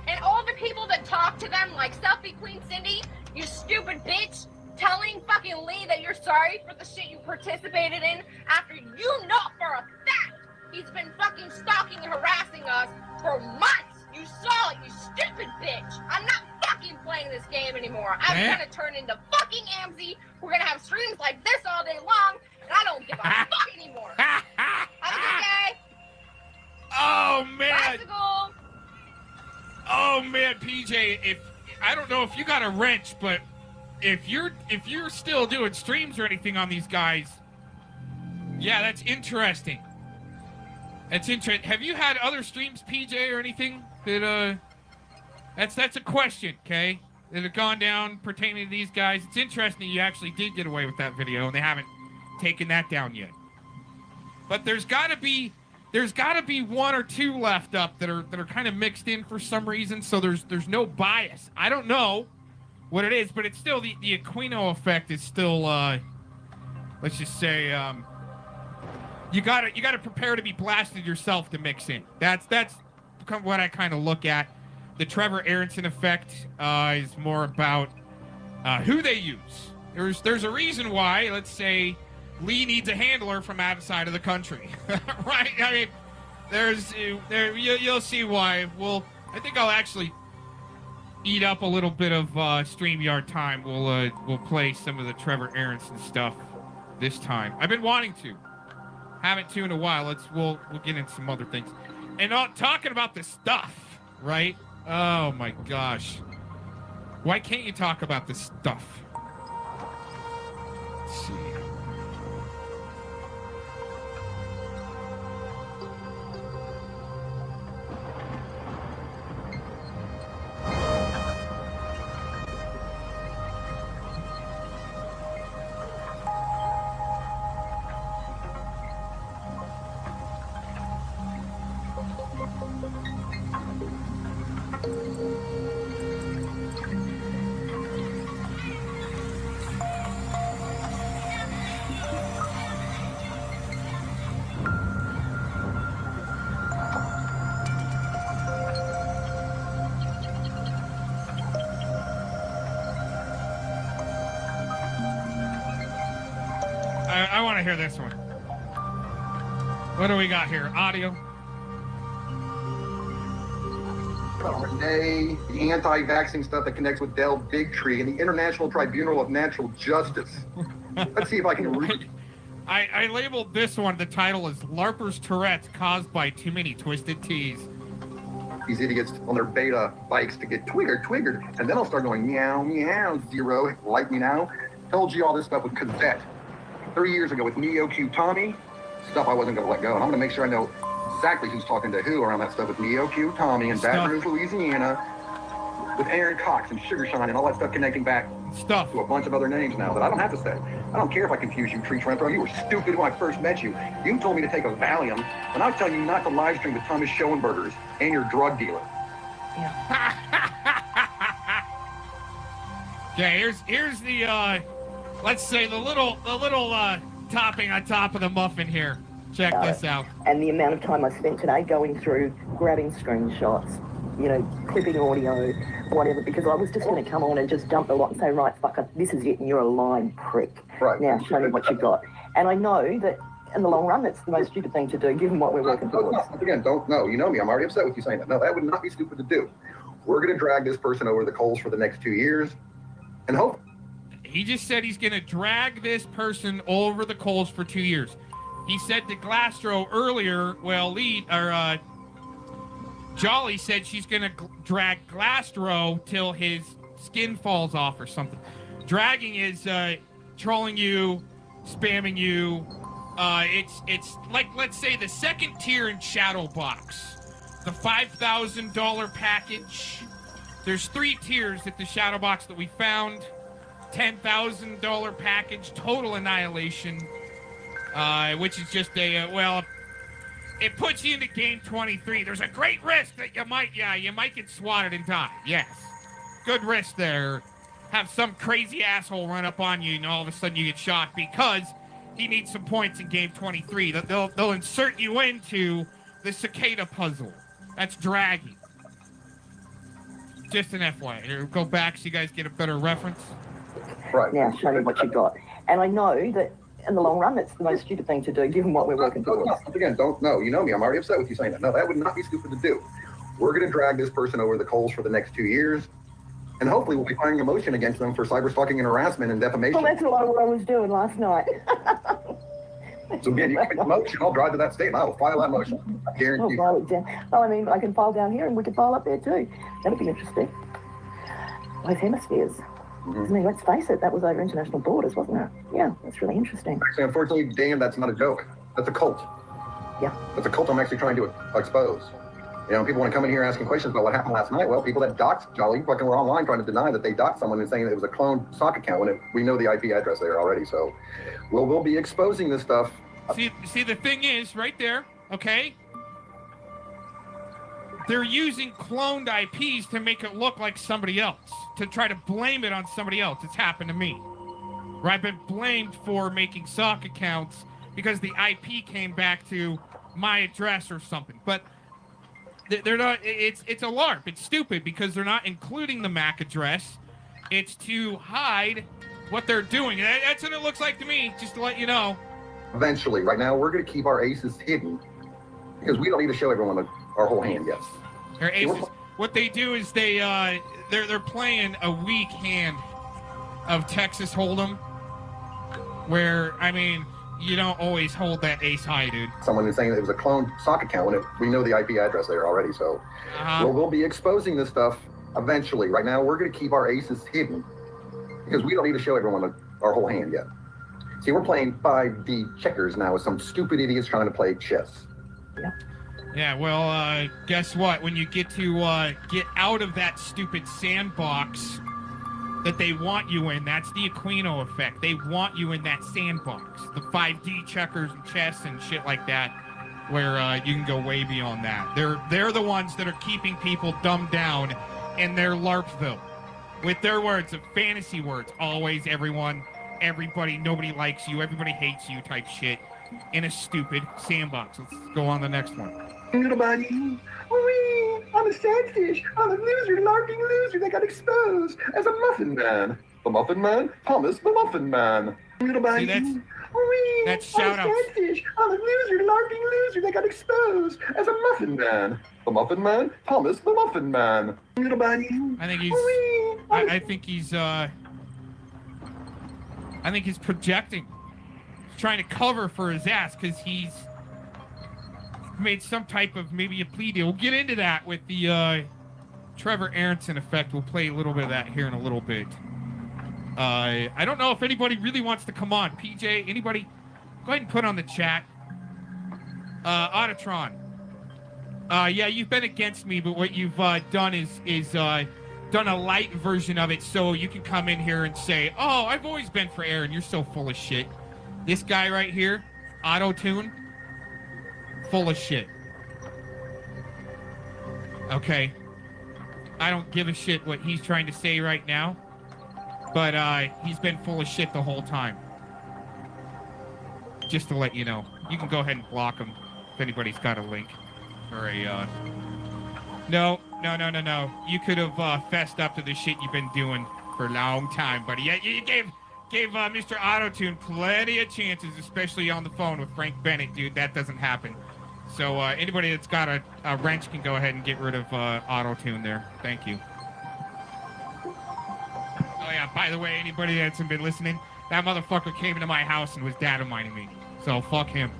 And all the people that talk to them like Selfie Queen Cindy, you stupid bitch, telling fucking Lee that you're sorry for the shit you participated in after you know for a fact he's been fucking stalking and harassing us for months. You saw it, you stupid bitch. I'm not fucking playing this game anymore. I'm gonna turn into fucking Amzy. We're gonna have streams like this all day long, and I don't give a fuck anymore. Have a good day. Oh man. Bicycle. Oh man, PJ, if I don't know if you got a wrench, but if you're still doing streams or anything on these guys, yeah, that's interesting. That's interesting. Have you had other streams, PJ, or anything that that's a question, okay? That have gone down pertaining to these guys. It's interesting that you actually did get away with that video and they haven't taken that down yet. But there's gotta be one or two left up that are kind of mixed in for some reason, so there's no bias. I don't know. what it is, but it's still the Aquino effect is still let's just say you gotta prepare to be blasted yourself to mix in. That's what I kind of look at. The Trevor Aronson effect is more about who they use. There's a reason why, let's say, Lee needs a handler from outside of the country, right? I mean, you'll see why. I think I'll actually eat up a little bit of StreamYard time. We'll play some of the Trevor Aronson stuff this time. I've been wanting to. Haven't to in a while. We'll get into some other things. And talking about the stuff, right? Oh my gosh. Why can't you talk about this stuff? Let's see. I want to hear this one. What do we got here? Audio? Renee, the anti-vaxxing stuff that connects with Del Bigtree and the International Tribunal of Natural Justice. Let's see if I can read. I labeled this one, the title is LARPers Tourette's Caused by Too Many Twisted Teas. These idiots on their beta bikes to get twiggered, and then I'll start going meow, meow, zero, like me now. Told you all this stuff with Cassette 3 years ago with Neo Q Tommy, stuff I wasn't going to let go. And I'm going to make sure I know exactly who's talking to who around that stuff with Neo Q Tommy in Baton Rouge, Louisiana, with Aaron Cox and Sugar Shine and all that stuff connecting back to a bunch of other names now that I don't have to say. I don't care if I confuse you, Tree Tremper. You were stupid when I first met you. You told me to take a Valium, and I was telling you not to live stream with Thomas Schoenbergers and your drug dealer. Okay, here's the let's say the little topping on top of the muffin here. Check this out. And the amount of time I spent today going through, grabbing screenshots, clipping audio, whatever, because I was just going to come on and just dump the lot and say, right, fucker, this is it, and you're a lying prick. Right. Now, show me what you've got. And I know that in the long run, that's the most stupid thing to do, given what we're working towards. Again, don't know. You know me. I'm already upset with you saying that. No, that would not be stupid to do. We're going to drag this person over the coals for the next 2 years, and hope. He just said he's going to drag this person over the coals for 2 years. He said to Glastro earlier, Jolly said she's going to drag Glastro till his skin falls off or something. Dragging is trolling you, spamming you. It's like, let's say, the second tier in Shadowbox. The $5,000 package. There's 3 tiers at the Shadowbox that we found. $10,000 package, total annihilation, which is just it puts you into game 23. There's a great risk that you might get swatted and die. Yes, good risk there. Have some crazy asshole run up on you and all of a sudden you get shot because he needs some points in game 23. They'll insert you into the cicada puzzle. That's dragging. Just an FYI. Here, go back so you guys get a better reference. Right. Now, show me what you've got. And I know that in the long run, that's the most stupid thing to do, given what we're working towards. Again, don't know. You know me. I'm already upset with you saying that. No, that would not be stupid to do. We're going to drag this person over the coals for the next 2 years, and hopefully we'll be filing a motion against them for cyber stalking and harassment and defamation. Well, that's a lot of what I was doing last night. So again, you can make the motion. I'll drive to that state and I will file that motion. I guarantee you. Well, I mean, I can file down here and we can file up there too. That'd be interesting. Both hemispheres. I mean, let's face it, that was over international borders, wasn't it? Yeah, that's really interesting. Actually, unfortunately, Dan, that's not a joke. That's a cult. Yeah. That's a cult I'm actually trying to expose. People want to come in here asking questions about what happened last night. Well, people that doxed Jolly fucking were online trying to deny that they doxed someone and saying that it was a cloned sock account when we know the IP address there already. So we'll be exposing this stuff. See, the thing is right there, okay? they're using cloned IPs to make it look like somebody else, to try to blame it on somebody else. It's happened to me. Where I've been blamed for making sock accounts because the IP came back to my address or something. But they're not, it's a LARP. It's stupid because they're not including the MAC address. It's to hide what they're doing. That's what it looks like to me, just to let you know. Eventually, right now, we're going to keep our aces hidden because we don't need to show everyone our whole hand yet. Their aces. What they do is they're playing a weak hand of Texas Hold'em, where I mean you don't always hold that ace high, dude. Someone is saying it was a cloned sock account when we know the IP address there already, so we'll be exposing this stuff eventually. Right now, we're going to keep our aces hidden because we don't need to show everyone our whole hand yet. See, we're playing 5D checkers now with some stupid idiots trying to play chess. Yeah, well, guess what? When you get to get out of that stupid sandbox that they want you in, that's the Aquino effect. They want you in that sandbox. The 5D checkers and chess and shit like that, where you can go way beyond that. They're the ones that are keeping people dumbed down in their LARPville. With their words, of fantasy words. Always, everyone, everybody, nobody likes you, everybody hates you type shit. In a stupid sandbox. Let's go on the next one. Everybody, I'm a sad fish. I'm a loser, LARPing loser that got exposed as a muffin man. The Muffin Man? Thomas the Muffin Man. See, that's shout outs. I'm a sad fish. I'm a loser, LARPing loser that got exposed as a muffin man. The Muffin Man? Thomas the Muffin Man. Everybody, I think he's projecting. He's trying to cover for his ass because he's made some type of maybe a plea deal. We'll get into that with the Trevor Aronson effect. We'll play a little bit of that here in a little bit. I don't know if anybody really wants to come on. PJ, anybody? Go ahead and put on the chat. Autotron. Yeah, you've been against me, but what you've done is done a light version of it so you can come in here and say, oh, I've always been for Aaron. You're so full of shit. This guy right here, Auto-Tune, full of shit. Okay. I don't give a shit what he's trying to say right now, but he's been full of shit the whole time. Just to let you know. You can go ahead and block him if anybody's got a link or a No. You could have fessed up to the shit you've been doing for a long time, buddy. Yeah, you gave Mr. Auto-Tune plenty of chances, especially on the phone with Frank Bennett, dude. That doesn't happen. So anybody that's got a wrench can go ahead and get rid of Auto-Tune there. Thank you. Oh yeah, by the way, anybody that's been listening, that motherfucker came into my house and was data mining me. So fuck him.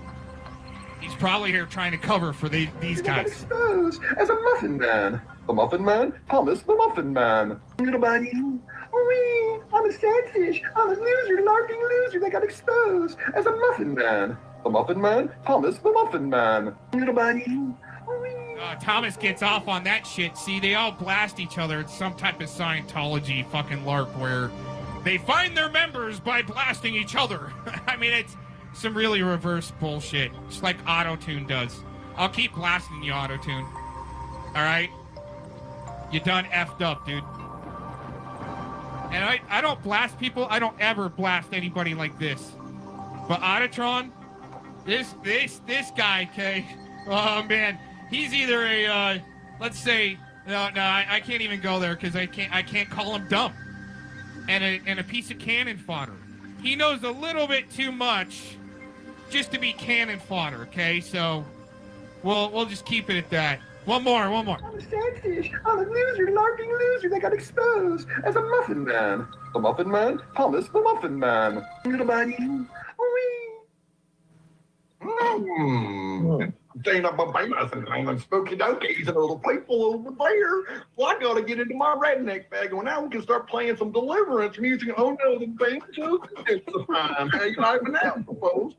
He's probably here trying to cover for these guys. Exposed as a muffin man. The Muffin Man? Thomas the Muffin Man. Everybody, I'm a sad fish. I'm a loser, LARPing loser that got exposed as a muffin man. The Muffin Man? Thomas the Muffin Man. Everybody, Thomas gets off on that shit. See, they all blast each other. It's some type of Scientology fucking LARP where they find their members by blasting each other. I mean, it's some really reverse bullshit, just like Auto-Tune does. I'll keep blasting you, Auto-Tune. All right? You done effed up, dude. And I don't blast people. I don't ever blast anybody like this. But Autotron, this guy, okay? Oh man, he's either a let's say I can't even go there because I can't call him dumb. And a piece of cannon fodder. He knows a little bit too much just to be cannon fodder, okay? So we'll just keep it at that. One more. I'm a sad fish. I'm a loser, LARPing loser that got exposed as a muffin man. The Muffin Man? Thomas the Muffin Man. Everybody, Jane up my famous and spooky dokies and a little people over there. Well, I gotta get into my redneck bag and now we can start playing some deliverance music. Oh no, the baby joke is the prime. How you liking that, I suppose?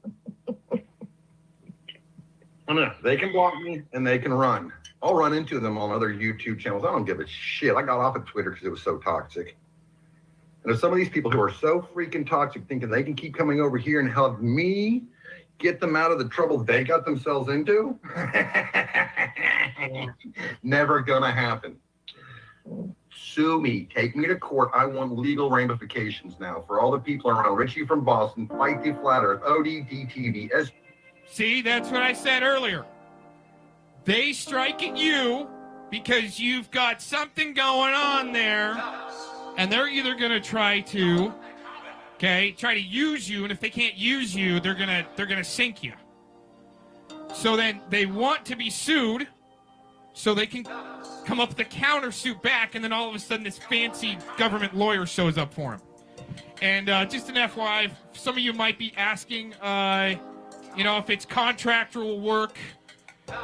I know, they can block me and they can run. I'll run into them on other YouTube channels. I don't give a shit. I got off of Twitter because it was so toxic. And there's some of these people who are so freaking toxic thinking they can keep coming over here and have me get them out of the trouble they got themselves into? Never gonna happen. Sue me. Take me to court. I want legal ramifications now for all the people around. Richie from Boston, Fight the Flat Earth, ODDTV. See, that's what I said earlier. They strike at you because you've got something going on there, and they're either going to try to use you, and if they can't use you, they're gonna sink you. So then they want to be sued, so they can come up with a countersuit back, and then all of a sudden this fancy government lawyer shows up for him. And just an FYI, some of you might be asking, if it's contractual work,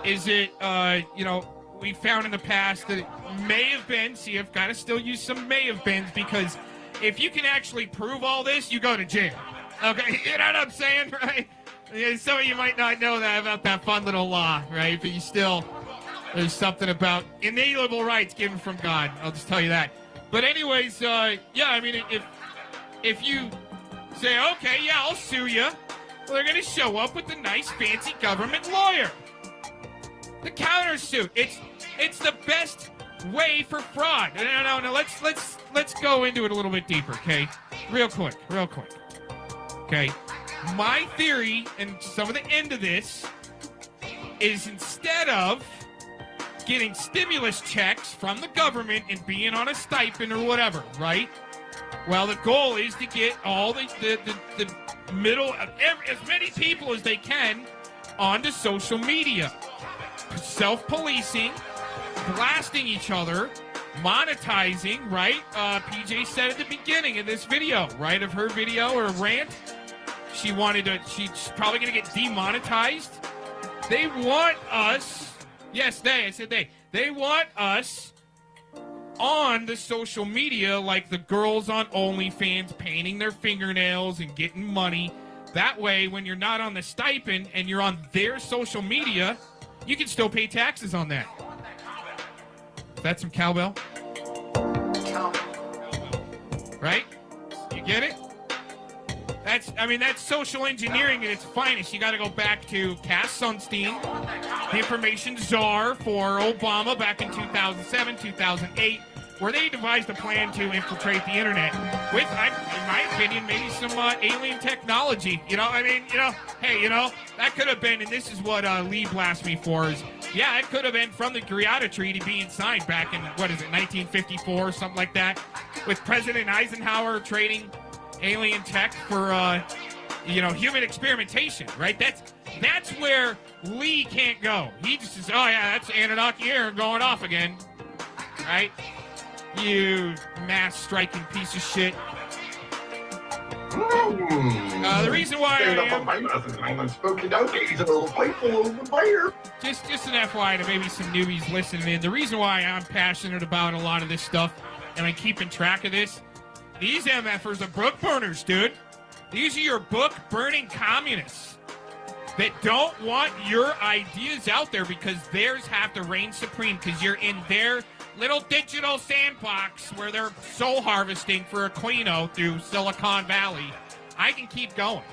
is it, we found in the past that it may have been, see, I've got to still use some may have beens, because if you can actually prove all this, you go to jail. Okay, you know what I'm saying, right? Some of you might not know that about that fun little law, right? But you still, there's something about inalienable rights given from God. I'll just tell you that. But anyways, if you say, okay, yeah, I'll sue you, well, they're going to show up with a nice, fancy government lawyer. The countersuit. It's the best way for fraud. No. Let's go into it a little bit deeper, okay? Real quick. Okay. My theory, and some of the end of this, is instead of getting stimulus checks from the government and being on a stipend or whatever, right? Well, the goal is to get all the middle, as many people as they can onto social media. Self-policing, blasting each other, monetizing, right? PJ said at the beginning of this video, right, of her video or rant, she's probably going to get demonetized. They want us, they want us on the social media like the girls on OnlyFans painting their fingernails and getting money. That way, when you're not on the stipend and you're on their social media, you can still pay taxes on that. Is that some cowbell? Right? You get it? That's social engineering at its finest. You got to go back to Cass Sunstein, the information czar for Obama back in 2007, 2008, where they devised a plan to infiltrate the internet with, in my opinion, maybe some alien technology. That could have been, and this is what Lee blasts me for, is, it could have been from the Greada Treaty being signed back in, 1954 or something like that, with President Eisenhower trading alien tech for, human experimentation, right? That's where Lee can't go. He just says, oh yeah, that's Annunauki Aaron going off again, right? You mass striking piece of shit. The reason why just an FYI to maybe some newbies listening in, the reason why I'm passionate about a lot of this stuff and I'm keeping track of this, these MFers are book burners, dude. These are your book-burning communists that don't want your ideas out there because theirs have to reign supreme because you're in their little digital sandbox where they're soul harvesting for Aquino through Silicon Valley. I can keep going.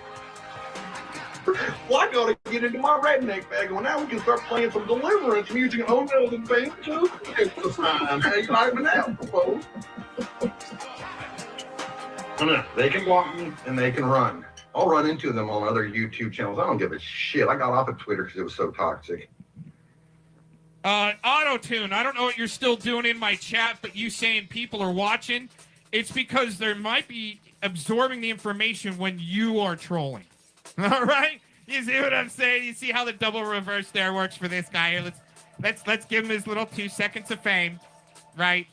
Well, I gotta get into my redneck bag. Well, now we can start playing some deliverance music and hotels and things too. It's the sign. How you like me now, folks? They can walk me and they can run. I'll run into them on other YouTube channels. I don't give a shit. I got off of Twitter because it was so toxic. Auto-tune. I don't know what you're still doing in my chat, but you saying people are watching, it's because they might be absorbing the information when you are trolling. All right? You see what I'm saying? You see how the double reverse there works for this guy here? Let's give him his little 2 seconds of fame, right?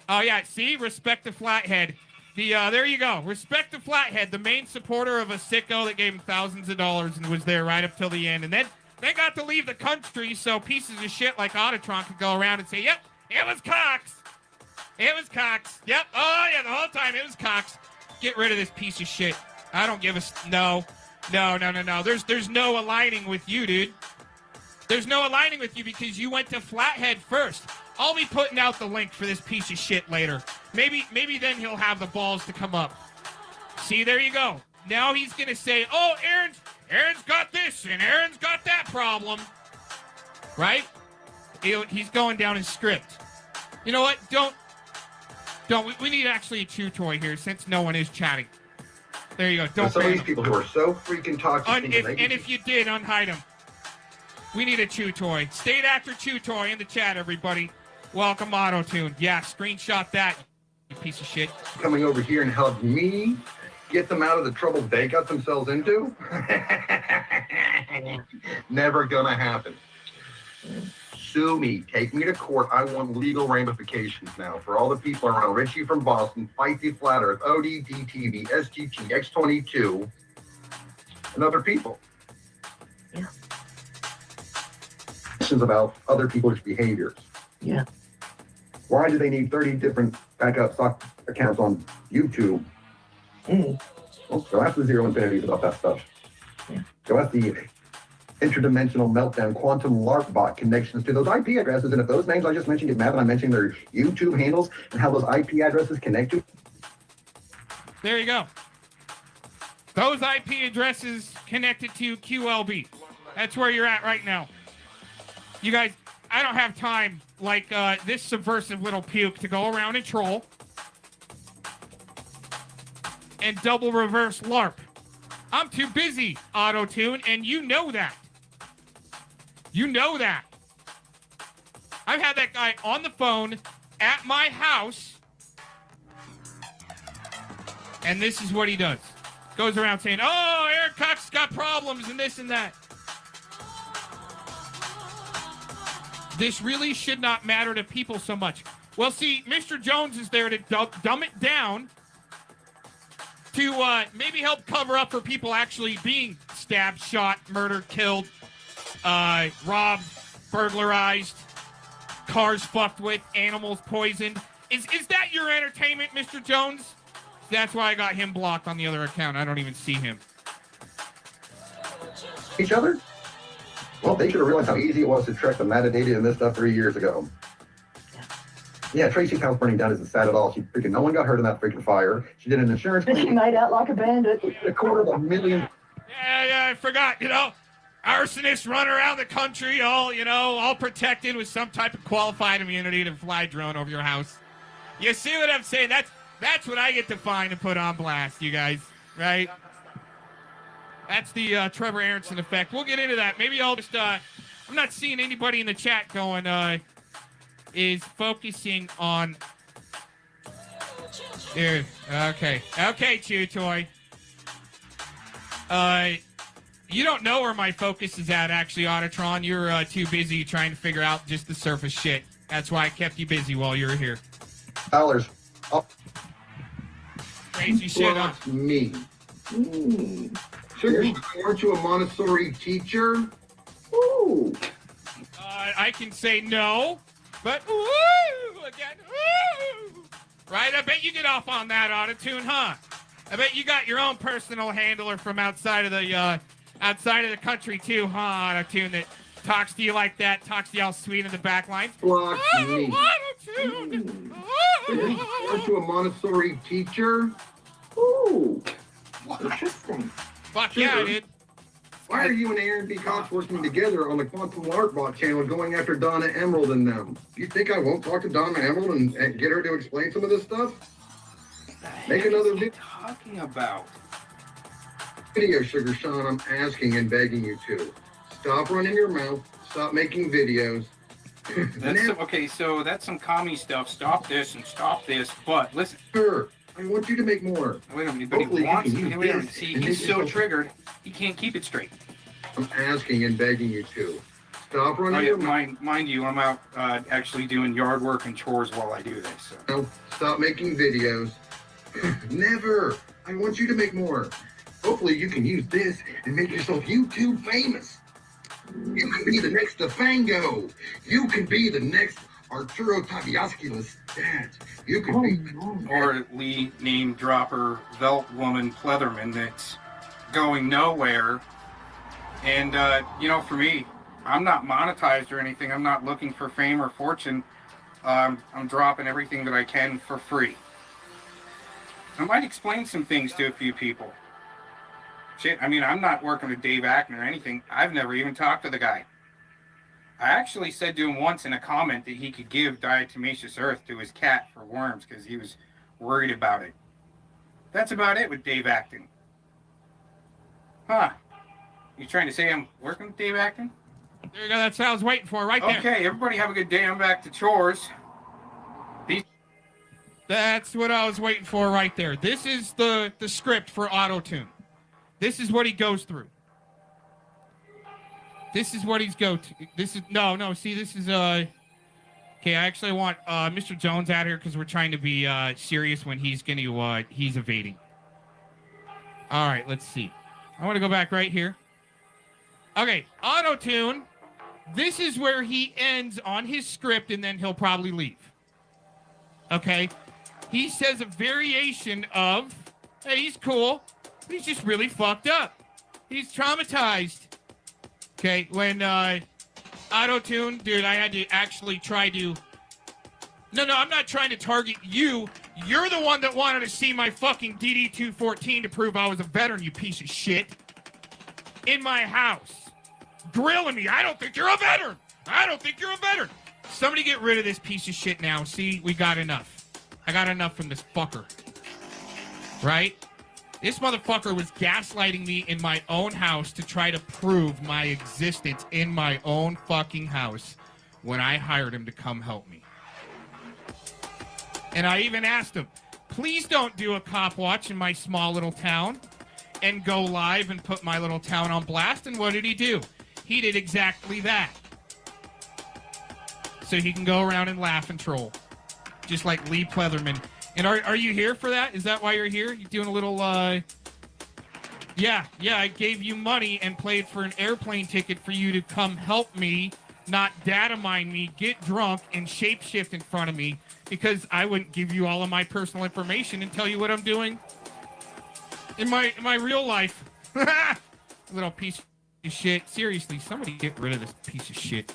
Oh yeah, see? Respect the flathead. There you go. Respect the flathead, the main supporter of a sicko that gave him thousands of dollars and was there right up till the end. And then they got to leave the country so pieces of shit like Autotron could go around and say, yep, it was Cox. It was Cox. Yep. Oh, yeah, the whole time it was Cox. Get rid of this piece of shit. I don't give a... No. There's no aligning with you, dude. There's no aligning with you because you went to Flathead first. I'll be putting out the link for this piece of shit later. Maybe then he'll have the balls to come up. See, there you go. Now he's going to say, oh, Aaron's got this and Aaron's got that problem. Right? He's going down his script. You know what? We need actually a chew toy here since no one is chatting. There you go. Don't Some of ban these him. people who are so freaking toxic. If you did, unhide him. We need a chew toy. State actor chew toy in the chat, everybody. Welcome, Auto-Tune. Yeah, screenshot that, you piece of shit. Coming over here and help me get them out of the trouble they got themselves into? Never gonna happen. Sue me. Take me to court. I want legal ramifications now for all the people around Richie from Boston, Feisty Flat Earth, OD, DTV, SGT, X22, and other people. Yeah. Questions about other people's behaviors. Yeah. Why do they need 30 different backup stock accounts on YouTube? Well, go ask the Zero Infinities about that stuff. Yeah. Go ask the interdimensional meltdown quantum LARP bot connections to those IP addresses. And if those names I just mentioned get mad when I'm mentioning their YouTube handles and how those IP addresses connect to. There you go. Those IP addresses connected to QLB. That's where you're at right now. You guys, I don't have time like this subversive little puke to go around and troll and double reverse LARP. I'm too busy, Auto-Tune, and you know that. You know that. I've had that guy on the phone at my house, and this is what he does. Goes around saying, oh, Eric Cox's got problems and this and that. This really should not matter to people so much. Well, see, Mr. Jones is there to dumb it down to maybe help cover up for people actually being stabbed, shot, murdered, killed, robbed, burglarized, cars fucked with, animals poisoned. Is that your entertainment, Mr. Jones? That's why I got him blocked on the other account. I don't even see him. Each other? Well, they should have realized how easy it was to track the metadata and this stuff 3 years ago. Yeah, Tracy's house burning down isn't sad at all. No one got hurt in that freaking fire. She did an insurance But she made out like a bandit. $250,000. Yeah, I forgot, arsonists run around the country all protected with some type of qualified immunity to fly drone over your house. You see what I'm saying? That's what I get to find and put on blast, you guys, right? That's the Trevor Aronson effect. We'll get into that. Maybe I'll just, I'm not seeing anybody in the chat going, is focusing on, dude, okay, Chew Toy. You don't know where my focus is at, actually, Autotron. You're too busy trying to figure out just the surface shit. That's why I kept you busy while you were here. Dollars. Crazy shit, huh? Me. Sugar, aren't you a Montessori teacher? Ooh. I can say no, but ooh, again, ooh. Right? I bet you get off on that, Auto-Tune, huh? I bet you got your own personal handler from outside of the country too, huh, Auto-Tune, that talks to you like that, talks to you all sweet in the back line. Block me. Auto-Tune. Aren't you a Montessori teacher? Ooh. Interesting. Fuck yeah, dude. Why are you and Aaron B. Cox working together on the Quantum LARP bot channel going after Donna Emerald and them? Do you think I won't talk to Donna Emerald and get her to explain some of this stuff? Make another video. Talking about Sugar Sean, I'm asking and begging you to. Stop running your mouth. Stop making videos. okay, so that's some commie stuff. Stop this and stop this. But listen. Sure. I want you to make more. Wait a minute, but he wants to. See, he's so triggered, he can't keep it straight. I'm asking and begging you to. Stop running your mouth. Mind you, I'm out actually doing yard work and chores while I do this. So. No, stop making videos. Never. I want you to make more. Hopefully you can use this and make yourself YouTube famous. You can be the next Defango. You can be the next Arturo Tabiasculus dad. You can be... Or Lee name dropper Velt woman Pleatherman that's going nowhere. And, for me, I'm not monetized or anything. I'm not looking for fame or fortune. I'm dropping everything that I can for free. I might explain some things to a few people. Shit, I mean, I'm not working with Dave Acton or anything. I've never even talked to the guy. I actually said to him once in a comment that he could give diatomaceous earth to his cat for worms because he was worried about it. That's about it with Dave Acton. Huh. You trying to say I'm working with Dave Acton? There you go. That's what I was waiting for right there. Okay, everybody have a good day. I'm back to chores. Peace. That's what I was waiting for right there. This is the script for auto-tune. This is what he goes through. This is what he's go to. This is no. See, this is okay. I actually want Mr. Jones out here because we're trying to be serious when he's going to he's evading. All right, let's see. I want to go back right here. Okay, auto-tune. This is where he ends on his script, and then he'll probably leave. Okay, he says a variation of, "Hey, he's cool, but he's just really fucked up. He's traumatized." Okay, when auto-tune, dude, I had to actually try to... No, I'm not trying to target you. You're the one that wanted to see my fucking DD-214 to prove I was a veteran, you piece of shit. In my house. Grilling me. I don't think you're a veteran. I don't think you're a veteran. Somebody get rid of this piece of shit now. See, we got enough. I got enough from this fucker. Right? This motherfucker was gaslighting me in my own house to try to prove my existence in my own fucking house when I hired him to come help me. And I even asked him, please don't do a cop watch in my small little town and go live and put my little town on blast. And what did he do? He did exactly that. So he can go around and laugh and troll. Just like Lee Pleatherman. And are you here for that? Is that why you're here? You doing a little, Yeah, I gave you money and paid for an airplane ticket for you to come help me, not data mine me, get drunk, and shapeshift in front of me because I wouldn't give you all of my personal information and tell you what I'm doing in my real life. Little piece of shit. Seriously, somebody get rid of this piece of shit.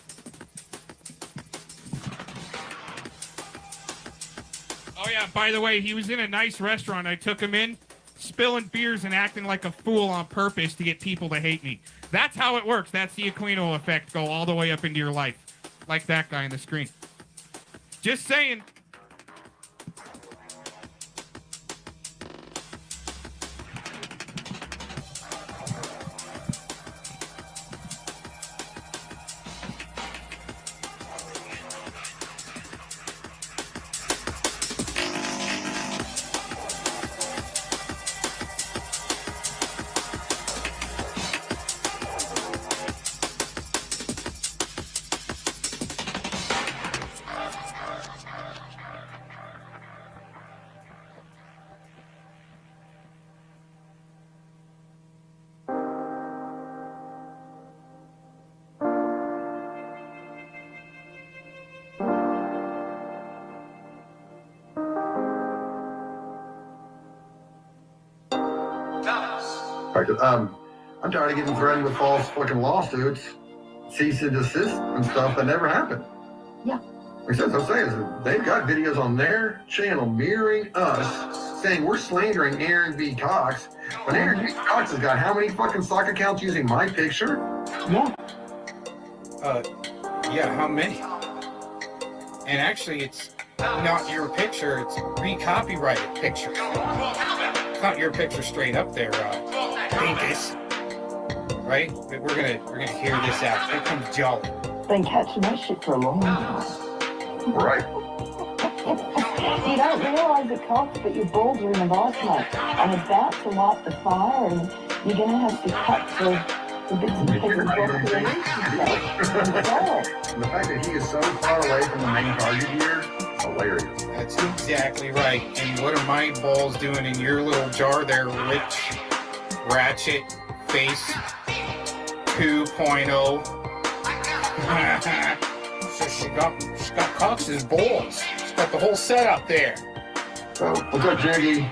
Oh, yeah, by the way, he was in a nice restaurant. I took him in, spilling beers and acting like a fool on purpose to get people to hate me. That's how it works. That's the Aquino effect. Go all the way up into your life. Like that guy on the screen. Just saying. I'm tired of getting threatened with false fucking lawsuits, cease and desist and stuff that never happened. Yeah. Like I'm saying is they've got videos on their channel mirroring us, saying we're slandering Aaron V. Cox. But Aaron V. Cox has got how many fucking sock accounts using my picture? Yeah. Yeah, how many? And actually, it's not your picture, it's re-copyrighted picture. It's not your picture straight up there, Dinkus. Right? But we're gonna hear this out. Here comes Jolly. Been catching that shit for a long time. Right. You don't realise it, Cox, but your balls are in the vice, mate. I'm about to light the fire, and you're going to have to cut the bits and pieces off the The fact that he is so far away from the main target here, hilarious. That's exactly right. And what are my balls doing in your little jar there, Rich Ratchet Face 2.0? So she got Cox's balls. She's got the whole setup there. So, what's up, Jiggy?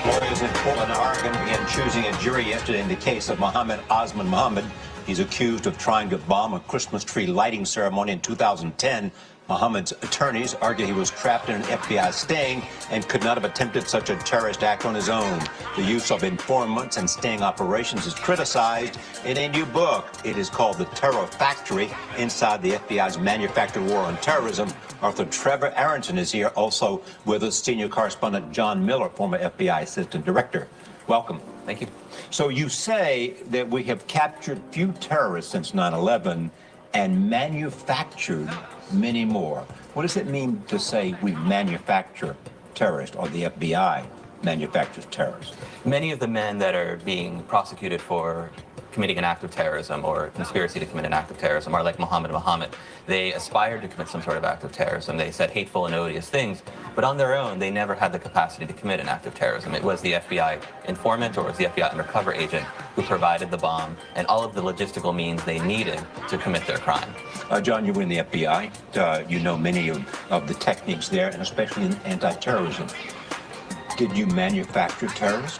Lawyers in Portland, Oregon began choosing a jury yesterday in the case of Mohammed Osman Mohammed, He's accused of trying to bomb a Christmas tree lighting ceremony in 2010. Mohammed's attorneys argue he was trapped in an FBI sting and could not have attempted such a terrorist act on his own. The use of informants and sting operations is criticized in a new book. It is called The Terror Factory, Inside the FBI's Manufactured War on Terrorism. Author Trevor Aronson is here, also with us, senior correspondent John Miller, former FBI assistant director. Welcome. Thank you. So you say that we have captured few terrorists since 9/11 and manufactured many more. What does it mean to say we manufacture terrorists, or the FBI manufactures terrorists? Many of the men that are being prosecuted for committing an act of terrorism or conspiracy to commit an act of terrorism are like Mohammed. They aspired to commit some sort of act of terrorism. They said hateful and odious things, but on their own, they never had the capacity to commit an act of terrorism. It was the FBI informant or it was the FBI undercover agent who provided the bomb and all of the logistical means they needed to commit their crime. John, you were in the FBI. You know many of the techniques there, and especially in anti-terrorism. Did you manufacture terrorists?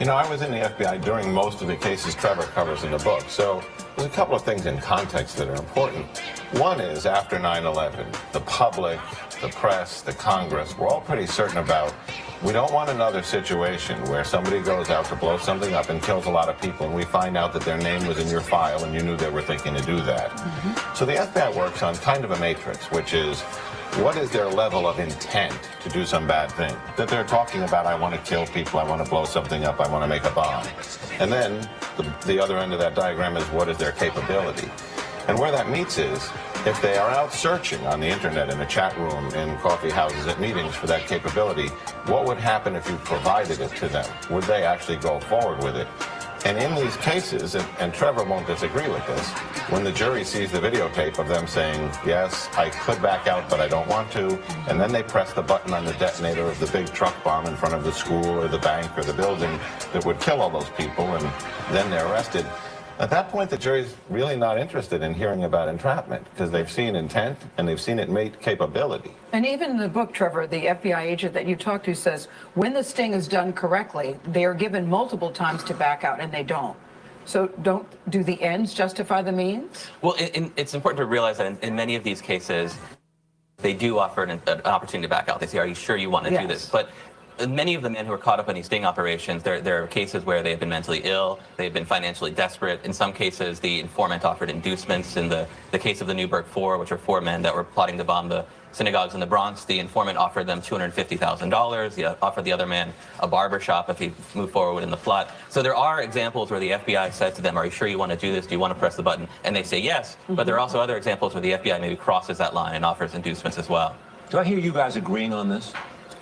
You know, I was in the FBI during most of the cases Trevor covers in the book, so there's a couple of things in context that are important. One is, after 9/11, the public, the press, the Congress, we're all pretty certain about, we don't want another situation where somebody goes out to blow something up and kills a lot of people, and we find out that their name was in your file and you knew they were thinking to do that. So the FBI works on kind of a matrix, which is, what is their level of intent to do some bad thing? That they're talking about, I want to kill people, I want to blow something up, I want to make a bomb. And then the other end of that diagram is, what is their capability? And where that meets is, if they are out searching on the internet, in a chat room, in coffee houses, at meetings for that capability, what would happen if you provided it to them? Would they actually go forward with it? And in these cases, and Trevor won't disagree with this, when the jury sees the videotape of them saying, yes, I could back out, but I don't want to, and then they press the button on the detonator of the big truck bomb in front of the school or the bank or the building that would kill all those people, and then they're arrested. At that point, the jury's really not interested in hearing about entrapment, because they've seen intent and they've seen it mate capability. And even in the book, Trevor, the FBI agent that you talked to says when the sting is done correctly, they are given multiple times to back out, and they don't. So do the ends justify the means? Well, it's important to realize that in many of these cases, they do offer an opportunity to back out. They say, are you sure you want to do this? But many of the men who are caught up in these sting operations, there are cases where they've been mentally ill, they've been financially desperate. In some cases, the informant offered inducements. In the case of the Newburgh Four, which are 4 men that were plotting to bomb the synagogues in the Bronx, the informant offered them $250,000. He offered the other man a barber shop if he moved forward in the plot. So there are examples where the FBI says to them, are you sure you want to do this? Do you want to press the button? And they say yes. But there are also other examples where the FBI maybe crosses that line and offers inducements as well. Do I hear you guys agreeing on this?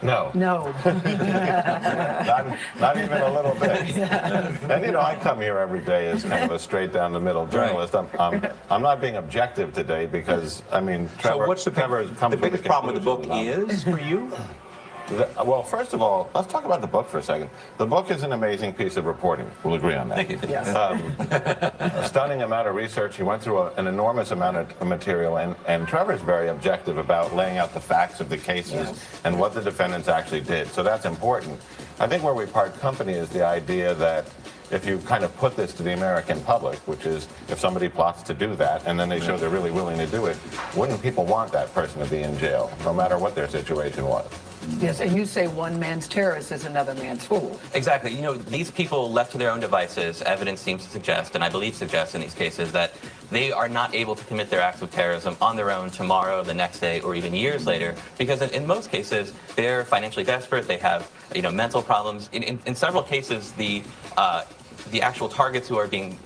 No. No. not even a little bit. And you know, I come here every day as kind of a straight down the middle journalist. I'm not being objective today because, I mean, Trevor. So what's the biggest problem with the book is for you? Well, first of all, let's talk about the book for a second. The book is an amazing piece of reporting. We'll agree on that. Thank you. Yes. A stunning amount of research. He went through an enormous amount of material, and Trevor's very objective about laying out the facts of the cases and what the defendants actually did. So that's important. I think where we part company is the idea that if you kind of put this to the American public, which is if somebody plots to do that and then they show they're really willing to do it, wouldn't people want that person to be in jail, no matter what their situation was? Yes, and you say one man's terrorist is another man's fool. Exactly. You know, these people left to their own devices, evidence seems to suggest, and I believe suggests in these cases, that they are not able to commit their acts of terrorism on their own tomorrow, the next day, or even years later, because in most cases, they're financially desperate, they have, you know, mental problems. In several cases, the actual targets who are being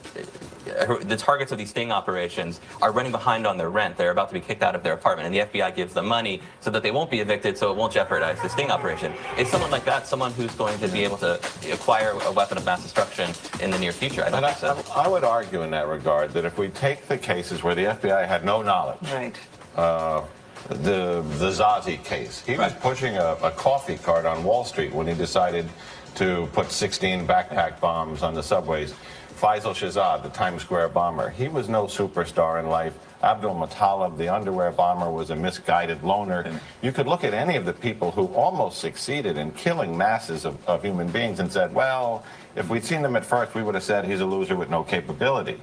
the targets of these sting operations are running behind on their rent. They're about to be kicked out of their apartment, and the FBI gives them money so that they won't be evicted, so it won't jeopardize the sting operation. It's someone like that, someone who's going to be able to acquire a weapon of mass destruction in the near future. I don't think so. I would argue in that regard that if we take the cases where the FBI had no knowledge, right? The Zazi case, he was pushing a coffee cart on Wall Street when he decided to put 16 backpack bombs on the subways. Faisal Shahzad, the Times Square bomber, he was no superstar in life. Abdul Muttalib, the underwear bomber, was a misguided loner. You could look at any of the people who almost succeeded in killing masses of human beings and said, well, if we'd seen them at first, we would have said he's a loser with no capability.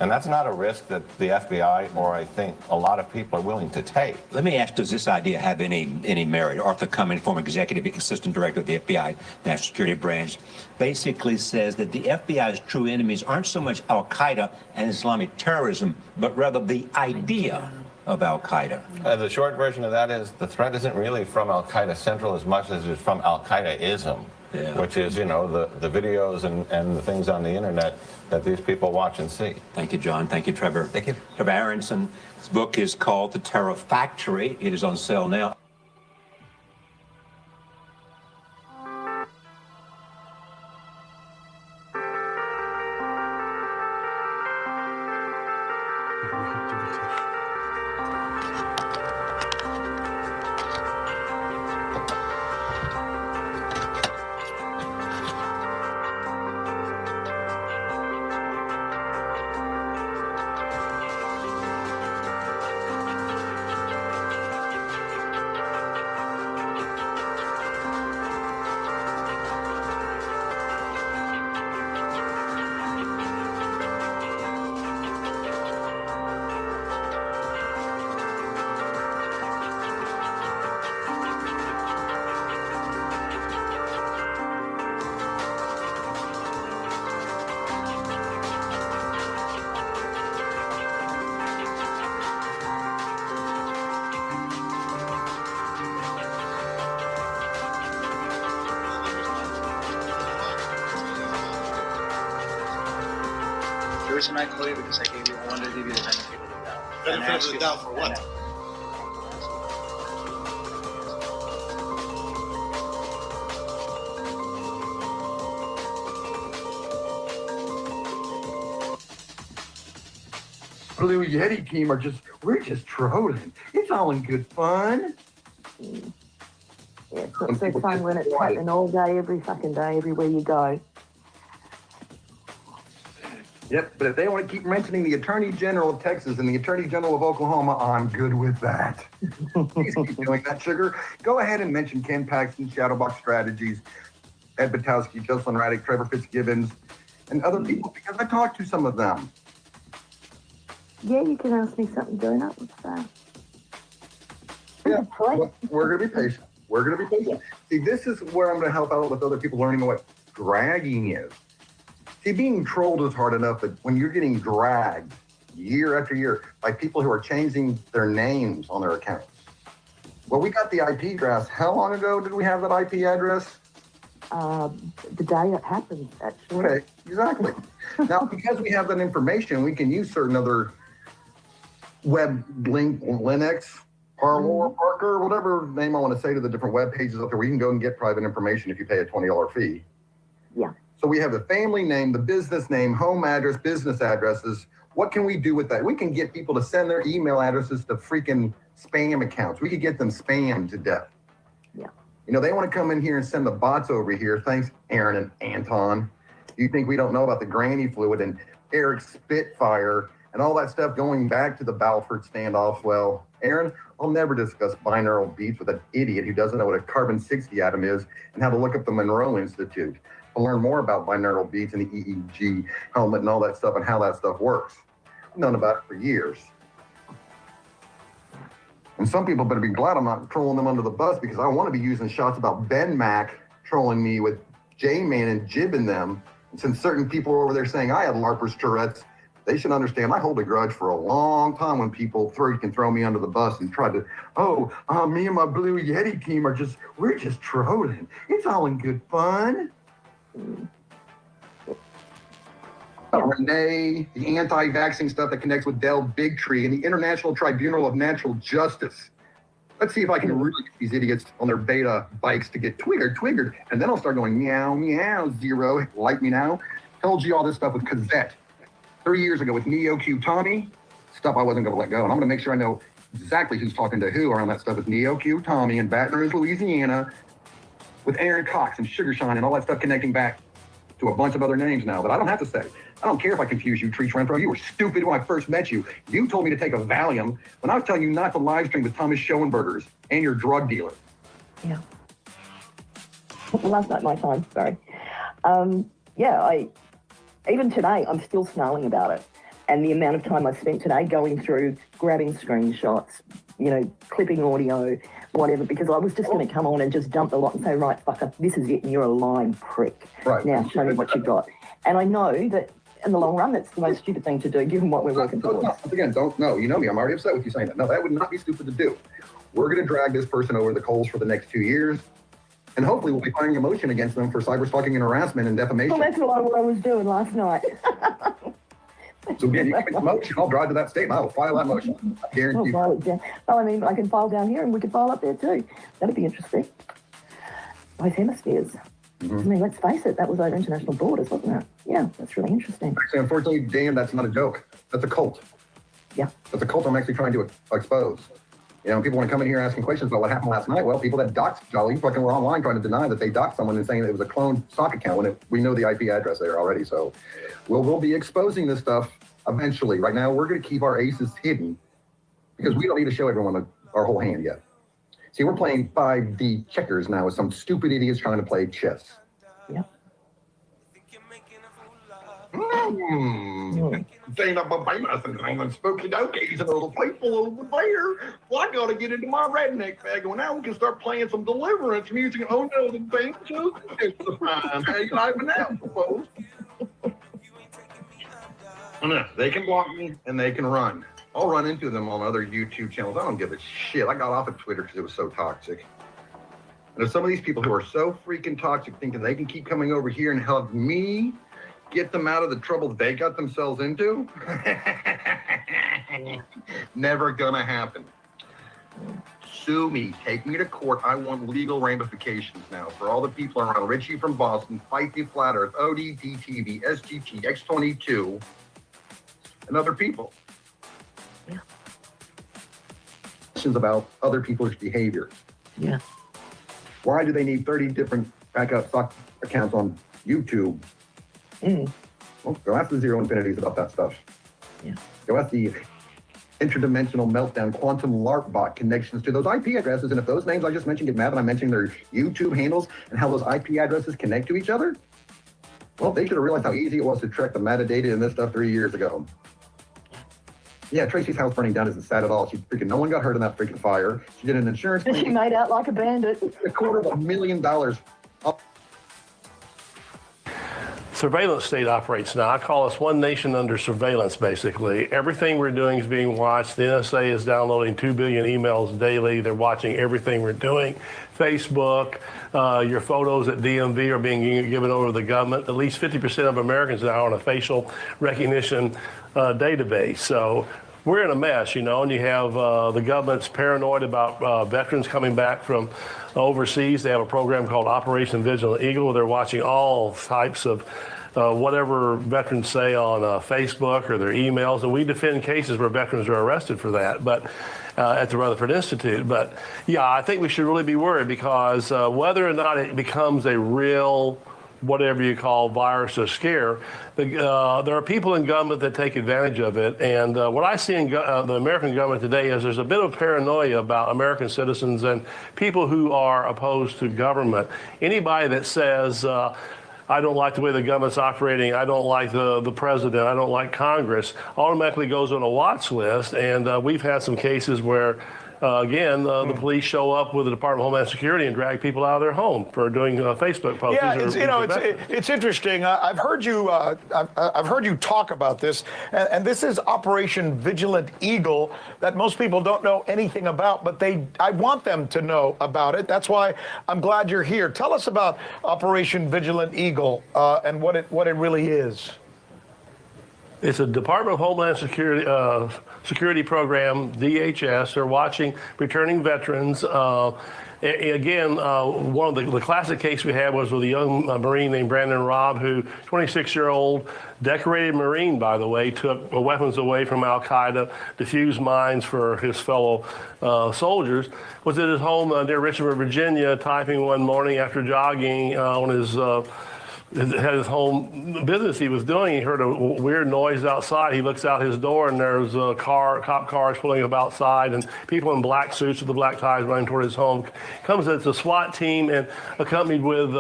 And that's not a risk that the FBI or I think a lot of people are willing to take. Let me ask, does this idea have any merit? Arthur Cummings, former executive assistant director of the FBI National Security Branch, basically says that the FBI's true enemies aren't so much Al-Qaeda and Islamic terrorism, but rather the idea of Al-Qaeda. The short version of that is the threat isn't really from Al-Qaeda Central as much as it's from Al-Qaeda-ism, which is, you know, the videos and the things on the internet that these people watch and see. Thank you, John. Thank you, Trevor. Thank you. Trevor Aronson. His book is called The Terror Factory. It is on sale now. The reason I call you because I wanted to give you the benefit of the doubt. Benefit of the doubt for what? Blue Yeti team we're just trolling. It's all in good fun. Yeah, it's not so fun when it's happening all day, every fucking day, everywhere you go. Yep, but if they want to keep mentioning the Attorney General of Texas and the Attorney General of Oklahoma, I'm good with that. Please keep doing that, sugar. Go ahead and mention Ken Paxton, Shadowbox Strategies, Ed Batowski, Jocelyn Raddick, Trevor Fitzgibbons, and other people, because I talked to some of them. Yeah, you can ask me something doing up with that. Yeah, we're going to be patient. We're going to be patient. See, this is where I'm going to help out with other people learning what dragging is. See, being trolled is hard enough, but when you're getting dragged year after year by people who are changing their names on their accounts. Well, we got the IP address. How long ago did we have that IP address? The day it happened, actually. Okay, exactly. Now, because we have that information, we can use certain other web link, Linux, Parlor, Parker, whatever name I want to say to the different web pages out there, we can go and get private information if you pay a $20 fee. Yeah. So we have the family name, the business name, home address, business addresses. What can we do with that? We can get people to send their email addresses to freaking spam accounts. We could get them spammed to death. Yeah. You know, they want to come in here and send the bots over here. Thanks, Aaron and Anton. You think we don't know about the granny fluid and Eric Spitfire and all that stuff going back to the Balfour standoff? Well, Aaron, I'll never discuss binaural beats with an idiot who doesn't know what a carbon-60 atom is and how to look up the Monroe Institute to learn more about binaural beats and the EEG helmet and all that stuff and how that stuff works. I've known about it for years. And some people better be glad I'm not trolling them under the bus, because I want to be using shots about Ben Mac trolling me with J-Man and jibbing them. And since certain people are over there saying I had LARPers Tourette's, they should understand I hold a grudge for a long time when people can throw me under the bus and try to, me and my Blue Yeti team we're just trolling. It's all in good fun. Renee, the anti-vaxxing stuff that connects with Del Bigtree and the International Tribunal of Natural Justice. Let's see if I can really get these idiots on their beta bikes to get twiggered, and then I'll start going meow, meow, zero, like me now. Told you all this stuff with Cazette 3 years ago with NeoQ Tommy, stuff I wasn't going to let go. And I'm going to make sure I know exactly who's talking to who around that stuff with NeoQ Tommy in Baton Rouge, Louisiana, with Aaron Cox and Sugar Shine and all that stuff connecting back to a bunch of other names now that I don't have to say. I don't care if I confuse you, Tree Renfro. You were stupid when I first met you. You told me to take a Valium when I was telling you not to live stream with Thomas Schoenbergers and your drug dealer. Yeah. Last night, my time, sorry. Even today, I'm still snarling about it. And the amount of time I spent today going through, grabbing screenshots, clipping audio, whatever, because I was just going to come on and just dump the lot and say, right, fucker, this is it, and you're a lying prick. Right. Now, show me what you've got. And I know that in the long run, that's the most stupid thing to do, given what we're working towards. Once again, don't know. You know me, I'm already upset with you saying that. No, that would not be stupid to do. We're going to drag this person over the coals for the next 2 years, and hopefully we'll be filing a motion against them for cyber stalking and harassment and defamation. Well, that's what I was doing last night. So again, you can make a motion, I'll drive to that state and I will file that motion. I guarantee you. Well, I mean, I can file down here and we can file up there too. That'd be interesting. Both hemispheres. I mean, let's face it, that was over international borders, wasn't it? Yeah, that's really interesting. Actually, unfortunately, Dan, that's not a joke. That's a cult. Yeah. That's a cult I'm actually trying to expose. People want to come in here asking questions about what happened last night. Well, people that doxed Jolly fucking were online trying to deny that they doxed someone and saying that it was a cloned stock account when we know the IP address there already. So we'll be exposing this stuff eventually. Right now, we're going to keep our aces hidden because we don't need to show everyone our whole hand yet. See, we're playing 5D checkers now with some stupid idiots trying to play chess. Yeah. Saying about and spooky dokies and a little people over there. Well, I got to get into my redneck bag. Well, now we can start playing some deliverance music. And oh no, the thing is the fine. How you liking that, folks? No, they can block me and they can run. I'll run into them on other YouTube channels. I don't give a shit. I got off of Twitter because it was so toxic. And if some of these people who are so freaking toxic thinking they can keep coming over here and help me get them out of the trouble they got themselves into, never gonna happen. Sue me, take me to court. I want legal ramifications now for all the people around Richie from Boston, Fight the Flat Earth, ODDTV, SGT, X22, and other people. Yeah. Questions about other people's behavior. Yeah. Why do they need 30 different backup stock accounts on YouTube? Well, go ask the Zero Infinities about that stuff. Yeah. Go ask the interdimensional meltdown quantum LARP bot connections to those IP addresses. And if those names I just mentioned get mad that I'm mentioning their YouTube handles and how those IP addresses connect to each other, well, they should have realized how easy it was to track the metadata in this stuff 3 years ago. Yeah, Tracy's house burning down isn't sad at all. No one got hurt in that freaking fire. She did an insurance claim. She made out like a bandit. $250,000. Surveillance state operates now. I call us one nation under surveillance, basically. Everything we're doing is being watched. The NSA is downloading 2 billion emails daily. They're watching everything we're doing. Facebook, your photos at DMV are being given over to the government. At least 50% of Americans are now on a facial recognition database. So we're in a mess, and you have the government's paranoid about veterans coming back from overseas. They have a program called Operation Vigilant Eagle where they're watching all types of whatever veterans say on Facebook or their emails, and we defend cases where veterans are arrested for that, but at the Rutherford Institute. But yeah, I think we should really be worried because whether or not it becomes a real whatever you call virus or scare, there are people in government that take advantage of it. And what I see in the American government today is there's a bit of paranoia about American citizens and people who are opposed to government. Anybody that says, I don't like the way the government's operating, I don't like the president, I don't like Congress, automatically goes on a watch list. And we've had some cases where the police show up with the Department of Homeland Security and drag people out of their home for doing Facebook posts. Yeah, it's interesting. I've heard you talk about this, and this is Operation Vigilant Eagle that most people don't know anything about, but I want them to know about it. That's why I'm glad you're here. Tell us about Operation Vigilant Eagle and what it really is. It's a Department of Homeland Security program, DHS. They're watching returning veterans. Again, one of the classic case we had was with a young Marine named Brandon Robb, who, 26-year-old, decorated Marine, by the way, took weapons away from Al-Qaeda, diffused mines for his fellow soldiers, was at his home near Richmond, Virginia, typing one morning after jogging on his had his home business he was doing. He heard a weird noise outside. He looks out his door and there's cop cars pulling up outside and people in black suits with the black ties running toward his home. Comes as a SWAT team and accompanied with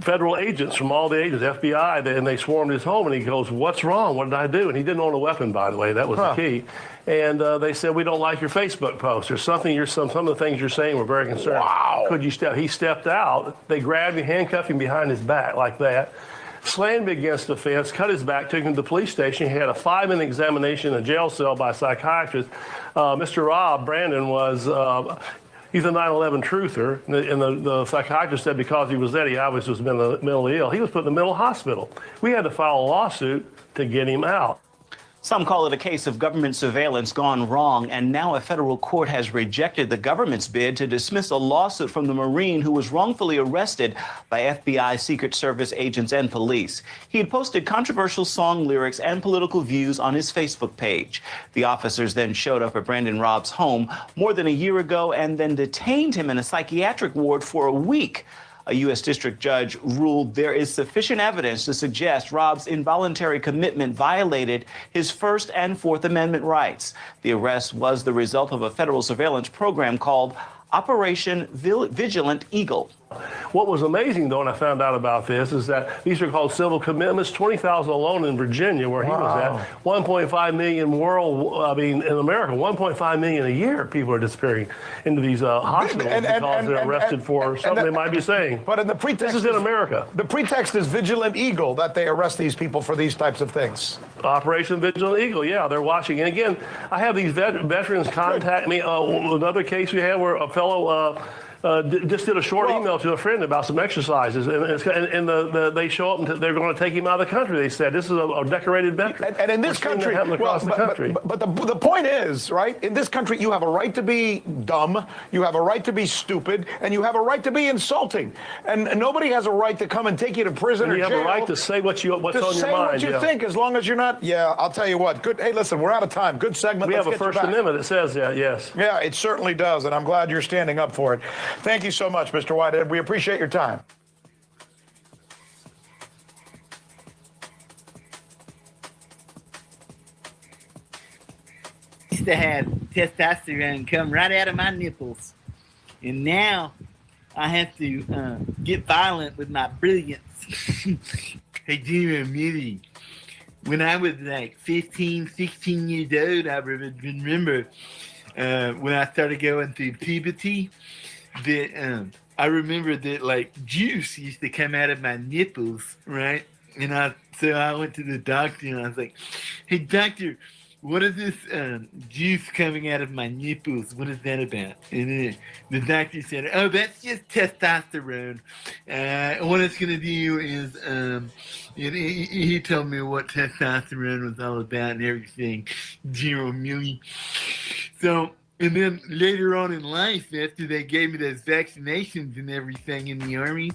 federal agents from all the agents, FBI, and they swarmed his home, and he goes, "What's wrong? What did I do?" And he didn't own a weapon, by the way. That was the key. And they said, "We don't like your Facebook post. There's something some of the things you're saying we're very concerned." Wow. Could you step? He stepped out. They grabbed him, handcuffed him behind his back like that, slammed him against the fence, cut his back, took him to the police station. He had a 5-minute examination in a jail cell by a psychiatrist. Mr. Rob Brandon was. He's a 9/11 truther, and the psychiatrist said because he was dead, he obviously was mentally ill. He was put in the mental hospital. We had to file a lawsuit to get him out. Some call it a case of government surveillance gone wrong, and now a federal court has rejected the government's bid to dismiss a lawsuit from the Marine who was wrongfully arrested by FBI, Secret Service agents, and police. He had posted controversial song lyrics and political views on his Facebook page. The officers then showed up at Brandon Robb's home more than a year ago and then detained him in a psychiatric ward for a week. A U.S. district judge ruled there is sufficient evidence to suggest Robb's involuntary commitment violated his First and Fourth Amendment rights. The arrest was the result of a federal surveillance program called Operation Vigilant Eagle. What was amazing, though, and I found out about this, is that these are called civil commitments. 20,000 alone in Virginia, where he was at. 1.5 million in America, 1.5 million a year. People are disappearing into these hospitals because they're arrested for something they might be saying. But in the pretext, this is in America. The pretext is Vigilant Eagle, that they arrest these people for these types of things. Operation Vigilant Eagle, yeah, they're watching. And again, I have these veterans contact me. Another case we had where a fellow just did a short email to a friend about some exercises, and they show up and they're going to take him out of the country. They said this is a decorated veteran. And in this country, but the point is, right? In this country, you have a right to be dumb, you have a right to be stupid, and you have a right to be insulting. And nobody has a right to come and take you to prison or jail. You have a right to say what's on your mind. To say what you think, as long as you're not. Yeah, I'll tell you what. Good. Hey, listen, we're out of time. Good segment. We have a First Amendment that says that. Yes. Yeah, it certainly does, and I'm glad you're standing up for it. Thank you so much, Mr. Whitehead. We appreciate your time. Used to have testosterone come right out of my nipples, and now I have to get violent with my brilliance. Hey, Jimmy, Millie, when I was like 15, 16 years old, I remember when I started going through puberty, that I remember that like juice used to come out of my nipples, right? And so I went to the doctor and I was like, "Hey, doctor, what is this juice coming out of my nipples? What is that about?" And the doctor said, "Oh, that's just testosterone. What it's going to do is," he told me what testosterone was all about and everything. 0 million. So, and then later on in life, after they gave me those vaccinations and everything in the Army,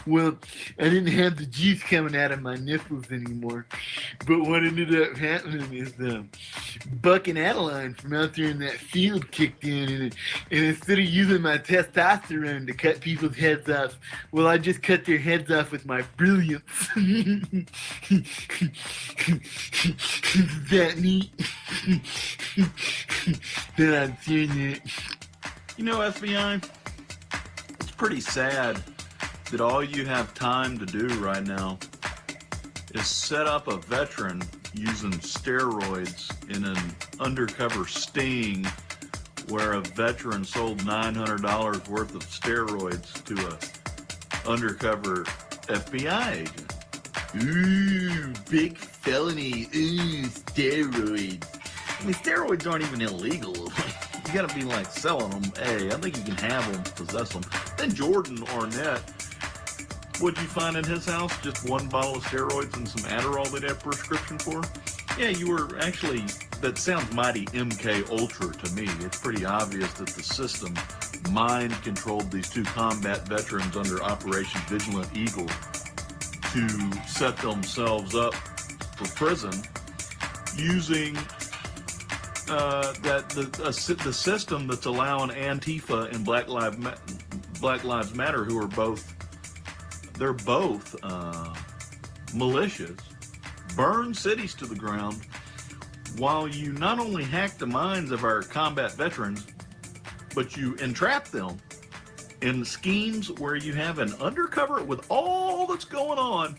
well, I didn't have the juice coming out of my nipples anymore. But what ended up happening is Buck and Adeline from out there in that field kicked in, and instead of using my testosterone to cut people's heads off, well, I just cut their heads off with my brilliance. Is that neat? Then I'm seeing it. You know, FBI, it's pretty sad that all you have time to do right now is set up a veteran using steroids in an undercover sting where a veteran sold $900 worth of steroids to a undercover FBI agent. Ooh, big felony. Ooh, steroids. I mean, steroids aren't even illegal. You gotta be like selling them. Hey, I think you can have them, possess them. Then Jordan Arnett, what'd you find in his house? Just one bottle of steroids and some Adderall they'd have prescription for? Yeah, you were actually, that sounds mighty MK Ultra to me. It's pretty obvious that the system mind controlled these two combat veterans under Operation Vigilant Eagle to set themselves up for prison using the system that's allowing Antifa and Black Lives Matter, who are both militias, burn cities to the ground, while you not only hack the minds of our combat veterans, but you entrap them in schemes where you have an undercover with all that's going on.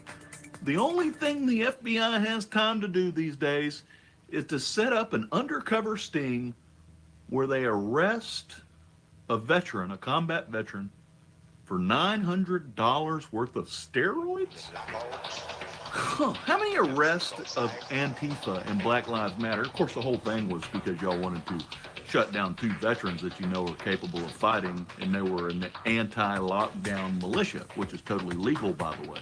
The only thing the FBI has time to do these days is to set up an undercover sting where they arrest a veteran, a combat veteran, for $900 worth of steroids? Huh. How many arrests of Antifa and Black Lives Matter? Of course, the whole thing was because y'all wanted to shut down 2 veterans that you know are capable of fighting, and they were an anti-lockdown militia, which is totally legal, by the way.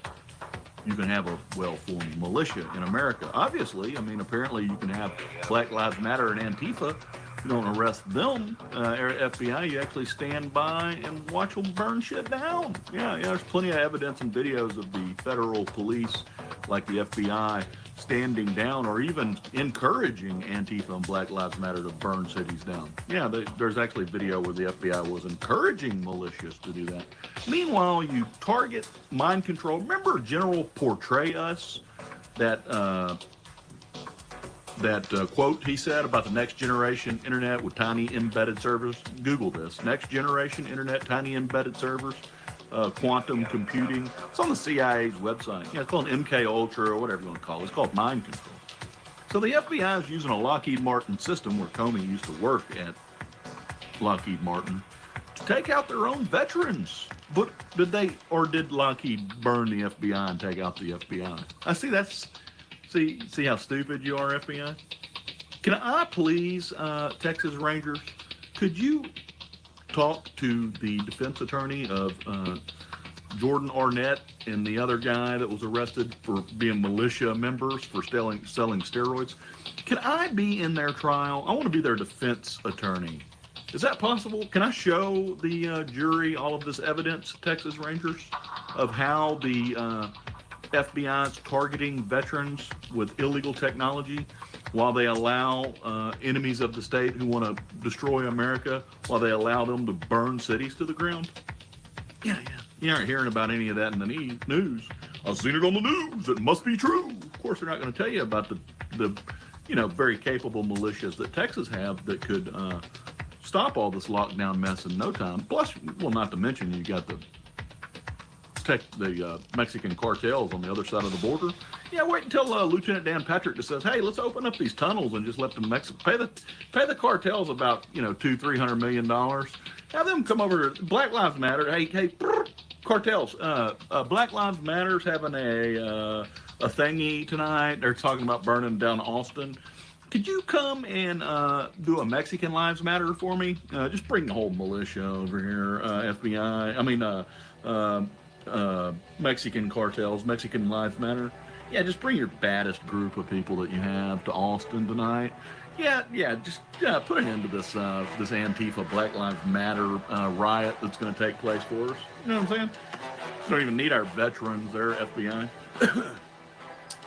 You can have a well-formed militia in America. Obviously, I mean, apparently you can have Black Lives Matter and Antifa. You don't arrest them, FBI. You actually stand by and watch them burn shit down. Yeah, there's plenty of evidence and videos of the federal police, like the FBI, standing down or even encouraging Antifa and Black Lives Matter to burn cities down. Yeah, there's actually video where the FBI was encouraging militias to do that. Meanwhile, you target mind control. Remember General Portray Us? That quote he said about the next generation internet with tiny embedded servers. Google this. Next generation internet, tiny embedded servers, quantum computing. It's on the CIA's website. Yeah, it's called MK Ultra or whatever you want to call it. It's called mind control. So the FBI is using a Lockheed Martin system where Comey used to work at Lockheed Martin to take out their own veterans. But did Lockheed burn the FBI and take out the FBI? I see that's... See how stupid you are, FBI? Can I please, Texas Rangers, could you talk to the defense attorney of Jordan Arnett and the other guy that was arrested for being militia members for selling steroids? Can I be in their trial? I want to be their defense attorney. Is that possible? Can I show the jury all of this evidence, Texas Rangers, of how the FBI is targeting veterans with illegal technology while they allow enemies of the state who want to destroy America, while they allow them to burn cities to the ground? Yeah. You aren't hearing about any of that in the news. I've seen it on the news. It must be true. Of course, they're not going to tell you about the very capable militias that Texas have that could stop all this lockdown mess in no time. Plus, well, not to mention you got the Mexican cartels on the other side of the border. Yeah, wait until Lieutenant Dan Patrick just says, "Hey, let's open up these tunnels and just let the pay the cartels about $200-300 million. Have them come over to Black Lives Matter. Hey, cartels. Black Lives Matter's having a thingy tonight. They're talking about burning down Austin. Could you come and do a Mexican Lives Matter for me? Just bring the whole militia over here, FBI. I mean, Mexican cartels, Mexican Lives Matter. Yeah, just bring your baddest group of people that you have to Austin tonight. Yeah, just put an end to this Antifa Black Lives Matter riot that's going to take place for us. You know what I'm saying? We don't even need our veterans. They're FBI.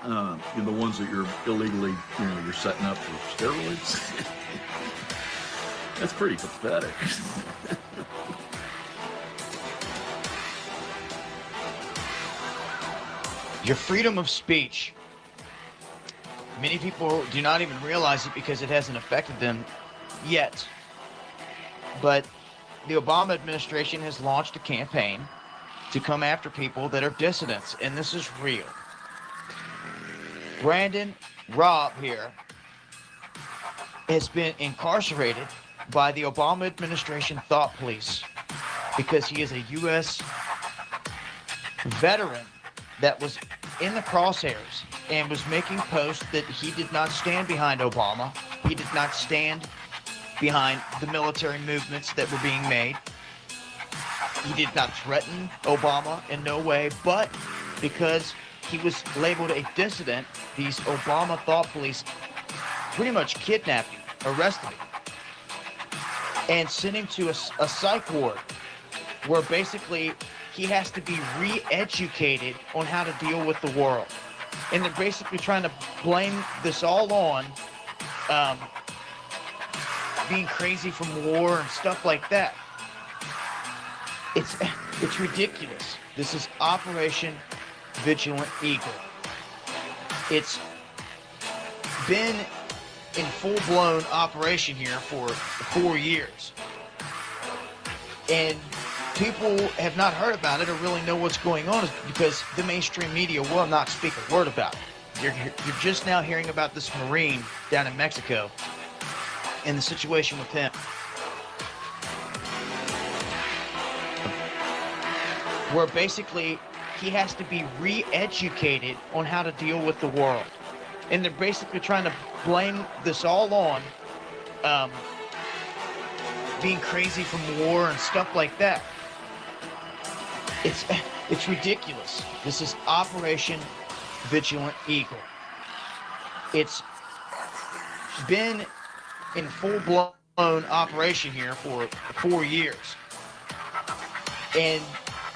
The ones that you're illegally, you're setting up for steroids. That's pretty pathetic. Your freedom of speech. Many people do not even realize it because it hasn't affected them yet. But the Obama administration has launched a campaign to come after people that are dissidents, and this is real. Brandon Robb here has been incarcerated by the Obama administration thought police because he is a U.S. veteran that was in the crosshairs and was making posts that he did not stand behind Obama. He did not stand behind the military movements that were being made. He did not threaten Obama in no way, but because he was labeled a dissident, these Obama thought police pretty much kidnapped him, arrested him, and sent him to a psych ward where basically he has to be re-educated on how to deal with the world. And they're basically trying to blame this all on being crazy from war and stuff like that. It's ridiculous. This is Operation Vigilant Eagle. It's been in full-blown operation here for 4 years. And people have not heard about it or really know what's going on is because the mainstream media will not speak a word about it. You're just now hearing about this Marine down in Mexico and the situation with him. Where basically he has to be re-educated on how to deal with the world. And they're basically trying to blame this all on being crazy from war and stuff like that. It's ridiculous. This is Operation Vigilant Eagle. It's been in full-blown operation here for 4 years. And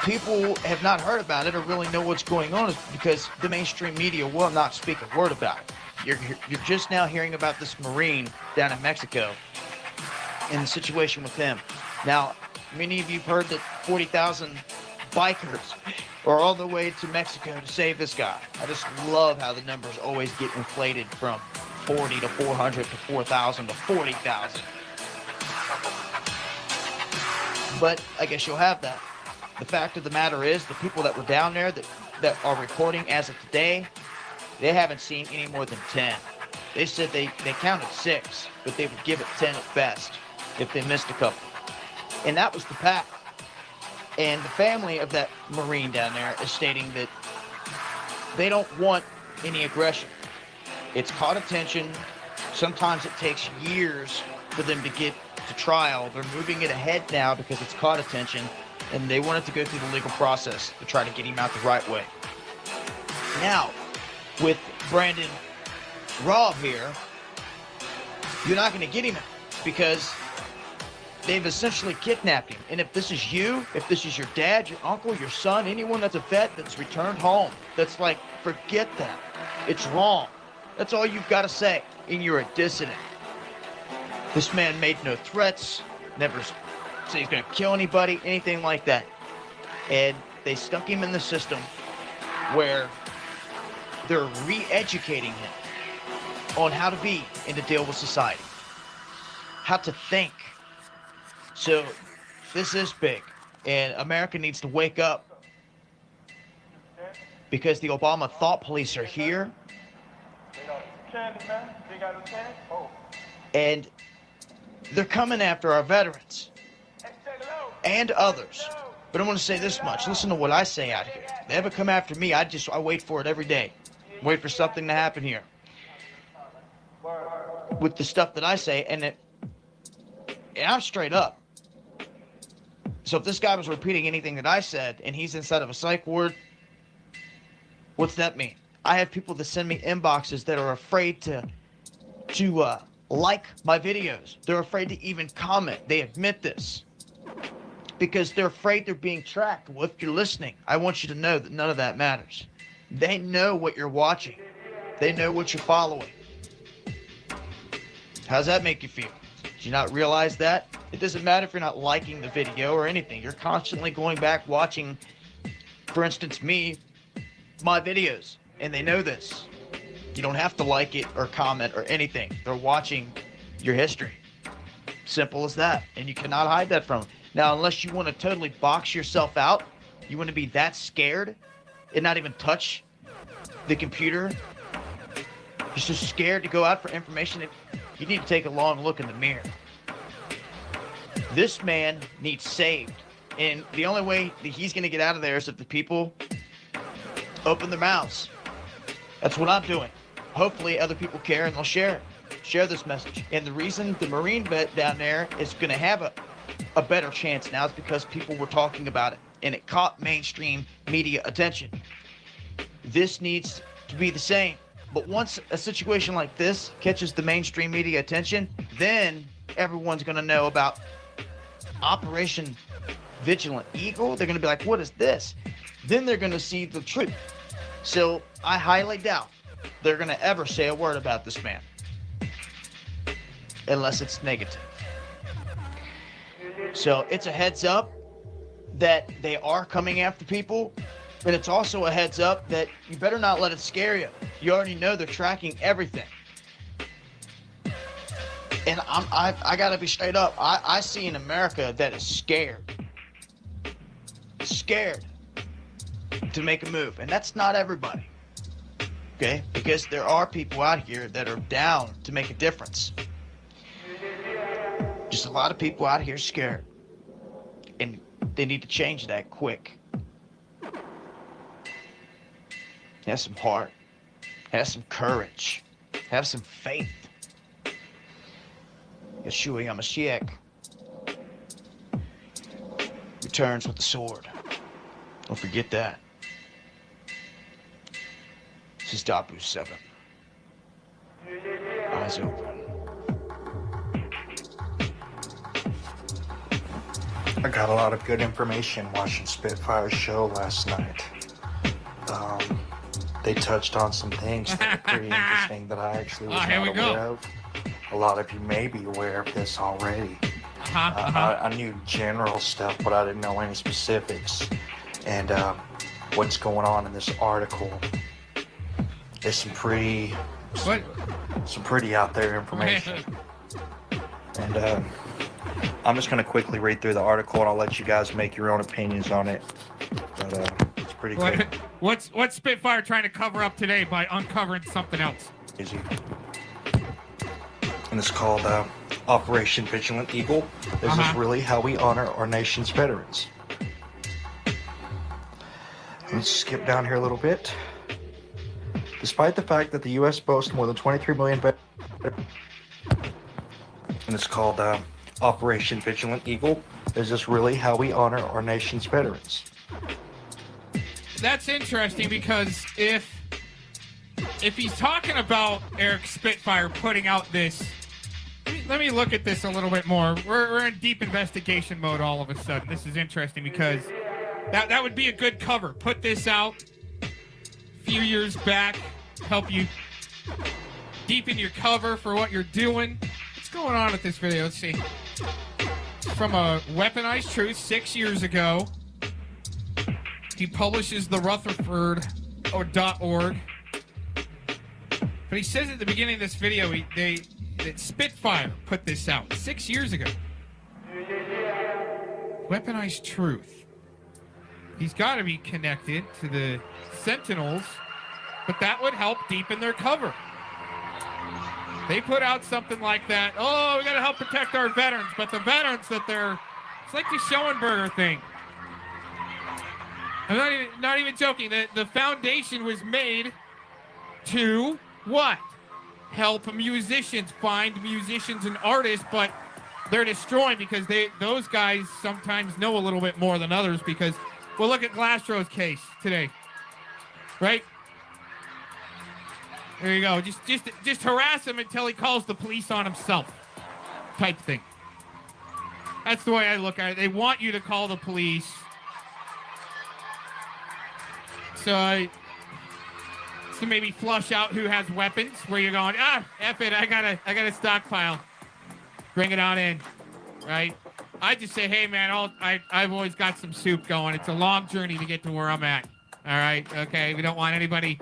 people have not heard about it or really know what's going on because the mainstream media will not speak a word about it. You're just now hearing about this Marine down in Mexico and the situation with him. Now, many of you have heard that 40,000 bikers are all the way to Mexico to save this guy. I just love how the numbers always get inflated from 40 to 400 to 4,000 to 40,000. But I guess you'll have that. The fact of the matter is, the people that were down there that are reporting as of today, they haven't seen any more than 10. They said they counted 6, but they would give it 10 at best if they missed a couple. And that was the pack. And the family of that Marine down there is stating that they don't want any aggression. It's caught attention. Sometimes it takes years for them to get to trial. They're moving it ahead now because it's caught attention, and they want it to go through the legal process to try to get him out the right way. Now, with Brandon Robb here, you're not going to get him because they've essentially kidnapped him. And if this is you, if this is your dad, your uncle, your son, anyone that's a vet that's returned home, that's like, forget that. It's wrong. That's all you've got to say. And you're a dissident. This man made no threats, never said he's going to kill anybody, anything like that. And they stuck him in the system where they're re-educating him on how to be and to deal with society, how to think. So this is big, and America needs to wake up because the Obama thought police are here, and they're coming after our veterans and others. But I want to say this much. Listen to what I say out here. If they ever come after me, I wait for it every day. Wait for something to happen here with the stuff that I say, and I'm straight up. So if this guy was repeating anything that I said and he's inside of a psych ward, what's that mean? I have people that send me inboxes that are afraid to like my videos. They're afraid to even comment. They admit this because they're afraid they're being tracked. Well, if you're listening, I want you to know that none of that matters. They know what you're watching. They know what you're following. How's that make you feel? Did you not realize that? It doesn't matter if you're not liking the video or anything. You're constantly going back watching, for instance, my videos, and they know this. You don't have to like it or comment or anything. They're watching your history. Simple as that. And you cannot hide that from them. Now, unless you want to totally box yourself out, you want to be that scared and not even touch the computer, you're just scared to go out for information, you need to take a long look in the mirror. This man needs saved. And the only way that he's going to get out of there is if the people open their mouths. That's what I'm doing. Hopefully other people care and they'll share this message. And the reason the Marine vet down there is going to have a better chance now is because people were talking about it and it caught mainstream media attention. This needs to be the same. But once a situation like this catches the mainstream media attention, then everyone's going to know about Operation Vigilant Eagle. They're going to be like, what is this? Then they're going to see the truth. So I highly doubt they're going to ever say a word about this man unless it's negative. So it's a heads up that they are coming after people, but it's also a heads up that you better not let it scare you. You already know they're tracking everything. And I got to be straight up. I see an America that is scared. scared to make a move, and that's not everybody. Okay, because there are people out here that are down to make a difference. Just a lot of people out here scared, and they need to change that quick. Have some heart, have some courage, have some faith. Yeshua HaMashiach returns with the sword. Don't forget that. This is Dabu 7. Eyes open. I got a lot of good information watching Spitfire's show last night. They touched on some things that are pretty interesting that I actually was not aware of. A lot of you may be aware of this already. I knew general stuff, but I didn't know any specifics. And what's going on in this article is some pretty out there information. And I'm just going to quickly read through the article, and I'll let you guys make your own opinions on it. But it's pretty good. What's Spitfire trying to cover up today by uncovering something else? Easy. And it's called Operation Vigilant Eagle. This is really how we honor our nation's veterans. Let's skip down here a little bit. Despite the fact that the U.S. boasts more than 23 million veterans, and it's called Operation Vigilant Eagle. Is this really how we honor our nation's veterans? That's interesting because if he's talking about Eric Spitfire putting out this, let me look at this a little bit more. We're in deep investigation mode all of a sudden. This is interesting because that would be a good cover. Put this out a few years back, help you deepen your cover for what you're doing. What's going on with this video? Let's see. From a Weaponized Truth 6 years ago. He publishes the Rutherford.org. But he says at the beginning of this video that Spitfire put this out 6 years ago. Weaponized Truth. He's got to be connected to the Sentinels, but that would help deepen their cover. They put out something like that. Oh, we got to help protect our veterans, but the veterans it's like the Schoenberger thing. I'm not even joking. The foundation was made to what? Help musicians, find musicians and artists, but they're destroying because those guys sometimes know a little bit more than others because, well, look at Glasstrow's case today, right? There you go. Just harass him until he calls the police on himself, type thing. That's the way I look at it. They want you to call the police. So maybe flush out who has weapons. Where you're going, F it. I got a stockpile. Bring it on in, right? I just say, hey man, I've always got some soup going. It's a long journey to get to where I'm at. All right, okay. We don't want anybody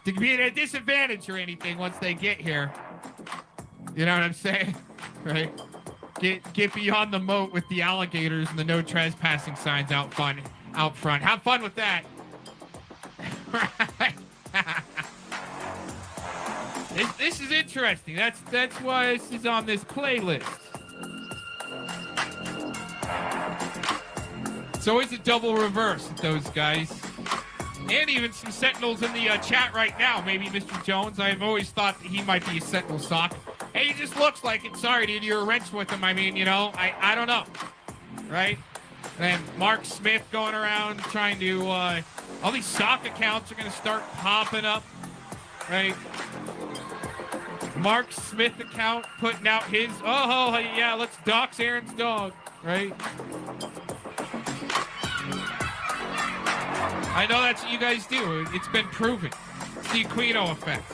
to be at a disadvantage or anything once they get here. You know what I'm saying, right? Get beyond the moat with the alligators and the no trespassing signs out front. Have fun with that. This is interesting. That's why this is on this playlist. It's always a double reverse with those guys. And even some Sentinels in the chat right now. Maybe Mr. Jones. I've always thought that he might be a Sentinel sock. Hey, he just looks like it. Sorry, dude, you're a wrench with him. I mean, you know, I don't know. Right? And Mark Smith going around trying to... all these sock accounts are going to start popping up. Right? Mark Smith account putting out his... Oh, yeah, let's dox Aaron's dog. Right? I know that's what you guys do. It's been proven. It's the Aquino effect.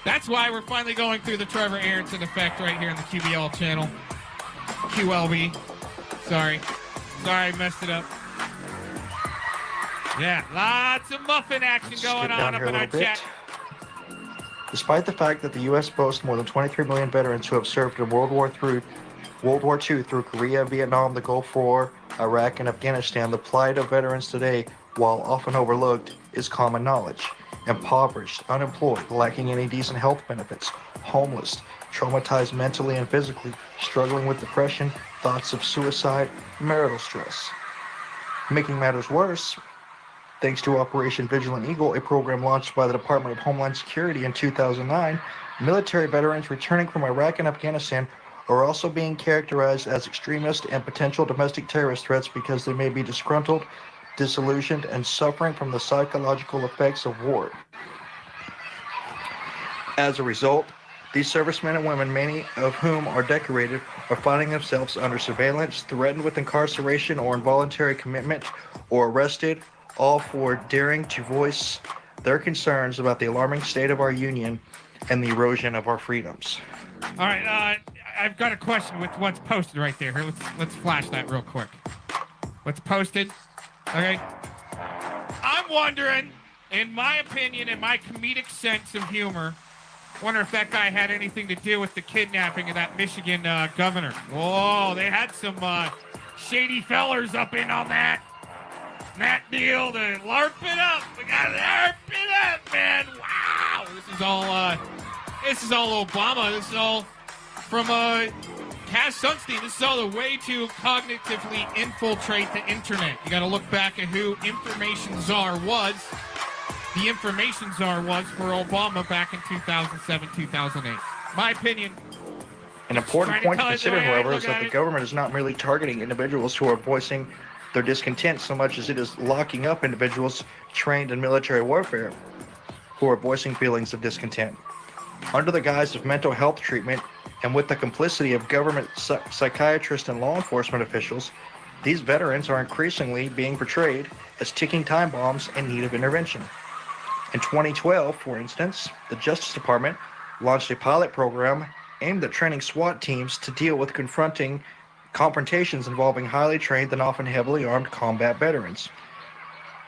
That's why we're finally going through the Trevor Aronson effect right here on the QBL channel. QLB. Sorry, I messed it up. Yeah, lots of muffin action going on up in our chat. Despite the fact that the U.S. boasts more than 23 million veterans who have served in World War II through Korea, Vietnam, the Gulf War, Iraq and Afghanistan, the plight of veterans today, while often overlooked, is common knowledge. Impoverished, unemployed, lacking any decent health benefits, homeless, traumatized mentally and physically, struggling with depression, thoughts of suicide, marital stress. Making matters worse, thanks to Operation Vigilant Eagle, a program launched by the Department of Homeland Security in 2009, military veterans returning from Iraq and Afghanistan are also being characterized as extremist and potential domestic terrorist threats because they may be disgruntled, disillusioned, and suffering from the psychological effects of war. As a result, these servicemen and women, many of whom are decorated, are finding themselves under surveillance, threatened with incarceration or involuntary commitment, or arrested, all for daring to voice their concerns about the alarming state of our union and the erosion of our freedoms. All right, I've got a question with what's posted right there. Here, let's flash that real quick. What's posted? Okay. I'm wondering, in my opinion, in my comedic sense of humor, wonder if that guy had anything to do with the kidnapping of that Michigan governor. Whoa, they had some shady fellers up in on that deal to LARP it up. We gotta LARP it up, man. Wow, this is all Obama. This is all from Cass Sunstein. This is all the way to cognitively infiltrate the internet. You got to look back at who Information Czar was. The Information Czar was for Obama back in 2007, 2008. My opinion. An important point to consider, however, is that the government is not merely targeting individuals who are voicing their discontent so much as it is locking up individuals trained in military warfare who are voicing feelings of discontent. Under the guise of mental health treatment and with the complicity of government psychiatrists and law enforcement officials, these veterans are increasingly being portrayed as ticking time bombs in need of intervention. In 2012, for instance, the Justice Department launched a pilot program aimed at training SWAT teams to deal with confrontations involving highly trained and often heavily armed combat veterans.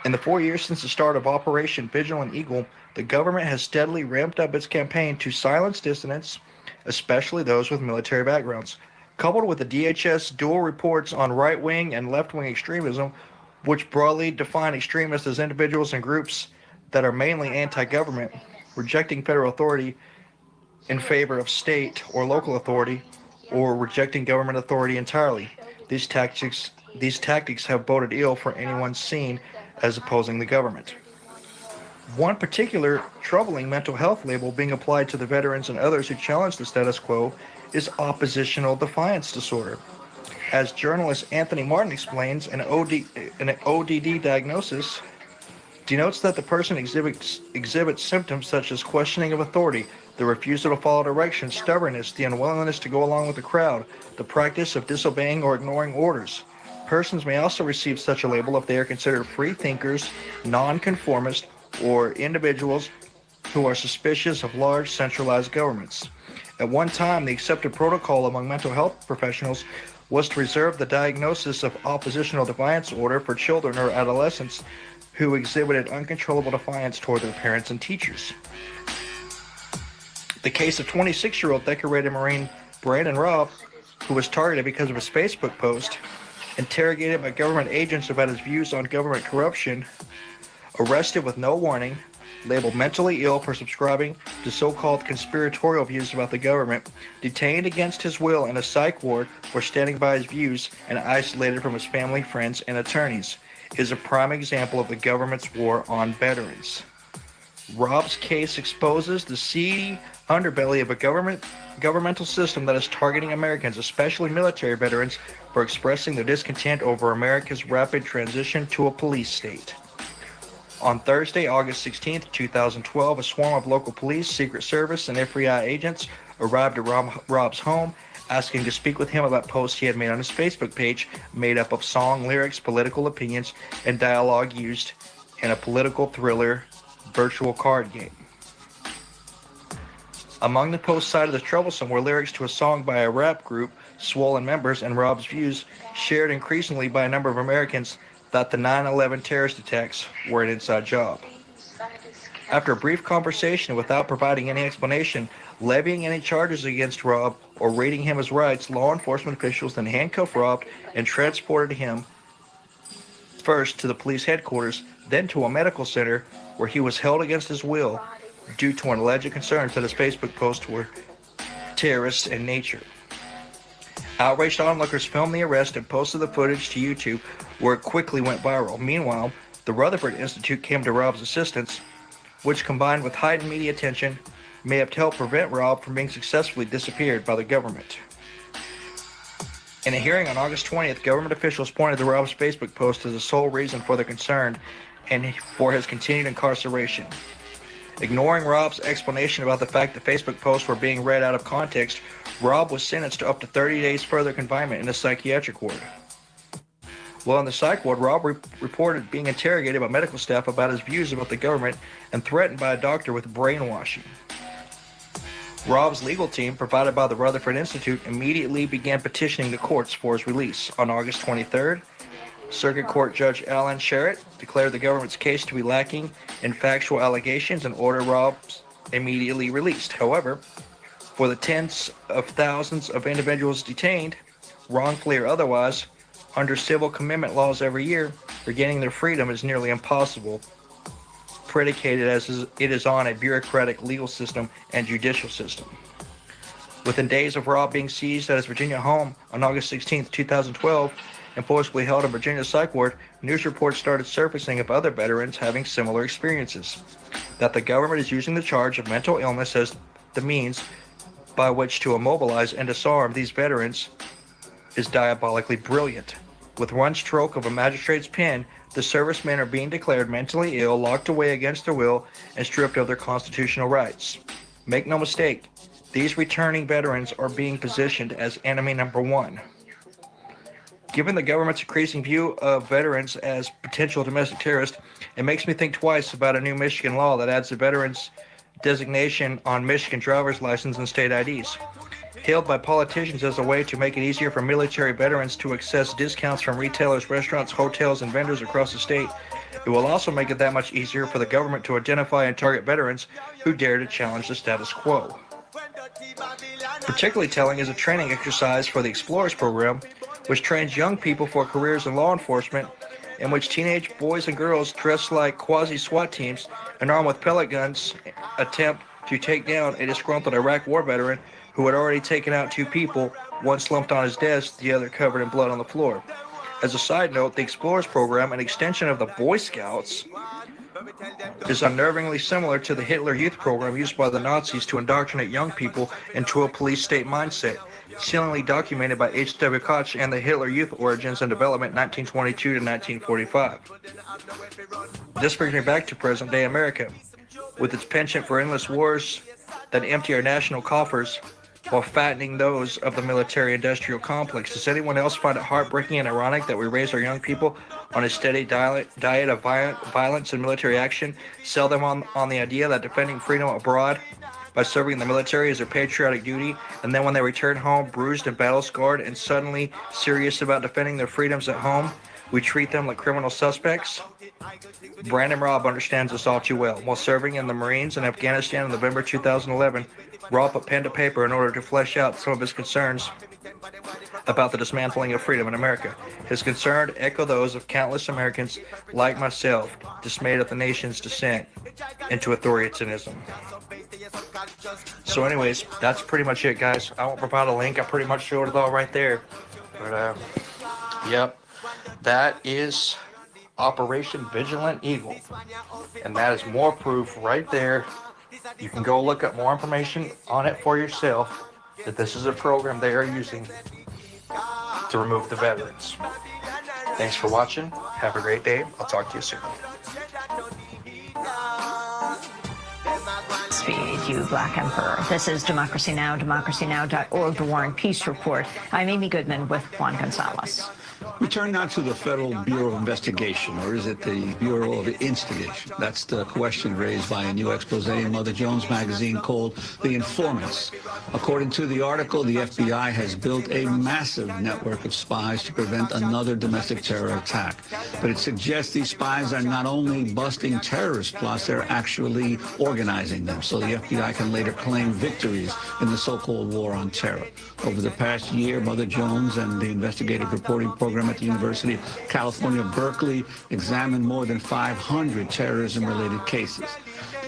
In the 4 years since the start of Operation Vigilant Eagle, the government has steadily ramped up its campaign to silence dissidents, especially those with military backgrounds. Coupled with the DHS dual reports on right-wing and left-wing extremism, which broadly define extremists as individuals and groups that are mainly anti-government, rejecting federal authority in favor of state or local authority, or rejecting government authority entirely. These tactics have boded ill for anyone seen as opposing the government. One particular troubling mental health label being applied to the veterans and others who challenge the status quo is oppositional defiance disorder. As journalist Anthony Martin explains, an ODD diagnosis denotes that the person exhibits symptoms such as questioning of authority, the refusal to follow directions, stubbornness, the unwillingness to go along with the crowd, the practice of disobeying or ignoring orders. Persons may also receive such a label if they are considered free thinkers, nonconformist, or individuals who are suspicious of large centralized governments. At one time, the accepted protocol among mental health professionals was to reserve the diagnosis of oppositional defiance order for children or adolescents who exhibited uncontrollable defiance toward their parents and teachers. The case of 26-year-old decorated Marine Brandon Robb, who was targeted because of his Facebook post, interrogated by government agents about his views on government corruption, arrested with no warning, labeled mentally ill for subscribing to so-called conspiratorial views about the government, detained against his will in a psych ward for standing by his views, and isolated from his family, friends, and attorneys, is a prime example of the government's war on veterans. Robb's case exposes the seedy underbelly of a governmental system that is targeting Americans, especially military veterans, for expressing their discontent over America's rapid transition to a police state. On Thursday, August 16, 2012, a swarm of local police, Secret Service, and FBI agents arrived at Robb's home, asking to speak with him about posts he had made on his Facebook page, made up of song lyrics, political opinions, and dialogue used in a political thriller virtual card game. Among the posts cited as troublesome were lyrics to a song by a rap group, Swollen members, and Robb's views, shared increasingly by a number of Americans, that the 9/11 terrorist attacks were an inside job. After a brief conversation without providing any explanation, levying any charges against Robb, or raiding him as rights, law enforcement officials then handcuffed Robb and transported him first to the police headquarters, then to a medical center where he was held against his will due to an alleged concerns that his Facebook posts were terrorist in nature. Outraged onlookers filmed the arrest and posted the footage to YouTube, where it quickly went viral. Meanwhile, the Rutherford Institute came to Rob's assistance, which combined with heightened media attention may have helped prevent Rob from being successfully disappeared by the government. In a hearing on August 20th, government officials pointed to Rob's Facebook post as the sole reason for their concern and for his continued incarceration. Ignoring Rob's explanation about the fact that Facebook posts were being read out of context, Rob was sentenced to up to 30 days further confinement in a psychiatric ward. While in the psych ward, Rob reported being interrogated by medical staff about his views about the government and threatened by a doctor with brainwashing. Rob's legal team, provided by the Rutherford Institute, immediately began petitioning the courts for his release. On August 23rd, Circuit Court Judge Alan Sherritt declared the government's case to be lacking in factual allegations and ordered Rob immediately released. However, for the tens of thousands of individuals detained, wrongfully or otherwise, under civil commitment laws every year, regaining their freedom is nearly impossible, predicated as it is on a bureaucratic legal system and judicial system. Within days of Rob being seized at his Virginia home on August 16, 2012, and forcibly held in Virginia psych ward, news reports started surfacing of other veterans having similar experiences. That the government is using the charge of mental illness as the means by which to immobilize and disarm these veterans is diabolically brilliant. With one stroke of a magistrate's pen, the servicemen are being declared mentally ill, locked away against their will, and stripped of their constitutional rights. Make no mistake, these returning veterans are being positioned as enemy number one. Given the government's increasing view of veterans as potential domestic terrorists, it makes me think twice about a new Michigan law that adds the veterans designation on Michigan driver's license and state IDs. Hailed by politicians as a way to make it easier for military veterans to access discounts from retailers, restaurants, hotels, and vendors across the state, it will also make it that much easier for the government to identify and target veterans who dare to challenge the status quo. Particularly telling is a training exercise for the Explorers program, which trains young people for careers in law enforcement, in which teenage boys and girls dressed like quasi-SWAT teams and armed with pellet guns attempt to take down a disgruntled Iraq war veteran who had already taken out two people, one slumped on his desk, the other covered in blood on the floor. As a side note, the Explorers program, an extension of the Boy Scouts, is unnervingly similar to the Hitler Youth program used by the Nazis to indoctrinate young people into a police state mindset, chillingly documented by H.W. Koch and the Hitler Youth Origins and Development 1922 to 1945. This brings me back to present-day America, with its penchant for endless wars that empty our national coffers while fattening those of the military-industrial complex. Does anyone else find it heartbreaking and ironic that we raise our young people on a steady diet of violence and military action, sell them on the idea that defending freedom abroad by serving in the military is their patriotic duty, and then when they return home bruised and battle-scarred and suddenly serious about defending their freedoms at home, we treat them like criminal suspects? Brandon Robb understands this all too well. While serving in the Marines in Afghanistan in November 2011, Robb put pen to paper in order to flesh out some of his concerns about the dismantling of freedom in America. His concerns echo those of countless Americans like myself, dismayed at the nation's descent into authoritarianism. So anyways, that's pretty much it, guys. I won't provide a link. I pretty much showed it all right there. But, yep, that is Operation Vigilant Eagle. And that is more proof right there. You can go look up more information on it for yourself, that this is a program they are using to remove the veterans. Thanks for watching. Have a great day. I'll talk to you soon. Speed, you Black Emperor. This is Democracy Now!, democracynow.org, The War and Peace Report. I'm Amy Goodman with Juan Gonzalez. We turn now to the Federal Bureau of Investigation, or is it the Bureau of Instigation? That's the question raised by a new expose in Mother Jones magazine called The Informants. According to the article, the FBI has built a massive network of spies to prevent another domestic terror attack. But it suggests these spies are not only busting terrorist plots, they're actually organizing them, so the FBI can later claim victories in the so-called war on terror. Over the past year, Mother Jones and the investigative reporting program at the University of California, Berkeley examined more than 500 terrorism-related cases.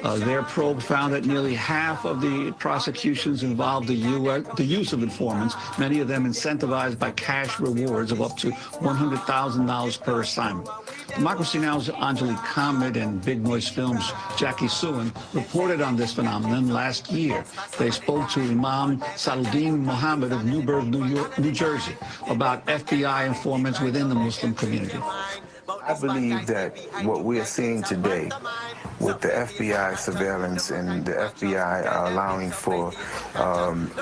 Their probe found that nearly half of the prosecutions involved the use of informants, many of them incentivized by cash rewards of up to $100,000 per assignment. Democracy Now!'s Anjali Khamed and Big Noise Films' Jackie Suin reported on this phenomenon last year. They spoke to Imam Saluddin Mohammed of Newburgh, New Jersey, about FBI informants within the Muslim community. I believe that what we are seeing today with the FBI surveillance and the FBI allowing for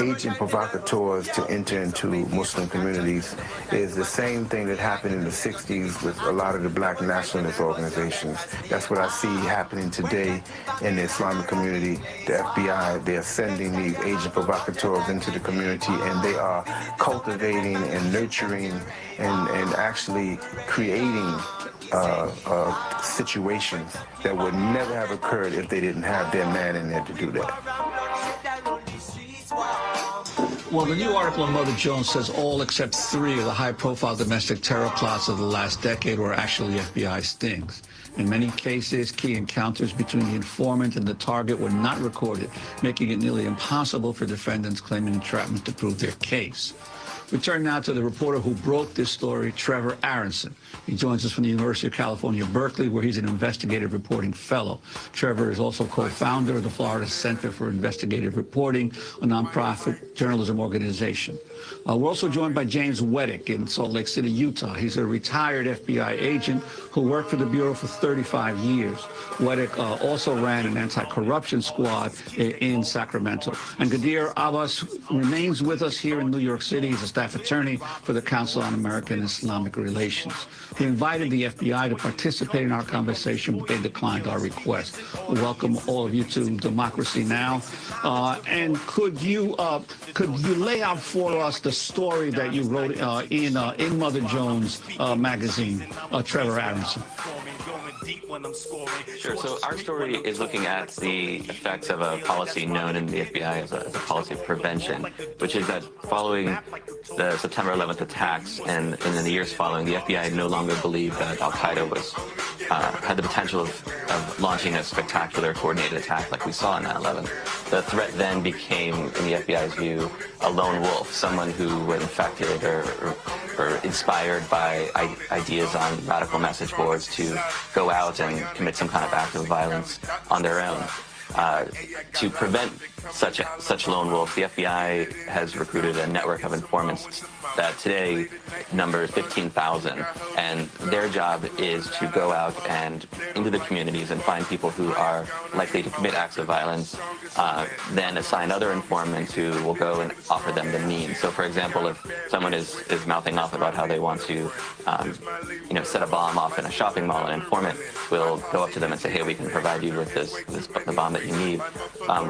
agent provocateurs to enter into Muslim communities is the same thing that happened in the 60s with a lot of the black nationalist organizations. That's what I see happening today in the Islamic community. The FBI, they're sending these agent provocateurs into the community, and they are cultivating and nurturing and actually creating situations that would never have occurred if they didn't have their man in there to do that. Well, the new article on Mother Jones says all except 3 of the high-profile domestic terror plots of the last decade were actually FBI stings. In many cases, key encounters between the informant and the target were not recorded, making it nearly impossible for defendants claiming entrapment to prove their case. We turn now to the reporter who broke this story, Trevor Aronson. He joins us from the University of California, Berkeley, where he's an investigative reporting fellow. Trevor is also co-founder of the Florida Center for Investigative Reporting, a nonprofit journalism organization. We're also joined by James Weddick in Salt Lake City, Utah. He's a retired FBI agent who worked for the Bureau for 35 years. Weddick also ran an anti-corruption squad in Sacramento. And Gadir Abbas remains with us here in New York City. He's a staff attorney for the Council on American Islamic Relations. He invited the FBI to participate in our conversation, but they declined our request. Welcome all of you to Democracy Now! And could you lay out for us the story that you wrote in Mother Jones magazine, Trevor Aronson? Sure. So our story is looking at the effects of a policy known in the FBI as a policy of prevention, which is that following the September 11th attacks and in the years following, the FBI no longer believed that Al-Qaeda had the potential of launching a spectacular coordinated attack like we saw in 9/11. The threat then became, in the FBI's view, a lone wolf, someone who was infected or inspired by ideas on radical message boards to go out and commit some kind of act of violence on their own. To prevent such lone wolves, the FBI has recruited a network of informants that today numbers 15,000, and their job is to go out and into the communities and find people who are likely to commit acts of violence, then assign other informants who will go and offer them the means. So, for example, if someone is mouthing off about how they want to, set a bomb off in a shopping mall, an informant will go up to them and say, "Hey, we can provide you with the bomb that you need."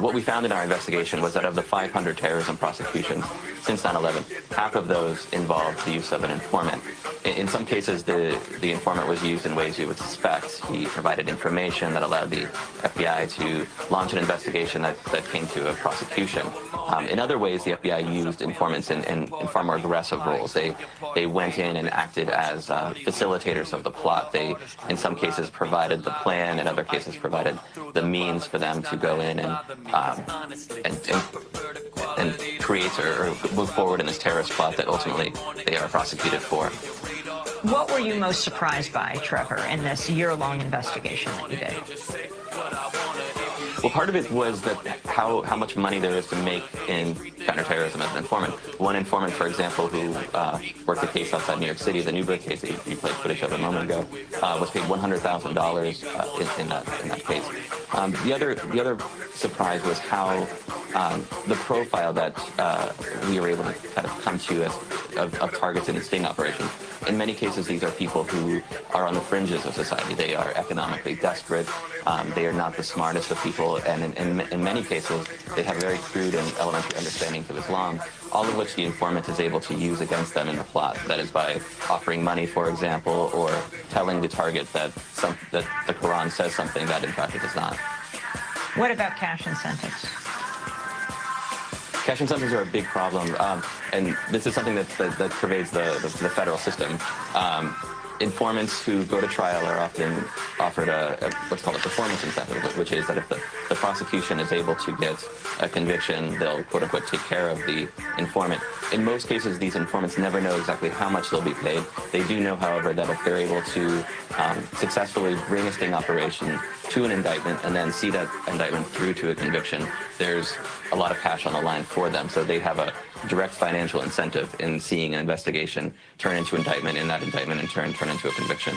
What we found in our investigation was that of the 500 terrorism prosecutions since 9/11, half of those involved the use of an informant. In some cases, the informant was used in ways you would suspect. He provided information that allowed the FBI to launch an investigation that came to a prosecution. In other ways, the FBI used informants in far more aggressive roles. They went in and acted as facilitators of the plot. They, in some cases, provided the plan. In other cases, provided the means for them to go in and create or move forward in this terrorist plot that ultimately they are prosecuted for. What were you most surprised by, Trevor, in this year-long investigation that you did? Well, part of it was that how much money there is to make in counterterrorism as an informant. One informant, for example, who worked a case outside New York City, the Newburgh case that you played footage of a moment ago, was paid $100,000 in that case. The other surprise was how the profile that we were able to kind of come to of targets in the sting operation. In many cases, these are people who are on the fringes of society. They are economically desperate. They are not the smartest of people, and in many cases, they have very crude and elementary understandings of Islam, all of which the informant is able to use against them in the plot. That is by offering money, for example, or telling the target that the Quran says something that in fact it does not. What about cash incentives? Cashing sums are a big problem, and this is something that pervades the federal system. Informants who go to trial are often offered what's called a performance incentive, which is that if the prosecution is able to get a conviction, they'll quote-unquote take care of the informant. In most cases, these informants never know exactly how much they'll be paid. They do know, however, that if they're able to successfully bring a sting operation to an indictment and then see that indictment through to a conviction, there's a lot of cash on the line for them. So they have a direct financial incentive in seeing an investigation turn into indictment, and that indictment in turn into a conviction.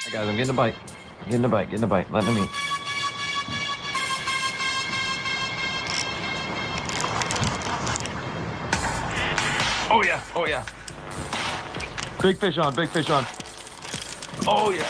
Hey guys, I'm getting a bite. Getting a bite. Let them eat. Oh yeah. Big fish on. Oh yeah.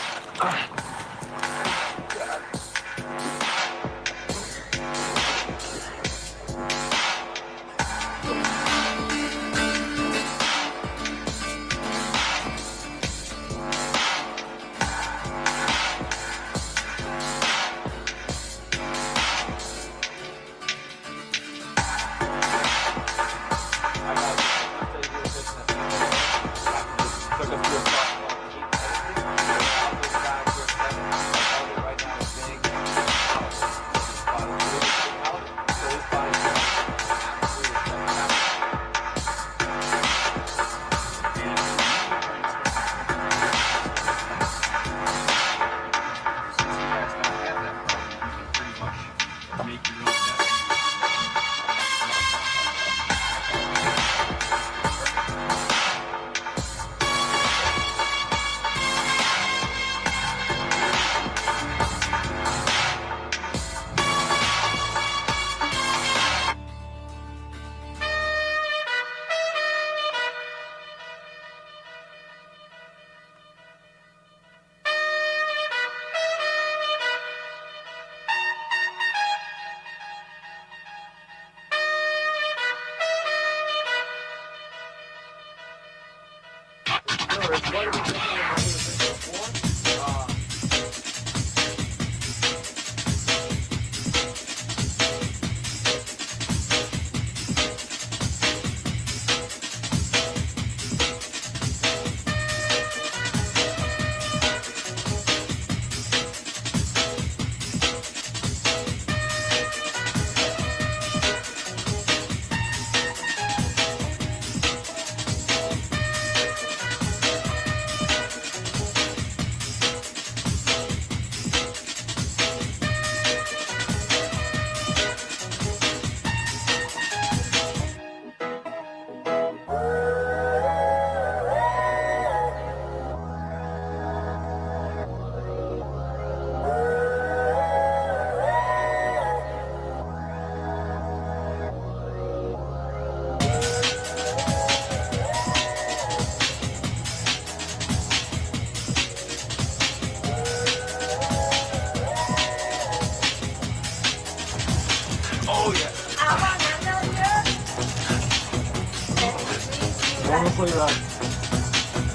Wonderfully right.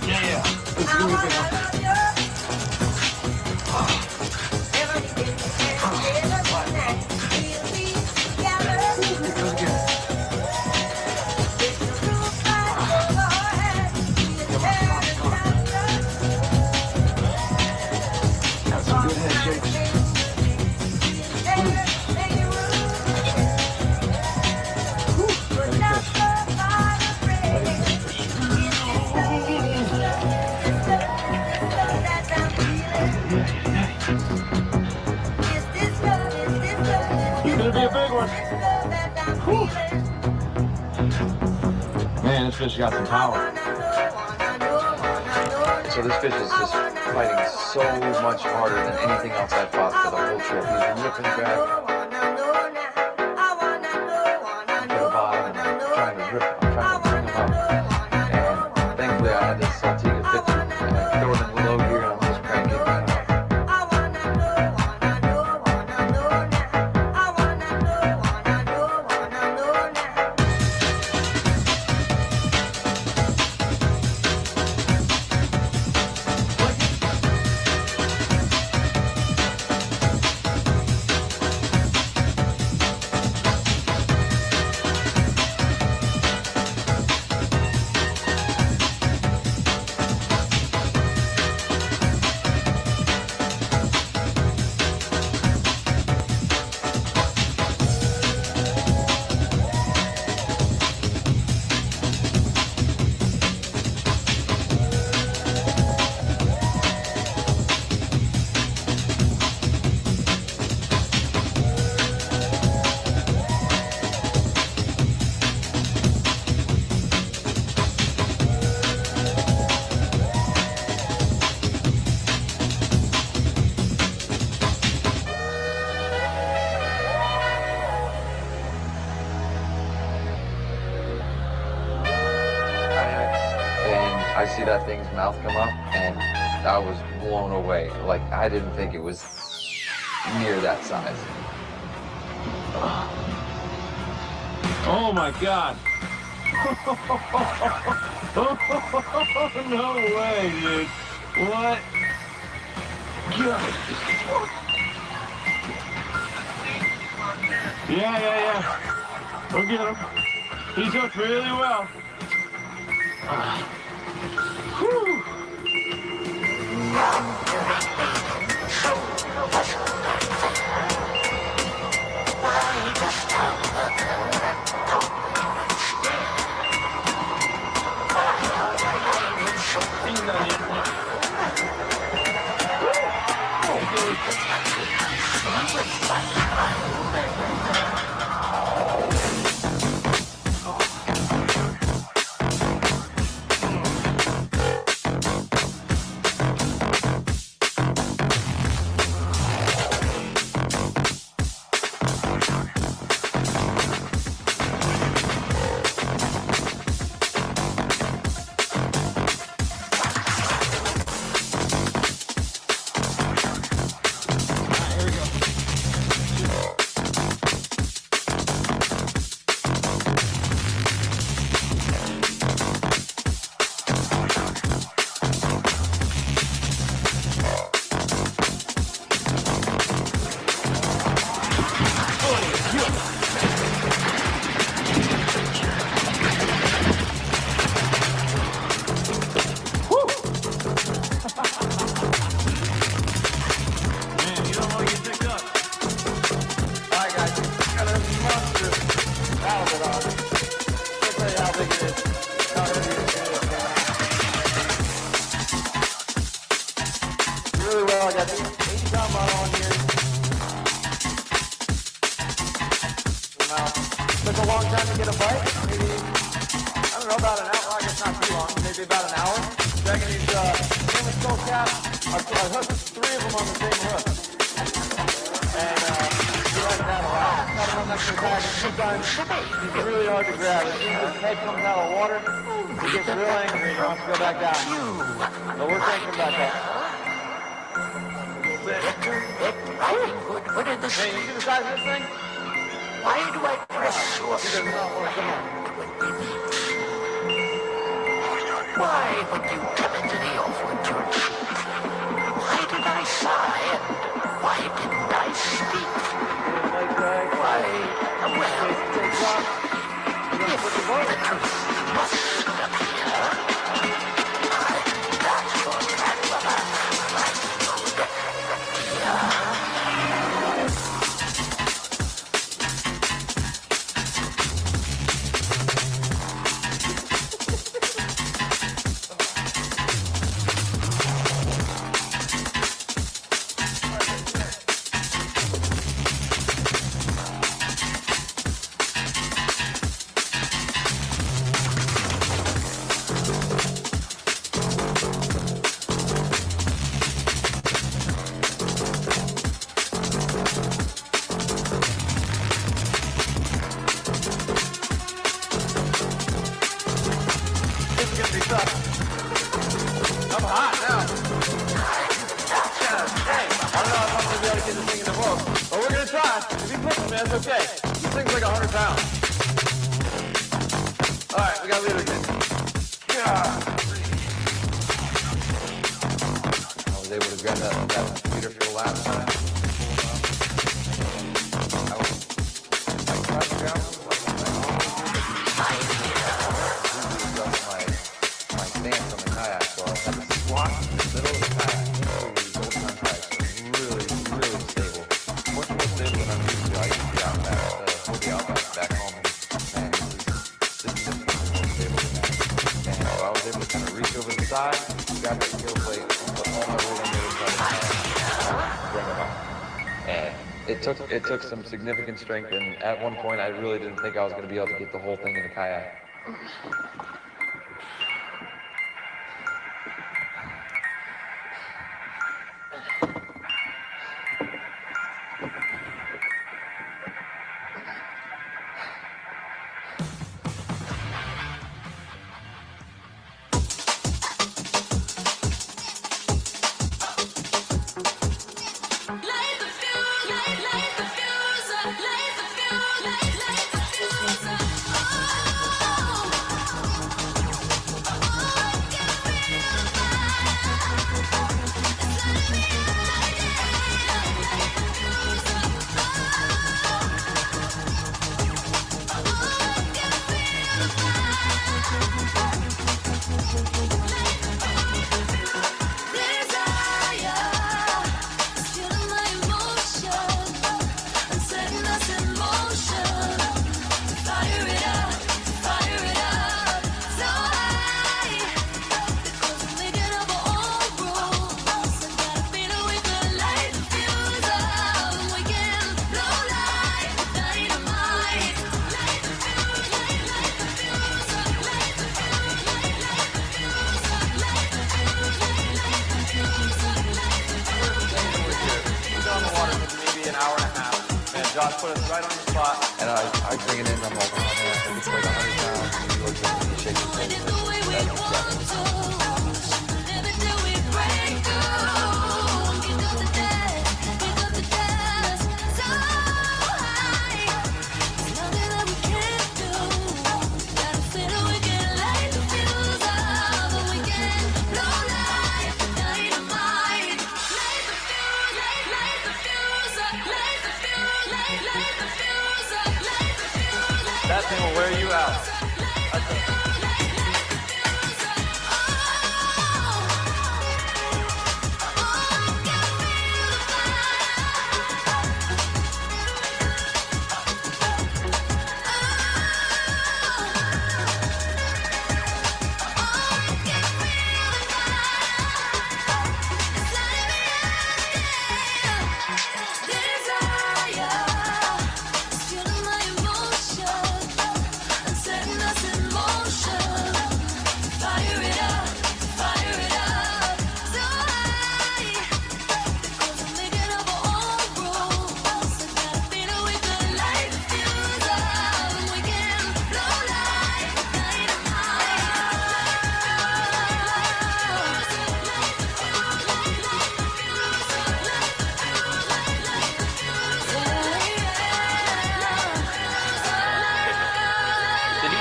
Yeah. It's really good. That's some good head shakes. Be a big one. Whew. Man, this fish got some power. So this fish is just fighting so much harder than anything else I've fought for the whole trip. He's ripping back to the bottom, and I'm trying to bring him up. And thankfully I had this Saltiga picture, and I throw it in the low gear, and I'm just cranking it right up. I see that thing's mouth come up, and I was blown away. Like, I didn't think it was near that size. Oh my God. No way, dude. What? God. Yeah. We'll get him. He's hooked really well. Whew. It took some significant strength, and at one point I really didn't think I was going to be able to get the whole thing in the kayak. Josh put us right on the spot. And I bring it in, I'm like, oh man, it's like 100 pounds. And he looks at me, he shakes his head. That's that thing will wear you out.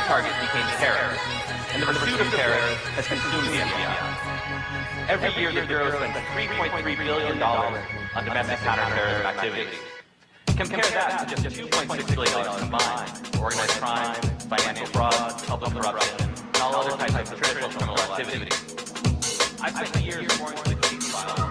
target became terror, and the pursuit of terror has consumed the FBI. Every year, the Bureau spends $3.3 billion on domestic counterterrorism activities. Compare that to just $2.6 billion combined for organized crime, financial fraud, public corruption, and all other types of traditional criminal activity. I spent the years going through the case file.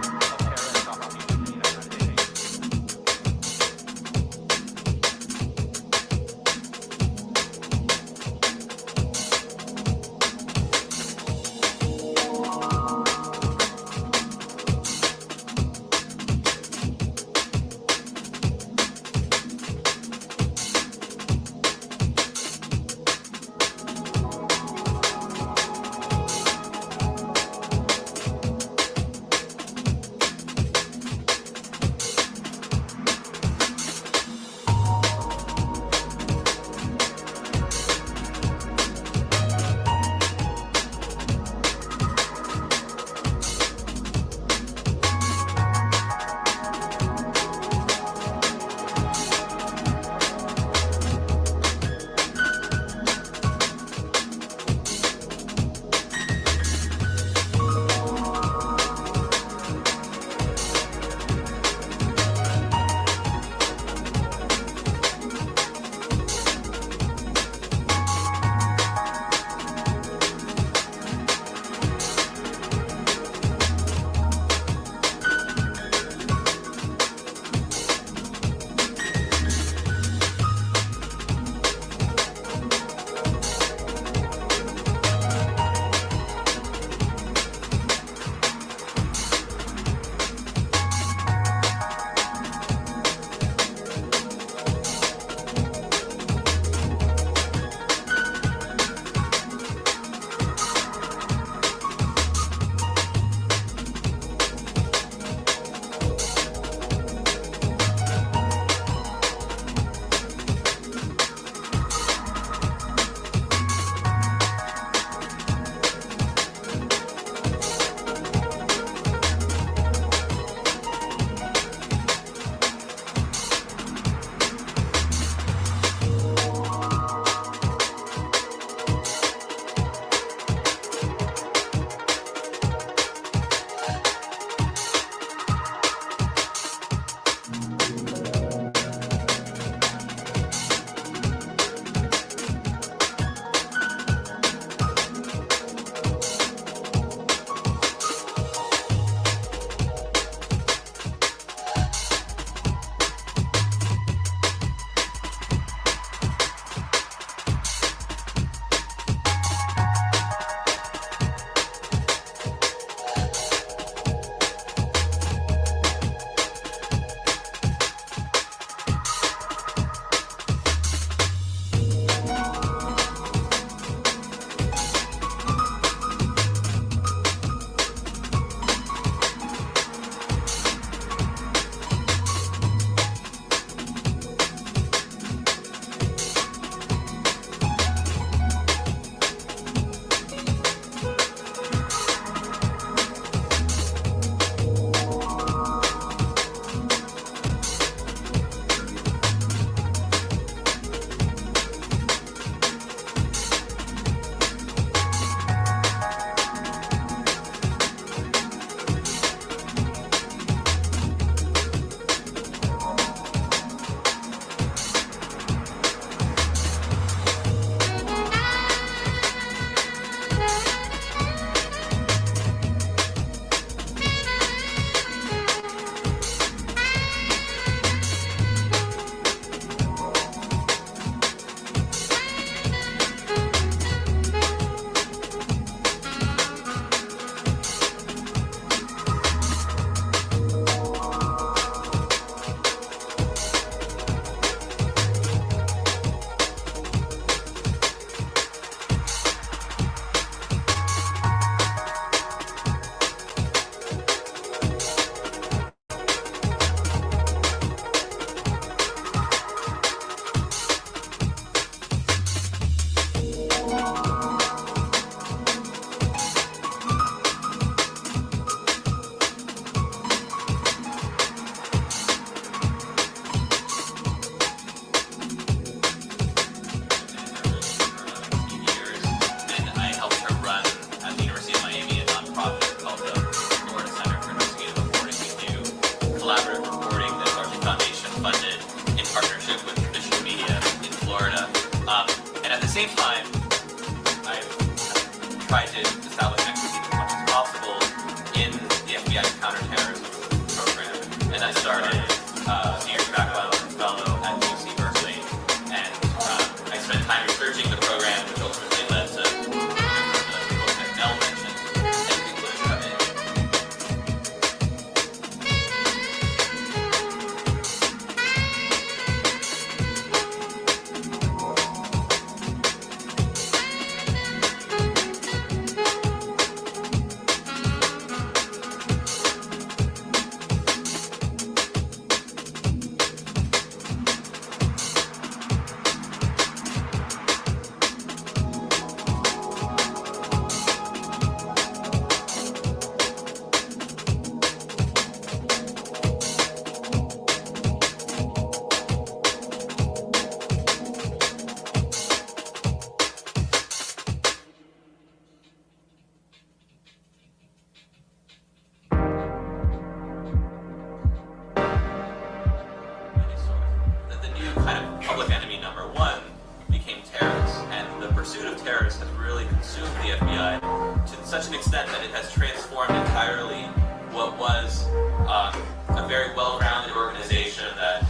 such an extent that it has transformed entirely what was a very well-rounded organization that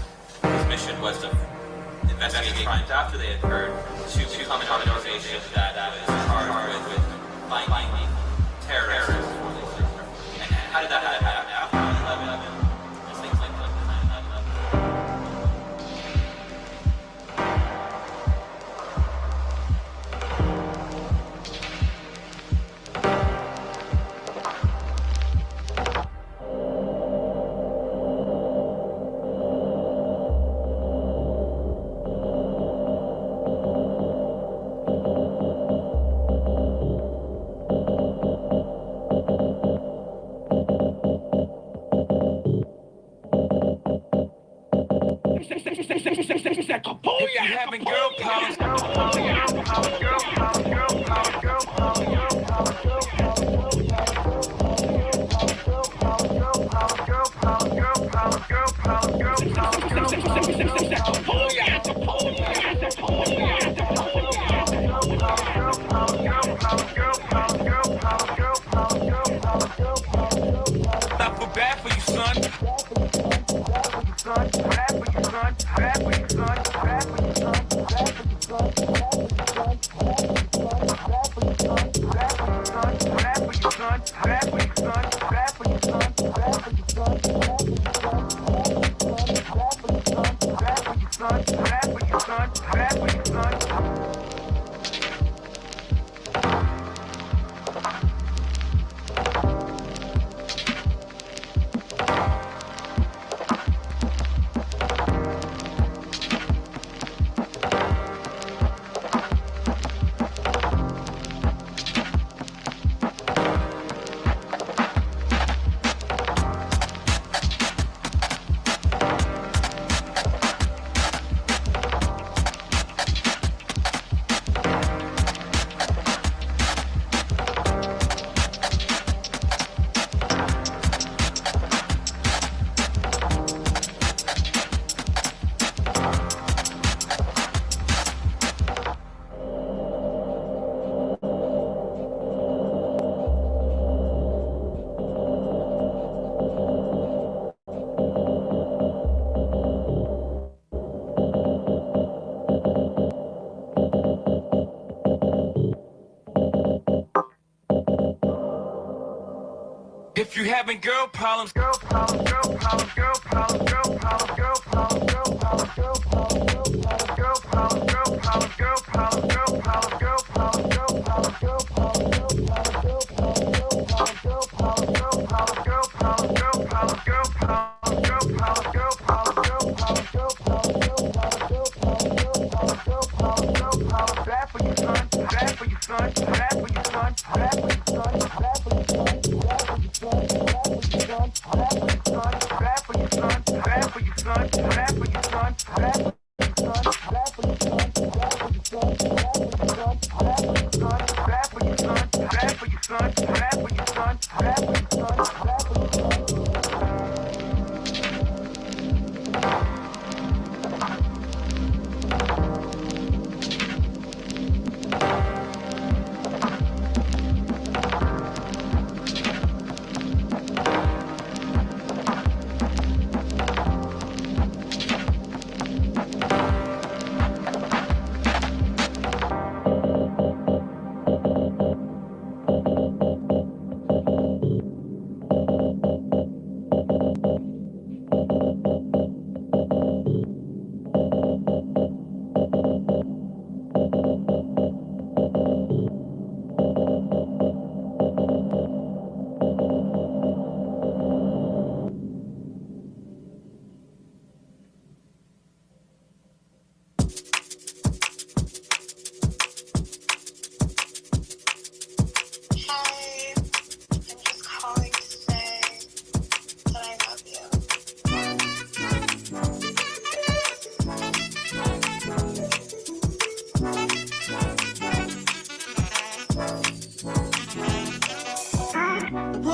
whose mission was to investigate crimes after they had occurred to become an organization that was charged with fighting terrorists. And how did that happen after 9/11? Just things like that. If you having girl problems, not for bad for you, son. If you having girl problems,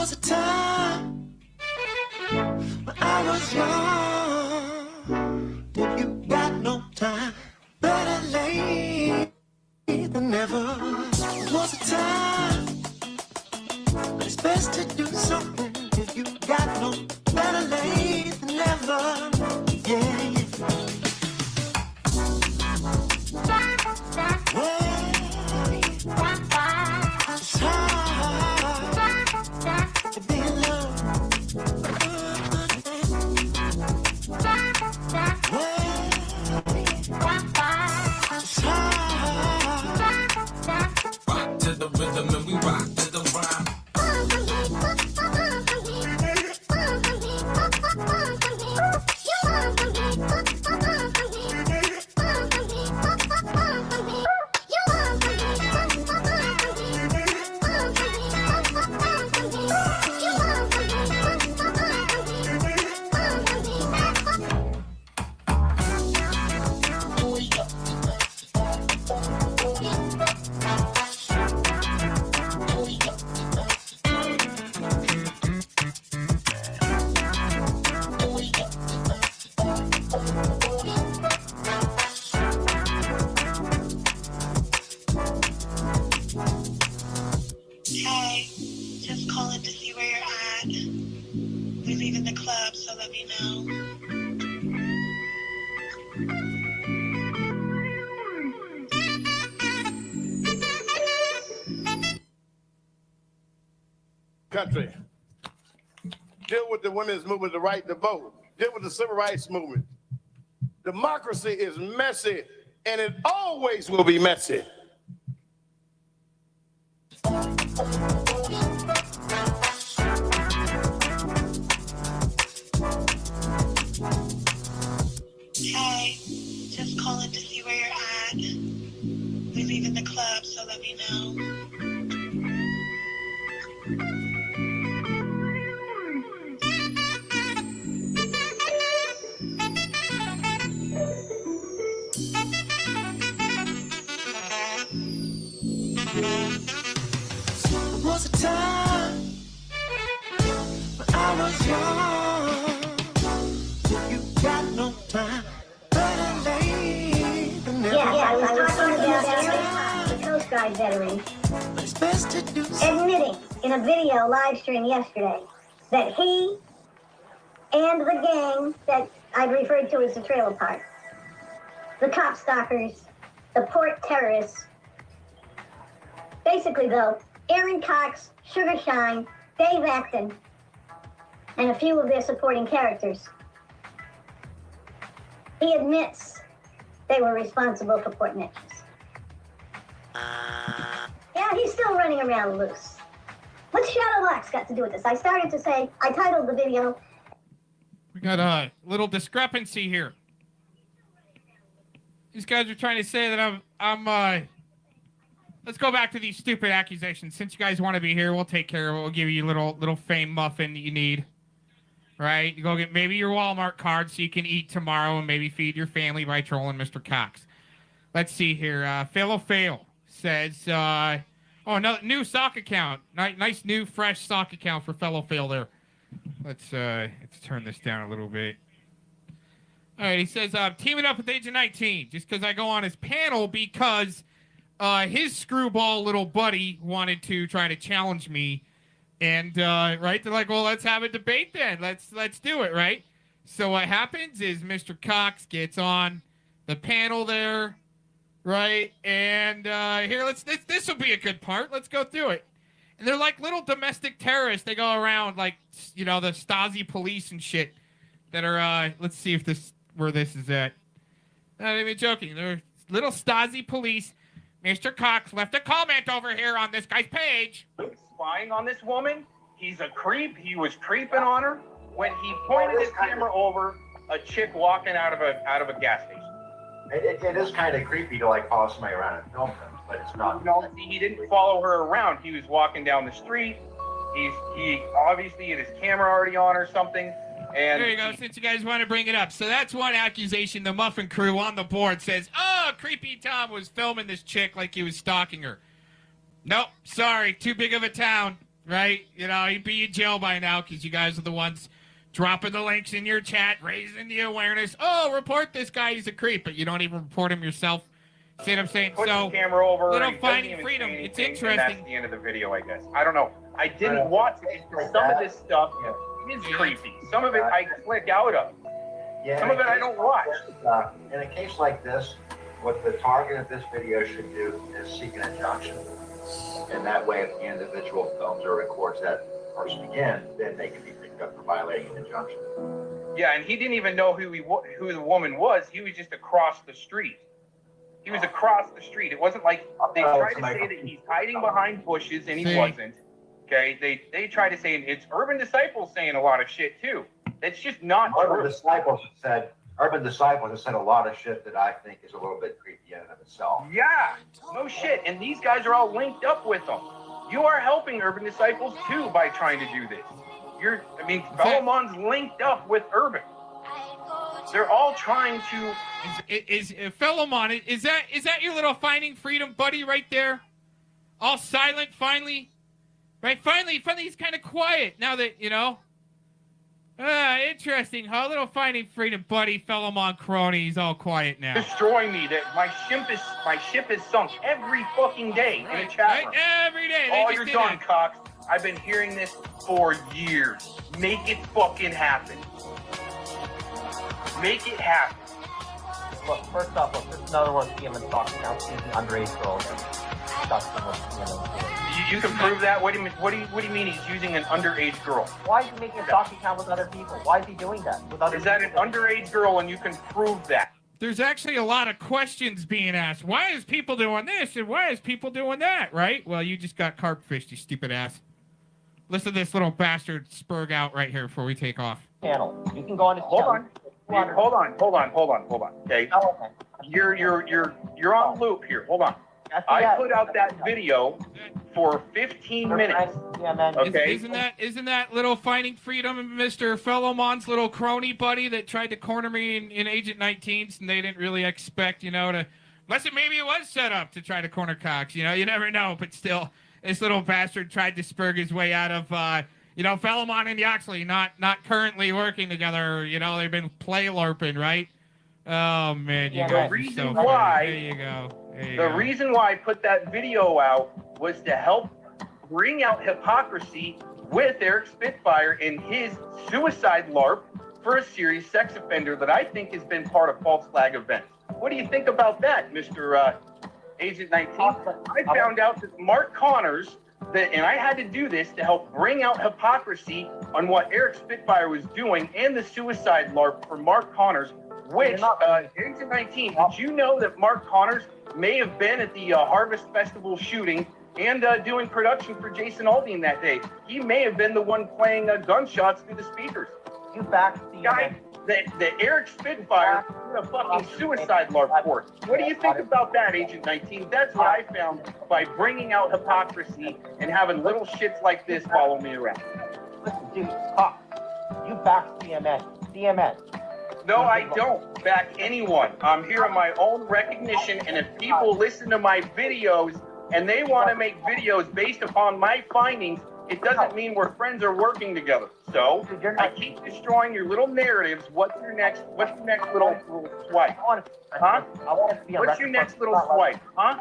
was a time when I was young. If you got no time, better late than never. It was a time let me know. Country. Deal with the women's movement, the right to vote. Deal with the civil rights movement. Democracy is messy, and it always will be messy. Hey, just calling to see where you're at. We're leaving the club, so let me know. There was a time when I was young. You got no time, better late than never. I was talking about the Coast Guard veteran It's best to do admitting in a video live stream yesterday that he and the gang that I've referred to as the trailer park, the cop stalkers, the port terrorists, basically though, Aaron Cox, Sugar Shine, Dave Acton, and a few of their supporting characters. He admits they were responsible for Port Neches. Yeah, he's still running around loose. What's Shadowbox got to do with this? I started to say, I titled the video. We got a little discrepancy here. These guys are trying to say that I'm let's go back to these stupid accusations. Since you guys want to be here, we'll take care of it. We'll give you a little fame muffin that you need. Right? You go get maybe your Walmart card so you can eat tomorrow and maybe feed your family by trolling Mr. Cox. Let's see here. Fail says, oh, no, new sock account. Nice new fresh sock account for Fail there. Let's turn this down a little bit. All right, he says, teaming up with Agent 19 just because I go on his panel because his screwball little buddy wanted to try to challenge me. And, right, they're like, well, let's have a debate then. Let's do it, right? So what happens is Mr. Cox gets on the panel there, right? And here, this will be a good part. Let's go through it. And they're like little domestic terrorists. They go around like, you know, the Stasi police and shit that are, let's see if where this is at. Not even joking. They're little Stasi police. Mr. Cox left a comment over here on this guy's page. Spying on this woman. He's a creep. He was creeping on her when he pointed his camera over a chick walking out of a gas station. It is kind of creepy to like follow somebody around and film them, but it's not. No, he didn't follow her around. He was walking down the street. He obviously had his camera already on or something. And there you go, since you guys want to bring it up. So that's one accusation. The Muffin Crew on the board says, oh, Creepy Tom was filming this chick like he was stalking her. Nope, sorry, too big of a town, right? You know, he'd be in jail by now because you guys are the ones dropping the links in your chat, raising the awareness. Oh, report this guy, he's a creep, but you don't even report him yourself. See what I'm saying? Put so, the camera over, little finding freedom. It's interesting. And that's the end of the video, I guess. I don't know. I didn't watch it. Some of this stuff is creepy. Some of it I click out of. Yeah, some of it I don't watch. In a case like this, what the target of this video should do is seek an injunction. And that way, if the individual films or records that person again, then they can be picked up for violating an injunction. Yeah, and he didn't even know who the woman was. He was just across the street. He was across the street. It wasn't like they tried to say that he's hiding behind bushes, and he wasn't. Okay, they try to say, and it's Urban Disciples saying a lot of shit too. That's just not true. Urban Disciples have said a lot of shit that I think is a little bit creepy in and of itself. Yeah, no shit. And these guys are all linked up with them. You are helping Urban Disciples too by trying to do this. Philemon's linked up with Urban. They're all trying to. Philemon, is that your little Finding Freedom buddy right there? All silent finally? Right, finally he's kind of quiet now that, you know. Interesting, huh? Little Finding Freedom buddy, Philemon crony, he's all quiet now. Destroy me. That my ship is sunk every fucking day in a chat room. Every day. Oh, you're done, Cox. I've been hearing this for years. Make it fucking happen. Make it happen. Look, first off, this is another one of CMN's talking now. She's an underage girl. Disgusting what CMN's doing. You can prove that? What do you mean he's using an underage girl? Why is he making a stock account with other people? Why is he doing that with other people? Is that an underage girl and you can prove that? There's actually a lot of questions being asked. Why is people doing this and why is people doing that, right? Well, you just got carp fished, you stupid ass. Listen to this little bastard spurg out right here before we take off. Channel. You can go on his Hold on. Okay. You're on loop here. Hold on. I put out that video for 15 minutes. Okay. Isn't that little Finding Freedom and Mr. Fellowmon's little crony buddy that tried to corner me in Agent 19s, and they didn't really expect, to, unless maybe it was set up to try to corner Cox. You never know, but still, this little bastard tried to spurg his way out of, Fellowmon and Yoxley not currently working together. They've been play larping, right? Oh man, The reason why I put that video out was to help bring out hypocrisy with Eric Spitfire and his suicide LARP for a serious sex offender that I think has been part of false flag events. What do you think about that, Mr. Agent 19? I found out that Mark Connors, and I had to do this to help bring out hypocrisy on what Eric Spitfire was doing and the suicide LARP for Mark Connors. Which, Agent 19, did you know that Mark Connors may have been at the Harvest Festival shooting and doing production for Jason Aldean that day? He may have been the one playing gunshots through the speakers. You back the guy, the Eric Spitfire did a fucking suicide LARP for. What do you think about that, Agent 19? That's what I found by bringing out hypocrisy and having little shits like this follow me around. Listen, dude, you back CMN. No, I don't back anyone. I'm here on my own recognition, and if people listen to my videos and they want to make videos based upon my findings, it doesn't mean we're friends or working together. So I keep destroying your little narratives. What's your next little swipe? Huh? What's your next little swipe? Huh?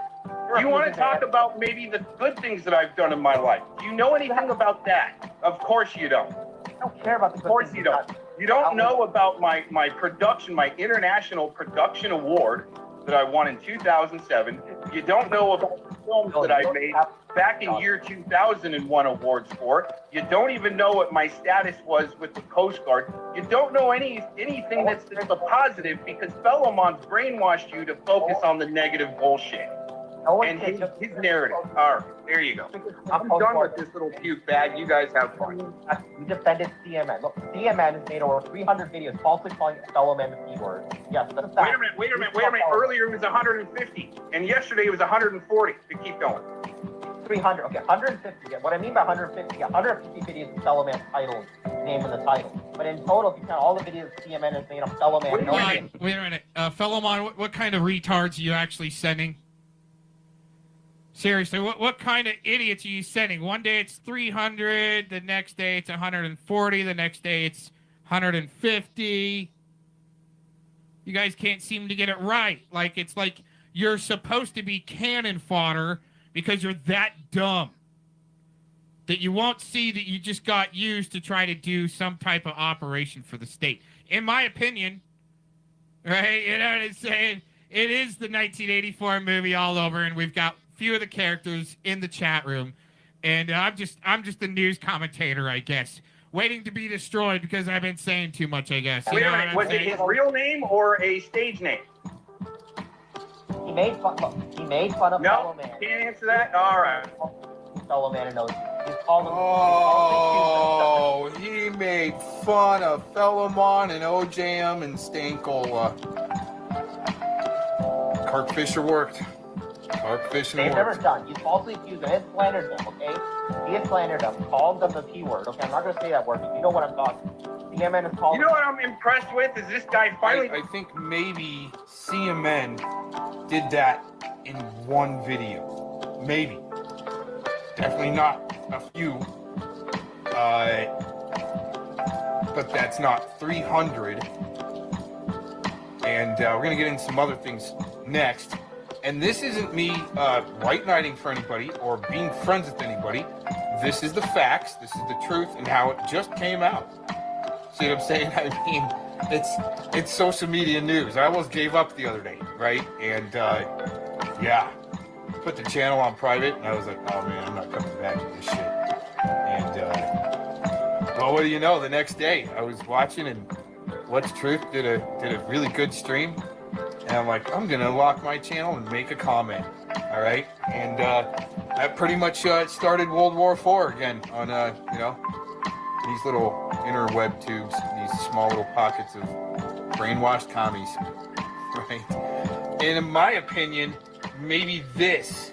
You want to talk about maybe the good things that I've done in my life? Do you know anything about that? Of course you don't. I don't care about the good things. Of course you don't. You don't know about my production, my International Production Award that I won in 2007. You don't know about the films that I made back in year 2000 and won awards for. You don't even know what my status was with the Coast Guard. You don't know anything that's a positive because Fellowmon's brainwashed you to focus on the negative bullshit. And his narrative. All right, there you go. I'm done with this little puke bag. You guys have fun. You defended CMN. Look, CMN has made over 300 videos falsely calling Fellowman the P-word. Yes, that's a fact. Wait a minute. Earlier it was 150, and yesterday it was 140. To keep going. 300. Okay, 150. What I mean by 150, 150 videos with Fellowman's title, name in the title. But in total, if you count all the videos CMN has made of Fellowman. Wait a minute. Fellowman, what kind of retards are you actually sending? Seriously, what kind of idiots are you sending? One day it's 300, the next day it's 140, the next day it's 150. You guys can't seem to get it right. It's like you're supposed to be cannon fodder because you're that dumb that you won't see that you just got used to try to do some type of operation for the state. In my opinion, right? You know what I'm saying? It is the 1984 movie all over, and we've got few of the characters in the chat room, and I'm just a news commentator, I guess, waiting to be destroyed because I've been saying too much, I guess. Wait a minute, was it his real name or a stage name? He made fun of No, can't answer that. All right. Fellowman knows. He made fun of Fellowmon and OJM and Stankola. Carp Fisher worked. They've never done. He's falsely accused. He has slandered them, okay? He has slandered them, called them the P-word. Okay, I'm not going to say that word, but you know what I'm talking about. CMN is called. You know what I'm impressed with is this guy finally. I think maybe CMN did that in one video. Maybe. Definitely not a few. But that's not 300. And we're going to get into some other things next. And this isn't me white-knighting for anybody or being friends with anybody. This is the facts, this is the truth, and how it just came out. See what I'm saying? I mean, it's social media news. I almost gave up the other day, right? And yeah, put the channel on private, and I was like, oh man, I'm not coming back to this shit. And well, what do you know? The next day, I was watching, and What's Truth did a really good stream, and I'm like, I'm gonna lock my channel and make a comment. All right, and that pretty much started World War IV again on you know, these little interweb tubes, these small little pockets of brainwashed commies, right? And in my opinion, maybe this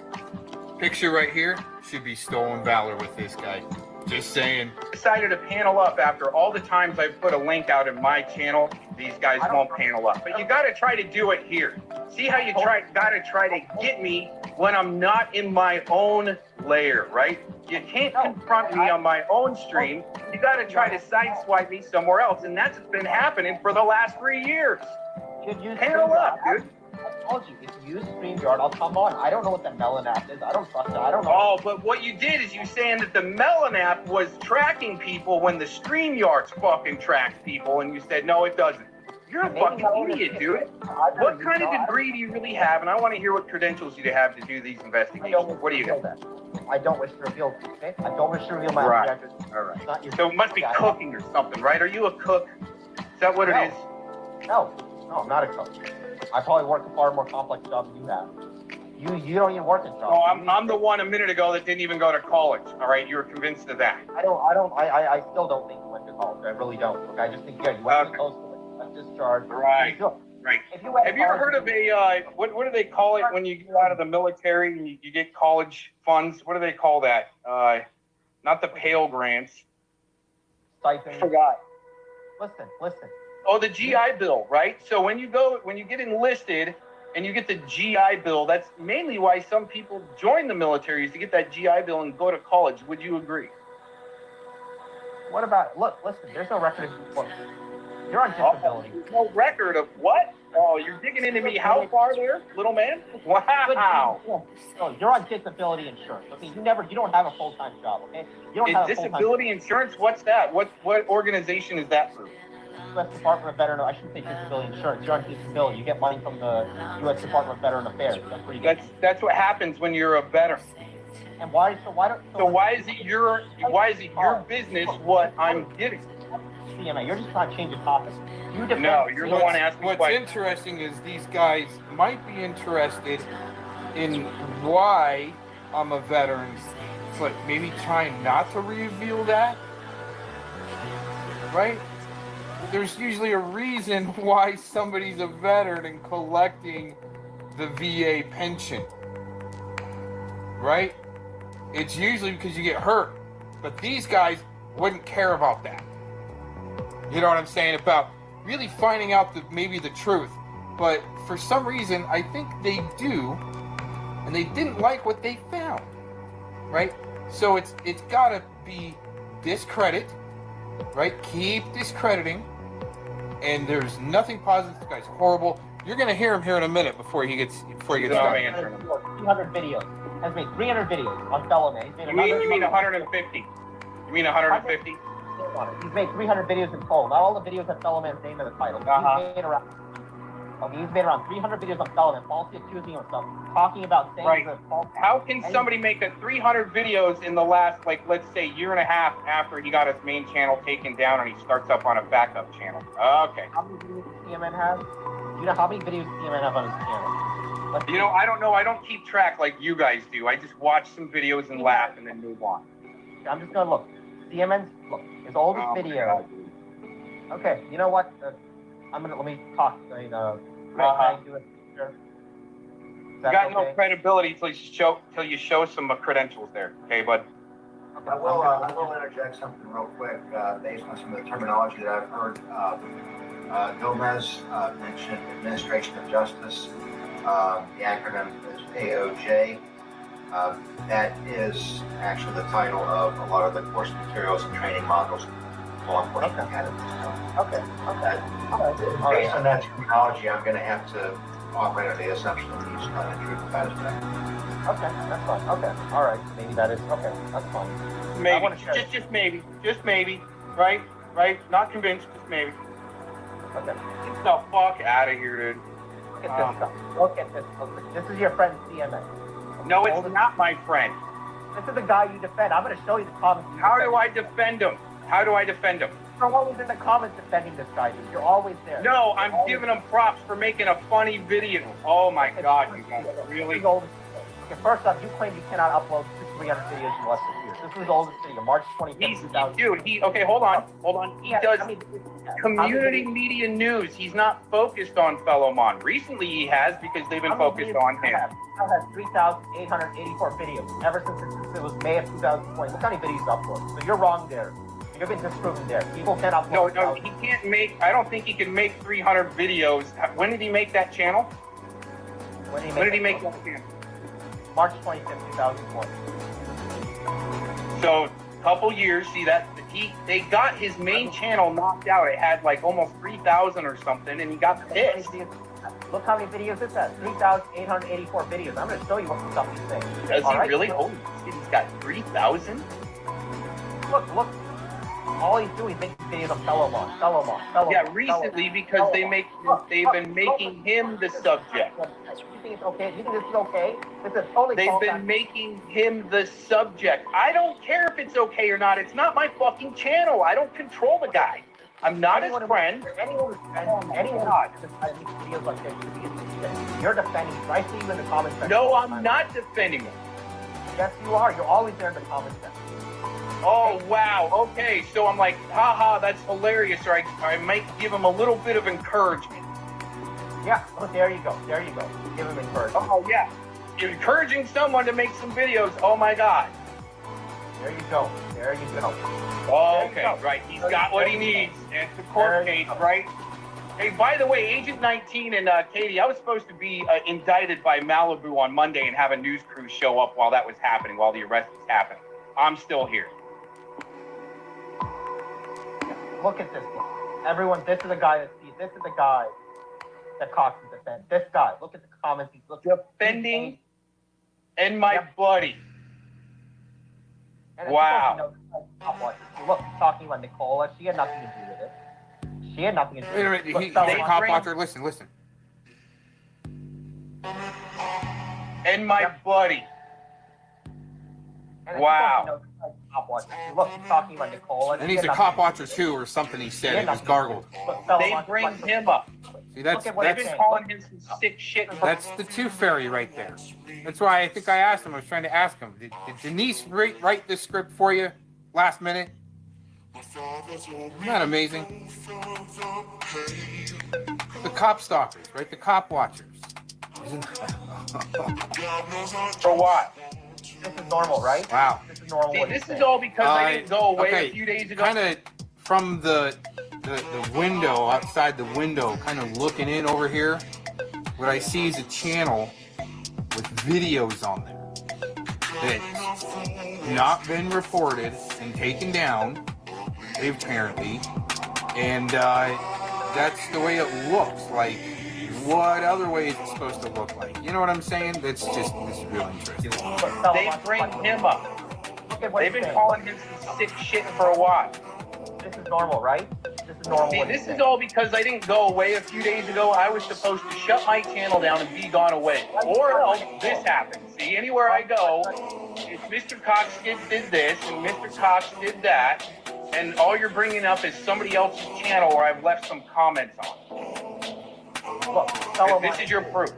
picture right here should be stolen valor with this guy. Just saying. Decided to panel up after all the times I've put a link out in my channel. These guys won't panel up, but you got to try to do it here. See how you got to try to get me when I'm not in my own lair, right? You can't confront me on my own stream. You got to try to sideswipe me somewhere else, and that's what's been happening for the last 3 years. Panel up, dude. I told you, if you use StreamYard, I'll come on. I don't know what the Melon app is. I don't trust it. I don't know. Oh, but what you did is you saying that the Melon app was tracking people when the StreamYard's fucking tracks people, and you said, no, it doesn't. You're a fucking idiot, dude. What kind of degree do you really have? And I want to hear what credentials you have to do these investigations. What do you got? I don't wish to reveal, okay? I don't wish to reveal my objectives. All right. So it must be cooking or something, right? Are you a cook? Is that what it is? No, I'm not a cook. I probably work a far more complex job than you have. You don't even work in jobs. Oh, I'm the one a minute ago that didn't even go to college. All right, you were convinced of that. I still don't think you went to college. I really don't. Okay, I just think you went to coastal, discharge. Right. Right. Have you ever heard of a what do they call it when you get out of the military and you get college funds? What do they call that? Not the Pell Grants. Stipend. I forgot. Listen. Oh, the GI Bill, right? So when you get enlisted and you get the GI Bill, that's mainly why some people join the military, is to get that GI Bill and go to college. Would you agree? What about, listen, there's no record of, you're on disability. No record of what? Oh, you're digging into me how far there, little man? Wow. No, you're on disability insurance. Okay, you don't have a full-time job, okay? You don't have a disability insurance? What's that? What organization is that for? U.S. Department of Veteran, I shouldn't say disability insurance. You're on disability. You get money from the U.S. Department of Veteran Affairs. That's pretty good. That's what happens when you're a veteran. And why is it your business what I'm giving? CMA, you're just trying to change the topic. You're the one asking What's interesting is these guys might be interested in why I'm a veteran, but maybe trying not to reveal that, right? There's usually a reason why somebody's a veteran and collecting the VA pension, right? It's usually because you get hurt, but these guys wouldn't care about that. You know what I'm saying? About really finding out maybe the truth. But for some reason, I think they do, and they didn't like what they found, right? So it's got to be discredit, right? Keep discrediting, and there's nothing positive. This guy's horrible. You're gonna hear him here in a minute before he gets done. 300 videos. Has made 300 videos on fellow man. You mean 150? You mean 150? He's made 300 videos in total. Not all the videos have fellow man's name in the title. He's made around 300 videos on fellow man, falsely accusing himself, talking about things that false. How can somebody make 300 videos in the last, let's say, year and a half after he got his main channel taken down and he starts up on a backup channel? Okay. How many videos does CMN have? Do you know how many videos does CMN have on his channel? I don't know. I don't keep track like you guys do. I just watch some videos and laugh and then move on. I'm just gonna look. CMN's his oldest video. Okay, you know what? Let me talk. Can I do it? Sure. You got no credibility till you show some credentials there. Okay, bud. I will interject something real quick based on some of the terminology that I've heard. Gomez mentioned Administration of Justice. The acronym is AOJ. That is actually the title of a lot of the course materials and training modules law enforcement academies. Okay. Based on that terminology, I'm going to have to operate on the assumption that he's telling the truth about his back. Okay, that's fine. Okay, all right. Maybe that is okay. That's fine. Maybe. Just maybe. Right. Not convinced. Just maybe. Okay. Get the fuck out of here, dude. Look at this stuff. Look at this. This is your friend CMN. No, it's not my friend. This is the guy you defend. I'm going to show you the comments. How do I defend him? How do I defend him? You're always in the comments defending this guy, dude. You're always there. No, I'm giving him props for making a funny video. Oh my God, you guys really? Okay, first off, you claim you cannot upload 300 videos in less than years. This is the oldest video, March 25th, 2000. Dude, okay, hold on. He does community media news. He's not focused on fellow Mon. Recently he has because they've been focused on him. Now has 3,884 videos ever since it was May of 2020. Look how many videos uploaded. So you're wrong there. You've been disproven there. People can upload. No, he can't make. I don't think he can make 300 videos. When did he make that channel? When did he make that channel? March 25th, 2020. So a couple years. See that they got his main channel knocked out. It had like almost 3,000 or something, and he got pissed. Look how many videos it has. 3,884 videos. I'm going to show you what the stuff he's saying. Does he really? Holy shit, he's got 3,000. Look. All he's doing is making videos of fellow Mon. Yeah, recently because they've been making him the subject. You think it's okay? You think this is okay? This is totally They've been making him the subject. I don't care if it's okay or not. It's not my fucking channel. I don't control the guy. I'm not his friend. Anyone videos like this, you're defending him. I see you in the comments section. No, I'm not defending him. Yes, you are. You're always there in the comments section. Oh, wow. Okay, so I'm like, haha, that's hilarious. Or I might give him a little bit of encouragement. Yeah, well, there you go. Give him encouragement. Oh, yeah. Encouraging someone to make some videos. Oh, my God. There you go. Oh, okay, right. He's got what he needs. It's the court case, right? Hey, by the way, Agent 19 and Katie, I was supposed to be indicted by Malibu on Monday and have a news crew show up while that was happening, while the arrest was happening. I'm still here. Look at this guy. Everyone, this is the guy that Cox is defending. This guy. Look at the comments he's looking defending and my buddy. And wow. Look, talking about Nicola. She had nothing to do with it. Wait a minute. He's a cop watcher. Listen. And my buddy. And wow. Look, he's talking about Nicola. And he's a cop watcher too, or something he said. It was gargled. They bring him up. See, that's they've been calling him some sick shit. That's the Tooth Fairy right there. That's why I think I asked him. I was trying to ask him. Did Denise write this script for you last minute? Isn't that amazing? The cop stalkers, right? The cop watchers. For what? This is normal, right? Wow. This is normal. See, this is all because I didn't go away a few days ago. Kind of from the window, outside the window, kind of looking in over here, what I see is a channel with videos on there that's not been reported and taken down, apparently, and that's the way it looks. Like, what other way is it supposed to look like? You know what I'm saying? It's real interesting. They bring him up. They've been calling him some sick shit for a while. This is normal, right? This is normal. See, this is all because I didn't go away a few days ago. I was supposed to shut my channel down and be gone away. Or else this happens. See, anywhere I go, it's Mr. Cox did this and Mr. Cox did that. And all you're bringing up is somebody else's channel where I've left some comments on. Look, this is your proof.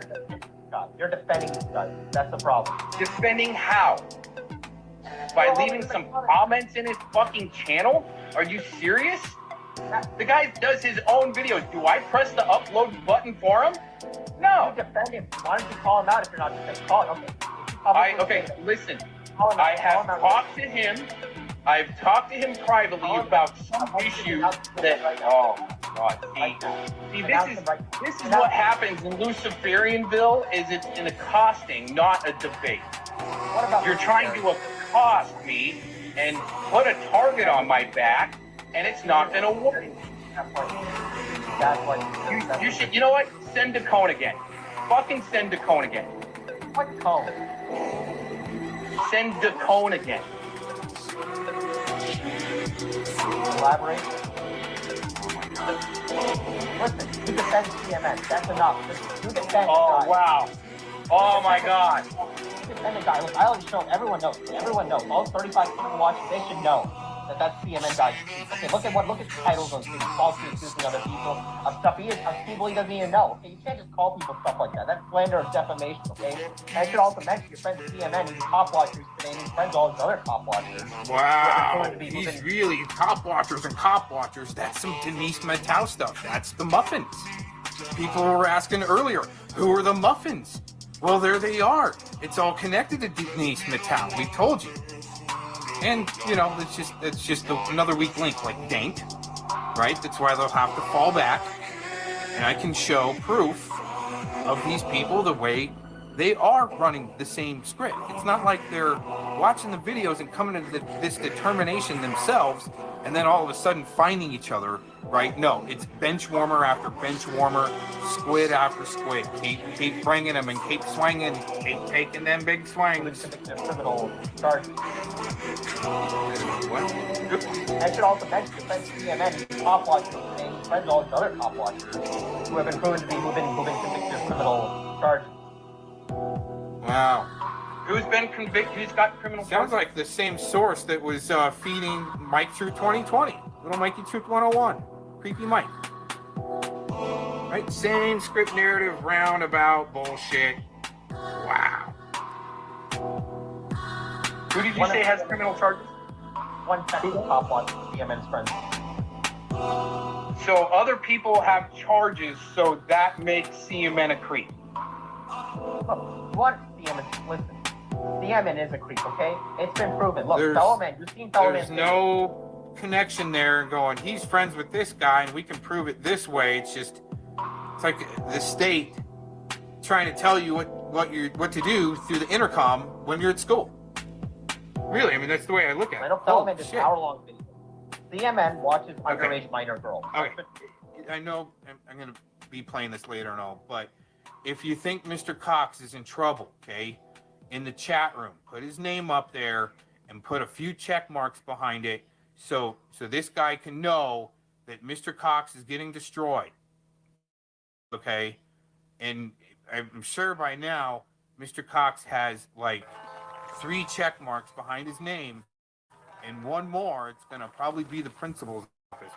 You're defending this guy. That's the problem. Defending how? By leaving some comments in his fucking channel? Are you serious? The guy does his own videos. Do I press the upload button for him? No. You defend him. Why don't you call him out if you're not defending? Call him. Okay. Listen. I have talked to him. I've talked to him privately about some issues that. Oh God! See, this is what happens in Luciferianville. Is it's an accosting, not a debate. You're trying to accost me and put a target on my back, and it's not gonna work. You should. You know what? Send to Cone again. Fucking send to Cone again. What Cone? Send to Cone again. Elaborate. Listen, you defend CMN. That's enough. You defend Oh, the guy. wow. Oh, my God. You defend the guy. Look, I already showed. Everyone knows. Everyone knows. All 35 people watching, they should know that that's CMN guy. Okay, look at the titles on things. Falsely accusing other people of stuff of people he doesn't even know. Okay, you can't just call people stuff like that. That's slander of defamation. Okay, and I should also mention your friend CMN. He's top watchers today. And he's friends with all his other top watchers. Wow, he's really top watchers and cop watchers. That's some Denise Mattel stuff. That's the muffins. People were asking earlier, who are the muffins? Well, there they are. It's all connected to Denise Mattel. We told you. And, you know, it's just another weak link, like Dank, right? That's why they'll have to fall back. And I can show proof of these people the way they are running the same script. It's not like they're watching the videos and coming to this determination themselves and then all of a sudden finding each other, right? No, it's bench warmer after bench warmer, squid after squid. Keep bringing them and keep swinging, keep taking them big swings. Criminal charge. What? I should also mention your friend CMN. He's top watchers today. He's friends with all his other top watchers who have been proven to be moving convicted of criminal charges. Wow. Who's been convicted? Who's got criminal charges? Sounds like the same source that was feeding Mike Truth 2020. Little Mikey Truth 101. Creepy Mike. Right? Same script narrative, roundabout bullshit. Wow. Who did you say has criminal charges? One Texas top watcher, CMN's friends. So other people have charges, so that makes CMN a creep. Look, what CMN? Listen, CMN is a creep, okay? It's been proven. Look, Fellowman, you've seen Fellowman. There's no connection there going, he's friends with this guy and we can prove it this way. It's just, it's like the state trying to tell you what to do through the intercom when you're at school. Really, I mean, that's the way I look at it. I know Fellowman does hour-long videos. CMN watches underage minor girls. Okay, I know I'm going to be playing this later and all, but if you think Mr. Cox is in trouble, okay, in the chat room, put his name up there and put a few check marks behind it so this guy can know that Mr. Cox is getting destroyed, okay? And I'm sure by now Mr. Cox has like 3 check marks behind his name and one more. It's going to probably be the principal's office.